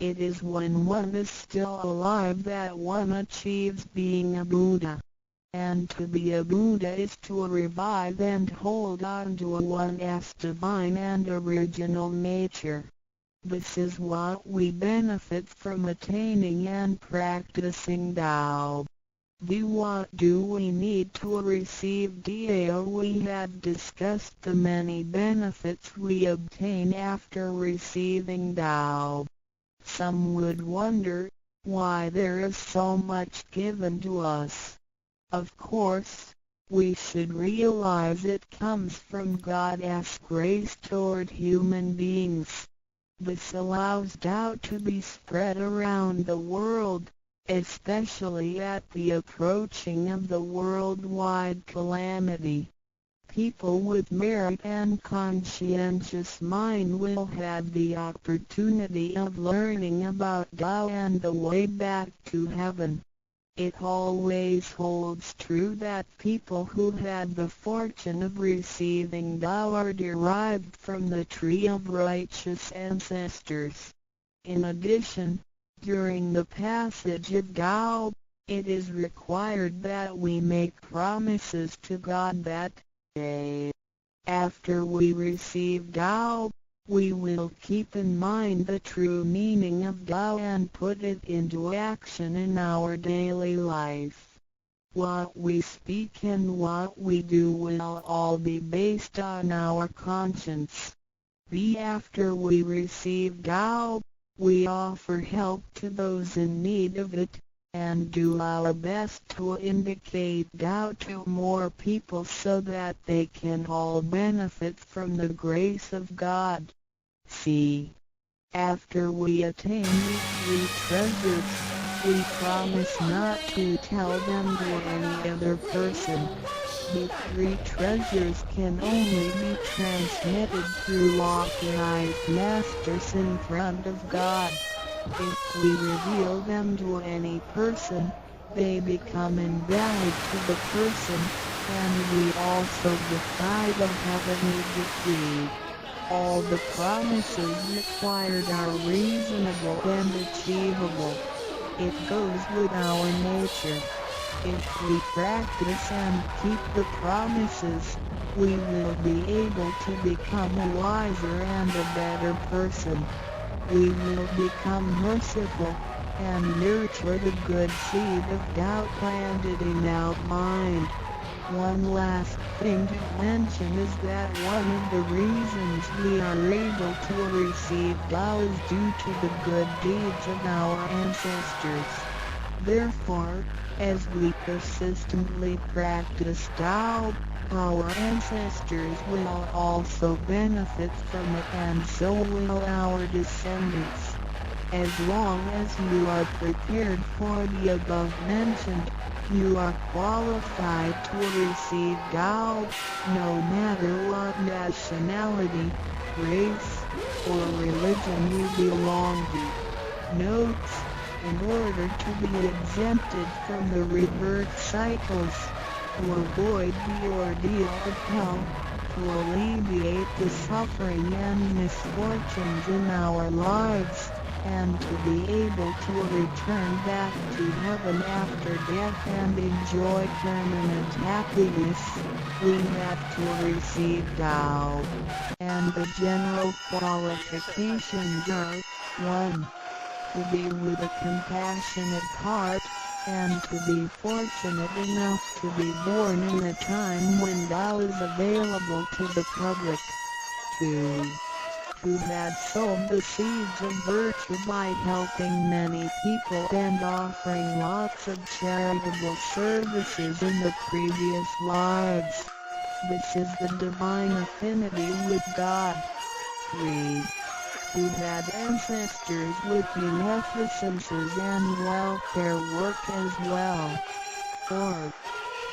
It is when one is still alive that one achieves being a Buddha. And to be a Buddha is to revive and hold on to one's divine and original nature. This is what we benefit from attaining and practicing Tao. What do we need to receive Tao? We have discussed the many benefits we obtain after receiving Tao. Some would wonder why there is so much given to us. Of course, we should realize it comes from God's grace toward human beings. This allows Tao to be spread around the world, especially at the approaching of the worldwide calamity. People with merit and conscientious mind will have the opportunity of learning about Tao and the way back to heaven. It always holds true that people who had the fortune of receiving Tao are derived from the tree of righteous ancestors. In addition, during the passage of Tao, it is required that we make promises to God that, after we receive Tao, we will keep in mind the true meaning of Tao and put it into action in our daily life. What we speak and what we do will all be based on our conscience. After we receive Tao, we offer help to those in need of it, and do our best to indicate Tao to more people so that they can all benefit from the grace of God. After we attain these three treasures, we promise not to tell them to any other person. The three treasures can only be transmitted through authorized masters in front of God. If we reveal them to any person, they become invalid to the person, and we also defy the heavenly decree. All the promises required are reasonable and achievable. It goes with our nature. If we practice and keep the promises, we will be able to become a wiser and a better person. We will become merciful, and nurture the good seed of Tao planted in our mind. One last thing to mention is that one of the reasons we are able to receive Tao is due to the good deeds of our ancestors. Therefore, as we persistently practice Tao, our ancestors will also benefit from it, and so will our descendants. As long as you are prepared for the above mentioned, you are qualified to receive Tao, no matter what nationality, race, or religion you belong to. Notes: in order to be exempted from the rebirth cycles, to avoid the ordeal of hell, to alleviate the suffering and misfortunes in our lives, and to be able to return back to heaven after death and enjoy permanent happiness, we have to receive Tao. And the general qualifications are: 1. To be with a compassionate heart, and to be fortunate enough to be born in a time when Tao is available to the public. 2. To have sown the seeds of virtue by helping many people and offering lots of charitable services in the previous lives. This is the divine affinity with God. 3. To have ancestors with beneficences and welfare work as well. 4.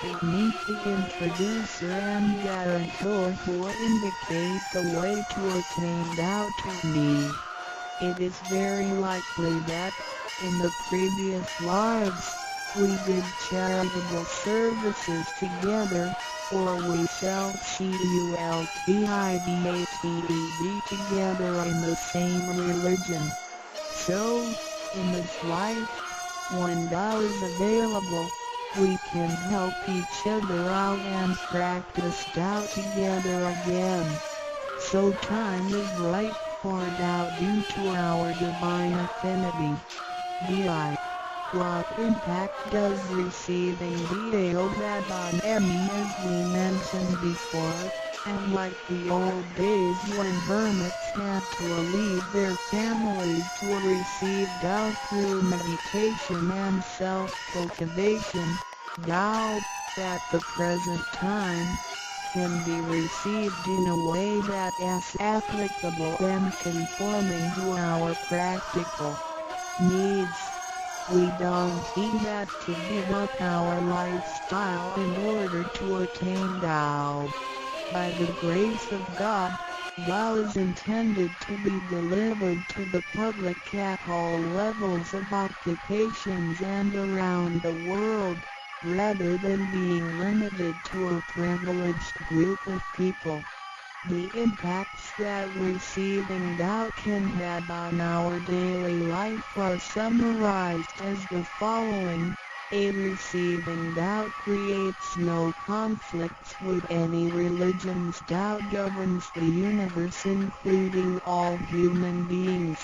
To meet the introducer and guarantor who indicate the way to attain Tao to me. It is very likely that, in the previous lives, we did charitable services together, or we shall cultivated together in the same religion. So, in this life, when Tao is available, we can help each other out and practice Tao together again. So time is right for Tao due to our divine affinity. What impact does receiving Tao have on Emmy? As we mentioned before, and like the old days when hermits had to leave their families to receive Tao through meditation and self-cultivation, Tao, at the present time, can be received in a way that is applicable and conforming to our practical needs. We don't have to give up our lifestyle in order to attain Tao. By the grace of God, Tao is intended to be delivered to the public at all levels of occupations and around the world, rather than being limited to a privileged group of people. The impacts that receiving Tao can have on our daily life are summarized as the following. A receiving Tao creates no conflicts with any religions. Tao governs the universe, including all human beings.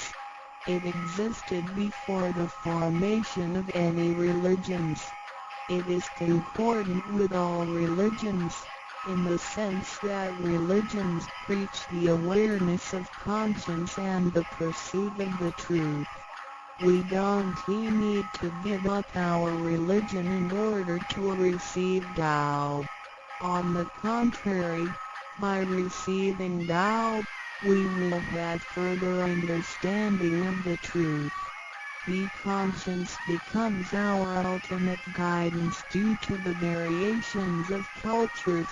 It existed before the formation of any religions. It is concordant with all religions, in the sense that religions preach the awareness of conscience and the pursuit of the truth. We don't need to give up our religion in order to receive Tao. On the contrary, by receiving Tao, we will have further understanding of the truth. The conscience becomes our ultimate guidance due to the variations of cultures,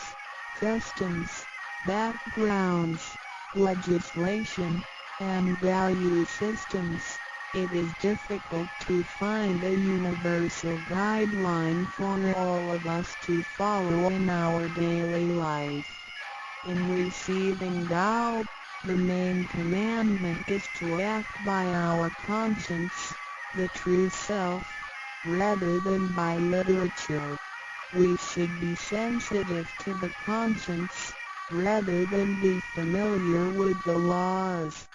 customs, backgrounds, legislation, and value systems. It is difficult to find a universal guideline for all of us to follow in our daily life. In receiving Tao, the main commandment is to act by our conscience, the true self, rather than by literature. We should be sensitive to the conscience, rather than be familiar with the laws.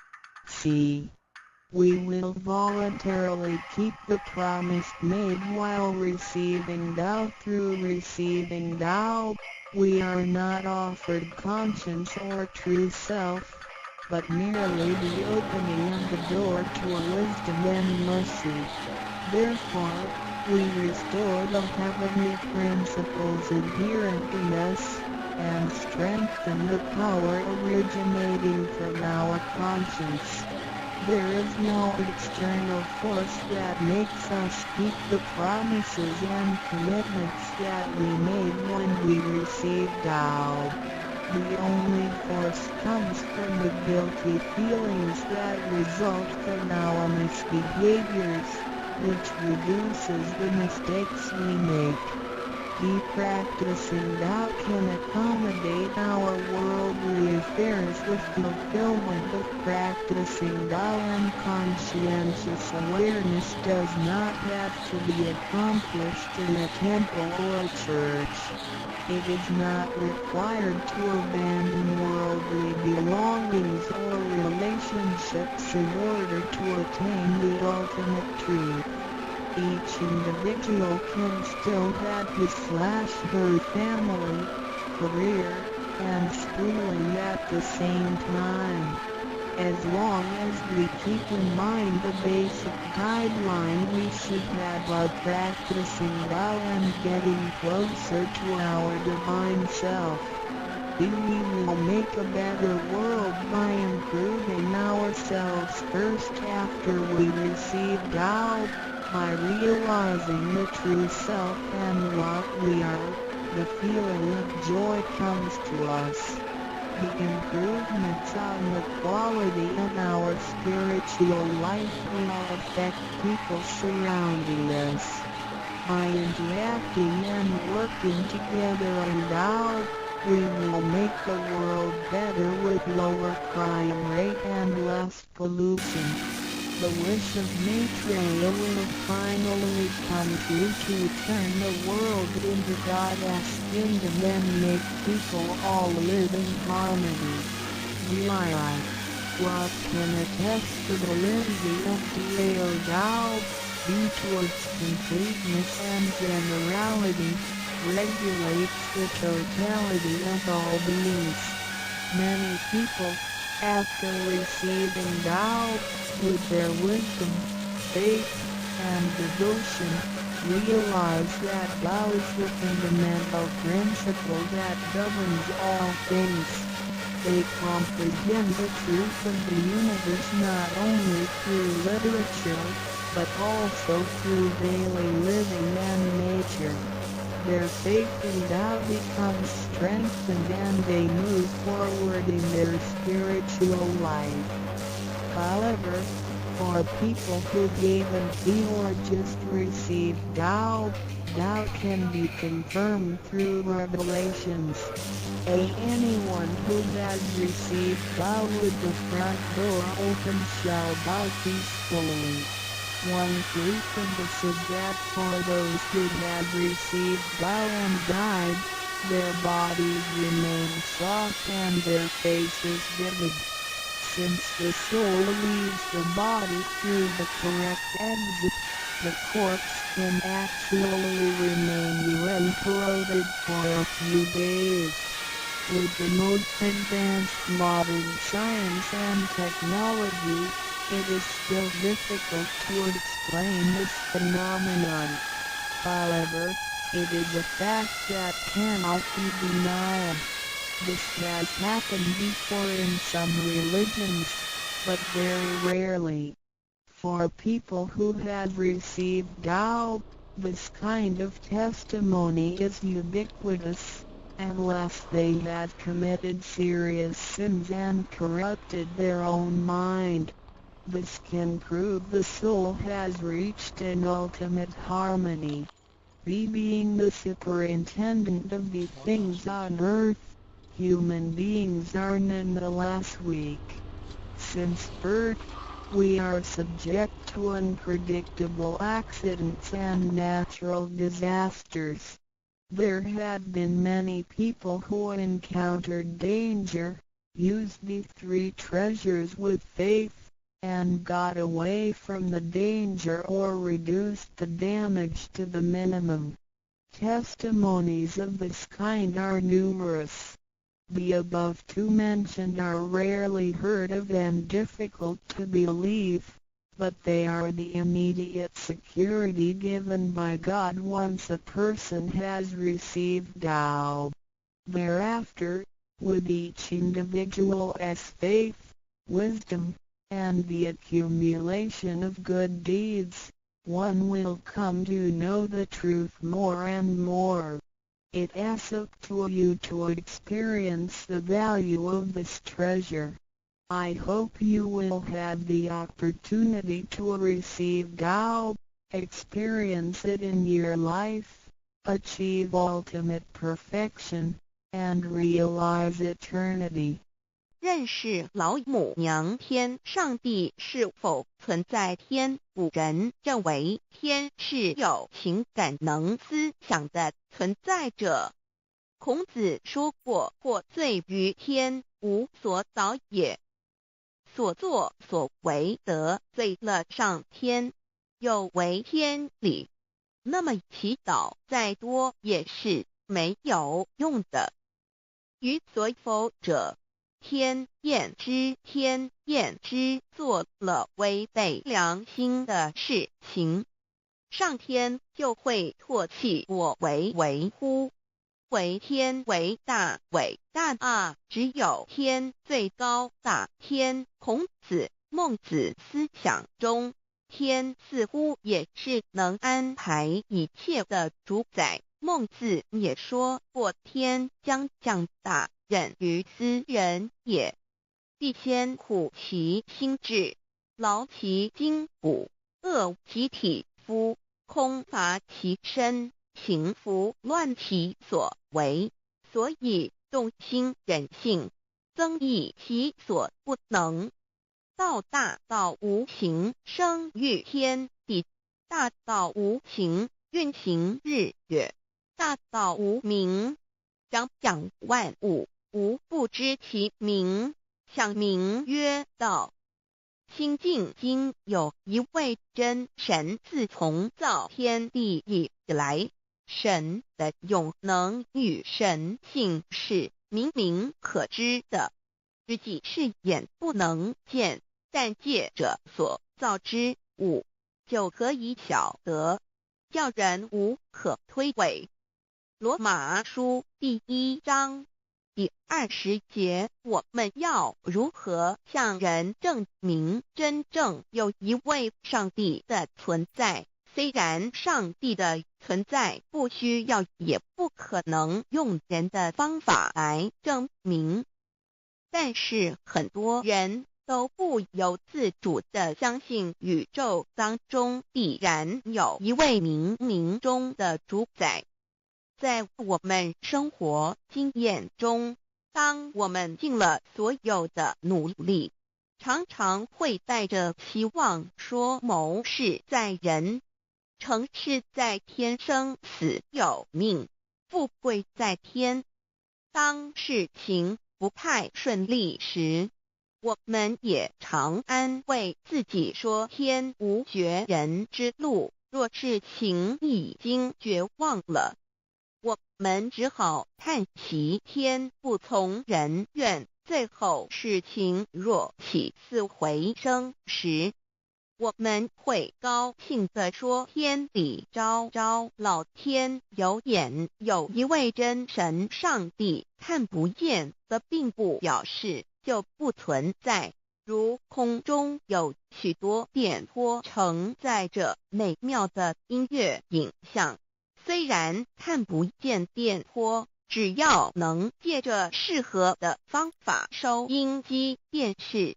C. We will voluntarily keep the promise made while receiving Tao. Through receiving Tao, we are not offered conscience or true self, but merely the opening of the door to wisdom and mercy. Therefore, we restore the heavenly principles inherent in us, and strengthen the power originating from our conscience. There is no external force that makes us keep the promises and commitments that we made when we received Tao. The only force comes from the guilty feelings that result from our misbehaviors, which reduces the mistakes we make. The practicing Tao can accommodate our worldly affairs with fulfillment of practicing Tao, and conscientious awareness does not have to be accomplished in a temple or church. It is not required to abandon worldly belongings or relationships in order to attain the ultimate truth. Each individual can still have his/her family, career, and schooling at the same time. As long as we keep in mind the basic guideline, we should have by practicing Tao and getting closer to our divine self. We will make a better world by improving ourselves first after we receive Tao. By realizing the true self and what we are, the feeling of joy comes to us. The improvements on the quality of our spiritual life will affect people surrounding us. By interacting and working together on Tao, we will make the world better with lower crime rate and less pollution. The wish of Maitreya will finally come true to turn the world into God's kingdom and make people all live in harmony. VI. What can attest to the validity of Tao Tao, due to its completeness and generality, regulates the totality of all beings. Many people, after receiving Tao, with their wisdom, faith, and devotion, realize that Tao is the fundamental principle that governs all things. They comprehend the truth of the universe not only through literature, but also through daily living and nature. their faith in Tao becomes strengthened and they move forward in their spiritual life. However, for people who haven't seen or just received Tao, Tao can be confirmed through revelations. Anyone who has received Tao with the front door open shall bow peacefully. One proof of this is that for those who have received Tao and died, their bodies remain soft and their faces vivid. Since the soul leaves the body through the correct exit, the corpse can actually remain uncorroded for a few days. With the most advanced modern science and technology, it is still difficult to explain this phenomenon. However, it is a fact that cannot be denied. This has happened before in some religions, but very rarely. For people who have received Tao, this kind of testimony is ubiquitous, unless they have committed serious sins and corrupted their own mind. This can prove the soul has reached an ultimate harmony. Being the superintendent of the things on earth, human beings are nonetheless weak. Since birth, we are subject to unpredictable accidents and natural disasters. There have been many people who encountered danger, used the three treasures with faith, and got away from the danger or reduced the damage to the minimum. Testimonies of this kind are numerous. The above two mentioned are rarely heard of and difficult to believe, but they are the immediate security given by God once a person has received Tao. Thereafter, with each individual's faith, wisdom, and the accumulation of good deeds, one will come to know the truth more and more. It is up to you to experience the value of this treasure. I hope you will have the opportunity to receive Tao, experience it in your life, achieve ultimate perfection, and realize eternity. 认识老母娘天上帝是否存在天？古人认为天是有情感能思想的存在者。孔子说过：或罪于天，无所导也。所作所为得罪了上天，有违天理，那么祈祷再多也是没有用的。于所否者，天厌之，做了违背良心的事情，上天就会唾弃我为乎？为天为大啊！只有天最高大天。孔子、孟子思想中，天似乎也是能安排一切的主宰。孟子也说过：天将降大任于斯人也，必先苦其心志，劳其筋骨，饿其体肤，空乏其身，行拂乱其所为。所以动心忍性，增益其所不能。道大道无形，生育天地；大道无情，运行日月；大道无名，掌养万物。吾不知其名，想名曰道。心静经有一位真神，自从造天地以来，神的永能与神性是明明可知的，实际是眼不能见，但借着所造之物，就可以晓得，叫人无可推诿。罗马书第1章第20节，我们要如何向人证明真正有一位上帝的存在？虽然上帝的存在不需要也不可能用人的方法来证明，但是很多人都不由自主地相信宇宙当中必然有一位冥冥中的主宰。在我们生活经验中，当我们尽了所有的努力，常常会带着希望说谋事在人，成事在天，生死有命，富贵在天。当事情不太顺利时，我们也常安慰自己说天无绝人之路，若事情已经绝望了，我们只好叹息天不从人愿。最后事情若起死回生时，我们会高兴地说天理昭昭，老天有眼，有一位真神上帝，看不见的并不表示就不存在。如空中有许多电波承载着美妙的音乐影像，虽然看不见电波，只要能借着适合的方法收音机电视，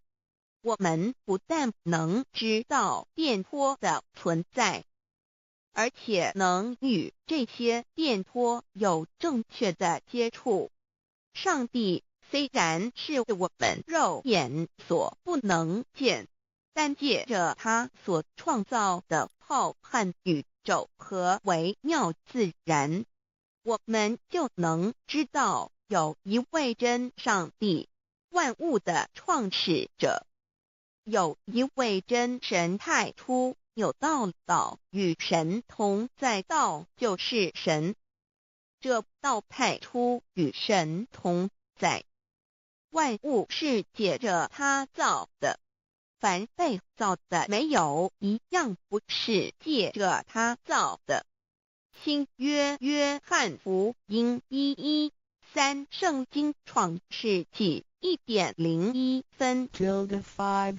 我们不但能知道电波的存在，而且能与这些电波有正确的接触。上帝虽然是我们肉眼所不能见，但借着他所创造的浩瀚宇宙和微妙自然，我们就能知道有一位真上帝，万物的创始者，有一位真神太初有道与神同在，道就是神，这道派出与神同在，万物是借着他造的，凡被造的没有一样不是借着他造的。新约约翰福音1:13，圣经创世纪1.01分 5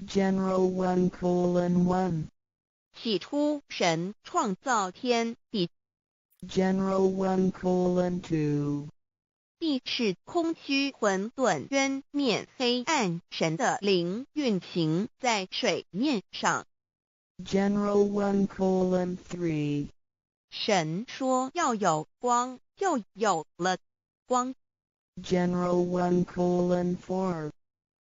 General 1:1 起初神创造天地， General 1:2 地是空虚混沌渊面黑暗，神的灵运行在水面上。 General 1:3 神说要有光，就有了光。 General 1:4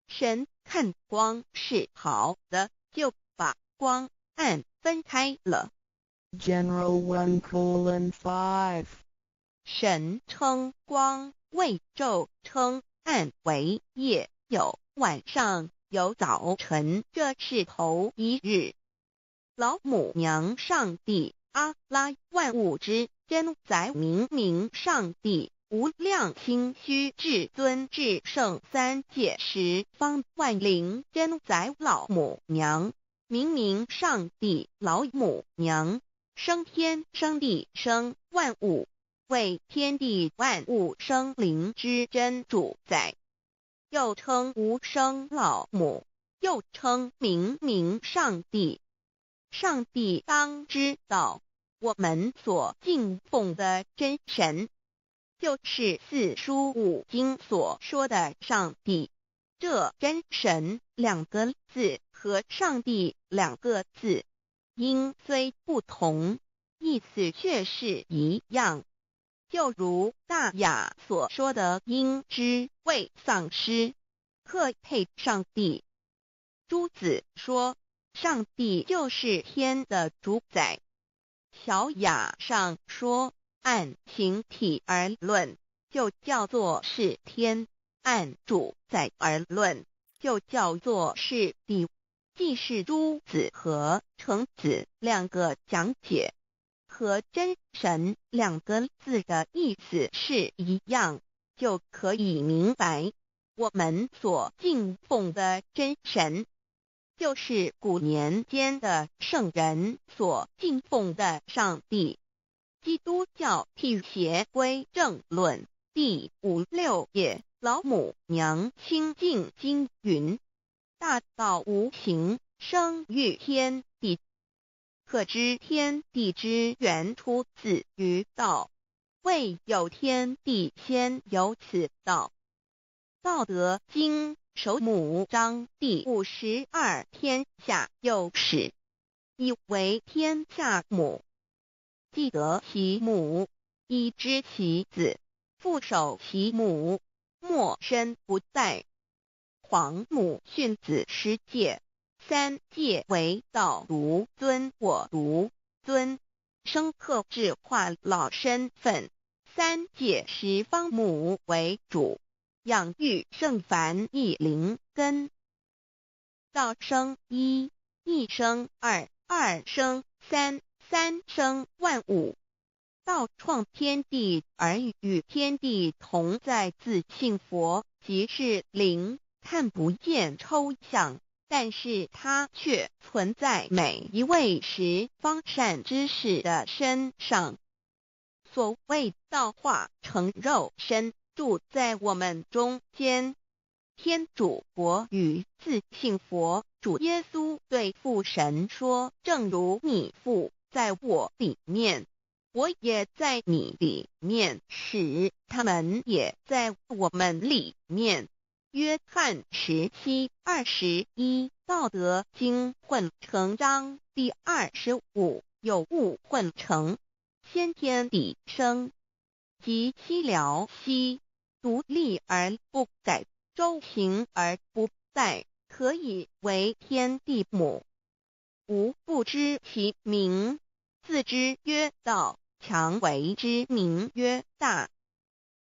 神看光是好的，就把光暗分开了。 General 1:5 神称光为昼，称暗为夜，有晚上，有早晨，这是头一日。老母娘上帝阿拉，万物之真宰明明上帝，无量清虚至尊至圣三界十方万灵真宰老母娘，明明上帝老母娘，生天生地生万物，为天地万物生灵之真主宰，又称无生老母，又称明明上帝。上帝当知道，我们所敬奉的真神，就是四书五经所说的上帝。这真神两个字和上帝两个字，音虽不同，意思却是一样。就如大雅所说的鹰之谓丧尸，克配上帝。朱子说上帝就是天的主宰。小雅上说按形体而论，就叫做是天；按主宰而论，就叫做是地。既是朱子和程子两个讲解，和真神两个字的意思是一样，就可以明白，我们所敬奉的真神，就是古年间的圣人所敬奉的上帝。基督教辟邪归正论第56页，老母娘清净经云：大道无形，生育天地，可知天地之源出自于道，未有天地，先有此道。道德经首母章第52，天下有始，以为天下母。既得其母，以知其子，父守其母，莫身不殆。皇母训子十戒，三戒为道如尊我如尊，生克制化老身份。三戒十方母为主，养育圣凡一灵根。道生一，一生二，二生三，三生万物。道创天地而与天地同在，自性佛，即是灵，看不见抽象，但是它却存在每一位十方善知识的身上。所谓道化成肉身，住在我们中间。天主国与自性佛主耶稣对父神说，正如你父在我里面，我也在你里面，使他们也在我们里面。约翰17:21，道德经混成章第25，有物混成，先天地生，即其辽兮，独立而不改，周行而不殆，可以为天地母。吾不知其名，自之曰道，强为之名曰大。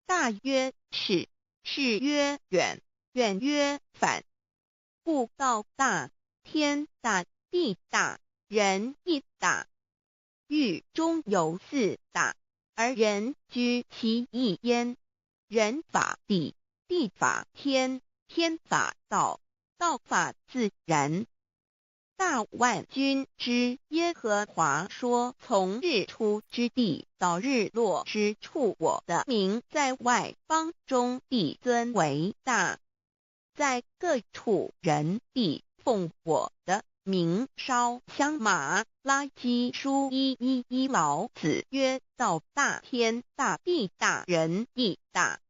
大曰始，始曰远，远曰反。故道大，天大，地大，人亦大。域中有四大，而人居其一焉。人法地，地法天，天法道，道法自然。大万军之耶和华说，从日出之地到日落之处，我的名在外邦中必尊为大。在各处人必奉我的名烧香。马拉基书1:11，老子曰：道大，天大，地大，人亦大。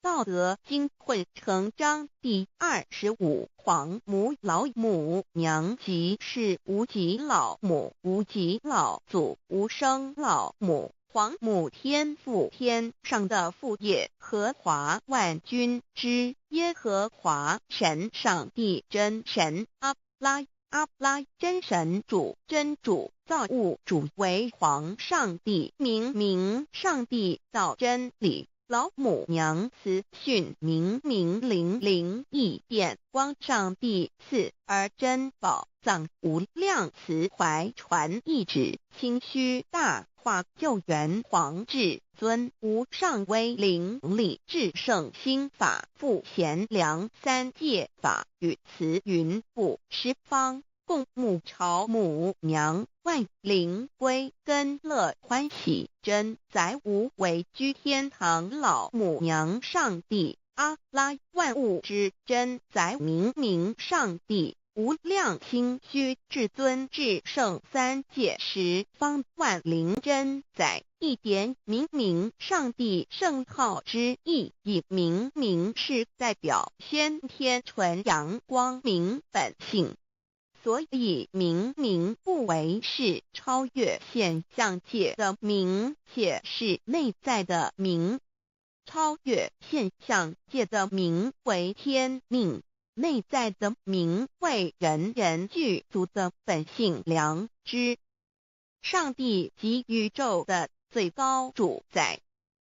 道德经混成章第25，皇母老母娘，即是无极老母，无极老祖，无生老母。皇母天父，天上的父，耶和华万军之耶和华神，上帝真神，阿拉真神主，真主造物主，为皇上帝，明上帝造真理。老母娘慈训明灵异变光，上帝赐而真宝藏，无量慈怀传一旨，清虚大化救援皇至尊，无上威灵力至圣心法复贤良三界法与慈云布十方，共沐朝母娘，万灵归根乐欢喜，真载无为居天堂老母娘上帝，阿拉万物之真载明上帝，无量清虚至尊至圣三界十方万灵真载，一点明上帝圣号之意，以明是代表先天纯阳光明本性。所以明不为是超越现象界的明，且是内在的明。超越现象界的明为天命，内在的明为人人具足的本性良知。上帝即宇宙的最高主宰，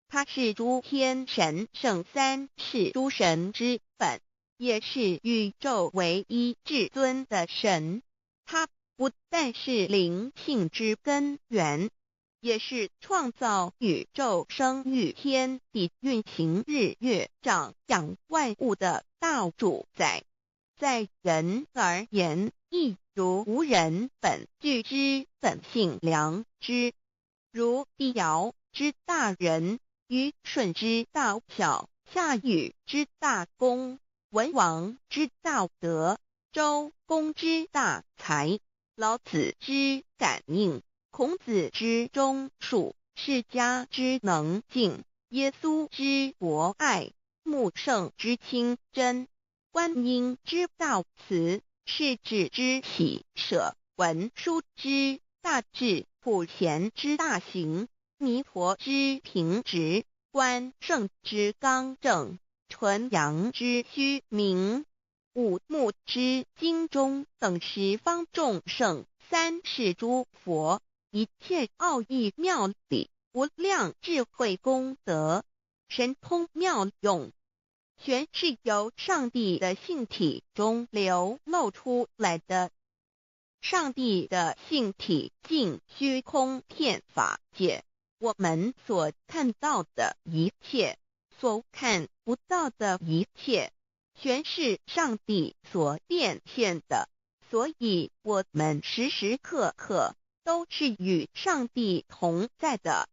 他是诸天神圣三世诸神之本，也是宇宙唯一至尊的神。他不但是灵性之根源，也是创造宇宙生育天地运行日月长养万物的大主宰。在人而言，亦如无人本具之本性良知，如帝尧之大仁，虞舜之大巧，夏禹之大功，文王之大德，周公之大才，老子之感应，孔子之忠恕，释迦之能静，耶稣之博爱，穆圣之清真，观音之大慈，世子之喜舍，文殊之大智，普贤之大行，弥陀之平直，关圣之刚正，纯阳之虚明，五目之精中，等十方众圣，三世诸佛，一切奥义妙理，无量智慧功德，神通妙用，全是由上帝的性体中流露出来的。上帝的性体尽虚空遍法界，我们所看到的一切，所看不到的一切，全是上帝所变现的，所以我们时时刻刻都是与上帝同在的。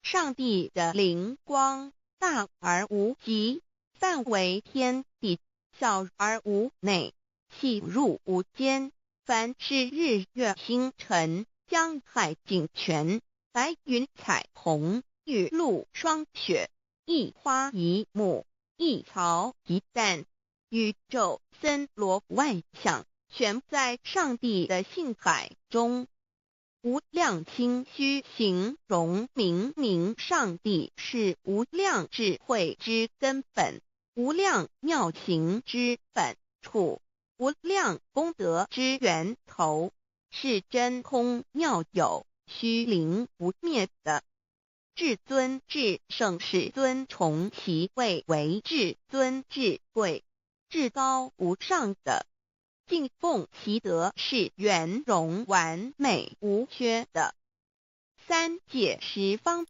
上帝的灵光大而无极，范围天地，小而无内，细入无间。凡是日月星辰，江海井泉，白云彩虹，雨露霜雪，一花一木，一草一蛋，宇宙森罗万象，全在上帝的性海中。无量清虚形容明明上帝是无量智慧之根本，无量妙行之本处，无量功德之源头，是真空妙有，虚灵不灭的。至尊至圣世尊崇其位为至尊至贵，至高无上的，敬奉其德是圆融完美无缺的。三界十方，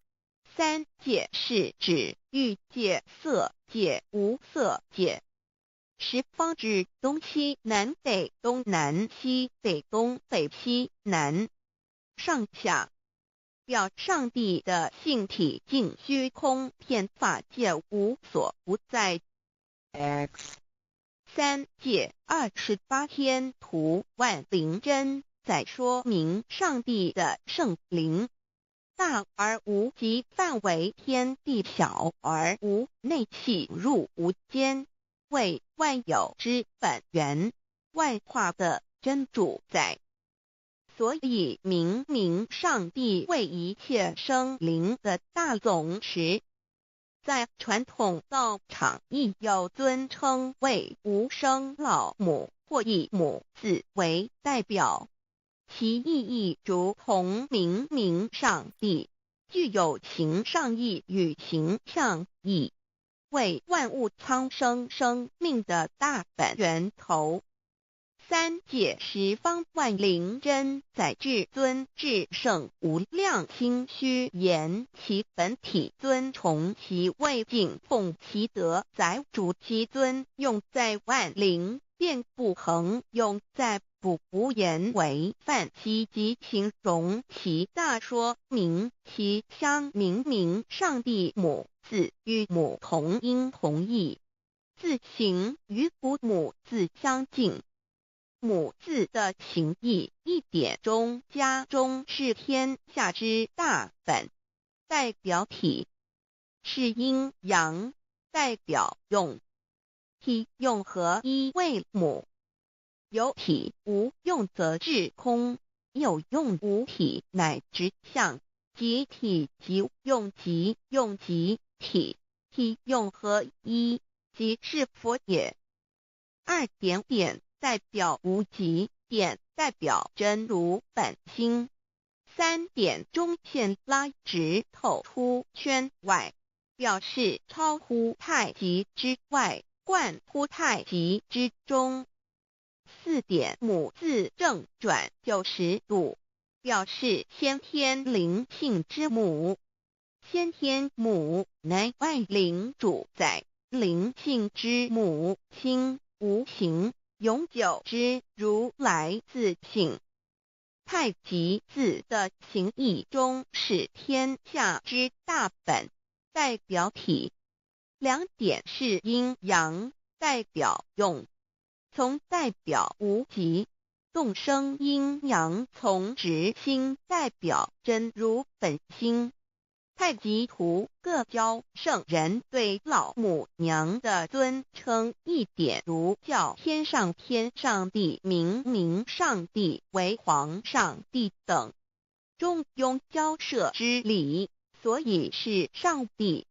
三界是指欲界、色界、无色界。十方指东西南北东南西北东北西南上下，表上帝的性体尽虚空遍法界无所不在。 X 三界28天图万灵真，在说明上帝的圣灵大而无极，范围天地，小而无内，细入无间，为万有之本源，万化的真主宰。所以明明上帝为一切生灵的大总持，在传统道场亦有尊称为无生老母，或以母字为代表，其意义如同明明上帝具有形上义与形象义，为万物苍生生命的大本源头。三界十方万灵真，在至尊至圣无量心虚言其本体尊崇其位，敬奉其德，载主其尊，用在万灵，遍不恒，用在不无言为范，其即形容其大，说明其相明明上帝母字与母同音同义，字形与父母字相近。母字的情义一点中家中是天下之大本，代表体是阴阳，代表用，体用合一为母。有体无用则至空，有用无体乃至相，即体即用，即用即体，体用合一即是佛也。二点点代表无极，点代表真如本心，三点中线拉直透出圈外，表示超乎太极之外，贯乎太极之中。四点母字正转90度，表示先天灵性之母。先天母乃外灵主宰，灵性之母心无形，永久之如来自性。太极字的形义中是天下之大本，代表体。两点是阴阳，代表用，从代表无极动生阴阳从直心代表真如本心。太极图各教圣人对老母娘的尊称一点如叫天上帝、明上帝为皇上帝等，中庸交涉之礼，所以是上帝。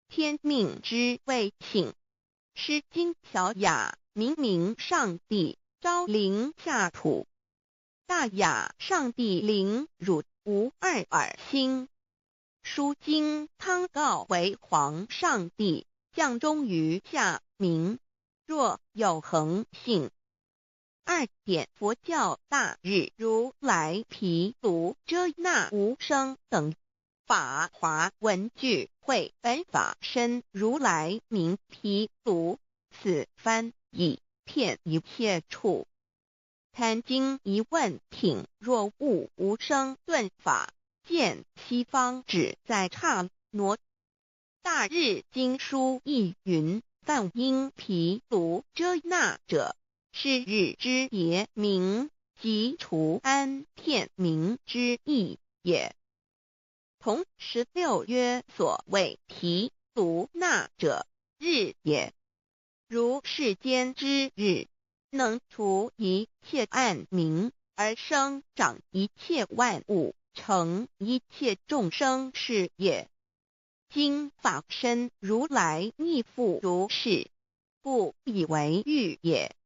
天命之谓请，诗经小雅明上帝，昭灵下土，大雅上帝灵汝无二耳心。书经汤告为皇上帝，降忠于下民，若有恒性。2点佛教大日如来毗卢遮那无生等法华文具会本法身如来名毗卢，此翻译遍一切处。坛经一问品，若悟无生顿法，见西方只在刹那。大日经书亦云，梵音毗卢遮那者，是日之别名，即除安片名之意也。同16曰所谓毗卢那者，日也。如世间之日，能除一切暗明，而生长一切万物，成一切众生是也。今法身如来亦复如是，故以为喻也。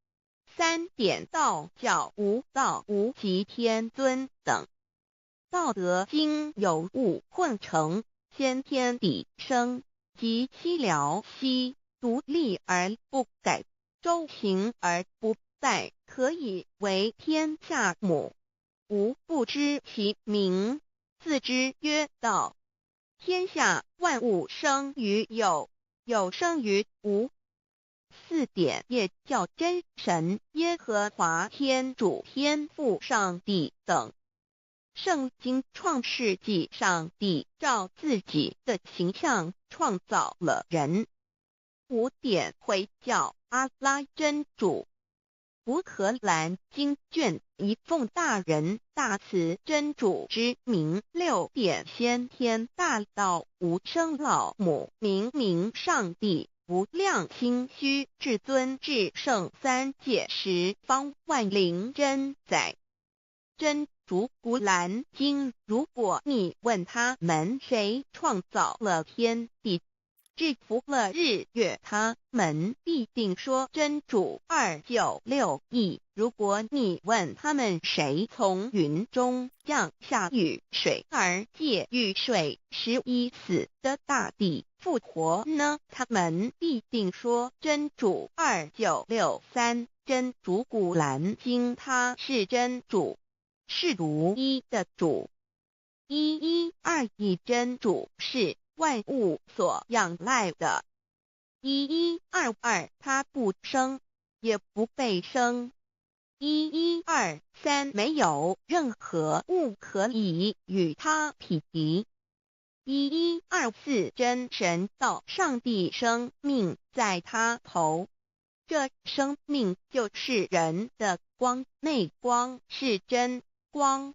3点道教无道无极天尊等。道德经有物混成，先天地生，即七辽息，独立而不改，周行而不殆，可以为天下母。吾不知其名，自之曰道。天下万物生于有，有生于无。4点也叫真神耶和华天主天父上帝等。圣经创世纪，上帝照自己的形象创造了人。5点回教阿拉真主。乌克兰经卷一奉大人大慈真主之名。6点先天大道无生老母明上帝无量清虚至尊至圣三界十方万灵真在。真主古兰经，如果你问他们谁创造了天地，制服了日月，他们必定说真主296亿。如果你问他们谁从云中降下雨水而借雨水使已死的大地复活呢，他们必定说真主2963。真主古兰经，他是真主，是独一的主。112真主是万物所仰赖的。1122他不生，也不被生。1123没有任何物可以与他匹敌。1124真神道上帝生命在他头，这生命就是人的光，内光是真光，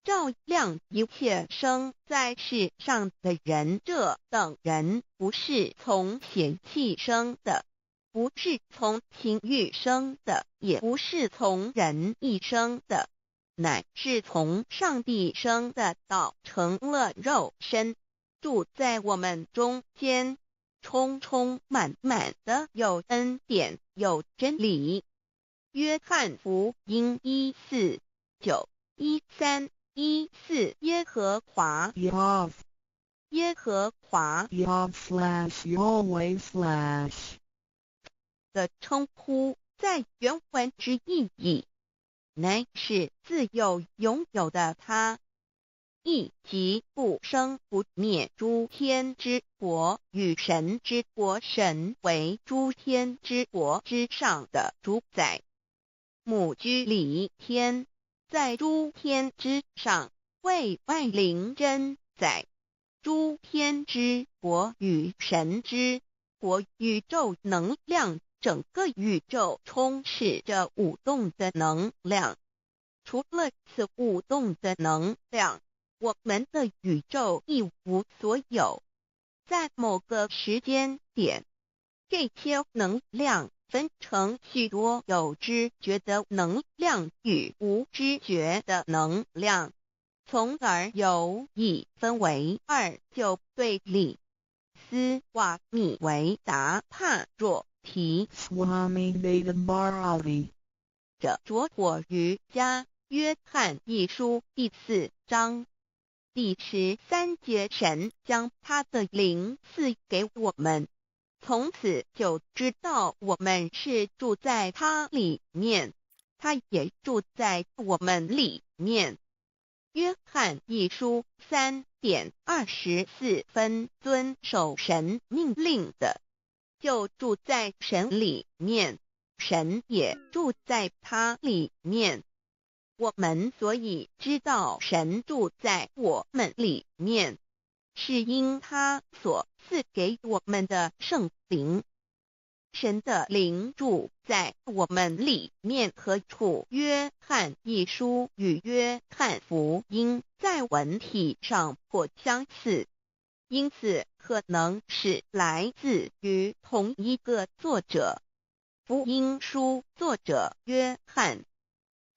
照亮一切生在世上的人。这等人不是从血气生的，不是从情欲生的，也不是从人意生的，乃是从上帝生的道成了肉身，住在我们中间，充充满满的有恩典，有真理。约翰福音1491314耶和华 Yav 耶和华 Yav/Yahweh/ 的称呼，在原文之意义，乃是自有拥有的他，亦即不生不灭诸天之国与神之国，神为诸天之国之上的主宰，母居里天，在诸天之上，为万灵真在。诸天之国与神之国，宇宙能量，整个宇宙充斥着舞动的能量，除了此舞动的能量，我们的宇宙一无所有。在某个时间点，这些能量分成许多有知觉的能量与无知觉的能量，从而有意分为二就对立。斯瓦米维达帕若提 Swami Vedabharati 者着火于家约翰一书第4章第13节，神将他的灵赐给我们，从此就知道我们是住在他里面，他也住在我们里面。约翰一书3:24，遵守神命令的，就住在神里面，神也住在他里面。我们所以知道神住在我们里面，是因他所赐给我们的圣灵。神的灵住在我们里面何处？约翰一书与约翰福音在文体上颇相似，因此可能是来自于同一个作者。福音书作者约翰，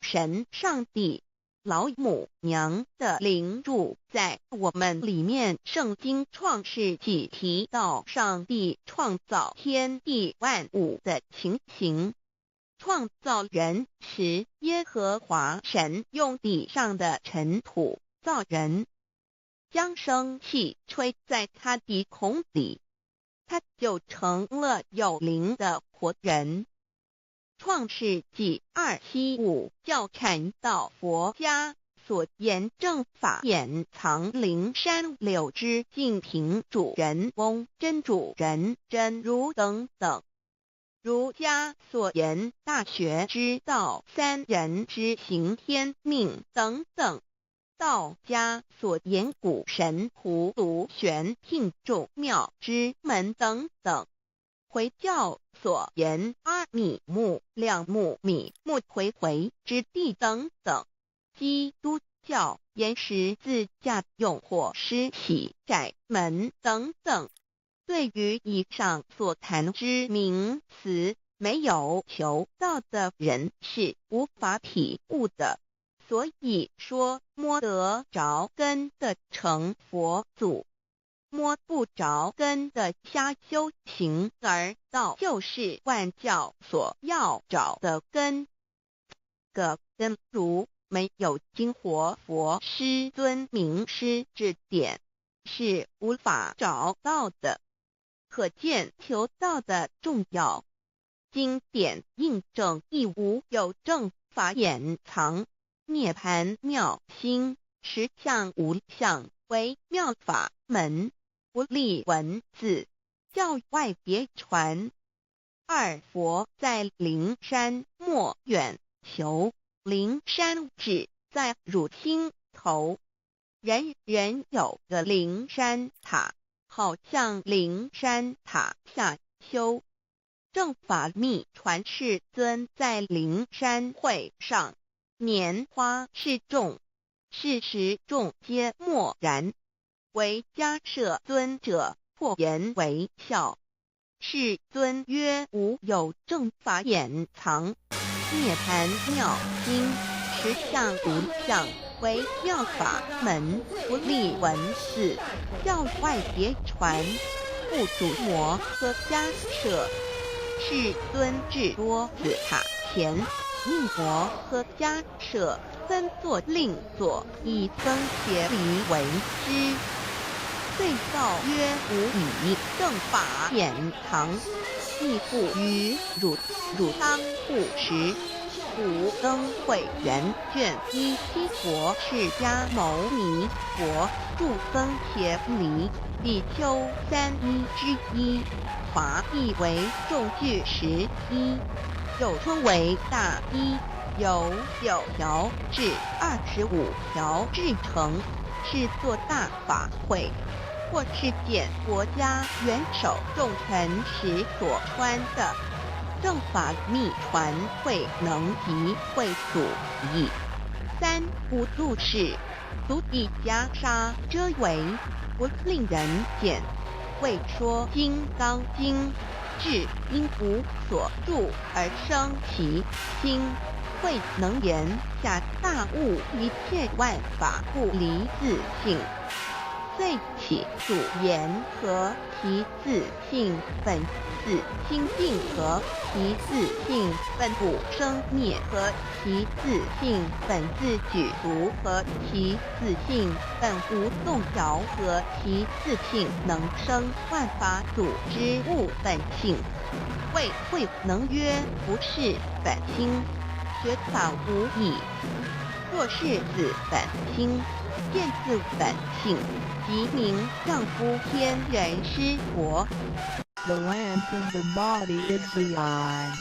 神上帝老母娘的灵住在我们里面。圣经创世纪提到上帝创造天地万物的情形。创造人时，耶和华神用地上的尘土造人，将生气吹在他鼻孔里，他就成了有灵的活人。创世纪2:7-5教阐到佛家所言正法掩藏灵山柳之净瓶主人翁真主人真如等等，儒家所言大学之道三人之行天命等等，道家所言古神葫芦玄牝众妙之门等等，回教所言阿米木亮木米木回回之地等等，基督教言十字架用火施洗窄门等等。对于以上所谈之名词，没有求道的人是无法体悟的。所以说摸得着根的成佛祖，摸不着根的瞎修行，而道就是万教所要找的根。个根如没有经活佛师尊名师指点，是无法找到的。可见求道的重要。经典印证亦无有正法掩藏，涅盘妙心，实相无相，为妙法门，不立文字，教外别传。二佛在灵山莫远求，灵山只在汝心头。人人有个灵山塔，好像灵山塔下修。正法密传世尊在灵山会上，拈花示众，是时众皆默然，唯迦摄尊者破颜为笑。世尊曰：无有正法掩藏，涅盘妙心，实相无相，为妙法门，不立文字，教外别传。不主摩诃迦摄。世尊至多子塔前，应摩诃迦摄分作令作，以僧伽梨为之。遂告曰：吾以正法掩藏，亦复于汝当护持。古灯会元卷1七佛释迦牟尼佛著僧伽梨比丘3:1，华译为众句11，又称为大一，由9条至25条制成，是作大法会，或是见国家元首重臣时所穿的。正法密传会能集会祖义。三不入世，足以袈裟遮为，不令人见。未说《金刚经》，至因无所住而生其心，慧能言下大悟，一切万法不离自性。遂起主言和其自性本自清净和其自性本不生灭和其自性本自举足和其自性本无动摇和其自性能生万法组之物本性。谓慧能曰：不是本心，学法无益。若是自本心，见自本性，即名丈夫天人师国。The lamp of the body is the eye.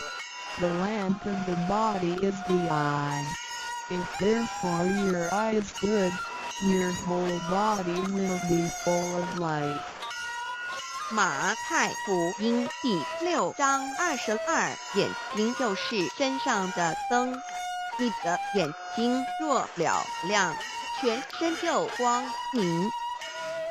The lamp of the body is the eye. If therefore your eye is good, your whole body will be full of light. 马太福音第6章22，眼睛就是身上的灯。你的眼睛若了亮，全身就光明。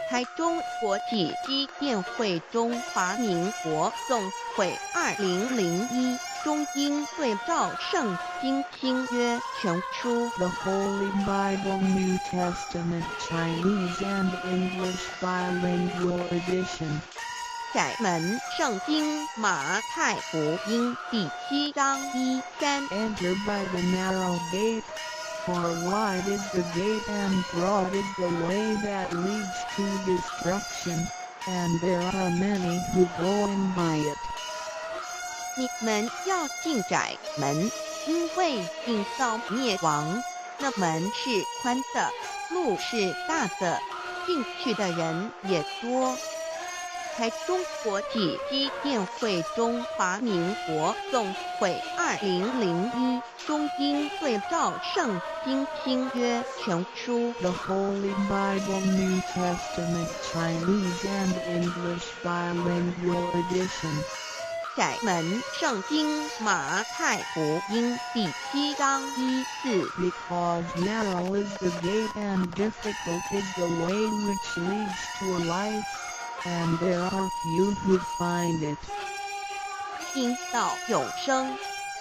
台中国际机电会中华民国总会2001中英对照圣经新约全书。 The Holy Bible New Testament Chinese and English Bilingual Edition. 窄门圣经马太福音第7章1、3。 Enter by the narrow gate, for wide is the gate and broad is the way that leads to destruction, and there are many who go in by it. 你们要进窄门，因为进到灭亡，那门是宽的，路是大的，进去的人也多。台中国际机电会中华民国总会2001中英对照圣经新约全书。 The Holy Bible New Testament Chinese and English Bilingual Edition. 窄门圣经马太福音第7章1、4。 Because narrow is the gate and difficult is the way which leads to life, and there are few who find it. 因到永生，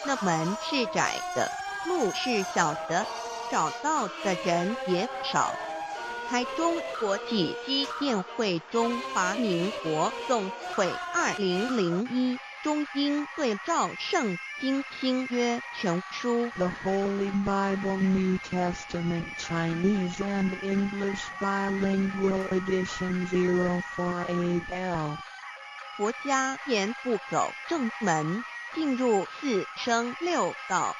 那门是窄的，路是小的，找到的人也少。台中国际机电会中华民国总会2001中英对照圣经新约全书。 The Holy Bible New Testament Chinese and English Bilingual Edition 048L. 佛家言不走正门，进入4生6道。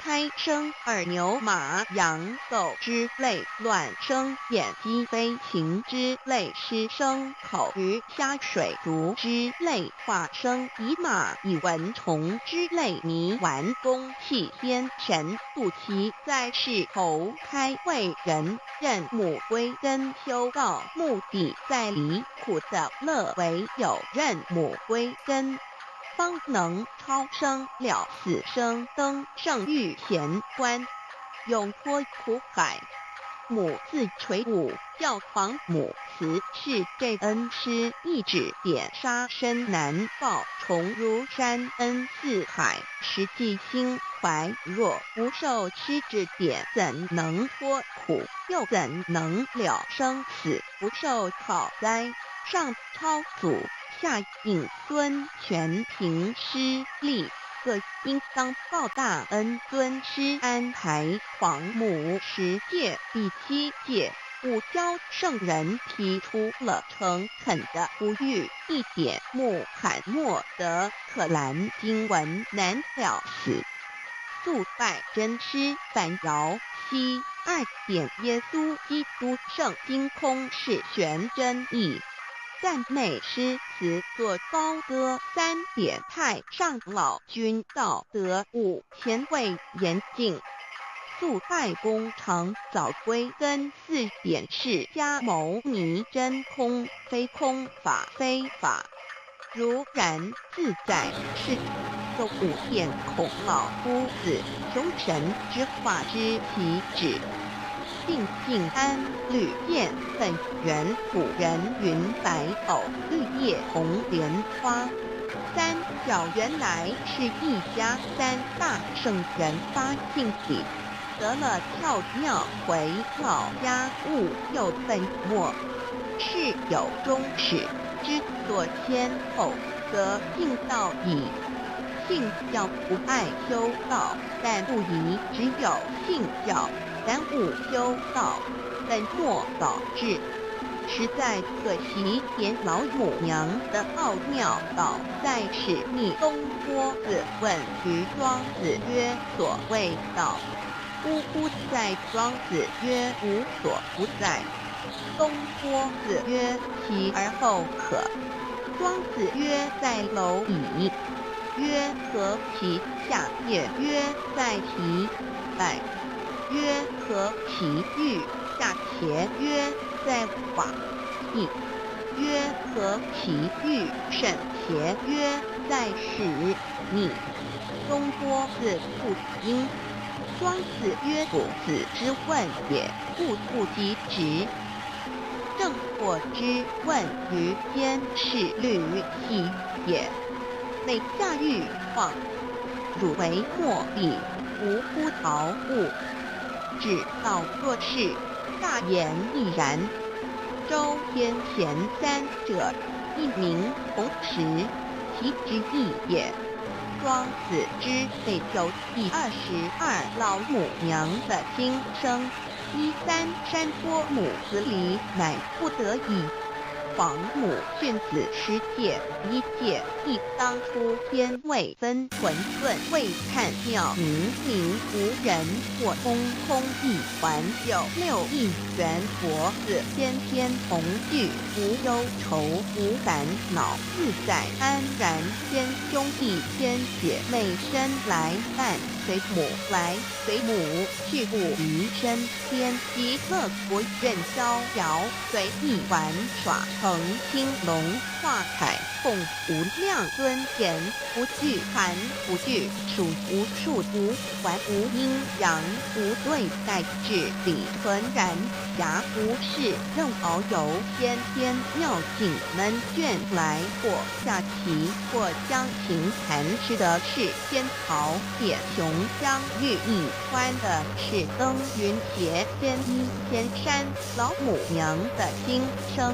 开生耳牛马羊狗之类，卵生眼鸡飞禽之类，湿生口鱼虾水族之类，化生以马以蚊虫之类，泥丸公气天神度其在世投开为人，任母归根修道，目的在离苦的乐，唯有任母归根，方能超生了死生，登圣域贤官，永脱苦海。母自垂武，教皇母慈是这恩师，一指点杀身难报，重如山恩似海，实际心怀。若不受师指点，怎能脱苦？又怎能了生死？不受考灾，上超祖，下引孙，全凭师力，各应当报大恩。尊师安排皇母10戒，第7戒，五教圣人提出了诚恳的呼吁，一点穆罕默德可兰经文难了死，素拜真师反饶西2点耶稣基督圣经空是玄真义，赞美诗词作高歌3点太上老君道德5前卫严谨，素拜公常早归根4点释迦牟尼真空非空法非法，如然自在是。奏舞殿孔老夫子穷神之化之其旨。并晋安绿叶本源古人云白藕绿叶红莲花。三角原来是一家三大圣人发性体，得了跳庙回老家务又本末，是有终始之所迁后，则信道矣。信教不爱修道，但不宜只有信教，耽误修道，本末倒置。实在可惜，连老母娘的奥妙道在使逆东坡子问于庄子曰：“所谓道，呜呼！在庄子曰：无所不在。东坡子曰：其而后可。庄子曰：在蝼蚁。曰：何其下也？曰：在其外。曰：何其欲下且？曰：在瓦砾。曰：何其欲甚且？曰：在使逆。东坡子不应。庄子曰：夫子之问也，故不及直。正或之问于间是履兮也。内下欲况，汝为莫必，无乎陶物。只道若是，大言亦然。周天贤三者，一名同时，其之义也。庄子之内有第22老母娘的心声，依三山坡母子里，乃不得已。皇母训子失戒，一戒亦当初天未分纯寸，未看妙明明无人，或空空一环，有6亿元佛子，天天同聚，无忧愁，无烦恼，自在安然。天兄弟天姐妹生来伴，随母来随母去，不离身边。极乐国任逍遥，随意玩耍，成青龙化彩凤，无量尊严，不惧寒不惧暑，无数无还无阴阳，无对待，至理纯然。暇无事任遨游，先天妙境能眷来，或下棋，或将琴弹，吃的是仙桃铁熊，相遇一欢的是登云斜仙衣仙山。老母娘的心声。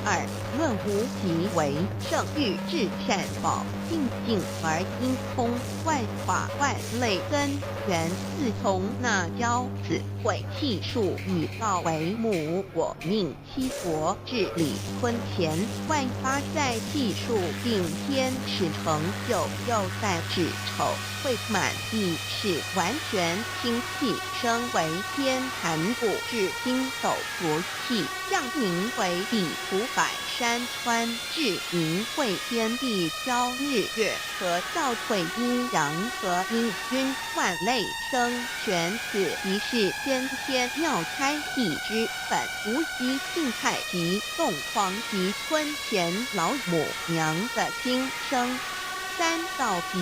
2论无极为圣，欲至善宝，静静而因空，万法万类根源，自从那骄子毁气数以道为母，我命七国治理坤乾，万发在气数并天使成就，又在子丑会满地，是完全清气，升为天坛补至星斗国气，降名为地府百山川，至明会天地交日月，和照会阴阳，和阴均万类生玄，此即是先天妙开地之本，无极性太极凤凰及坤乾老母娘的心声。3道比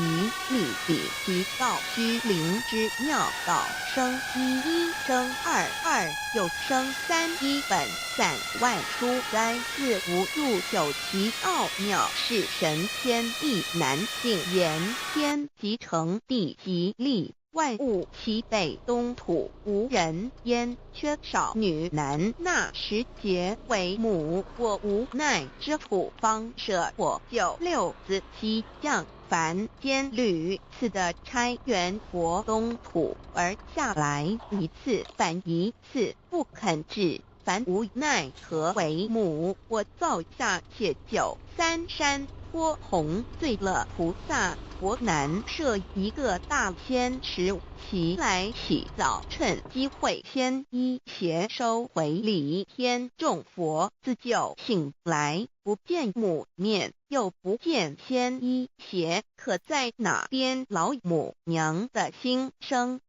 理比其道居灵之妙道生1生2又生3，一本散万殊哉，自无入九其奥妙，是神天意难尽言。天即成地即立，万物其北东土，无人焉，缺少女男，纳10节为母。我无奈之处，方舍我就6子7将，凡间屡次的差援佛东土，而下来一次反一次，不肯治。凡无奈何为母，我造下且就3山坡弘罪了菩萨，佛南设一个大仙池，其来洗澡，趁机会先一邪收回礼，天众佛自就醒来，不见母面，又不见仙一邪，可在哪边？老母娘的心声。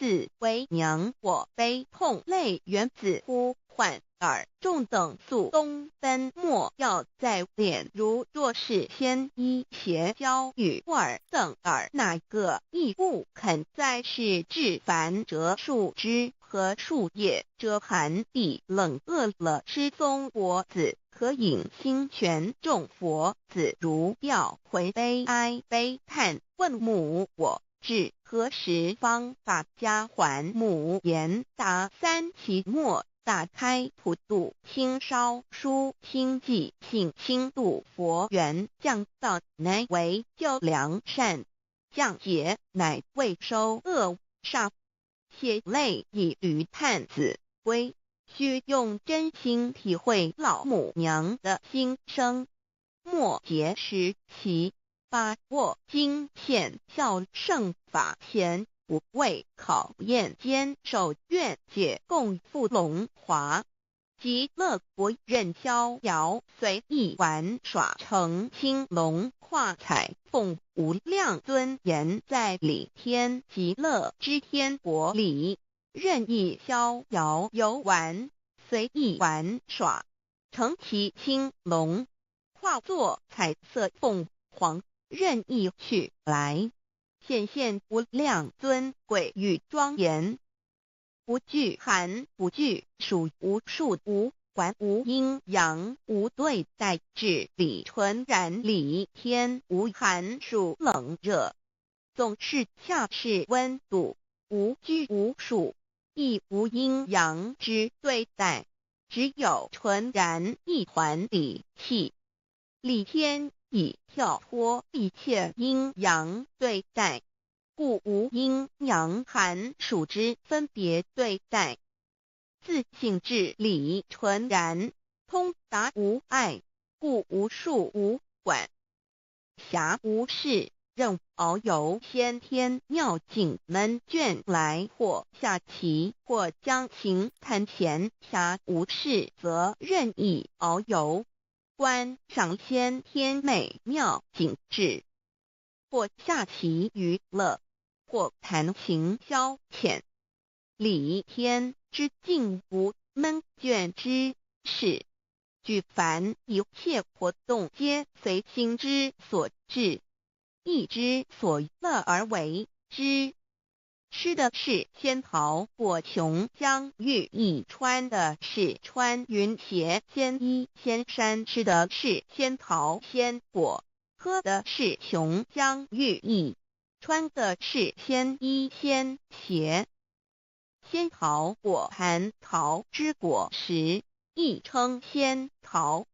4为娘我悲痛泪源子呼唤耳众等宿东奔莫要在敛，如若是先一邪教与尔等耳哪个亦不肯在世至凡折树枝和树叶，遮寒地冷，饿了吃松果子，可饮清泉众佛子，如调回悲哀悲叹，问母我至何时方把家还？母言答三期末，打开普度清烧书清寂性清度佛缘，降道乃为救良善，降劫乃为收恶煞，血泪以于探子归，须用真心体会老母娘的心声，末节时期，把握经现效圣法前，不畏考验，坚守愿解，共赴龙华极乐国，任逍遥随意玩耍，成青龙跨彩凤，无量尊严在里天极乐之天国里，任意逍遥游玩，随意玩耍，成其青龙，化作彩色凤凰，任意去来，显现无量尊贵与庄严，不惧寒，不惧暑，无数无管，无阴阳，无对待，至理纯然理天，无寒暑冷热，总是恰是温度，无拘无束，亦无阴阳之对待，只有纯然一团理气。理天已跳脱一切阴阳对待，故无阴阳寒暑之分别对待，自性至理纯然，通达无碍，故无束无管，暇无事，任遨游先天妙境门卷来，或下棋，或将琴弹弦，暇无事则任意遨游，观赏先天美妙景致，或下棋娱乐，或弹琴消遣，理天之境无闷倦之事，举凡一切活动皆随心之所至，意之所乐而为之。吃的是仙桃果琼浆玉液，穿的是穿云鞋仙衣仙衫，吃的是仙桃仙果，喝的是琼浆玉液，穿的是仙衣仙鞋。仙桃果蟠桃之果实，亦称仙桃。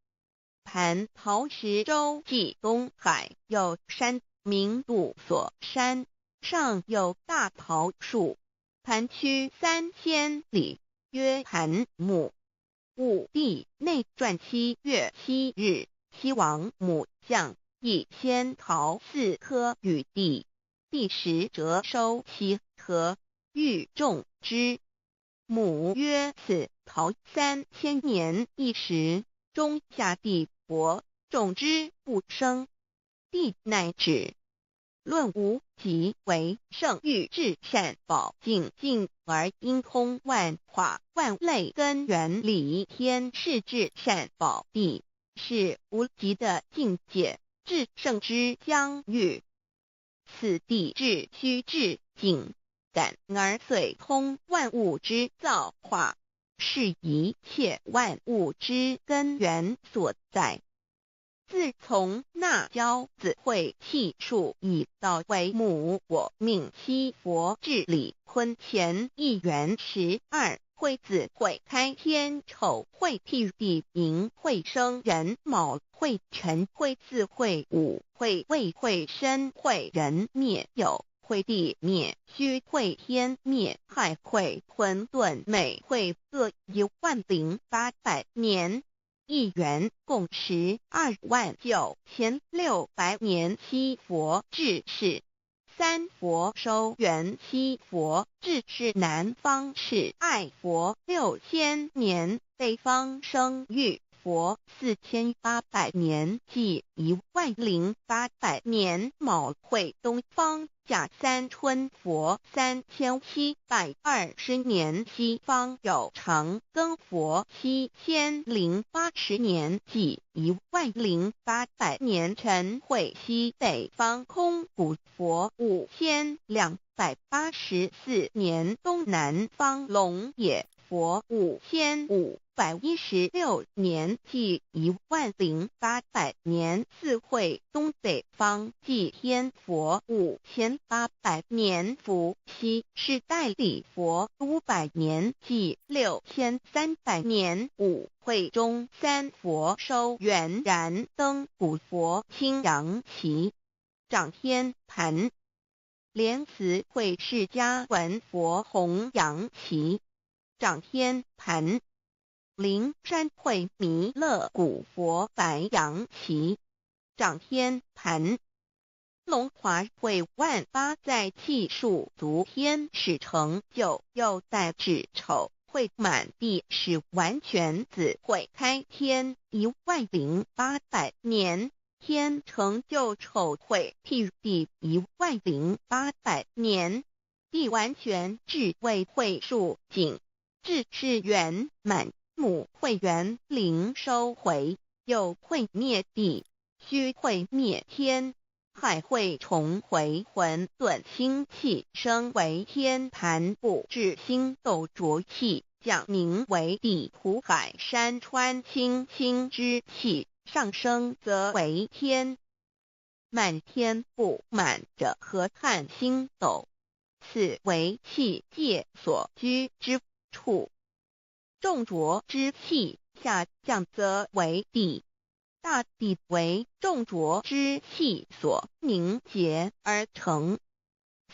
蟠桃实洲际东海有山名杜所山，上有大桃树，盘曲3000里，曰盘木。武帝内传7月7日，西王母降，以仙桃4颗与帝，帝时折收其核，欲种之。母曰：此桃3000年一时，中下地薄，种之不生。帝乃止。论无极为圣欲至善宝净净而因通万化万类根源理天是至善宝地，是无极的境界，至圣之疆域。此地至虚至静感而遂通万物之造化，是一切万物之根源所在。自从那骄子会气数以道为母，我命七佛治理坤乾一元12，会子会开天丑，会辟地寅，会生人卯，会辰会巳，会午，会未，会申，会人灭酉，会地灭戌，会天灭亥，会混沌昧，会各10800年。一元共129600年，七佛治世。三佛收元，七佛治世。南方是爱佛6000年，北方生玉佛4800年即10800年卯会东方甲三春佛3720年西方有长庚佛7080年即10800年辰会西北方空谷佛5284年东南方龙野佛5516年即10800年四会东北方祭天佛5800年伏羲是代理佛500年即6300年五会中三佛收元燃灯古佛青阳旗掌天盘莲慈会释迦文佛红阳旗掌天盘灵山会弥勒古佛白羊旗掌天盘龙华会万八在气数足天使成就又代指丑会满地是完全子会开天10800年天成就丑会譬第10800年地完全智慧会数景智是圆满母会元灵收回又会灭地虚会灭天海会重回混沌星气生为天盘不至星斗浊气降名为地土海山川清清之气上升则为天满天不满者河汉星斗此为气界所居之处重浊之气下降则为地大地为重浊之气所凝结而成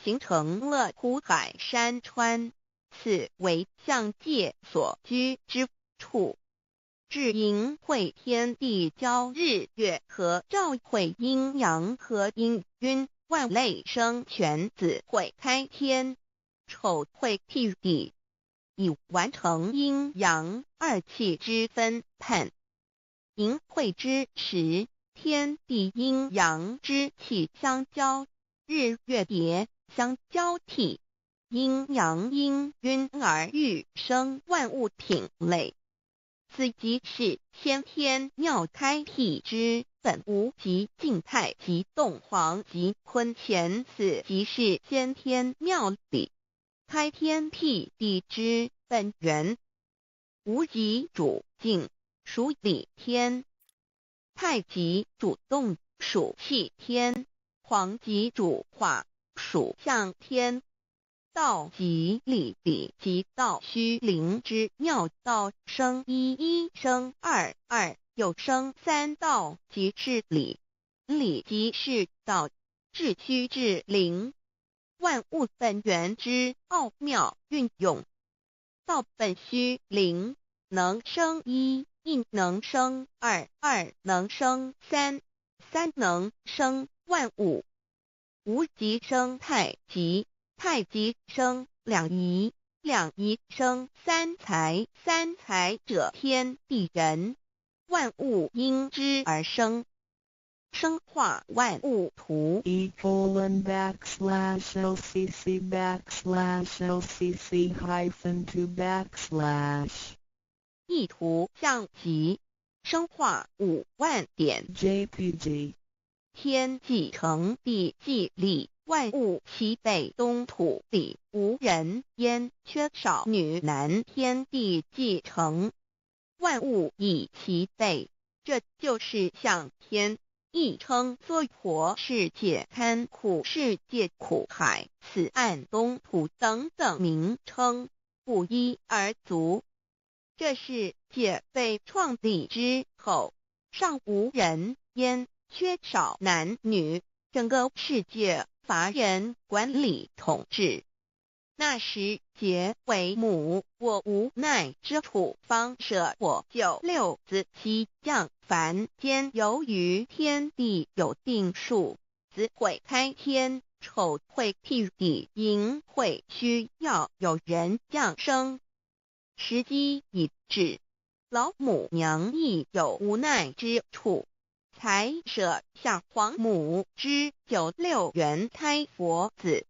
形成了土海山川此为象界所居之处至阴会天地交日月和照会阴阳和阴晕万类生全子会开天丑会替地以完成阴阳二气之分判寅会之时天地阴阳之气相交日月叠相交替阴阳阴晕而育生万物品类此即是先天妙开辟之本无极静态即动黄即坤乾此即是先天妙理开天辟地之本源无极主静属理天太极主动属气天黄极主化属象天道即理理即道虚灵之妙道生一一生二二又生三道即是理理即是道至虚至灵万物本源之奥妙运用道本虚灵能生一一能生二二能生三三能生万物无极生太极太极生两仪两仪生三才三才者天地人万物因之而生生化万物图e://LCC_LCC_2/ 意图象极生化5万点 JPG 天既成地既立万物其北东土里无人焉缺少女男天地既成万物以其北这就是象天亦称娑婆世界堪苦世界苦海此岸东土等等名称不一而足这世界被创立之后尚无人焉缺少男女整个世界乏人管理统治那时结为母我无奈之处方舍我就六子其降凡间由于天地有定数子会开天丑会替地寅会需要有人降生时机已至老母娘亦有无奈之处，才舍下皇母之96元胎佛子，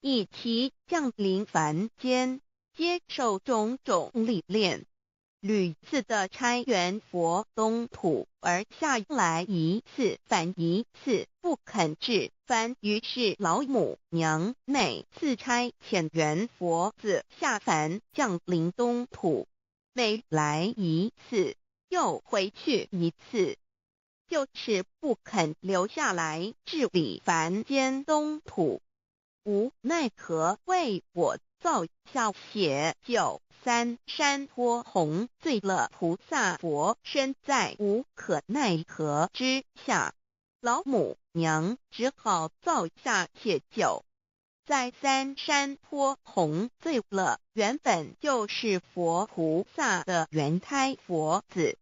以其降临凡间，接受种种历练，屡次的差援佛东土，而下来一次反一次不肯置番，于是老母娘每次差遣援佛子下凡降临东土，每来一次又回去一次，就是不肯留下来治理凡间东土。无奈何为我造下血救三山托洪罪了菩萨佛，身在无可奈何之下，老母娘只好造下血救。在三山托洪罪了原本就是佛菩萨的原胎佛子，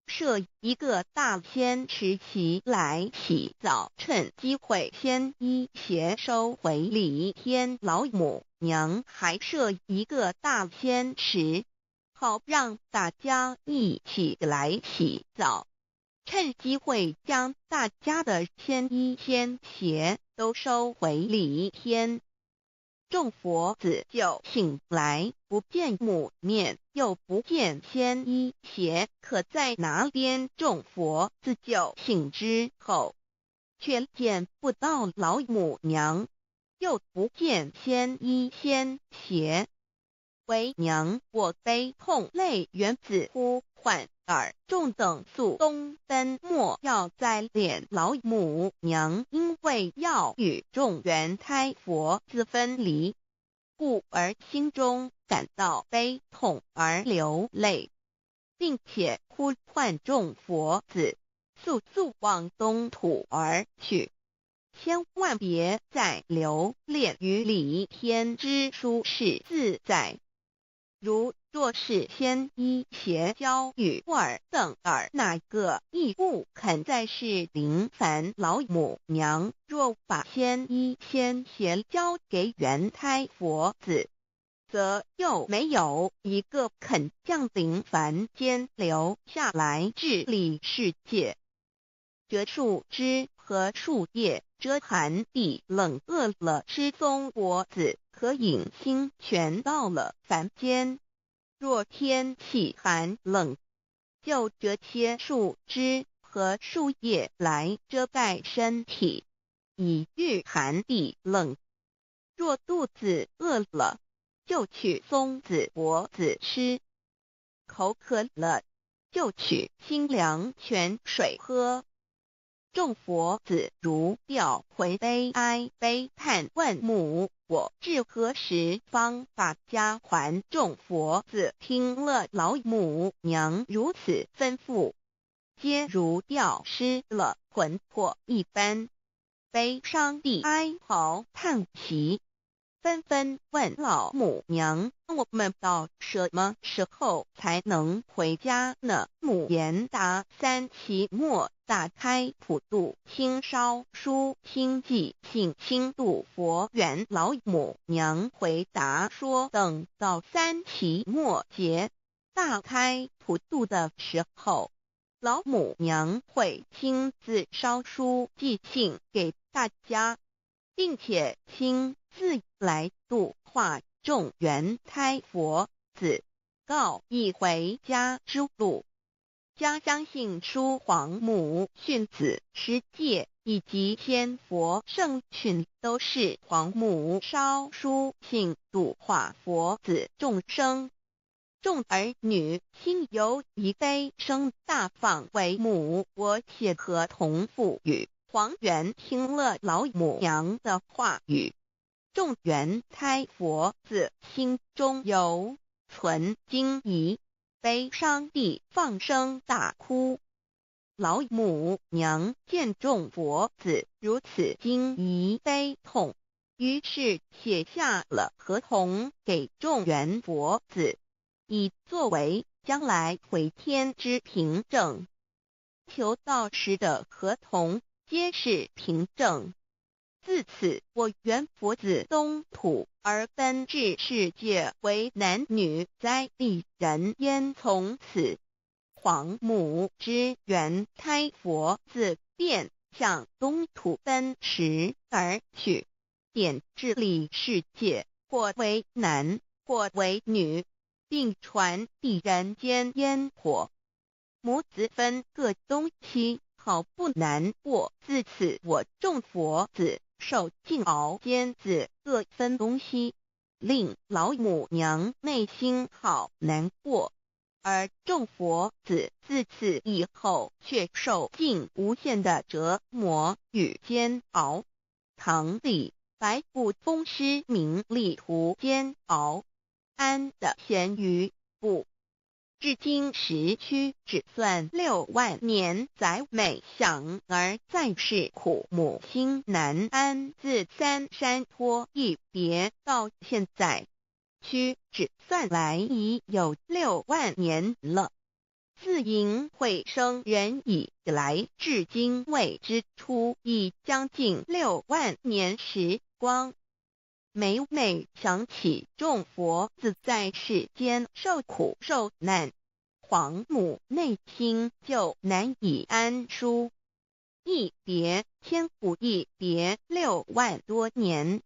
设一个大仙池期来洗澡，趁机会先一邪收回礼天老母娘，还设一个大仙池，好让大家一起来洗澡，趁机会将大家的仙衣仙鞋都收回礼天。众佛子就醒来，不见母面，又不见仙衣鞋，可在哪边？众佛子就醒之后，却见不到老母娘，又不见仙衣仙鞋。为娘我悲痛泪源自呼唤耳，众等速东奔，莫要再敛老母娘，因为要与众原胎佛子分离，故而心中感到悲痛而流泪，并且呼唤众佛子速速往东土而去，千万别再留恋于礼天之舒适自在。若是仙衣鞋交与尔等儿，哪个亦不肯再是临凡老母娘？若把仙衣仙鞋交给原胎佛子，则又没有一个肯降临凡间留下来治理世界。折树枝和树叶遮寒地冷，饿了吃松果子，可饮清泉到了凡间。若天气寒冷，就折些树枝和树叶来遮盖身体，以御寒地冷。若肚子饿了，就取松子果子吃；口渴了，就取清凉泉水喝。众佛子如吊回悲哀悲叹，问母我至何时方把家还？众佛子听了老母娘如此吩咐，皆如吊失了魂魄一般，悲伤地哀嚎叹息，纷纷问老母娘：我们到什么时候才能回家呢？母言答：3期末打开普度清烧书清寂信清度佛缘。老母娘回答说，等到3期末节大开普度的时候，老母娘会亲自烧书寄信给大家，并且亲自来度化众原胎佛子，告一回家之路。将相信书皇母训子十戒以及仙佛圣训，都是皇母烧书信度化佛子众生。众儿女心由以悲生大放为母，我且合同赋予。黄元听了老母娘的话语，众原胎佛子心中有存惊疑，悲伤地放声大哭。老母娘见众佛子如此惊疑悲痛，于是写下了合同给众原佛子，以作为将来回天之凭证。求到时的合同皆是凭证。自此我缘佛子东土，而分至世界为男女，在地人焉。从此黄母之缘胎佛子便向东土奔驰而去，点治理世界，或为男，或为女，并传递人间烟火。母子分各东西，好不难过。自此我众佛子受尽熬煎子各分东西，令老母娘内心好难过。而众佛子自此以后却受尽无限的折磨与煎熬。唐李白骨风师名利图煎熬，安的咸鱼不。至今时区只算6万年，载每想而在世苦，母心难安。自三山托一别到现在，区只算来已有6万年了。自寅会生人以来，至今未知出，已将近6万年时光。每每想起众佛子在世间受苦受难，黄母内心就难以安舒。一别千古，一别6万多年。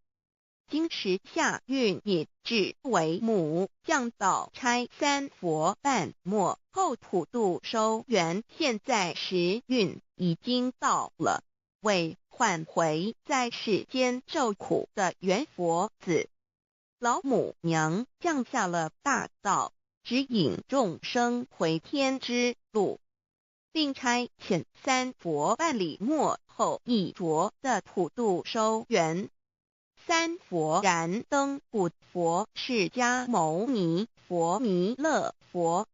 今时夏运也至为母，降道差3佛半末，后普度收圆。现在时运已经到了，为唤回在世间受苦的缘佛子，老母娘降下了大道，指引众生回天之路，并差遣3佛半里末后一着的普度收圆。3佛燃灯古佛、释迦牟尼佛、弥勒佛，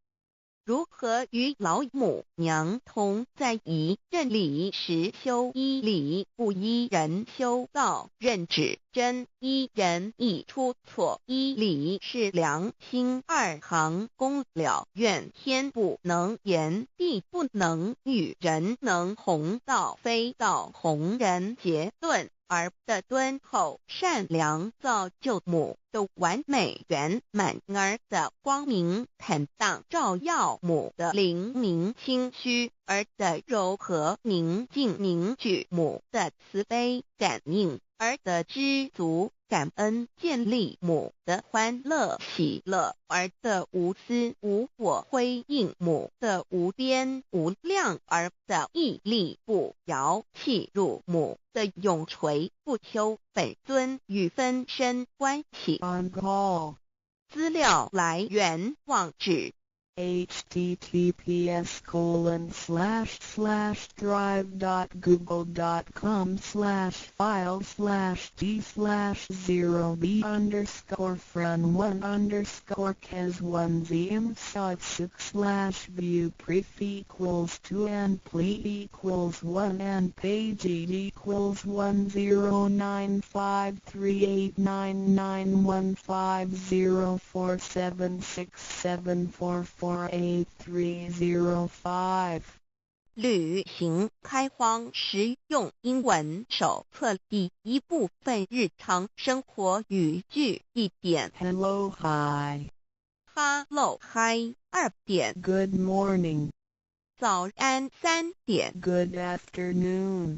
如何与老母娘同在一任理时修一理，不一人修道，任指真一人一出错，一理是良心，2行功了愿，天不能言，地不能喻，人能弘道，非道弘人结论。而的敦厚善良，造就母的完美圆满，儿的光明坦荡，照耀母的灵明清虚，儿的柔和宁静凝聚母的慈悲感应，儿的知足感恩建立母的欢乐喜乐，儿的无私无我辉映母的无边无量，儿的屹立不摇弃入母的永垂不朽。本尊与分身关系。 On call. 资料来源网址https://drive.google.com/file/d/0b___cas1z_m_view prefix =2 and page =109389954767448305。旅行开荒实用英文手册第1部分日常生活语句1点 Hello hi. Hello hi 2点 Good morning. 早安3点 Good afternoon.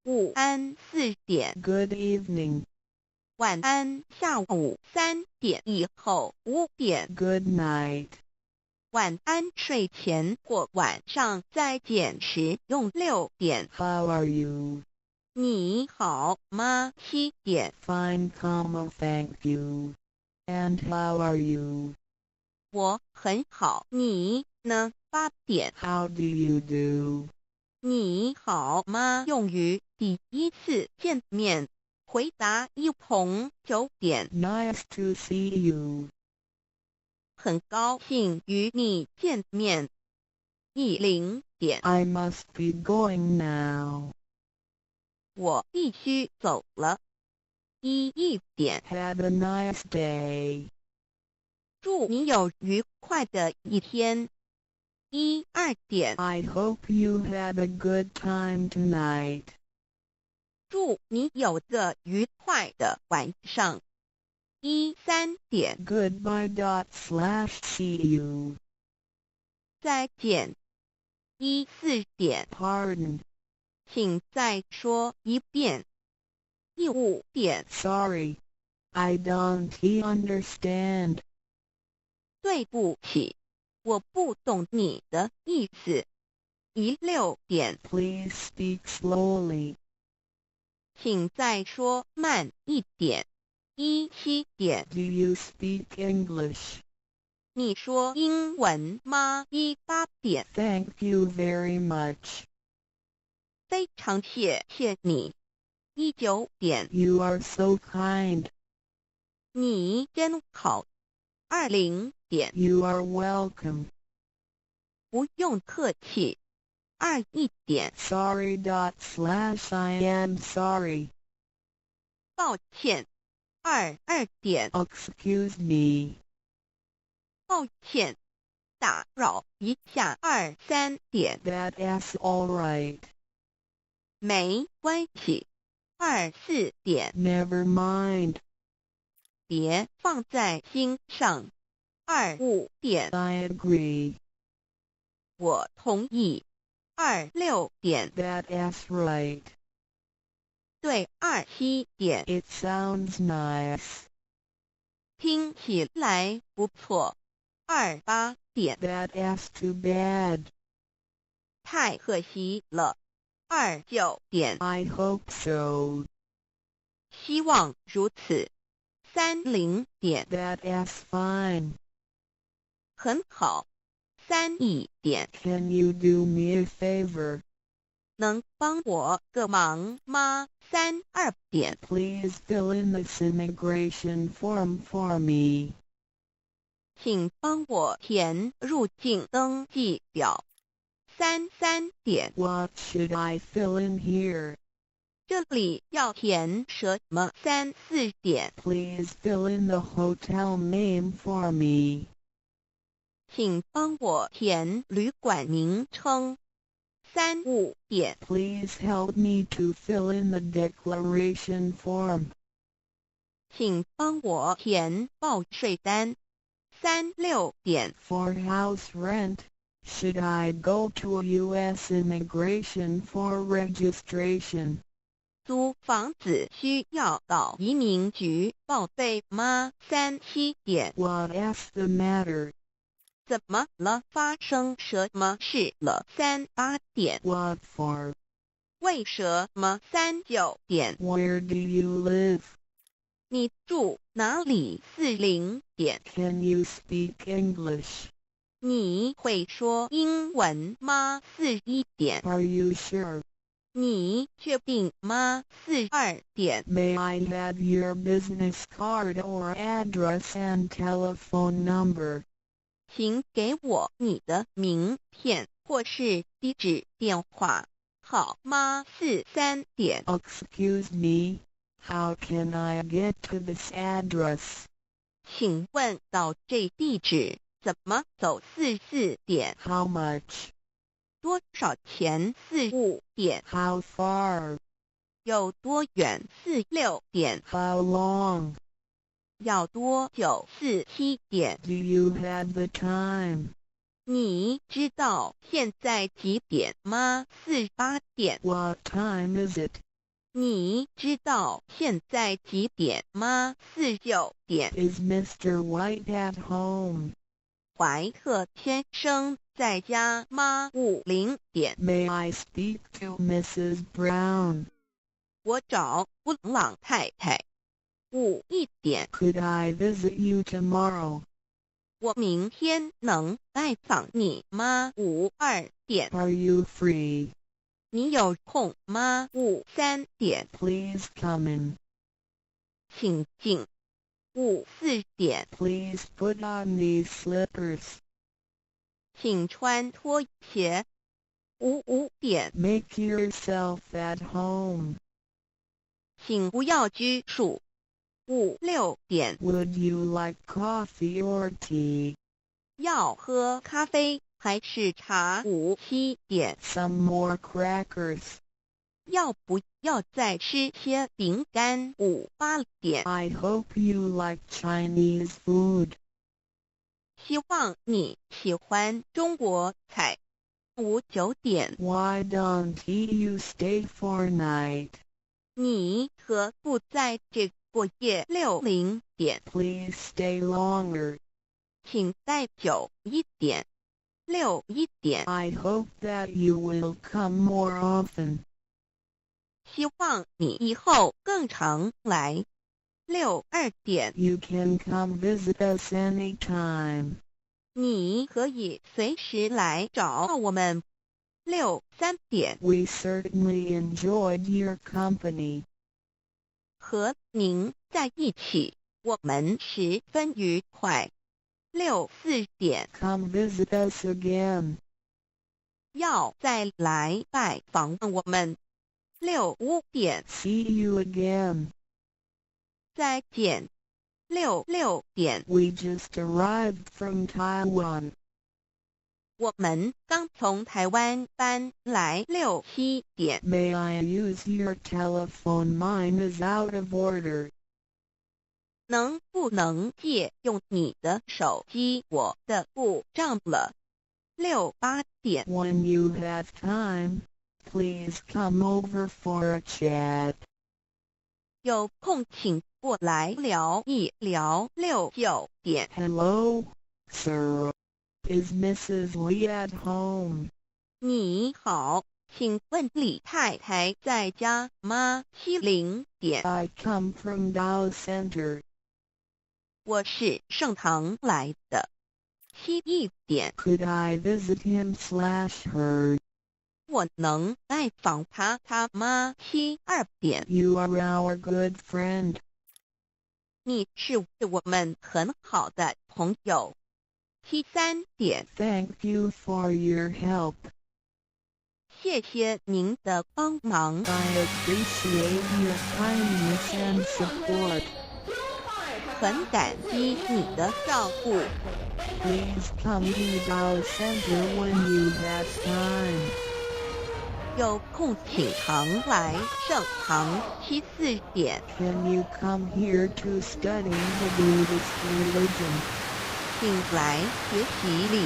午安4点 Good evening. 晚安下午3点以后5点 Good night. 晚安睡前或晚上再见时用6点 How are you? 你好吗7点 Fine, thank you. And how are you? 我很好你呢8点 How do you do? 你好吗用于第一次见面，回答一同9点 Nice to see you. 很高兴与你见面10点 I must be going now. 我必须走了1点 Have a nice day. 祝你有愉快的一天2点 I hope you have a good time tonight. 祝你有个愉快的晚上。13点， Goodbye./See you. 再见。14点， Pardon. 请再说一遍。15点， Sorry. I don't understand. 对不起，我不懂你的意思。16点， Please speak slowly. 请再说慢一点。17点， Do you speak English? 你说英文吗？18点， Thank you very much. 非常谢谢你。19点， You are so kind. 你真好。20点， You are welcome. 不用客气。21点， Sorry./I am sorry. 抱歉。22点， Excuse me. 抱歉，打扰一下。23点， That's all right. 没关系。24点， Never mind. 别放在心上。25点， I agree. 我同意。26点， That's right. 对。27点， It sounds nice. 听起来不错。28点， That's too bad. 太可惜了。29点， I hope so. 希望如此。30点， That's fine. 很好。31点， Can you do me a favor? 能帮我个忙吗？32点， Please fill in this immigration form for me. 请帮我填入境登记表。33点， What should I fill in here? 这里要填什么？34点， Please fill in the hotel name for me. 请帮我填旅馆名称。35点， Please help me to fill in the declaration form. 请帮我填报税单。36点， For house rent, should I go to U.S. immigration for registration? 租房子需要到移民局报备吗？37点， What's the matter? 怎么了？发生什么事了？38点， What for? 为什么？39点， Where do you live? 你住哪里？40点， Can you speak English? 你会说英文吗？41点， Are you sure? 你确定吗？42点， May I have your business card or address and telephone number? 请给我你的名片或是地址电话，好吗？43点， Excuse me, how can I get to this address? 请问到这地址怎么走？44点， How much? 多少钱？45点， How far? 有多远？46点， How long? 要多久？47点， Do you have the time? 你知道现在几点吗？48点， What time is it? 你知道现在几点吗？49点， Is Mr. White at home? 怀特先生在家吗？50点， May I speak to Mrs. Brown? 我找布朗太太。51点， Could I visit you tomorrow? 我明天能拜访你吗？52点， Are you free? 你有空吗？53点， Please come in. 请进。54点， Please put on these slippers. 请穿拖鞋。55点， Make yourself at home. 请不要拘束。56点， Would you like coffee or tea? 要喝咖啡还是茶？57点， Some more crackers. 要不要再吃些饼干？58点。 I hope you like Chinese food. 希望你喜欢中国菜。59点。 Why don't you stay for night? 你何不在这过夜？60点。 Please stay longer. 请再久一点。61点。 I hope that you will come more often. 希望你以后更常来。62点。 You can come visit us anytime. 你可以随时来找我们。63点。 We certainly enjoyed your company. 和您在一起，我们十分愉快。64点。 Come visit us again. 要再来拜访我们。65点。 See you again. 再见。66点。 We just arrived from Taiwan. 我们刚从台湾搬来。67点。 May I use your telephone? Mine is out of order. 能不能借用你的手机？我的故障了。68点。 When you have time, please come over for a chat. 有空请过来聊一聊。69点。 Hello, sir. Is Mrs. Lee at home? 你好，请问李太太在家吗？70点。 I come from Dow Center. 我是盛堂来的。71点。 Could I visit him/her? 我能拜访他吗？72点。 You are our good friend. 你是我们很好的朋友。73点。 Thank you for your help. 谢谢您的帮忙。 I appreciate your kindness and support. 很感激你的照顾。 Please come to Dow Center when you have time. 有空请常来盛堂。74点。 Can you come here to study the Buddhist religion? 请来学习礼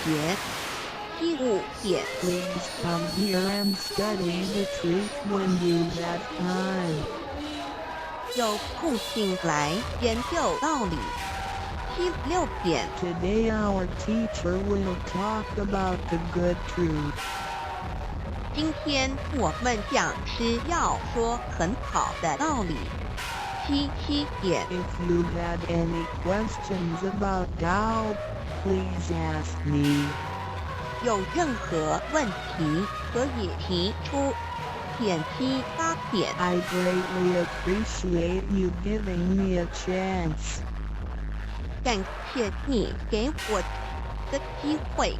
节。75点。 Please come here and study the truth when you have time. 有空请来研究道理。76点。 Today our teacher will talk about the good truth. 今天我们讲师要说很好的道理。77点。 If you had any questions about Tao, please ask me. 有任何问题可以提出。78点。 I greatly appreciate you giving me a chance. 感谢你给我的机会。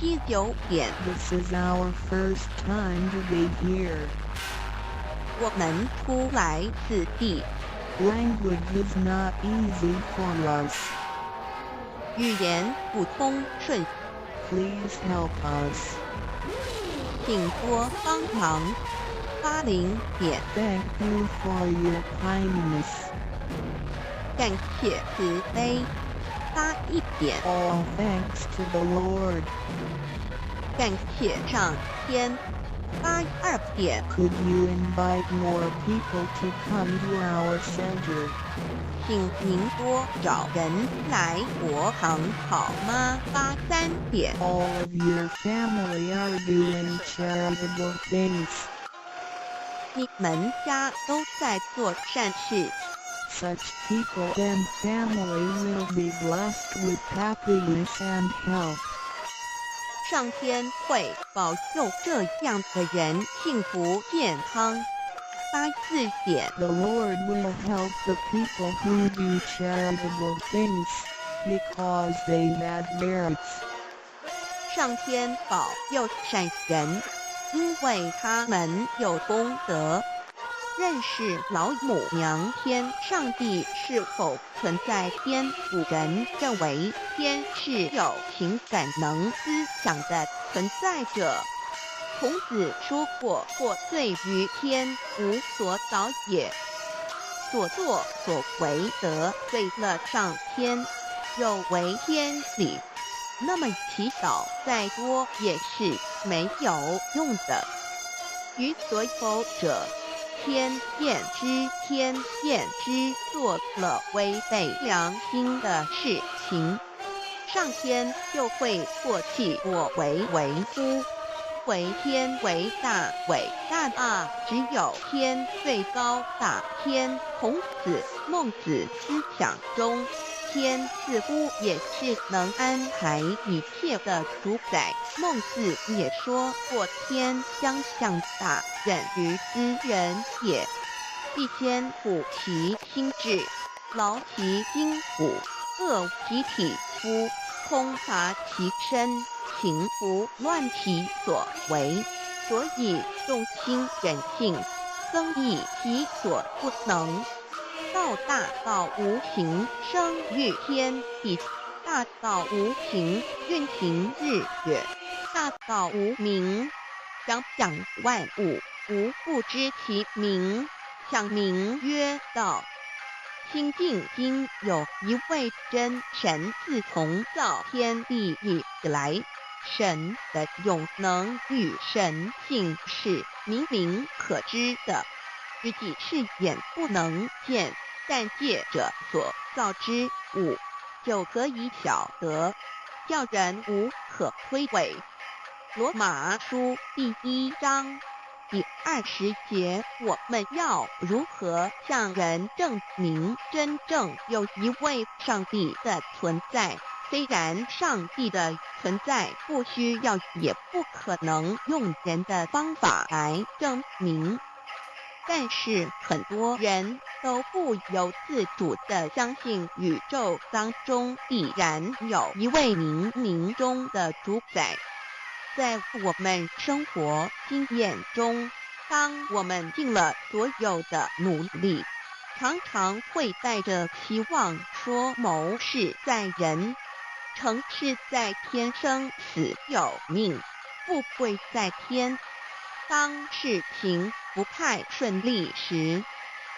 79点。 This is our first time to be here. 我们初来此地， Language is not easy for us. 语言不通顺， Please help us. 请多帮忙。80点。 Thank you for your kindness. 感谢慈悲。81点。 All thanks to the Lord. 感谢上天。82点。 Could you invite more people to come to our center? 请您多找人来国堂好吗？83点。 All of your family are doing charitable things. 你们家都在做善事， Such people and family will be blessed with happiness and health. 上天会保佑这样的人幸福健康。84点。 The Lord will help the people who do charitable things, because they have merits. 上天保佑善人，因为他们有功德。认识老母娘天上帝是否存在？天古人认为天是有情感能思想的存在者。孔子说过：“或罪于天，无所导也。所作所为得罪了上天，有违天理，那么祈祷再多也是没有用的。予所否者，天厌之，做了违背良心的事情，上天就会唾弃我为乎。为天为大啊！只有天最高大天。孔子、孟子思想中，天似乎也是能安排一切的主宰。孟子也说过：“天将相大，任于斯人也。必先苦其心志，劳其筋骨，饿其体肤，空乏其身，情不乱其所为。所以众心忍性，增益其所不能。道大道无形，生育天地；大道无形，运行日月；大道无名，彰享万物。吾不知其名，想名曰道。”《心经》经有一位真神，自从造天地以来，神的永能与神性是明明可知的，实际是眼不能见，但借着所造之物，就可以晓得，叫人无可推诿。罗马书第1章第20节，我们要如何向人证明真正有一位上帝的存在？虽然上帝的存在不需要也不可能用人的方法来证明，但是很多人都不由自主地相信宇宙当中必然有一位冥冥中的主宰。在我们生活经验中，当我们尽了所有的努力，常常会带着期望说谋事在人，成事在天，生死有命，富贵在天。当事情不太顺利时，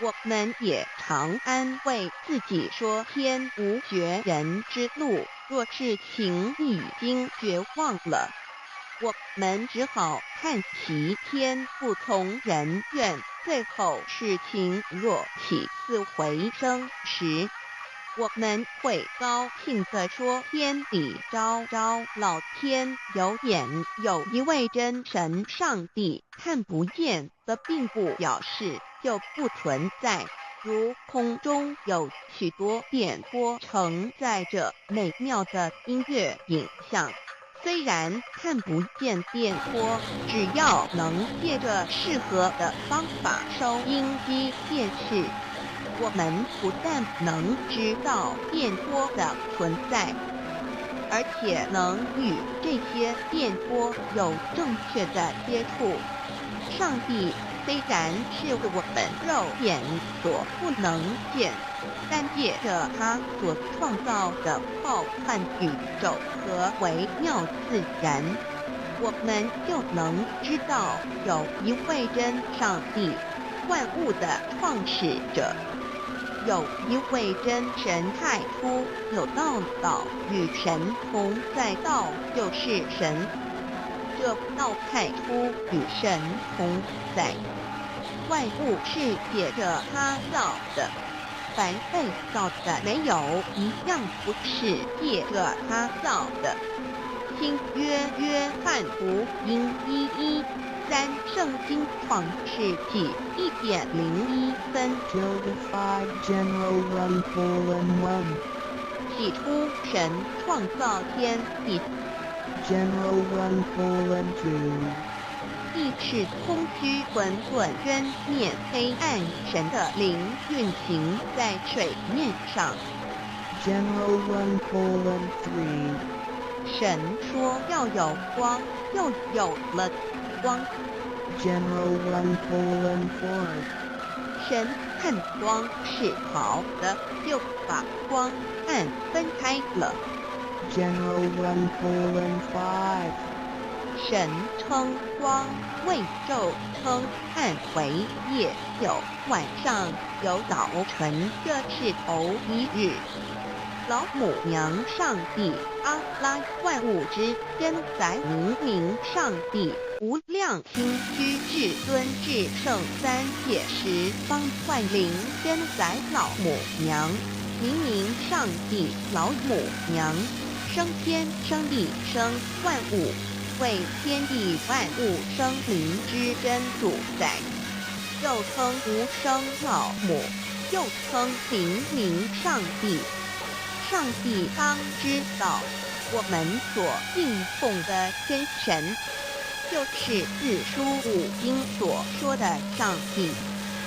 我们也常安慰自己说天无绝人之路，若事情已经绝望了，我们只好叹其天不从人愿。最后事情若起死回生时，我们会高兴地说天理昭昭，老天有眼，有一位真神上帝。看不见的并不表示就不存在，如空中有许多电波承载着美妙的音乐影像。虽然看不见电波，只要能借着适合的方法收音机电视，我们不但能知道电波的存在，而且能与这些电波有正确的接触。上帝虽然是我们肉眼所不能见，但借着他所创造的浩瀚宇宙和微妙自然，我们就能知道有一位真上帝，万物的创始者，有一位真神太初有道与神同在，道就是神，这道太初与神同在。万物是借着他造的，凡被造的没有一样不是借着他造的。新约翰福音1:13，圣经创世纪1:01。起初神创造天地。地是空虚混沌渊面黑暗，神的灵运行在水面上。神说要有光，又有了光。神看光是好的，就把光暗分开了。神称光，为昼称暗，为夜有晚上，有早晨，这是头一日。老母娘上帝阿拉，万物之天载，明上帝无量清虚至尊至圣三界十方万灵天载，老母娘明上帝老母娘生天生地生万物，为天地万物生灵之真主宰，又称无生老母，又称明上帝。上帝当知道，我们所敬奉的真神，就是四书五经所说的上帝。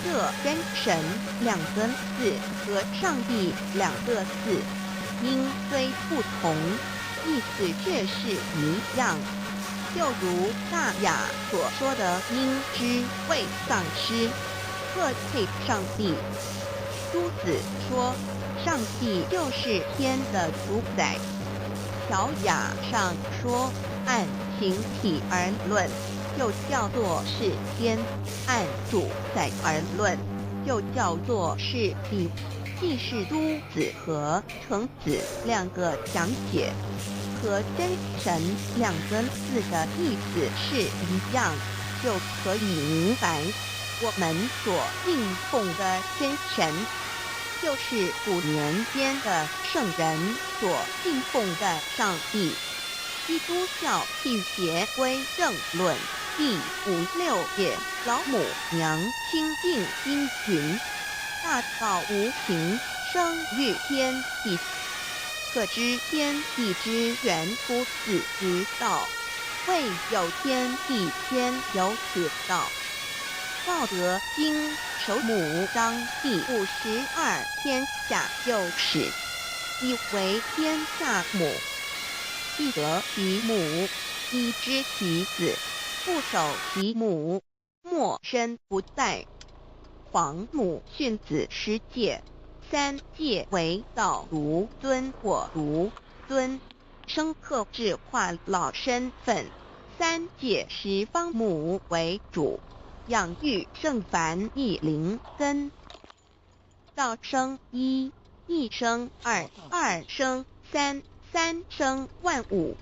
这真神两个字和上帝两个字，音虽不同，意思却是一样。就如大雅所说的“鹰之谓丧失，各配上帝”。朱子说，上帝就是天的主宰。小雅上说，按形体而论，又叫做是天；按主宰而论，又叫做是地。既是朱子和程子两个讲解，和真神两个字的意思是一样，就可以明白，我们所敬奉的真神，就是古年间的圣人所敬奉的上帝。基督教辟邪归正论第56页，老母娘清净因云：大道无形，生育天地，可知天地之源出自于道，未有天地，天有此道。道德经首母章第52，天下有始，以为天下母。必得其母，以知其子；不守其母，莫身不在。皇母训子十戒，三戒为道如尊，我如尊，生克制化老身份。三戒十方母为主，养育圣凡一灵根。道生一，一生二，二生三，三生万物。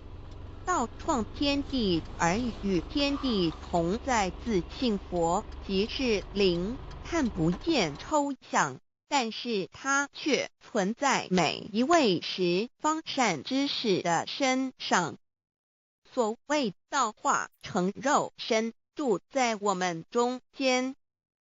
道创天地而与天地同在，自性佛，即是灵，看不见抽象，但是它却存在每一位十方善知识的身上。所谓道化成肉身，住在我们中间。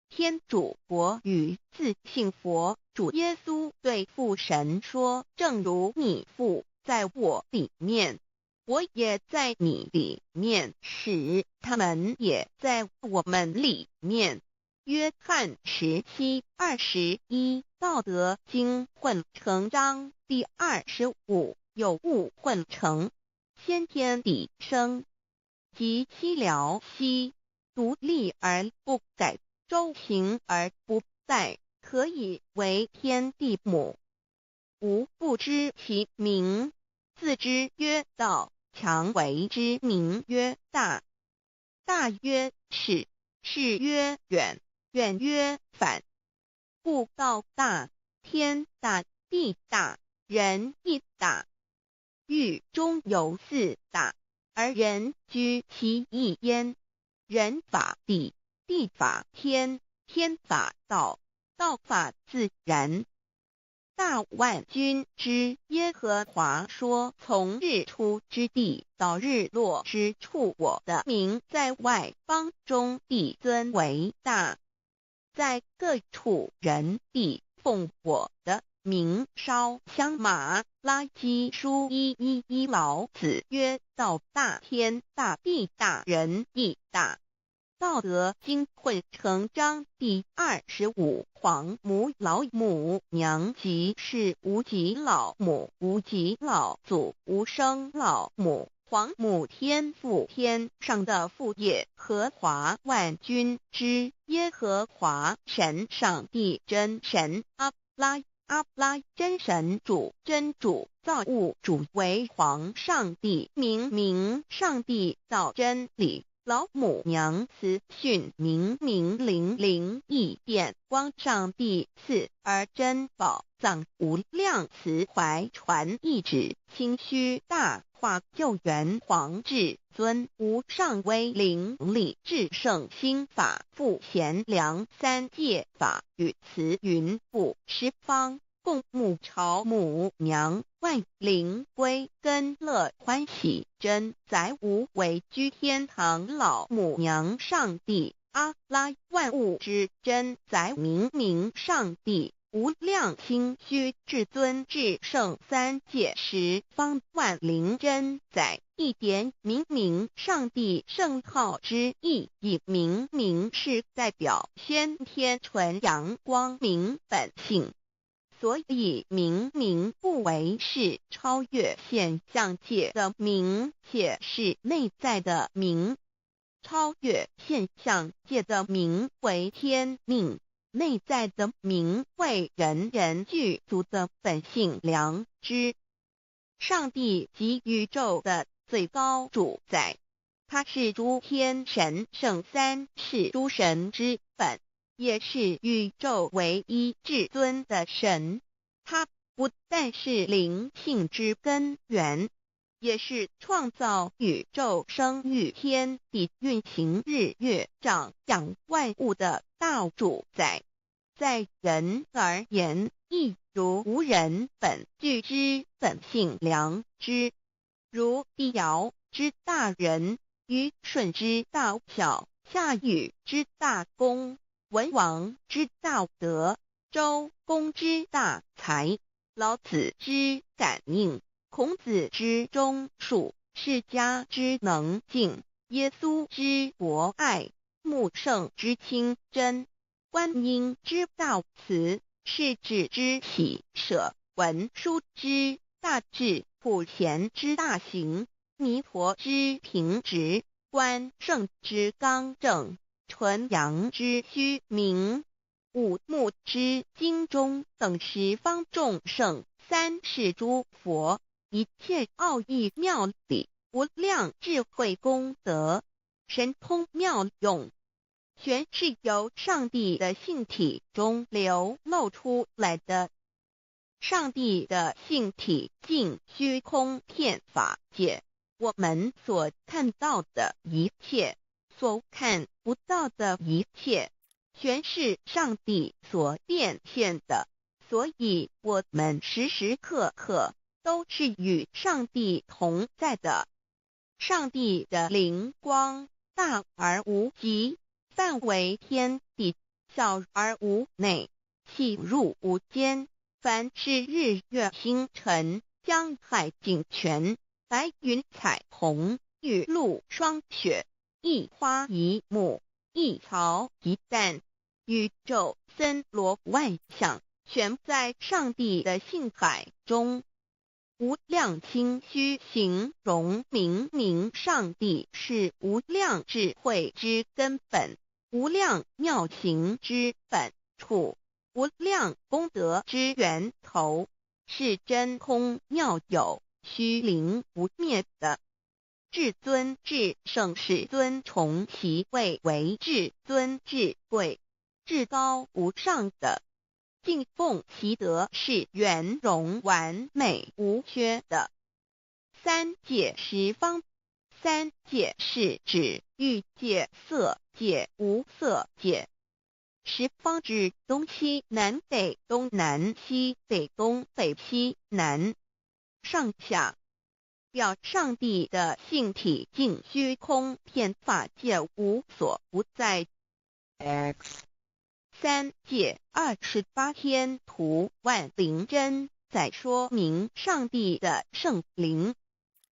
天主佛与自性佛主耶稣对父神说，正如你父在我里面，我也在你里面，使他们也在我们里面。约翰17:21，道德经混成章第25，有物混成，先天地生，即七辽息，独立而不改，周行而不殆，可以为天地母。吾不知其名，自之曰道，强为之名曰大。大曰始，始曰远，远曰反。故道大，天大，地大，人亦大。欲中有四大，而人居其一焉。人法地，地法天，天法道，道法自然。大万军之耶和华说，从日出之地到日落之处，我的名在外邦中必尊为大。在各处人必奉我的名烧香马拉基书1:11，老子曰：道大，天大，地大，人亦大。道德经混成章第25，皇母老母娘即是无极老母，无极老祖，无生老母。皇母天父，天上的父，耶和华万军之耶和华神，上帝真神阿拉。阿拉真神主、真主、造物主为皇上帝，明上帝造真理。老母娘慈训明灵异变光上帝赐而真宝藏无量慈怀传意旨清虚大化救援皇至尊无上威灵力至圣心法复贤良三界法与慈云布十方共沐朝母娘万灵归根乐欢喜真载无为居天堂老母娘上帝阿拉万物之真载明上帝无量清虚至尊至圣三界十方万灵真载一点明上帝圣号之意义明是代表先天纯阳光明本性。所以明不为是超越现象界的明，且是内在的明。超越现象界的明为天命，内在的明为人人具足的本性良知。上帝即宇宙的最高主宰，他是诸天神圣三世诸神之本。也是宇宙唯一至尊的神，他不但是灵性之根源，也是创造宇宙生育天地运行日月长养万物的大主宰。在人而言，亦如无人本具之本性良知，如地尧之大仁，虞舜之大巧，夏禹之大功，文王之道德，周公之大才，老子之感应，孔子之忠恕，释迦之能静，耶稣之博爱，穆圣之清真，观音之道慈，世子之喜舍，文殊之大智，普贤之大行，弥陀之平直，关圣之刚正，纯阳之虚明，五目之精中等十方众圣，三世诸佛，一切奥义妙理，无量智慧功德，神通妙用，全是由上帝的性体中流露出来的。上帝的性体尽虚空遍法界，我们所看到的一切，所看不到的一切，全是上帝所变现的，所以我们时时刻刻都是与上帝同在的。上帝的灵光大而无极，范围天地，小而无内，细入无间。凡是日月星辰，江海井泉，白云彩虹，雨露霜雪，一花一木，一草一蛋，宇宙森罗万象，全在上帝的性海中。无量清虚形容明上帝是无量智慧之根本，无量妙行之本处，无量功德之源头，是真空妙有，虚灵不灭的。至尊至圣世尊崇其位为至尊至贵，至高无上的，敬奉其德是圆融完美无缺的。三界十方，三界是指欲界、色界、无色界。十方指东西南北东南西北东北西南上下，表上帝的性体尽虚空遍法界无所不在。 X 三界28天图万灵真在说明上帝的圣灵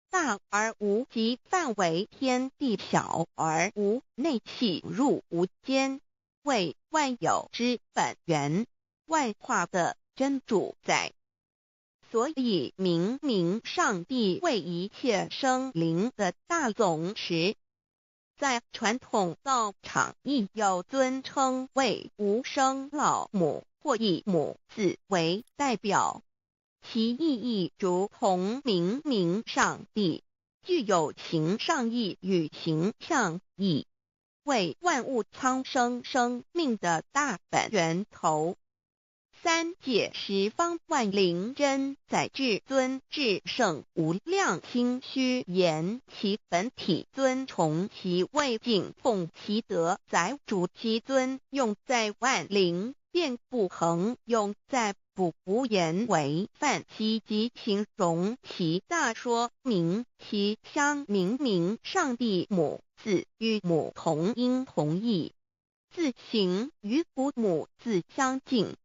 大而无极，范围天地，小而无内，细入无间，为万有之本源，万化的真主宰。所以明上帝为一切生灵的大总持，在传统道场亦有尊称为无生老母或以母字为代表，其意义如同明明上帝，具有形上义与形象义，为万物苍生生命的大本源头。三界十方万灵真在至尊至圣无量心虚言其本体尊崇其位敬奉其德载主其尊用在万灵便不恒用在不无言为范其及形容其大说明其相明明上帝母字与母同音同义，字形与古母字相近。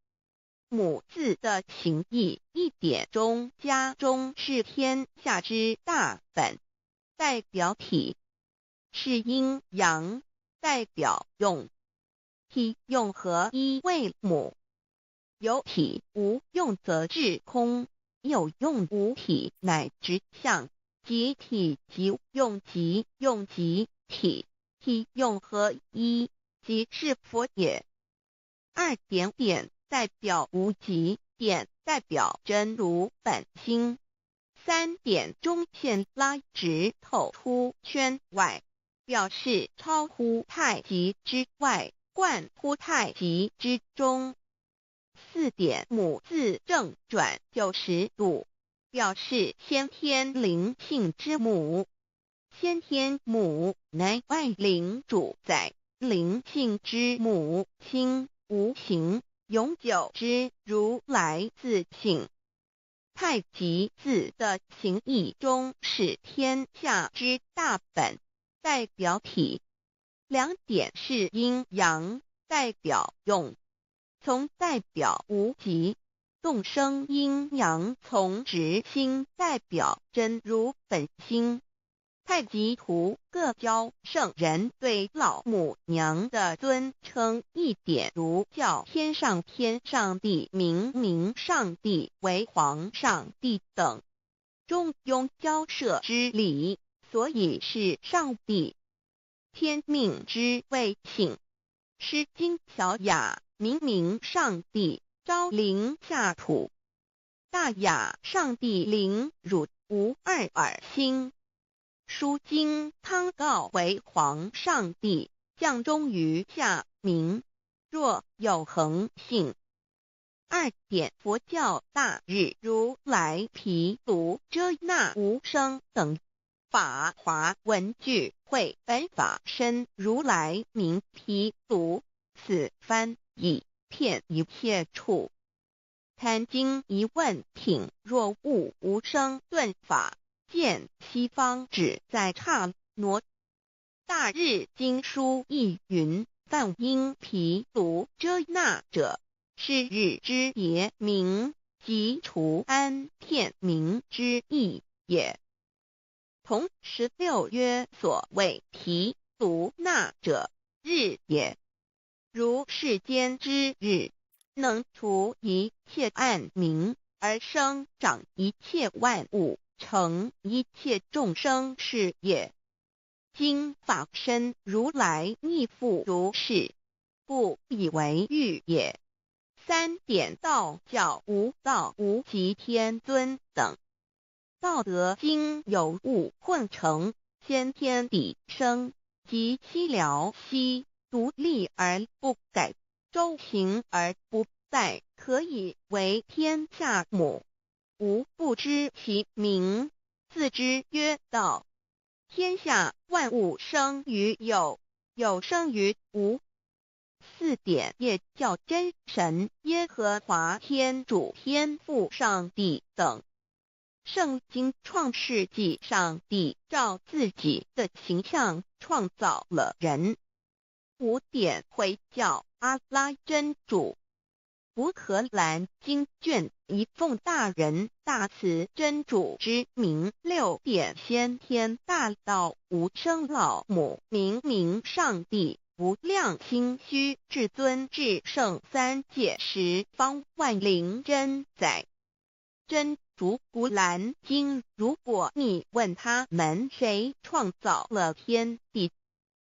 母字的情义一点中加中是天下之大本，代表体是阴阳，代表用。体用合一为母，有体无用则至空，有用无体乃直相，即体即用即用即体，体用合一即是佛也。二点点代表无极，点代表真如本心。三点中线拉直透出圈外，表示超乎太极之外，贯乎太极之中。四点母字正转90度，表示先天灵性之母。先天母乃外灵主宰，灵性之母亲无形永久之如来自性。太极字的形义中是天下之大本，代表体。两点是阴阳，代表用。从代表无极，动生阴阳从直心代表真如本心。太极图各教圣人对老母娘的尊称一点如叫天上帝明明上帝为皇上帝等，中庸交涉之理，所以是上帝。天命之谓性，诗经小雅明明上帝昭灵下土，大雅上帝灵汝无二耳心。书经汤告为皇上帝，降中于下民，若有恒性。二点佛教大日如来毗卢遮那无生等法华文具会本法身如来名毗卢，此翻译遍一切处。坛经一问品若悟无生顿法，见西方只在刹那。大日经书亦云，梵音毗卢遮那者，是日之别名，即除安片名之意也。同16曰所谓毗卢那者，日也。如世间之日，能除一切暗明，而生长一切万物，成一切众生是也。今法身如来亦复如是，不以为喻也。三点道教无道无极天尊等，道德经有物混成，先天地生，即七辽息，独立而不改，周行而不殆，可以为天下母。吾不知其名，自之曰道。天下万物生于有，有生于无。四点也叫真神耶和华天主天父上帝等。圣经创世纪，上帝照自己的形象创造了人。五点回教阿拉真主。乌克兰经卷一奉大人大慈真主之名，六点先天大道无生老母明明上帝无量心虚至尊至圣三界十方万灵真在。真主古兰经，如果你问他们谁创造了天地，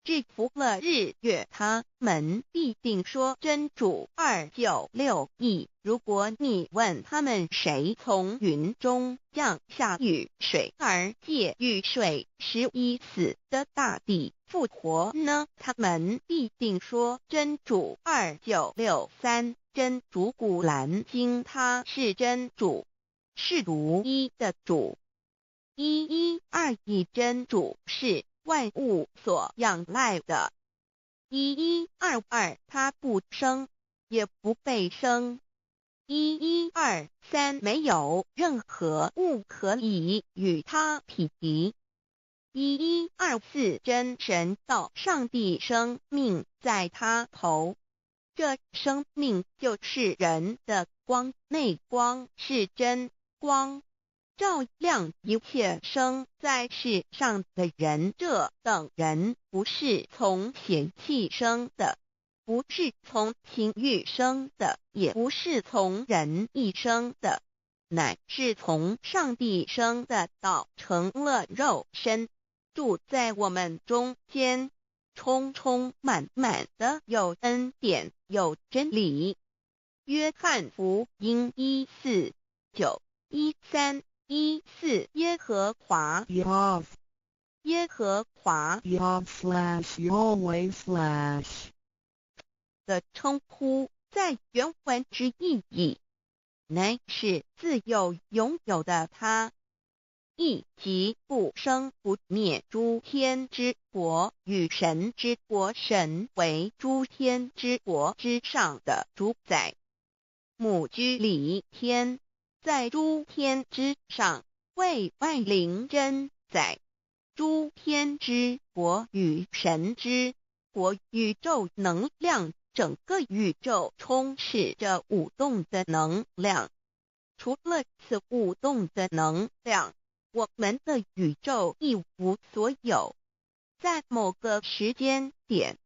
制服了日月，他们必定说真主296亿。如果你问他们谁从云中降下雨水而借雨水使已死的大地复活呢？他们必定说真主2963。真主古兰经，他是真主，是独一的主。112真主是万物所仰赖的。1122他不生，也不被生。1123没有任何物可以与他匹敌。1124真神道，上帝生命在他头，这生命就是人的光，内光是真光，照亮一切生在世上的人。这等人不是从血气生的，不是从情欲生的，也不是从人意生的，乃是从上帝生的，道成了肉身，住在我们中间，充充满满的有恩典，有真理。约翰福音1491314耶和华 Yav 耶和华 Yav/Yahweh/ 的称呼，在原文之意义，乃是自有拥有的他，亦即不生不灭诸天之国与神之国，神为诸天之国之上的主宰，母居里天，在诸天之上，为万灵真宰。诸天之国与神之国，宇宙能量，整个宇宙充斥着舞动的能量。除了此舞动的能量，我们的宇宙一无所有。在某个时间点，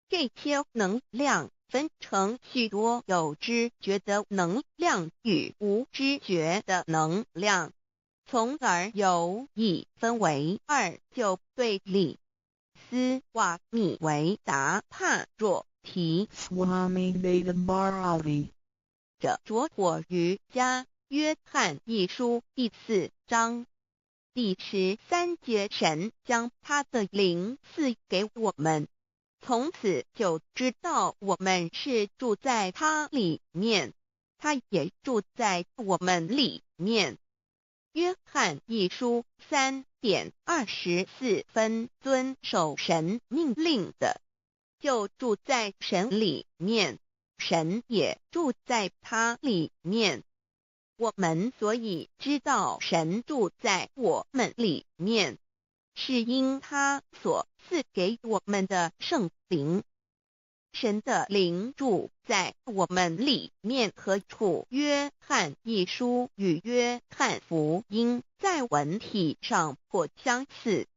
这些能量分成许多有知觉的能量与无知觉的能量，从而有一分为二，就对立。斯瓦米维达帕若提 Swami Vedabharati 者着火于家约翰一书第4章第13节，神将他的灵赐给我们，从此就知道我们是住在他里面，他也住在我们里面。约翰一书3:24，遵守神命令的，就住在神里面，神也住在他里面。我们所以知道神住在我们里面，是因他所赐给我们的圣灵。神的灵住在我们里面，何处？约翰一书与约翰福音在文体上颇相似，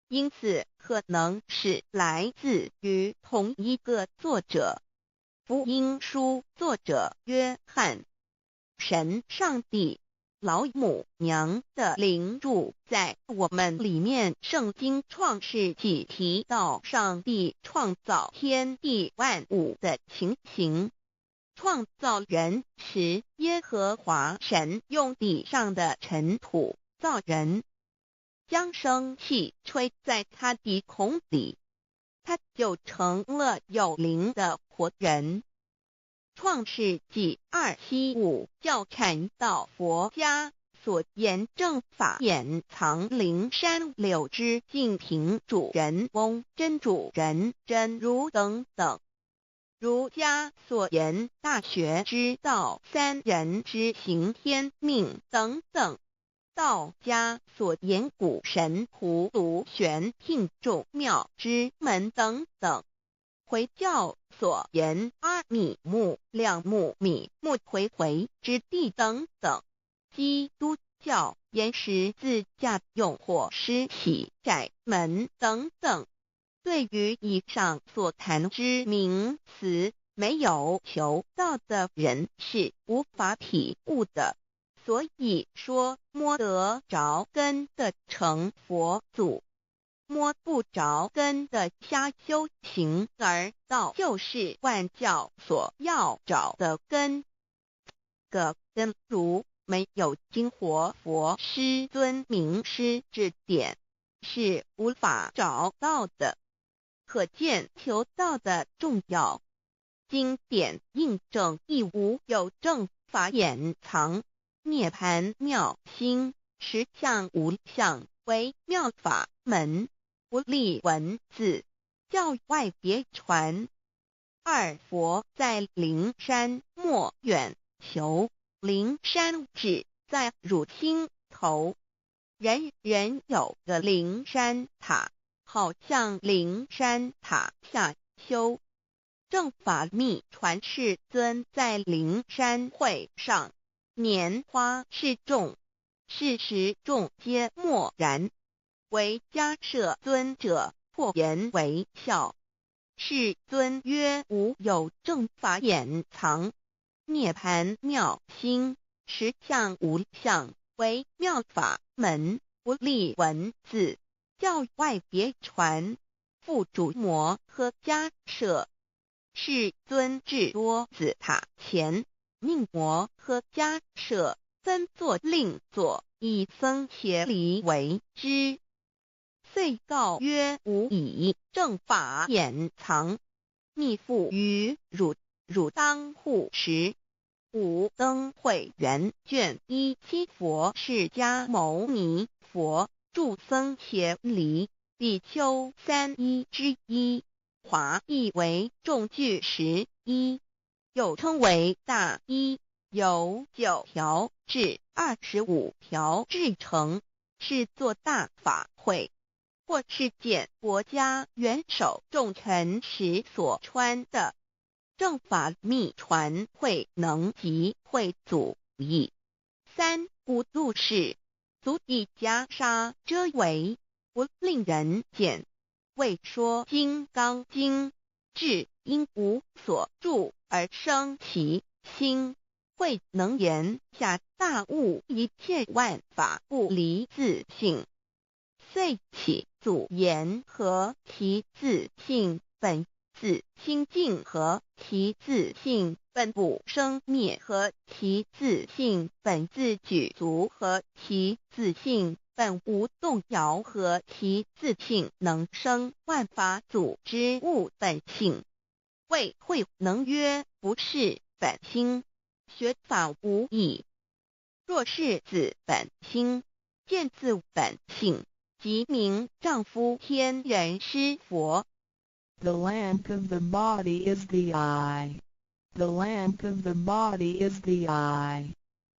因此可能是来自于同一个作者。福音书作者约翰，神上帝老母娘的灵住在我们里面。圣经创世纪提到上帝创造天地万物的情形，创造人时，耶和华神用地上的尘土造人，将生气吹在他鼻孔里，他就成了有灵的活人。创世纪275教阐到佛家所言正法掩藏灵山柳之净瓶主人翁真主人真如等等，儒家所言大学之道三人之行天命等等，道家所言古神荼毒玄牝众妙之门等等，回教所言阿米木两木米木回回之地等等，基督教言十字架用火施洗窄门等等。对于以上所谈之名词，没有求道的人是无法体悟的。所以说摸得着根的成佛祖，摸不着根的瞎修行，而道就是万教所要找的根。个根如没有经活佛师尊名师指点，是无法找到的。可见求道的重要。经典印证亦无有正法掩藏，涅盘妙心，实相无相，为妙法门，不立文字，教外别传。二佛在灵山莫远求，灵山只在汝心头。人人有个灵山塔，好像灵山塔下修。正法密传世尊在灵山会上，拈花示众，是时众皆默然，唯迦摄尊者破颜为笑。世尊曰：无有正法掩藏，涅盘妙心，实相无相，为妙法门，不立文字，教外别传。复主摩诃迦摄。世尊至多子塔前，命摩诃迦摄分座另座，以僧伽梨为之。遂告曰：吾以正法掩藏，密付于汝，汝当护持。五灯会元卷17佛释迦牟尼佛著僧伽梨比丘3之一，华译为众句11，又称为大一，由9条至25条制成，是作大法会，或是见国家元首重臣时所穿的。正法密传会能及会祖义。三无度世，足以袈裟遮围，不令人见。为说金刚经，至因无所住而生其心，会能言下大悟一切万法不离自性。遂起祖言和其自性本自清净和其自性本不生灭和其自性本自具足和其自性本无动摇和其自性能生万法组之物本性。谓会能曰：不是本心，学法无益。若是自本心，见自本性，即名丈夫天人师佛。The lamp of the body is the eye. The lamp of the body is the eye.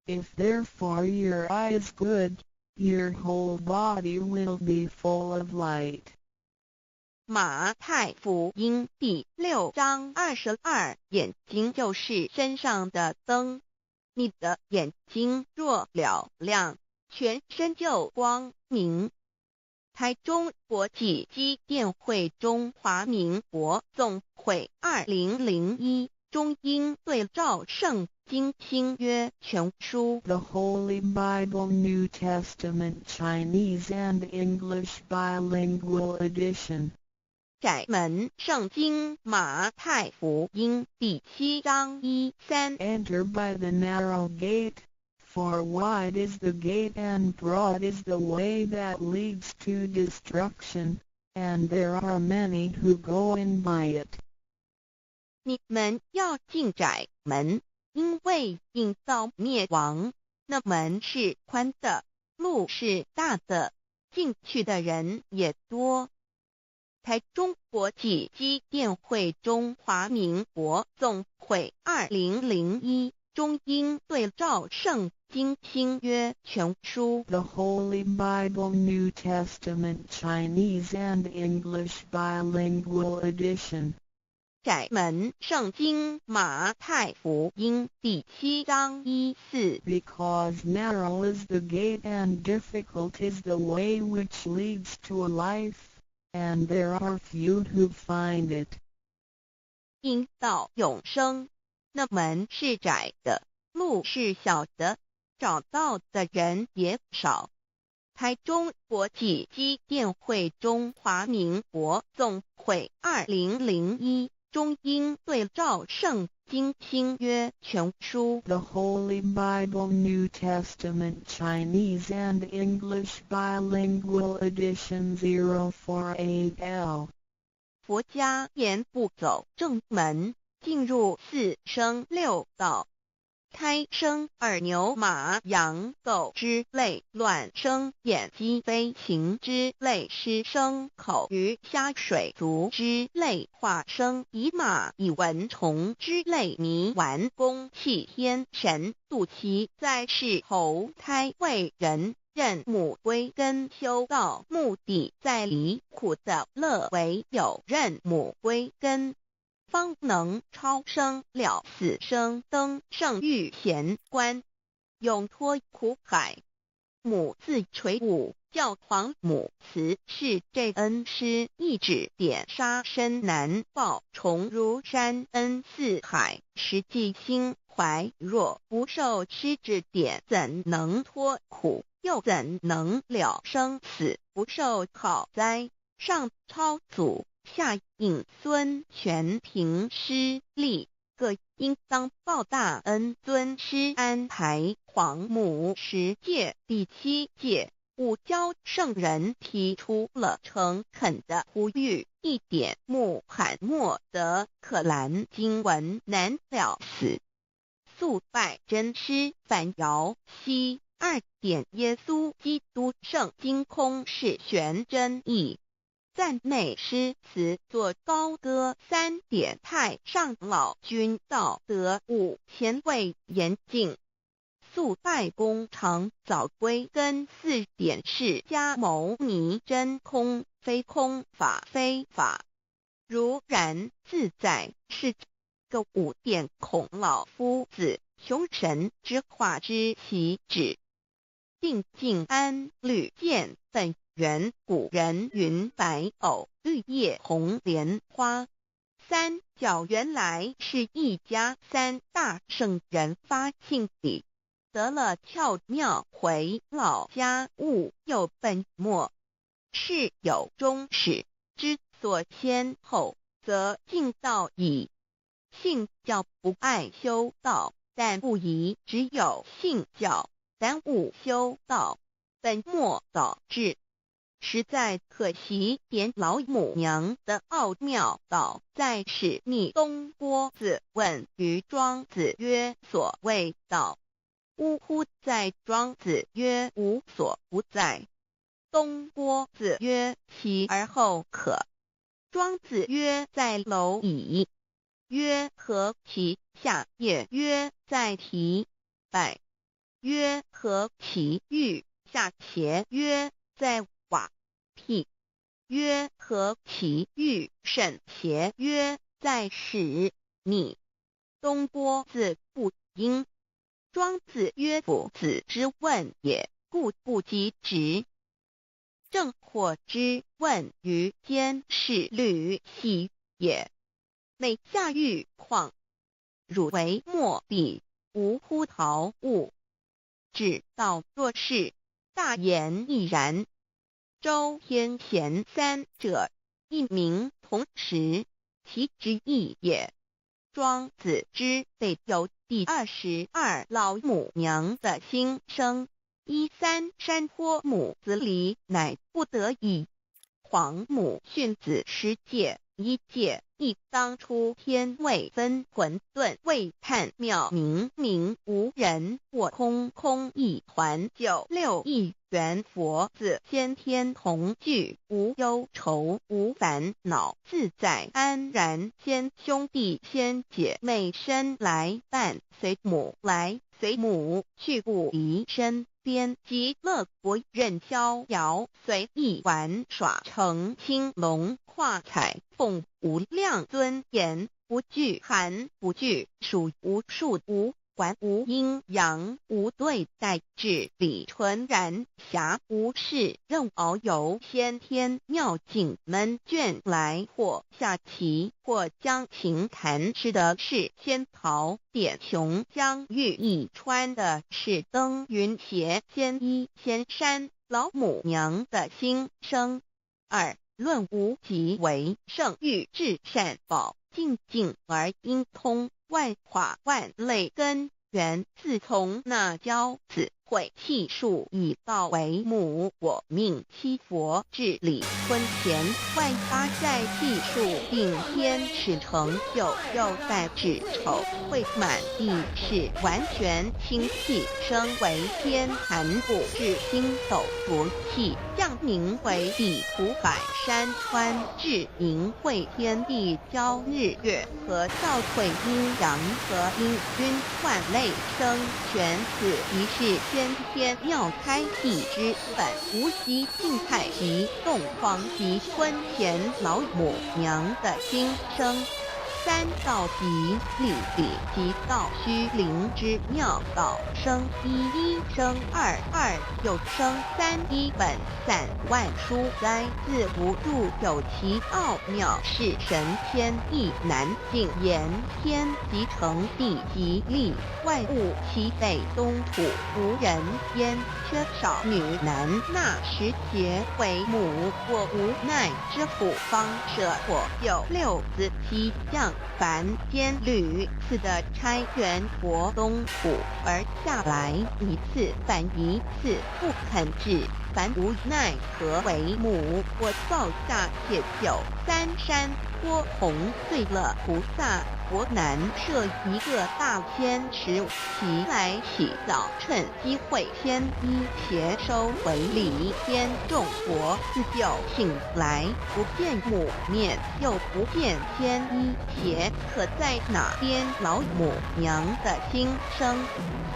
If therefore your eye is good, your whole body will be full of light. 马太福音第6章22，眼睛就是身上的灯。你的眼睛若了亮，全身就光明。台中国际机电会中华民国总会2001中英对照圣经新约全书 The Holy Bible New Testament Chinese and English Bilingual Edition. 窄门圣经马太福音第7章1-3 Enter by the narrow gate, for wide is the gate and broad is the way that leads to destruction, and there are many who go in by it. 你们要进窄门，因为引到灭亡。那门是宽的，路是大的，进去的人也多。台中国际机电会中华民国总会2001中英对照圣经新约全书 The Holy Bible New Testament Chinese and English Bilingual Edition. 窄门圣经马太福音第7章1-4 Because narrow is the gate and difficult is the way which leads to life, and there are few who find it. 因到永生，那门是窄的，路是小的，找到的人也少。台中国际机电会中华民国总会2001中英对照圣经新约全书 The Holy Bible New Testament Chinese and English Bilingual Edition 048L 佛家言步走正门，进入四生六道。胎生二牛马羊狗之类，卵生眼鸡飞禽之类，湿生口鱼虾水族之类，化生以马以蚊虫之类，迷顽公气天神，度其在世投胎为人，任母归根修道，目的在离苦的乐为有任母归根，方能超生了死生，登圣域贤官，永脱苦海。母自垂武，教皇母慈是这恩师，一指点杀身难报，重如山恩似海，实际心怀若不受师指点，怎能脱苦？又怎能了生死？不受考灾，上超祖，下应孙权凭师力，各应当报大恩。尊师安排皇母10诫，第7诫，五教圣人提出了诚恳的呼吁，一点穆罕默德可兰经文难了死，肃拜真师反摇西。2点耶稣基督圣经空是玄真义，赞美诗词作高歌。3点太上老君道德5前卫严谨，肃拜公常早归根。4点释迦牟尼真空非空法非法，如然自在是个5点孔老夫子雄神之化之其旨，定静安律见本源。古人云白藕绿叶红莲花。三角原来是一家3大圣人发庆礼，得了窍妙，回老家务有本末，事有终始，之所先后，则敬道矣。信教不爱修道，但不宜只有信教，耽误修道，本末倒置，实在可惜。点老母娘的奥妙道在使逆东郭子问于庄子曰：所谓道，呜呼！在庄子曰：无所不在。东郭子曰：其而后可？庄子曰：在蝼蚁。曰：何其下也？曰：在蹄。百。曰：何其欲下且？曰：在瓦辟。曰：何其欲甚且？曰：在使逆。东郭子不应。庄子曰：夫子之问也，故不及直。正或之问于监视律系也，每下狱况，汝为莫必，无乎陶物。只道若是，大言亦然。周天贤3者，一名同时，其之义也。庄子之备有第22老母娘的心声，13山坡母子礼，乃不得已。皇母训子10诫，1诫亦当初天未分混沌，未判妙明明无人，我空空一团，96亿元佛子先天同聚，无忧愁无烦恼，自在安然。先兄弟先姐妹生来伴，随母来随母去，不离身边。极乐国任逍遥，随意玩耍，成青龙跨彩凤，无量尊严，不惧寒不惧暑，无数无还无阴阳，无对待，至理纯然，暇无事任遨游。先天妙境门卷来，或下棋，或将琴弹，吃的是仙桃点琼，将玉一穿的是登云鞋，仙衣仙山，老母娘的心声。2. 论无极为圣欲至善宝，静静而应通，万化万类根源，自从那骄子会气数以道为母，我命七佛治理坤乾，万八寨气数并天使成就，又在指丑会满地是完全清气，升为天坛不至星斗浊气，降名为地土百山川，至明会天地交日月和照会阴阳和阴均万类生全，此一是天妙开地之本，无极静态及洞房及坤乾老母娘的心声。3. 道即理理即道虚灵之妙道，生一生二，二又生三，一本散万殊哉，自无入有其奥妙，是神天意难尽言。天即成地即立，万物其北东土，无人焉，缺少女男，那时节为母，我无奈之父方舍我有六子七将，凡间屡次的差援国东土，而下来一次反一次不肯治，凡无奈何为母，我造下铁九三山多红最乐菩萨国南设一个大天池，其来洗澡，趁机会先一邪收回礼，天众佛自就醒来，不见母面，又不见天一邪，可在哪边？老母娘的心声。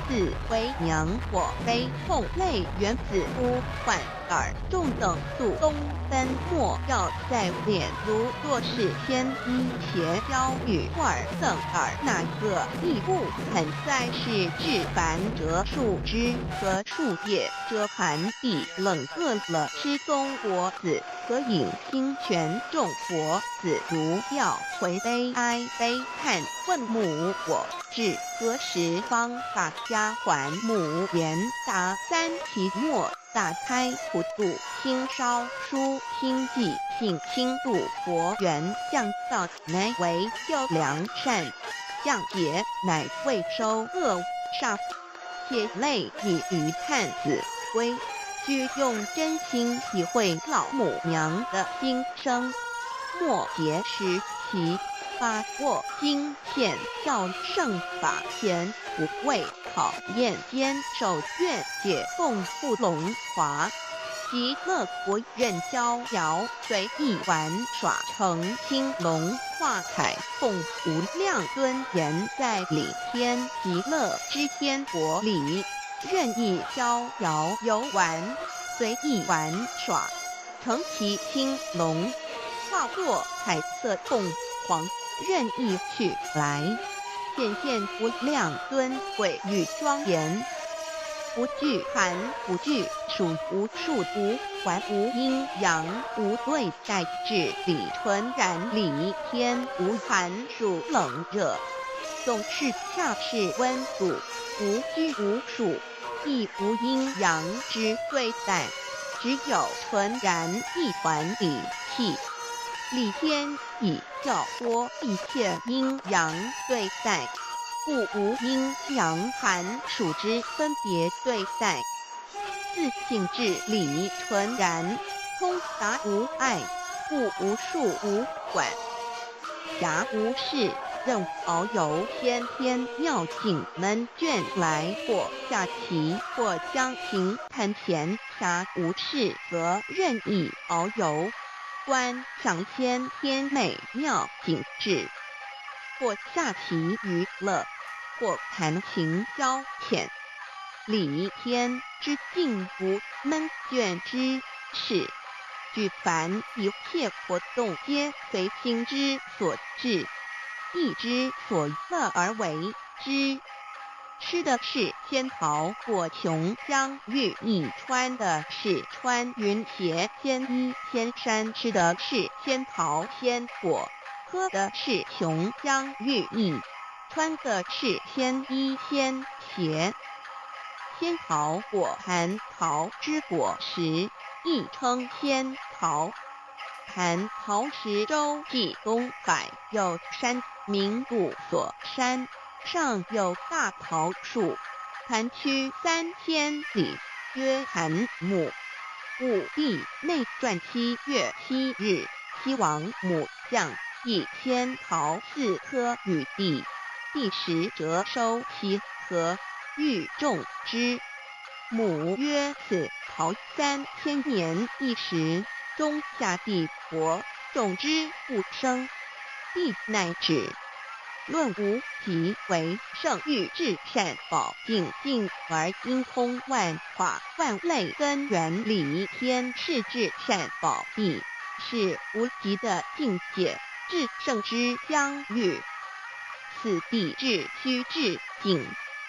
4. 为娘我悲痛泪原子呼唤耳众等速东奔，莫要在脸如若是天一邪教与尔赠耳，哪个亦不肯再是至凡折树枝和树叶，遮盘地冷饿了吃中国子，何引清泉众佛子如要回悲哀悲叹，问母我至何时方把家还母？言答3题末，大开普度清烧书清寂性清度佛缘，降道乃为救良善，降劫乃未收恶煞，血泪以余叹子归。需用真心体会老母娘的心声，末节时期把握经现教圣法前，不畏考验，坚守愿解共赴龙华，极乐国任逍遥，随意玩耍成青龙化彩凤，无量尊严在里天极乐之天国里，任意逍遥游玩，随意玩耍，成其青龙，化作彩色凤凰，任意去来，显现无量尊贵与庄严，不惧寒，不惧暑，无数无还，无阴阳，无对待，至理纯然理天，无寒暑冷热，总是恰是温度，无拘无束，亦无阴阳之对待，只有纯然一团理气。理天以教拨一切阴阳对待，故无阴阳寒暑之分别对待，自性至理纯然，通达无碍，故无数无管，暇无事，任遨游先天妙境，能眷来或下棋，或将琴弹弦，暇无事则任意遨游，观赏先天美妙景致，或下棋娱乐，或弹琴消遣。理天之境不闷倦之事，举凡一切活动皆随心之所至，意之所乐而为之。吃的是仙桃果琼浆玉蜜，穿的是穿云鞋仙衣仙衫，吃的是仙桃仙果，喝的是琼浆玉蜜，穿的是仙衣仙鞋。仙桃果蟠桃之果实，亦称仙桃。蟠桃实洲际东海有山，名不所山，上有大桃树，盘曲3000里，曰蟠木。武帝内传7月7日，西王母将一仙桃4颗与帝，帝时折收其核，欲种之。母曰：此桃3000年一时，中下地薄，种之不生。帝乃止。论无极为圣域至善宝净净而因空万化万类根源理天是至善宝地，是无极的境界，至圣之疆域。此地至虚至静，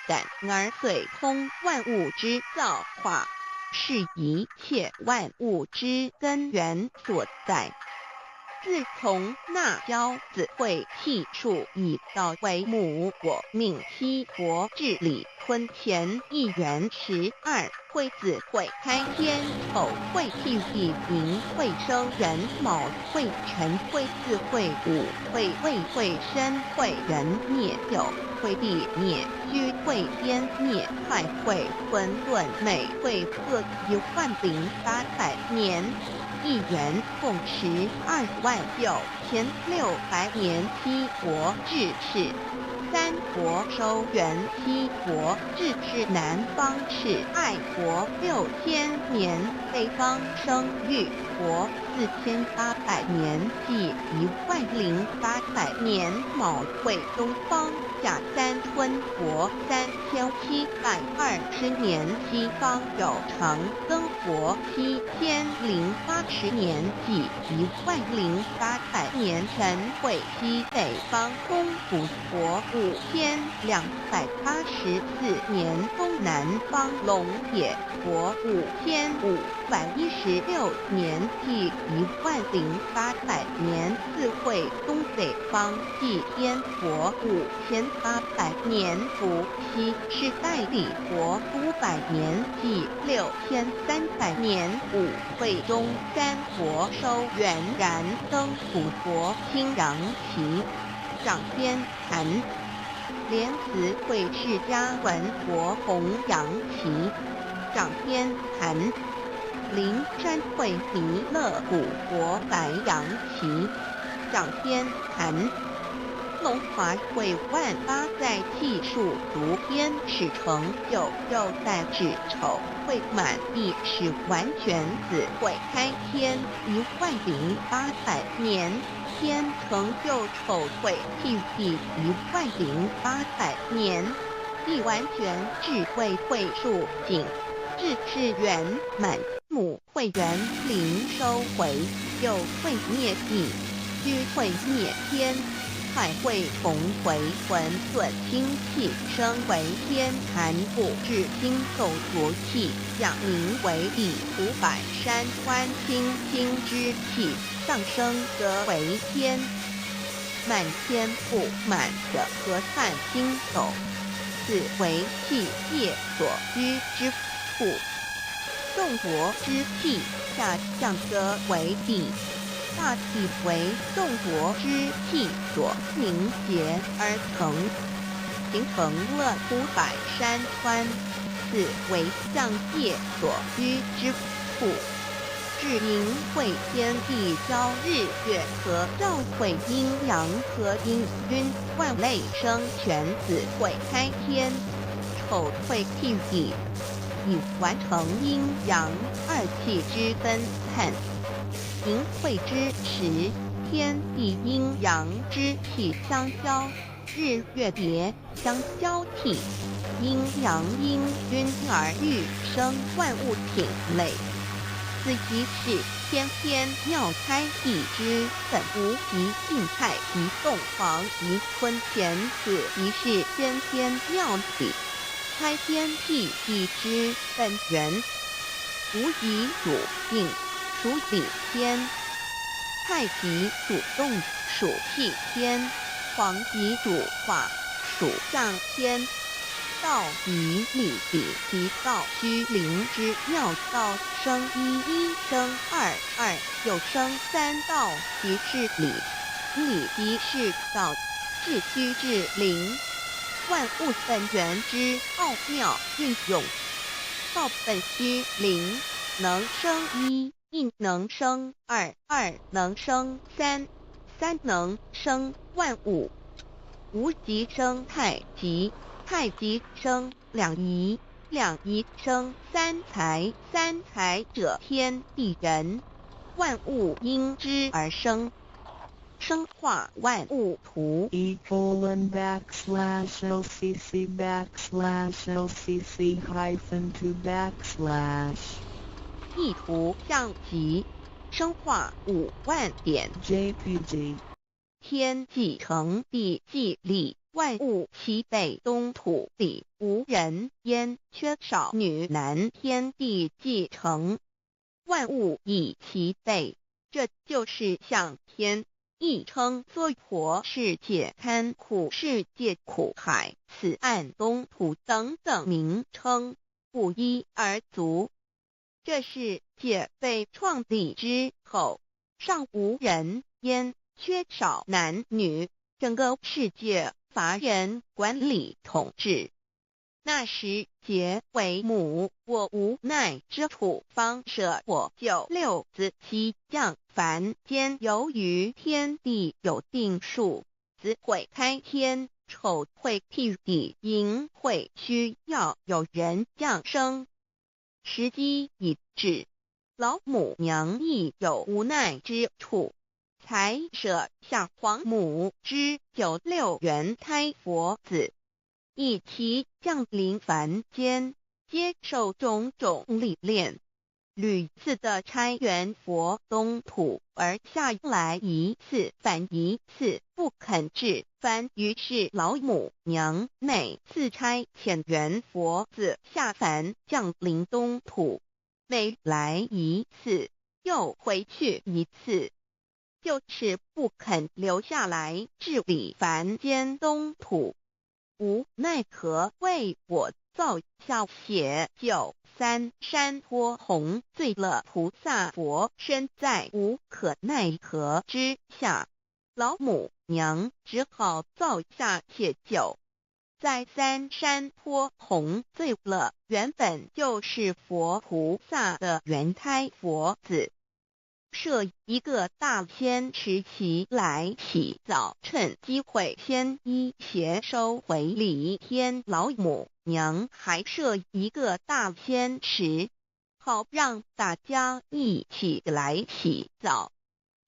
感而遂通万物之造化，是一切万物之根源所在。自从那骄子会气数以道为母，我命七国治理坤乾一元12会子会开天丑会替地寅会生人卯会辰会巳会午会未会申会壬灭酉会地灭戌会颠灭亥会混沌每会各10800年。一元共129600年，七国治世。三国收元，七国治世。南方是爱国6000年，北方生育国4800年，即10800年。卯会东方甲三春国3720年，西方有长庚国7080年，即10800年。陈会西北方东吴国5284年，东南方龙野国5516年，即10800年。四会东北方即燕国5800年，伏羲是代理国500年，即6300年。五会中三国收元，然登楚国清阳齐，掌天韩。莲子会释迦文国弘阳齐，掌天韩。灵山会弥勒古国白阳齐，掌天韩。龙华会万八在气数足天始成就，又在子丑会满意始完全子会开天10800年，天成就丑会替地10800年，地完全智慧会数尽，智是圆满。母会元灵收回，又会灭地，虚会灭天。亥会同回，混沌精气生为天，寒不至精斗浊气，降名为地，五百山川清精之气上升则为天。满天不满者河汉星斗，此为气界所居之处。众浊之气下降则为地。大气为众浊之气所凝结而成，形成了五百山川，此为象界所居之处。至阴会天地交日月和照会阴阳和阴均万类生全子会开天，丑会替地，以完成阴阳二气之分散。寅会之时，天地阴阳之气相交，日月别相交替，阴阳阴均而育生万物品类。此即是天天妙开地之本，无极静态及动黄及坤乾，此即是天天妙体开天辟地之本源。无极主静，属理天；太极主动，属气天；黄极主化，属上天；道以礼比其道虚灵之妙道生一生二又生三道即是理，理即是道，至虚至灵，万物本源之奥妙运用。道本虚灵，能生一能生二能生三能生万物。无极生太极，太极生两仪生三才者天地人，万物因之而生，生化万物图。E://LCC_LCC_2 意图象极，生化5万点。JPG 天既成地既立，万物其备，东土地无人焉，缺少女男，天地既成，万物以其备。这就是象天，亦称娑婆世界、堪苦世界、苦海、此岸、东土等等名称，不一而足。这世界被创立之后，尚无人焉，缺少男女，整个世界乏人管理统治。那时桀为母，我无奈之处，方舍我救六子七将凡间，由于天地有定数，子会开天，丑会辟地，寅会需要有人降生。时机已至，老母娘亦有无奈之处，才舍下皇母之9六元胎佛子，以其降临凡间，接受种种历练，屡次的差援佛东土，而下来一次反一次不肯至凡，于是老母娘每次差遣援佛子下凡降临东土，每来一次又回去一次，就是不肯留下来治理凡间东土。无奈何为我造下血救三山脱红，罪了菩萨佛身在无可奈何之下，老母娘只好造下血救，在三山脱红罪了原本就是佛菩萨的原胎佛子，设一个大仙池期来洗澡，趁机会先一邪收回礼天。老母娘还设一个大仙池，好让大家一起来洗澡，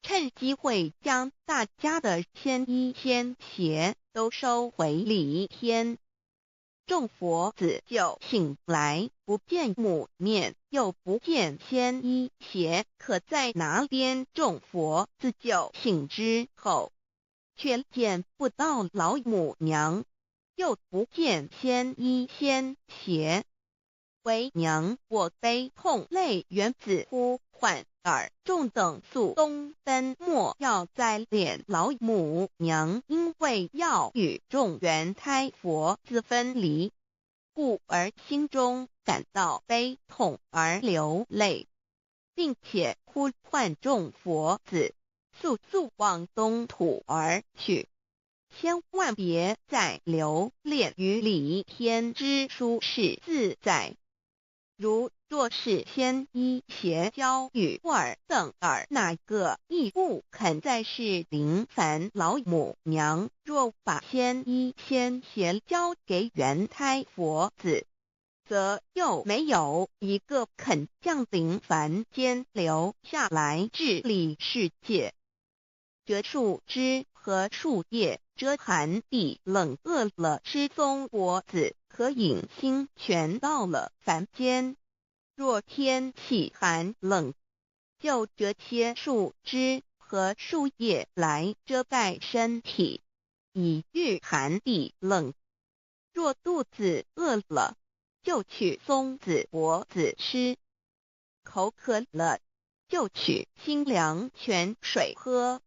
趁机会将大家的仙衣仙鞋都收回礼天。众佛子就醒来，不见母面，又不见仙衣鞋可在哪边。众佛子就醒之后，却见不到老母娘，又不见仙衣仙鞋。为娘我悲痛泪源自呼唤耳，众等速东奔，莫要再敛老母娘，因为要与众原胎佛子分离，故而心中感到悲痛而流泪，并且呼唤众佛子速速往东土而去，千万别再留恋于礼天之舒适自在。如若是仙衣鞋交与尔等哪个亦不肯再是临凡老母娘，若把仙衣仙鞋交给原胎佛子，则又没有一个肯降临凡间留下来治理世界。这树枝和树叶遮寒地冷，饿了吃松果子，可饮清泉，到了凡间，若天气寒冷，就这些树枝和树叶来遮盖身体，以御寒地冷。若肚子饿了，就取松子果子吃，口渴了，就取清凉泉水喝。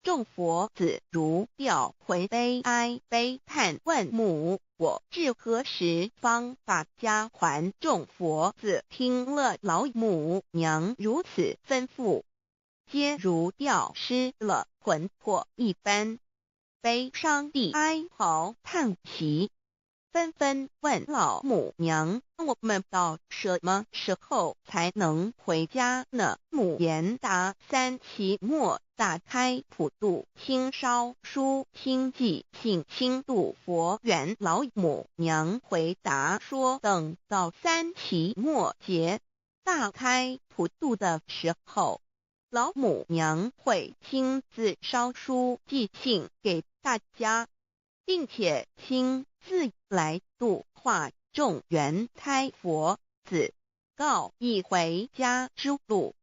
众佛子如吊回悲哀悲叹，问母我至何时方把家还？众佛子听了老母娘如此吩咐，皆如掉失了魂魄一般，悲伤地哀嚎叹息，纷纷问老母娘：我们到什么时候才能回家呢？母言答：3期末打开普度清烧书清寂信清度佛缘。老母娘回答说，等到3期末节大开普度的时候，老母娘会亲自烧书寄信给大家，并且亲自来度化众缘胎佛子，告一回家之路。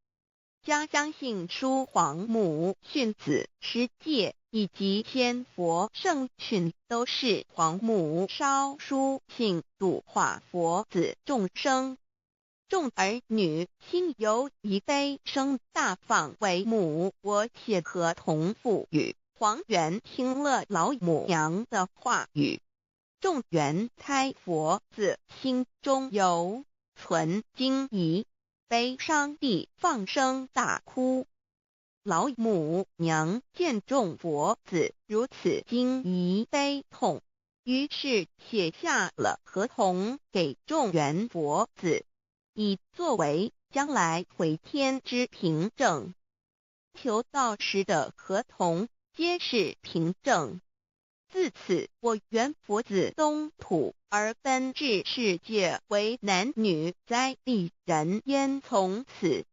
家相信书皇母训子师戒以及千佛圣训都是皇母烧书信度化佛子众生。众儿女心有一悲，生大放为母。我且合同赋予。黄元听了老母娘的话语，众缘胎佛子心中有存惊疑，悲伤地放声大哭。老母娘见众佛子如此惊疑悲痛，于是写下了合同给众缘佛子，以作为将来回天之凭证。求道时的合同皆是凭证。自此，我缘佛子东土而奔至世界为男女在地人焉。从此，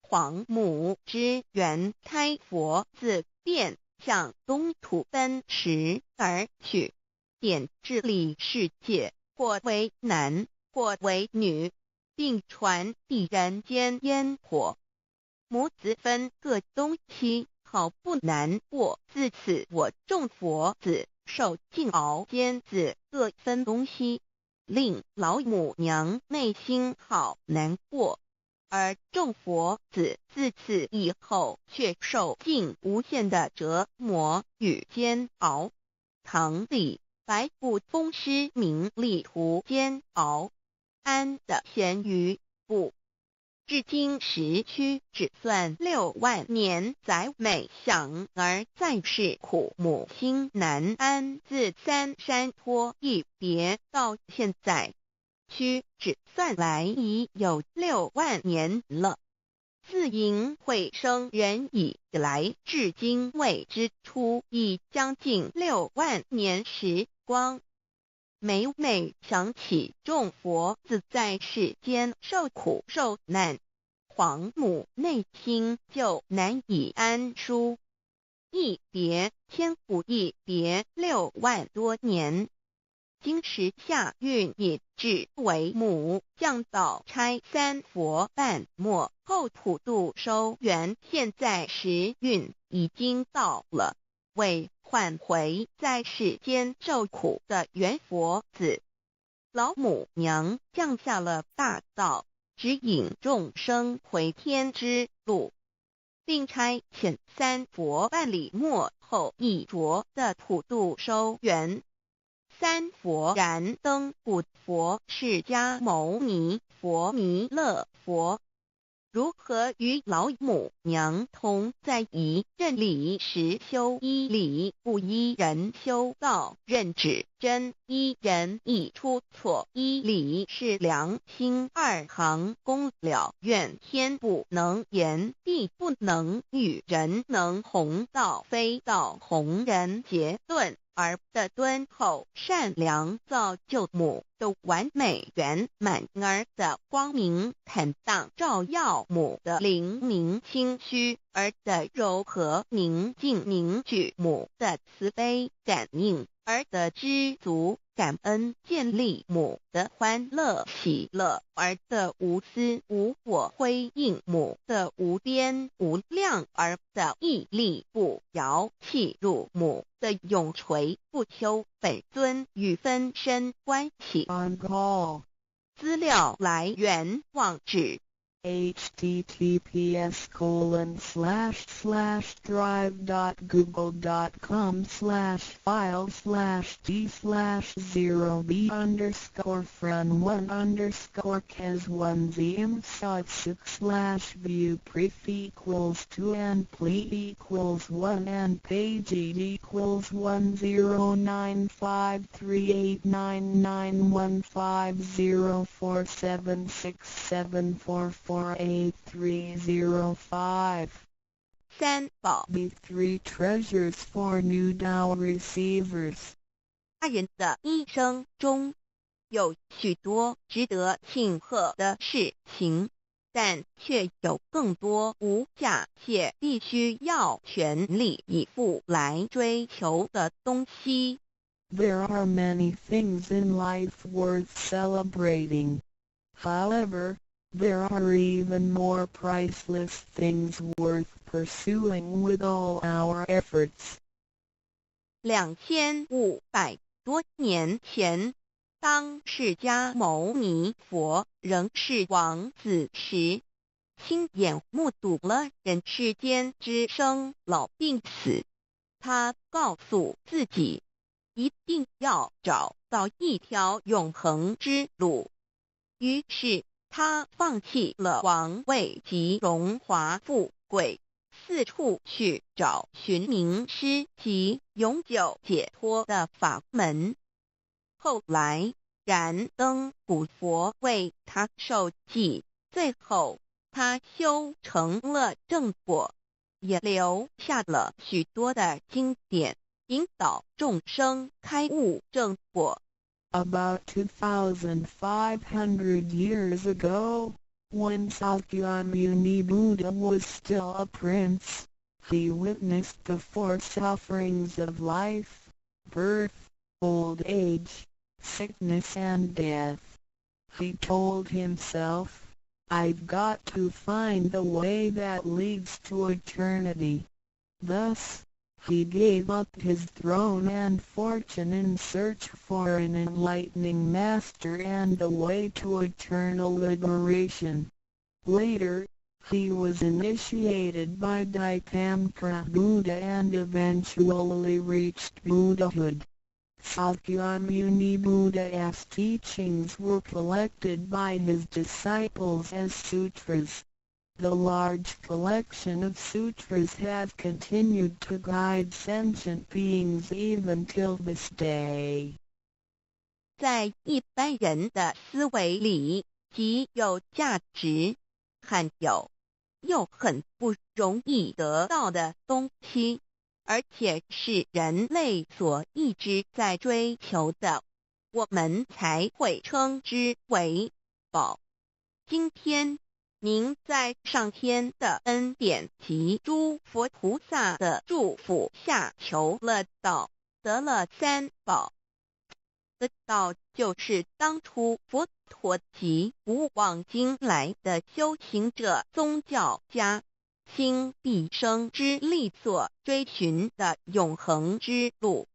皇母之缘胎佛子便向东土奔驰而去，点治理世界，或为男，或为女，并传递人间烟火。母子分各东西，好不难过。自此，我众佛子受尽熬煎子各分东西，令老母娘内心好难过。而众佛子自此以后却受尽无限的折磨与煎熬。唐李白骨风师名利图煎熬，安的咸鱼不。至今时区只算6万年，载每想而在世苦，母心难安。自三山托一别到现在，屈指算来已有6万年了。自寅会生人以来，至今未知出，已将近6万年时光。每每想起众佛子在世间受苦受难，皇母内心就难以安舒。一别千古，一别6万多年。今时下运也至为母降道差3佛半末后普度收圆，现在时运已经到了，为换回在世间受苦的缘佛子，老母娘降下了大道，指引众生回天之路，并差遣3佛半里末后一着的普度收圆。3佛燃灯古佛、释迦牟尼佛、弥勒佛，如何与老母娘同在一任理时修一理，不依人修道，任指真一人一出错，一理是良心2行公了，愿天不能言，地不能语，人能弘道，非道弘人。结论而的敦厚善良，造就母的完美圆满，儿的光明坦荡，照耀母的灵明清虚，儿的柔和宁静凝聚，母的慈悲感应，儿的知足感恩建立，母的欢乐喜乐，儿的无私无我辉映，母的无边无量，儿的屹立不摇弃入，母的永垂不朽。本尊与分身关系。On call. 资料来源网址 https://drive.google.com/file/d/0b_fun_1_kes1z_view pref equals 1 and page equals 10953899150476744830. 三宝 The three treasures for new Tao receivers. 大人的一生中有许多值得庆贺的事情，但却有更多无价且必须要全力以赴来追求的东西。There are many things in life worth celebrating. However, there are even more priceless things worth pursuing with all our efforts. 2500多年前，当释迦牟尼佛仍是王子时，亲眼目睹了人世间之生老病死。他告诉自己，一定要找到一条永恒之路。于是他放弃了王位及荣华富贵，四处去找寻名师及永久解脱的法门。后来燃灯古佛为他受记，最后他修成了正果，也留下了许多的经典，引导众生开悟正果。About 2,500 years ago, when Sakyamuni Buddha was still a prince, he witnessed the four sufferings of life: birth, old age, sickness and death. He told himself, "I've got to find the way that leads to eternity." Thus, he gave up his throne and fortune in search for an enlightening master and a way to eternal liberation. Later, he was initiated by Dipamkara Buddha and eventually reached Buddhahood. Sakyamuni Buddha's teachings were collected by his disciples as sutras. The large collection of sutras has continued to guide sentient beings even till this day. 在一般人的思维里，极有价值、罕有又很不容易得到的东西，而且是人类所一直在追求的，我们才会称之为宝。今天您在上天的恩典及诸佛菩萨的祝福下求了道，得了三宝。的道就是当初佛陀及古往今来的修行者、宗教家倾毕生之力所追寻的永恒之路。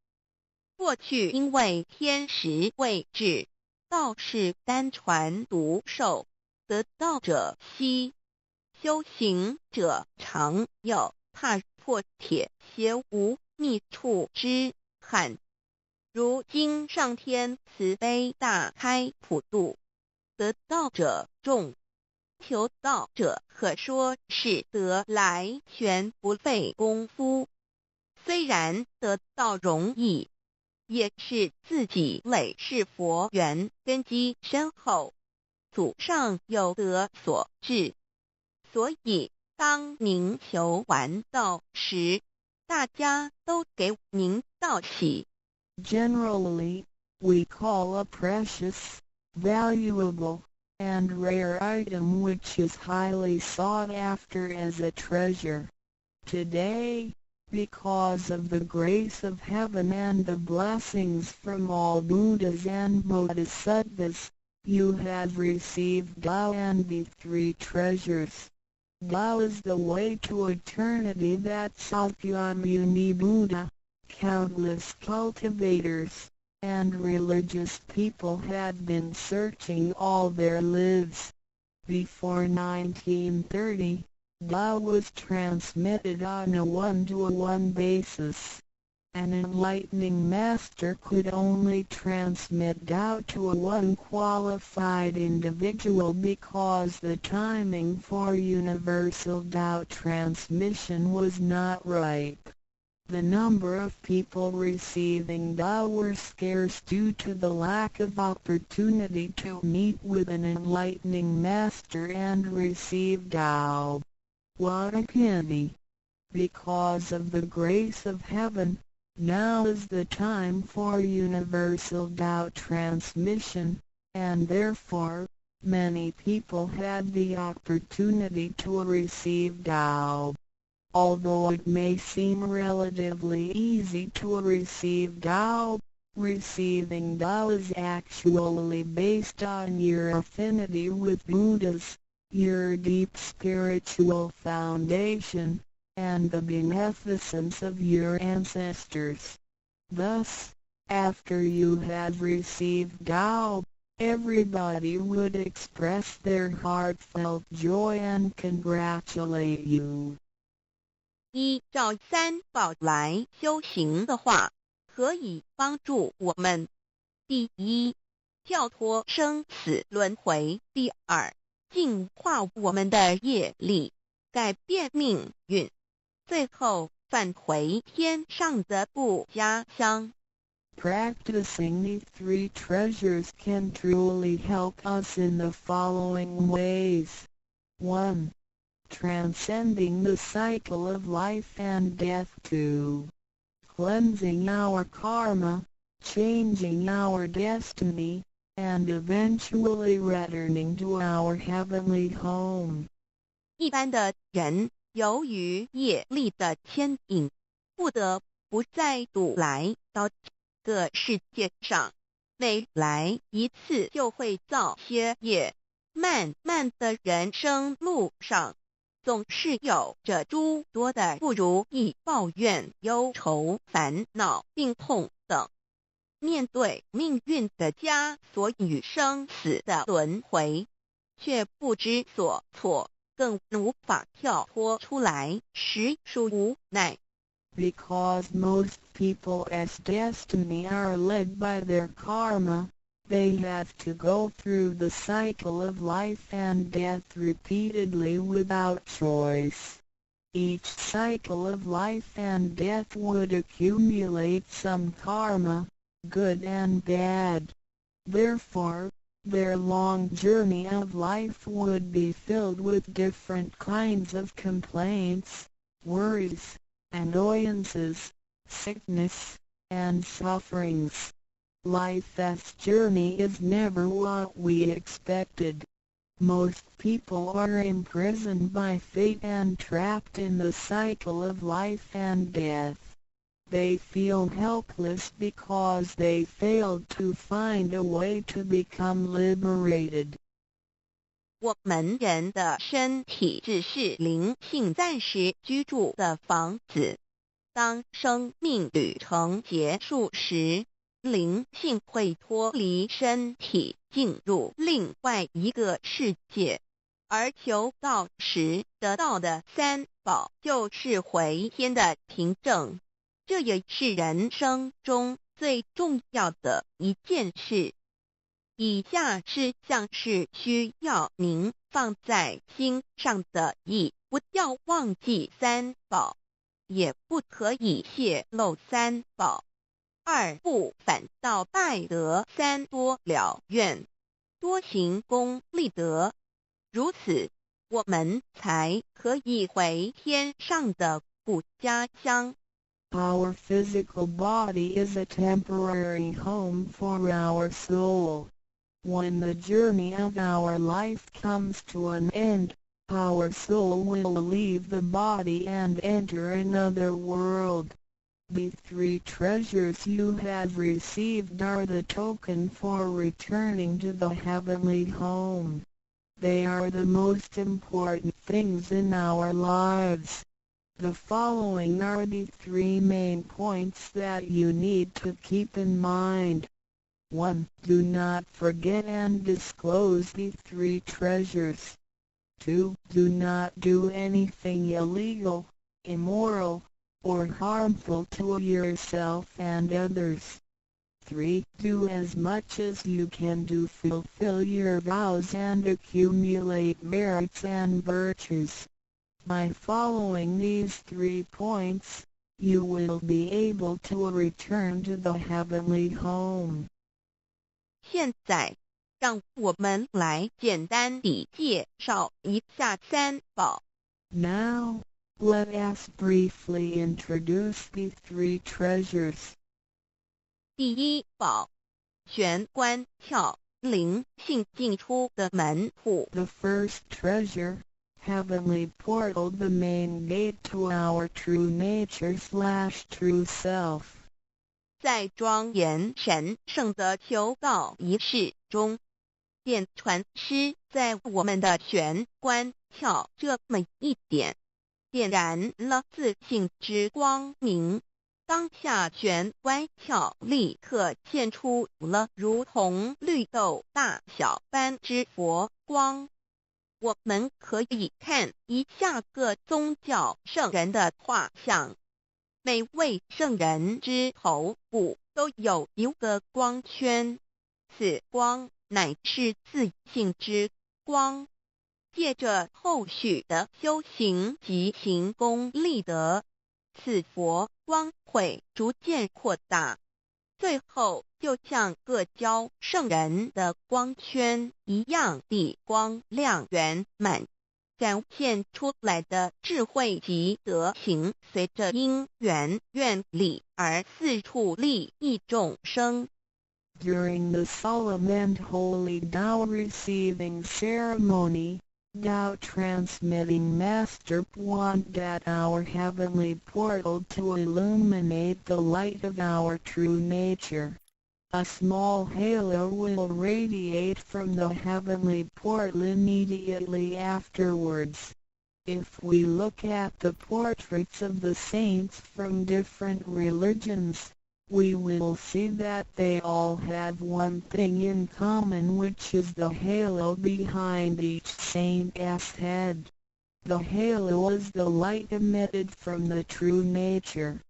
过去因为天时未至，道是单传独授，得道者稀，修行者常有，踏破铁鞋无觅处之憾。如今上天慈悲大开普度，得道者众，求道者可说是得来全不费功夫。虽然得道容易，也是自己累世佛缘根基深厚，祖上有德所致。所以当您求完道时，大家都给您道喜。Generally, we call a precious, valuable, and rare item which is highly sought after as a treasure. Today, because of the grace of heaven and the blessings from all Buddhas and Bodhisattvas, you have received Tao and the three treasures. Tao is the way to eternity that Sakyamuni Buddha, countless cultivators, and religious people had been searching all their lives. Before 1930, Tao was transmitted on a one-to-one basis. An enlightening master could only transmit Tao to a one-qualified individual because the timing for universal Tao transmission was not ripe. The number of people receiving Tao were scarce due to the lack of opportunity to meet with an enlightening master and receive Tao. What a pity! Because of the grace of heaven, now is the time for universal Tao transmission, and therefore, many people had the opportunity to receive Tao. Although it may seem relatively easy to receive Tao, receiving Tao is actually based on your affinity with Buddhas, your deep spiritual foundation, and the beneficence of your ancestors. Thus, after you have received Tao, everybody would express their heartfelt joy and congratulate you. 依照三宝来修行的话，可以帮助我们：第一，跳脱生死轮回；第二，净化我们的业力，改变命运；最后返回天上的不家乡。Practicing these three treasures can truly help us in the following ways. 1. Transcending the cycle of life and death. 2. Cleansing our karma, changing our destiny, and eventually returning to our heavenly home. 一般的人由于业力的牵引，不得不再度来到这个世界上，每来一次就会造些业，漫漫的人生路上，总是有着诸多的不如意、抱怨、忧愁、烦恼、病痛等。面对命运的枷锁与生死的轮回，却不知所措，更无法跳脱出来，实属无奈。Because most people as destiny are led by their karma, they have to go through the cycle of life and death repeatedly without choice. Each cycle of life and death would accumulate some karma, good and bad. Therefore, their long journey of life would be filled with different kinds of complaints, worries, annoyances, sickness, and sufferings. Life's journey is never what we expected. Most people are imprisoned by fate and trapped in the cycle of life and death. They feel helpless because they failed to find a way to become liberated. 我们人的身体只是灵性暂时居住的房子，当生命旅程结束时，灵性会脱离身体，进入另外一个世界，而求道时得到的三宝就是回天的凭证。这也是人生中最重要的一件事。以下是像是需要您放在心上的意：不要忘记三宝，也不可以泄露三宝。二不反倒败德，三多了愿，多行功立德，如此我们才可以回天上的故家乡。Our physical body is a temporary home for our soul. When the journey of our life comes to an end, our soul will leave the body and enter another world. The three treasures you have received are the token for returning to the heavenly home. They are the most important things in our lives. The following are the three main points that you need to keep in mind. 1. Do not forget and disclose the 3 treasures. 2. Do not do anything illegal, immoral, or harmful to yourself and others. 3. Do as much as you can to fulfill your vows and accumulate merits and virtues. By following these 3 points, you will be able to return to the heavenly home. 现在，让我们来简单地介绍一下3宝。Now, let us briefly introduce the 3 treasures. 第一宝，玄关窍，灵性进出的门户。The first treasure, heavenly portal, the main gate to our true nature/true self. 在庄严神圣的求告仪式中，电传师在我们的玄关窍这么一点，点燃了自信之光明。当下玄关窍立刻现出了如同绿豆大小般之佛光。我们可以看一下各宗教圣人的画像，每位圣人之头部都有一个光圈，此光乃是自信之光。借着后续的修行及行功立德，此佛光会逐渐扩大，最后就像各教圣人的光圈一样地光亮圆满，展现出来的智慧及德行，随着因缘愿力而四处利益众生。During the solemn and holy Tao receiving ceremony, Tao transmitting Master wanted our heavenly portal to illuminate the light of our true nature. A small halo will radiate from the heavenly portal immediately afterwards. If we look at the portraits of the saints from different religions, we will see that they all have one thing in common, which is the halo behind each saint's head. The halo is the light emitted from the true nature.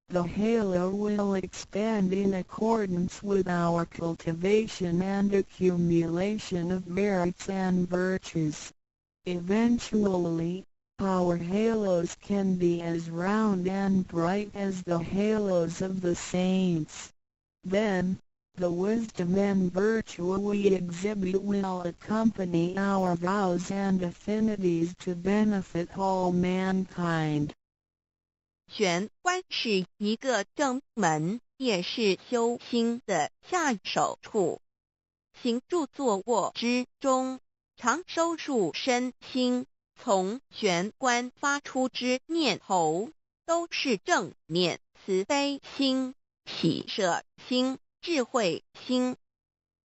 The halo will expand in accordance with our cultivation and accumulation of merits and virtues. Eventually, our halos can be as round and bright as the halos of the saints. Then, the wisdom and virtue we exhibit will accompany our vows and affinities to benefit all mankind. 玄关是一个正门，也是修心的下手处。行住坐卧之中，常收束身心，从玄关发出之念头，都是正念、慈悲心、喜舍心、智慧心。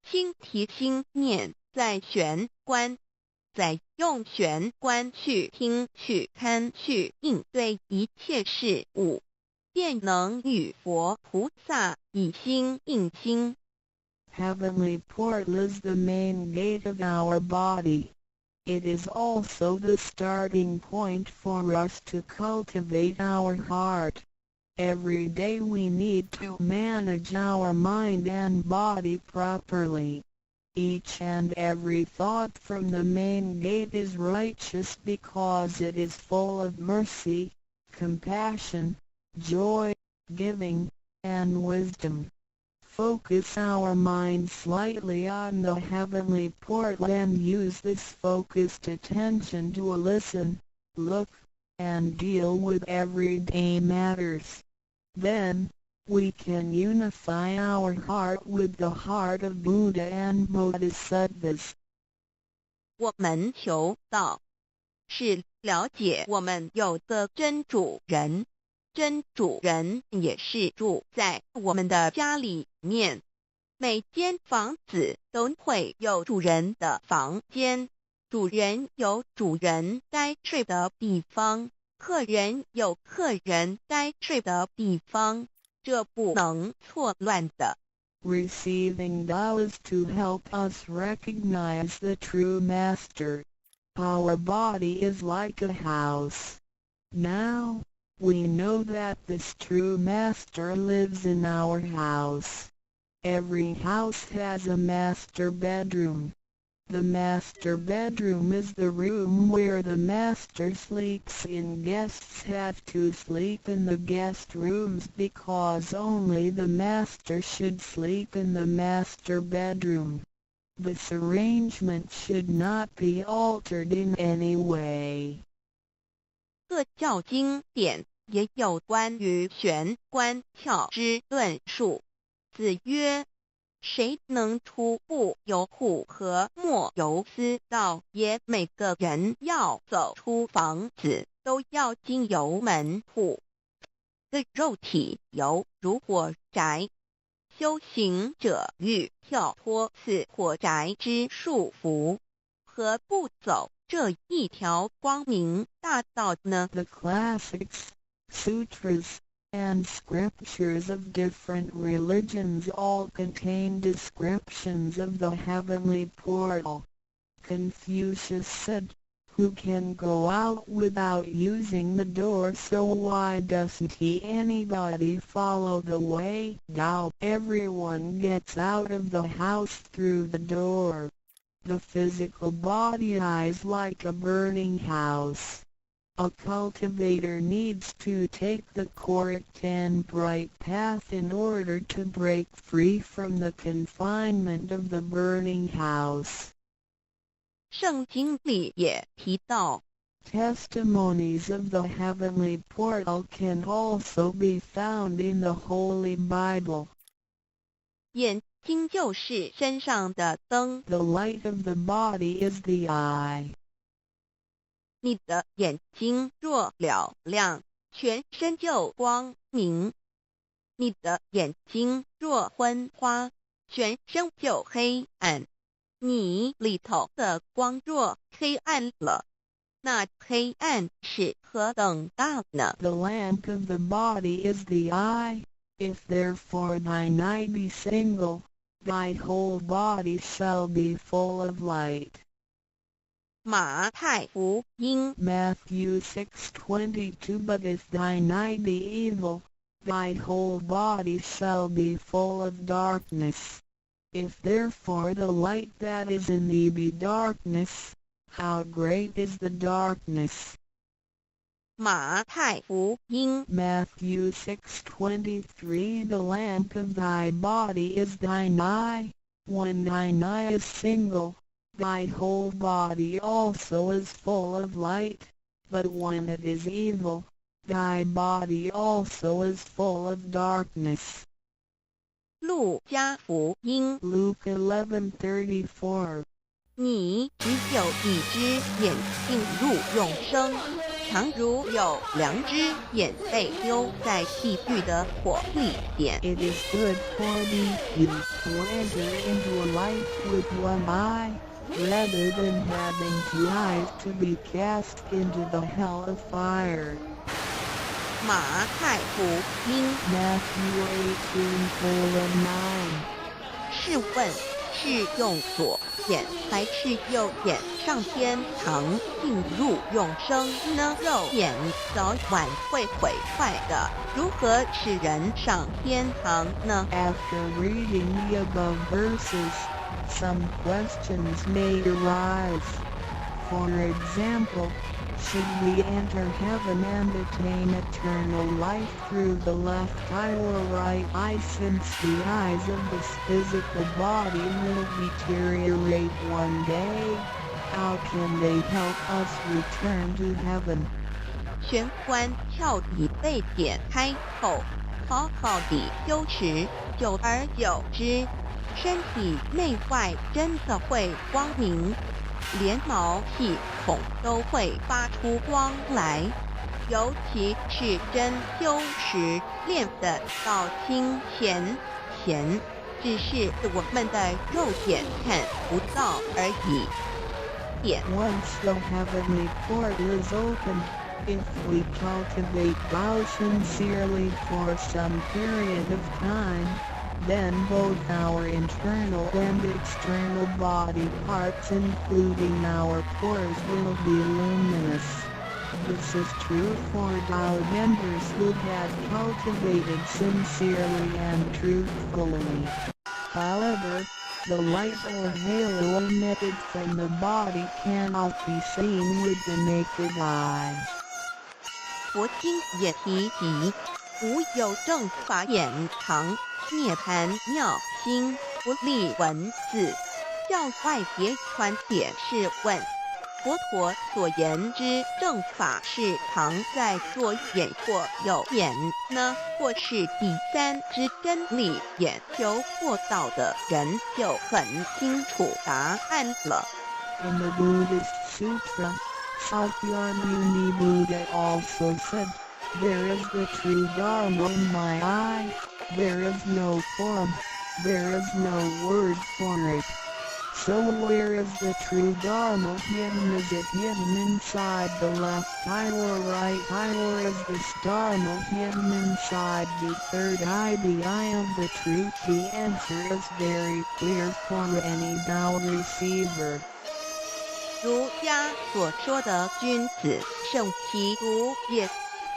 心提心念在玄关，再用玄关去听、去看、去应对一切事物，便能与佛菩萨以心应心。Heavenly portal is the main gate of our body. It is also the starting point for us to cultivate our heart. Every day we need to manage our mind and body properly. Each and every thought from the main gate is righteous because it is full of mercy, compassion, joy, giving, and wisdom. Focus our mind slightly on the heavenly portal and use this focused attention to listen, look, and deal with everyday matters. Then, we can unify our heart with the heart of Buddha and Bodhisattvas. 我们求道，是了解我们有个真主人，真主人也是住在我们的家里面。每间房子都会有主人的房间，主人有主人该睡的地方，客人有客人该睡的地方，这不能错乱的。Receiving Tao is to help us recognize the true Master. Our body is like a house. Now, we know that this true Master lives in our house. Every house has a master bedroom. The master bedroom is the room where the master sleeps in. Guests have to sleep in the guest rooms because only the master should sleep in the master bedroom. This arrangement should not be altered in any way. 各教经典也有关于玄关窍之论述。子曰：谁能出不由户和莫由私道也？每个人要走出房子，都要经由门户。个肉体犹如火宅，修行者欲跳脱此火宅之束缚，何不走这一条光明大道呢？ The classics, sutras, and scriptures of different religions all contain descriptions of the heavenly portal. Confucius said, "Who can go out without using the door? So why doesn't anybody follow the way? Now everyone gets out of the house through the door." The physical body is like a burning house. A cultivator needs to take the correct and bright path in order to break free from the confinement of the burning house. 圣经里也提到 Testimonies of the heavenly portal can also be found in the Holy Bible. 眼睛就是身上的灯， The light of the body is the eye. 你的眼睛若了亮，全身就光明；你的眼睛若昏花，全身就黑暗。你里头的光若黑暗了，那黑暗是何等大呢？ The lamp of the body is the eye. If therefore thine eye be single, thy whole body shall be full of light. 马太福音 Matthew 6:22 But if thine eye be evil, thy whole body shall be full of darkness. If therefore the light that is in thee be darkness, how great is the darkness? 马太福音 Matthew 6:23 The lamp of thy body is thine eye. When thine eye is single, thy whole body also is full of light, but when it is evil, thy body also is full of darkness. 路加福音 Luke 11:34你只有一只眼进入永生，常如有两只眼被丢在地狱的火里边。 It is good for thee to enter into life with one eye, rather than having two eyes to be cast into the hell of fire. 马太福音 Matthew 18:9试问是用左眼还是右眼上天堂进入永生呢？肉眼早晚会毁坏的，如何使人上天堂呢？ After reading the above verses, some questions may arise. For example, should we enter heaven and attain eternal life through the left eye or right eye, since the eyes of this physical body will deteriorate one day? How can they help us return to heaven? 玄关窍已被点开后，好好地修持，久而久之，身体内外真的会光明，连毛细孔都会发出光来。尤其是真修持练得到清闲，只是我们的肉眼看不到而已。点 Once the heavenly portal is opened, if we cultivate Tao sincerely for some period of time, then both our internal and external body parts including our pores will be luminous. This is true for Tao members who had cultivated sincerely and truthfully. However, the light or halo emitted from the body cannot be seen with the naked eye. 佛经也提及，无有正法眼常，涅盘妙心，不立文字，教外别传解释问。佛陀所言之正法是藏在左眼或右眼呢，或是第三之真理？研究过道的人就很清楚答案了。In the Buddhist Sutra, Sakyamuni Buddha also said, "There is the true Dharma in my eye, there is no form, there is no word for it." So where is the true Dharma hidden? Is it hidden inside the left eye or right eye, or is this Dharma hidden inside the third eye, the eye of the truth? The answer is very clear for any Tao receiver. 儒家所说的君子圣其独也，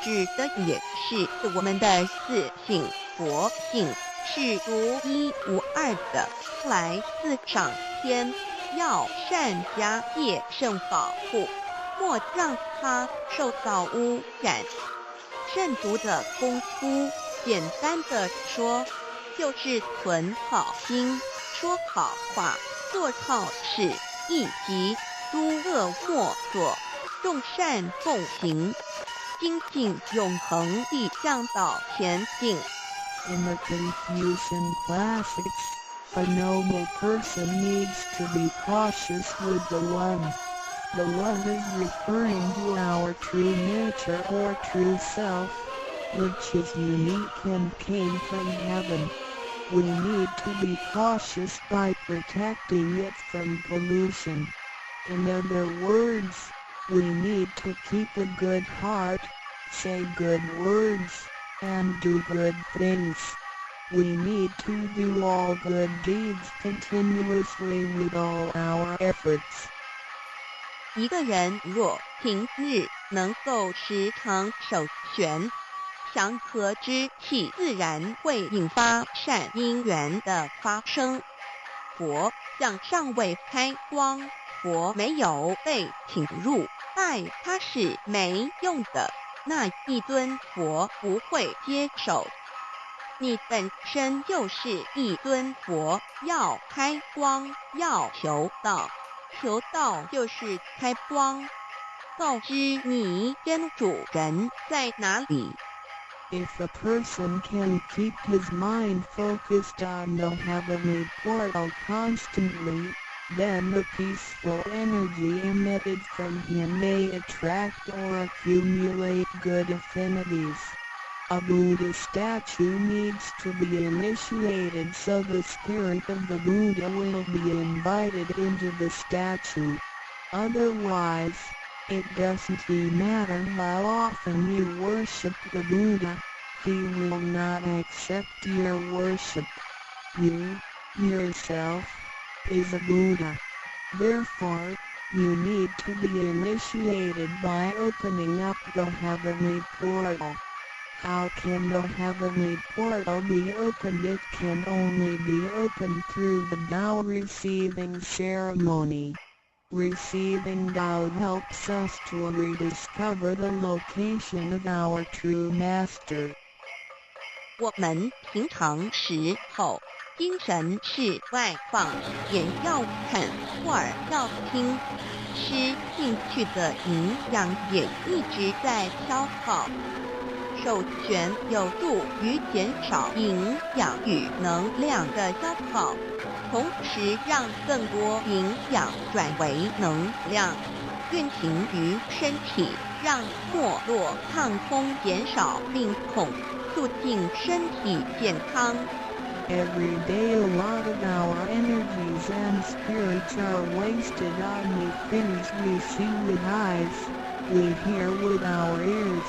指的也是我们的自性佛性，是独一无二的，来自上天，要善加业圣保护，莫让它受到污染。慎独的功夫，简单的说，就是存好心，说好话，做好事，以及诸恶莫作，众善奉行，精进永恒地向导前进。In the Confucian classics, a noble person needs to be cautious with the One. The One is referring to our true nature or true self, which is unique and came from heaven. We need to be cautious by protecting it from pollution. In other words, we need to keep a good heart, say good words, and do good things. We need to do all good deeds continuously with all our efforts. 一个人若平日能够时常守玄，祥和之气自然会引发善因缘的发生。佛像尚未开光，佛没有被请入，拜他是没用的，那一尊佛不会接受。你本身就是一尊佛，要开光，要求道，求道就是开光，告知你真主人在哪里。If a person can keep his mind focused on the heavenly portal constantly, then the peaceful energy emitted from him may attract or accumulate good affinities. A Buddha statue needs to be initiated so the spirit of the Buddha will be invited into the statue. Otherwise, it doesn't matter how often you worship the Buddha, he will not accept your worship. You, yourself, is a Buddha. Therefore, you need to be initiated by opening up the heavenly portal. How can the heavenly portal be opened? It can only be opened through the Tao receiving ceremony. Receiving Tao helps us to rediscover the location of our true master. 我们平常时候精神是外放，眼要看，耳要听，吃进去的营养也一直在消耗。守玄有助于减少营养与能量的消耗，同时让更多营养转为能量，运行于身体，让没落抗空减少病痛，促进身体健康。Every day a lot of our energies and spirits are wasted on the things we see with eyes, we hear with our ears,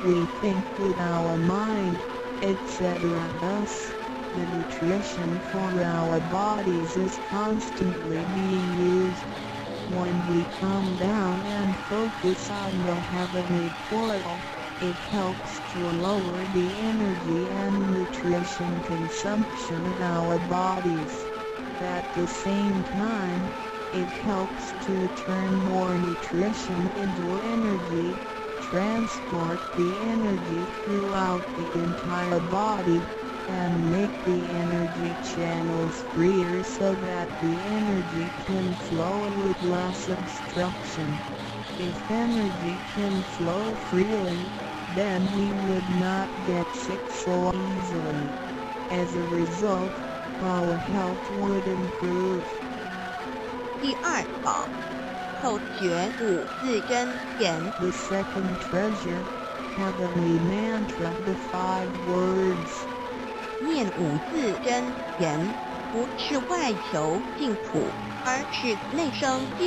we think with our mind, etc. Thus, The nutrition for our bodies is constantly being used. When we come down and focus on the heavenly portal, it helps to lower the energy and nutrition consumption in our bodies. At the same time, it helps to turn more nutrition into energy, transport the energy throughout the entire body, and make the energy channels freer so that the energy can flow with less obstruction. If energy can flow freely, then we would not get sick so easily. As a result, our health would improve. 第二宝，口诀五字真言。 The second treasure, heavenly mantra, the 5 words. 念五字真言，不是外求净土，而是内生净